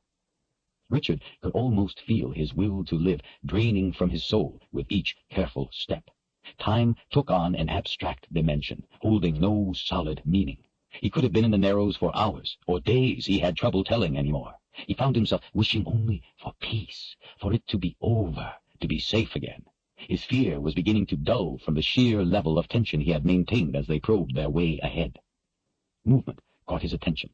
Richard could almost feel his will to live draining from his soul with each careful step. Time took on an abstract dimension, holding no solid meaning. He could have been in the Narrows for hours, or days he had trouble telling any more. He found himself wishing only for peace, for it to be over, to be safe again. His fear was beginning to dull from the sheer level of tension he had maintained as they probed their way ahead. Movement caught his attention.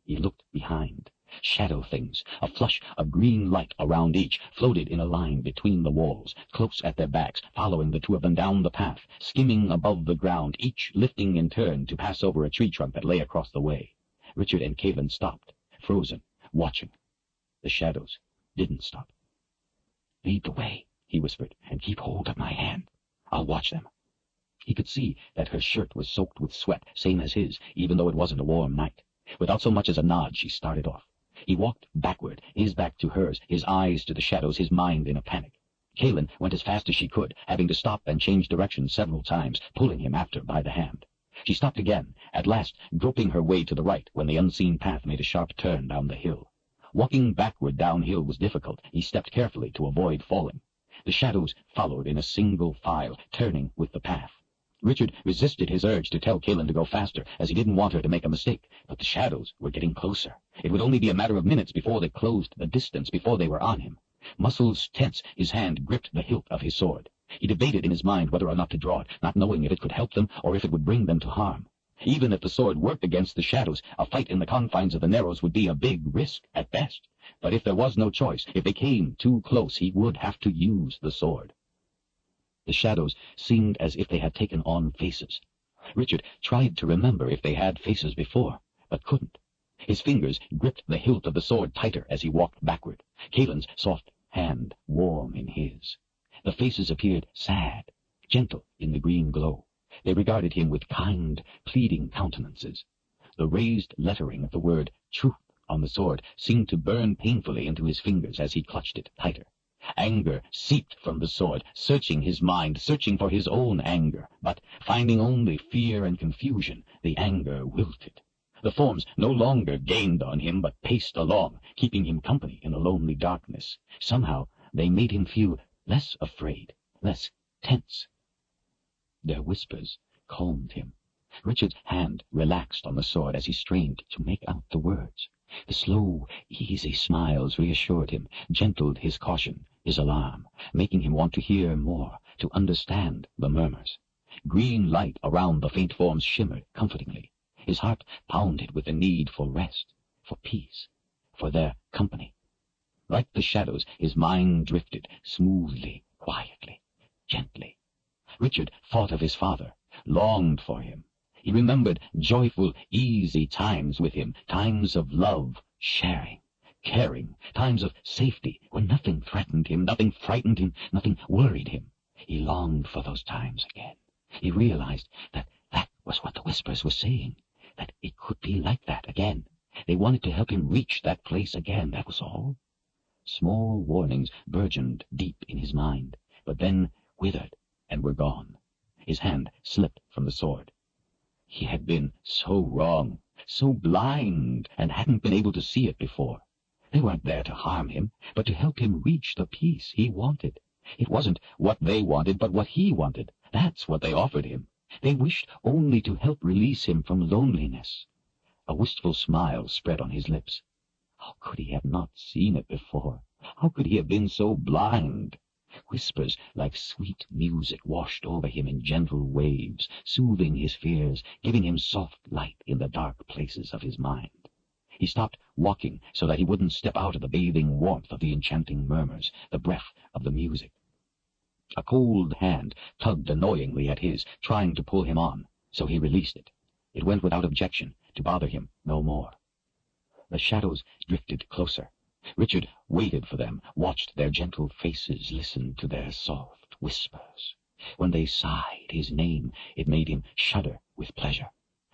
He looked behind. Shadow things, a flush of green light around each, floated in a line between the walls, close at their backs, following the two of them down the path, skimming above the ground, each lifting in turn to pass over a tree trunk that lay across the way. Richard and Kaelin stopped, frozen, watching. The shadows didn't stop. "Lead the way," he whispered, "and keep hold of my hand. I'll watch them." He could see that her shirt was soaked with sweat, same as his, even though it wasn't a warm night. Without so much as a nod, she started off. He walked backward, his back to hers, his eyes to the shadows, his mind in a panic. Kaelin went as fast as she could, having to stop and change direction several times, pulling him after by the hand. She stopped again, at last groping her way to the right when the unseen path made a sharp turn down the hill. Walking backward downhill was difficult. He stepped carefully to avoid falling. The shadows followed in a single file, turning with the path. Richard resisted his urge to tell Kaelin to go faster, as he didn't want her to make a mistake, but the shadows were getting closer. It would only be a matter of minutes before they closed the distance, before they were on him. Muscles tense, his hand gripped the hilt of his sword. He debated in his mind whether or not to draw it, not knowing if it could help them or if it would bring them to harm. Even if the sword worked against the shadows, a fight in the confines of the Narrows would be a big risk at best. But if there was no choice, if they came too close, he would have to use the sword. The shadows seemed as if they had taken on faces. Richard tried to remember if they had faces before, but couldn't. His fingers gripped the hilt of the sword tighter as he walked backward, Kaelin's soft hand warm in his. The faces appeared sad, gentle in the green glow. They regarded him with kind, pleading countenances. The raised lettering of the word truth on the sword seemed to burn painfully into his fingers as he clutched it tighter. Anger seeped from the sword, searching his mind, searching for his own anger, but finding only fear and confusion, the anger wilted. The forms no longer gained on him, but paced along, keeping him company in the lonely darkness. Somehow they made him feel less afraid, less tense. Their whispers calmed him. Richard's hand relaxed on the sword as he strained to make out the words. The slow, easy smiles reassured him, gentled his caution, his alarm, making him want to hear more, to understand the murmurs. Green light around the faint forms shimmered comfortingly. His heart pounded with the need for rest, for peace, for their company. Like the shadows, his mind drifted smoothly, quietly, gently. Richard thought of his father, longed for him. He remembered joyful, easy times with him, times of love, sharing, caring, times of safety when nothing threatened him, nothing frightened him, nothing worried him. He longed for those times again. He realized that that was what the whispers were saying, that it could be like that again. They wanted to help him reach that place again, that was all. Small warnings burgeoned deep in his mind, but then withered and were gone. His hand slipped from the sword. He had been so wrong, so blind, and hadn't been able to see it before. They weren't there to harm him, but to help him reach the peace he wanted. It wasn't what they wanted, but what he wanted. That's what they offered him. They wished only to help release him from loneliness. A wistful smile spread on his lips. How could he have not seen it before? How could he have been so blind? Whispers like sweet music washed over him in gentle waves, soothing his fears, giving him soft light in the dark places of his mind. He stopped walking so that he wouldn't step out of the bathing warmth of the enchanting murmurs, the breath of the music. A cold hand tugged annoyingly at his, trying to pull him on, so he released it. It went without objection, to bother him no more. The shadows drifted closer. Richard waited for them, watched their gentle faces, listened to their soft whispers. When they sighed his name, it made him shudder with pleasure.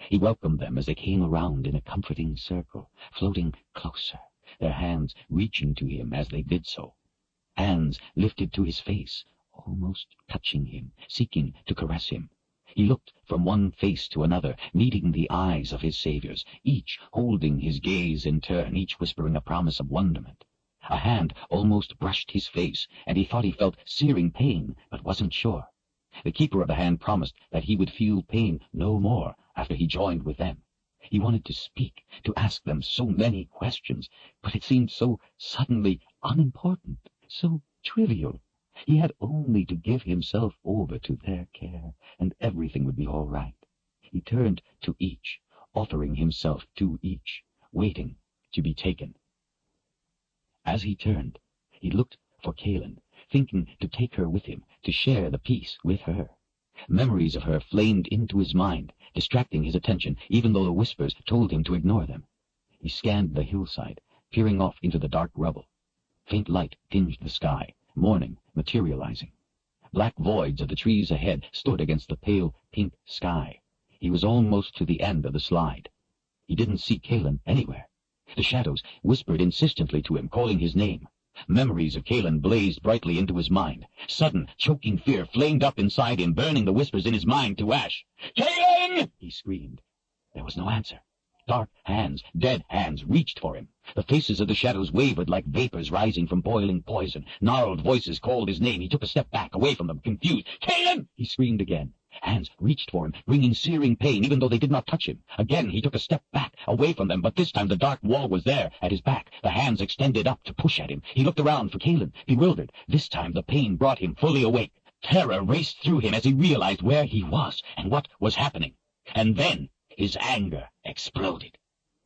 He welcomed them as they came around in a comforting circle, floating closer, their hands reaching to him as they did so. Hands lifted to his face, almost touching him, seeking to caress him. He looked from one face to another, meeting the eyes of his saviors, each holding his gaze in turn, each whispering a promise of wonderment. A hand almost brushed his face, and he thought he felt searing pain, but wasn't sure. The keeper of the hand promised that he would feel pain no more after he joined with them. He wanted to speak, to ask them so many questions, but it seemed so suddenly unimportant, so trivial. He had only to give himself over to their care, and everything would be all right. He turned to each, offering himself to each, waiting to be taken. As he turned, he looked for Kaelin, thinking to take her with him, to share the peace with her. Memories of her flamed into his mind, distracting his attention, even though the whispers told him to ignore them. He scanned the hillside, peering off into the dark rubble. Faint light tinged the sky, morning materializing. Black voids of the trees ahead stood against the pale pink sky. He was almost to the end of the slide. He didn't see Kaelin anywhere. The shadows whispered insistently to him, calling his name. Memories of Kaelin blazed brightly into his mind. Sudden, choking fear flamed up inside him, burning the whispers in his mind to ash. "Kaelin!" he screamed. There was no answer. Dark hands, dead hands, reached for him. The faces of the shadows wavered like vapors rising from boiling poison. Gnarled voices called his name. He took a step back, away from them, confused. "Kaelin!" he screamed again. Hands reached for him, bringing searing pain, even though they did not touch him. Again he took a step back, away from them, but this time the dark wall was there, at his back, the hands extended up to push at him. He looked around for Kaelin, bewildered. This time the pain brought him fully awake. Terror raced through him as he realized where he was and what was happening. And then his anger exploded.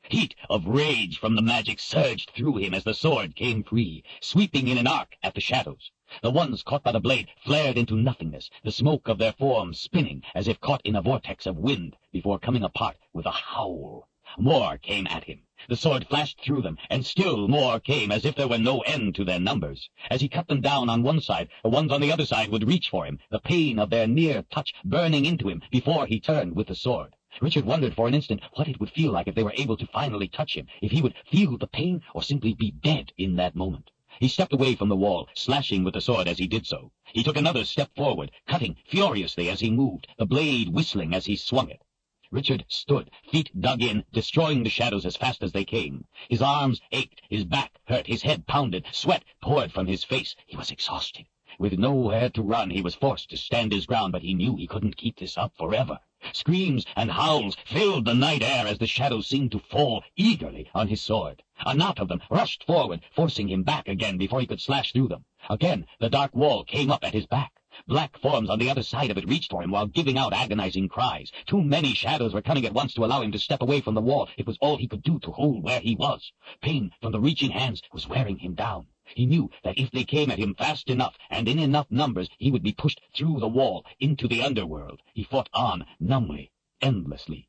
Heat of rage from the magic surged through him as the sword came free, sweeping in an arc at the shadows. The ones caught by the blade flared into nothingness, the smoke of their forms spinning as if caught in a vortex of wind before coming apart with a howl. More came at him. The sword flashed through them, and still more came, as if there were no end to their numbers. As he cut them down on one side, the ones on the other side would reach for him, the pain of their near touch burning into him before he turned with the sword. Richard wondered for an instant what it would feel like if they were able to finally touch him, if he would feel the pain or simply be dead in that moment. He stepped away from the wall, slashing with the sword as he did so. He took another step forward, cutting furiously as he moved, the blade whistling as he swung it. Richard stood, feet dug in, destroying the shadows as fast as they came. His arms ached, his back hurt, his head pounded, sweat poured from his face. He was exhausted. With nowhere to run, he was forced to stand his ground, but he knew he couldn't keep this up forever. Screams and howls filled the night air as the shadows seemed to fall eagerly on his sword. A knot of them rushed forward, forcing him back again before he could slash through them. Again, the dark wall came up at his back. Black forms on the other side of it reached for him while giving out agonizing cries. Too many shadows were coming at once to allow him to step away from the wall. It was all he could do to hold where he was. Pain from the reaching hands was wearing him down. He knew that if they came at him fast enough and in enough numbers, he would be pushed through the wall into the underworld. He fought on, numbly, endlessly.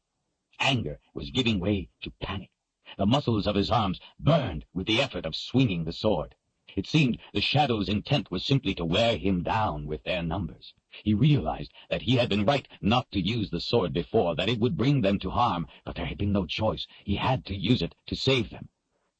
Anger was giving way to panic. The muscles of his arms burned with the effort of swinging the sword. It seemed the shadows' intent was simply to wear him down with their numbers. He realized that he had been right not to use the sword before, that it would bring them to harm, but there had been no choice. He had to use it to save them.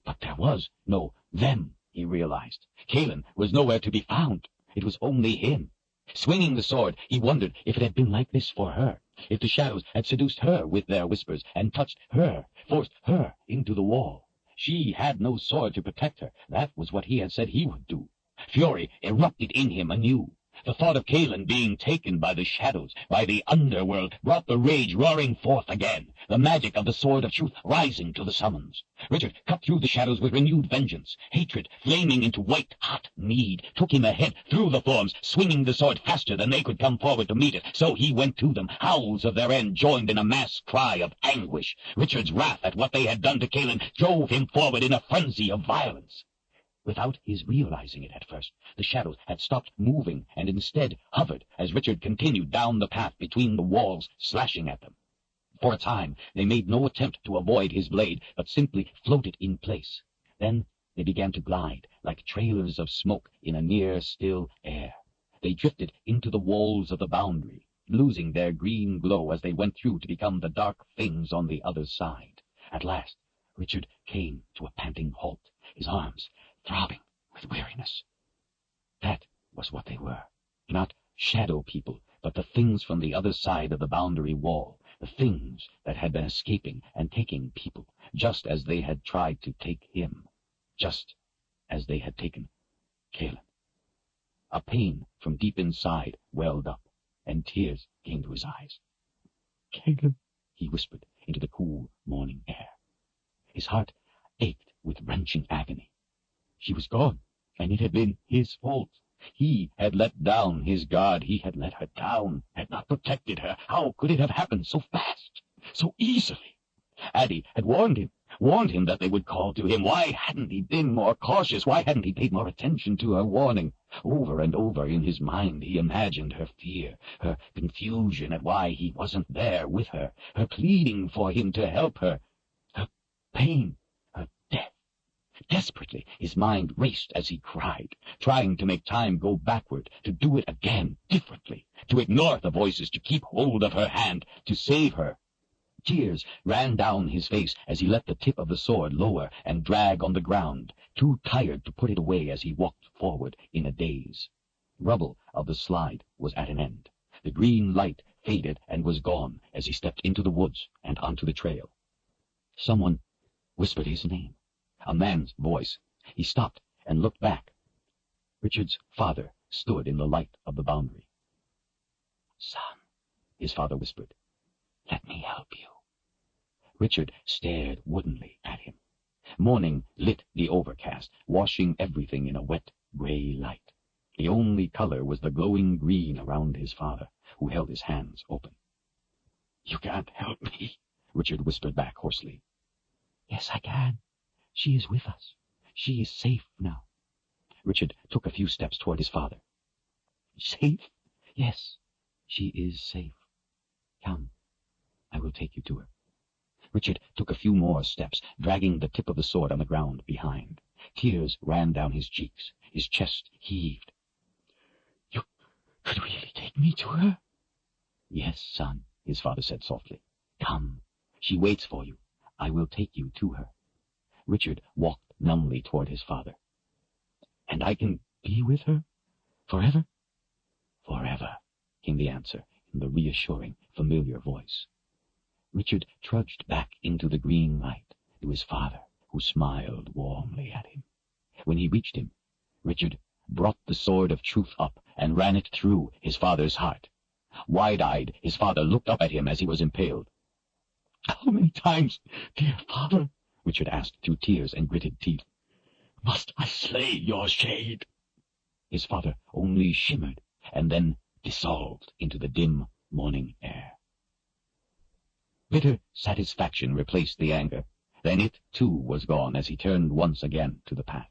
But there was no them, he realized. Kaelin was nowhere to be found. It was only him. Swinging the sword, he wondered if it had been like this for her, if the shadows had seduced her with their whispers and touched her, forced her into the wall. She had no sword to protect her. That was what he had said he would do. Fury erupted in him anew. The thought of Kaelin being taken by the shadows, by the underworld, brought the rage roaring forth again, the magic of the sword of truth rising to the summons. Richard cut through the shadows with renewed vengeance. Hatred, flaming into white-hot need, took him ahead through the forms, swinging the sword faster than they could come forward to meet it. So he went to them. Howls of their end joined in a mass cry of anguish. Richard's wrath at what they had done to Kaelin drove him forward in a frenzy of violence. Without his realizing it at first, the shadows had stopped moving and instead hovered as Richard continued down the path between the walls, slashing at them. For a time, they made no attempt to avoid his blade, but simply floated in place. Then they began to glide, like trailers of smoke in a near, still air. They drifted into the walls of the boundary, losing their green glow as they went through to become the dark things on the other side. At last, Richard came to a panting halt, his arms throbbing with weariness. That was what they were. Not shadow people, but the things from the other side of the boundary wall, the things that had been escaping and taking people, just as they had tried to take him, just as they had taken Kaelin. A pain from deep inside welled up, and tears came to his eyes. "Kaelin," he whispered into the cool morning air. His heart ached with wrenching agony. She was gone, and it had been his fault. He had let down his guard. He had let her down, had not protected her. How could it have happened so fast, so easily? Addie had warned him that they would call to him. Why hadn't he been more cautious? Why hadn't he paid more attention to her warning? Over and over in his mind he imagined her fear, her confusion at why he wasn't there with her, her pleading for him to help her, her pain, her death. Desperately, his mind raced as he cried, trying to make time go backward, to do it again, differently, to ignore the voices, to keep hold of her hand, to save her. Tears ran down his face as he let the tip of the sword lower and drag on the ground, too tired to put it away as he walked forward in a daze. Rubble of the slide was at an end. The green light faded and was gone as he stepped into the woods and onto the trail. Someone whispered his name. A man's voice. He stopped and looked back. Richard's father stood in the light of the boundary. "Son," his father whispered, "let me help you." Richard stared woodenly at him. Morning lit the overcast, washing everything in a wet, gray light. The only color was the glowing green around his father, who held his hands open. "You can't help me," Richard whispered back hoarsely. "Yes, I can. She is with us. She is safe now." Richard took a few steps toward his father. "Safe? Yes, she is safe. Come, I will take you to her." Richard took a few more steps, dragging the tip of the sword on the ground behind. Tears ran down his cheeks. His chest heaved. "You could really take me to her?" "Yes, son," his father said softly. "Come. She waits for you. I will take you to her." Richard walked numbly toward his father. "And I can be with her? Forever?" "Forever," came the answer in the reassuring, familiar voice. Richard trudged back into the green light to his father, who smiled warmly at him. When he reached him, Richard brought the sword of truth up and ran it through his father's heart. Wide-eyed, his father looked up at him as he was impaled. "How many times, dear father," Richard asked through tears and gritted teeth, "must I slay your shade?" His father only shimmered and then dissolved into the dim morning air. Bitter satisfaction replaced the anger. Then it, too, was gone as he turned once again to the path.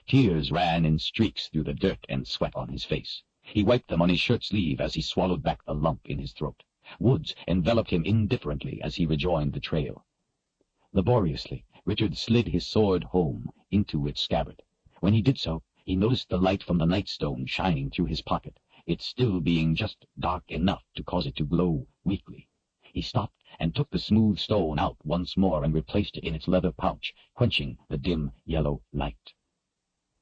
Tears ran in streaks through the dirt and sweat on his face. He wiped them on his shirt sleeve as he swallowed back the lump in his throat. Woods enveloped him indifferently as he rejoined the trail. Laboriously, Richard slid his sword home into its scabbard. When he did so, he noticed the light from the nightstone shining through his pocket, it still being just dark enough to cause it to glow weakly. He stopped and took the smooth stone out once more and replaced it in its leather pouch, quenching the dim yellow light.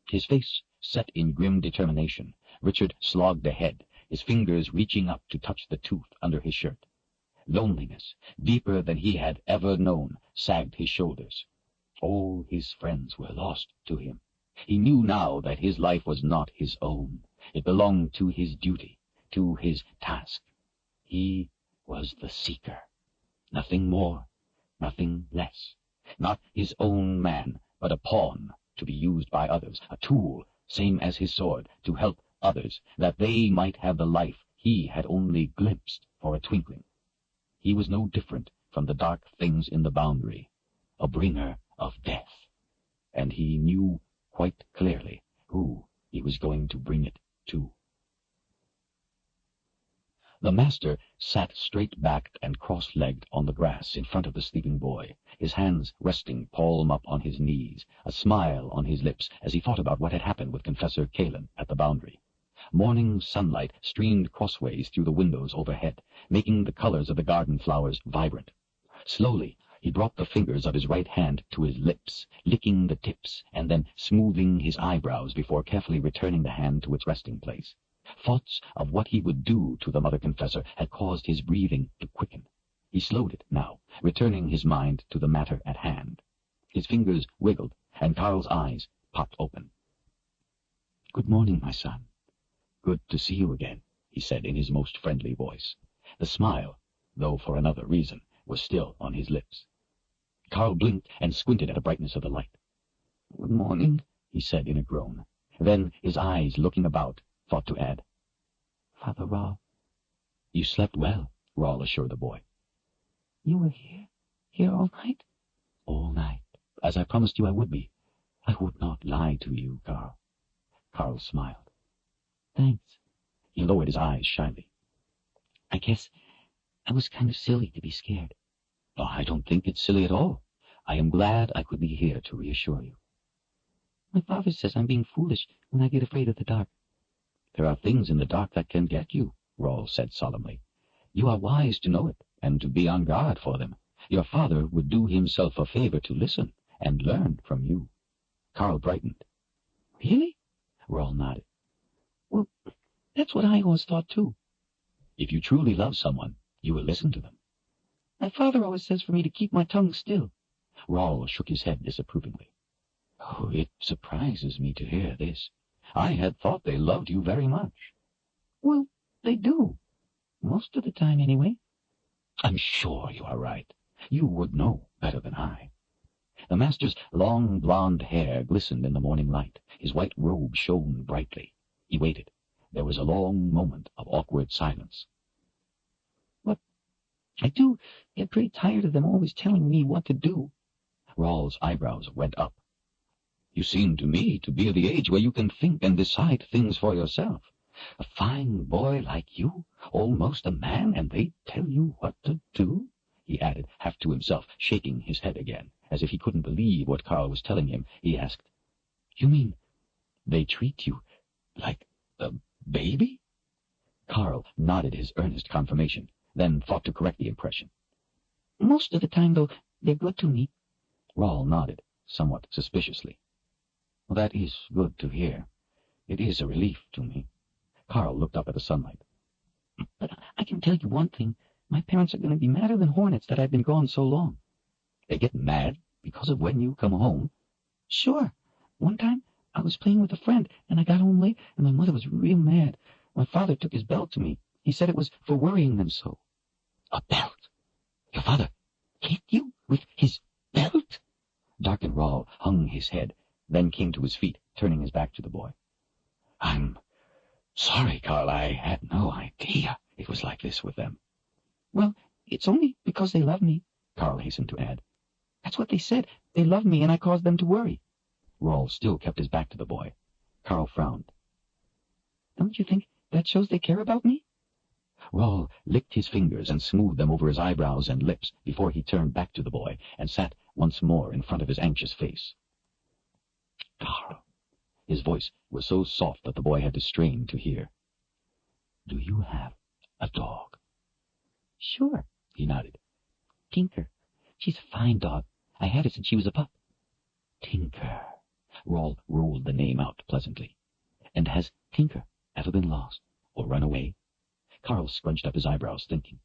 His face set in grim determination, Richard slogged ahead, his fingers reaching up to touch the tooth under his shirt. Loneliness, deeper than he had ever known, sagged his shoulders. All his friends were lost to him. He knew now that his life was not his own. It belonged to his duty, to his task. He was the seeker. Nothing more, nothing less. Not his own man, but a pawn to be used by others, a tool, same as his sword, to help others, that they might have the life he had only glimpsed for a twinkling. He was no different from the dark things in the boundary, a bringer of death, and he knew quite clearly who he was going to bring it to. The master sat straight-backed and cross-legged on the grass in front of the sleeping boy, his hands resting palm up on his knees, a smile on his lips as he thought about what had happened with Confessor Kalen at the boundary. Morning sunlight streamed crossways through the windows overhead, making the colors of the garden flowers vibrant. Slowly, he brought the fingers of his right hand to his lips, licking the tips and then smoothing his eyebrows before carefully returning the hand to its resting place. Thoughts of what he would do to the Mother Confessor had caused his breathing to quicken. He slowed it now, returning his mind to the matter at hand. His fingers wiggled, and Carl's eyes popped open. "Good morning, my son. Good to see you again," he said in his most friendly voice. The smile, though for another reason, was still on his lips. Carl blinked and squinted at the brightness of the light. "Good morning," he said in a groan. Then, his eyes looking about, thought to add, "Father Rawl." "You slept well," Rawl assured the boy. "You were here all night?" "All night, as I promised you I would be. I would not lie to you, Carl." Carl smiled. "Thanks." He lowered his eyes shyly. "I guess I was kind of silly to be scared." "Oh, I don't think it's silly at all. I am glad I could be here to reassure you." "My father says I'm being foolish when I get afraid of the dark." "There are things in the dark that can get you," Rawl said solemnly. "You are wise to know it, and to be on guard for them. Your father would do himself a favor to listen and learn from you." Carl brightened. "Really?" Rawl nodded. "Well, that's what I always thought, too." "If you truly love someone, you will listen to them." "My father always says for me to keep my tongue still." Rawl shook his head disapprovingly. "Oh, it surprises me to hear this. I had thought they loved you very much." "Well, they do. Most of the time, anyway." "I'm sure you are right. You would know better than I." The master's long blonde hair glistened in the morning light. His white robe shone brightly. He waited. There was a long moment of awkward silence. "But I do get pretty tired of them always telling me what to do." Rawl's eyebrows went up. "You seem to me to be of the age where you can think and decide things for yourself. A fine boy like you, almost a man, and they tell you what to do?" he added, half to himself, shaking his head again, as if he couldn't believe what Carl was telling him. He asked, "You mean they treat you like a baby?" Carl nodded his earnest confirmation, then thought to correct the impression. "Most of the time, though, they're good to me." Rawl nodded, somewhat suspiciously. "Well, that is good to hear. It is a relief to me." Carl looked up at the sunlight. "But I can tell you one thing. My parents are going to be madder than hornets that I've been gone so long." "They get mad because of when you come home?" "Sure. One time I was playing with a friend, and I got home late, and my mother was real mad. My father took his belt to me. He said it was for worrying them so." "A belt? Your father hit you with his belt?" Darkened Rawl hung his head, then came to his feet, turning his back to the boy. "I'm sorry, Carl. I had no idea it was like this with them." "Well, it's only because they love me," Carl hastened to add. "That's what they said. They love me, and I caused them to worry." Rawl still kept his back to the boy. Carl frowned. "Don't you think that shows they care about me?" Rawl licked his fingers and smoothed them over his eyebrows and lips before he turned back to the boy and sat once more in front of his anxious face. "Carl," his voice was so soft that the boy had to strain to hear, "do you have a dog?" "Sure," he nodded. "Tinker. She's a fine dog. I had her since she was a pup." "Tinker." Rawl rolled the name out pleasantly. "And has Tinker ever been lost or run away?" Carl scrunched up his eyebrows, thinking.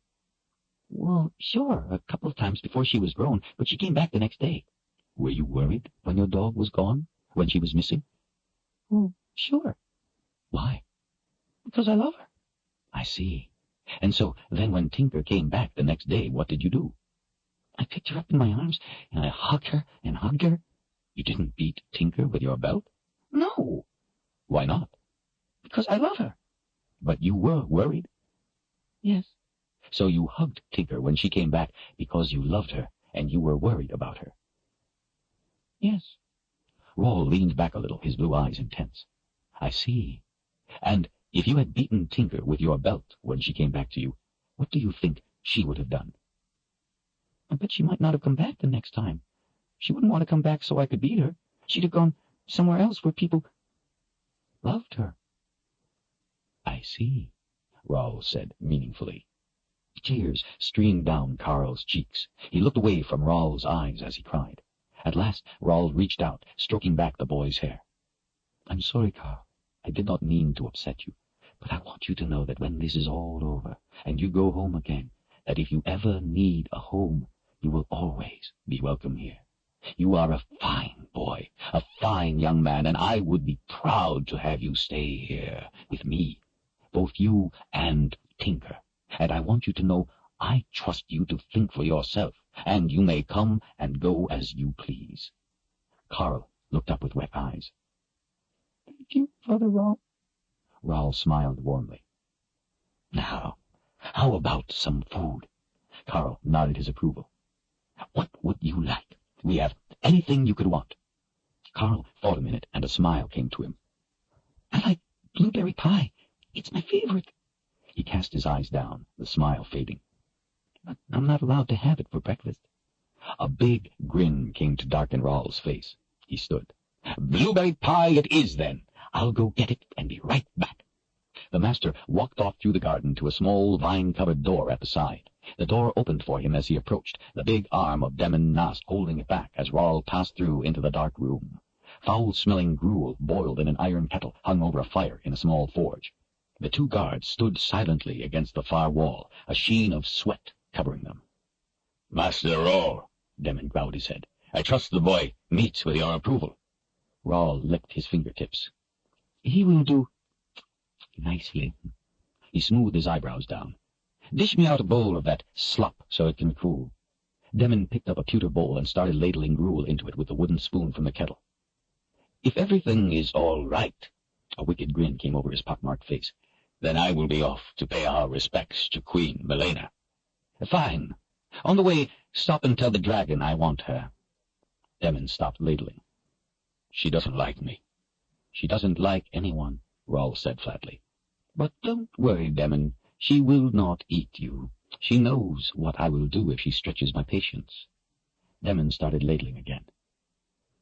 "Well, sure, a couple of times before she was grown, but she came back the next day." "Were you worried when your dog was gone, when she was missing?" "Well, sure." "Why?" "Because I love her." "I see. And so then when Tinker came back the next day, what did you do?" "I picked her up in my arms, and I hugged her and hugged her." "You didn't beat Tinker with your belt?" "No." "Why not?" "Because I love her." "But you were worried?" "Yes." "So you hugged Tinker when she came back because you loved her and you were worried about her?" "Yes." Rawl leaned back a little, his blue eyes intense. "I see. And if you had beaten Tinker with your belt when she came back to you, what do you think she would have done?" "I bet she might not have come back the next time. She wouldn't want to come back so I could beat her. She'd have gone somewhere else where people loved her." "I see," Rawl said meaningfully. Tears streamed down Carl's cheeks. He looked away from Rawl's eyes as he cried. At last Rawl reached out, stroking back the boy's hair. "I'm sorry, Carl. I did not mean to upset you, but I want you to know that when this is all over, and you go home again, that if you ever need a home, you will always be welcome here. You are a fine boy, a fine young man, and I would be proud to have you stay here with me, both you and Tinker. And I want you to know I trust you to think for yourself, and you may come and go as you please." Carl looked up with wet eyes. "Thank you, Father Rawl." Rawl smiled warmly. "Now, how about some food?" Carl nodded his approval. "What would you like? We have anything you could want." Carl thought a minute, and a smile came to him. "I like blueberry pie. It's my favorite." He cast his eyes down, the smile fading. "But I'm not allowed to have it for breakfast." A big grin came to Darken Rawl's face. He stood. "Blueberry pie it is, then. I'll go get it and be right back." The master walked off through the garden to a small vine-covered door at the side. The door opened for him as he approached, the big arm of Demon Nast holding it back as Rawl passed through into the dark room. Foul-smelling gruel boiled in an iron kettle hung over a fire in a small forge. The two guards stood silently against the far wall, a sheen of sweat covering them. "Master Rawl," Demon bowed his head, "I trust the boy meets with your approval." Rawl licked his fingertips. "He will do nicely." He smoothed his eyebrows down. "Dish me out a bowl of that slop so it can cool." Demon picked up a pewter bowl and started ladling gruel into it with the wooden spoon from the kettle. "If everything is all right," a wicked grin came over his pockmarked face, "then I will be off to pay our respects to Queen Melena." "Fine. On the way, stop and tell the dragon I want her." Demon stopped ladling. "She doesn't like me." "She doesn't like anyone," Rawl said flatly. "But don't worry, Demon. She will not eat you. She knows what I will do if she stretches my patience. Demon started ladling again.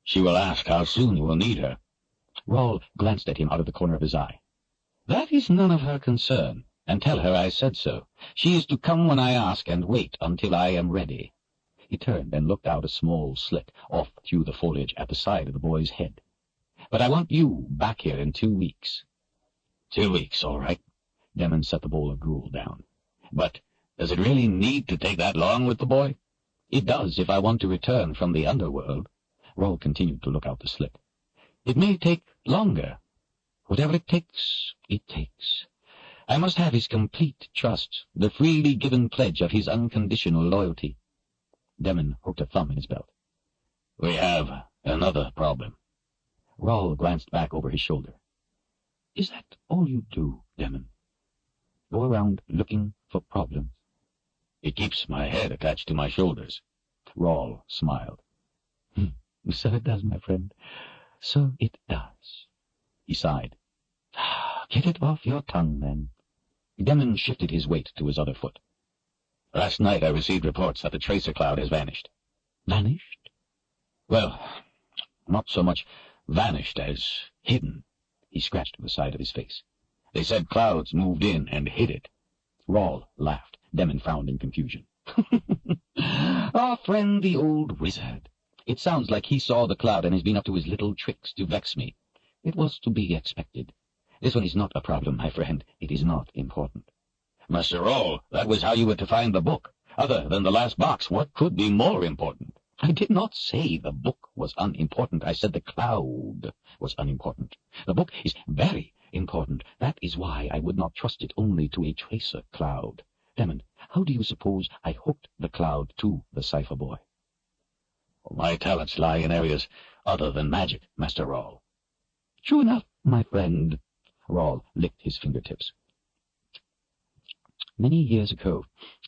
She will ask how soon you will need her. Rawle glanced at him out of the corner of his eye. That is none of her concern, and tell her I said so. She is to come when I ask and wait until I am ready. He turned and looked out a small slit off through the foliage at the side of the boy's head. But I want you back here in 2 weeks. 2 weeks, all right. Demon set the bowl of gruel down. But does it really need to take that long with the boy? It does if I want to return from the underworld. Rawle continued to look out the slit. It may take longer. Whatever it takes, it takes. I must have his complete trust, the freely given pledge of his unconditional loyalty. Demon hooked a thumb in his belt. We have another problem. Rawle glanced back over his shoulder. Is that all you do, Demon? Go around looking for problems? It keeps my head attached to my shoulders. Rawle smiled. So it does, my friend. So it does. He sighed. Get it off your tongue, then. Demon shifted his weight to his other foot. Last night I received reports that the tracer cloud has vanished. Vanished? Well, not so much vanished as hidden. He scratched the side of his face. They said clouds moved in and hid it. Rawle laughed. Demon frowned in confusion. Our friend the old wizard. It sounds like he saw the cloud and has been up to his little tricks to vex me. It was to be expected. This one is not a problem, my friend. It is not important. Master Rawle, that was how you were to find the book. Other than the last box, what could be more important? I did not say the book was unimportant. I said the cloud was unimportant. The book is very important. That is why I would not trust it only to a tracer cloud. Demon, how do you suppose I hooked the cloud to the cipher boy? My talents lie in areas other than magic, Master Rawle. True enough, my friend. Rawle licked his fingertips. Many years ago,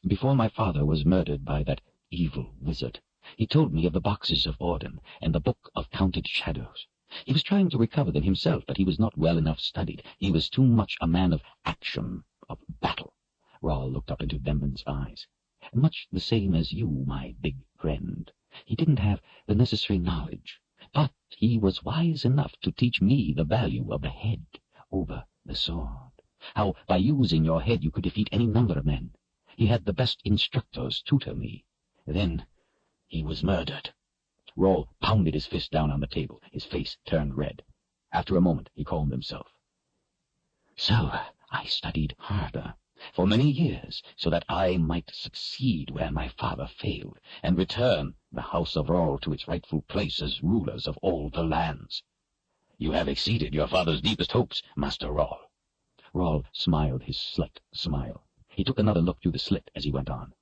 before my father was murdered by that evil wizard, he told me of the boxes of Orden and the book of counted shadows. He was trying to recover them himself, but he was not well enough studied. He was too much a man of action, of battle. Rawle looked up into Demon's eyes. Much the same as you, my big friend. He didn't have the necessary knowledge, but he was wise enough to teach me the value of the head over the sword. How by using your head you could defeat any number of men. He had the best instructors tutor me. Then he was murdered. Rawle pounded his fist down on the table. His face turned red. After a moment he calmed himself. So I studied harder for many years, so that I might succeed where my father failed, and return the House of Rawle to its rightful place as rulers of all the lands. You have exceeded your father's deepest hopes, Master Rawle. Rawle smiled his slight smile. He took another look through the slit as he went on.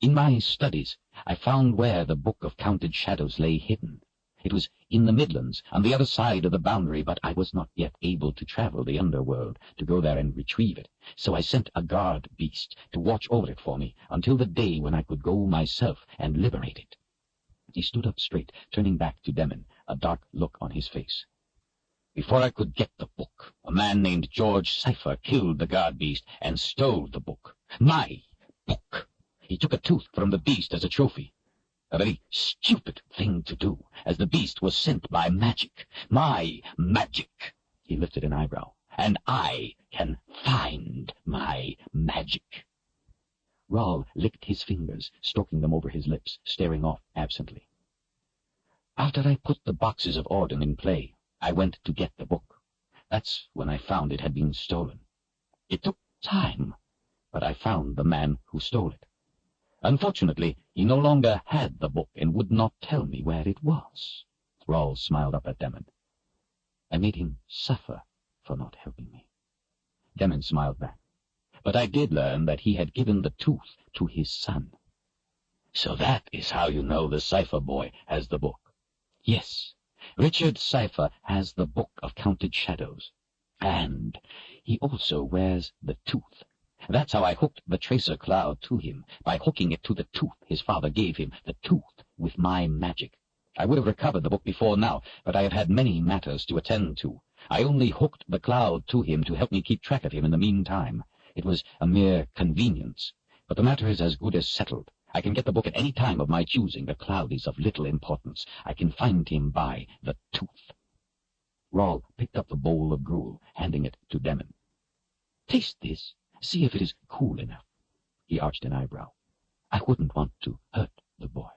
In my studies, I found where the Book of Counted Shadows lay hidden. It was in the Midlands, on the other side of the boundary, but I was not yet able to travel the underworld, to go there and retrieve it. So I sent a guard beast to watch over it for me, until the day when I could go myself and liberate it. He stood up straight, turning back to Demon, a dark look on his face. Before I could get the book, a man named George Cypher killed the guard beast and stole the book. My book! He took a tooth from the beast as a trophy. A very stupid thing to do, as the beast was sent by magic. My magic! He lifted an eyebrow. And I can find my magic. Rawle licked his fingers, stroking them over his lips, staring off absently. After I put the boxes of Orden in play, I went to get the book. That's when I found it had been stolen. It took time, but I found the man who stole it. Unfortunately, he no longer had the book and would not tell me where it was. Rawle smiled up at Demon. I made him suffer for not helping me. Demon smiled back. But I did learn that he had given the tooth to his son. So that is how you know the Cipher boy has the book. Yes, Richard Cypher has the Book of Counted Shadows. And he also wears the tooth. That's how I hooked the tracer cloud to him, by hooking it to the tooth his father gave him, the tooth with my magic. I would have recovered the book before now, but I have had many matters to attend to. I only hooked the cloud to him to help me keep track of him in the meantime. It was a mere convenience. But the matter is as good as settled. I can get the book at any time of my choosing. The cloud is of little importance. I can find him by the tooth. Rawl picked up the bowl of gruel, handing it to Demon. Taste this. See if it is cool enough. He arched an eyebrow. I wouldn't want to hurt the boy.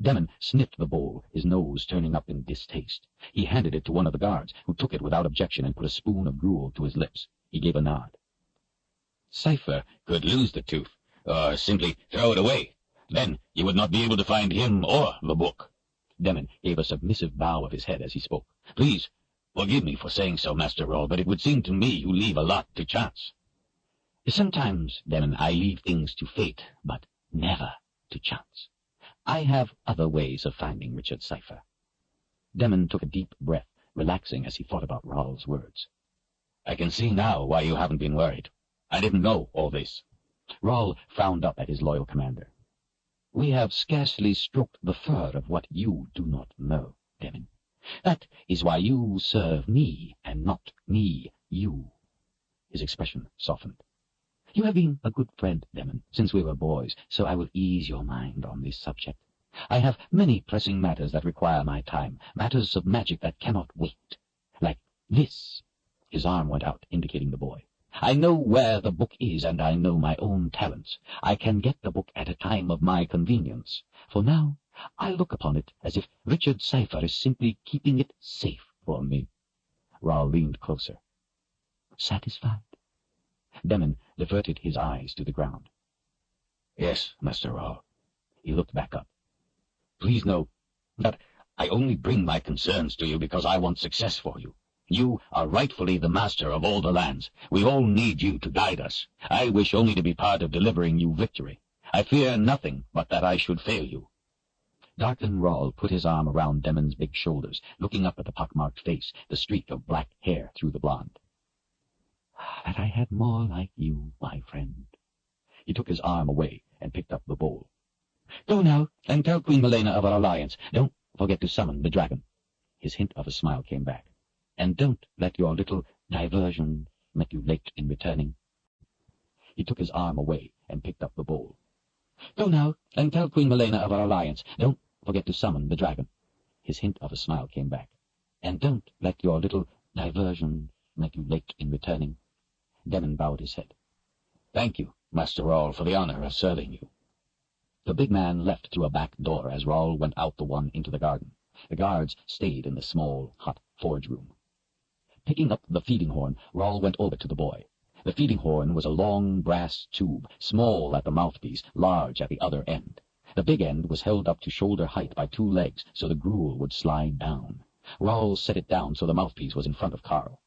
Demon sniffed the bowl, his nose turning up in distaste. He handed it to one of the guards, who took it without objection and put a spoon of gruel to his lips. He gave a nod. Cypher could lose the tooth, or simply throw it away. Then you would not be able to find him or the book. Demon gave a submissive bow of his head as he spoke. Please, forgive me for saying so, Master Rawl, but it would seem to me you leave a lot to chance. Sometimes, Demon, I leave things to fate, but never to chance. I have other ways of finding Richard Cypher. Demon took a deep breath, relaxing as he thought about Rawl's words. I can see now why you haven't been worried. I didn't know all this. Rawl frowned up at his loyal commander. We have scarcely stroked the fur of what you do not know, Demon. That is why you serve me, and not me you. His expression softened. You have been a good friend, Demon, since we were boys, so I will ease your mind on this subject. I have many pressing matters that require my time, matters of magic that cannot wait. Like this. His arm went out, indicating the boy. I know where the book is, and I know my own talents. I can get the book at a time of my convenience. For now, I look upon it as if Richard Cypher is simply keeping it safe for me. Rawl leaned closer. Satisfied? Demon diverted his eyes to the ground. Yes, Master Rawl. He looked back up. Please know that I only bring my concerns to you because I want success for you. You are rightfully the master of all the lands. We all need you to guide us. I wish only to be part of delivering you victory. I fear nothing but that I should fail you. Darkling Rawl put his arm around Demon's big shoulders, looking up at the pockmarked face, the streak of black hair through the blonde. That I had more like you, my friend. He took his arm away and picked up the bowl. Go now, and tell Queen Melena of our alliance. Don't forget to summon the dragon. His hint of a smile came back. And don't let your little diversion make you late in returning. He took his arm away and picked up the bowl. Go now, and tell Queen Melena of our alliance. Don't forget to summon the dragon. His hint of a smile came back. And don't let your little diversion make you late in returning. Demon bowed his head. Thank you, Master Rawl, for the honor of serving you. The big man left through a back door as Rawl went out the one into the garden. The guards stayed in the small, hot forge room. Picking up the feeding horn, Rawl went over to the boy. The feeding horn was a long brass tube, small at the mouthpiece, large at the other end. The big end was held up to shoulder height by 2 legs, so the gruel would slide down. Rawl set it down so the mouthpiece was in front of Carl.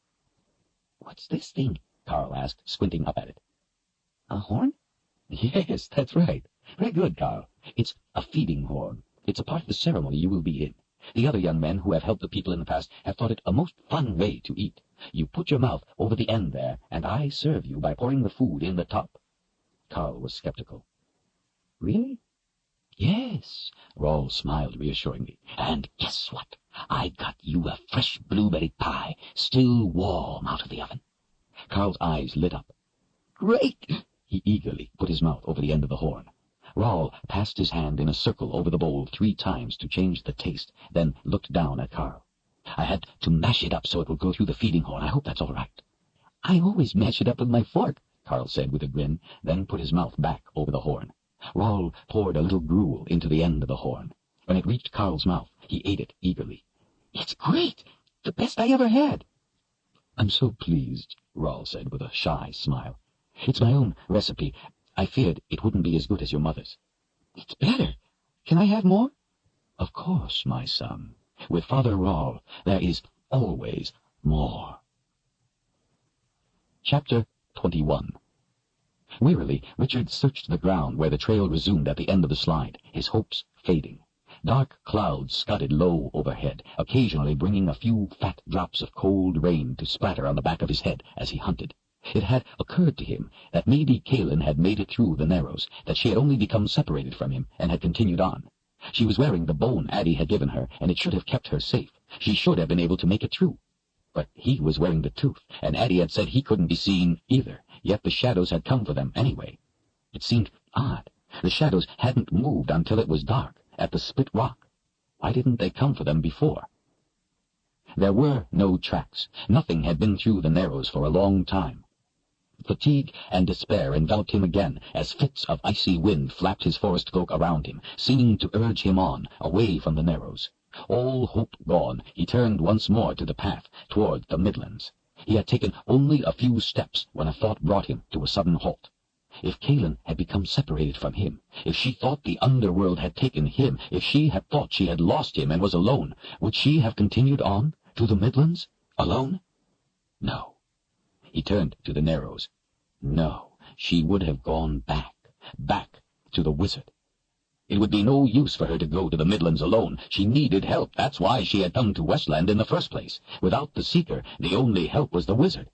What's this thing? Carl asked, squinting up at it. A horn? Yes, that's right. Very good, Carl. It's a feeding horn. It's a part of the ceremony you will be in. The other young men who have helped the people in the past have thought it a most fun way to eat. You put your mouth over the end there, and I serve you by pouring the food in the top. Carl was skeptical. Really? Yes, Rawl smiled reassuringly. And guess what? I got you a fresh blueberry pie, still warm out of the oven. Carl's eyes lit up. Great! He eagerly put his mouth over the end of the horn. Rawl passed his hand in a circle over the bowl 3 times to change the taste, then looked down at Carl. I had to mash it up so it will go through the feeding horn. I hope that's all right. I always mash it up with my fork, Carl said with a grin, then put his mouth back over the horn. Rawl poured a little gruel into the end of the horn. When it reached Carl's mouth, he ate it eagerly. It's great! The best I ever had! I'm so pleased, Rawl said with a shy smile. It's my own recipe. I feared it wouldn't be as good as your mother's. It's better. Can I have more? Of course, my son. With Father Rawl, there is always more. Chapter 21. Wearily, Richard searched the ground where the trail resumed at the end of the slide, his hopes fading. Dark clouds scudded low overhead, occasionally bringing a few fat drops of cold rain to splatter on the back of his head as he hunted. It had occurred to him that maybe Kaelin had made it through the Narrows, that she had only become separated from him and had continued on. She was wearing the bone Addie had given her, and it should have kept her safe. She should have been able to make it through. But he was wearing the tooth, and Addie had said he couldn't be seen either, yet the shadows had come for them anyway. It seemed odd. The shadows hadn't moved until it was dark at the split rock. Why didn't they come for them before? There were no tracks. Nothing had been through the Narrows for a long time. Fatigue and despair enveloped him again as fits of icy wind flapped his forest cloak around him, seeming to urge him on, away from the Narrows. All hope gone, he turned once more to the path toward the Midlands. He had taken only a few steps when a thought brought him to a sudden halt. If Kaelin had become separated from him, if she thought the underworld had taken him, if she had thought she had lost him and was alone, would she have continued on to the Midlands, alone? No. He turned to the Narrows. No, she would have gone back to the wizard. It would be no use for her to go to the Midlands alone. She needed help. That's why she had come to Westland in the first place. Without the Seeker, the only help was the wizard.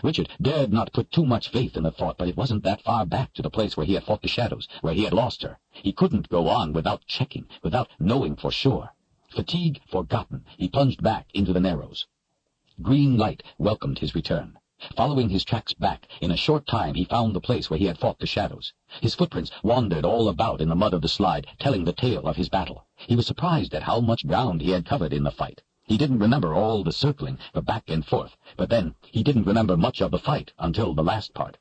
Richard dared not put too much faith in the thought, but it wasn't that far back to the place where he had fought the shadows, where he had lost her. He couldn't go on without checking, without knowing for sure. Fatigue forgotten, he plunged back into the Narrows. Green light welcomed his return. Following his tracks back, in a short time he found the place where he had fought the shadows. His footprints wandered all about in the mud of the slide, telling the tale of his battle. He was surprised at how much ground he had covered in the fight. He didn't remember all the circling, the back and forth, but then he didn't remember much of the fight until the last part.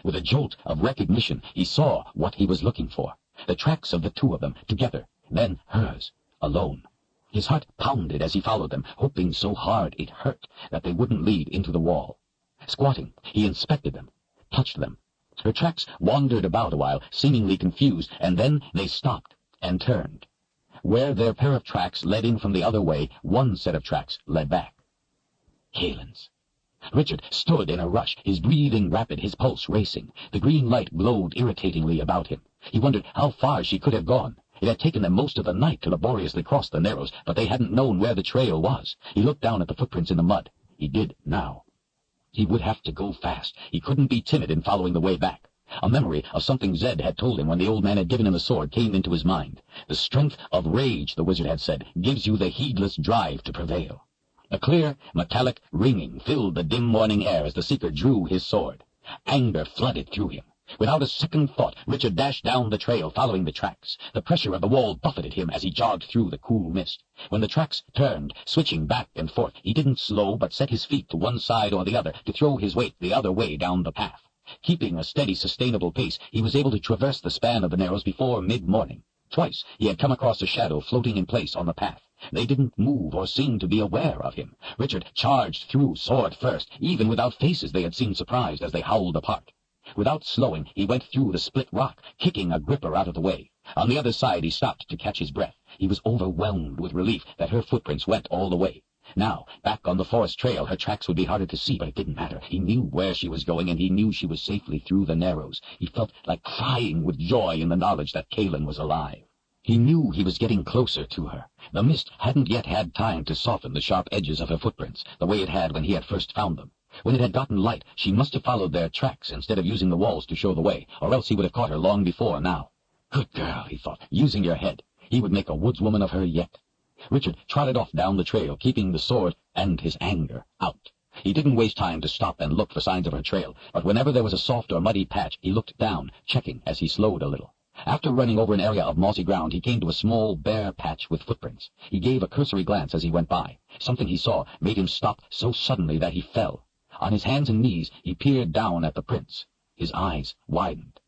With a jolt of recognition, he saw what he was looking for. The tracks of the two of them, together, then hers, alone. His heart pounded as he followed them, hoping so hard it hurt that they wouldn't lead into the wall. Squatting, he inspected them, touched them. Her tracks wandered about a while, seemingly confused, and then they stopped and turned. Where their pair of tracks led in from the other way, one set of tracks led back. Kaelin's. Richard stood in a rush, his breathing rapid, his pulse racing. The green light glowed irritatingly about him. He wondered how far she could have gone. It had taken them most of the night to laboriously cross the Narrows, but they hadn't known where the trail was. He looked down at the footprints in the mud. He did now. He would have to go fast. He couldn't be timid in following the way back. A memory of something Zed had told him when the old man had given him the sword came into his mind. The strength of rage, the wizard had said, gives you the heedless drive to prevail. A clear, metallic ringing filled the dim morning air as the Seeker drew his sword. Anger flooded through him. Without a second thought, Richard dashed down the trail, following the tracks. The pressure of the wall buffeted him as he jogged through the cool mist. When the tracks turned, switching back and forth, he didn't slow but set his feet to one side or the other to throw his weight the other way down the path. Keeping a steady, sustainable pace, he was able to traverse the span of the Narrows before mid-morning. Twice he had come across a shadow floating in place on the path. They didn't move or seem to be aware of him. Richard charged through, sword first. Even without faces they had seemed surprised as they howled apart. Without slowing, he went through the split rock, kicking a gripper out of the way. On the other side he stopped to catch his breath. He was overwhelmed with relief that her footprints went all the way. Now, back on the forest trail, her tracks would be harder to see, but it didn't matter. He knew where she was going, and he knew she was safely through the Narrows. He felt like crying with joy in the knowledge that Kaelin was alive. He knew he was getting closer to her. The mist hadn't yet had time to soften the sharp edges of her footprints, the way it had when he had first found them. When it had gotten light, she must have followed their tracks instead of using the walls to show the way, or else he would have caught her long before now. Good girl, he thought, using your head. He would make a woodswoman of her yet. Richard trotted off down the trail, keeping the sword and his anger out. He didn't waste time to stop and look for signs of her trail, but whenever there was a soft or muddy patch, he looked down, checking as he slowed a little. After running over an area of mossy ground, he came to a small, bare patch with footprints. He gave a cursory glance as he went by. Something he saw made him stop so suddenly that he fell. On his hands and knees, he peered down at the prints. His eyes widened.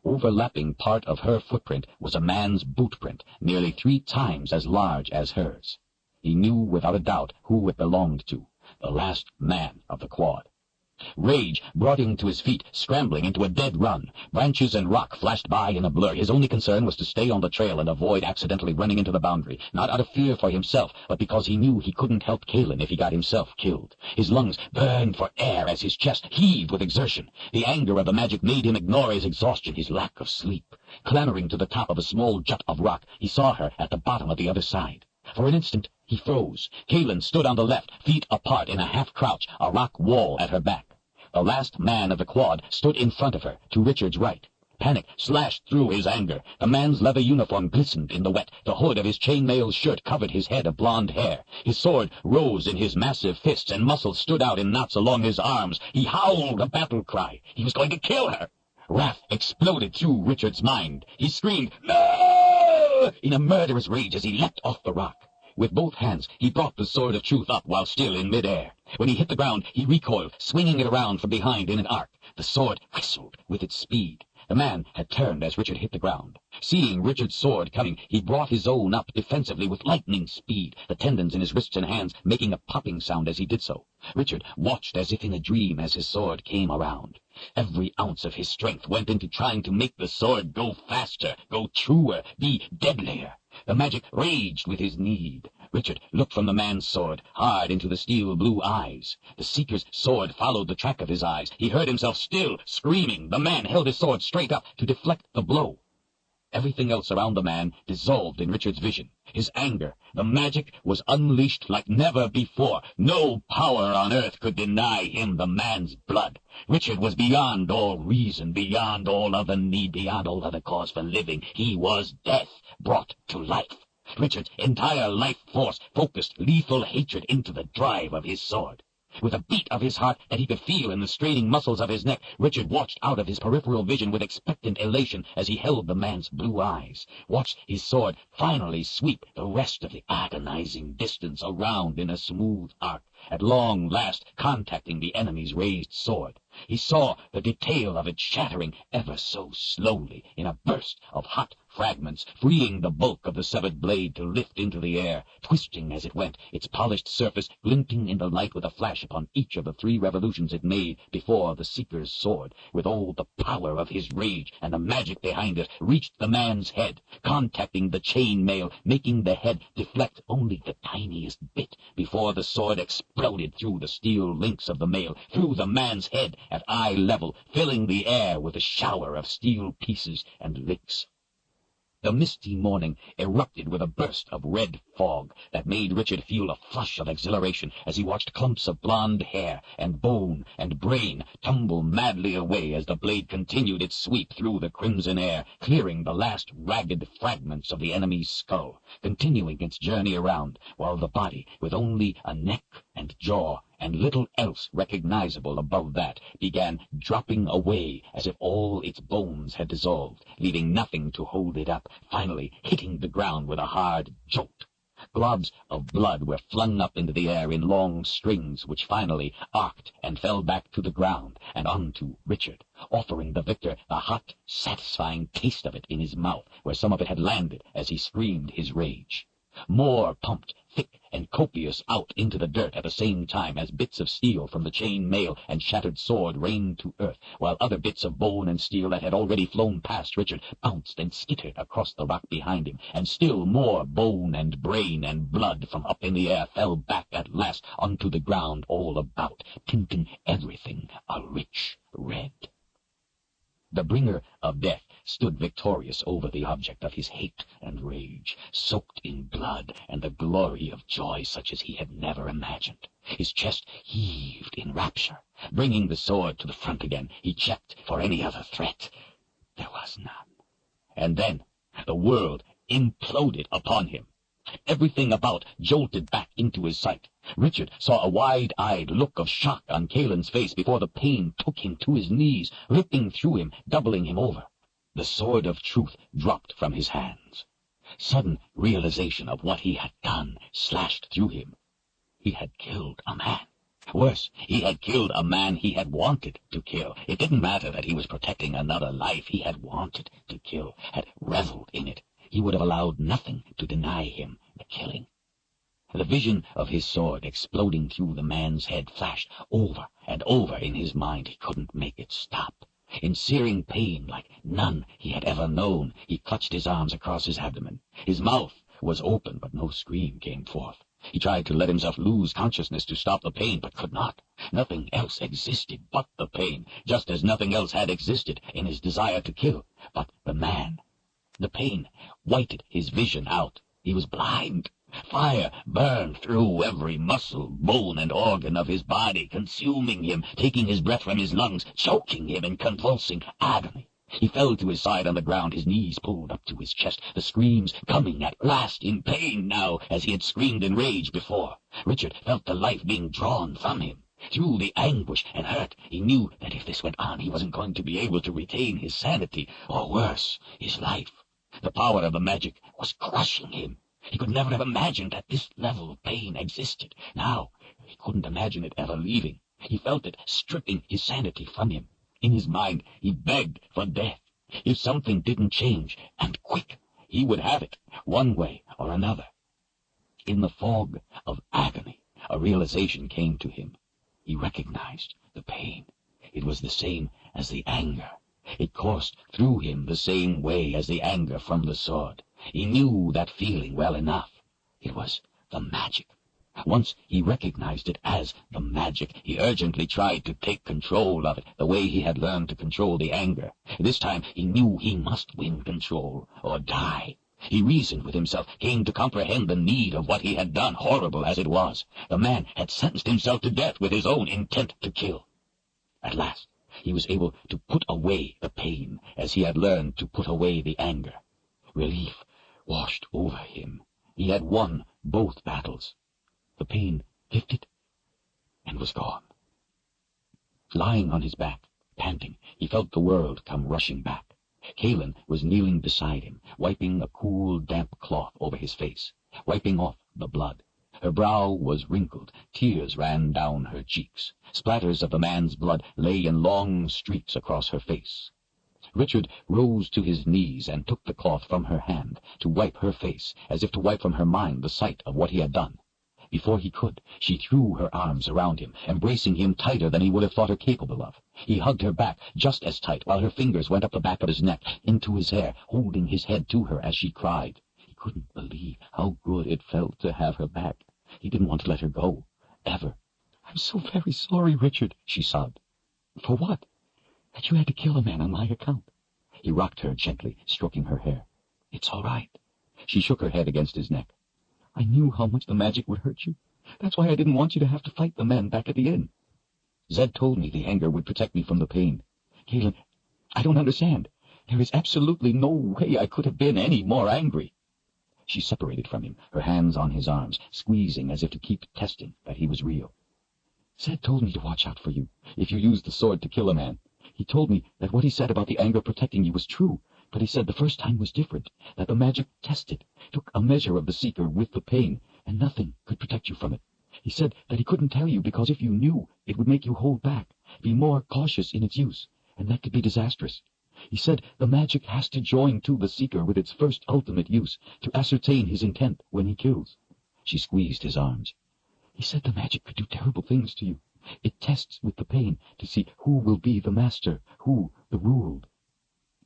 Overlapping part of her footprint was a man's boot print, nearly 3 times as large as hers. He knew without a doubt who it belonged to, the last man of the quad. Rage brought him to his feet, scrambling into a dead run. Branches and rock flashed by in a blur. His only concern was to stay on the trail and avoid accidentally running into the boundary, not out of fear for himself, but because he knew he couldn't help Kaelin if he got himself killed. His lungs burned for air as his chest heaved with exertion. The anger of the magic made him ignore his exhaustion, his lack of sleep. Clambering to the top of a small jut of rock, he saw her at the bottom of the other side. For an instant, he froze. Kaelin stood on the left, feet apart in a half-crouch, a rock wall at her back. The last man of the quad stood in front of her, to Richard's right. Panic slashed through his anger. The man's leather uniform glistened in the wet. The hood of his chainmail shirt covered his head of blonde hair. His sword rose in his massive fists, and muscles stood out in knots along his arms. He howled a battle cry. He was going to kill her. Wrath exploded through Richard's mind. He screamed, "No!" in a murderous rage as he leapt off the rock. With both hands, he brought the sword of truth up while still in midair. When he hit the ground, he recoiled, swinging it around from behind in an arc. The sword whistled with its speed. The man had turned as Richard hit the ground. Seeing Richard's sword coming, he brought his own up defensively with lightning speed, the tendons in his wrists and hands making a popping sound as he did so. Richard watched as if in a dream as his sword came around. Every ounce of his strength went into trying to make the sword go faster, go truer, be deadlier. The magic raged with his need. Richard looked from the man's sword, hard into the steel blue eyes. The seeker's sword followed the track of his eyes. He heard himself still screaming. The man held his sword straight up to deflect the blow. Everything else around the man dissolved in Richard's vision. His anger, the magic, was unleashed like never before. No power on earth could deny him the man's blood. Richard was beyond all reason, beyond all other need, beyond all other cause for living. He was death brought to life. Richard's entire life force focused lethal hatred into the drive of his sword. With a beat of his heart that he could feel in the straining muscles of his neck, Richard watched out of his peripheral vision with expectant elation as he held the man's blue eyes, watched his sword finally sweep the rest of the agonizing distance around in a smooth arc, at long last contacting the enemy's raised sword. He saw the detail of it shattering ever so slowly in a burst of hot fragments, freeing the bulk of the severed blade to lift into the air, twisting as it went, its polished surface glinting in the light with a flash upon each of the 3 revolutions it made before the seeker's sword, with all the power of his rage and the magic behind it, reached the man's head, contacting the chain mail, making the head deflect only the tiniest bit before the sword exploded through the steel links of the mail, through the man's head at eye level, filling the air with a shower of steel pieces and links. The misty morning erupted with a burst of red fog that made Richard feel a flush of exhilaration as he watched clumps of blonde hair and bone and brain tumble madly away as the blade continued its sweep through the crimson air, clearing the last ragged fragments of the enemy's skull, continuing its journey around, while the body, with only a neck and jaw and little else recognizable above that, began dropping away as if all its bones had dissolved, leaving nothing to hold it up, finally hitting the ground with a hard jolt. Globs of blood were flung up into the air in long strings, which finally arced and fell back to the ground and onto Richard, offering the victor a hot, satisfying taste of it in his mouth, where some of it had landed as he screamed his rage. More pumped, thick and copious, out into the dirt at the same time as bits of steel from the chain mail and shattered sword rained to earth, while other bits of bone and steel that had already flown past Richard bounced and skittered across the rock behind him, and still more bone and brain and blood from up in the air fell back at last onto the ground all about, tinting everything a rich red. The bringer of death stood victorious over the object of his hate and rage, soaked in blood and the glory of joy such as he had never imagined. His chest heaved in rapture. Bringing the sword to the front again, he checked for any other threat. There was none. And then the world imploded upon him. Everything about jolted back into his sight. Richard saw a wide-eyed look of shock on Caelan's face before the pain took him to his knees, ripping through him, doubling him over. The sword of truth dropped from his hands. Sudden realization of what he had done slashed through him. He had killed a man. Worse, he had killed a man he had wanted to kill. It didn't matter that he was protecting another life. He had wanted to kill, had reveled in it. He would have allowed nothing to deny him the killing. The vision of his sword exploding through the man's head flashed over and over in his mind. He couldn't make it stop. In searing pain like none he had ever known, he clutched his arms across his abdomen. His mouth was open, but no scream came forth. He tried to let himself lose consciousness to stop the pain, but could not. Nothing else existed but the pain, just as nothing else had existed in his desire to kill but the man. The pain whited his vision out. He was blind. Fire burned through every muscle, bone, and organ of his body, consuming him, taking his breath from his lungs, choking him in convulsing agony. He fell to his side on the ground, his knees pulled up to his chest, the screams coming at last in pain now, as he had screamed in rage before. Richard felt the life being drawn from him. Through the anguish and hurt, he knew that if this went on, he wasn't going to be able to retain his sanity, or worse, his life. The power of the magic was crushing him. He could never have imagined that this level of pain existed. Now, he couldn't imagine it ever leaving. He felt it stripping his sanity from him. In his mind, he begged for death. If something didn't change, and quick, he would have it, one way or another. In the fog of agony, a realization came to him. He recognized the pain. It was the same as the anger. It coursed through him the same way as the anger from the sword. He knew that feeling well enough. It was the magic. Once he recognized it as the magic, he urgently tried to take control of it, the way he had learned to control the anger. This time he knew he must win control, or die. He reasoned with himself, came to comprehend the need of what he had done, horrible as it was. The man had sentenced himself to death with his own intent to kill. At last, he was able to put away the pain, as he had learned to put away the anger. Relief washed over him. He had won both battles. The pain lifted and was gone. Lying on his back, panting, he felt the world come rushing back. Kaelin was kneeling beside him, wiping a cool, damp cloth over his face, wiping off the blood. Her brow was wrinkled, tears ran down her cheeks. Splatters of the man's blood lay in long streaks across her face. Richard rose to his knees and took the cloth from her hand to wipe her face, as if to wipe from her mind the sight of what he had done. Before he could, she threw her arms around him, embracing him tighter than he would have thought her capable of. He hugged her back just as tight, while her fingers went up the back of his neck, into his hair, holding his head to her as she cried. He couldn't believe how good it felt to have her back. He didn't want to let her go, ever. "I'm so very sorry, Richard," she sobbed. "For what?" "That you had to kill a man on my account." He rocked her gently, stroking her hair. "It's all right." She shook her head against his neck. "I knew how much the magic would hurt you. That's why I didn't want you to have to fight the men back at the inn. Zed told me the anger would protect me from the pain. Kaelin, I don't understand. There is absolutely no way I could have been any more angry." She separated from him, her hands on his arms, squeezing as if to keep testing that he was real. "Zed told me to watch out for you, if you used the sword to kill a man. He told me that what he said about the anger protecting you was true, but he said the first time was different, that the magic tested, took a measure of the seeker with the pain, and nothing could protect you from it. He said that he couldn't tell you because if you knew, it would make you hold back, be more cautious in its use, and that could be disastrous. He said the magic has to join to the seeker with its first ultimate use, to ascertain his intent when he kills." She squeezed his arms. "He said the magic could do terrible things to you. It tests with the pain to see who will be the master, who the ruled."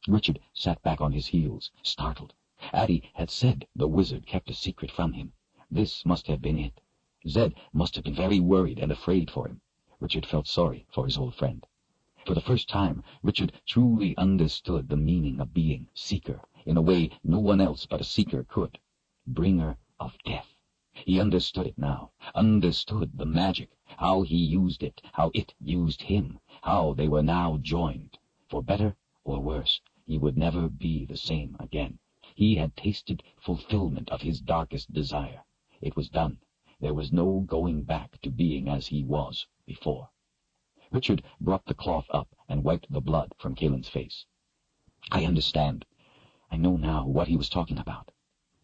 Richard sat back on his heels, startled. Addie had said the wizard kept a secret from him. This must have been it. Zed must have been very worried and afraid for him. Richard felt sorry for his old friend. For the first time, Richard truly understood the meaning of being seeker, in a way no one else but a seeker could. Bringer of death. He understood it now, understood the magic, how he used it, how it used him, how they were now joined. For better or worse, he would never be the same again. He had tasted fulfillment of his darkest desire. It was done. There was no going back to being as he was before. Richard brought the cloth up and wiped the blood from Kaelin's face. "I understand. I know now what he was talking about.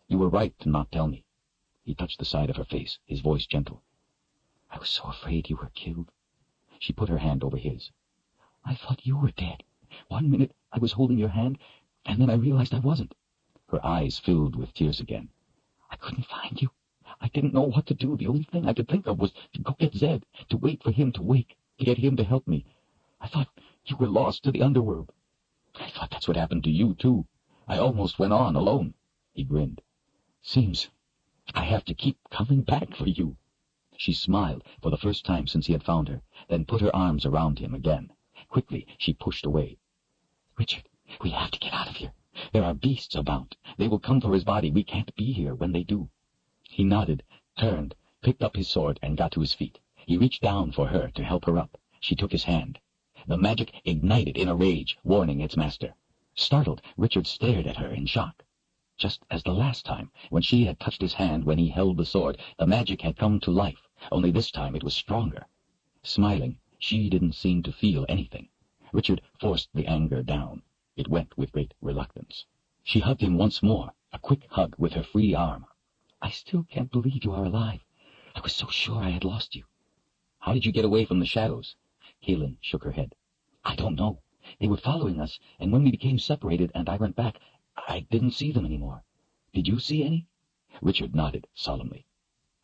You were right to not tell me." He touched the side of her face, his voice gentle. "I was so afraid you were killed." She put her hand over his. "I thought you were dead. 1 minute I was holding your hand, and then I realized I wasn't." Her eyes filled with tears again. "I couldn't find you. I didn't know what to do. The only thing I could think of was to go get Zed, to wait for him to wake, to get him to help me. I thought you were lost to the underworld. I thought that's what happened to you, too. I almost went on alone." He grinned. "Seems I have to keep coming back for you." She smiled for the first time since he had found her, then put her arms around him again. Quickly she pushed away. "Richard, we have to get out of here. There are beasts about. They will come for his body. We can't be here when they do." He nodded, turned, picked up his sword, and got to his feet. He reached down for her to help her up. She took his hand. The magic ignited in a rage, warning its master. Startled, Richard stared at her in shock. Just as the last time, when she had touched his hand when he held the sword, the magic had come to life, only this time it was stronger. Smiling, she didn't seem to feel anything. Richard forced the anger down. It went with great reluctance. She hugged him once more, a quick hug with her free arm. "I still can't believe you are alive. I was so sure I had lost you." "How did you get away from the shadows?" Kaelin shook her head. "I don't know. They were following us, and when we became separated and I went back, I didn't see them anymore. Did you see any?" Richard nodded solemnly.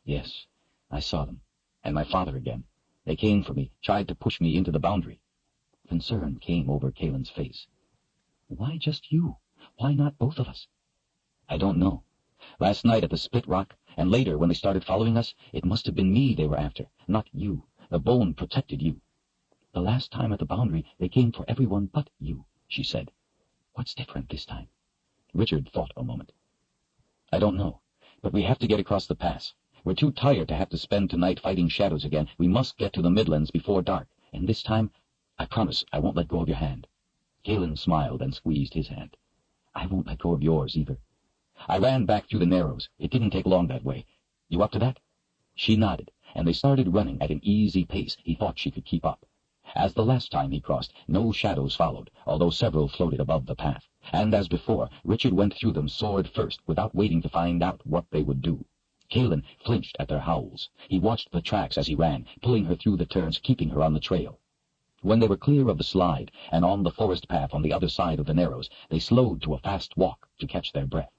"Yes, I saw them. And my father again. They came for me, tried to push me into the boundary." Concern came over Kaelin's face. "Why just you? Why not both of us?" "I don't know. Last night at the Split Rock, and later when they started following us, it must have been me they were after, not you. The bone protected you." "The last time at the boundary, they came for everyone but you," she said. "What's different this time?" Richard thought a moment. "I don't know, but we have to get across the pass. We're too tired to have to spend tonight fighting shadows again. We must get to the Midlands before dark, and this time, I promise I won't let go of your hand." Kaelin smiled and squeezed his hand. "I won't let go of yours either." "I ran back through the Narrows. It didn't take long that way. You up to that?" She nodded, and they started running at an easy pace he thought she could keep up. As the last time he crossed, no shadows followed, although several floated above the path, and as before, Richard went through them sword first, without waiting to find out what they would do. Kaelin flinched at their howls. He watched the tracks as he ran, pulling her through the turns, keeping her on the trail. When they were clear of the slide, and on the forest path on the other side of the Narrows, they slowed to a fast walk to catch their breath.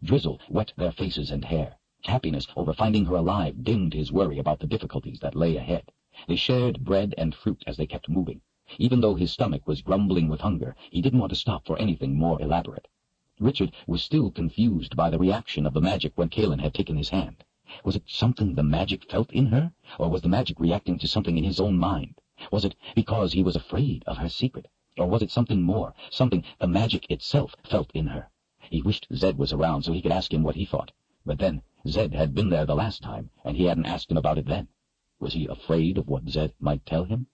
Drizzle wet their faces and hair. Happiness over finding her alive dimmed his worry about the difficulties that lay ahead. They shared bread and fruit as they kept moving. Even though his stomach was grumbling with hunger, he didn't want to stop for anything more elaborate. Richard was still confused by the reaction of the magic when Kaelin had taken his hand. Was it something the magic felt in her, or was the magic reacting to something in his own mind? Was it because he was afraid of her secret, or was it something more, something the magic itself felt in her? He wished Zed was around so he could ask him what he thought. But then, Zed had been there the last time, and he hadn't asked him about it then. Was he afraid of what Zed might tell him?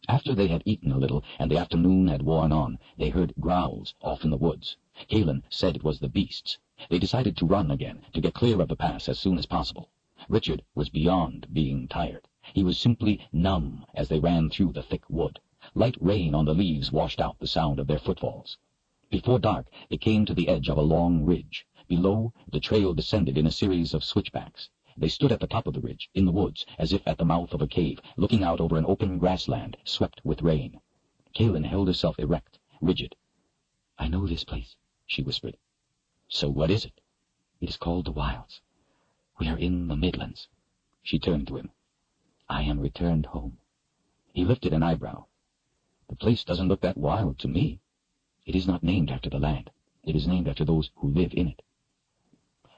After they had eaten a little, and the afternoon had worn on, they heard growls off in the woods. Kaelin said it was the beasts. They decided to run again, to get clear of the pass as soon as possible. Richard was beyond being tired. He was simply numb as they ran through the thick wood. Light rain on the leaves washed out the sound of their footfalls. Before dark, they came to the edge of a long ridge. Below, the trail descended in a series of switchbacks. They stood at the top of the ridge, in the woods, as if at the mouth of a cave, looking out over an open grassland, swept with rain. Kaelin held herself erect, rigid. "I know this place," she whispered. "So what is it?" "It is called the Wilds. We are in the Midlands." She turned to him. "I am returned home." He lifted an eyebrow. "The place doesn't look that wild to me." "It is not named after the land. It is named after those who live in it."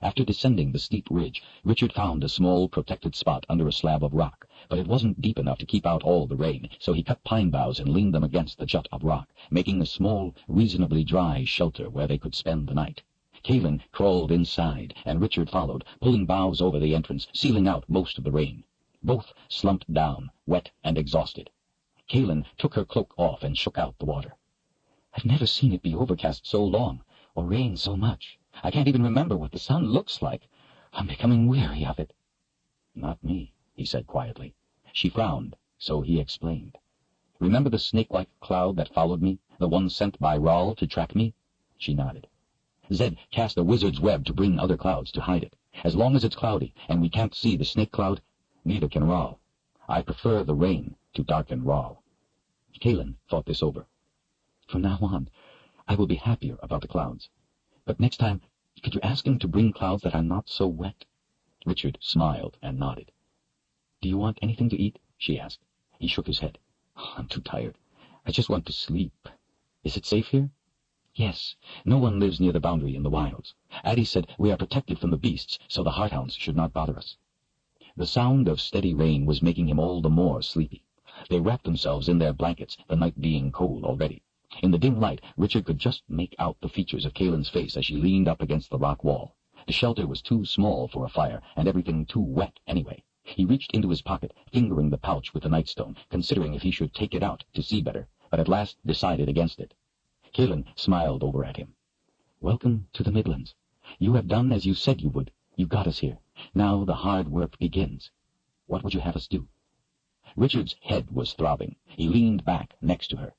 After descending the steep ridge, Richard found a small protected spot under a slab of rock, but it wasn't deep enough to keep out all the rain, so he cut pine boughs and leaned them against the jut of rock, making a small, reasonably dry shelter where they could spend the night. Kaelin crawled inside, and Richard followed, pulling boughs over the entrance, sealing out most of the rain. Both slumped down, wet and exhausted. Kaelin took her cloak off and shook out the water. "I've never seen it be overcast so long, or rain so much. I can't even remember what the sun looks like. I'm becoming weary of it." "Not me," he said quietly. She frowned, so he explained. "Remember the snake-like cloud that followed me, the one sent by Rahl to track me?" She nodded. "Zed cast a wizard's web to bring other clouds to hide it. As long as it's cloudy, and we can't see the snake cloud, neither can Rahl. I prefer the rain to darken Rahl." Kaelin thought this over. "From now on, I will be happier about the clouds. But next time, could you ask him to bring clouds that are not so wet?" Richard smiled and nodded. "Do you want anything to eat?" she asked. He shook his head. "I'm too tired. I just want to sleep. Is it safe here?" "Yes. No one lives near the boundary in the wilds. Addie said we are protected from the beasts, so the hardhounds should not bother us." The sound of steady rain was making him all the more sleepy. They wrapped themselves in their blankets, the night being cold already. In the dim light, Richard could just make out the features of Kaelin's face as she leaned up against the rock wall. The shelter was too small for a fire, and everything too wet anyway. He reached into his pocket, fingering the pouch with the nightstone, considering if he should take it out to see better, but at last decided against it. Kaelin smiled over at him. "Welcome to the Midlands. You have done as you said you would. You got us here. Now the hard work begins. What would you have us do?" Richard's head was throbbing. He leaned back next to her.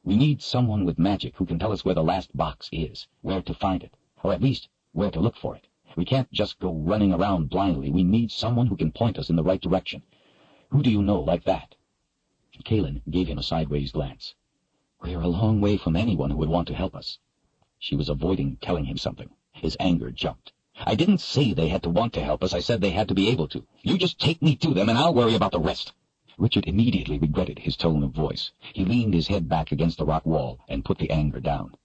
"We need someone with magic who can tell us where the last box is, where to find it, or at least where to look for it. We can't just go running around blindly. We need someone who can point us in the right direction. Who do you know like that?" Kaelin gave him a sideways glance. "We're a long way from anyone who would want to help us." She was avoiding telling him something. His anger jumped. "I didn't say they had to want to help us. I said they had to be able to. You just take me to them, and I'll worry about the rest." Richard immediately regretted his tone of voice. He leaned his head back against the rock wall and put the anger down.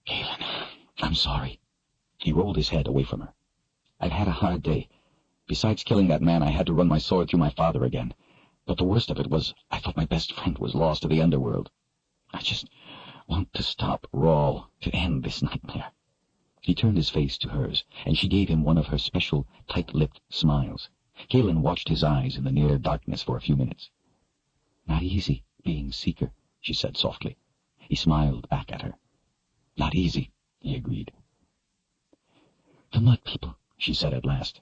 "Kaelin, I'm sorry." He rolled his head away from her. "I've had a hard day. Besides killing that man, I had to run my sword through my father again. But the worst of it was I thought my best friend was lost to the underworld. I just want to stop Rawl, to end this nightmare." He turned his face to hers, and she gave him one of her special tight-lipped smiles. Kaelin watched his eyes in the near darkness for a few minutes. "Not easy, being Seeker," she said softly. He smiled back at her. "Not easy," he agreed. "The Mud People," she said at last.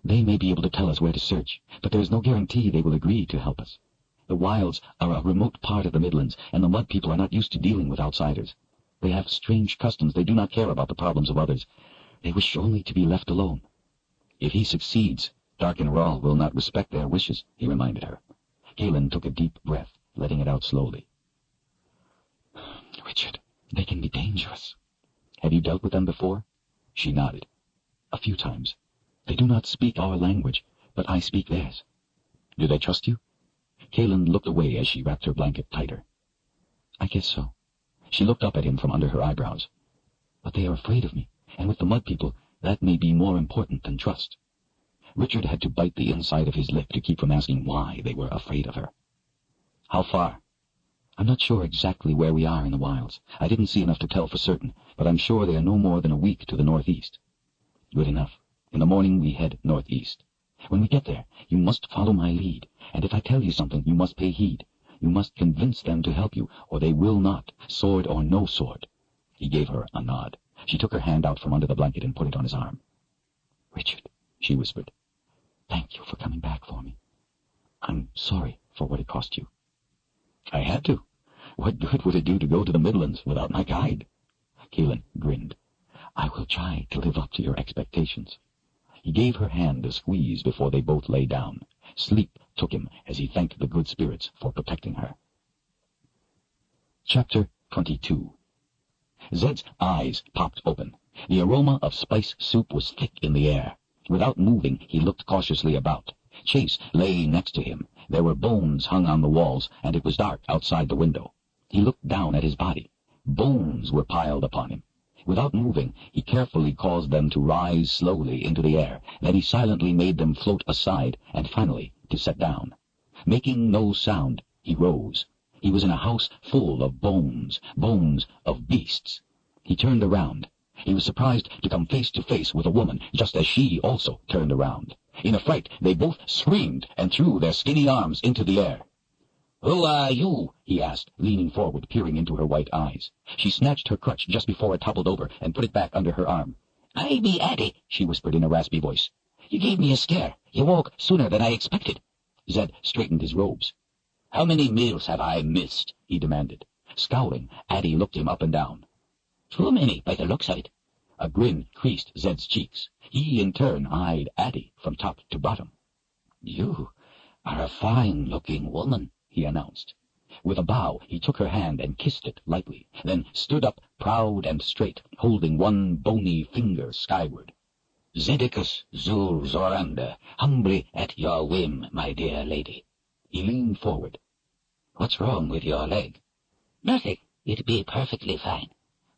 "They may be able to tell us where to search, but there is no guarantee they will agree to help us. The wilds are a remote part of the Midlands, and the Mud People are not used to dealing with outsiders. They have strange customs. They do not care about the problems of others. They wish only to be left alone." "If he succeeds, Dark and Rawl will not respect their wishes," he reminded her. Kaelin took a deep breath, letting it out slowly. "Richard, they can be dangerous." "Have you dealt with them before?" She nodded. "A few times. They do not speak our language, but I speak theirs." "Do they trust you?" Kaelin looked away as she wrapped her blanket tighter. "I guess so." She looked up at him from under her eyebrows. "But they are afraid of me, and with the Mud People, that may be more important than trust." Richard had to bite the inside of his lip to keep from asking why they were afraid of her. "How far?" "I'm not sure exactly where we are in the wilds. I didn't see enough to tell for certain, but I'm sure they are no more than a week to the northeast." "Good enough. In the morning we head northeast. When we get there, you must follow my lead, and if I tell you something, you must pay heed. You must convince them to help you, or they will not, sword or no sword." He gave her a nod. She took her hand out from under the blanket and put it on his arm. "Richard," she whispered, "thank you for coming back for me. I'm sorry for what it cost you." "I had to. What good would it do to go to the Midlands without my guide?" Kaelin grinned. "I will try to live up to your expectations." He gave her hand a squeeze before they both lay down. Sleep took him as he thanked the good spirits for protecting her. Chapter 22. Zed's eyes popped open. The aroma of spice soup was thick in the air. Without moving, he looked cautiously about. Chase lay next to him. There were bones hung on the walls, and it was dark outside the window. He looked down at his body. Bones were piled upon him. Without moving, he carefully caused them to rise slowly into the air. Then he silently made them float aside, and finally to set down. Making no sound, he rose. He was in a house full of bones, bones of beasts. He turned around. He was surprised to come face to face with a woman, just as she also turned around. In a fright, they both screamed and threw their skinny arms into the air. "Who are you?" he asked, leaning forward, peering into her white eyes. She snatched her crutch just before it toppled over and put it back under her arm. "I be Addie," she whispered in a raspy voice. "You gave me a scare. You woke sooner than I expected." Zed straightened his robes. "How many meals have I missed?" he demanded. Scowling, Addie looked him up and down. "Too many, by the looks of it." A grin creased Zed's cheeks. He, in turn, eyed Addie from top to bottom. "You are a fine-looking woman," he announced. With a bow, he took her hand and kissed it lightly, then stood up, proud and straight, holding one bony finger skyward. "Zedicus Zur Zoranda, humbly at your whim, my dear lady." He leaned forward. "What's wrong with your leg?" "Nothing. It'd be perfectly fine."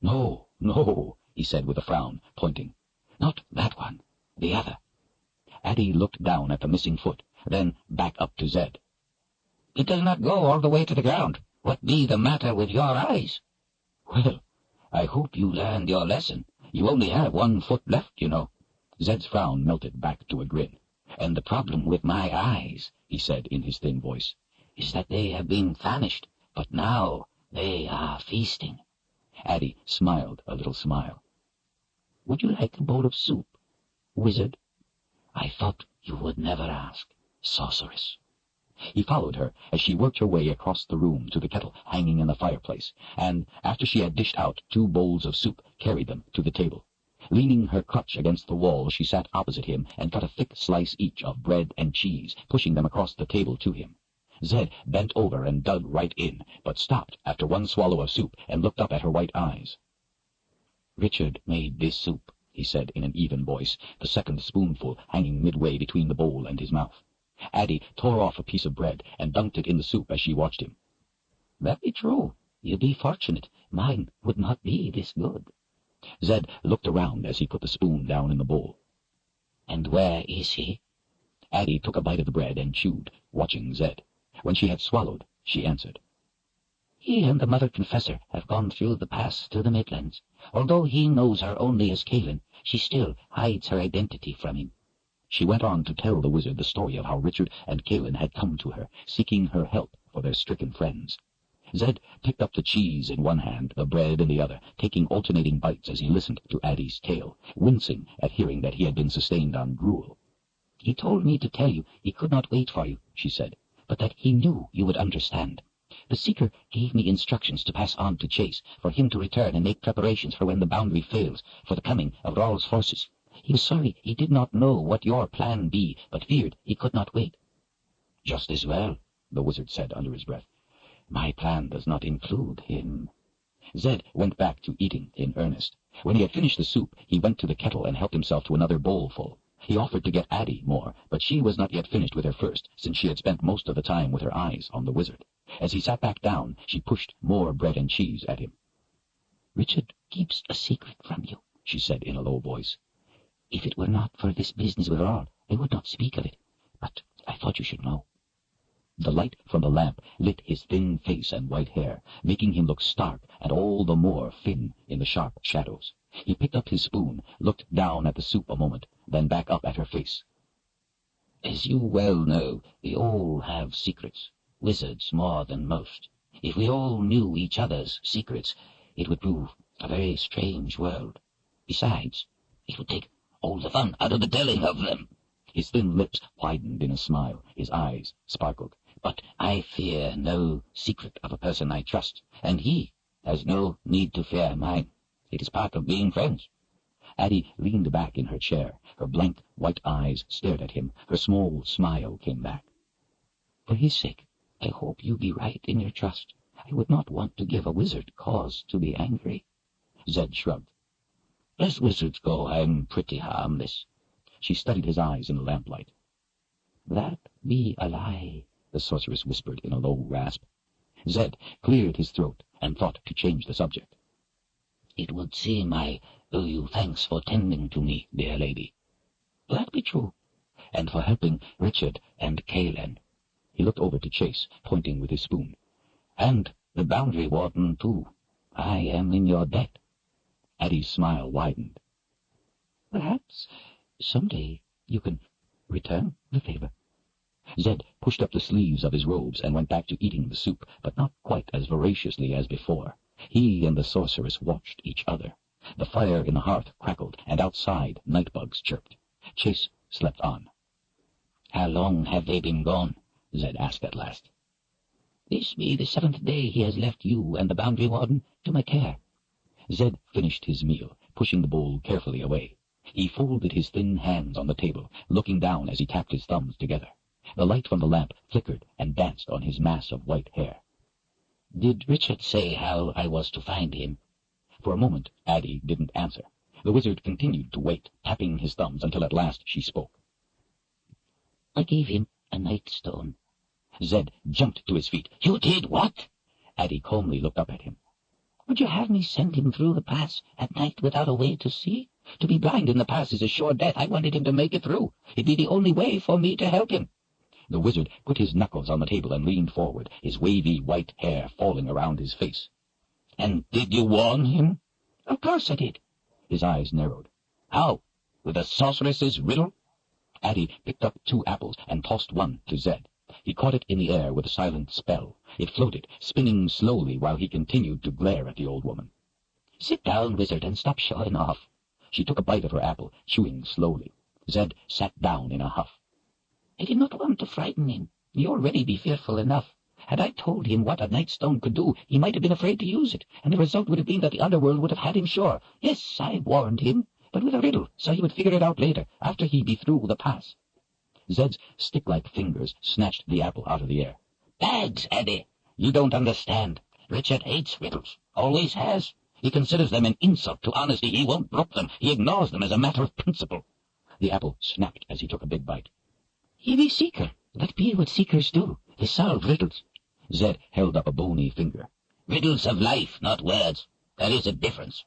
"No, no," he said with a frown, pointing. "Not that one. The other." Addie looked down at the missing foot, then back up to Zed. "It does not go all the way to the ground. What be the matter with your eyes?" "Well, I hope you learned your lesson. You only have one foot left, you know." Zed's frown melted back to a grin. "And the problem with my eyes," he said in his thin voice, "is that they have been famished, but now they are feasting." Addie smiled a little smile. "Would you like a bowl of soup, wizard?" "I thought you would never ask, sorceress." He followed her as she worked her way across the room to the kettle hanging in the fireplace, and, after she had dished out 2 bowls of soup, carried them to the table. Leaning her crutch against the wall, she sat opposite him and cut a thick slice each of bread and cheese, pushing them across the table to him. Zed bent over and dug right in, but stopped after 1 swallow of soup and looked up at her white eyes. "Richard made this soup," he said in an even voice, the second spoonful hanging midway between the bowl and his mouth. Addie tore off a piece of bread and dunked it in the soup as she watched him. "That be true. You be fortunate. Mine would not be this good." Zed looked around as he put the spoon down in the bowl. "And where is he?" Addie took a bite of the bread and chewed, watching Zed. When she had swallowed, she answered, "He and the mother confessor have gone through the pass to the Midlands. Although he knows her only as Caelan, she still hides her identity from him." She went on to tell the wizard the story of how Richard and Caelan had come to her, seeking her help for their stricken friends. Zed picked up the cheese in one hand, the bread in the other, taking alternating bites as he listened to Addie's tale, wincing at hearing that he had been sustained on gruel. "He told me to tell you he could not wait for you," she said, "but that he knew you would understand. The Seeker gave me instructions to pass on to Chase, for him to return and make preparations for when the boundary fails, for the coming of Rawl's forces. He was sorry he did not know what your plan be, but feared he could not wait." "Just as well," the wizard said under his breath. "My plan does not include him." Zed went back to eating in earnest. When he had finished the soup, he went to the kettle and helped himself to another bowlful. He offered to get Addie more, but she was not yet finished with her first, since she had spent most of the time with her eyes on the wizard. As he sat back down, she pushed more bread and cheese at him. "Richard keeps a secret from you," she said in a low voice. "If it were not for this business with Rawl, I would not speak of it, but I thought you should know." The light from the lamp lit his thin face and white hair, making him look stark and all the more thin in the sharp shadows. He picked up his spoon, looked down at the soup a moment, then back up at her face. "As you well know, we all have secrets, wizards more than most. If we all knew each other's secrets, it would prove a very strange world. Besides, it would take all the fun out of the telling of them." His thin lips widened in a smile, his eyes sparkled. "But I fear no secret of a person I trust, and he has no need to fear mine. It is part of being friends." Addie leaned back in her chair. Her blank white eyes stared at him. Her small smile came back. "For his sake, I hope you be right in your trust. I would not want to give a wizard cause to be angry." Zed shrugged. "As wizards go, I'm pretty harmless." She studied his eyes in the lamplight. "That be a lie," the sorceress whispered in a low rasp. Zed cleared his throat and thought to change the subject. "It would seem I owe you thanks for tending to me, dear lady." "That be true." "And for helping Richard and Caelan." He looked over to Chase, pointing with his spoon. "And the boundary warden, too. I am in your debt." Addie's smile widened. "Perhaps someday you can return the favor." Zed pushed up the sleeves of his robes and went back to eating the soup, but not quite as voraciously as before. He and the sorceress watched each other. The fire in the hearth crackled, and outside night bugs chirped. Chase slept on. "How long have they been gone?" Zed asked at last. "This be the 7th day he has left you and the boundary warden to my care." Zed finished his meal, pushing the bowl carefully away. He folded his thin hands on the table, looking down as he tapped his thumbs together. The light from the lamp flickered and danced on his mass of white hair. "Did Richard say how I was to find him?" For a moment Addie didn't answer. The wizard continued to wait, tapping his thumbs until at last she spoke. "I gave him a night stone." Zed jumped to his feet. "You did what?" Addie calmly looked up at him. "Would you have me send him through the pass at night without a way to see? To be blind in the pass is a sure death. I wanted him to make it through. It'd be the only way for me to help him." The wizard put his knuckles on the table and leaned forward, his wavy white hair falling around his face. "And did you warn him?" "Of course I did." His eyes narrowed. "How? With a sorceress's riddle?" Addie picked up 2 apples and tossed one to Zed. He caught it in the air with a silent spell. It floated, spinning slowly while he continued to glare at the old woman. "Sit down, wizard, and stop showing off." She took a bite of her apple, chewing slowly. Zed sat down in a huff. "I did not want to frighten him. He already be fearful enough. Had I told him what a nightstone could do, he might have been afraid to use it, and the result would have been that the underworld would have had him sure. Yes, I warned him, but with a riddle, so he would figure it out later, after he be through the pass." Zed's stick-like fingers snatched the apple out of the air. "Bags, Eddie! You don't understand. Richard hates riddles. Always has. He considers them an insult to honesty. He won't brook them. He ignores them as a matter of principle." The apple snapped as he took a big bite. "He be seeker. That be what seekers do. They solve riddles." Zed held up a bony finger. "Riddles of life, not words. There is a difference."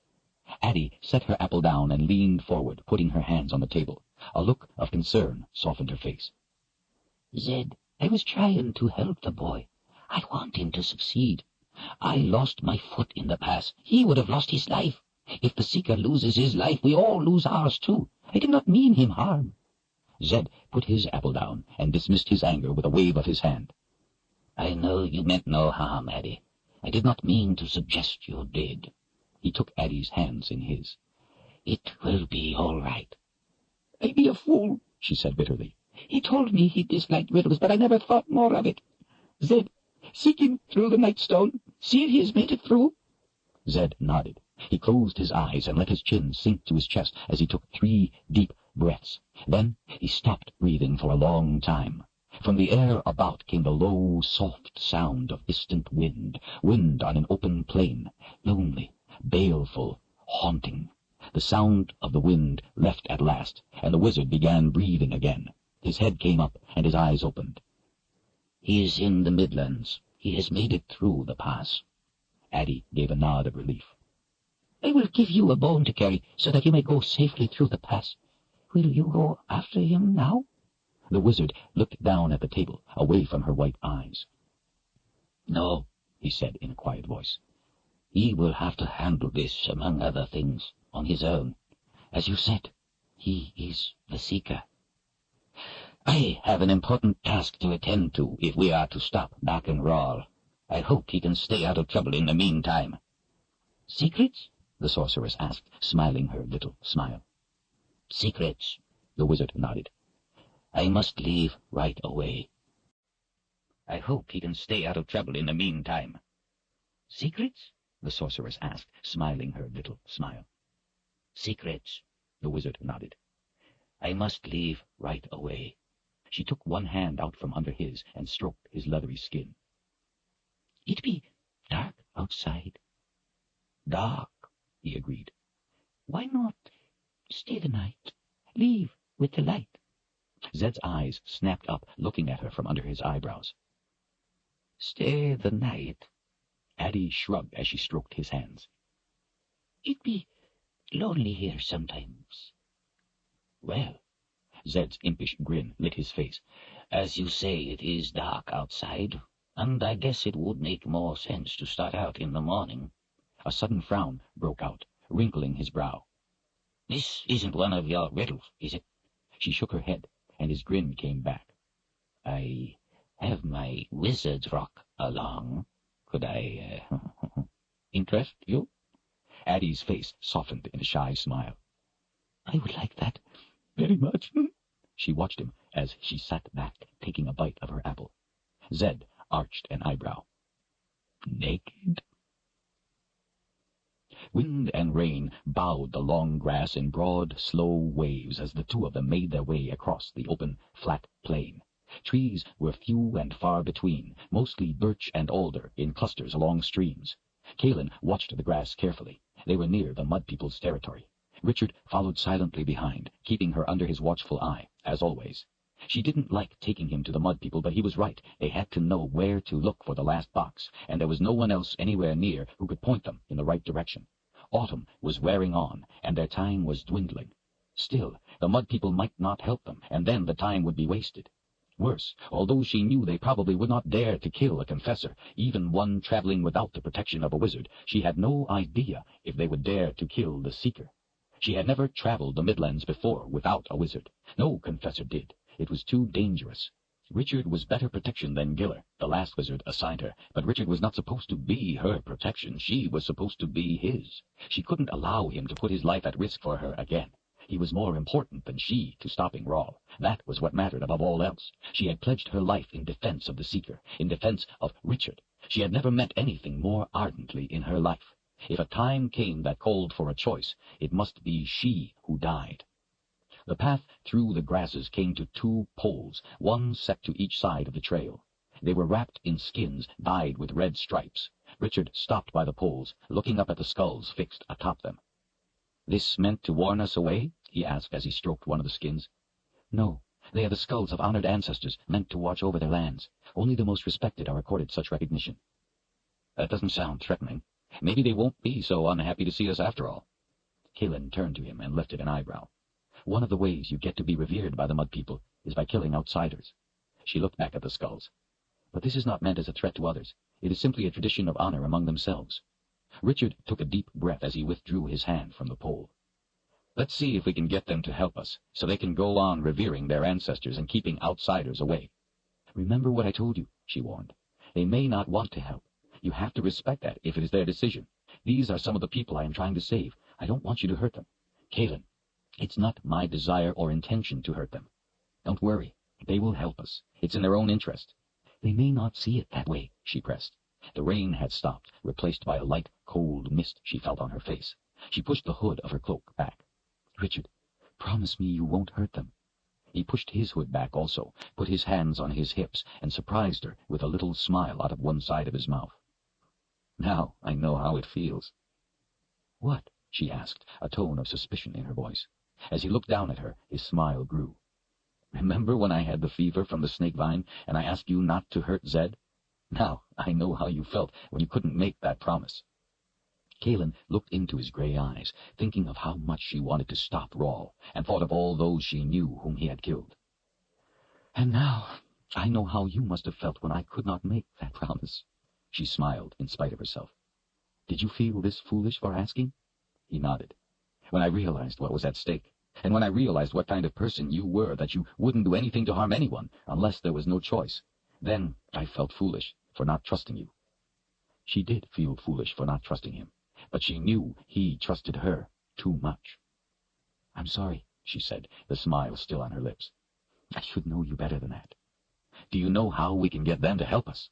Addie set her apple down and leaned forward, putting her hands on the table. A look of concern softened her face. "Zed, I was trying to help the boy. I want him to succeed. I lost my foot in the pass. He would have lost his life. If the seeker loses his life, we all lose ours too. I did not mean him harm." Zed put his apple down and dismissed his anger with a wave of his hand. "I know you meant no harm, Addie. I did not mean to suggest you did." He took Addie's hands in his. "It will be all right." "I be a fool," she said bitterly. "He told me he disliked riddles, but I never thought more of it. Zed, seek him through the nightstone. See if he has made it through." Zed nodded. He closed his eyes and let his chin sink to his chest as he took 3 deep breaths. Then he stopped breathing for a long time. From the air about came the low, soft sound of distant wind on an open plain, lonely, baleful, haunting. The sound of the wind left at last, and the wizard began breathing again. His head came up, and his eyes opened. "He is in the Midlands. He has made it through the pass." Addie gave a nod of relief. "I will give you a bone to carry, so that you may go safely through the pass. Will you go after him now?" The wizard looked down at the table, away from her white eyes. "No," he said in a quiet voice. "He will have to handle this, among other things, on his own. As you said, he is the seeker. I have an important task to attend to if we are to stop Back and Roll. I hope he can stay out of trouble in the meantime." "Secrets?" the sorceress asked, smiling her little smile. "Secrets," the wizard nodded. "I must leave right away. I hope he can stay out of trouble in the meantime." "Secrets?" the sorceress asked, smiling her little smile. "Secrets," the wizard nodded. "I must leave right away." She took one hand out from under his and stroked his leathery skin. "It be dark outside." "Dark," he agreed. "Why not stay the night? Leave with the light." Zed's eyes snapped up, looking at her from under his eyebrows. "Stay the night?" Addie shrugged as she stroked his hands. "It be lonely here sometimes." "Well," Zed's impish grin lit his face, "as you say, it is dark outside, and I guess it would make more sense to start out in the morning." A sudden frown broke out, wrinkling his brow. "This isn't one of your riddles, is it?" She shook her head, and his grin came back. "I have my wizard's rock along. Could I, interest you?" Addie's face softened in a shy smile. "I would like that very much." She watched him as she sat back, taking a bite of her apple. Zed arched an eyebrow. "Naked?" Wind and rain bowed the long grass in broad, slow waves as the two of them made their way across the open, flat plain. Trees were few and far between, mostly birch and alder in clusters along streams. Kaelin watched the grass carefully. They were near the Mud People's territory. Richard followed silently behind, keeping her under his watchful eye, as always. She didn't like taking him to the Mud People, but he was right. They had to know where to look for the last box, and there was no one else anywhere near who could point them in the right direction. Autumn was wearing on, and their time was dwindling. Still, the Mud People might not help them, and then the time would be wasted. Worse, although she knew they probably would not dare to kill a confessor, even one traveling without the protection of a wizard, she had no idea if they would dare to kill the Seeker. She had never traveled the Midlands before without a wizard. No confessor did. It was too dangerous. Richard was better protection than Giller, the last wizard assigned her, but Richard was not supposed to be her protection. She was supposed to be his. She couldn't allow him to put his life at risk for her again. He was more important than she to stopping Rawl. That was what mattered above all else. She had pledged her life in defense of the Seeker, in defense of Richard. She had never meant anything more ardently in her life. If a time came that called for a choice, it must be she who died. The path through the grasses came to 2 poles, one set to each side of the trail. They were wrapped in skins dyed with red stripes. Richard stopped by the poles, looking up at the skulls fixed atop them. "This meant to warn us away?" he asked as he stroked one of the skins. "No, they are the skulls of honored ancestors meant to watch over their lands. Only the most respected are accorded such recognition." "That doesn't sound threatening. Maybe they won't be so unhappy to see us after all." Kaelin turned to him and lifted an eyebrow. "One of the ways you get to be revered by the Mud People is by killing outsiders." She looked back at the skulls. "But this is not meant as a threat to others. It is simply a tradition of honor among themselves." Richard took a deep breath as he withdrew his hand from the pole. "Let's see if we can get them to help us, so they can go on revering their ancestors and keeping outsiders away." "Remember what I told you," she warned. "They may not want to help. You have to respect that if it is their decision. These are some of the people I am trying to save. I don't want you to hurt them. Kaelin, it's not my desire or intention to hurt them. Don't worry. They will help us. It's in their own interest." "They may not see it that way," she pressed. The rain had stopped, replaced by a light, cold mist she felt on her face. She pushed the hood of her cloak back. "Richard, promise me you won't hurt them." He pushed his hood back also, put his hands on his hips, and surprised her with a little smile out of one side of his mouth. "Now I know how it feels." "What?" she asked, a tone of suspicion in her voice. As he looked down at her, his smile grew. "Remember when I had the fever from the snake vine, and I asked you not to hurt Zed? Now I know how you felt when you couldn't make that promise." Kaelin looked into his gray eyes, thinking of how much she wanted to stop Rawl, and thought of all those she knew whom he had killed. "And now I know how you must have felt when I could not make that promise." She smiled in spite of herself. "Did you feel this foolish for asking?" He nodded. "When I realized what was at stake, and when I realized what kind of person you were, that you wouldn't do anything to harm anyone unless there was no choice, then I felt foolish for not trusting you." She did feel foolish for not trusting him, but she knew he trusted her too much. "I'm sorry," she said, the smile still on her lips. "I should know you better than that." "Do you know how we can get them to help us?"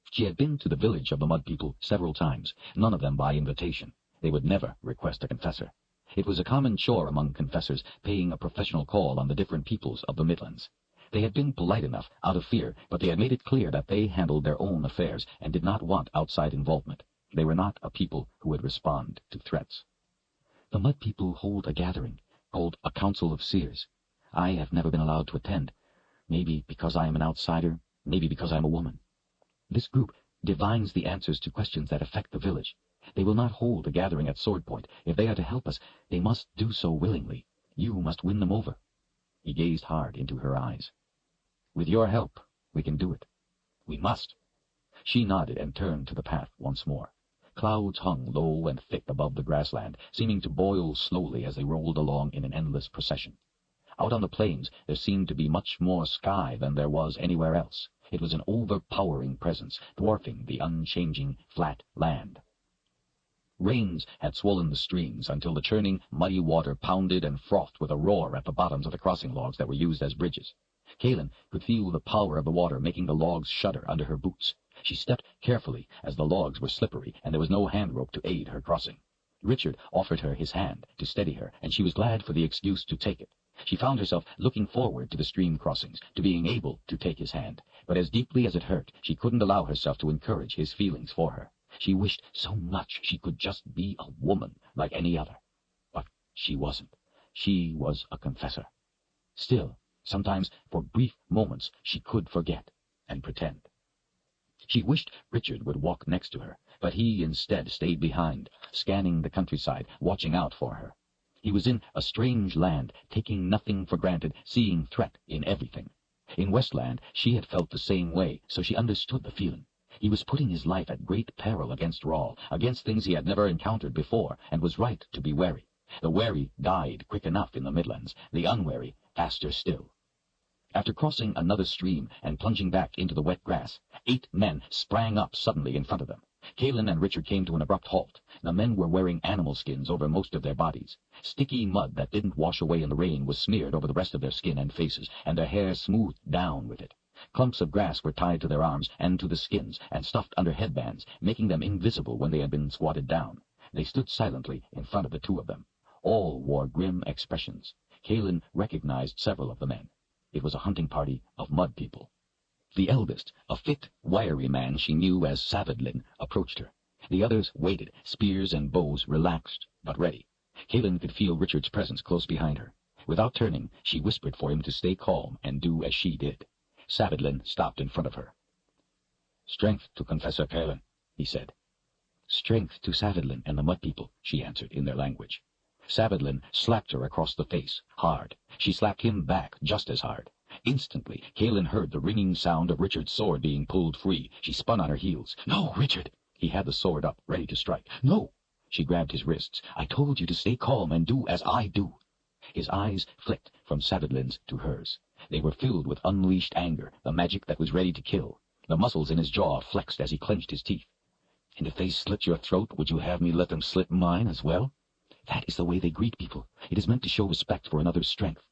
She had been to the village of the Mud People several times, none of them by invitation. They would never request a confessor. It was a common chore among confessors, paying a professional call on the different peoples of the Midlands. They had been polite enough, out of fear, but they had made it clear that they handled their own affairs and did not want outside involvement. They were not a people who would respond to threats. "The Mud People hold a gathering, called a Council of Seers. I have never been allowed to attend, maybe because I am an outsider, maybe because I am a woman. This group divines the answers to questions that affect the village. They will not hold a gathering at Sword Point. If they are to help us, they must do so willingly. You must win them over." He gazed hard into her eyes. "With your help, we can do it. We must." She nodded and turned to the path once more. Clouds hung low and thick above the grassland, seeming to boil slowly as they rolled along in an endless procession. Out on the plains there seemed to be much more sky than there was anywhere else. It was an overpowering presence, dwarfing the unchanging, flat land. Rains had swollen the streams until the churning, muddy water pounded and frothed with a roar at the bottoms of the crossing logs that were used as bridges. Kaelin could feel the power of the water making the logs shudder under her boots. She stepped carefully, as the logs were slippery, and there was no hand rope to aid her crossing. Richard offered her his hand to steady her, and she was glad for the excuse to take it. She found herself looking forward to the stream crossings, to being able to take his hand, but as deeply as it hurt, she couldn't allow herself to encourage his feelings for her. She wished so much she could just be a woman like any other. But she wasn't. She was a confessor. Still, sometimes, for brief moments, she could forget and pretend. She wished Richard would walk next to her, but he instead stayed behind, scanning the countryside, watching out for her. He was in a strange land, taking nothing for granted, seeing threat in everything. In Westland she had felt the same way, so she understood the feeling. He was putting his life at great peril against Rawl, against things he had never encountered before, and was right to be wary. The wary died quick enough in the Midlands, the unwary faster still. After crossing another stream and plunging back into the wet grass, 8 men sprang up suddenly in front of them. Kalin and Richard came to an abrupt halt. The men were wearing animal skins over most of their bodies. Sticky mud that didn't wash away in the rain was smeared over the rest of their skin and faces, and their hair smoothed down with it. Clumps of grass were tied to their arms and to the skins, and stuffed under headbands, making them invisible when they had been squatted down. They stood silently in front of the two of them. All wore grim expressions. Kalin recognized several of the men. It was a hunting party of mud people. The eldest, a fit, wiry man she knew as Savadlin, approached her. The others waited, spears and bows relaxed, but ready. Kalin could feel Richard's presence close behind her. Without turning, she whispered for him to stay calm and do as she did. Savadlin stopped in front of her. "Strength to Confessor Kalin," he said. "Strength to Savadlin and the mud people," she answered in their language. Savadlin slapped her across the face, hard. She slapped him back just as hard. Instantly, Kalin heard the ringing sound of Richard's sword being pulled free. She spun on her heels. "No, Richard!" He had the sword up, ready to strike. "No!" She grabbed his wrists. "I told you to stay calm and do as I do." His eyes flicked from Savadlin's to hers. They were filled with unleashed anger, the magic that was ready to kill. The muscles in his jaw flexed as he clenched his teeth. "And if they slit your throat, would you have me let them slit mine as well? That is the way they greet people. It is meant to show respect for another's strength."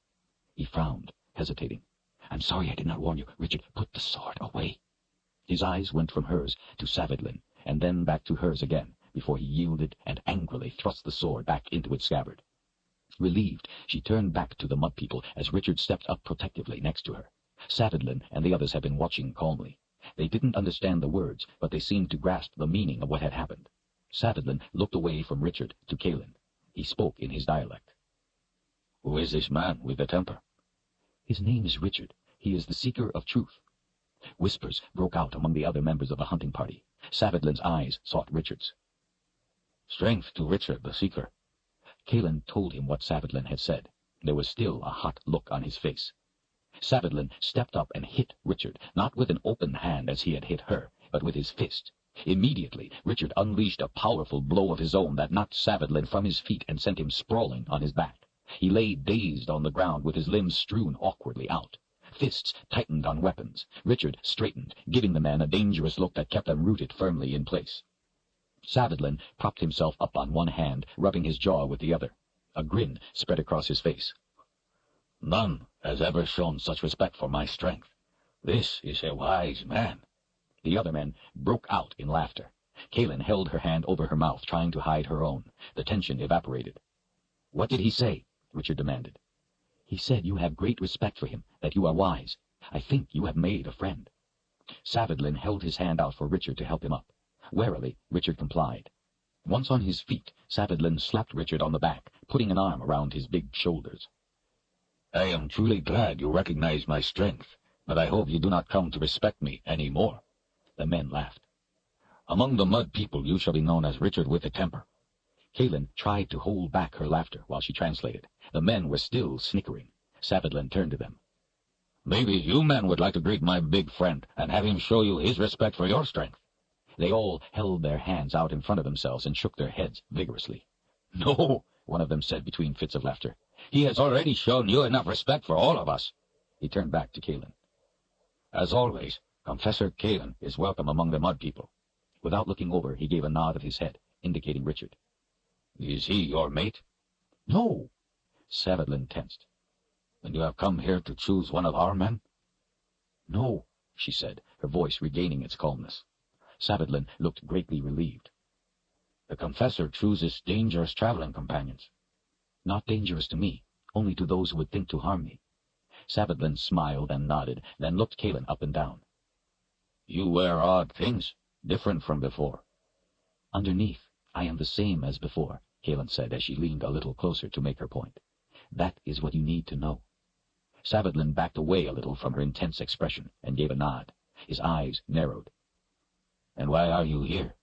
He frowned, hesitating. "I'm sorry I did not warn you. Richard, put the sword away." His eyes went from hers to Savadlin, and then back to hers again, before he yielded and angrily thrust the sword back into its scabbard. Relieved, she turned back to the mud people as Richard stepped up protectively next to her. Savadlin and the others had been watching calmly. They didn't understand the words, but they seemed to grasp the meaning of what had happened. Savadlin looked away from Richard to Kalin. He spoke in his dialect. "Who is this man with the temper?" "His name is Richard. He is the seeker of truth." Whispers broke out among the other members of the hunting party. Savadlin's eyes sought Richard's. "Strength to Richard the Seeker." Kalin told him what Savadlin had said. There was still a hot look on his face. Savadlin stepped up and hit Richard, not with an open hand as he had hit her, but with his fist. Immediately, Richard unleashed a powerful blow of his own that knocked Savadlin from his feet and sent him sprawling on his back. He lay dazed on the ground with his limbs strewn awkwardly out. Fists tightened on weapons. Richard straightened, giving the man a dangerous look that kept them rooted firmly in place. Savadlin propped himself up on one hand, rubbing his jaw with the other. A grin spread across his face. "None has ever shown such respect for my strength. This is a wise man." The other men broke out in laughter. Kalin held her hand over her mouth, trying to hide her own. The tension evaporated. "What did he say?" Richard demanded. "He said you have great respect for him, that you are wise. I think you have made a friend." Savadlin held his hand out for Richard to help him up. Warily, Richard complied. Once on his feet, Savadlin slapped Richard on the back, putting an arm around his big shoulders. "I am truly glad you recognize my strength, but I hope you do not come to respect me any more." The men laughed. "Among the mud people you shall be known as Richard with the Temper." Kalin tried to hold back her laughter while she translated. The men were still snickering. Savadlin turned to them. "Maybe you men would like to greet my big friend and have him show you his respect for your strength." They all held their hands out in front of themselves and shook their heads vigorously. "No," one of them said between fits of laughter. "He has already shown you enough respect for all of us." He turned back to Kalin. "As always, Confessor Kalin is welcome among the mud people." Without looking over, he gave a nod of his head, indicating Richard. "Is he your mate?" "No." Savadlin tensed. "Then you have come here to choose one of our men?" "No," she said, her voice regaining its calmness. Savadlin looked greatly relieved. "The Confessor chooses dangerous traveling companions." "Not dangerous to me, only to those who would think to harm me." Savadlin smiled and nodded, then looked Kalin up and down. "You wear odd things, different from before." "Underneath, I am the same as before," Kalin said as she leaned a little closer to make her point. "That is what you need to know." Savadlin backed away a little from her intense expression and gave a nod. His eyes narrowed. "And why are you here?"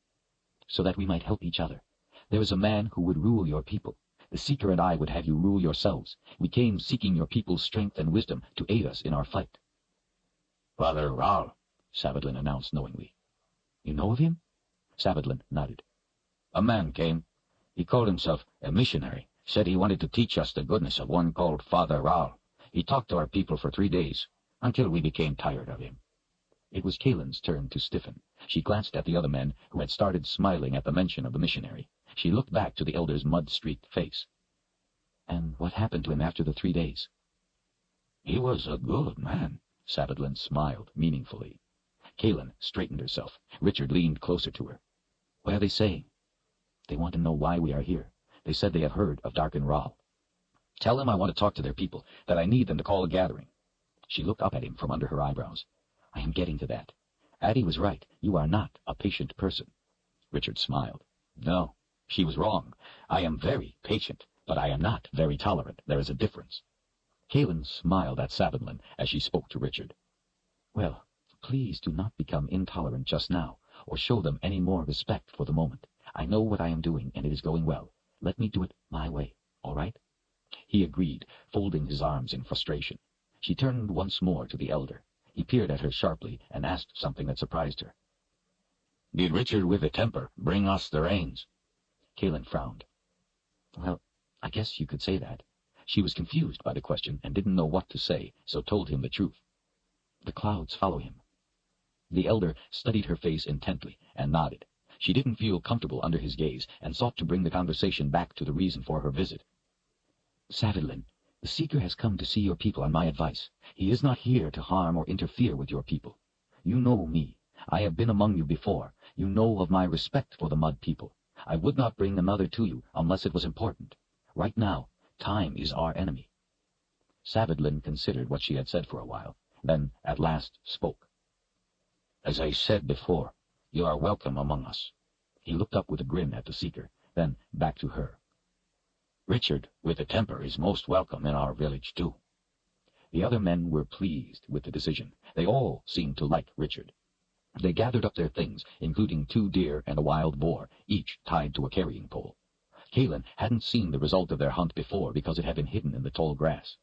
"So that we might help each other. There is a man who would rule your people. The Seeker and I would have you rule yourselves. We came seeking your people's strength and wisdom to aid us in our fight." "Father Rahl," Savadlin announced knowingly. "You know of him?" Savadlin nodded. "A man came. He called himself a missionary, said he wanted to teach us the goodness of one called Father Rahl. He talked to our people for 3 days, until we became tired of him." It was Kalin's turn to stiffen. She glanced at the other men, who had started smiling at the mention of the missionary. She looked back to the elder's mud-streaked face. "And what happened to him after the 3 days?" "He was a good man." Savadlin smiled meaningfully. Kaelin straightened herself. Richard leaned closer to her. "What are they saying?" "They want to know why we are here. They said they have heard of Darken Ral." "Tell them I want to talk to their people, that I need them to call a gathering." She looked up at him from under her eyebrows. "I am getting to that. Addie was right. You are not a patient person." Richard smiled. "No, she was wrong. I am very patient, but I am not very tolerant. There is a difference." Kaelin smiled at Savadlin as she spoke to Richard. "Well, please do not become intolerant just now, or show them any more respect for the moment. I know what I am doing, and it is going well. Let me do it my way, all right?" He agreed, folding his arms in frustration. She turned once more to the elder. He peered at her sharply and asked something that surprised her. "Did Richard with a temper bring us the rains?" Kaelin frowned. "Well, I guess you could say that." She was confused by the question and didn't know what to say, so told him the truth. "The clouds follow him." The elder studied her face intently and nodded. She didn't feel comfortable under his gaze and sought to bring the conversation back to the reason for her visit. "Savadlin, the Seeker has come to see your people on my advice. He is not here to harm or interfere with your people. You know me. I have been among you before. You know of my respect for the Mud people. I would not bring another to you unless it was important. Right now, time is our enemy." Savadlin considered what she had said for a while, then at last spoke. "As I said before, you are welcome among us." He looked up with a grin at the Seeker, then back to her. "Richard, with a temper, is most welcome in our village, too." The other men were pleased with the decision. They all seemed to like Richard. They gathered up their things, including 2 deer and a wild boar, each tied to a carrying pole. Kaelin hadn't seen the result of their hunt before because it had been hidden in the tall grass.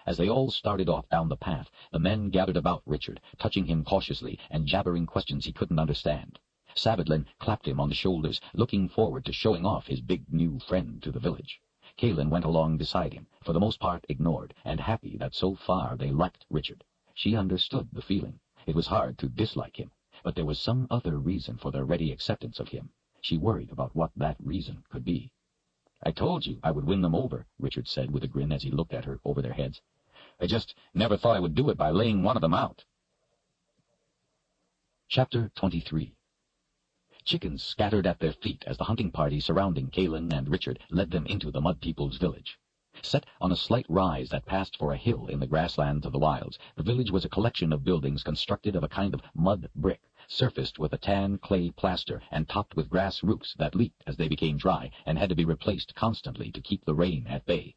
As they all started off down the path, the men gathered about Richard, touching him cautiously and jabbering questions he couldn't understand. Savadlin clapped him on the shoulders, looking forward to showing off his big new friend to the village. Kaelin went along beside him, for the most part ignored, and happy that so far they liked Richard. She understood the feeling. It was hard to dislike him, but there was some other reason for their ready acceptance of him. She worried about what that reason could be. "I told you I would win them over," Richard said with a grin as he looked at her over their heads. "I just never thought I would do it by laying one of them out." Chapter 23. Chickens scattered at their feet as the hunting party surrounding Kaelin and Richard led them into the Mud People's village. Set on a slight rise that passed for a hill in the grasslands of the wilds, the village was a collection of buildings constructed of a kind of mud brick, surfaced with a tan clay plaster and topped with grass roots that leaked as they became dry and had to be replaced constantly to keep the rain at bay.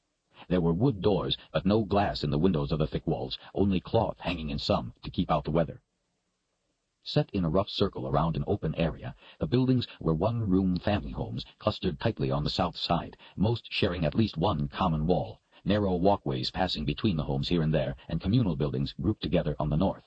There were wood doors, but no glass in the windows of the thick walls, only cloth hanging in some to keep out the weather. Set in a rough circle around an open area, the buildings were one-room family homes clustered tightly on the south side, most sharing at least one common wall, narrow walkways passing between the homes here and there, and communal buildings grouped together on the north.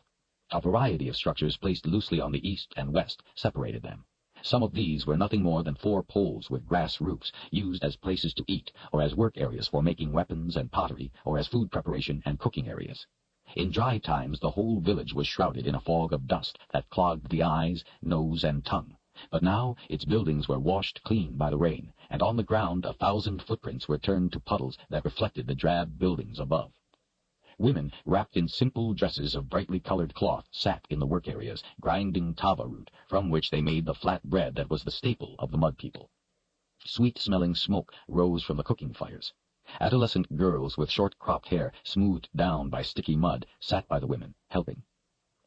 A variety of structures placed loosely on the east and west separated them. Some of these were nothing more than 4 poles with grass roofs, used as places to eat, or as work areas for making weapons and pottery, or as food preparation and cooking areas. In dry times the whole village was shrouded in a fog of dust that clogged the eyes, nose, and tongue. But now its buildings were washed clean by the rain, and on the ground 1,000 footprints were turned to puddles that reflected the drab buildings above. Women, wrapped in simple dresses of brightly colored cloth, sat in the work areas, grinding tava root, from which they made the flat bread that was the staple of the Mud People. Sweet-smelling smoke rose from the cooking fires. Adolescent girls with short-cropped hair, smoothed down by sticky mud, sat by the women, helping.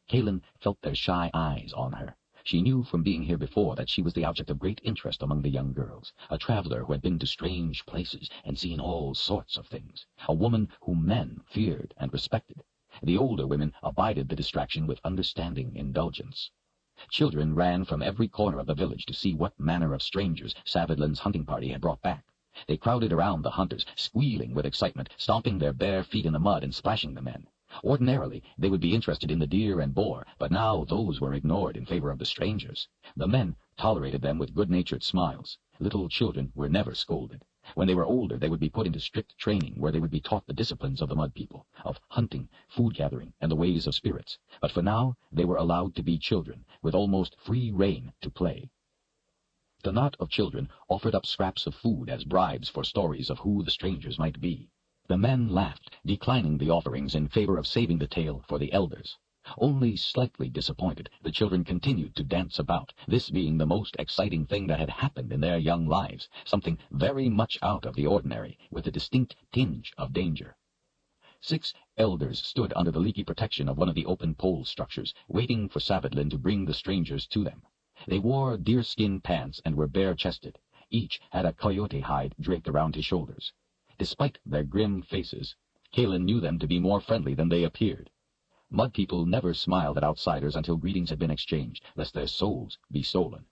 Kaelin felt their shy eyes on her. She knew from being here before that she was the object of great interest among the young girls, a traveler who had been to strange places and seen all sorts of things, a woman whom men feared and respected. The older women abided the distraction with understanding indulgence. Children ran from every corner of the village to see what manner of strangers Savadlin's hunting party had brought back. They crowded around the hunters, squealing with excitement, stomping their bare feet in the mud and splashing the men. Ordinarily, they would be interested in the deer and boar, but now those were ignored in favor of the strangers. The men tolerated them with good-natured smiles. Little children were never scolded. When they were older, they would be put into strict training where they would be taught the disciplines of the Mud People, of hunting, food gathering, and the ways of spirits. But for now, they were allowed to be children, with almost free rein to play. The knot of children offered up scraps of food as bribes for stories of who the strangers might be. The men laughed, declining the offerings in favor of saving the tale for the elders. Only slightly disappointed, the children continued to dance about, this being the most exciting thing that had happened in their young lives, something very much out of the ordinary, with a distinct tinge of danger. 6 elders stood under the leaky protection of one of the open pole structures, waiting for Savadlin to bring the strangers to them. They wore deerskin pants and were bare-chested. Each had a coyote hide draped around his shoulders. Despite their grim faces, Kalin knew them to be more friendly than they appeared. Mud People never smiled at outsiders until greetings had been exchanged, lest their souls be stolen.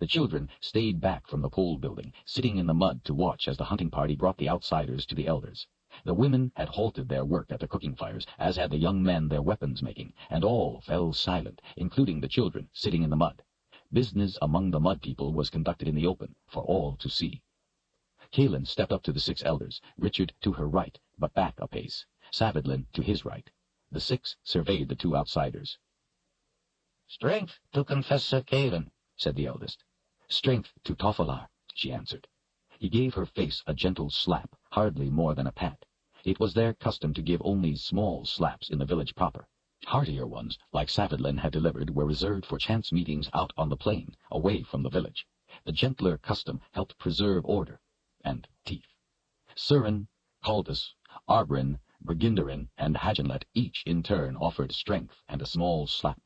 The children stayed back from the pole building, sitting in the mud to watch as the hunting party brought the outsiders to the elders. The women had halted their work at the cooking fires, as had the young men their weapons-making, and all fell silent, including the children sitting in the mud. Business among the Mud People was conducted in the open, for all to see. Kalin stepped up to the 6 elders, Richard to her right, but back a pace, Savadlin to his right. The 6 surveyed the 2 outsiders. "Strength to Confessor Kalin," said the eldest. "Strength to Tofalar," she answered. He gave her face a gentle slap, hardly more than a pat. It was their custom to give only small slaps in the village proper. Heartier ones, like Savadlin had delivered, were reserved for chance meetings out on the plain, away from the village. The gentler custom helped preserve order and teeth. Surin, Caldus, Arbrin, Brigindarin, and Hagenlet each in turn offered strength and a small slap.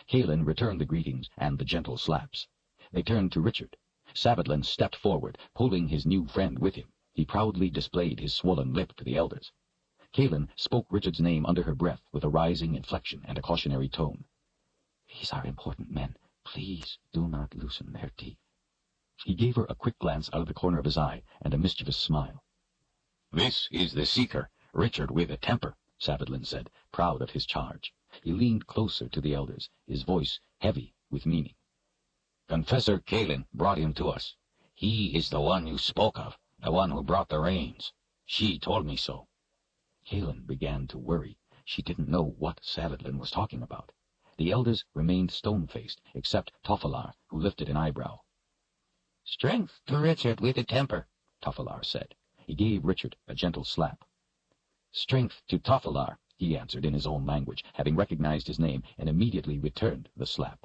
Kalin returned the greetings and the gentle slaps. They turned to Richard. Savadlin stepped forward, pulling his new friend with him. He proudly displayed his swollen lip to the elders. Kalin spoke Richard's name under her breath with a rising inflection and a cautionary tone. "These are important men. Please do not loosen their teeth." He gave her a quick glance out of the corner of his eye and a mischievous smile. "This is the seeker, Richard with a temper," Savadlin said, proud of his charge. He leaned closer to the elders, his voice heavy with meaning. "Confessor Kalin brought him to us. He is the one you spoke of, the one who brought the rains. She told me so." Kalin began to worry. She didn't know what Savadlin was talking about. The elders remained stone-faced, except Tofalar, who lifted an eyebrow. "Strength to Richard with a temper," Tofalar said. He gave Richard a gentle slap. "Strength to Tofalar," he answered in his own language, having recognized his name, and immediately returned the slap.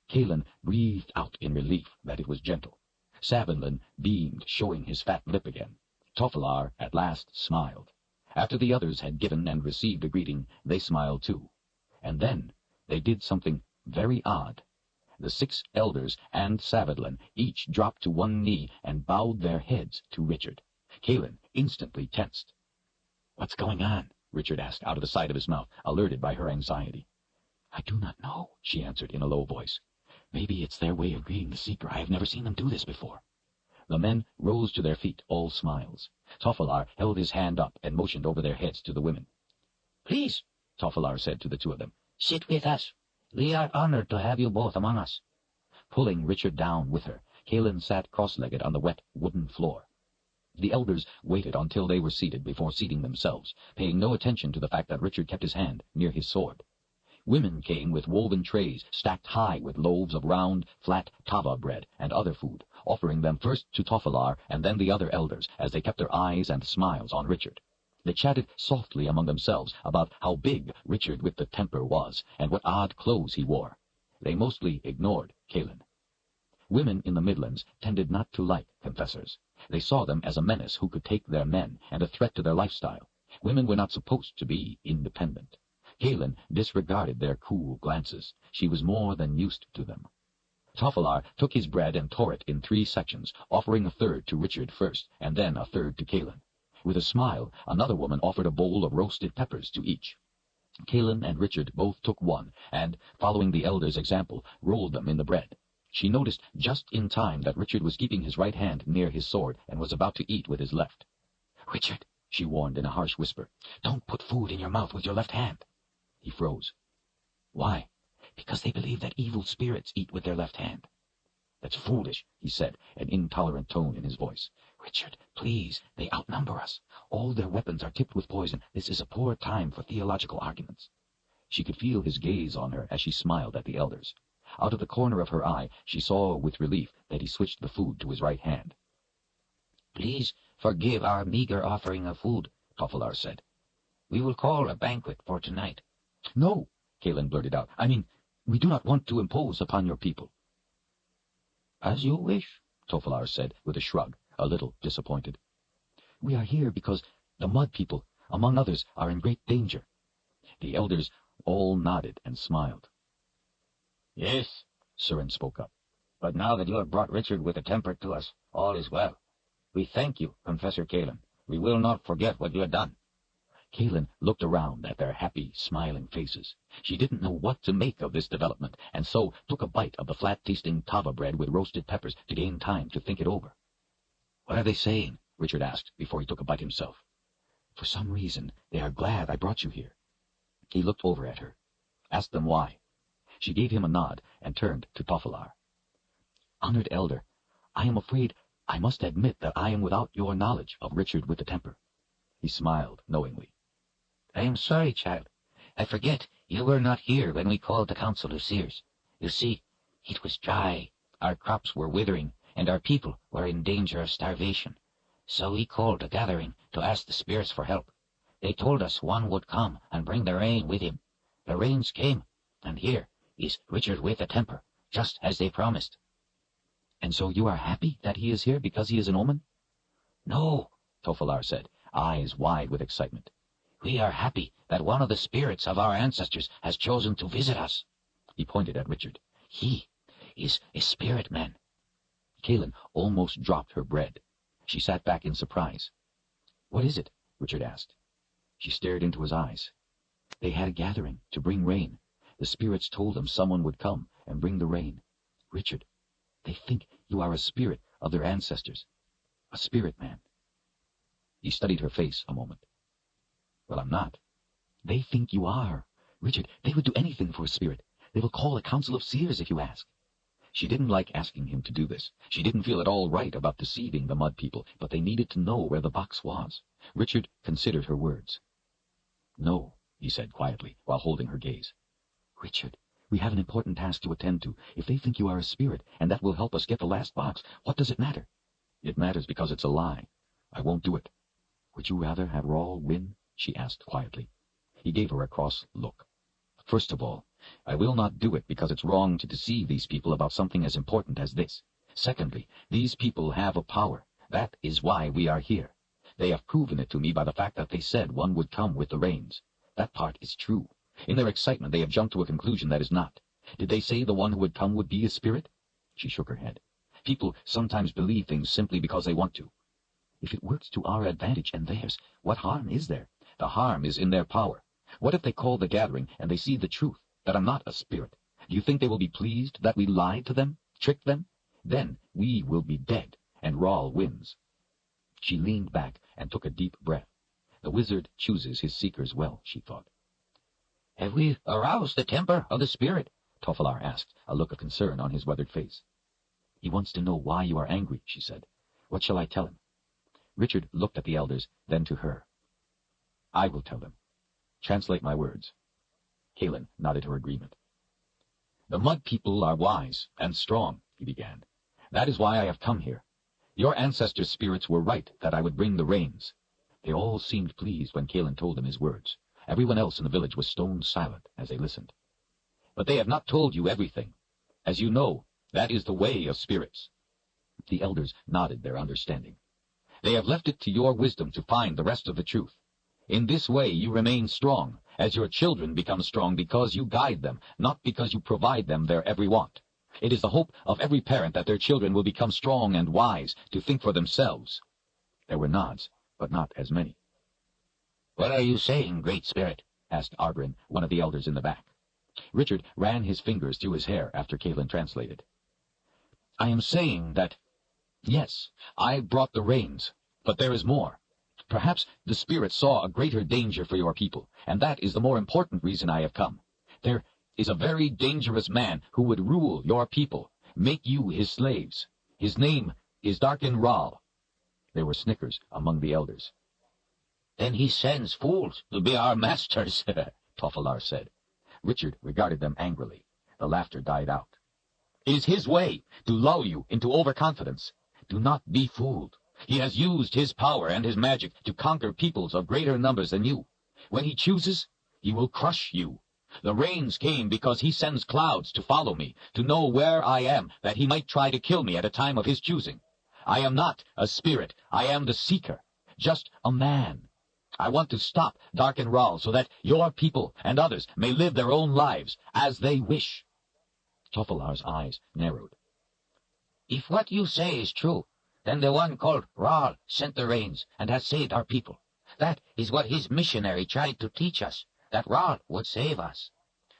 Kalin breathed out in relief that it was gentle. Savadlin beamed, showing his fat lip again. Tofalar at last smiled. After the others had given and received a greeting, they smiled too. And then they did something very odd. The 6 elders and Savadlin each dropped to one knee and bowed their heads to Richard. Kalin instantly tensed. "What's going on?" Richard asked out of the side of his mouth, alerted by her anxiety. "I do not know," she answered in a low voice. "Maybe it's their way of greeting the seeker. I have never seen them do this before." The men rose to their feet, all smiles. Tofalar held his hand up and motioned over their heads to the women. "Please," Tofalar said to the 2 of them, "sit with us. We are honored to have you both among us." Pulling Richard down with her, Kalin sat cross-legged on the wet wooden floor. The elders waited until they were seated before seating themselves, paying no attention to the fact that Richard kept his hand near his sword. Women came with woven trays stacked high with loaves of round, flat tava bread and other food, offering them first to Tofalar and then the other elders, as they kept their eyes and smiles on Richard. They chatted softly among themselves about how big Richard with the temper was, and what odd clothes he wore. They mostly ignored Kalin. Women in the Midlands tended not to like confessors. They saw them as a menace who could take their men and a threat to their lifestyle. Women were not supposed to be independent. Kalin disregarded their cool glances. She was more than used to them. Tofalar took his bread and tore it in 3 sections, offering a third to Richard first, and then a third to Kalin. With a smile, another woman offered a bowl of roasted peppers to each. Kalin and Richard both took one, and, following the elder's example, rolled them in the bread. She noticed just in time that Richard was keeping his right hand near his sword and was about to eat with his left. "Richard," she warned in a harsh whisper, "don't put food in your mouth with your left hand." He froze. "Why?" "Because they believe that evil spirits eat with their left hand." "That's foolish," he said, an intolerant tone in his voice. Richard, please, they outnumber us. All their weapons are tipped with poison. This is a poor time for theological arguments. She could feel his gaze on her as she smiled at the elders. Out of the corner of her eye, she saw with relief that he switched the food to his right hand. Please forgive our meager offering of food, Toffelar said. We will call a banquet for tonight. No, Kaelin blurted out. I mean, we do not want to impose upon your people. As you wish, Toffelar said with a shrug, a little disappointed. We are here because the Mud People, among others, are in great danger. The elders all nodded and smiled. Yes, Surin spoke up. but now that you have brought Richard with the temper to us, all is well. We thank you, Confessor Kaelin. We will not forget what you have done. Kaelin looked around at their happy, smiling faces. She didn't know what to make of this development, and so took a bite of the flat-tasting tava bread with roasted peppers to gain time to think it over. What are they saying? Richard asked before he took a bite himself. For some reason, they are glad I brought you here. He looked over at her. Asked them why. She gave him a nod and turned to Toffelar. Honored elder, I am afraid I must admit that I am without your knowledge of Richard with the temper. He smiled knowingly. I am sorry, child. I forget you were not here when we called the Council of Seers. You see, it was dry, our crops were withering, and our people were in danger of starvation. So we called a gathering to ask the spirits for help. They told us one would come and bring the rain with him. The rains came, and here is Richard with a temper, just as they promised. And so you are happy that he is here because he is an omen? No, Toffelar said, eyes wide with excitement. We are happy that one of the spirits of our ancestors has chosen to visit us. He pointed at Richard. He is a spirit man. Kaelin almost dropped her bread. She sat back in surprise. What is it? Richard asked. She stared into his eyes. They had a gathering to bring rain. The spirits told them someone would come and bring the rain. Richard, they think you are a spirit of their ancestors. A spirit man. He studied her face a moment. Well, I'm not. They think you are. Richard, they would do anything for a spirit. They will call a council of seers if you ask. She didn't like asking him to do this. She didn't feel at all right about deceiving the Mud People, but they needed to know where the box was. Richard considered her words. No, he said quietly, while holding her gaze. Richard, we have an important task to attend to. If they think you are a spirit, and that will help us get the last box, what does it matter? It matters because it's a lie. I won't do it. Would you rather have Rawl win? She asked quietly. He gave her a cross look. First of all, I will not do it because it's wrong to deceive these people about something as important as this. Secondly, these people have a power. That is why we are here. They have proven it to me by the fact that they said one would come with the rains. That part is true. In their excitement, they have jumped to a conclusion that is not. Did they say the one who would come would be a spirit? She shook her head. People sometimes believe things simply because they want to. If it works to our advantage and theirs, what harm is there? The harm is in their power. What if they call the gathering and they see the truth, that I'm not a spirit? Do you think they will be pleased that we lied to them, tricked them? Then we will be dead, and Rawl wins. She leaned back and took a deep breath. The wizard chooses his seekers well, she thought. Have we aroused the temper of the spirit? Toffelar asked, a look of concern on his weathered face. He wants to know why you are angry, she said. What shall I tell him? Richard looked at the elders, then to her. I will tell them. Translate my words. Kaelin nodded her agreement. The Mud People are wise and strong, he began. That is why I have come here. Your ancestors' spirits were right that I would bring the rains. They all seemed pleased when Kaelin told them his words. Everyone else in the village was stone silent as they listened. But they have not told you everything. As you know, that is the way of spirits. The elders nodded their understanding. They have left it to your wisdom to find the rest of the truth. In this way you remain strong, as your children become strong because you guide them, not because you provide them their every want. It is the hope of every parent that their children will become strong and wise to think for themselves. There were nods, but not as many. What are you saying, Great Spirit? Asked Arbrin, one of the elders in the back. Richard ran his fingers through his hair after Kaelin translated. I am saying that, yes, I brought the rains, but there is more. Perhaps the Spirit saw a greater danger for your people, and that is the more important reason I have come. There is a very dangerous man who would rule your people, make you his slaves. His name is Darken Rahl. There were snickers among the elders. Then he sends fools to be our masters, Toffelaar said. Richard regarded them angrily. The laughter died out. It is his way to lull you into overconfidence. Do not be fooled. He has used his power and his magic to conquer peoples of greater numbers than you. When he chooses, he will crush you. The rains came because he sends clouds to follow me, to know where I am, that he might try to kill me at a time of his choosing. I am not a spirit. I am the seeker, just a man. I want to stop Darkenral so that your people and others may live their own lives as they wish. Toffelaar's eyes narrowed. If what you say is true, then the one called Ral sent the rains and has saved our people. That is what his missionary tried to teach us, that Ral would save us.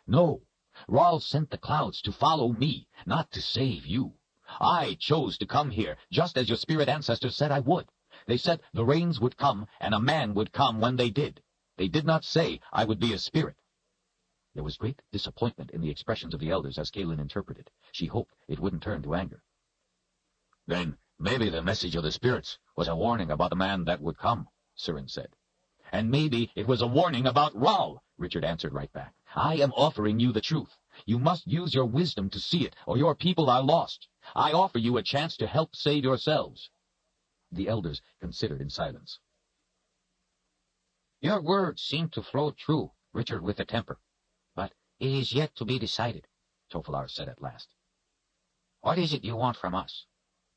No, Ral sent the clouds to follow me, not to save you. I chose to come here, just as your spirit ancestors said I would. They said the rains would come, and a man would come when they did. They did not say I would be a spirit. There was great disappointment in the expressions of the elders as Kaelin interpreted. She hoped it wouldn't turn to anger. Then maybe the message of the spirits was a warning about the man that would come, Sirin said. And maybe it was a warning about Ral, Richard answered right back. I am offering you the truth. You must use your wisdom to see it, or your people are lost. I offer you a chance to help save yourselves. The elders considered in silence. Your words seem to flow true, Richard with a temper, but it is yet to be decided, Toffelaar said at last. What is it you want from us?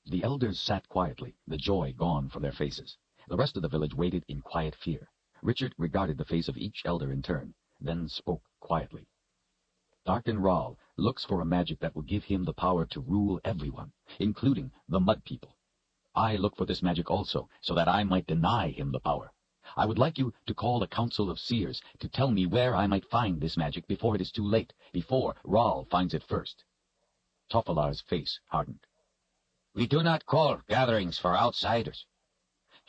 The elders sat quietly, the joy gone from their faces. The rest of the village waited in quiet fear. Richard regarded the face of each elder in turn, then spoke quietly. Darkenral looks for a magic that will give him the power to rule everyone, including the Mud People. I look for this magic also, so that I might deny him the power. I would like you to call a council of seers to tell me where I might find this magic before it is too late, before Ral finds it first. Toffelaar's face hardened. We do not call gatherings for outsiders.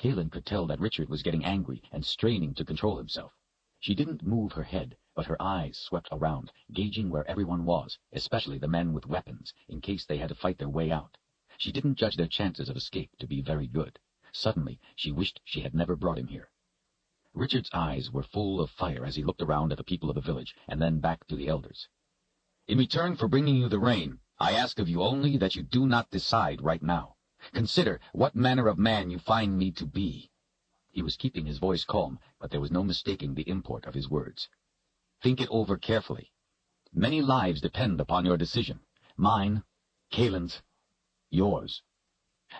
Kaelin could tell that Richard was getting angry and straining to control himself. She didn't move her head, but her eyes swept around, gauging where everyone was, especially the men with weapons, in case they had to fight their way out. She didn't judge their chances of escape to be very good. Suddenly, she wished she had never brought him here. Richard's eyes were full of fire as he looked around at the people of the village, and then back to the elders. In return for bringing you the rain, I ask of you only that you do not decide right now. Consider what manner of man you find me to be. He was keeping his voice calm, but there was no mistaking the import of his words. Think it over carefully. Many lives depend upon your decision. Mine, Kaelin's, yours.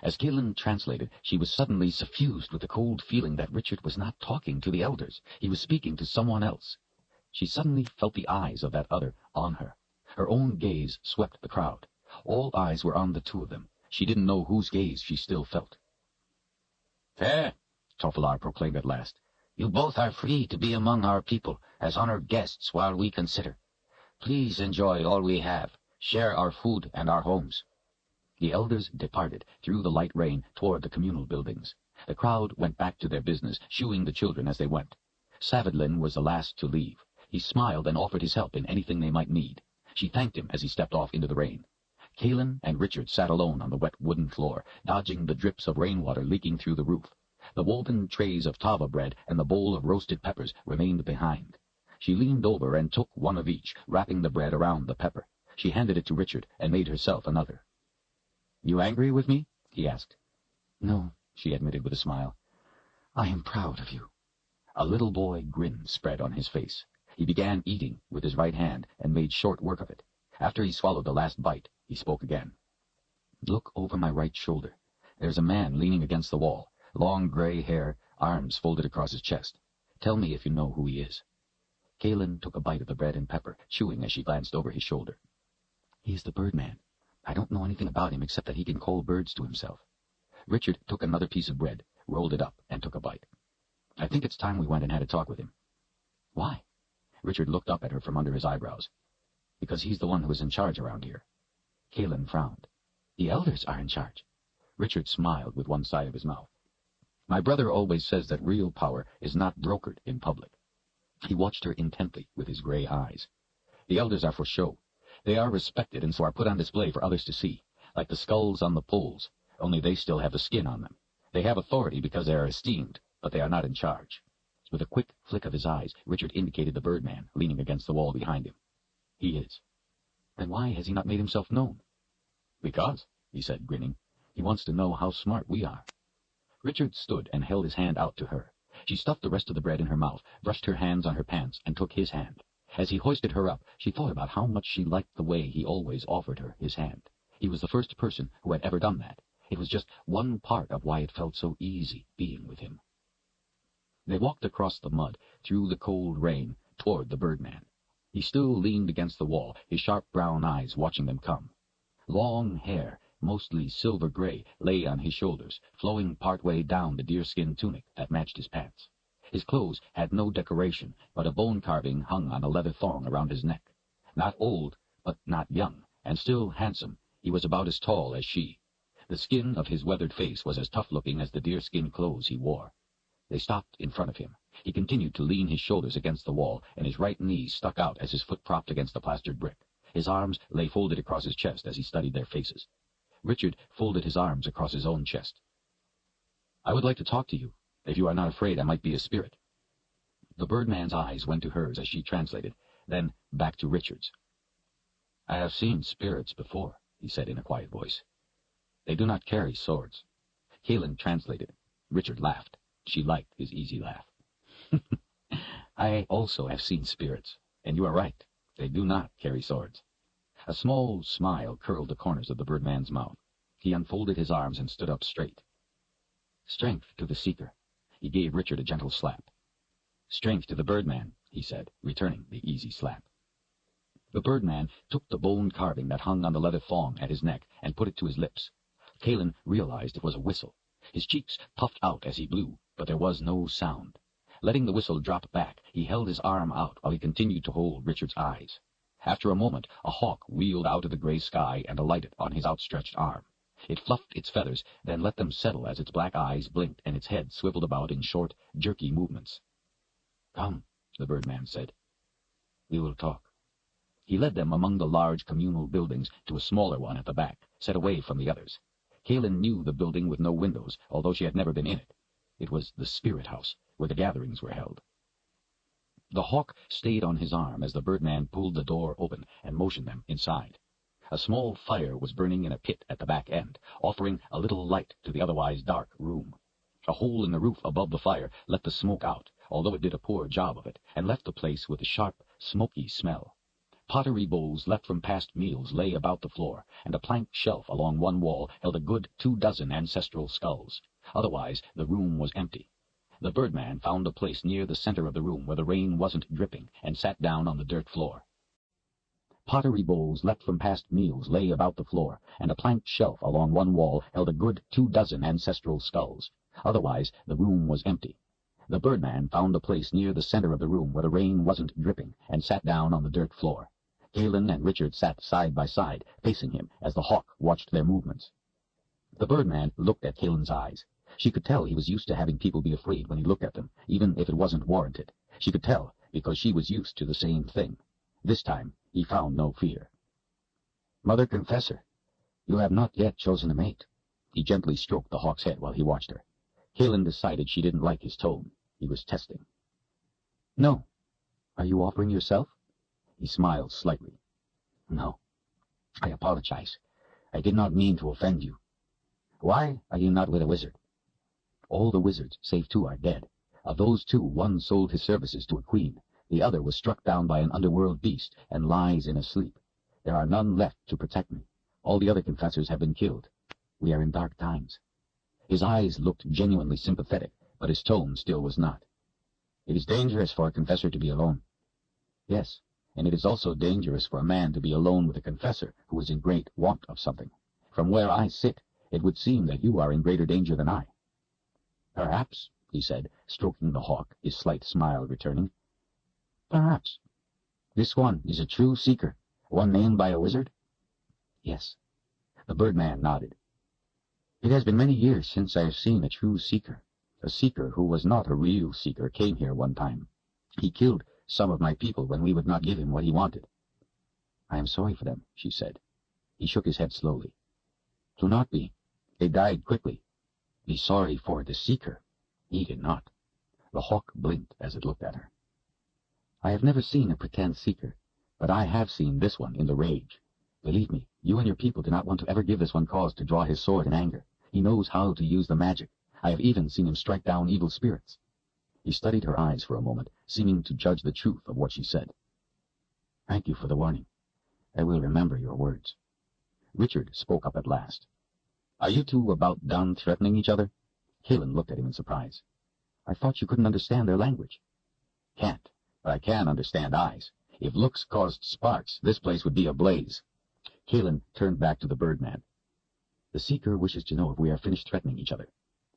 As Kaelin translated, she was suddenly suffused with the cold feeling that Richard was not talking to the elders. He was speaking to someone else. She suddenly felt the eyes of that other on her. Her own gaze swept the crowd. All eyes were on the two of them. She didn't know whose gaze she still felt. Fair, Toffelaar proclaimed at last. You both are free to be among our people as honored guests while we consider. Please enjoy all we have. Share our food and our homes. The elders departed through the light rain toward the communal buildings. The crowd went back to their business, shooing the children as they went. Savidlin was the last to leave. He smiled and offered his help in anything they might need. She thanked him as he stepped off into the rain. Kaelin and Richard sat alone on the wet wooden floor, dodging the drips of rainwater leaking through the roof. The woven trays of tava bread and the bowl of roasted peppers remained behind. She leaned over and took one of each, wrapping the bread around the pepper. She handed it to Richard and made herself another. "You angry with me?" he asked. "No," she admitted with a smile. "I am proud of you." A little boy grin spread on his face. He began eating with his right hand and made short work of it. After he swallowed the last bite, he spoke again. "Look over my right shoulder. There's a man leaning against the wall, long gray hair, arms folded across his chest. Tell me if you know who he is." Kaelin took a bite of the bread and pepper, chewing as she glanced over his shoulder. "He is the Birdman. I don't know anything about him except that he can call birds to himself." Richard took another piece of bread, rolled it up, and took a bite. "I think it's time we went and had a talk with him." "Why?" Richard looked up at her from under his eyebrows. "Because he's the one who is in charge around here." Kaelin frowned. "The elders are in charge." Richard smiled with one side of his mouth. "My brother always says that real power is not brokered in public." He watched her intently with his gray eyes. "The elders are for show. They are respected and so are put on display for others to see, like the skulls on the poles, only they still have the skin on them. They have authority because they are esteemed, but they are not in charge. With a quick flick of his eyes, Richard indicated the Birdman, leaning against the wall behind him. He is. Then why has he not made himself known? Because, he said, grinning, he wants to know how smart we are. Richard stood and held his hand out to her. She stuffed the rest of the bread in her mouth, brushed her hands on her pants, and took his hand. As he hoisted her up, she thought about how much she liked the way he always offered her his hand. He was the first person who had ever done that. It was just one part of why it felt so easy being with him. They walked across the mud, through the cold rain, toward the Birdman. He still leaned against the wall, his sharp brown eyes watching them come. Long hair, mostly silver-gray, lay on his shoulders, flowing part-way down the deerskin tunic that matched his pants. His clothes had no decoration, but a bone carving hung on a leather thong around his neck. Not old, but not young, and still handsome, he was about as tall as she. The skin of his weathered face was as tough-looking as the deerskin clothes he wore. They stopped in front of him. He continued to lean his shoulders against the wall, and his right knee stuck out as his foot propped against the plastered brick. His arms lay folded across his chest as he studied their faces. Richard folded his arms across his own chest. "I would like to talk to you. If you are not afraid, I might be a spirit." The Birdman's eyes went to hers as she translated, then back to Richard's. "I have seen spirits before," he said in a quiet voice. "They do not carry swords." Kaelin translated. Richard laughed. She liked his easy laugh. "I also have seen spirits, and you are right. They do not carry swords." A small smile curled the corners of the Birdman's mouth. He unfolded his arms and stood up straight. "Strength to the seeker." He gave Richard a gentle slap. "Strength to the Birdman," he said, returning the easy slap. The Birdman took the bone carving that hung on the leather thong at his neck and put it to his lips. Kaelin realized it was a whistle. His cheeks puffed out as he blew, but there was no sound. Letting the whistle drop back, he held his arm out while he continued to hold Richard's eyes. After a moment, a hawk wheeled out of the gray sky and alighted on his outstretched arm. It fluffed its feathers, then let them settle as its black eyes blinked and its head swiveled about in short, jerky movements. "Come," the Birdman said. "We will talk." He led them among the large communal buildings to a smaller one at the back, set away from the others. Kaelin knew the building with no windows, although she had never been in it. It was the Spirit House, where the gatherings were held. The hawk stayed on his arm as the Birdman pulled the door open and motioned them inside. A small fire was burning in a pit at the back end, offering a little light to the otherwise dark room. A hole in the roof above the fire let the smoke out, although it did a poor job of it, and left the place with a sharp, smoky smell. Pottery bowls left from past meals lay about the floor, and a plank shelf along one wall held a good 24 ancestral skulls. Otherwise, the room was empty. The Birdman found a place near the center of the room where the rain wasn't dripping, and sat down on the dirt floor. Pottery bowls left from past meals lay about the floor, and a plank shelf along one wall held a good 24 ancestral skulls. Otherwise, the room was empty. The Birdman found a place near the center of the room where the rain wasn't dripping, and sat down on the dirt floor. Kaelin and Richard sat side by side, facing him, as the hawk watched their movements. The Birdman looked at Kaelin's eyes. She could tell he was used to having people be afraid when he looked at them, even if it wasn't warranted. She could tell, because she was used to the same thing. This time, he found no fear. "Mother Confessor, you have not yet chosen a mate." He gently stroked the hawk's head while he watched her. Kaelin decided she didn't like his tone. He was testing. "No. Are you offering yourself?" He smiled slightly. "No. I apologize. I did not mean to offend you. Why are you not with a wizard?" "All the wizards, save 2, are dead. Of those 2, one sold his services to a queen. The other was struck down by an underworld beast and lies in a sleep. There are none left to protect me. All the other confessors have been killed. We are in dark times." His eyes looked genuinely sympathetic, but his tone still was not. "It is dangerous for a confessor to be alone." "Yes, and it is also dangerous for a man to be alone with a confessor who is in great want of something. From where I sit, it would seem that you are in greater danger than I." "Perhaps," he said, stroking the hawk, his slight smile returning. "Perhaps. This one is a true seeker, one named by a wizard?" "Yes." The Birdman nodded. "It has been many years since I have seen a true seeker. A seeker who was not a real seeker came here one time. He killed some of my people when we would not give him what he wanted." "I am sorry for them," she said. He shook his head slowly. "Do not be. They died quickly." Be sorry for the seeker. He did not. The hawk blinked as it looked at her. I have never seen a pretend seeker, but I have seen this one in the rage. Believe me, you and your people do not want to ever give this one cause to draw his sword in anger. He knows how to use the magic. I have even seen him strike down evil spirits. He studied her eyes for a moment, seeming to judge the truth of what she said. Thank you for the warning. I will remember your words. Richard spoke up at last. Are you two about done threatening each other? Kaelin looked at him in surprise. I thought you couldn't understand their language. Can't, but I can understand eyes. If looks caused sparks, this place would be ablaze. Kaelin turned back to the Birdman. The Seeker wishes to know if we are finished threatening each other.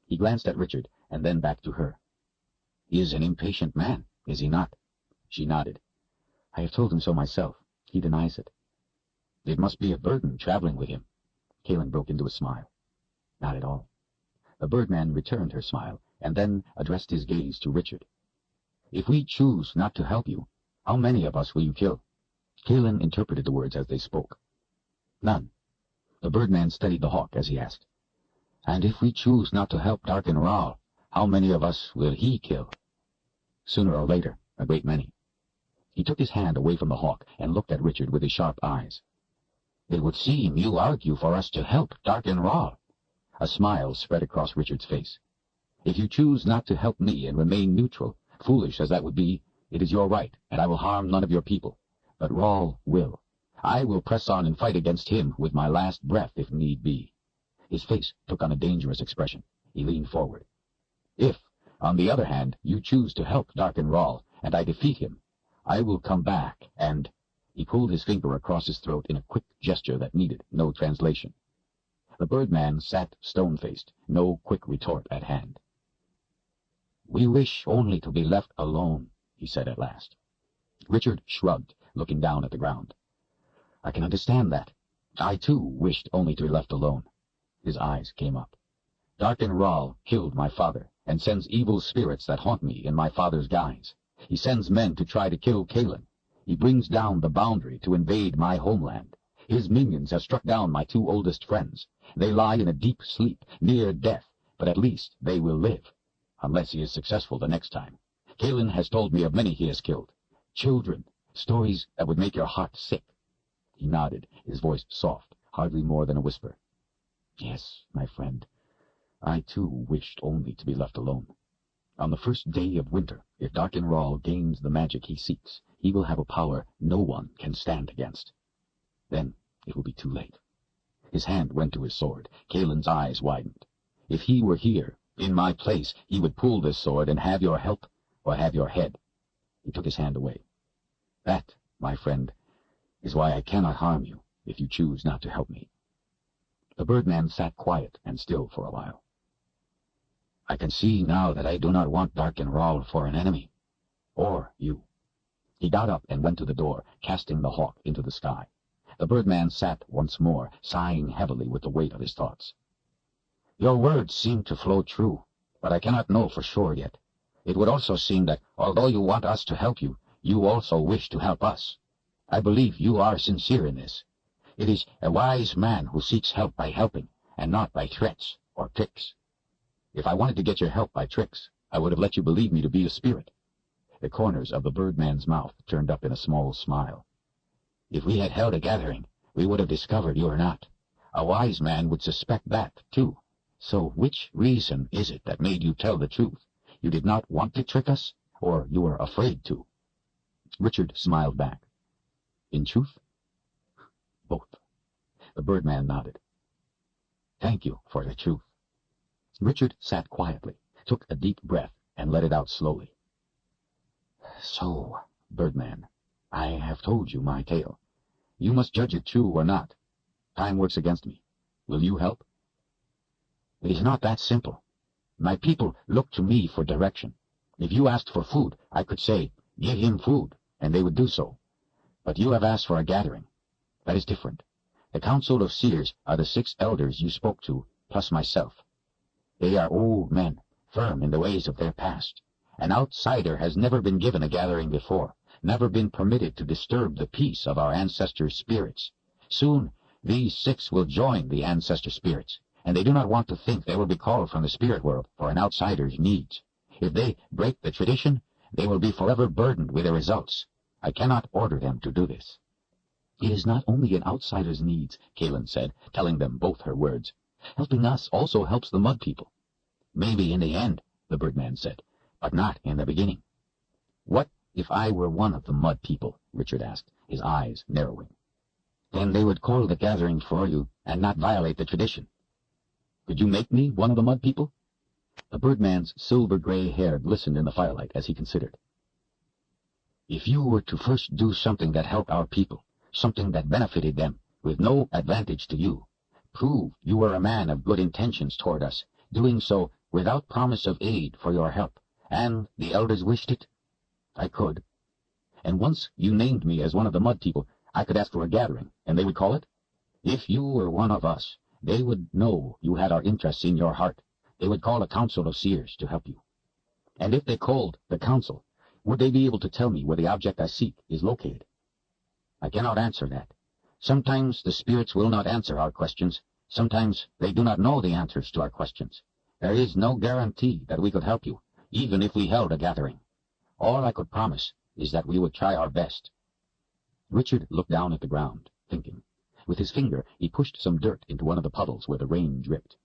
He glanced at Richard, and then back to her. He is an impatient man, is he not? She nodded. I have told him so myself. He denies it. It must be a burden traveling with him. Kaelin broke into a smile. Not at all. The Birdman returned her smile, and then addressed his gaze to Richard. If we choose not to help you, how many of us will you kill? Kaelin interpreted the words as they spoke. None. The Birdman studied the hawk as he asked. And if we choose not to help Darken Rahl, how many of us will he kill? Sooner or later, a great many. He took his hand away from the hawk and looked at Richard with his sharp eyes. It would seem you argue for us to help Darken Rahl. A smile spread across Richard's face. If you choose not to help me and remain neutral, foolish as that would be, it is your right, and I will harm none of your people. But Rahl will. I will press on and fight against him with my last breath, if need be. His face took on a dangerous expression. He leaned forward. If, on the other hand, you choose to help Darken Rahl, and I defeat him, I will come back, and... He pulled his finger across his throat in a quick gesture that needed no translation. The Birdman sat stone-faced, no quick retort at hand. We wish only to be left alone, he said at last. Richard shrugged, looking down at the ground. I can understand that. I, too, wished only to be left alone. His eyes came up. Darken Rahl killed my father, and sends evil spirits that haunt me in my father's guise. He sends men to try to kill Kaelin. He brings down the boundary to invade my homeland. His minions have struck down my two oldest friends. They lie in a deep sleep, near death, but at least they will live. Unless he is successful the next time. Kaelin has told me of many he has killed. Children, stories that would make your heart sick. He nodded, his voice soft, hardly more than a whisper. Yes, my friend, I too wished only to be left alone. On the first day of winter, if Darken Rahl gains the magic he seeks, he will have a power no one can stand against. Then it will be too late. His hand went to his sword. Kaelin's eyes widened. If he were here, in my place, he would pull this sword and have your help or have your head. He took his hand away. That, my friend, is why I cannot harm you if you choose not to help me. The Birdman sat quiet and still for a while. I can see now that I do not want Darken Rahl for an enemy. Or you. He got up and went to the door, casting the hawk into the sky. The Birdman sat once more, sighing heavily with the weight of his thoughts. Your words seem to flow true, but I cannot know for sure yet. It would also seem that, although you want us to help you, you also wish to help us. I believe you are sincere in this. It is a wise man who seeks help by helping, and not by threats or tricks. If I wanted to get your help by tricks, I would have let you believe me to be a spirit. The corners of the Birdman's mouth turned up in a small smile. If we had held a gathering, we would have discovered you are not. A wise man would suspect that, too. So which reason is it that made you tell the truth? You did not want to trick us, or you were afraid to? Richard smiled back. In truth? Both. The Birdman nodded. Thank you for the truth. Richard sat quietly, took a deep breath, and let it out slowly. So, Birdman, I have told you my tale. You must judge it true or not. Time works against me. Will you help? It is not that simple. My people look to me for direction. If you asked for food, I could say, give him food, and they would do so. But you have asked for a gathering. That is different. The Council of Seers are the 6 elders you spoke to, plus myself. They are old men, firm in the ways of their past. An outsider has never been given a gathering before, never been permitted to disturb the peace of our ancestor spirits. Soon, these 6 will join the ancestor spirits, and they do not want to think they will be called from the spirit world for an outsider's needs. If they break the tradition, they will be forever burdened with the results. I cannot order them to do this." "It is not only an outsider's needs," Kaelin said, telling them both her words. "Helping us also helps the Mud People." "Maybe in the end," the Birdman said, "but not in the beginning." "What if I were one of the Mud People?" Richard asked, his eyes narrowing. "Then they would call the gathering for you and not violate the tradition." "Could you make me one of the Mud People?" The Birdman's silver-gray hair glistened in the firelight as he considered. "If you were to first do something that helped our people, something that benefited them, with no advantage to you, prove you were a man of good intentions toward us, doing so without promise of aid for your help, and the elders wished it, I could. And once you named me as one of the Mud People, I could ask for a gathering, and they would call it?" If you were one of us, they would know you had our interests in your heart. They would call a council of seers to help you." "And if they called the council, would they be able to tell me where the object I seek is located?" "I cannot answer that. Sometimes the spirits will not answer our questions. Sometimes they do not know the answers to our questions. There is no guarantee that we could help you, even if we held a gathering. All I could promise is that we would try our best." Richard looked down at the ground, thinking. With his finger, he pushed some dirt into one of the puddles where the rain dripped.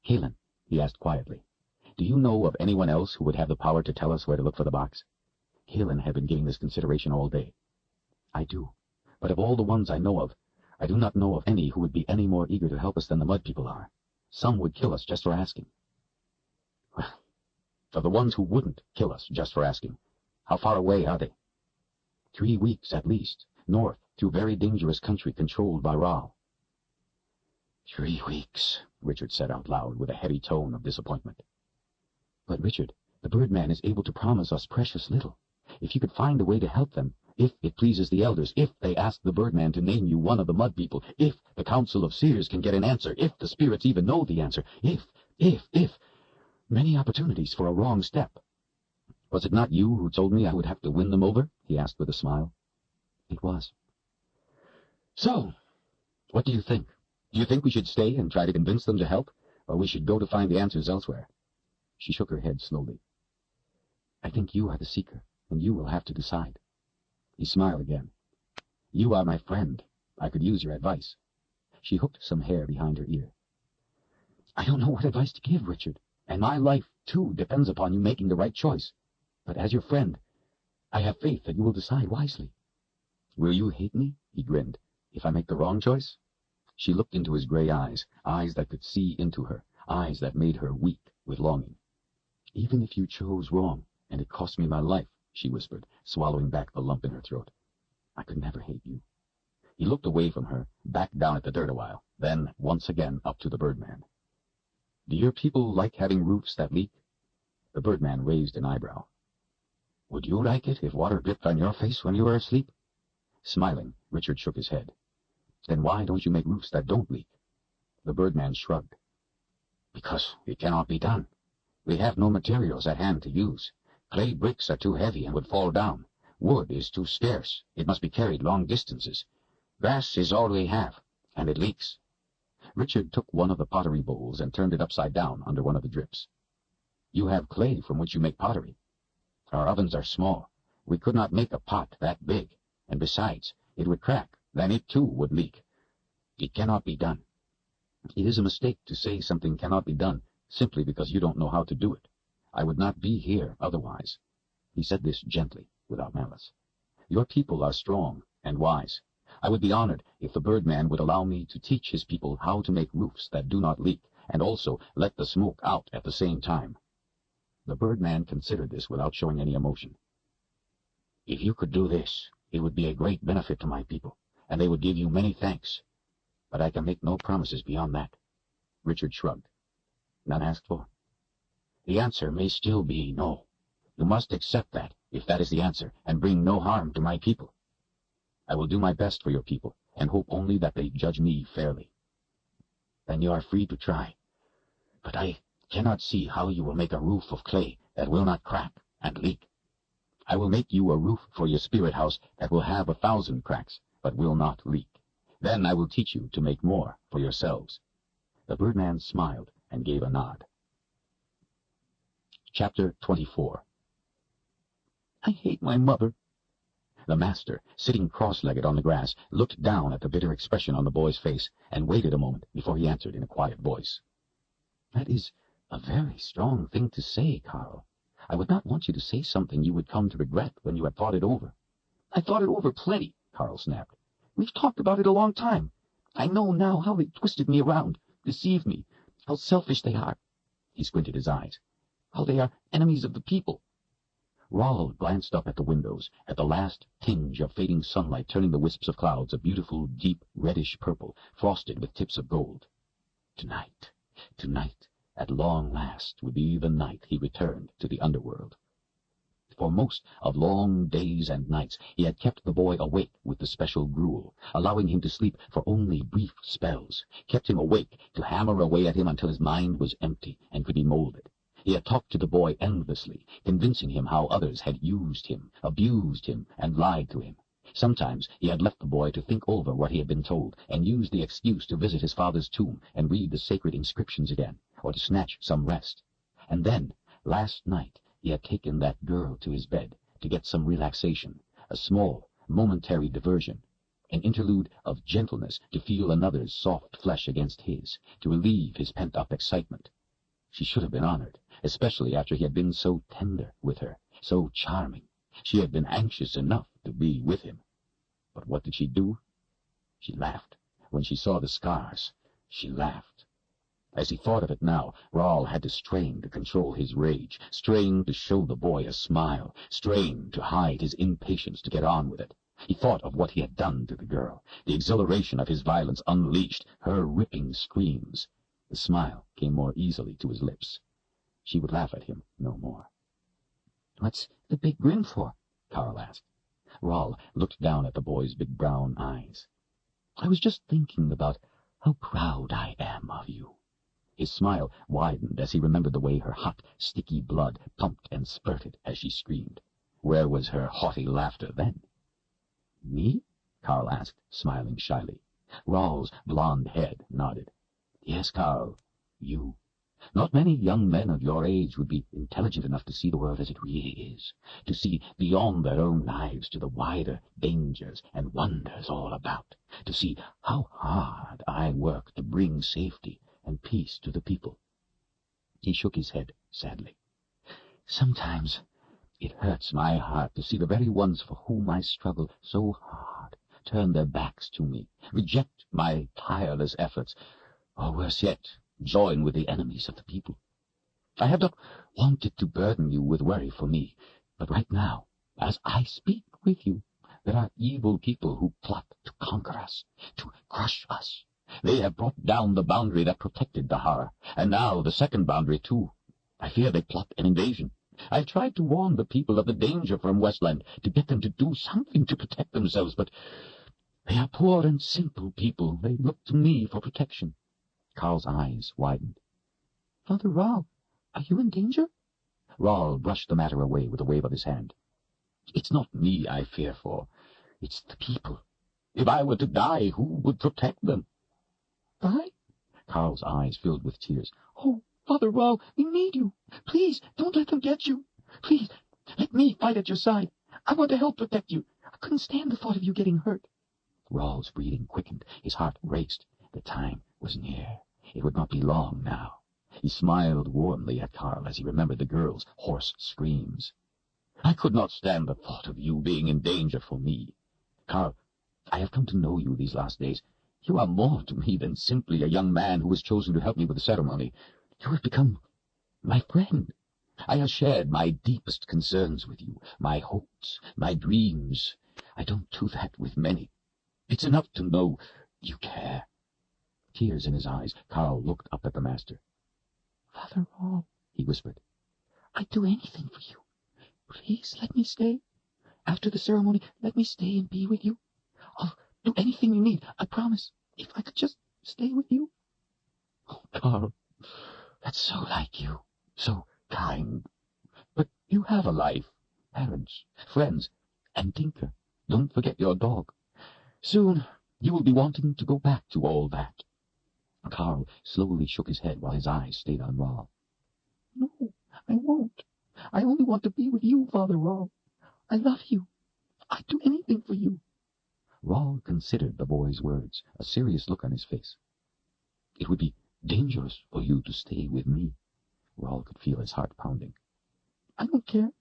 "Kaelin," he asked quietly, "do you know of anyone else who would have the power to tell us where to look for the box?" Kaelin had been giving this consideration all day. "I do. But of all the ones I know of, I do not know of any who would be any more eager to help us than the Mud People are. Some would kill us just for asking." "Well, of the ones who wouldn't kill us just for asking, how far away are they?" 3 weeks at least, north, through very dangerous country controlled by Ra." 3 weeks, Richard said out loud with a heavy tone of disappointment. "But Richard, the Birdman is able to promise us precious little. If you could find a way to help them, if it pleases the elders, if they ask the Birdman to name you one of the Mud People, if the Council of Seers can get an answer, if the spirits even know the answer, if, many opportunities for a wrong step." "Was it not you who told me I would have to win them over?" he asked with a smile. "It was." "So, what do you think? Do you think we should stay and try to convince them to help, or we should go to find the answers elsewhere?" She shook her head slowly. "I think you are the seeker, and you will have to decide." He smiled again. "You are my friend. I could use your advice." She hooked some hair behind her ear. "I don't know what advice to give, Richard, and my life, too, depends upon you making the right choice. But as your friend, I have faith that you will decide wisely." "Will you hate me?" he grinned, "if I make the wrong choice?" She looked into his gray eyes, eyes that could see into her, eyes that made her weak with longing. "Even if you chose wrong, and it cost me my life," she whispered, swallowing back the lump in her throat, "I could never hate you." He looked away from her, back down at the dirt a while, then once again up to the Birdman. "Do your people like having roofs that leak?" The Birdman raised an eyebrow. "Would you like it if water dripped on your face when you were asleep?" Smiling, Richard shook his head. "Then why don't you make roofs that don't leak?" The Birdman shrugged. "Because it cannot be done. We have no materials at hand to use. Clay bricks are too heavy and would fall down. Wood is too scarce. It must be carried long distances. Grass is all we have, and it leaks." Richard took one of the pottery bowls and turned it upside down under one of the drips. "You have clay from which you make pottery." "Our ovens are small. We could not make a pot that big, and besides, it would crack, then it too would leak. It cannot be done." "It is a mistake to say something cannot be done simply because you don't know how to do it. I would not be here otherwise." He said this gently, without malice. "Your people are strong and wise. I would be honored if the Birdman would allow me to teach his people how to make roofs that do not leak, and also let the smoke out at the same time." The Birdman considered this without showing any emotion. "If you could do this, it would be a great benefit to my people, and they would give you many thanks. But I can make no promises beyond that." Richard shrugged. "None asked for?" "The answer may still be no. You must accept that, if that is the answer, and bring no harm to my people." "I will do my best for your people, and hope only that they judge me fairly." "Then you are free to try. But I cannot see how you will make a roof of clay that will not crack and leak." "I will make you a roof for your spirit house that will have 1,000 cracks, but will not leak. Then I will teach you to make more for yourselves." The birdman smiled and gave a nod. Chapter 24. I hate my mother. The master, sitting cross-legged on the grass, looked down at the bitter expression on the boy's face and waited a moment before he answered in a quiet voice. That is a very strong thing to say, Carl. I would not want you to say something you would come to regret when you had thought it over. I thought it over plenty, Carl snapped. We've talked about it a long time. I know now how they twisted me around, deceived me, how selfish they are. He squinted his eyes. How they are enemies of the people. Raoul glanced up at the windows, at the last tinge of fading sunlight turning the wisps of clouds a beautiful, deep, reddish purple, frosted with tips of gold. Tonight, at long last, would be the night he returned to the underworld. For most of long days and nights he had kept the boy awake with the special gruel, allowing him to sleep for only brief spells, kept him awake to hammer away at him until his mind was empty and could be molded. He had talked to the boy endlessly, convincing him how others had used him, abused him, and lied to him. Sometimes he had left the boy to think over what he had been told, and used the excuse to visit his father's tomb and read the sacred inscriptions again, or to snatch some rest. And then, last night, he had taken that girl to his bed to get some relaxation, a small, momentary diversion, an interlude of gentleness to feel another's soft flesh against his, to relieve his pent-up excitement. She should have been honored, especially after he had been so tender with her, so charming. She had been anxious enough to be with him. But what did she do? She laughed. When she saw the scars, she laughed. As he thought of it now, Raoul had to strain to control his rage, strain to show the boy a smile, strain to hide his impatience to get on with it. He thought of what he had done to the girl, the exhilaration of his violence unleashed, her ripping screams. The smile came more easily to his lips. She would laugh at him no more. What's the big grin for? Carl asked. Raoul looked down at the boy's big brown eyes. I was just thinking about how proud I am of you. His smile widened as he remembered the way her hot, sticky blood pumped and spurted as she screamed. Where was her haughty laughter then? Me? Carl asked, smiling shyly. Raoul's blond head nodded. Yes, Carl, you. Not many young men of your age would be intelligent enough to see the world as it really is, to see beyond their own lives to the wider dangers and wonders all about, to see how hard I work to bring safety and peace to the people. He shook his head sadly. Sometimes it hurts my heart to see the very ones for whom I struggle so hard turn their backs to me, reject my tireless efforts, or worse yet, join with the enemies of the people. I have not wanted to burden you with worry for me, but right now, as I speak with you, there are evil people who plot to conquer us, to crush us. They have brought down the boundary that protected Dahara, and now the second boundary too. I fear they plot an invasion. I've tried to warn the people of the danger from Westland, to get them to do something to protect themselves, but they are poor and simple people. They look to me for protection. Carl's eyes widened. Father Raoul, are you in danger? Raoul brushed the matter away with a wave of his hand. It's not me I fear for. It's the people. If I were to die, who would protect them? I? Carl's eyes filled with tears. Oh, Father Raoul, we need you. Please, don't let them get you. Please, let me fight at your side. I want to help protect you. I couldn't stand the thought of you getting hurt. Raoul's breathing quickened. His heart raced. The time was near. It would not be long now. He smiled warmly at Carl as he remembered the girl's hoarse screams. I could not stand the thought of you being in danger for me. Carl, I have come to know you these last days. You are more to me than simply a young man who was chosen to help me with the ceremony. You have become my friend. I have shared my deepest concerns with you, my hopes, my dreams. I don't do that with many. It's enough to know you care. Tears in his eyes, Carl looked up at the master. Father Raoul, he whispered, I'd do anything for you. Please let me stay. After the ceremony, let me stay and be with you. I'll do anything you need, I promise. If I could just stay with you. Oh, Carl, that's so like you, so kind. But you have a life, parents, friends, and Tinker. Don't forget your dog. Soon you will be wanting to go back to all that. Carl slowly shook his head while his eyes stayed on Rawl. No, I won't. I only want to be with you, Father Rawl. I love you. I'd do anything for you. Rawl considered the boy's words, a serious look on his face. It would be dangerous for you to stay with me. Rawl could feel his heart pounding. I don't care.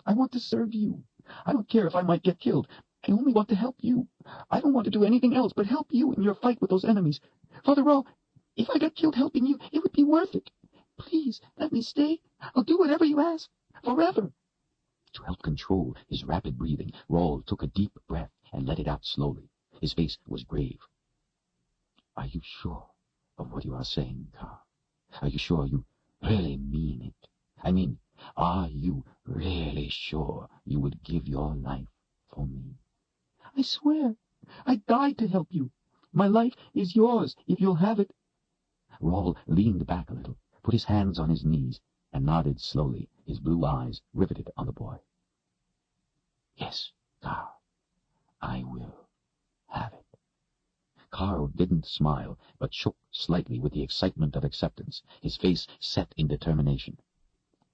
I want to serve you. I don't care if I might get killed. I only want to help you. I don't want to do anything else but help you in your fight with those enemies. Father Rawl, if I got killed helping you, it would be worth it. Please, let me stay. I'll do whatever you ask. Forever. To help control his rapid breathing, Rawl took a deep breath and let it out slowly. His face was grave. Are you sure of what you are saying, Carl? Are you sure you really mean it? I mean, are you really sure you would give your life for me? I swear. I died to help you. My life is yours, if you'll have it. Rawl leaned back a little, put his hands on his knees, and nodded slowly, his blue eyes riveted on the boy. Yes, Carl, I will have it. Carl didn't smile, but shook slightly with the excitement of acceptance, his face set in determination.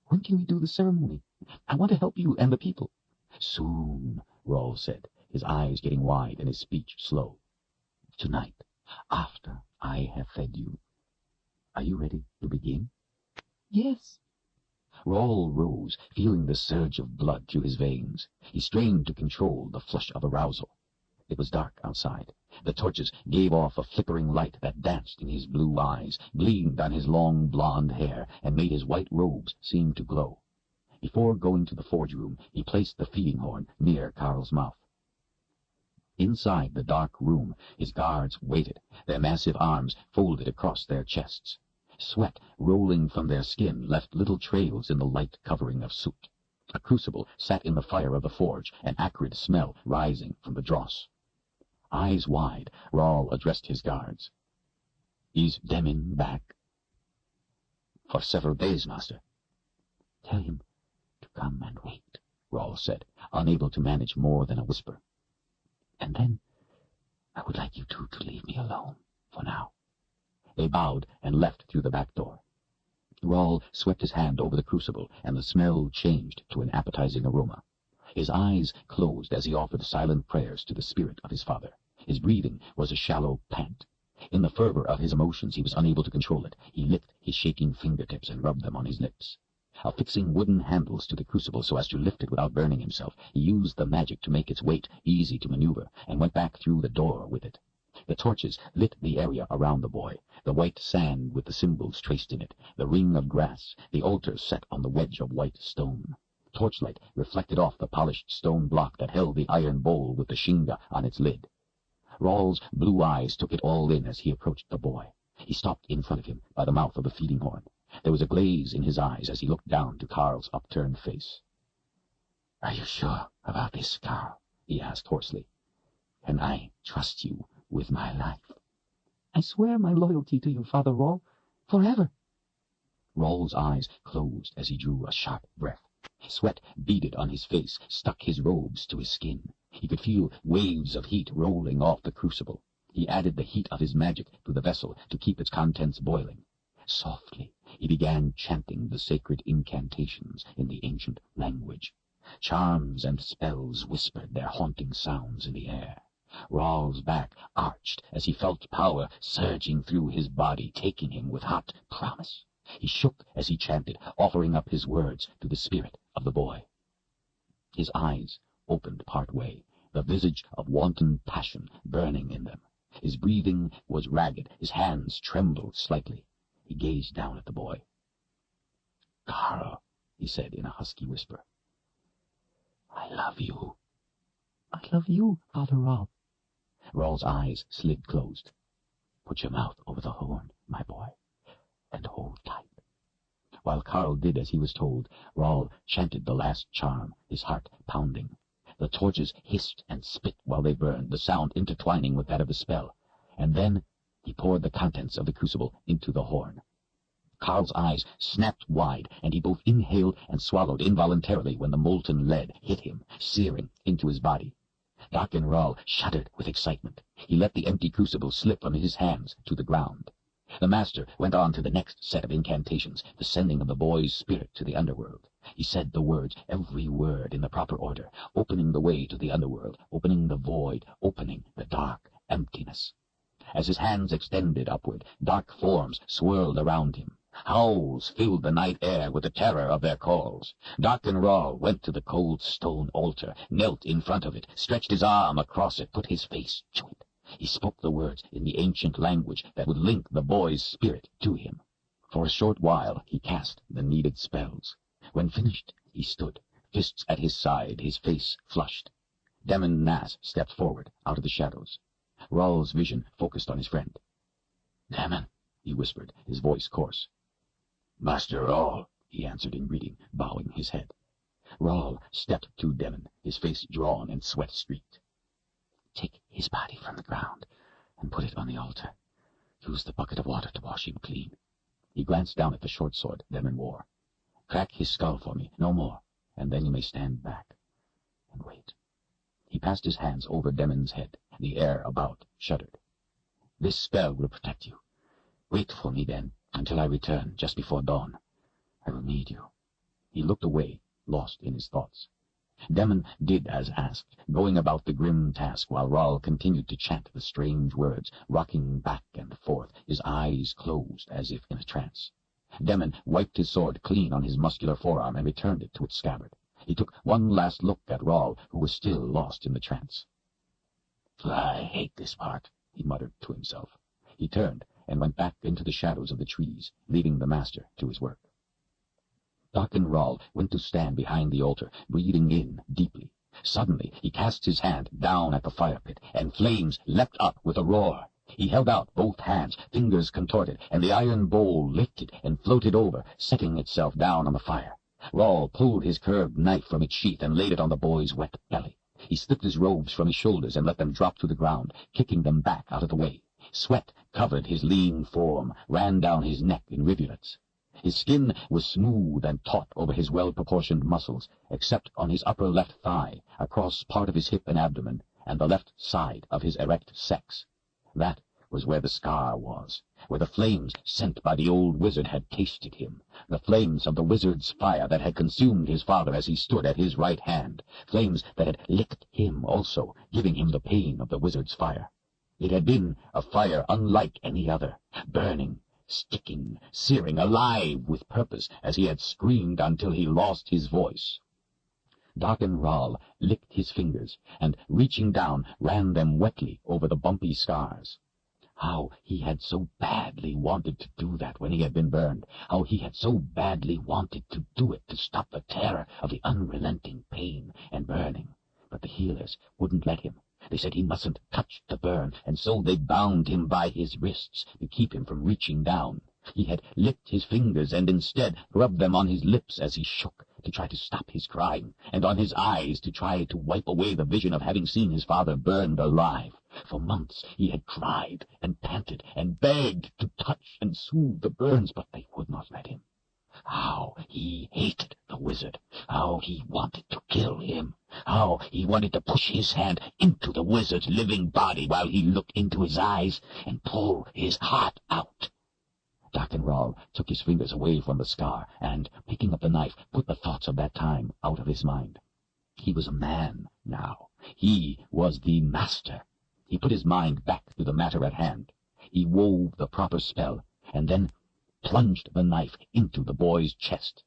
When can we do the ceremony? I want to help you and the people. Soon, Rawl said, his eyes getting wide and his speech slow. Tonight, after I have fed you. Are you ready to begin? Yes. Rawl rose, feeling the surge of blood through his veins. He strained to control the flush of arousal. It was dark outside. The torches gave off a flickering light that danced in his blue eyes, gleamed on his long blonde hair, and made his white robes seem to glow. Before going to the forge room, he placed the feeding horn near Carl's mouth. Inside the dark room, his guards waited, their massive arms folded across their chests. Sweat rolling from their skin left little trails in the light covering of soot. A crucible sat in the fire of the forge, an acrid smell rising from the dross. Eyes wide, Rawl addressed his guards. Is Demin back? For several days, master. Tell him to come and wait, Rawl said, unable to manage more than a whisper. And then I would like you two to leave me alone for now. They bowed and left through the back door. Rawl swept his hand over the crucible, and the smell changed to an appetizing aroma. His eyes closed as he offered silent prayers to the spirit of his father. His breathing was a shallow pant. In the fervor of his emotions he was unable to control it. He licked his shaking fingertips and rubbed them on his lips. Affixing wooden handles to the crucible so as to lift it without burning himself, he used the magic to make its weight easy to maneuver, and went back through the door with it. The torches lit the area around the boy, the white sand with the symbols traced in it, the ring of grass, the altar set on the wedge of white stone. Torchlight reflected off the polished stone block that held the iron bowl with the shinga on its lid. Rawl's blue eyes took it all in as he approached the boy. He stopped in front of him by the mouth of the feeding horn. There was a glaze in his eyes as he looked down to Carl's upturned face. Are you sure about this, Carl? He asked hoarsely. Can I trust you with my life? I swear my loyalty to you, Father Rawl, forever. Rawl's eyes closed as he drew a sharp breath. Sweat beaded on his face, stuck his robes to his skin. He could feel waves of heat rolling off the crucible. He added the heat of his magic to the vessel to keep its contents boiling. Softly, he began chanting the sacred incantations in the ancient language. Charms and spells whispered their haunting sounds in the air. Rawl's back arched as he felt power surging through his body, taking him with hot promise. He shook as he chanted, offering up his words to the spirit of the boy. His eyes opened part way, the visage of wanton passion burning in them. His breathing was ragged, his hands trembled slightly. He gazed down at the boy. Carl, he said in a husky whisper, I love you. I love you, Father Rawl. Rawl's eyes slid closed. Put your mouth over the horn, my boy, and hold tight. While Carl did as he was told, Rawl chanted the last charm, his heart pounding. The torches hissed and spit while they burned, the sound intertwining with that of the spell. And then he poured the contents of the crucible into the horn. Carl's eyes snapped wide, and he both inhaled and swallowed involuntarily when the molten lead hit him, searing into his body. Rawl shuddered with excitement. He let the empty crucible slip from his hands to the ground. The master went on to the next set of incantations, the sending of the boy's spirit to the underworld. He said the words, every word in the proper order, opening the way to the underworld, opening the void, opening the dark emptiness. As his hands extended upward, dark forms swirled around him. Howls filled the night air with the terror of their calls. Darkenral went to the cold stone altar, knelt in front of it, stretched his arm across it, put his face to it. He spoke the words in the ancient language that would link the boy's spirit to him. For a short while he cast the needed spells. When finished, he stood, fists at his side, his face flushed. Demon Nass stepped forward, out of the shadows. Rawl's vision focused on his friend. "Demon," he whispered, his voice coarse. "Master Rawl," he answered in greeting, bowing his head. Rawl stepped to Demon, his face drawn and sweat-streaked. "Take his body from the ground and put it on the altar. Use the bucket of water to wash him clean." He glanced down at the short sword Demon wore. "Crack his skull for me, no more, and then you may stand back and wait." He passed his hands over Demon's head. The air about shuddered. "This spell will protect you. Wait for me, then, until I return, just before dawn. I will need you." He looked away, lost in his thoughts. Demon did as asked, going about the grim task while Rawl continued to chant the strange words, rocking back and forth, his eyes closed as if in a trance. Demon wiped his sword clean on his muscular forearm and returned it to its scabbard. He took one last look at Rawl, who was still lost in the trance. "I hate this part," he muttered to himself. He turned and went back into the shadows of the trees, leaving the master to his work. Darkenral went to stand behind the altar, breathing in deeply. Suddenly he cast his hand down at the fire pit, and flames leapt up with a roar. He held out both hands, fingers contorted, and the iron bowl lifted and floated over, setting itself down on the fire. Rawl pulled his curved knife from its sheath and laid it on the boy's wet belly. He slipped his robes from his shoulders and let them drop to the ground, kicking them back out of the way. Sweat covered his lean form, ran down his neck in rivulets. His skin was smooth and taut over his well-proportioned muscles, except on his upper left thigh, across part of his hip and abdomen, and the left side of his erect sex. That was where the scar was, where the flames sent by the old wizard had tasted him, the flames of the wizard's fire that had consumed his father as he stood at his right hand, flames that had licked him also, giving him the pain of the wizard's fire. It had been a fire unlike any other, burning, sticking, searing, alive with purpose, as he had screamed until he lost his voice. Darkenral licked his fingers, and, reaching down, ran them wetly over the bumpy scars. How he had so badly wanted to do that when he had been burned, how he had so badly wanted to do it to stop the terror of the unrelenting pain and burning. But the healers wouldn't let him. They said he mustn't touch the burn, and so they bound him by his wrists to keep him from reaching down. He had licked his fingers and instead rubbed them on his lips as he shook, to try to stop his crying, and on his eyes to try to wipe away the vision of having seen his father burned alive. For months he had cried and panted and begged to touch and soothe the burns, but they would not let him. How he hated the wizard, how he wanted to kill him, how he wanted to push his hand into the wizard's living body while he looked into his eyes and pull his heart out. Darkenral took his fingers away from the scar and, picking up the knife, put the thoughts of that time out of his mind. He was a man now. He was the master. He put his mind back to the matter at hand. He wove the proper spell, and then plunged the knife into the boy's chest.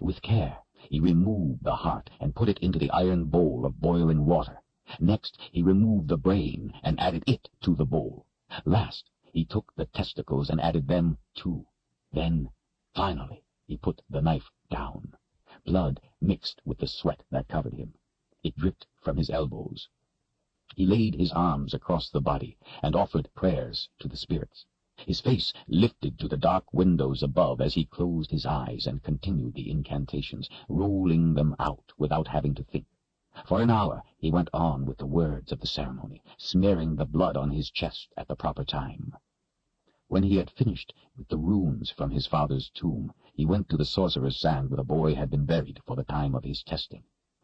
With care, he removed the heart and put it into the iron bowl of boiling water. Next, he removed the brain and added it to the bowl. Last, he took the testicles and added them too. Then, finally, he put the knife down. Blood mixed with the sweat that covered him. It dripped from his elbows. He laid his arms across the body and offered prayers to the spirits. His face lifted to the dark windows above as he closed his eyes and continued the incantations, rolling them out without having to think. For an hour he went on with the words of the ceremony, smearing the blood on his chest at the proper time. When he had finished with the runes from his father's tomb, he went to the sorcerer's sand where the boy had been buried for the time of his testing.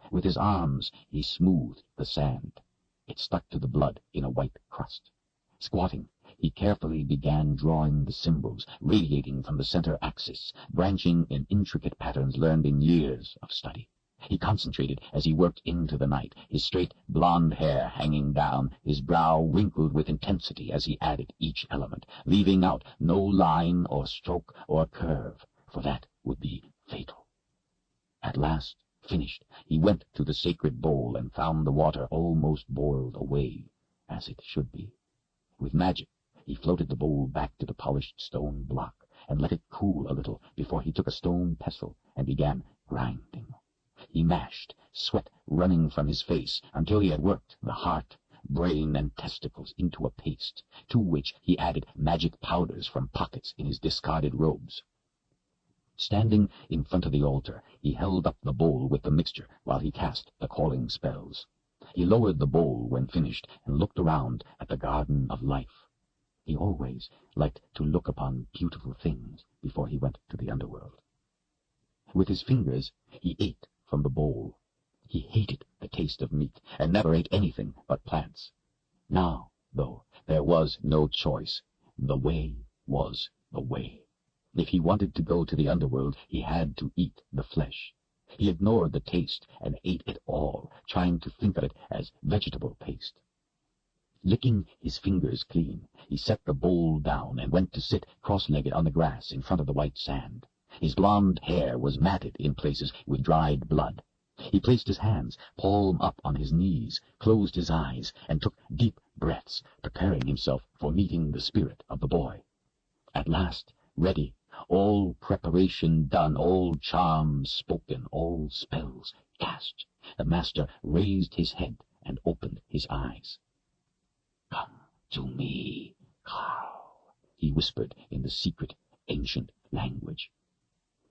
With his arms he smoothed the sand. It stuck to the blood in a white crust. Squatting, He carefully began drawing the symbols radiating from the center axis, branching in intricate patterns learned in years of study. He concentrated as he worked into the night, his straight blonde hair hanging down, his brow wrinkled with intensity as he added each element, leaving out no line or stroke or curve, for that would be fatal. At last, finished, he went to the sacred bowl and found the water almost boiled away, as it should be. With magic, he floated the bowl back to the polished stone block and let it cool a little before he took a stone pestle and began grinding. He mashed, sweat running from his face, until he had worked the heart, brain, and testicles into a paste, to which he added magic powders from pockets in his discarded robes. Standing in front of the altar, he held up the bowl with the mixture while he cast the calling spells. He lowered the bowl when finished and looked around at the garden of life. He always liked to look upon beautiful things before he went to the underworld. With his fingers, he ate from the bowl. He hated the taste of meat, and never ate anything but plants. Now, though, there was no choice. The way was the way. If he wanted to go to the underworld, he had to eat the flesh. He ignored the taste and ate it all, trying to think of it as vegetable paste. Licking his fingers clean, he set the bowl down and went to sit cross-legged on the grass in front of the white sand. His blond hair was matted in places with dried blood. He placed his hands palm up on his knees, closed his eyes, and took deep breaths, preparing himself for meeting the spirit of the boy. At last, ready, all preparation done, all charms spoken, all spells cast, the master raised his head and opened his eyes. "Come to me, Carl," he whispered in the secret, ancient language.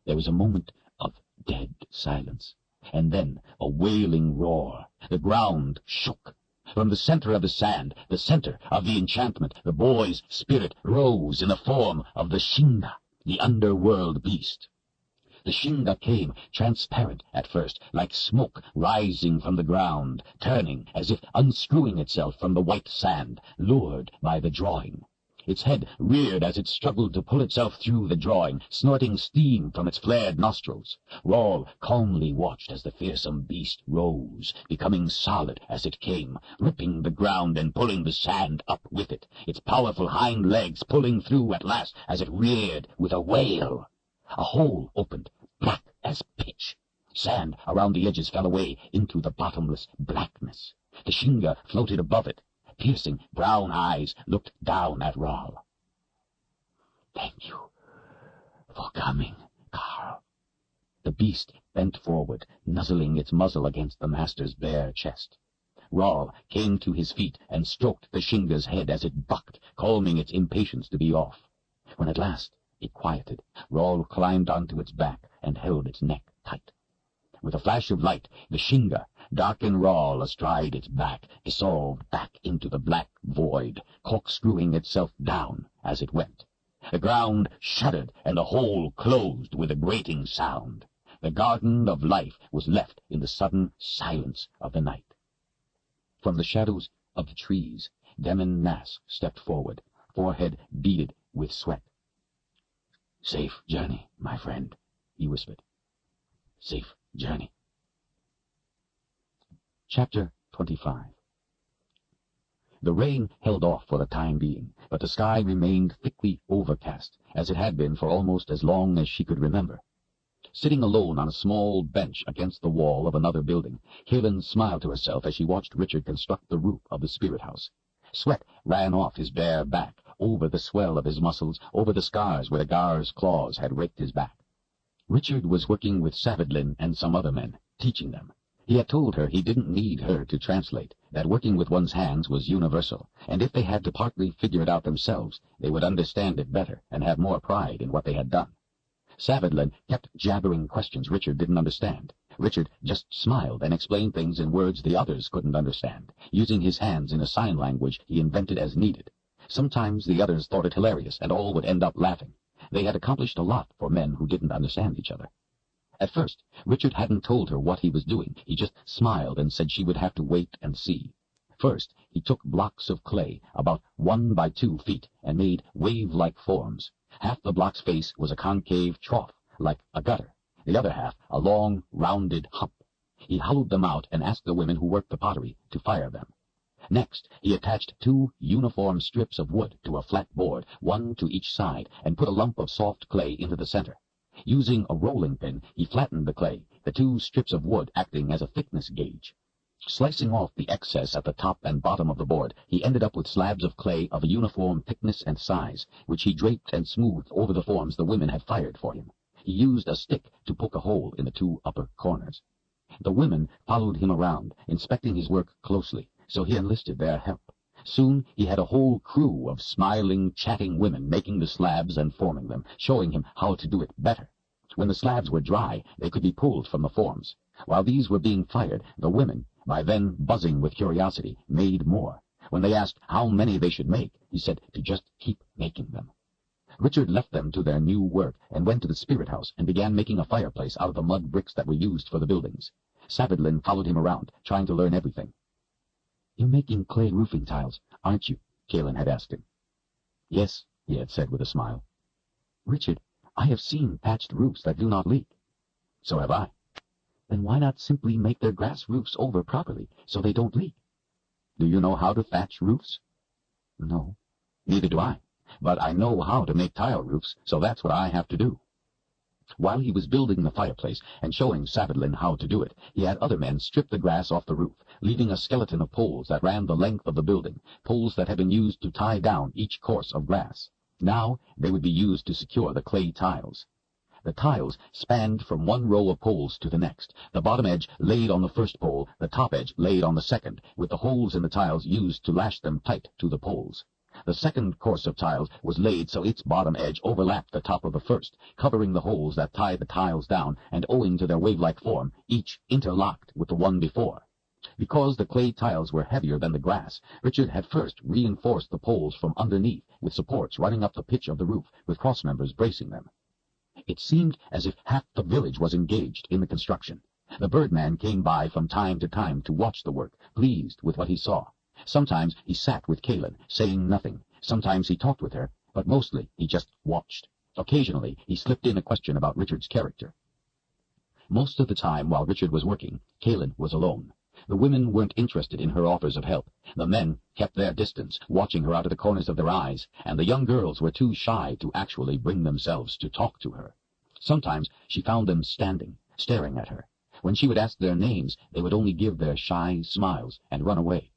There was a moment of dead silence, and then a wailing roar. The ground shook. From the center of the sand, the center of the enchantment, the boy's spirit rose in the form of the Shinga, the underworld beast. The Shinga came, transparent at first, like smoke rising from the ground, turning as if unscrewing itself from the white sand, lured by the drawing. Its head reared as it struggled to pull itself through the drawing, snorting steam from its flared nostrils. Rawl calmly watched as the fearsome beast rose, becoming solid as it came, ripping the ground and pulling the sand up with it, its powerful hind legs pulling through at last as it reared with a wail. A hole opened, black as pitch. Sand around the edges fell away into the bottomless blackness. The Shinga floated above it. Piercing brown eyes looked down at Rawl. "Thank you for coming, Carl." The beast bent forward, nuzzling its muzzle against the master's bare chest. Rawl came to his feet and stroked the Shinga's head as it bucked, calming its impatience to be off. When at last it quieted, Rawl climbed onto its back and held its neck tight. With a flash of light, the Shinga, dark and Rawl astride its back, dissolved back into the black void, corkscrewing itself down as it went. The ground shuddered, and the hole closed with a grating sound. The garden of life was left in the sudden silence of the night. From the shadows of the trees, Demon Nask stepped forward, forehead beaded with sweat. "Safe journey, my friend," he whispered. "Safe journey." Chapter 25. The rain held off for the time being, but the sky remained thickly overcast, as it had been for almost as long as she could remember. Sitting alone on a small bench against the wall of another building, Kaelin smiled to herself as she watched Richard construct the roof of the spirit house. Sweat ran off his bare back, over the swell of his muscles, over the scars where the Gar's claws had raked his back. Richard was working with Savidlin and some other men, teaching them. He had told her he didn't need her to translate, that working with one's hands was universal, and if they had to partly figure it out themselves, they would understand it better and have more pride in what they had done. Savidlin kept jabbering questions Richard didn't understand. Richard just smiled and explained things in words the others couldn't understand, using his hands in a sign language he invented as needed. Sometimes the others thought it hilarious, and all would end up laughing. They had accomplished a lot for men who didn't understand each other. At first, Richard hadn't told her what he was doing. He just smiled and said she would have to wait and see. First, he took blocks of clay, about 1 by 2 feet, and made wave-like forms. Half the block's face was a concave trough, like a gutter, the other half a long, rounded hump. He hollowed them out and asked the women who worked the pottery to fire them. Next, he attached 2 uniform strips of wood to a flat board, 1 to each side, and put a lump of soft clay into the center. Using a rolling pin, he flattened the clay, the 2 strips of wood acting as a thickness gauge. Slicing off the excess at the top and bottom of the board, he ended up with slabs of clay of a uniform thickness and size, which he draped and smoothed over the forms the women had fired for him. He used a stick to poke a hole in the 2 upper corners. The women followed him around, inspecting his work closely, so he enlisted their help. Soon he had a whole crew of smiling, chatting women making the slabs and forming them, showing him how to do it better. When the slabs were dry, they could be pulled from the forms. While these were being fired, the women, by then buzzing with curiosity, made more. When they asked how many they should make, he said to just keep making them. Richard left them to their new work and went to the spirit house and began making a fireplace out of the mud bricks that were used for the buildings. Savadlin followed him around, trying to learn everything. "You're making clay roofing tiles, aren't you?" Kalin had asked him. "Yes," he had said with a smile. "Richard, I have seen patched roofs that do not leak." "So have I." "Then why not simply make their grass roofs over properly, so they don't leak?" "Do you know how to thatch roofs?" "No." "Neither do I. But I know how to make tile roofs, so that's what I have to do." While he was building the fireplace and showing Savadlin how to do it, he had other men strip the grass off the roof, leaving a skeleton of poles that ran the length of the building, poles that had been used to tie down each course of grass. Now they would be used to secure the clay tiles. The tiles spanned from one row of poles to the next, the bottom edge laid on the first pole, the top edge laid on the second, with the holes in the tiles used to lash them tight to the poles. The second course of tiles was laid so its bottom edge overlapped the top of the first, covering the holes that tied the tiles down, and owing to their wave-like form, each interlocked with the one before. Because the clay tiles were heavier than the grass, Richard had first reinforced the poles from underneath with supports running up the pitch of the roof, with cross-members bracing them. It seemed as if half the village was engaged in the construction. The birdman came by from time to time to watch the work, pleased with what he saw. Sometimes he sat with Kalin, saying nothing. Sometimes he talked with her, but mostly he just watched. Occasionally he slipped in a question about Richard's character. Most of the time while Richard was working, Kalin was alone. The women weren't interested in her offers of help. The men kept their distance, watching her out of the corners of their eyes, and the young girls were too shy to actually bring themselves to talk to her. Sometimes she found them standing, staring at her. When she would ask their names, they would only give their shy smiles and run away.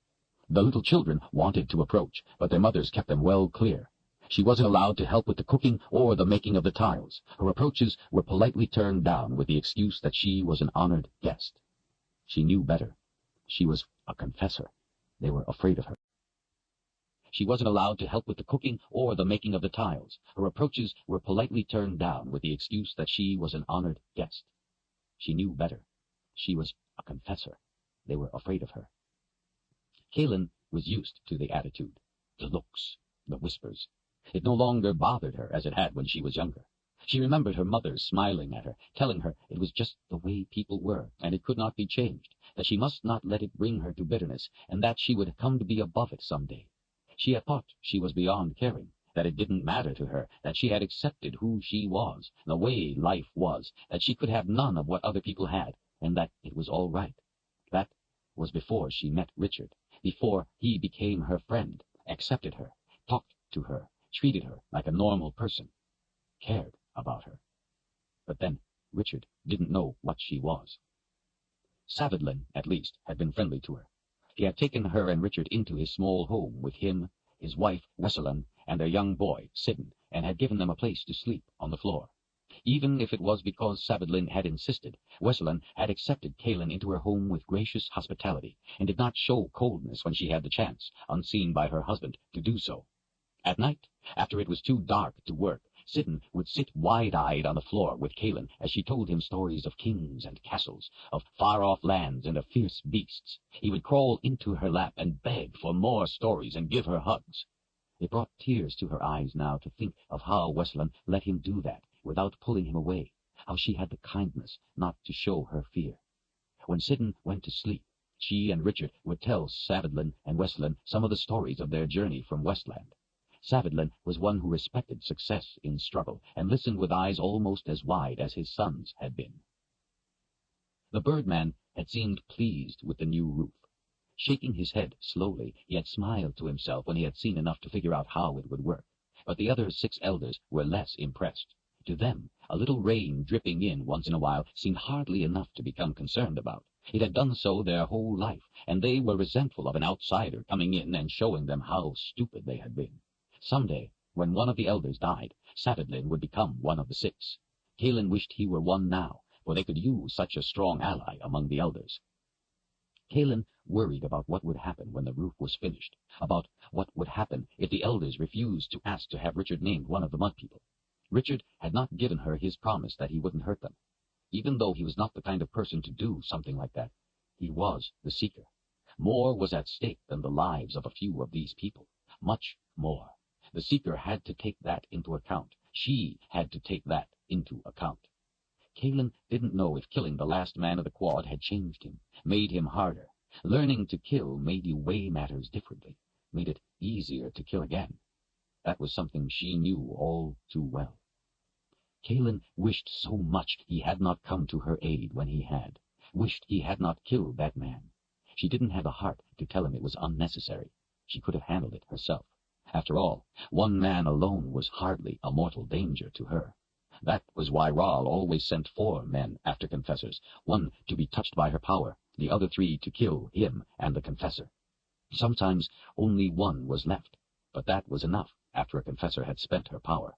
The little children wanted to approach, but their mothers kept them well clear. She wasn't allowed to help with the cooking or the making of the tiles. Her approaches were politely turned down with the excuse that she was an honored guest. She knew better. She was a confessor. They were afraid of her. She wasn't allowed to help with the cooking or the making of the tiles. Her approaches were politely turned down with the excuse that she was an honored guest. She knew better. She was a confessor. They were afraid of her. Kalin was used to the attitude, the looks, the whispers. It no longer bothered her as it had when she was younger. She remembered her mother smiling at her, telling her it was just the way people were, and it could not be changed, that she must not let it bring her to bitterness, and that she would come to be above it some day. She had thought she was beyond caring, that it didn't matter to her, that she had accepted who she was, the way life was, that she could have none of what other people had, and that it was all right. That was before she met Richard, before he became her friend, accepted her, talked to her, treated her like a normal person, cared about her. But then Richard didn't know what she was. Savadlin, at least, had been friendly to her. He had taken her and Richard into his small home with him, his wife, Wesselin, and their young boy, Sidon, and had given them a place to sleep on the floor. Even if it was because Savadlin had insisted, Wesselin had accepted Kalin into her home with gracious hospitality, and did not show coldness when she had the chance, unseen by her husband, to do so. At night, after it was too dark to work, Sidon would sit wide-eyed on the floor with Kalin as she told him stories of kings and castles, of far-off lands and of fierce beasts. He would crawl into her lap and beg for more stories and give her hugs. It brought tears to her eyes now to think of how Wesselin let him do that without pulling him away, how she had the kindness not to show her fear. When Sidon went to sleep, she and Richard would tell Savidlin and Westland some of the stories of their journey from Westland. Savidlin was one who respected success in struggle, and listened with eyes almost as wide as his son's had been. The birdman had seemed pleased with the new roof. Shaking his head slowly, he had smiled to himself when he had seen enough to figure out how it would work. But the other 6 elders were less impressed. To them, a little rain dripping in once in a while seemed hardly enough to become concerned about. It had done so their whole life, and they were resentful of an outsider coming in and showing them how stupid they had been. Someday, when one of the elders died, Savidlin would become one of the 6. Kalin wished he were one now, for they could use such a strong ally among the elders. Kalin worried about what would happen when the roof was finished, about what would happen if the elders refused to ask to have Richard named one of the Mud People. Richard had not given her his promise that he wouldn't hurt them. Even though he was not the kind of person to do something like that, he was the Seeker. More was at stake than the lives of a few of these people. Much more. The Seeker had to take that into account. She had to take that into account. Kalin didn't know if killing the last man of the quad had changed him, made him harder. Learning to kill made you weigh matters differently, made it easier to kill again. That was something she knew all too well. Kalin wished so much he had not come to her aid when he had, wished he had not killed that man. She didn't have a heart to tell him it was unnecessary. She could have handled it herself. After all, one man alone was hardly a mortal danger to her. That was why Rahl always sent 4 men after confessors, one to be touched by her power, the other 3 to kill him and the confessor. Sometimes only one was left, but that was enough after a confessor had spent her power.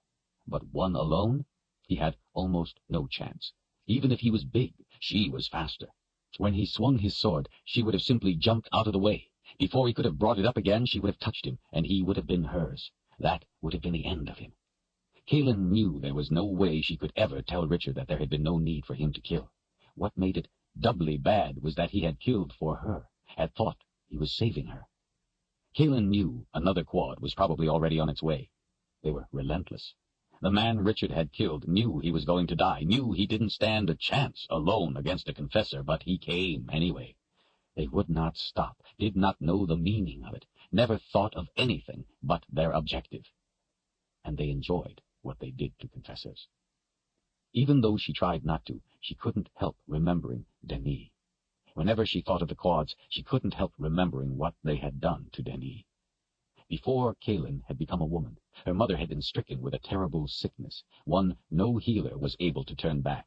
But one alone? He had almost no chance. Even if he was big, she was faster. When he swung his sword, she would have simply jumped out of the way. Before he could have brought it up again, she would have touched him, and he would have been hers. That would have been the end of him. Kalin knew there was no way she could ever tell Richard that there had been no need for him to kill. What made it doubly bad was that he had killed for her, had thought he was saving her. Kalin knew another quad was probably already on its way. They were relentless. The man Richard had killed knew he was going to die, knew he didn't stand a chance alone against a confessor, but he came anyway. They would not stop, did not know the meaning of it, never thought of anything but their objective. And they enjoyed what they did to confessors. Even though she tried not to, she couldn't help remembering Denis. Whenever she thought of the quads, she couldn't help remembering what they had done to Denis. Before Kalin had become a woman, her mother had been stricken with a terrible sickness, one no healer was able to turn back.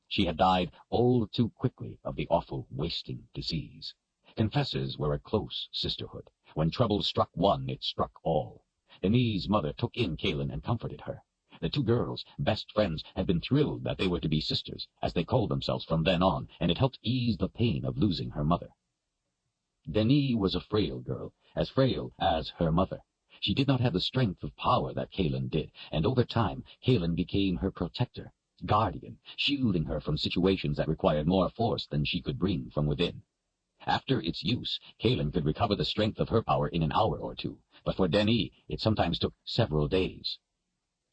She had died all too quickly of the awful wasting disease. Confessors were a close sisterhood. When trouble struck one, it struck all. Denis' mother took in Kalin and comforted her. The 2 girls, best friends, had been thrilled that they were to be sisters, as they called themselves from then on, and it helped ease the pain of losing her mother. Denis was a frail girl, as frail as her mother. She did not have the strength of power that Kalin did, and over time Kalin became her protector, guardian, shielding her from situations that required more force than she could bring from within. After its use, Kalin could recover the strength of her power in an hour or 2, but for Denis it sometimes took several days.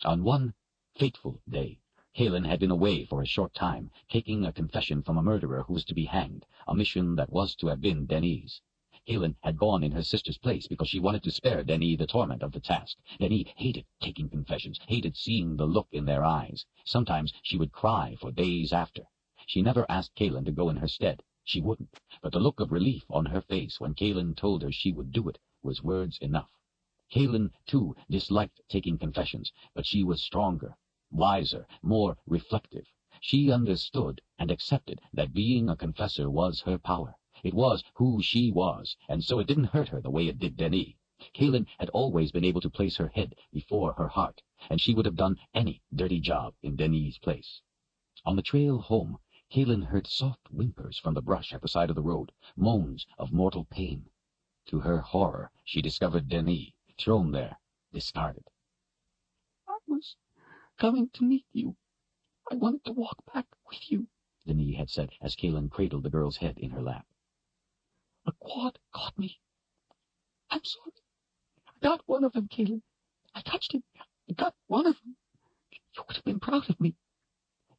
On one fateful day, Kalin had been away for a short time, taking a confession from a murderer who was to be hanged, a mission that was to have been Denis'. Kalin had gone in her sister's place because she wanted to spare Denis the torment of the task. Denis hated taking confessions, hated seeing the look in their eyes. Sometimes she would cry for days after. She never asked Kalin to go in her stead. She wouldn't, but the look of relief on her face when Kalin told her she would do it was words enough. Kalin, too, disliked taking confessions, but she was stronger, wiser, more reflective. She understood and accepted that being a confessor was her power. It was who she was, and so it didn't hurt her the way it did Denis. Kalin had always been able to place her head before her heart, and she would have done any dirty job in Denis' place. On the trail home, Kalin heard soft whimpers from the brush at the side of the road, moans of mortal pain. To her horror, she discovered Denis, thrown there, discarded. I was coming to meet you. I wanted to walk back with you, Denis had said as Kalin cradled the girl's head in her lap. A quad caught me. I'm sorry. I got one of them, Kalin. I touched him. I got one of them. You would have been proud of me.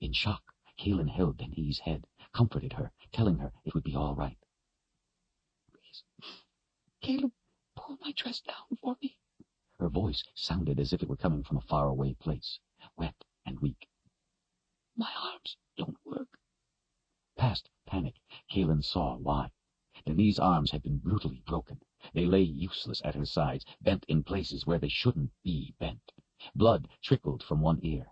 In shock, Kalin held Denis' head, comforted her, telling her it would be all right. Caleb, pull my dress down for me. Her voice sounded as if it were coming from a faraway place, wet and weak. My arms don't work. Past panic, Kaelin saw why. Denis's arms had been brutally broken. They lay useless at her sides, bent in places where they shouldn't be bent. Blood trickled from one ear.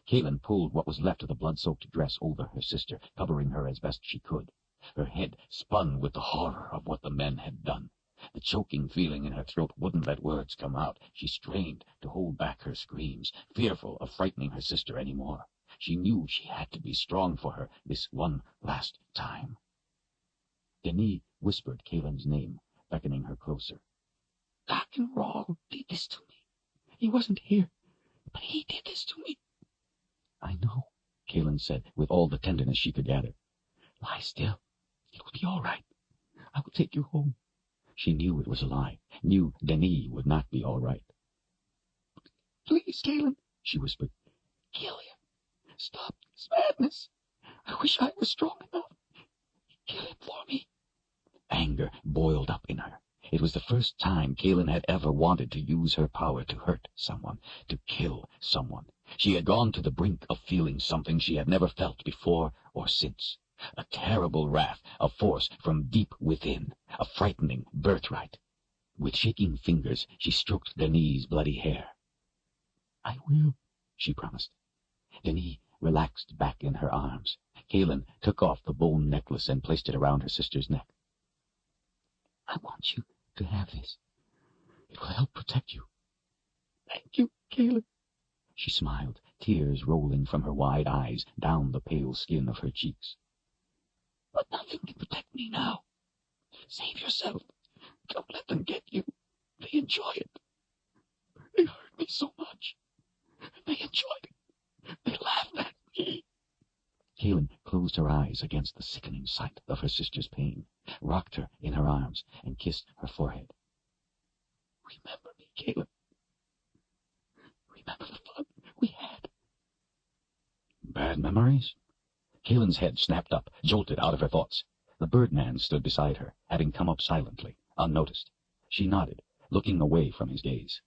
Kaelin pulled what was left of the blood-soaked dress over her sister, covering her as best she could. Her head spun with the horror of what the men had done. The choking feeling in her throat wouldn't let words come out. She strained to hold back her screams, fearful of frightening her sister any more. She knew she had to be strong for her this one last time. Denis whispered Kaelin's name, beckoning her closer. Darkenrahl did this to me. He wasn't here, but he did this to me. I know, Kaelin said, with all the tenderness she could gather. Lie still. It will be all right. I will take you home. She knew it was a lie, knew Denis would not be all right. Please, Kaelin, she whispered. Kill him. Stop this madness. I wish I were strong enough. Kill him for me. Anger boiled up in her. It was the first time Kaelin had ever wanted to use her power to hurt someone, to kill someone. She had gone to the brink of feeling something she had never felt before or since. A terrible wrath, a force from deep within, a frightening birthright. With shaking fingers, she stroked Denis's bloody hair. I will, she promised. Denis relaxed back in her arms. Kaelin took off the bone necklace and placed it around her sister's neck. I want you to have this. It will help protect you. Thank you, Kaelin. She smiled, tears rolling from her wide eyes down the pale skin of her cheeks. But nothing can protect me now. Save yourself. Don't let them get you. They enjoy it. They hurt me so much. They enjoyed it. They laughed at me. Kaelin closed her eyes against the sickening sight of her sister's pain, rocked her in her arms, and kissed her forehead. Remember me, Kaelin. Remember the fun we had. Bad memories? Kaelin's head snapped up, jolted out of her thoughts. The Birdman stood beside her, having come up silently, unnoticed. She nodded, looking away from his gaze.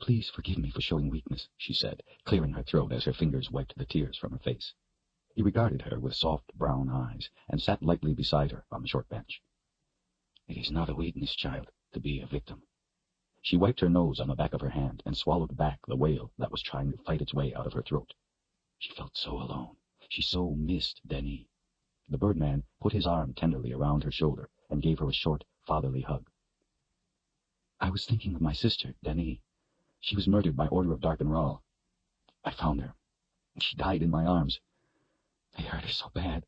Please forgive me for showing weakness, she said, clearing her throat as her fingers wiped the tears from her face. He regarded her with soft brown eyes, and sat lightly beside her on the short bench. It is not a weakness, child, to be a victim. She wiped her nose on the back of her hand and swallowed back the wail that was trying to fight its way out of her throat. She felt so alone. She so missed Denis. The Birdman put his arm tenderly around her shoulder and gave her a short, fatherly hug. I was thinking of my sister, Denis. She was murdered by order of Darkenrahl. I found her. She died in my arms. They hurt her so bad.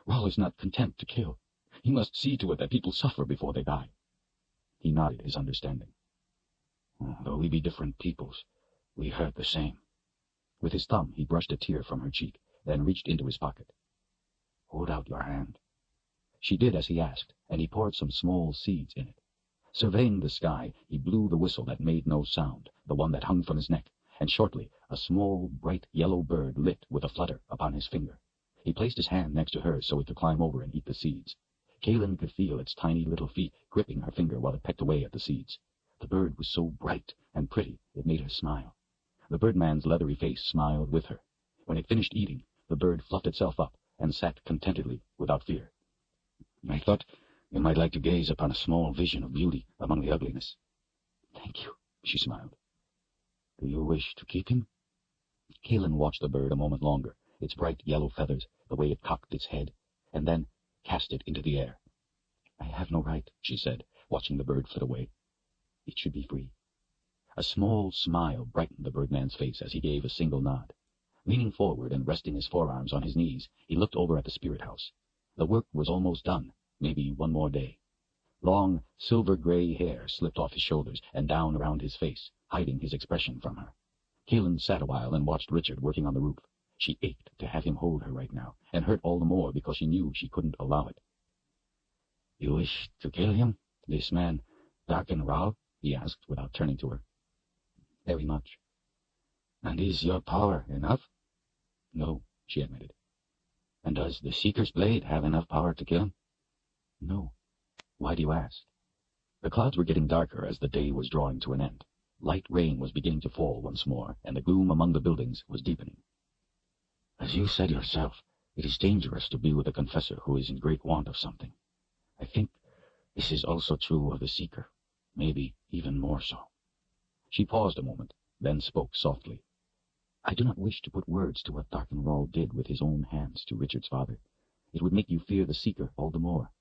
Rahl is not content to kill. He must see to it that people suffer before they die. He nodded his understanding. Though we be different peoples, we hurt the same. With his thumb he brushed a tear from her cheek, then reached into his pocket. Hold out your hand. She did as he asked, and he poured some small seeds in it. Surveying the sky, he blew the whistle that made no sound, the one that hung from his neck, and shortly a small, bright yellow bird lit with a flutter upon his finger. He placed his hand next to hers so he could climb over and eat the seeds. Kaelin could feel its tiny little feet gripping her finger while it pecked away at the seeds. The bird was so bright and pretty it made her smile. The Birdman's leathery face smiled with her. When it finished eating, the bird fluffed itself up and sat contentedly without fear. I thought you might like to gaze upon a small vision of beauty among the ugliness. Thank you, she smiled. Do you wish to keep him? Kaelin watched the bird a moment longer, its bright yellow feathers, the way it cocked its head, and then cast it into the air. I have no right, she said, watching the bird flit away. It should be free. A small smile brightened the Birdman's face as he gave a single nod. Leaning forward and resting his forearms on his knees, he looked over at the spirit house. The work was almost done, maybe one more day. Long, silver-gray hair slipped off his shoulders and down around his face, hiding his expression from her. Kaelin sat a while and watched Richard working on the roof. She ached to have him hold her right now, and hurt all the more because she knew she couldn't allow it. You wish to kill him, this man, Darkenrahl? He asked, without turning to her. Very much. And is your power enough? No, she admitted. And does the Seeker's blade have enough power to kill him? No. Why do you ask? The clouds were getting darker as the day was drawing to an end. Light rain was beginning to fall once more, and the gloom among the buildings was deepening. As you said yourself, it is dangerous to be with a confessor who is in great want of something. I think this is also true of the seeker, maybe even more so. She paused a moment, then spoke softly. I do not wish to put words to what Darkenrall did with his own hands to Richard's father. It would make you fear the seeker all the more.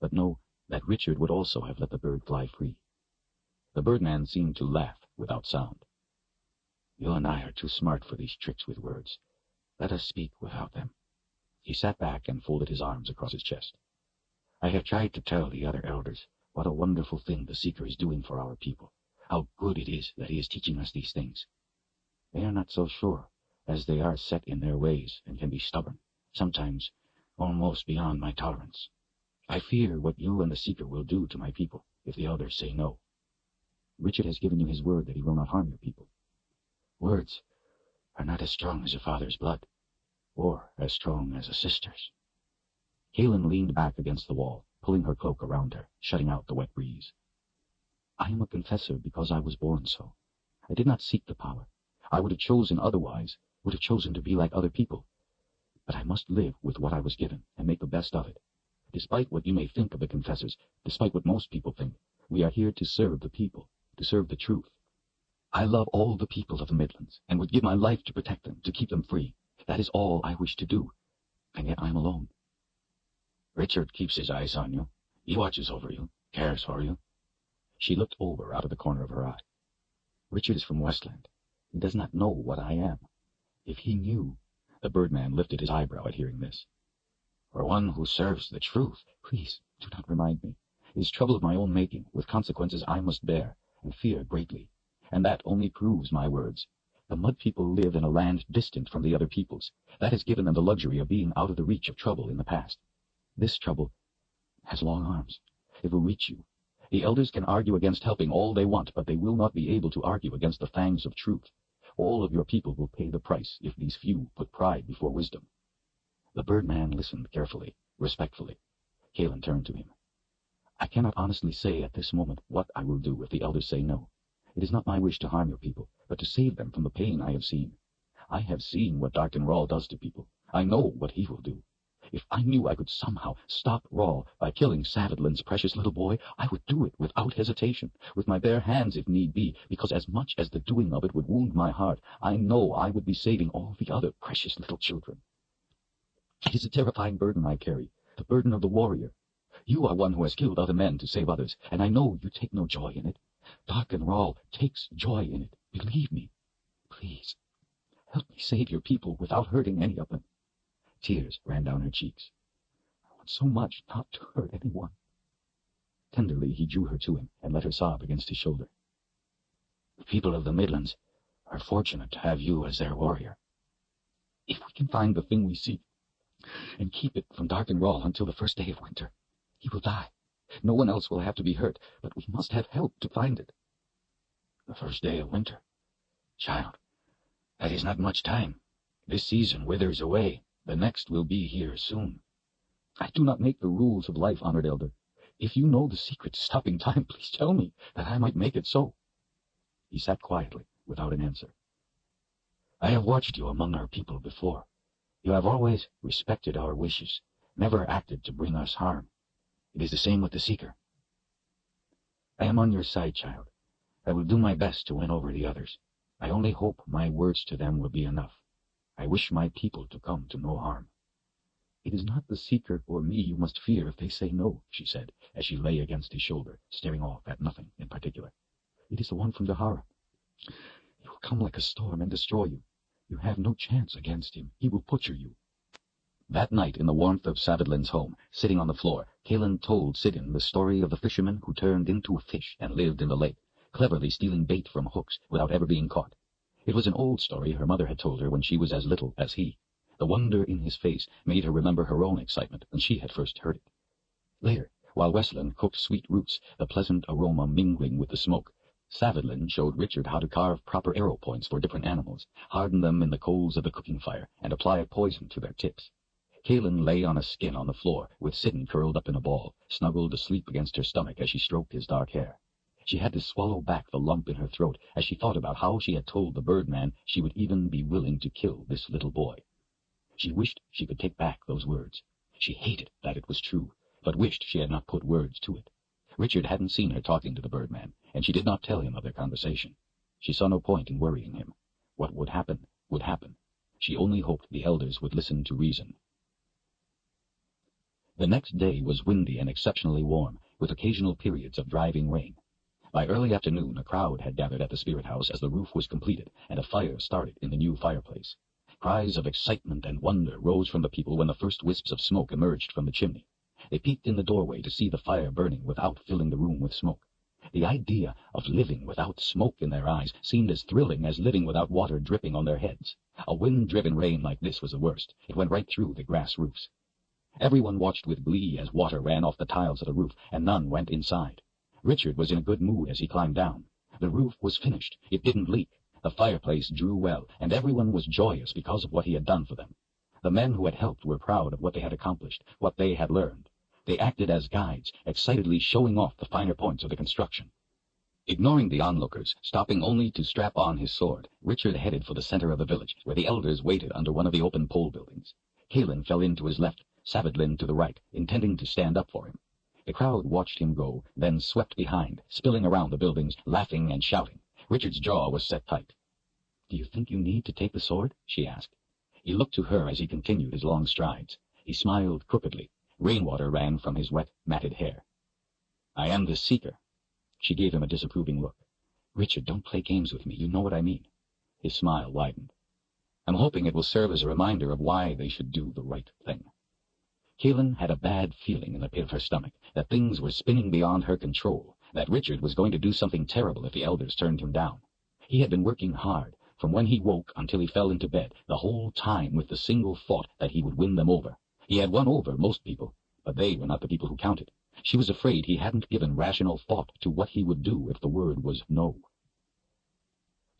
But know that Richard would also have let the bird fly free. The birdman seemed to laugh without sound. You and I are too smart for these tricks with words. Let us speak without them. He sat back and folded his arms across his chest. I have tried to tell the other elders what a wonderful thing the Seeker is doing for our people, how good it is that he is teaching us these things. They are not so sure, as they are set in their ways and can be stubborn, sometimes almost beyond my tolerance. I fear what you and the Seeker will do to my people if the elders say no. Richard has given you his word that he will not harm your people. Words are not as strong as a father's blood, or as strong as a sister's. Kaelin leaned back against the wall, pulling her cloak around her, shutting out the wet breeze. I am a confessor because I was born so. I did not seek the power. I would have chosen otherwise, would have chosen to be like other people. But I must live with what I was given and make the best of it. Despite what you may think of the confessors, despite what most people think, we are here to serve the people, to serve the truth. I love all the people of the Midlands, and would give my life to protect them, to keep them free. That is all I wish to do, and yet I am alone. Richard keeps his eyes on you. He watches over you, cares for you. She looked over out of the corner of her eye. Richard is from Westland. He does not know what I am. If he knew... The birdman lifted his eyebrow at hearing this. For one who serves the truth, please do not remind me. It is trouble of my own making, with consequences I must bear, and fear greatly. And that only proves my words. The mud people live in a land distant from the other peoples. That has given them the luxury of being out of the reach of trouble in the past. This trouble has long arms. It will reach you. The elders can argue against helping all they want, but they will not be able to argue against the fangs of truth. All of your people will pay the price if these few put pride before wisdom. The birdman listened carefully, respectfully. Kaelin turned to him. I cannot honestly say at this moment what I will do if the elders say no. It is not my wish to harm your people, but to save them from the pain I have seen. I have seen what Darkenrall does to people. I know what he will do. If I knew I could somehow stop Rall by killing Savadlin's precious little boy, I would do it without hesitation, with my bare hands if need be, because as much as the doing of it would wound my heart, I know I would be saving all the other precious little children. It is a terrifying burden I carry, the burden of the warrior. You are one who has killed other men to save others, and I know you take no joy in it. Darkenrall takes joy in it, believe me. Please, help me save your people without hurting any of them. Tears ran down her cheeks. I want so much not to hurt anyone. Tenderly he drew her to him and let her sob against his shoulder. The people of the Midlands are fortunate to have you as their warrior. If we can find the thing we seek, and keep it from Darkenrall until the first day of winter, he will die. No one else will have to be hurt, but we must have help to find it. The first day of winter? Child, that is not much time. This season withers away. The next will be here soon. I do not make the rules of life, honored elder. If you know the secret to stopping time, please tell me, that I might make it so. He sat quietly, without an answer. I have watched you among our people before. You have always respected our wishes, never acted to bring us harm. It is the same with the Seeker. I am on your side, child. I will do my best to win over the others. I only hope my words to them will be enough. I wish my people to come to no harm. It is not the Seeker or me you must fear if they say no, she said, as she lay against his shoulder, staring off at nothing in particular. It is the one from Dahara. He will come like a storm and destroy you. You have no chance against him. He will butcher you. That night, in the warmth of Savadlin's home, sitting on the floor, Kaelin told Sidin the story of the fisherman who turned into a fish and lived in the lake, cleverly stealing bait from hooks without ever being caught. It was an old story her mother had told her when she was as little as he. The wonder in his face made her remember her own excitement when she had first heard it. Later, while Westland cooked sweet roots, the pleasant aroma mingling with the smoke, Savadlin showed Richard how to carve proper arrow points for different animals, harden them in the coals of the cooking fire, and apply poison to their tips. Kaelin lay on a skin on the floor, with Sidon curled up in a ball, snuggled asleep against her stomach as she stroked his dark hair. She had to swallow back the lump in her throat as she thought about how she had told the Birdman she would even be willing to kill this little boy. She wished she could take back those words. She hated that it was true, but wished she had not put words to it. Richard hadn't seen her talking to the Birdman, and she did not tell him of their conversation. She saw no point in worrying him. What would happen, would happen. She only hoped the elders would listen to reason. The next day was windy and exceptionally warm, with occasional periods of driving rain. By early afternoon, a crowd had gathered at the spirit house as the roof was completed and a fire started in the new fireplace. Cries of excitement and wonder rose from the people when the first wisps of smoke emerged from the chimney. They peeked in the doorway to see the fire burning without filling the room with smoke. The idea of living without smoke in their eyes seemed as thrilling as living without water dripping on their heads. A wind-driven rain like this was the worst. It went right through the grass roofs. Everyone watched with glee as water ran off the tiles of the roof, and none went inside. Richard was in a good mood as he climbed down. The roof was finished. It didn't leak. The fireplace drew well, and everyone was joyous because of what he had done for them. The men who had helped were proud of what they had accomplished, what they had learned. They acted as guides, excitedly showing off the finer points of the construction. Ignoring the onlookers, stopping only to strap on his sword, Richard headed for the center of the village, where the elders waited under one of the open pole buildings. Kaelin fell in to his left, Savadlin to the right, intending to stand up for him. The crowd watched him go, then swept behind, spilling around the buildings, laughing and shouting. Richard's jaw was set tight. "Do you think you need to take the sword?" she asked. He looked to her as he continued his long strides. He smiled crookedly. Rainwater ran from his wet, matted hair. "I am the Seeker." She gave him a disapproving look. "Richard, don't play games with me. You know what I mean." His smile widened. "I'm hoping it will serve as a reminder of why they should do the right thing." Kaelin had a bad feeling in the pit of her stomach that things were spinning beyond her control, that Richard was going to do something terrible if the elders turned him down. He had been working hard, from when he woke until he fell into bed, the whole time with the single thought that he would win them over. He had won over most people, but they were not the people who counted. She was afraid he hadn't given rational thought to what he would do if the word was no.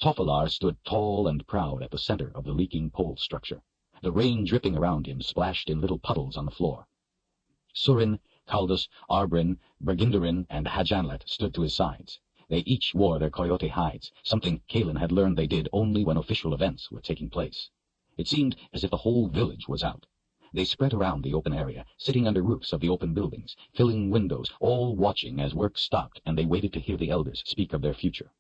Tofalar stood tall and proud at the center of the leaking pole structure. The rain dripping around him splashed in little puddles on the floor. Surin, Kaldus, Arbrin, Berginderin, and Hajanlet stood to his sides. They each wore their coyote hides, something Kaelin had learned they did only when official events were taking place. It seemed as if the whole village was out. They spread around the open area, sitting under roofs of the open buildings, filling windows, all watching as work stopped and they waited to hear the elders speak of their future.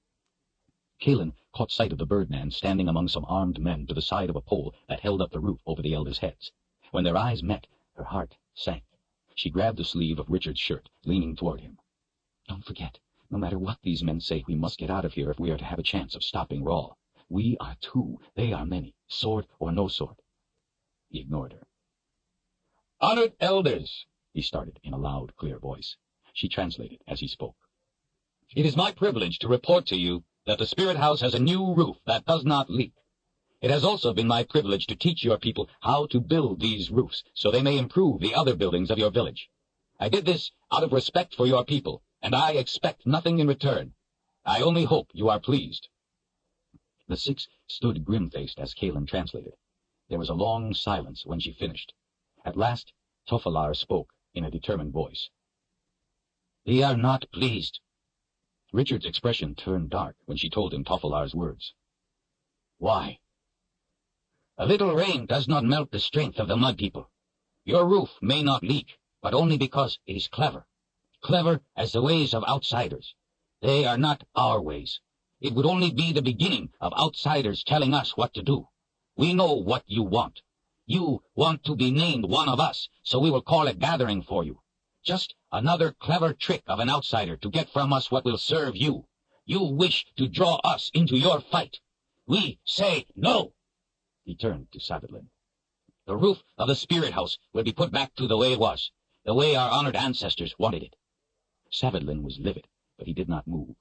Kaelin caught sight of the Birdman standing among some armed men to the side of a pole that held up the roof over the elders' heads. When their eyes met, her heart sank. She grabbed the sleeve of Richard's shirt, leaning toward him. "Don't forget, no matter what these men say, we must get out of here if we are to have a chance of stopping Rawl. We are two, they are many, sword or no sword." He ignored her. "Honored elders," he started in a loud, clear voice. She translated as he spoke. "It is my privilege to report to you that the Spirit House has a new roof that does not leak. It has also been my privilege to teach your people how to build these roofs so they may improve the other buildings of your village. I did this out of respect for your people, and I expect nothing in return. I only hope you are pleased." The six stood grim-faced as Kaelin translated. There was a long silence when she finished. At last, Tofalar spoke in a determined voice. "We are not pleased." Richard's expression turned dark when she told him Tofalar's words. "Why?" "A little rain does not melt the strength of the mud people. Your roof may not leak, but only because it is clever. Clever as the ways of outsiders. They are not our ways. It would only be the beginning of outsiders telling us what to do. We know what you want. You want to be named one of us, so we will call a gathering for you. Just another clever trick of an outsider to get from us what will serve you. You wish to draw us into your fight. We say no." He turned to Savadlin. "The roof of the Spirit House will be put back to the way it was, the way our honored ancestors wanted it." Savadlin was livid, but he did not move.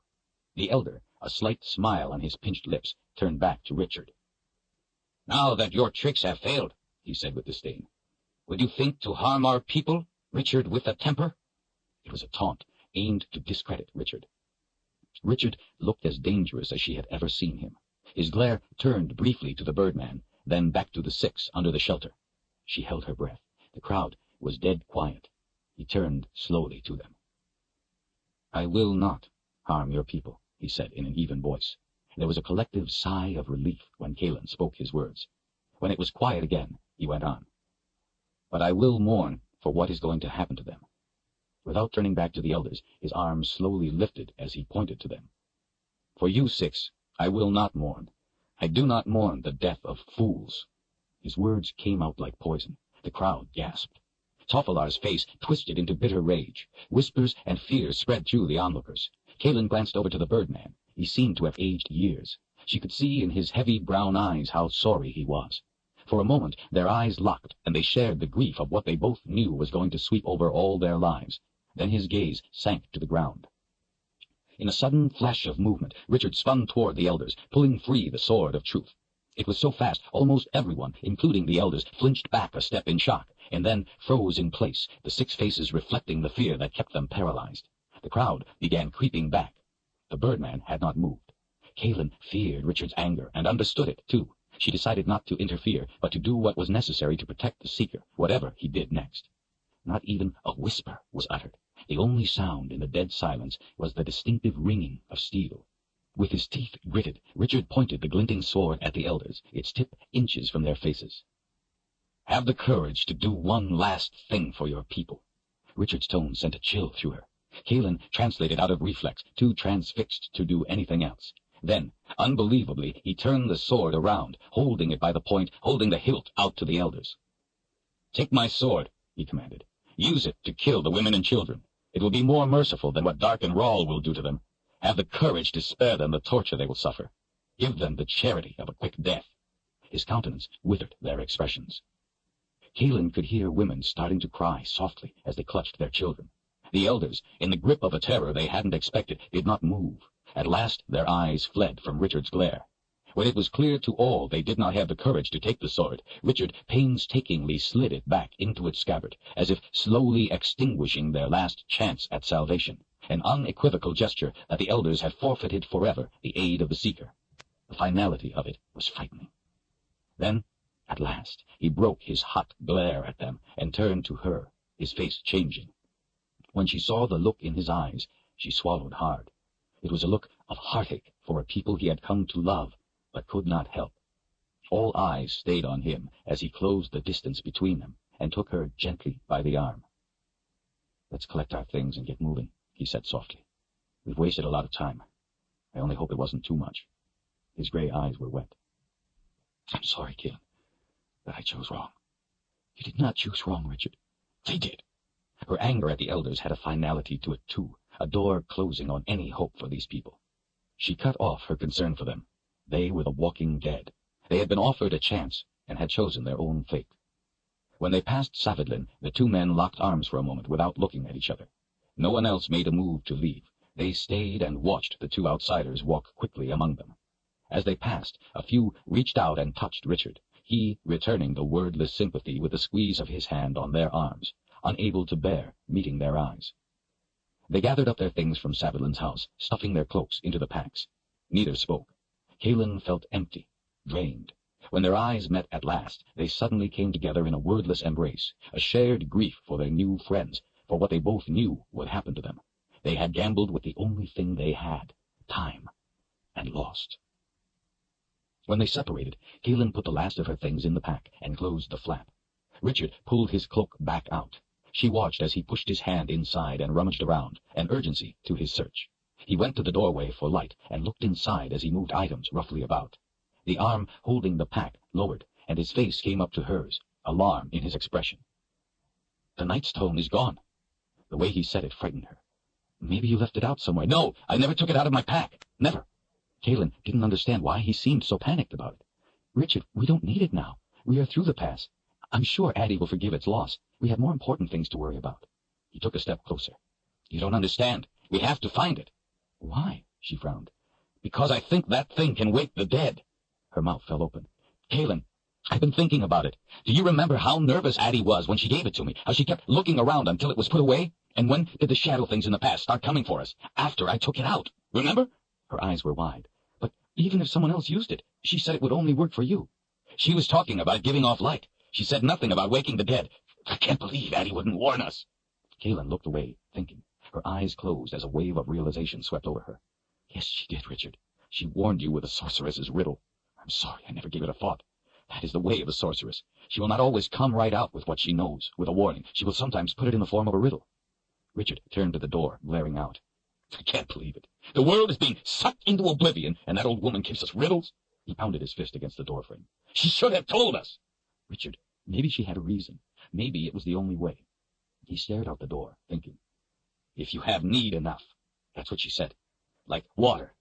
The elder, a slight smile on his pinched lips, turned back to Richard. "Now that your tricks have failed," he said with disdain, "would you think to harm our people, Richard with a temper?" It was a taunt, aimed to discredit Richard. Richard looked as dangerous as she had ever seen him. His glare turned briefly to the Birdman, then back to the six under the shelter. She held her breath. The crowd was dead quiet. He turned slowly to them. "I will not harm your people," he said in an even voice. There was a collective sigh of relief when Kalin spoke his words. When it was quiet again, he went on. "But I will mourn for what is going to happen to them." Without turning back to the elders, his arms slowly lifted as he pointed to them. "For you 6, I will not mourn. I do not mourn the death of fools." His words came out like poison. The crowd gasped. Tofalar's face twisted into bitter rage. Whispers and fears spread through the onlookers. Kalin glanced over to the birdman. He seemed to have aged years. She could see in his heavy brown eyes how sorry he was. For a moment their eyes locked, and they shared the grief of what they both knew was going to sweep over all their lives. Then his gaze sank to the ground. In a sudden flash of movement, Richard spun toward the elders, pulling free the sword of truth. It was so fast, almost everyone, including the elders, flinched back a step in shock, and then froze in place, the 6 faces reflecting the fear that kept them paralyzed. The crowd began creeping back. The birdman had not moved. Kalin feared Richard's anger, and understood it, too. She decided not to interfere, but to do what was necessary to protect the seeker, whatever he did next. Not even a whisper was uttered. The only sound in the dead silence was the distinctive ringing of steel. With his teeth gritted, Richard pointed the glinting sword at the elders, its tip inches from their faces. "Have the courage to do one last thing for your people." Richard's tone sent a chill through her. Kalin translated out of reflex, too transfixed to do anything else. Then, unbelievably, he turned the sword around, holding it by the point, holding the hilt out to the elders. "Take my sword," he commanded. "Use it to kill the women and children. It will be more merciful than what Dark and Rawl will do to them. Have the courage to spare them the torture they will suffer. Give them the charity of a quick death." His countenance withered their expressions. Kalin could hear women starting to cry softly as they clutched their children. The elders, in the grip of a terror they hadn't expected, did not move. At last their eyes fled from Richard's glare. When it was clear to all they did not have the courage to take the sword, Richard painstakingly slid it back into its scabbard, as if slowly extinguishing their last chance at salvation, an unequivocal gesture that the elders had forfeited forever the aid of the seeker. The finality of it was frightening. Then, at last, he broke his hot glare at them and turned to her, his face changing. When she saw the look in his eyes, she swallowed hard. It was a look of heartache for a people he had come to love, but could not help. All eyes stayed on him as he closed the distance between them and took her gently by the arm. "Let's collect our things and get moving," he said softly. "We've wasted a lot of time. I only hope it wasn't too much." His gray eyes were wet. "I'm sorry, Kalin, but I chose wrong." "You did not choose wrong, Richard. They did." Her anger at the elders had a finality to it, too, a door closing on any hope for these people. She cut off her concern for them. They were the walking dead. They had been offered a chance and had chosen their own fate. When they passed Savidlin, the 2 men locked arms for a moment without looking at each other. No one else made a move to leave. They stayed and watched the 2 outsiders walk quickly among them. As they passed, a few reached out and touched Richard, he returning the wordless sympathy with a squeeze of his hand on their arms, unable to bear meeting their eyes. They gathered up their things from Savidlin's house, stuffing their cloaks into the packs. Neither spoke. Kalin felt empty, drained. When their eyes met at last, they suddenly came together in a wordless embrace, a shared grief for their new friends, for what they both knew would happen to them. They had gambled with the only thing they had, time, and lost. When they separated, Kalin put the last of her things in the pack and closed the flap. Richard pulled his cloak back out. She watched as he pushed his hand inside and rummaged around, an urgency to his search. He went to the doorway for light and looked inside as he moved items roughly about. The arm holding the pack lowered, and his face came up to hers, alarm in his expression. "The nightstone is gone." The way he said it frightened her. "Maybe you left it out somewhere." "No, I never took it out of my pack. Never." Kalin didn't understand why he seemed so panicked about it. "Richard, we don't need it now. We are through the pass. I'm sure Addie will forgive its loss. We have more important things to worry about." He took a step closer. "You don't understand. We have to find it." "Why?" she frowned. "Because I think that thing can wake the dead." Her mouth fell open. "Kalin, I've been thinking about it. Do you remember how nervous Addie was when she gave it to me? How she kept looking around until it was put away? And when did the shadow things in the past start coming for us? After I took it out. Remember?" Her eyes were wide. "But even if someone else used it, she said it would only work for you." "She was talking about giving off light. She said nothing about waking the dead. I can't believe Addie wouldn't warn us. Kaelin looked away, thinking. Her eyes closed as a wave of realization swept over her. Yes, she did, Richard. She warned you with the sorceress's riddle. I'm sorry, I never gave it a thought. That is the way of the sorceress. She will not always come right out with what she knows, with a warning. She will sometimes put it in the form of a riddle. Richard turned to the door, glaring out. I can't believe it. The world is being sucked into oblivion, and that old woman gives us riddles. He pounded his fist against the doorframe. She should have told us. Richard, maybe she had a reason. Maybe it was the only way. He stared out the door, thinking. If you have need enough. That's what she said. Like water.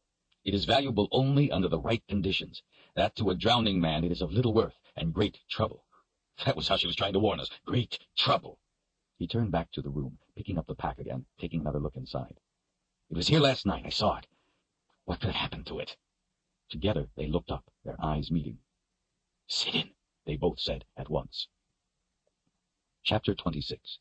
It is valuable only under the right conditions. That to a drowning man it is of little worth and great trouble. That was how she was trying to warn us. Great trouble. He turned back to the room, picking up the pack again, taking another look inside. It was here last night. I saw it. What could have happened to it? Together they looked up, their eyes meeting. Sit in, they both said at once. Chapter 26.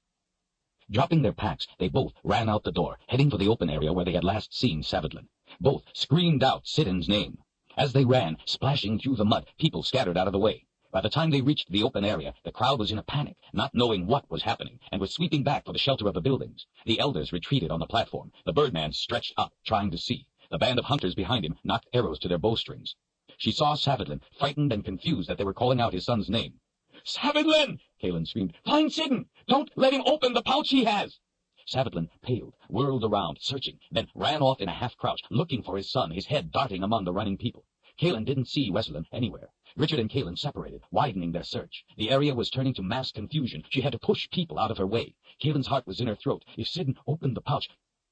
Dropping their packs, they both ran out the door, heading for the open area where they had last seen Savadlin. Both screamed out Sidon's name. As they ran, splashing through the mud, people scattered out of the way. By the time they reached the open area, the crowd was in a panic, not knowing what was happening, and was sweeping back for the shelter of the buildings. The elders retreated on the platform. The birdman stretched up, trying to see. The band of hunters behind him knocked arrows to their bowstrings. She saw Savadlin, frightened and confused that they were calling out his son's name. "Savadlin!" Kaelin screamed. "Find Sidon! Don't let him open the pouch he has!" Savadlin paled, whirled around, searching, then ran off in a half-crouch, looking for his son, his head darting among the running people. Kaelin didn't see Wesleyan anywhere. Richard and Kaelin separated, widening their search. The area was turning to mass confusion. She had to push people out of her way. Kaelin's heart was in her throat. If Sidon opened the pouch...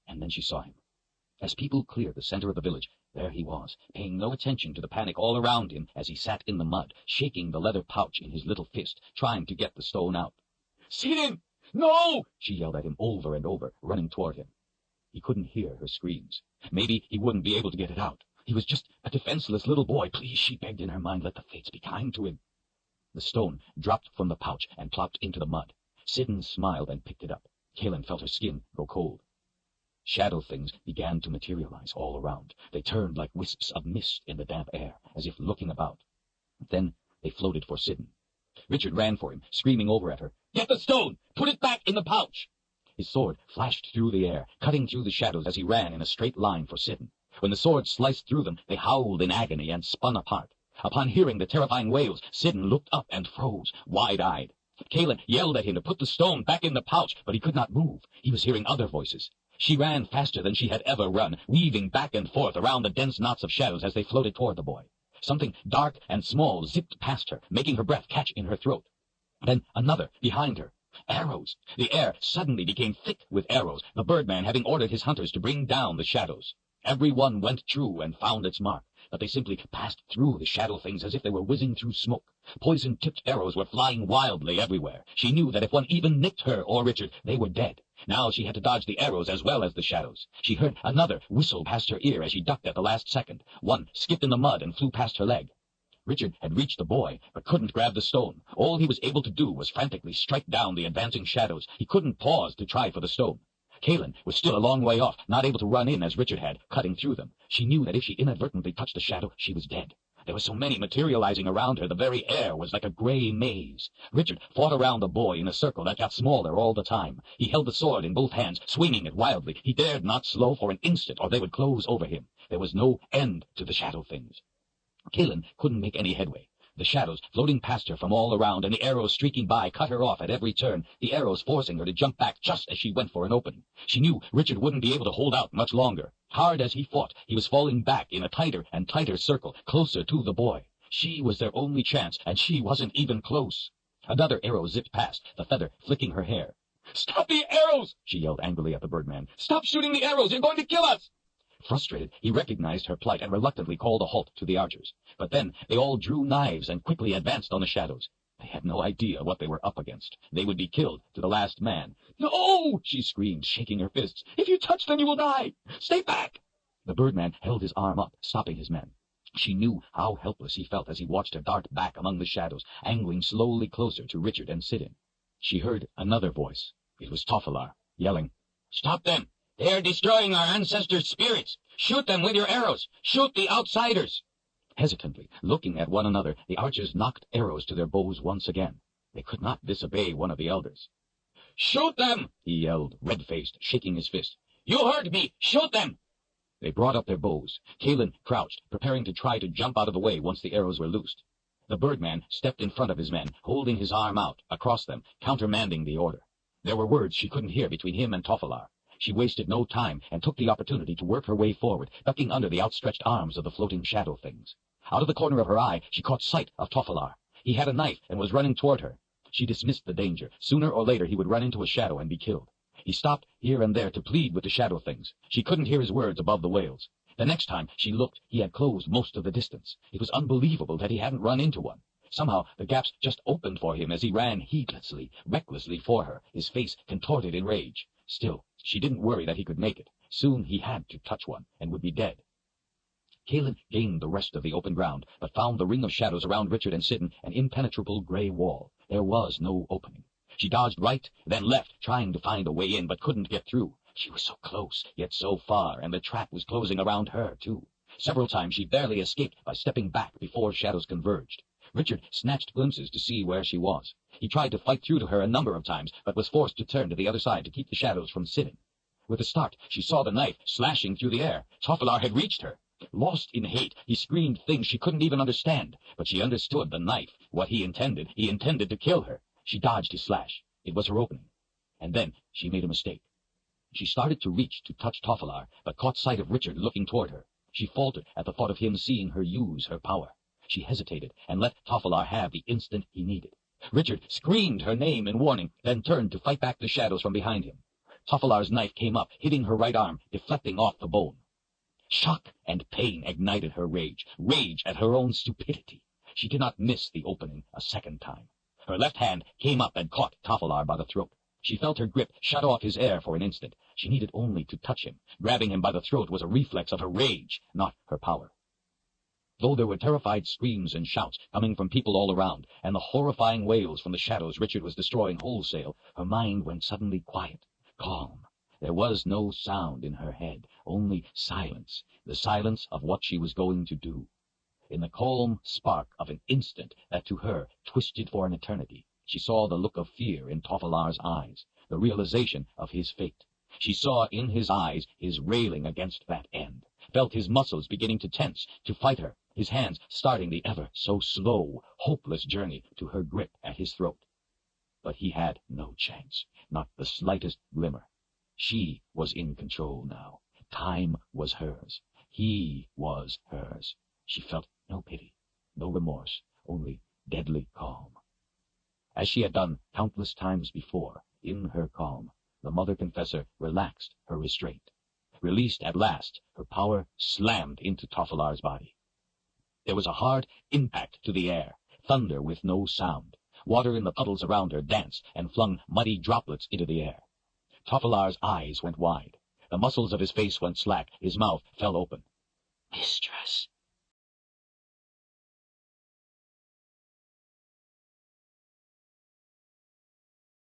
And then she saw him. As people cleared the center of the village, there he was, paying no attention to the panic all around him as he sat in the mud, shaking the leather pouch in his little fist, trying to get the stone out. "Sidon! No!" she yelled at him over and over, running toward him. He couldn't hear her screams. Maybe he wouldn't be able to get it out. He was just a defenseless little boy. Please, she begged in her mind, let the fates be kind to him. The stone dropped from the pouch and plopped into the mud. Sidon smiled and picked it up. Kaelin felt her skin go cold. Shadow things began to materialize all around. They turned like wisps of mist in the damp air, as if looking about. Then they floated for Sidon. Richard ran for him, screaming over at her, "Get the stone! Put it back in the pouch!" His sword flashed through the air, cutting through the shadows as he ran in a straight line for Sidon. When the sword sliced through them, they howled in agony and spun apart. Upon hearing the terrifying wails, Sidon looked up and froze, wide-eyed. Kaelin yelled at him to put the stone back in the pouch, but he could not move. He was hearing other voices. She ran faster than she had ever run, weaving back and forth around the dense knots of shadows as they floated toward the boy. Something dark and small zipped past her, making her breath catch in her throat. Then another, behind her. Arrows! The air suddenly became thick with arrows, the birdman having ordered his hunters to bring down the shadows. Every one went true and found its mark, but they simply passed through the shadow things as if they were whizzing through smoke. Poison-tipped arrows were flying wildly everywhere. She knew that if one even nicked her or Richard, they were dead. Now she had to dodge the arrows as well as the shadows. She heard another whistle past her ear as she ducked at the last second. One skipped in the mud and flew past her leg. Richard had reached the boy, but couldn't grab the stone. All he was able to do was frantically strike down the advancing shadows. He couldn't pause to try for the stone. Kaelin was still a long way off, not able to run in as Richard had, cutting through them. She knew that if she inadvertently touched the shadow, she was dead. There were so many materializing around her, the very air was like a gray maze. Richard fought around the boy in a circle that got smaller all the time. He held the sword in both hands, swinging it wildly. He dared not slow for an instant, or they would close over him. There was no end to the shadow things. Kaelin couldn't make any headway. The shadows floating past her from all around, and the arrows streaking by cut her off at every turn, the arrows forcing her to jump back just as she went for an opening. She knew Richard wouldn't be able to hold out much longer. Hard as he fought, he was falling back in a tighter and tighter circle, closer to the boy. She was their only chance, and she wasn't even close. Another arrow zipped past, the feather flicking her hair. "Stop the arrows!" she yelled angrily at the birdman. "Stop shooting the arrows! You're going to kill us!" Frustrated, he recognized her plight and reluctantly called a halt to the archers. But then they all drew knives and quickly advanced on the shadows. They had no idea what they were up against. They would be killed to the last man. "No!" she screamed, shaking her fists. "If you touch them, you will die! Stay back!" The birdman held his arm up, stopping his men. She knew how helpless he felt as he watched her dart back among the shadows, angling slowly closer to Richard and Sidon. She heard another voice. It was Tofalar, yelling, "Stop them! They are destroying our ancestors' spirits! Shoot them with your arrows! Shoot the outsiders!" Hesitantly, looking at one another, the archers knocked arrows to their bows once again. They could not disobey one of the elders. "Shoot them!" he yelled, red-faced, shaking his fist. "You heard me! Shoot them!" They brought up their bows. Kalin crouched, preparing to try to jump out of the way once the arrows were loosed. The birdman stepped in front of his men, holding his arm out across them, countermanding the order. There were words she couldn't hear between him and Tofalar. She wasted no time and took the opportunity to work her way forward, ducking under the outstretched arms of the floating shadow things. Out of the corner of her eye, she caught sight of Tofalar. He had a knife and was running toward her. She dismissed the danger. Sooner or later he would run into a shadow and be killed. He stopped here and there to plead with the shadow things. She couldn't hear his words above the wails. The next time she looked, he had closed most of the distance. It was unbelievable that he hadn't run into one. Somehow the gaps just opened for him as he ran heedlessly, recklessly for her, his face contorted in rage. Still, she didn't worry that he could make it. Soon he had to touch one, and would be dead. Kalin gained the rest of the open ground, but found the ring of shadows around Richard and Sidon an impenetrable gray wall. There was no opening. She dodged right, then left, trying to find a way in, but couldn't get through. She was so close, yet so far, and the trap was closing around her, too. Several times she barely escaped by stepping back before shadows converged. Richard snatched glimpses to see where she was. He tried to fight through to her a number of times, but was forced to turn to the other side to keep the shadows from sitting. With a start, she saw the knife slashing through the air. Tofalar had reached her. Lost in hate, he screamed things she couldn't even understand, but she understood the knife. What he intended to kill her. She dodged his slash. It was her opening. And then she made a mistake. She started to reach to touch Tofalar, but caught sight of Richard looking toward her. She faltered at the thought of him seeing her use her power. She hesitated and let Tofalar have the instant he needed. Richard screamed her name in warning, then turned to fight back the shadows from behind him. Tofalar's knife came up, hitting her right arm, deflecting off the bone. Shock and pain ignited her rage at her own stupidity. She did not miss the opening a second time. Her left hand came up and caught Tofalar by the throat. She felt her grip shut off his air for an instant. She needed only to touch him. Grabbing him by the throat was a reflex of her rage, not her power. Though there were terrified screams and shouts coming from people all around, and the horrifying wails from the shadows Richard was destroying wholesale, her mind went suddenly quiet, calm. There was no sound in her head, only silence, the silence of what she was going to do. In the calm spark of an instant that to her twisted for an eternity, she saw the look of fear in Tofalar's eyes, the realization of his fate. She saw in his eyes his railing against that end, felt his muscles beginning to tense, to fight her, his hands starting the ever so slow, hopeless journey to her grip at his throat. But he had no chance, not the slightest glimmer. She was in control now. Time was hers. He was hers. She felt no pity, no remorse, only deadly calm. As she had done countless times before, in her calm, the mother confessor relaxed her restraint. Released at last, her power slammed into Tofalar's body. There was a hard impact to the air, thunder with no sound. Water in the puddles around her danced and flung muddy droplets into the air. Tofalar's eyes went wide. The muscles of his face went slack. His mouth fell open. "Mistress,"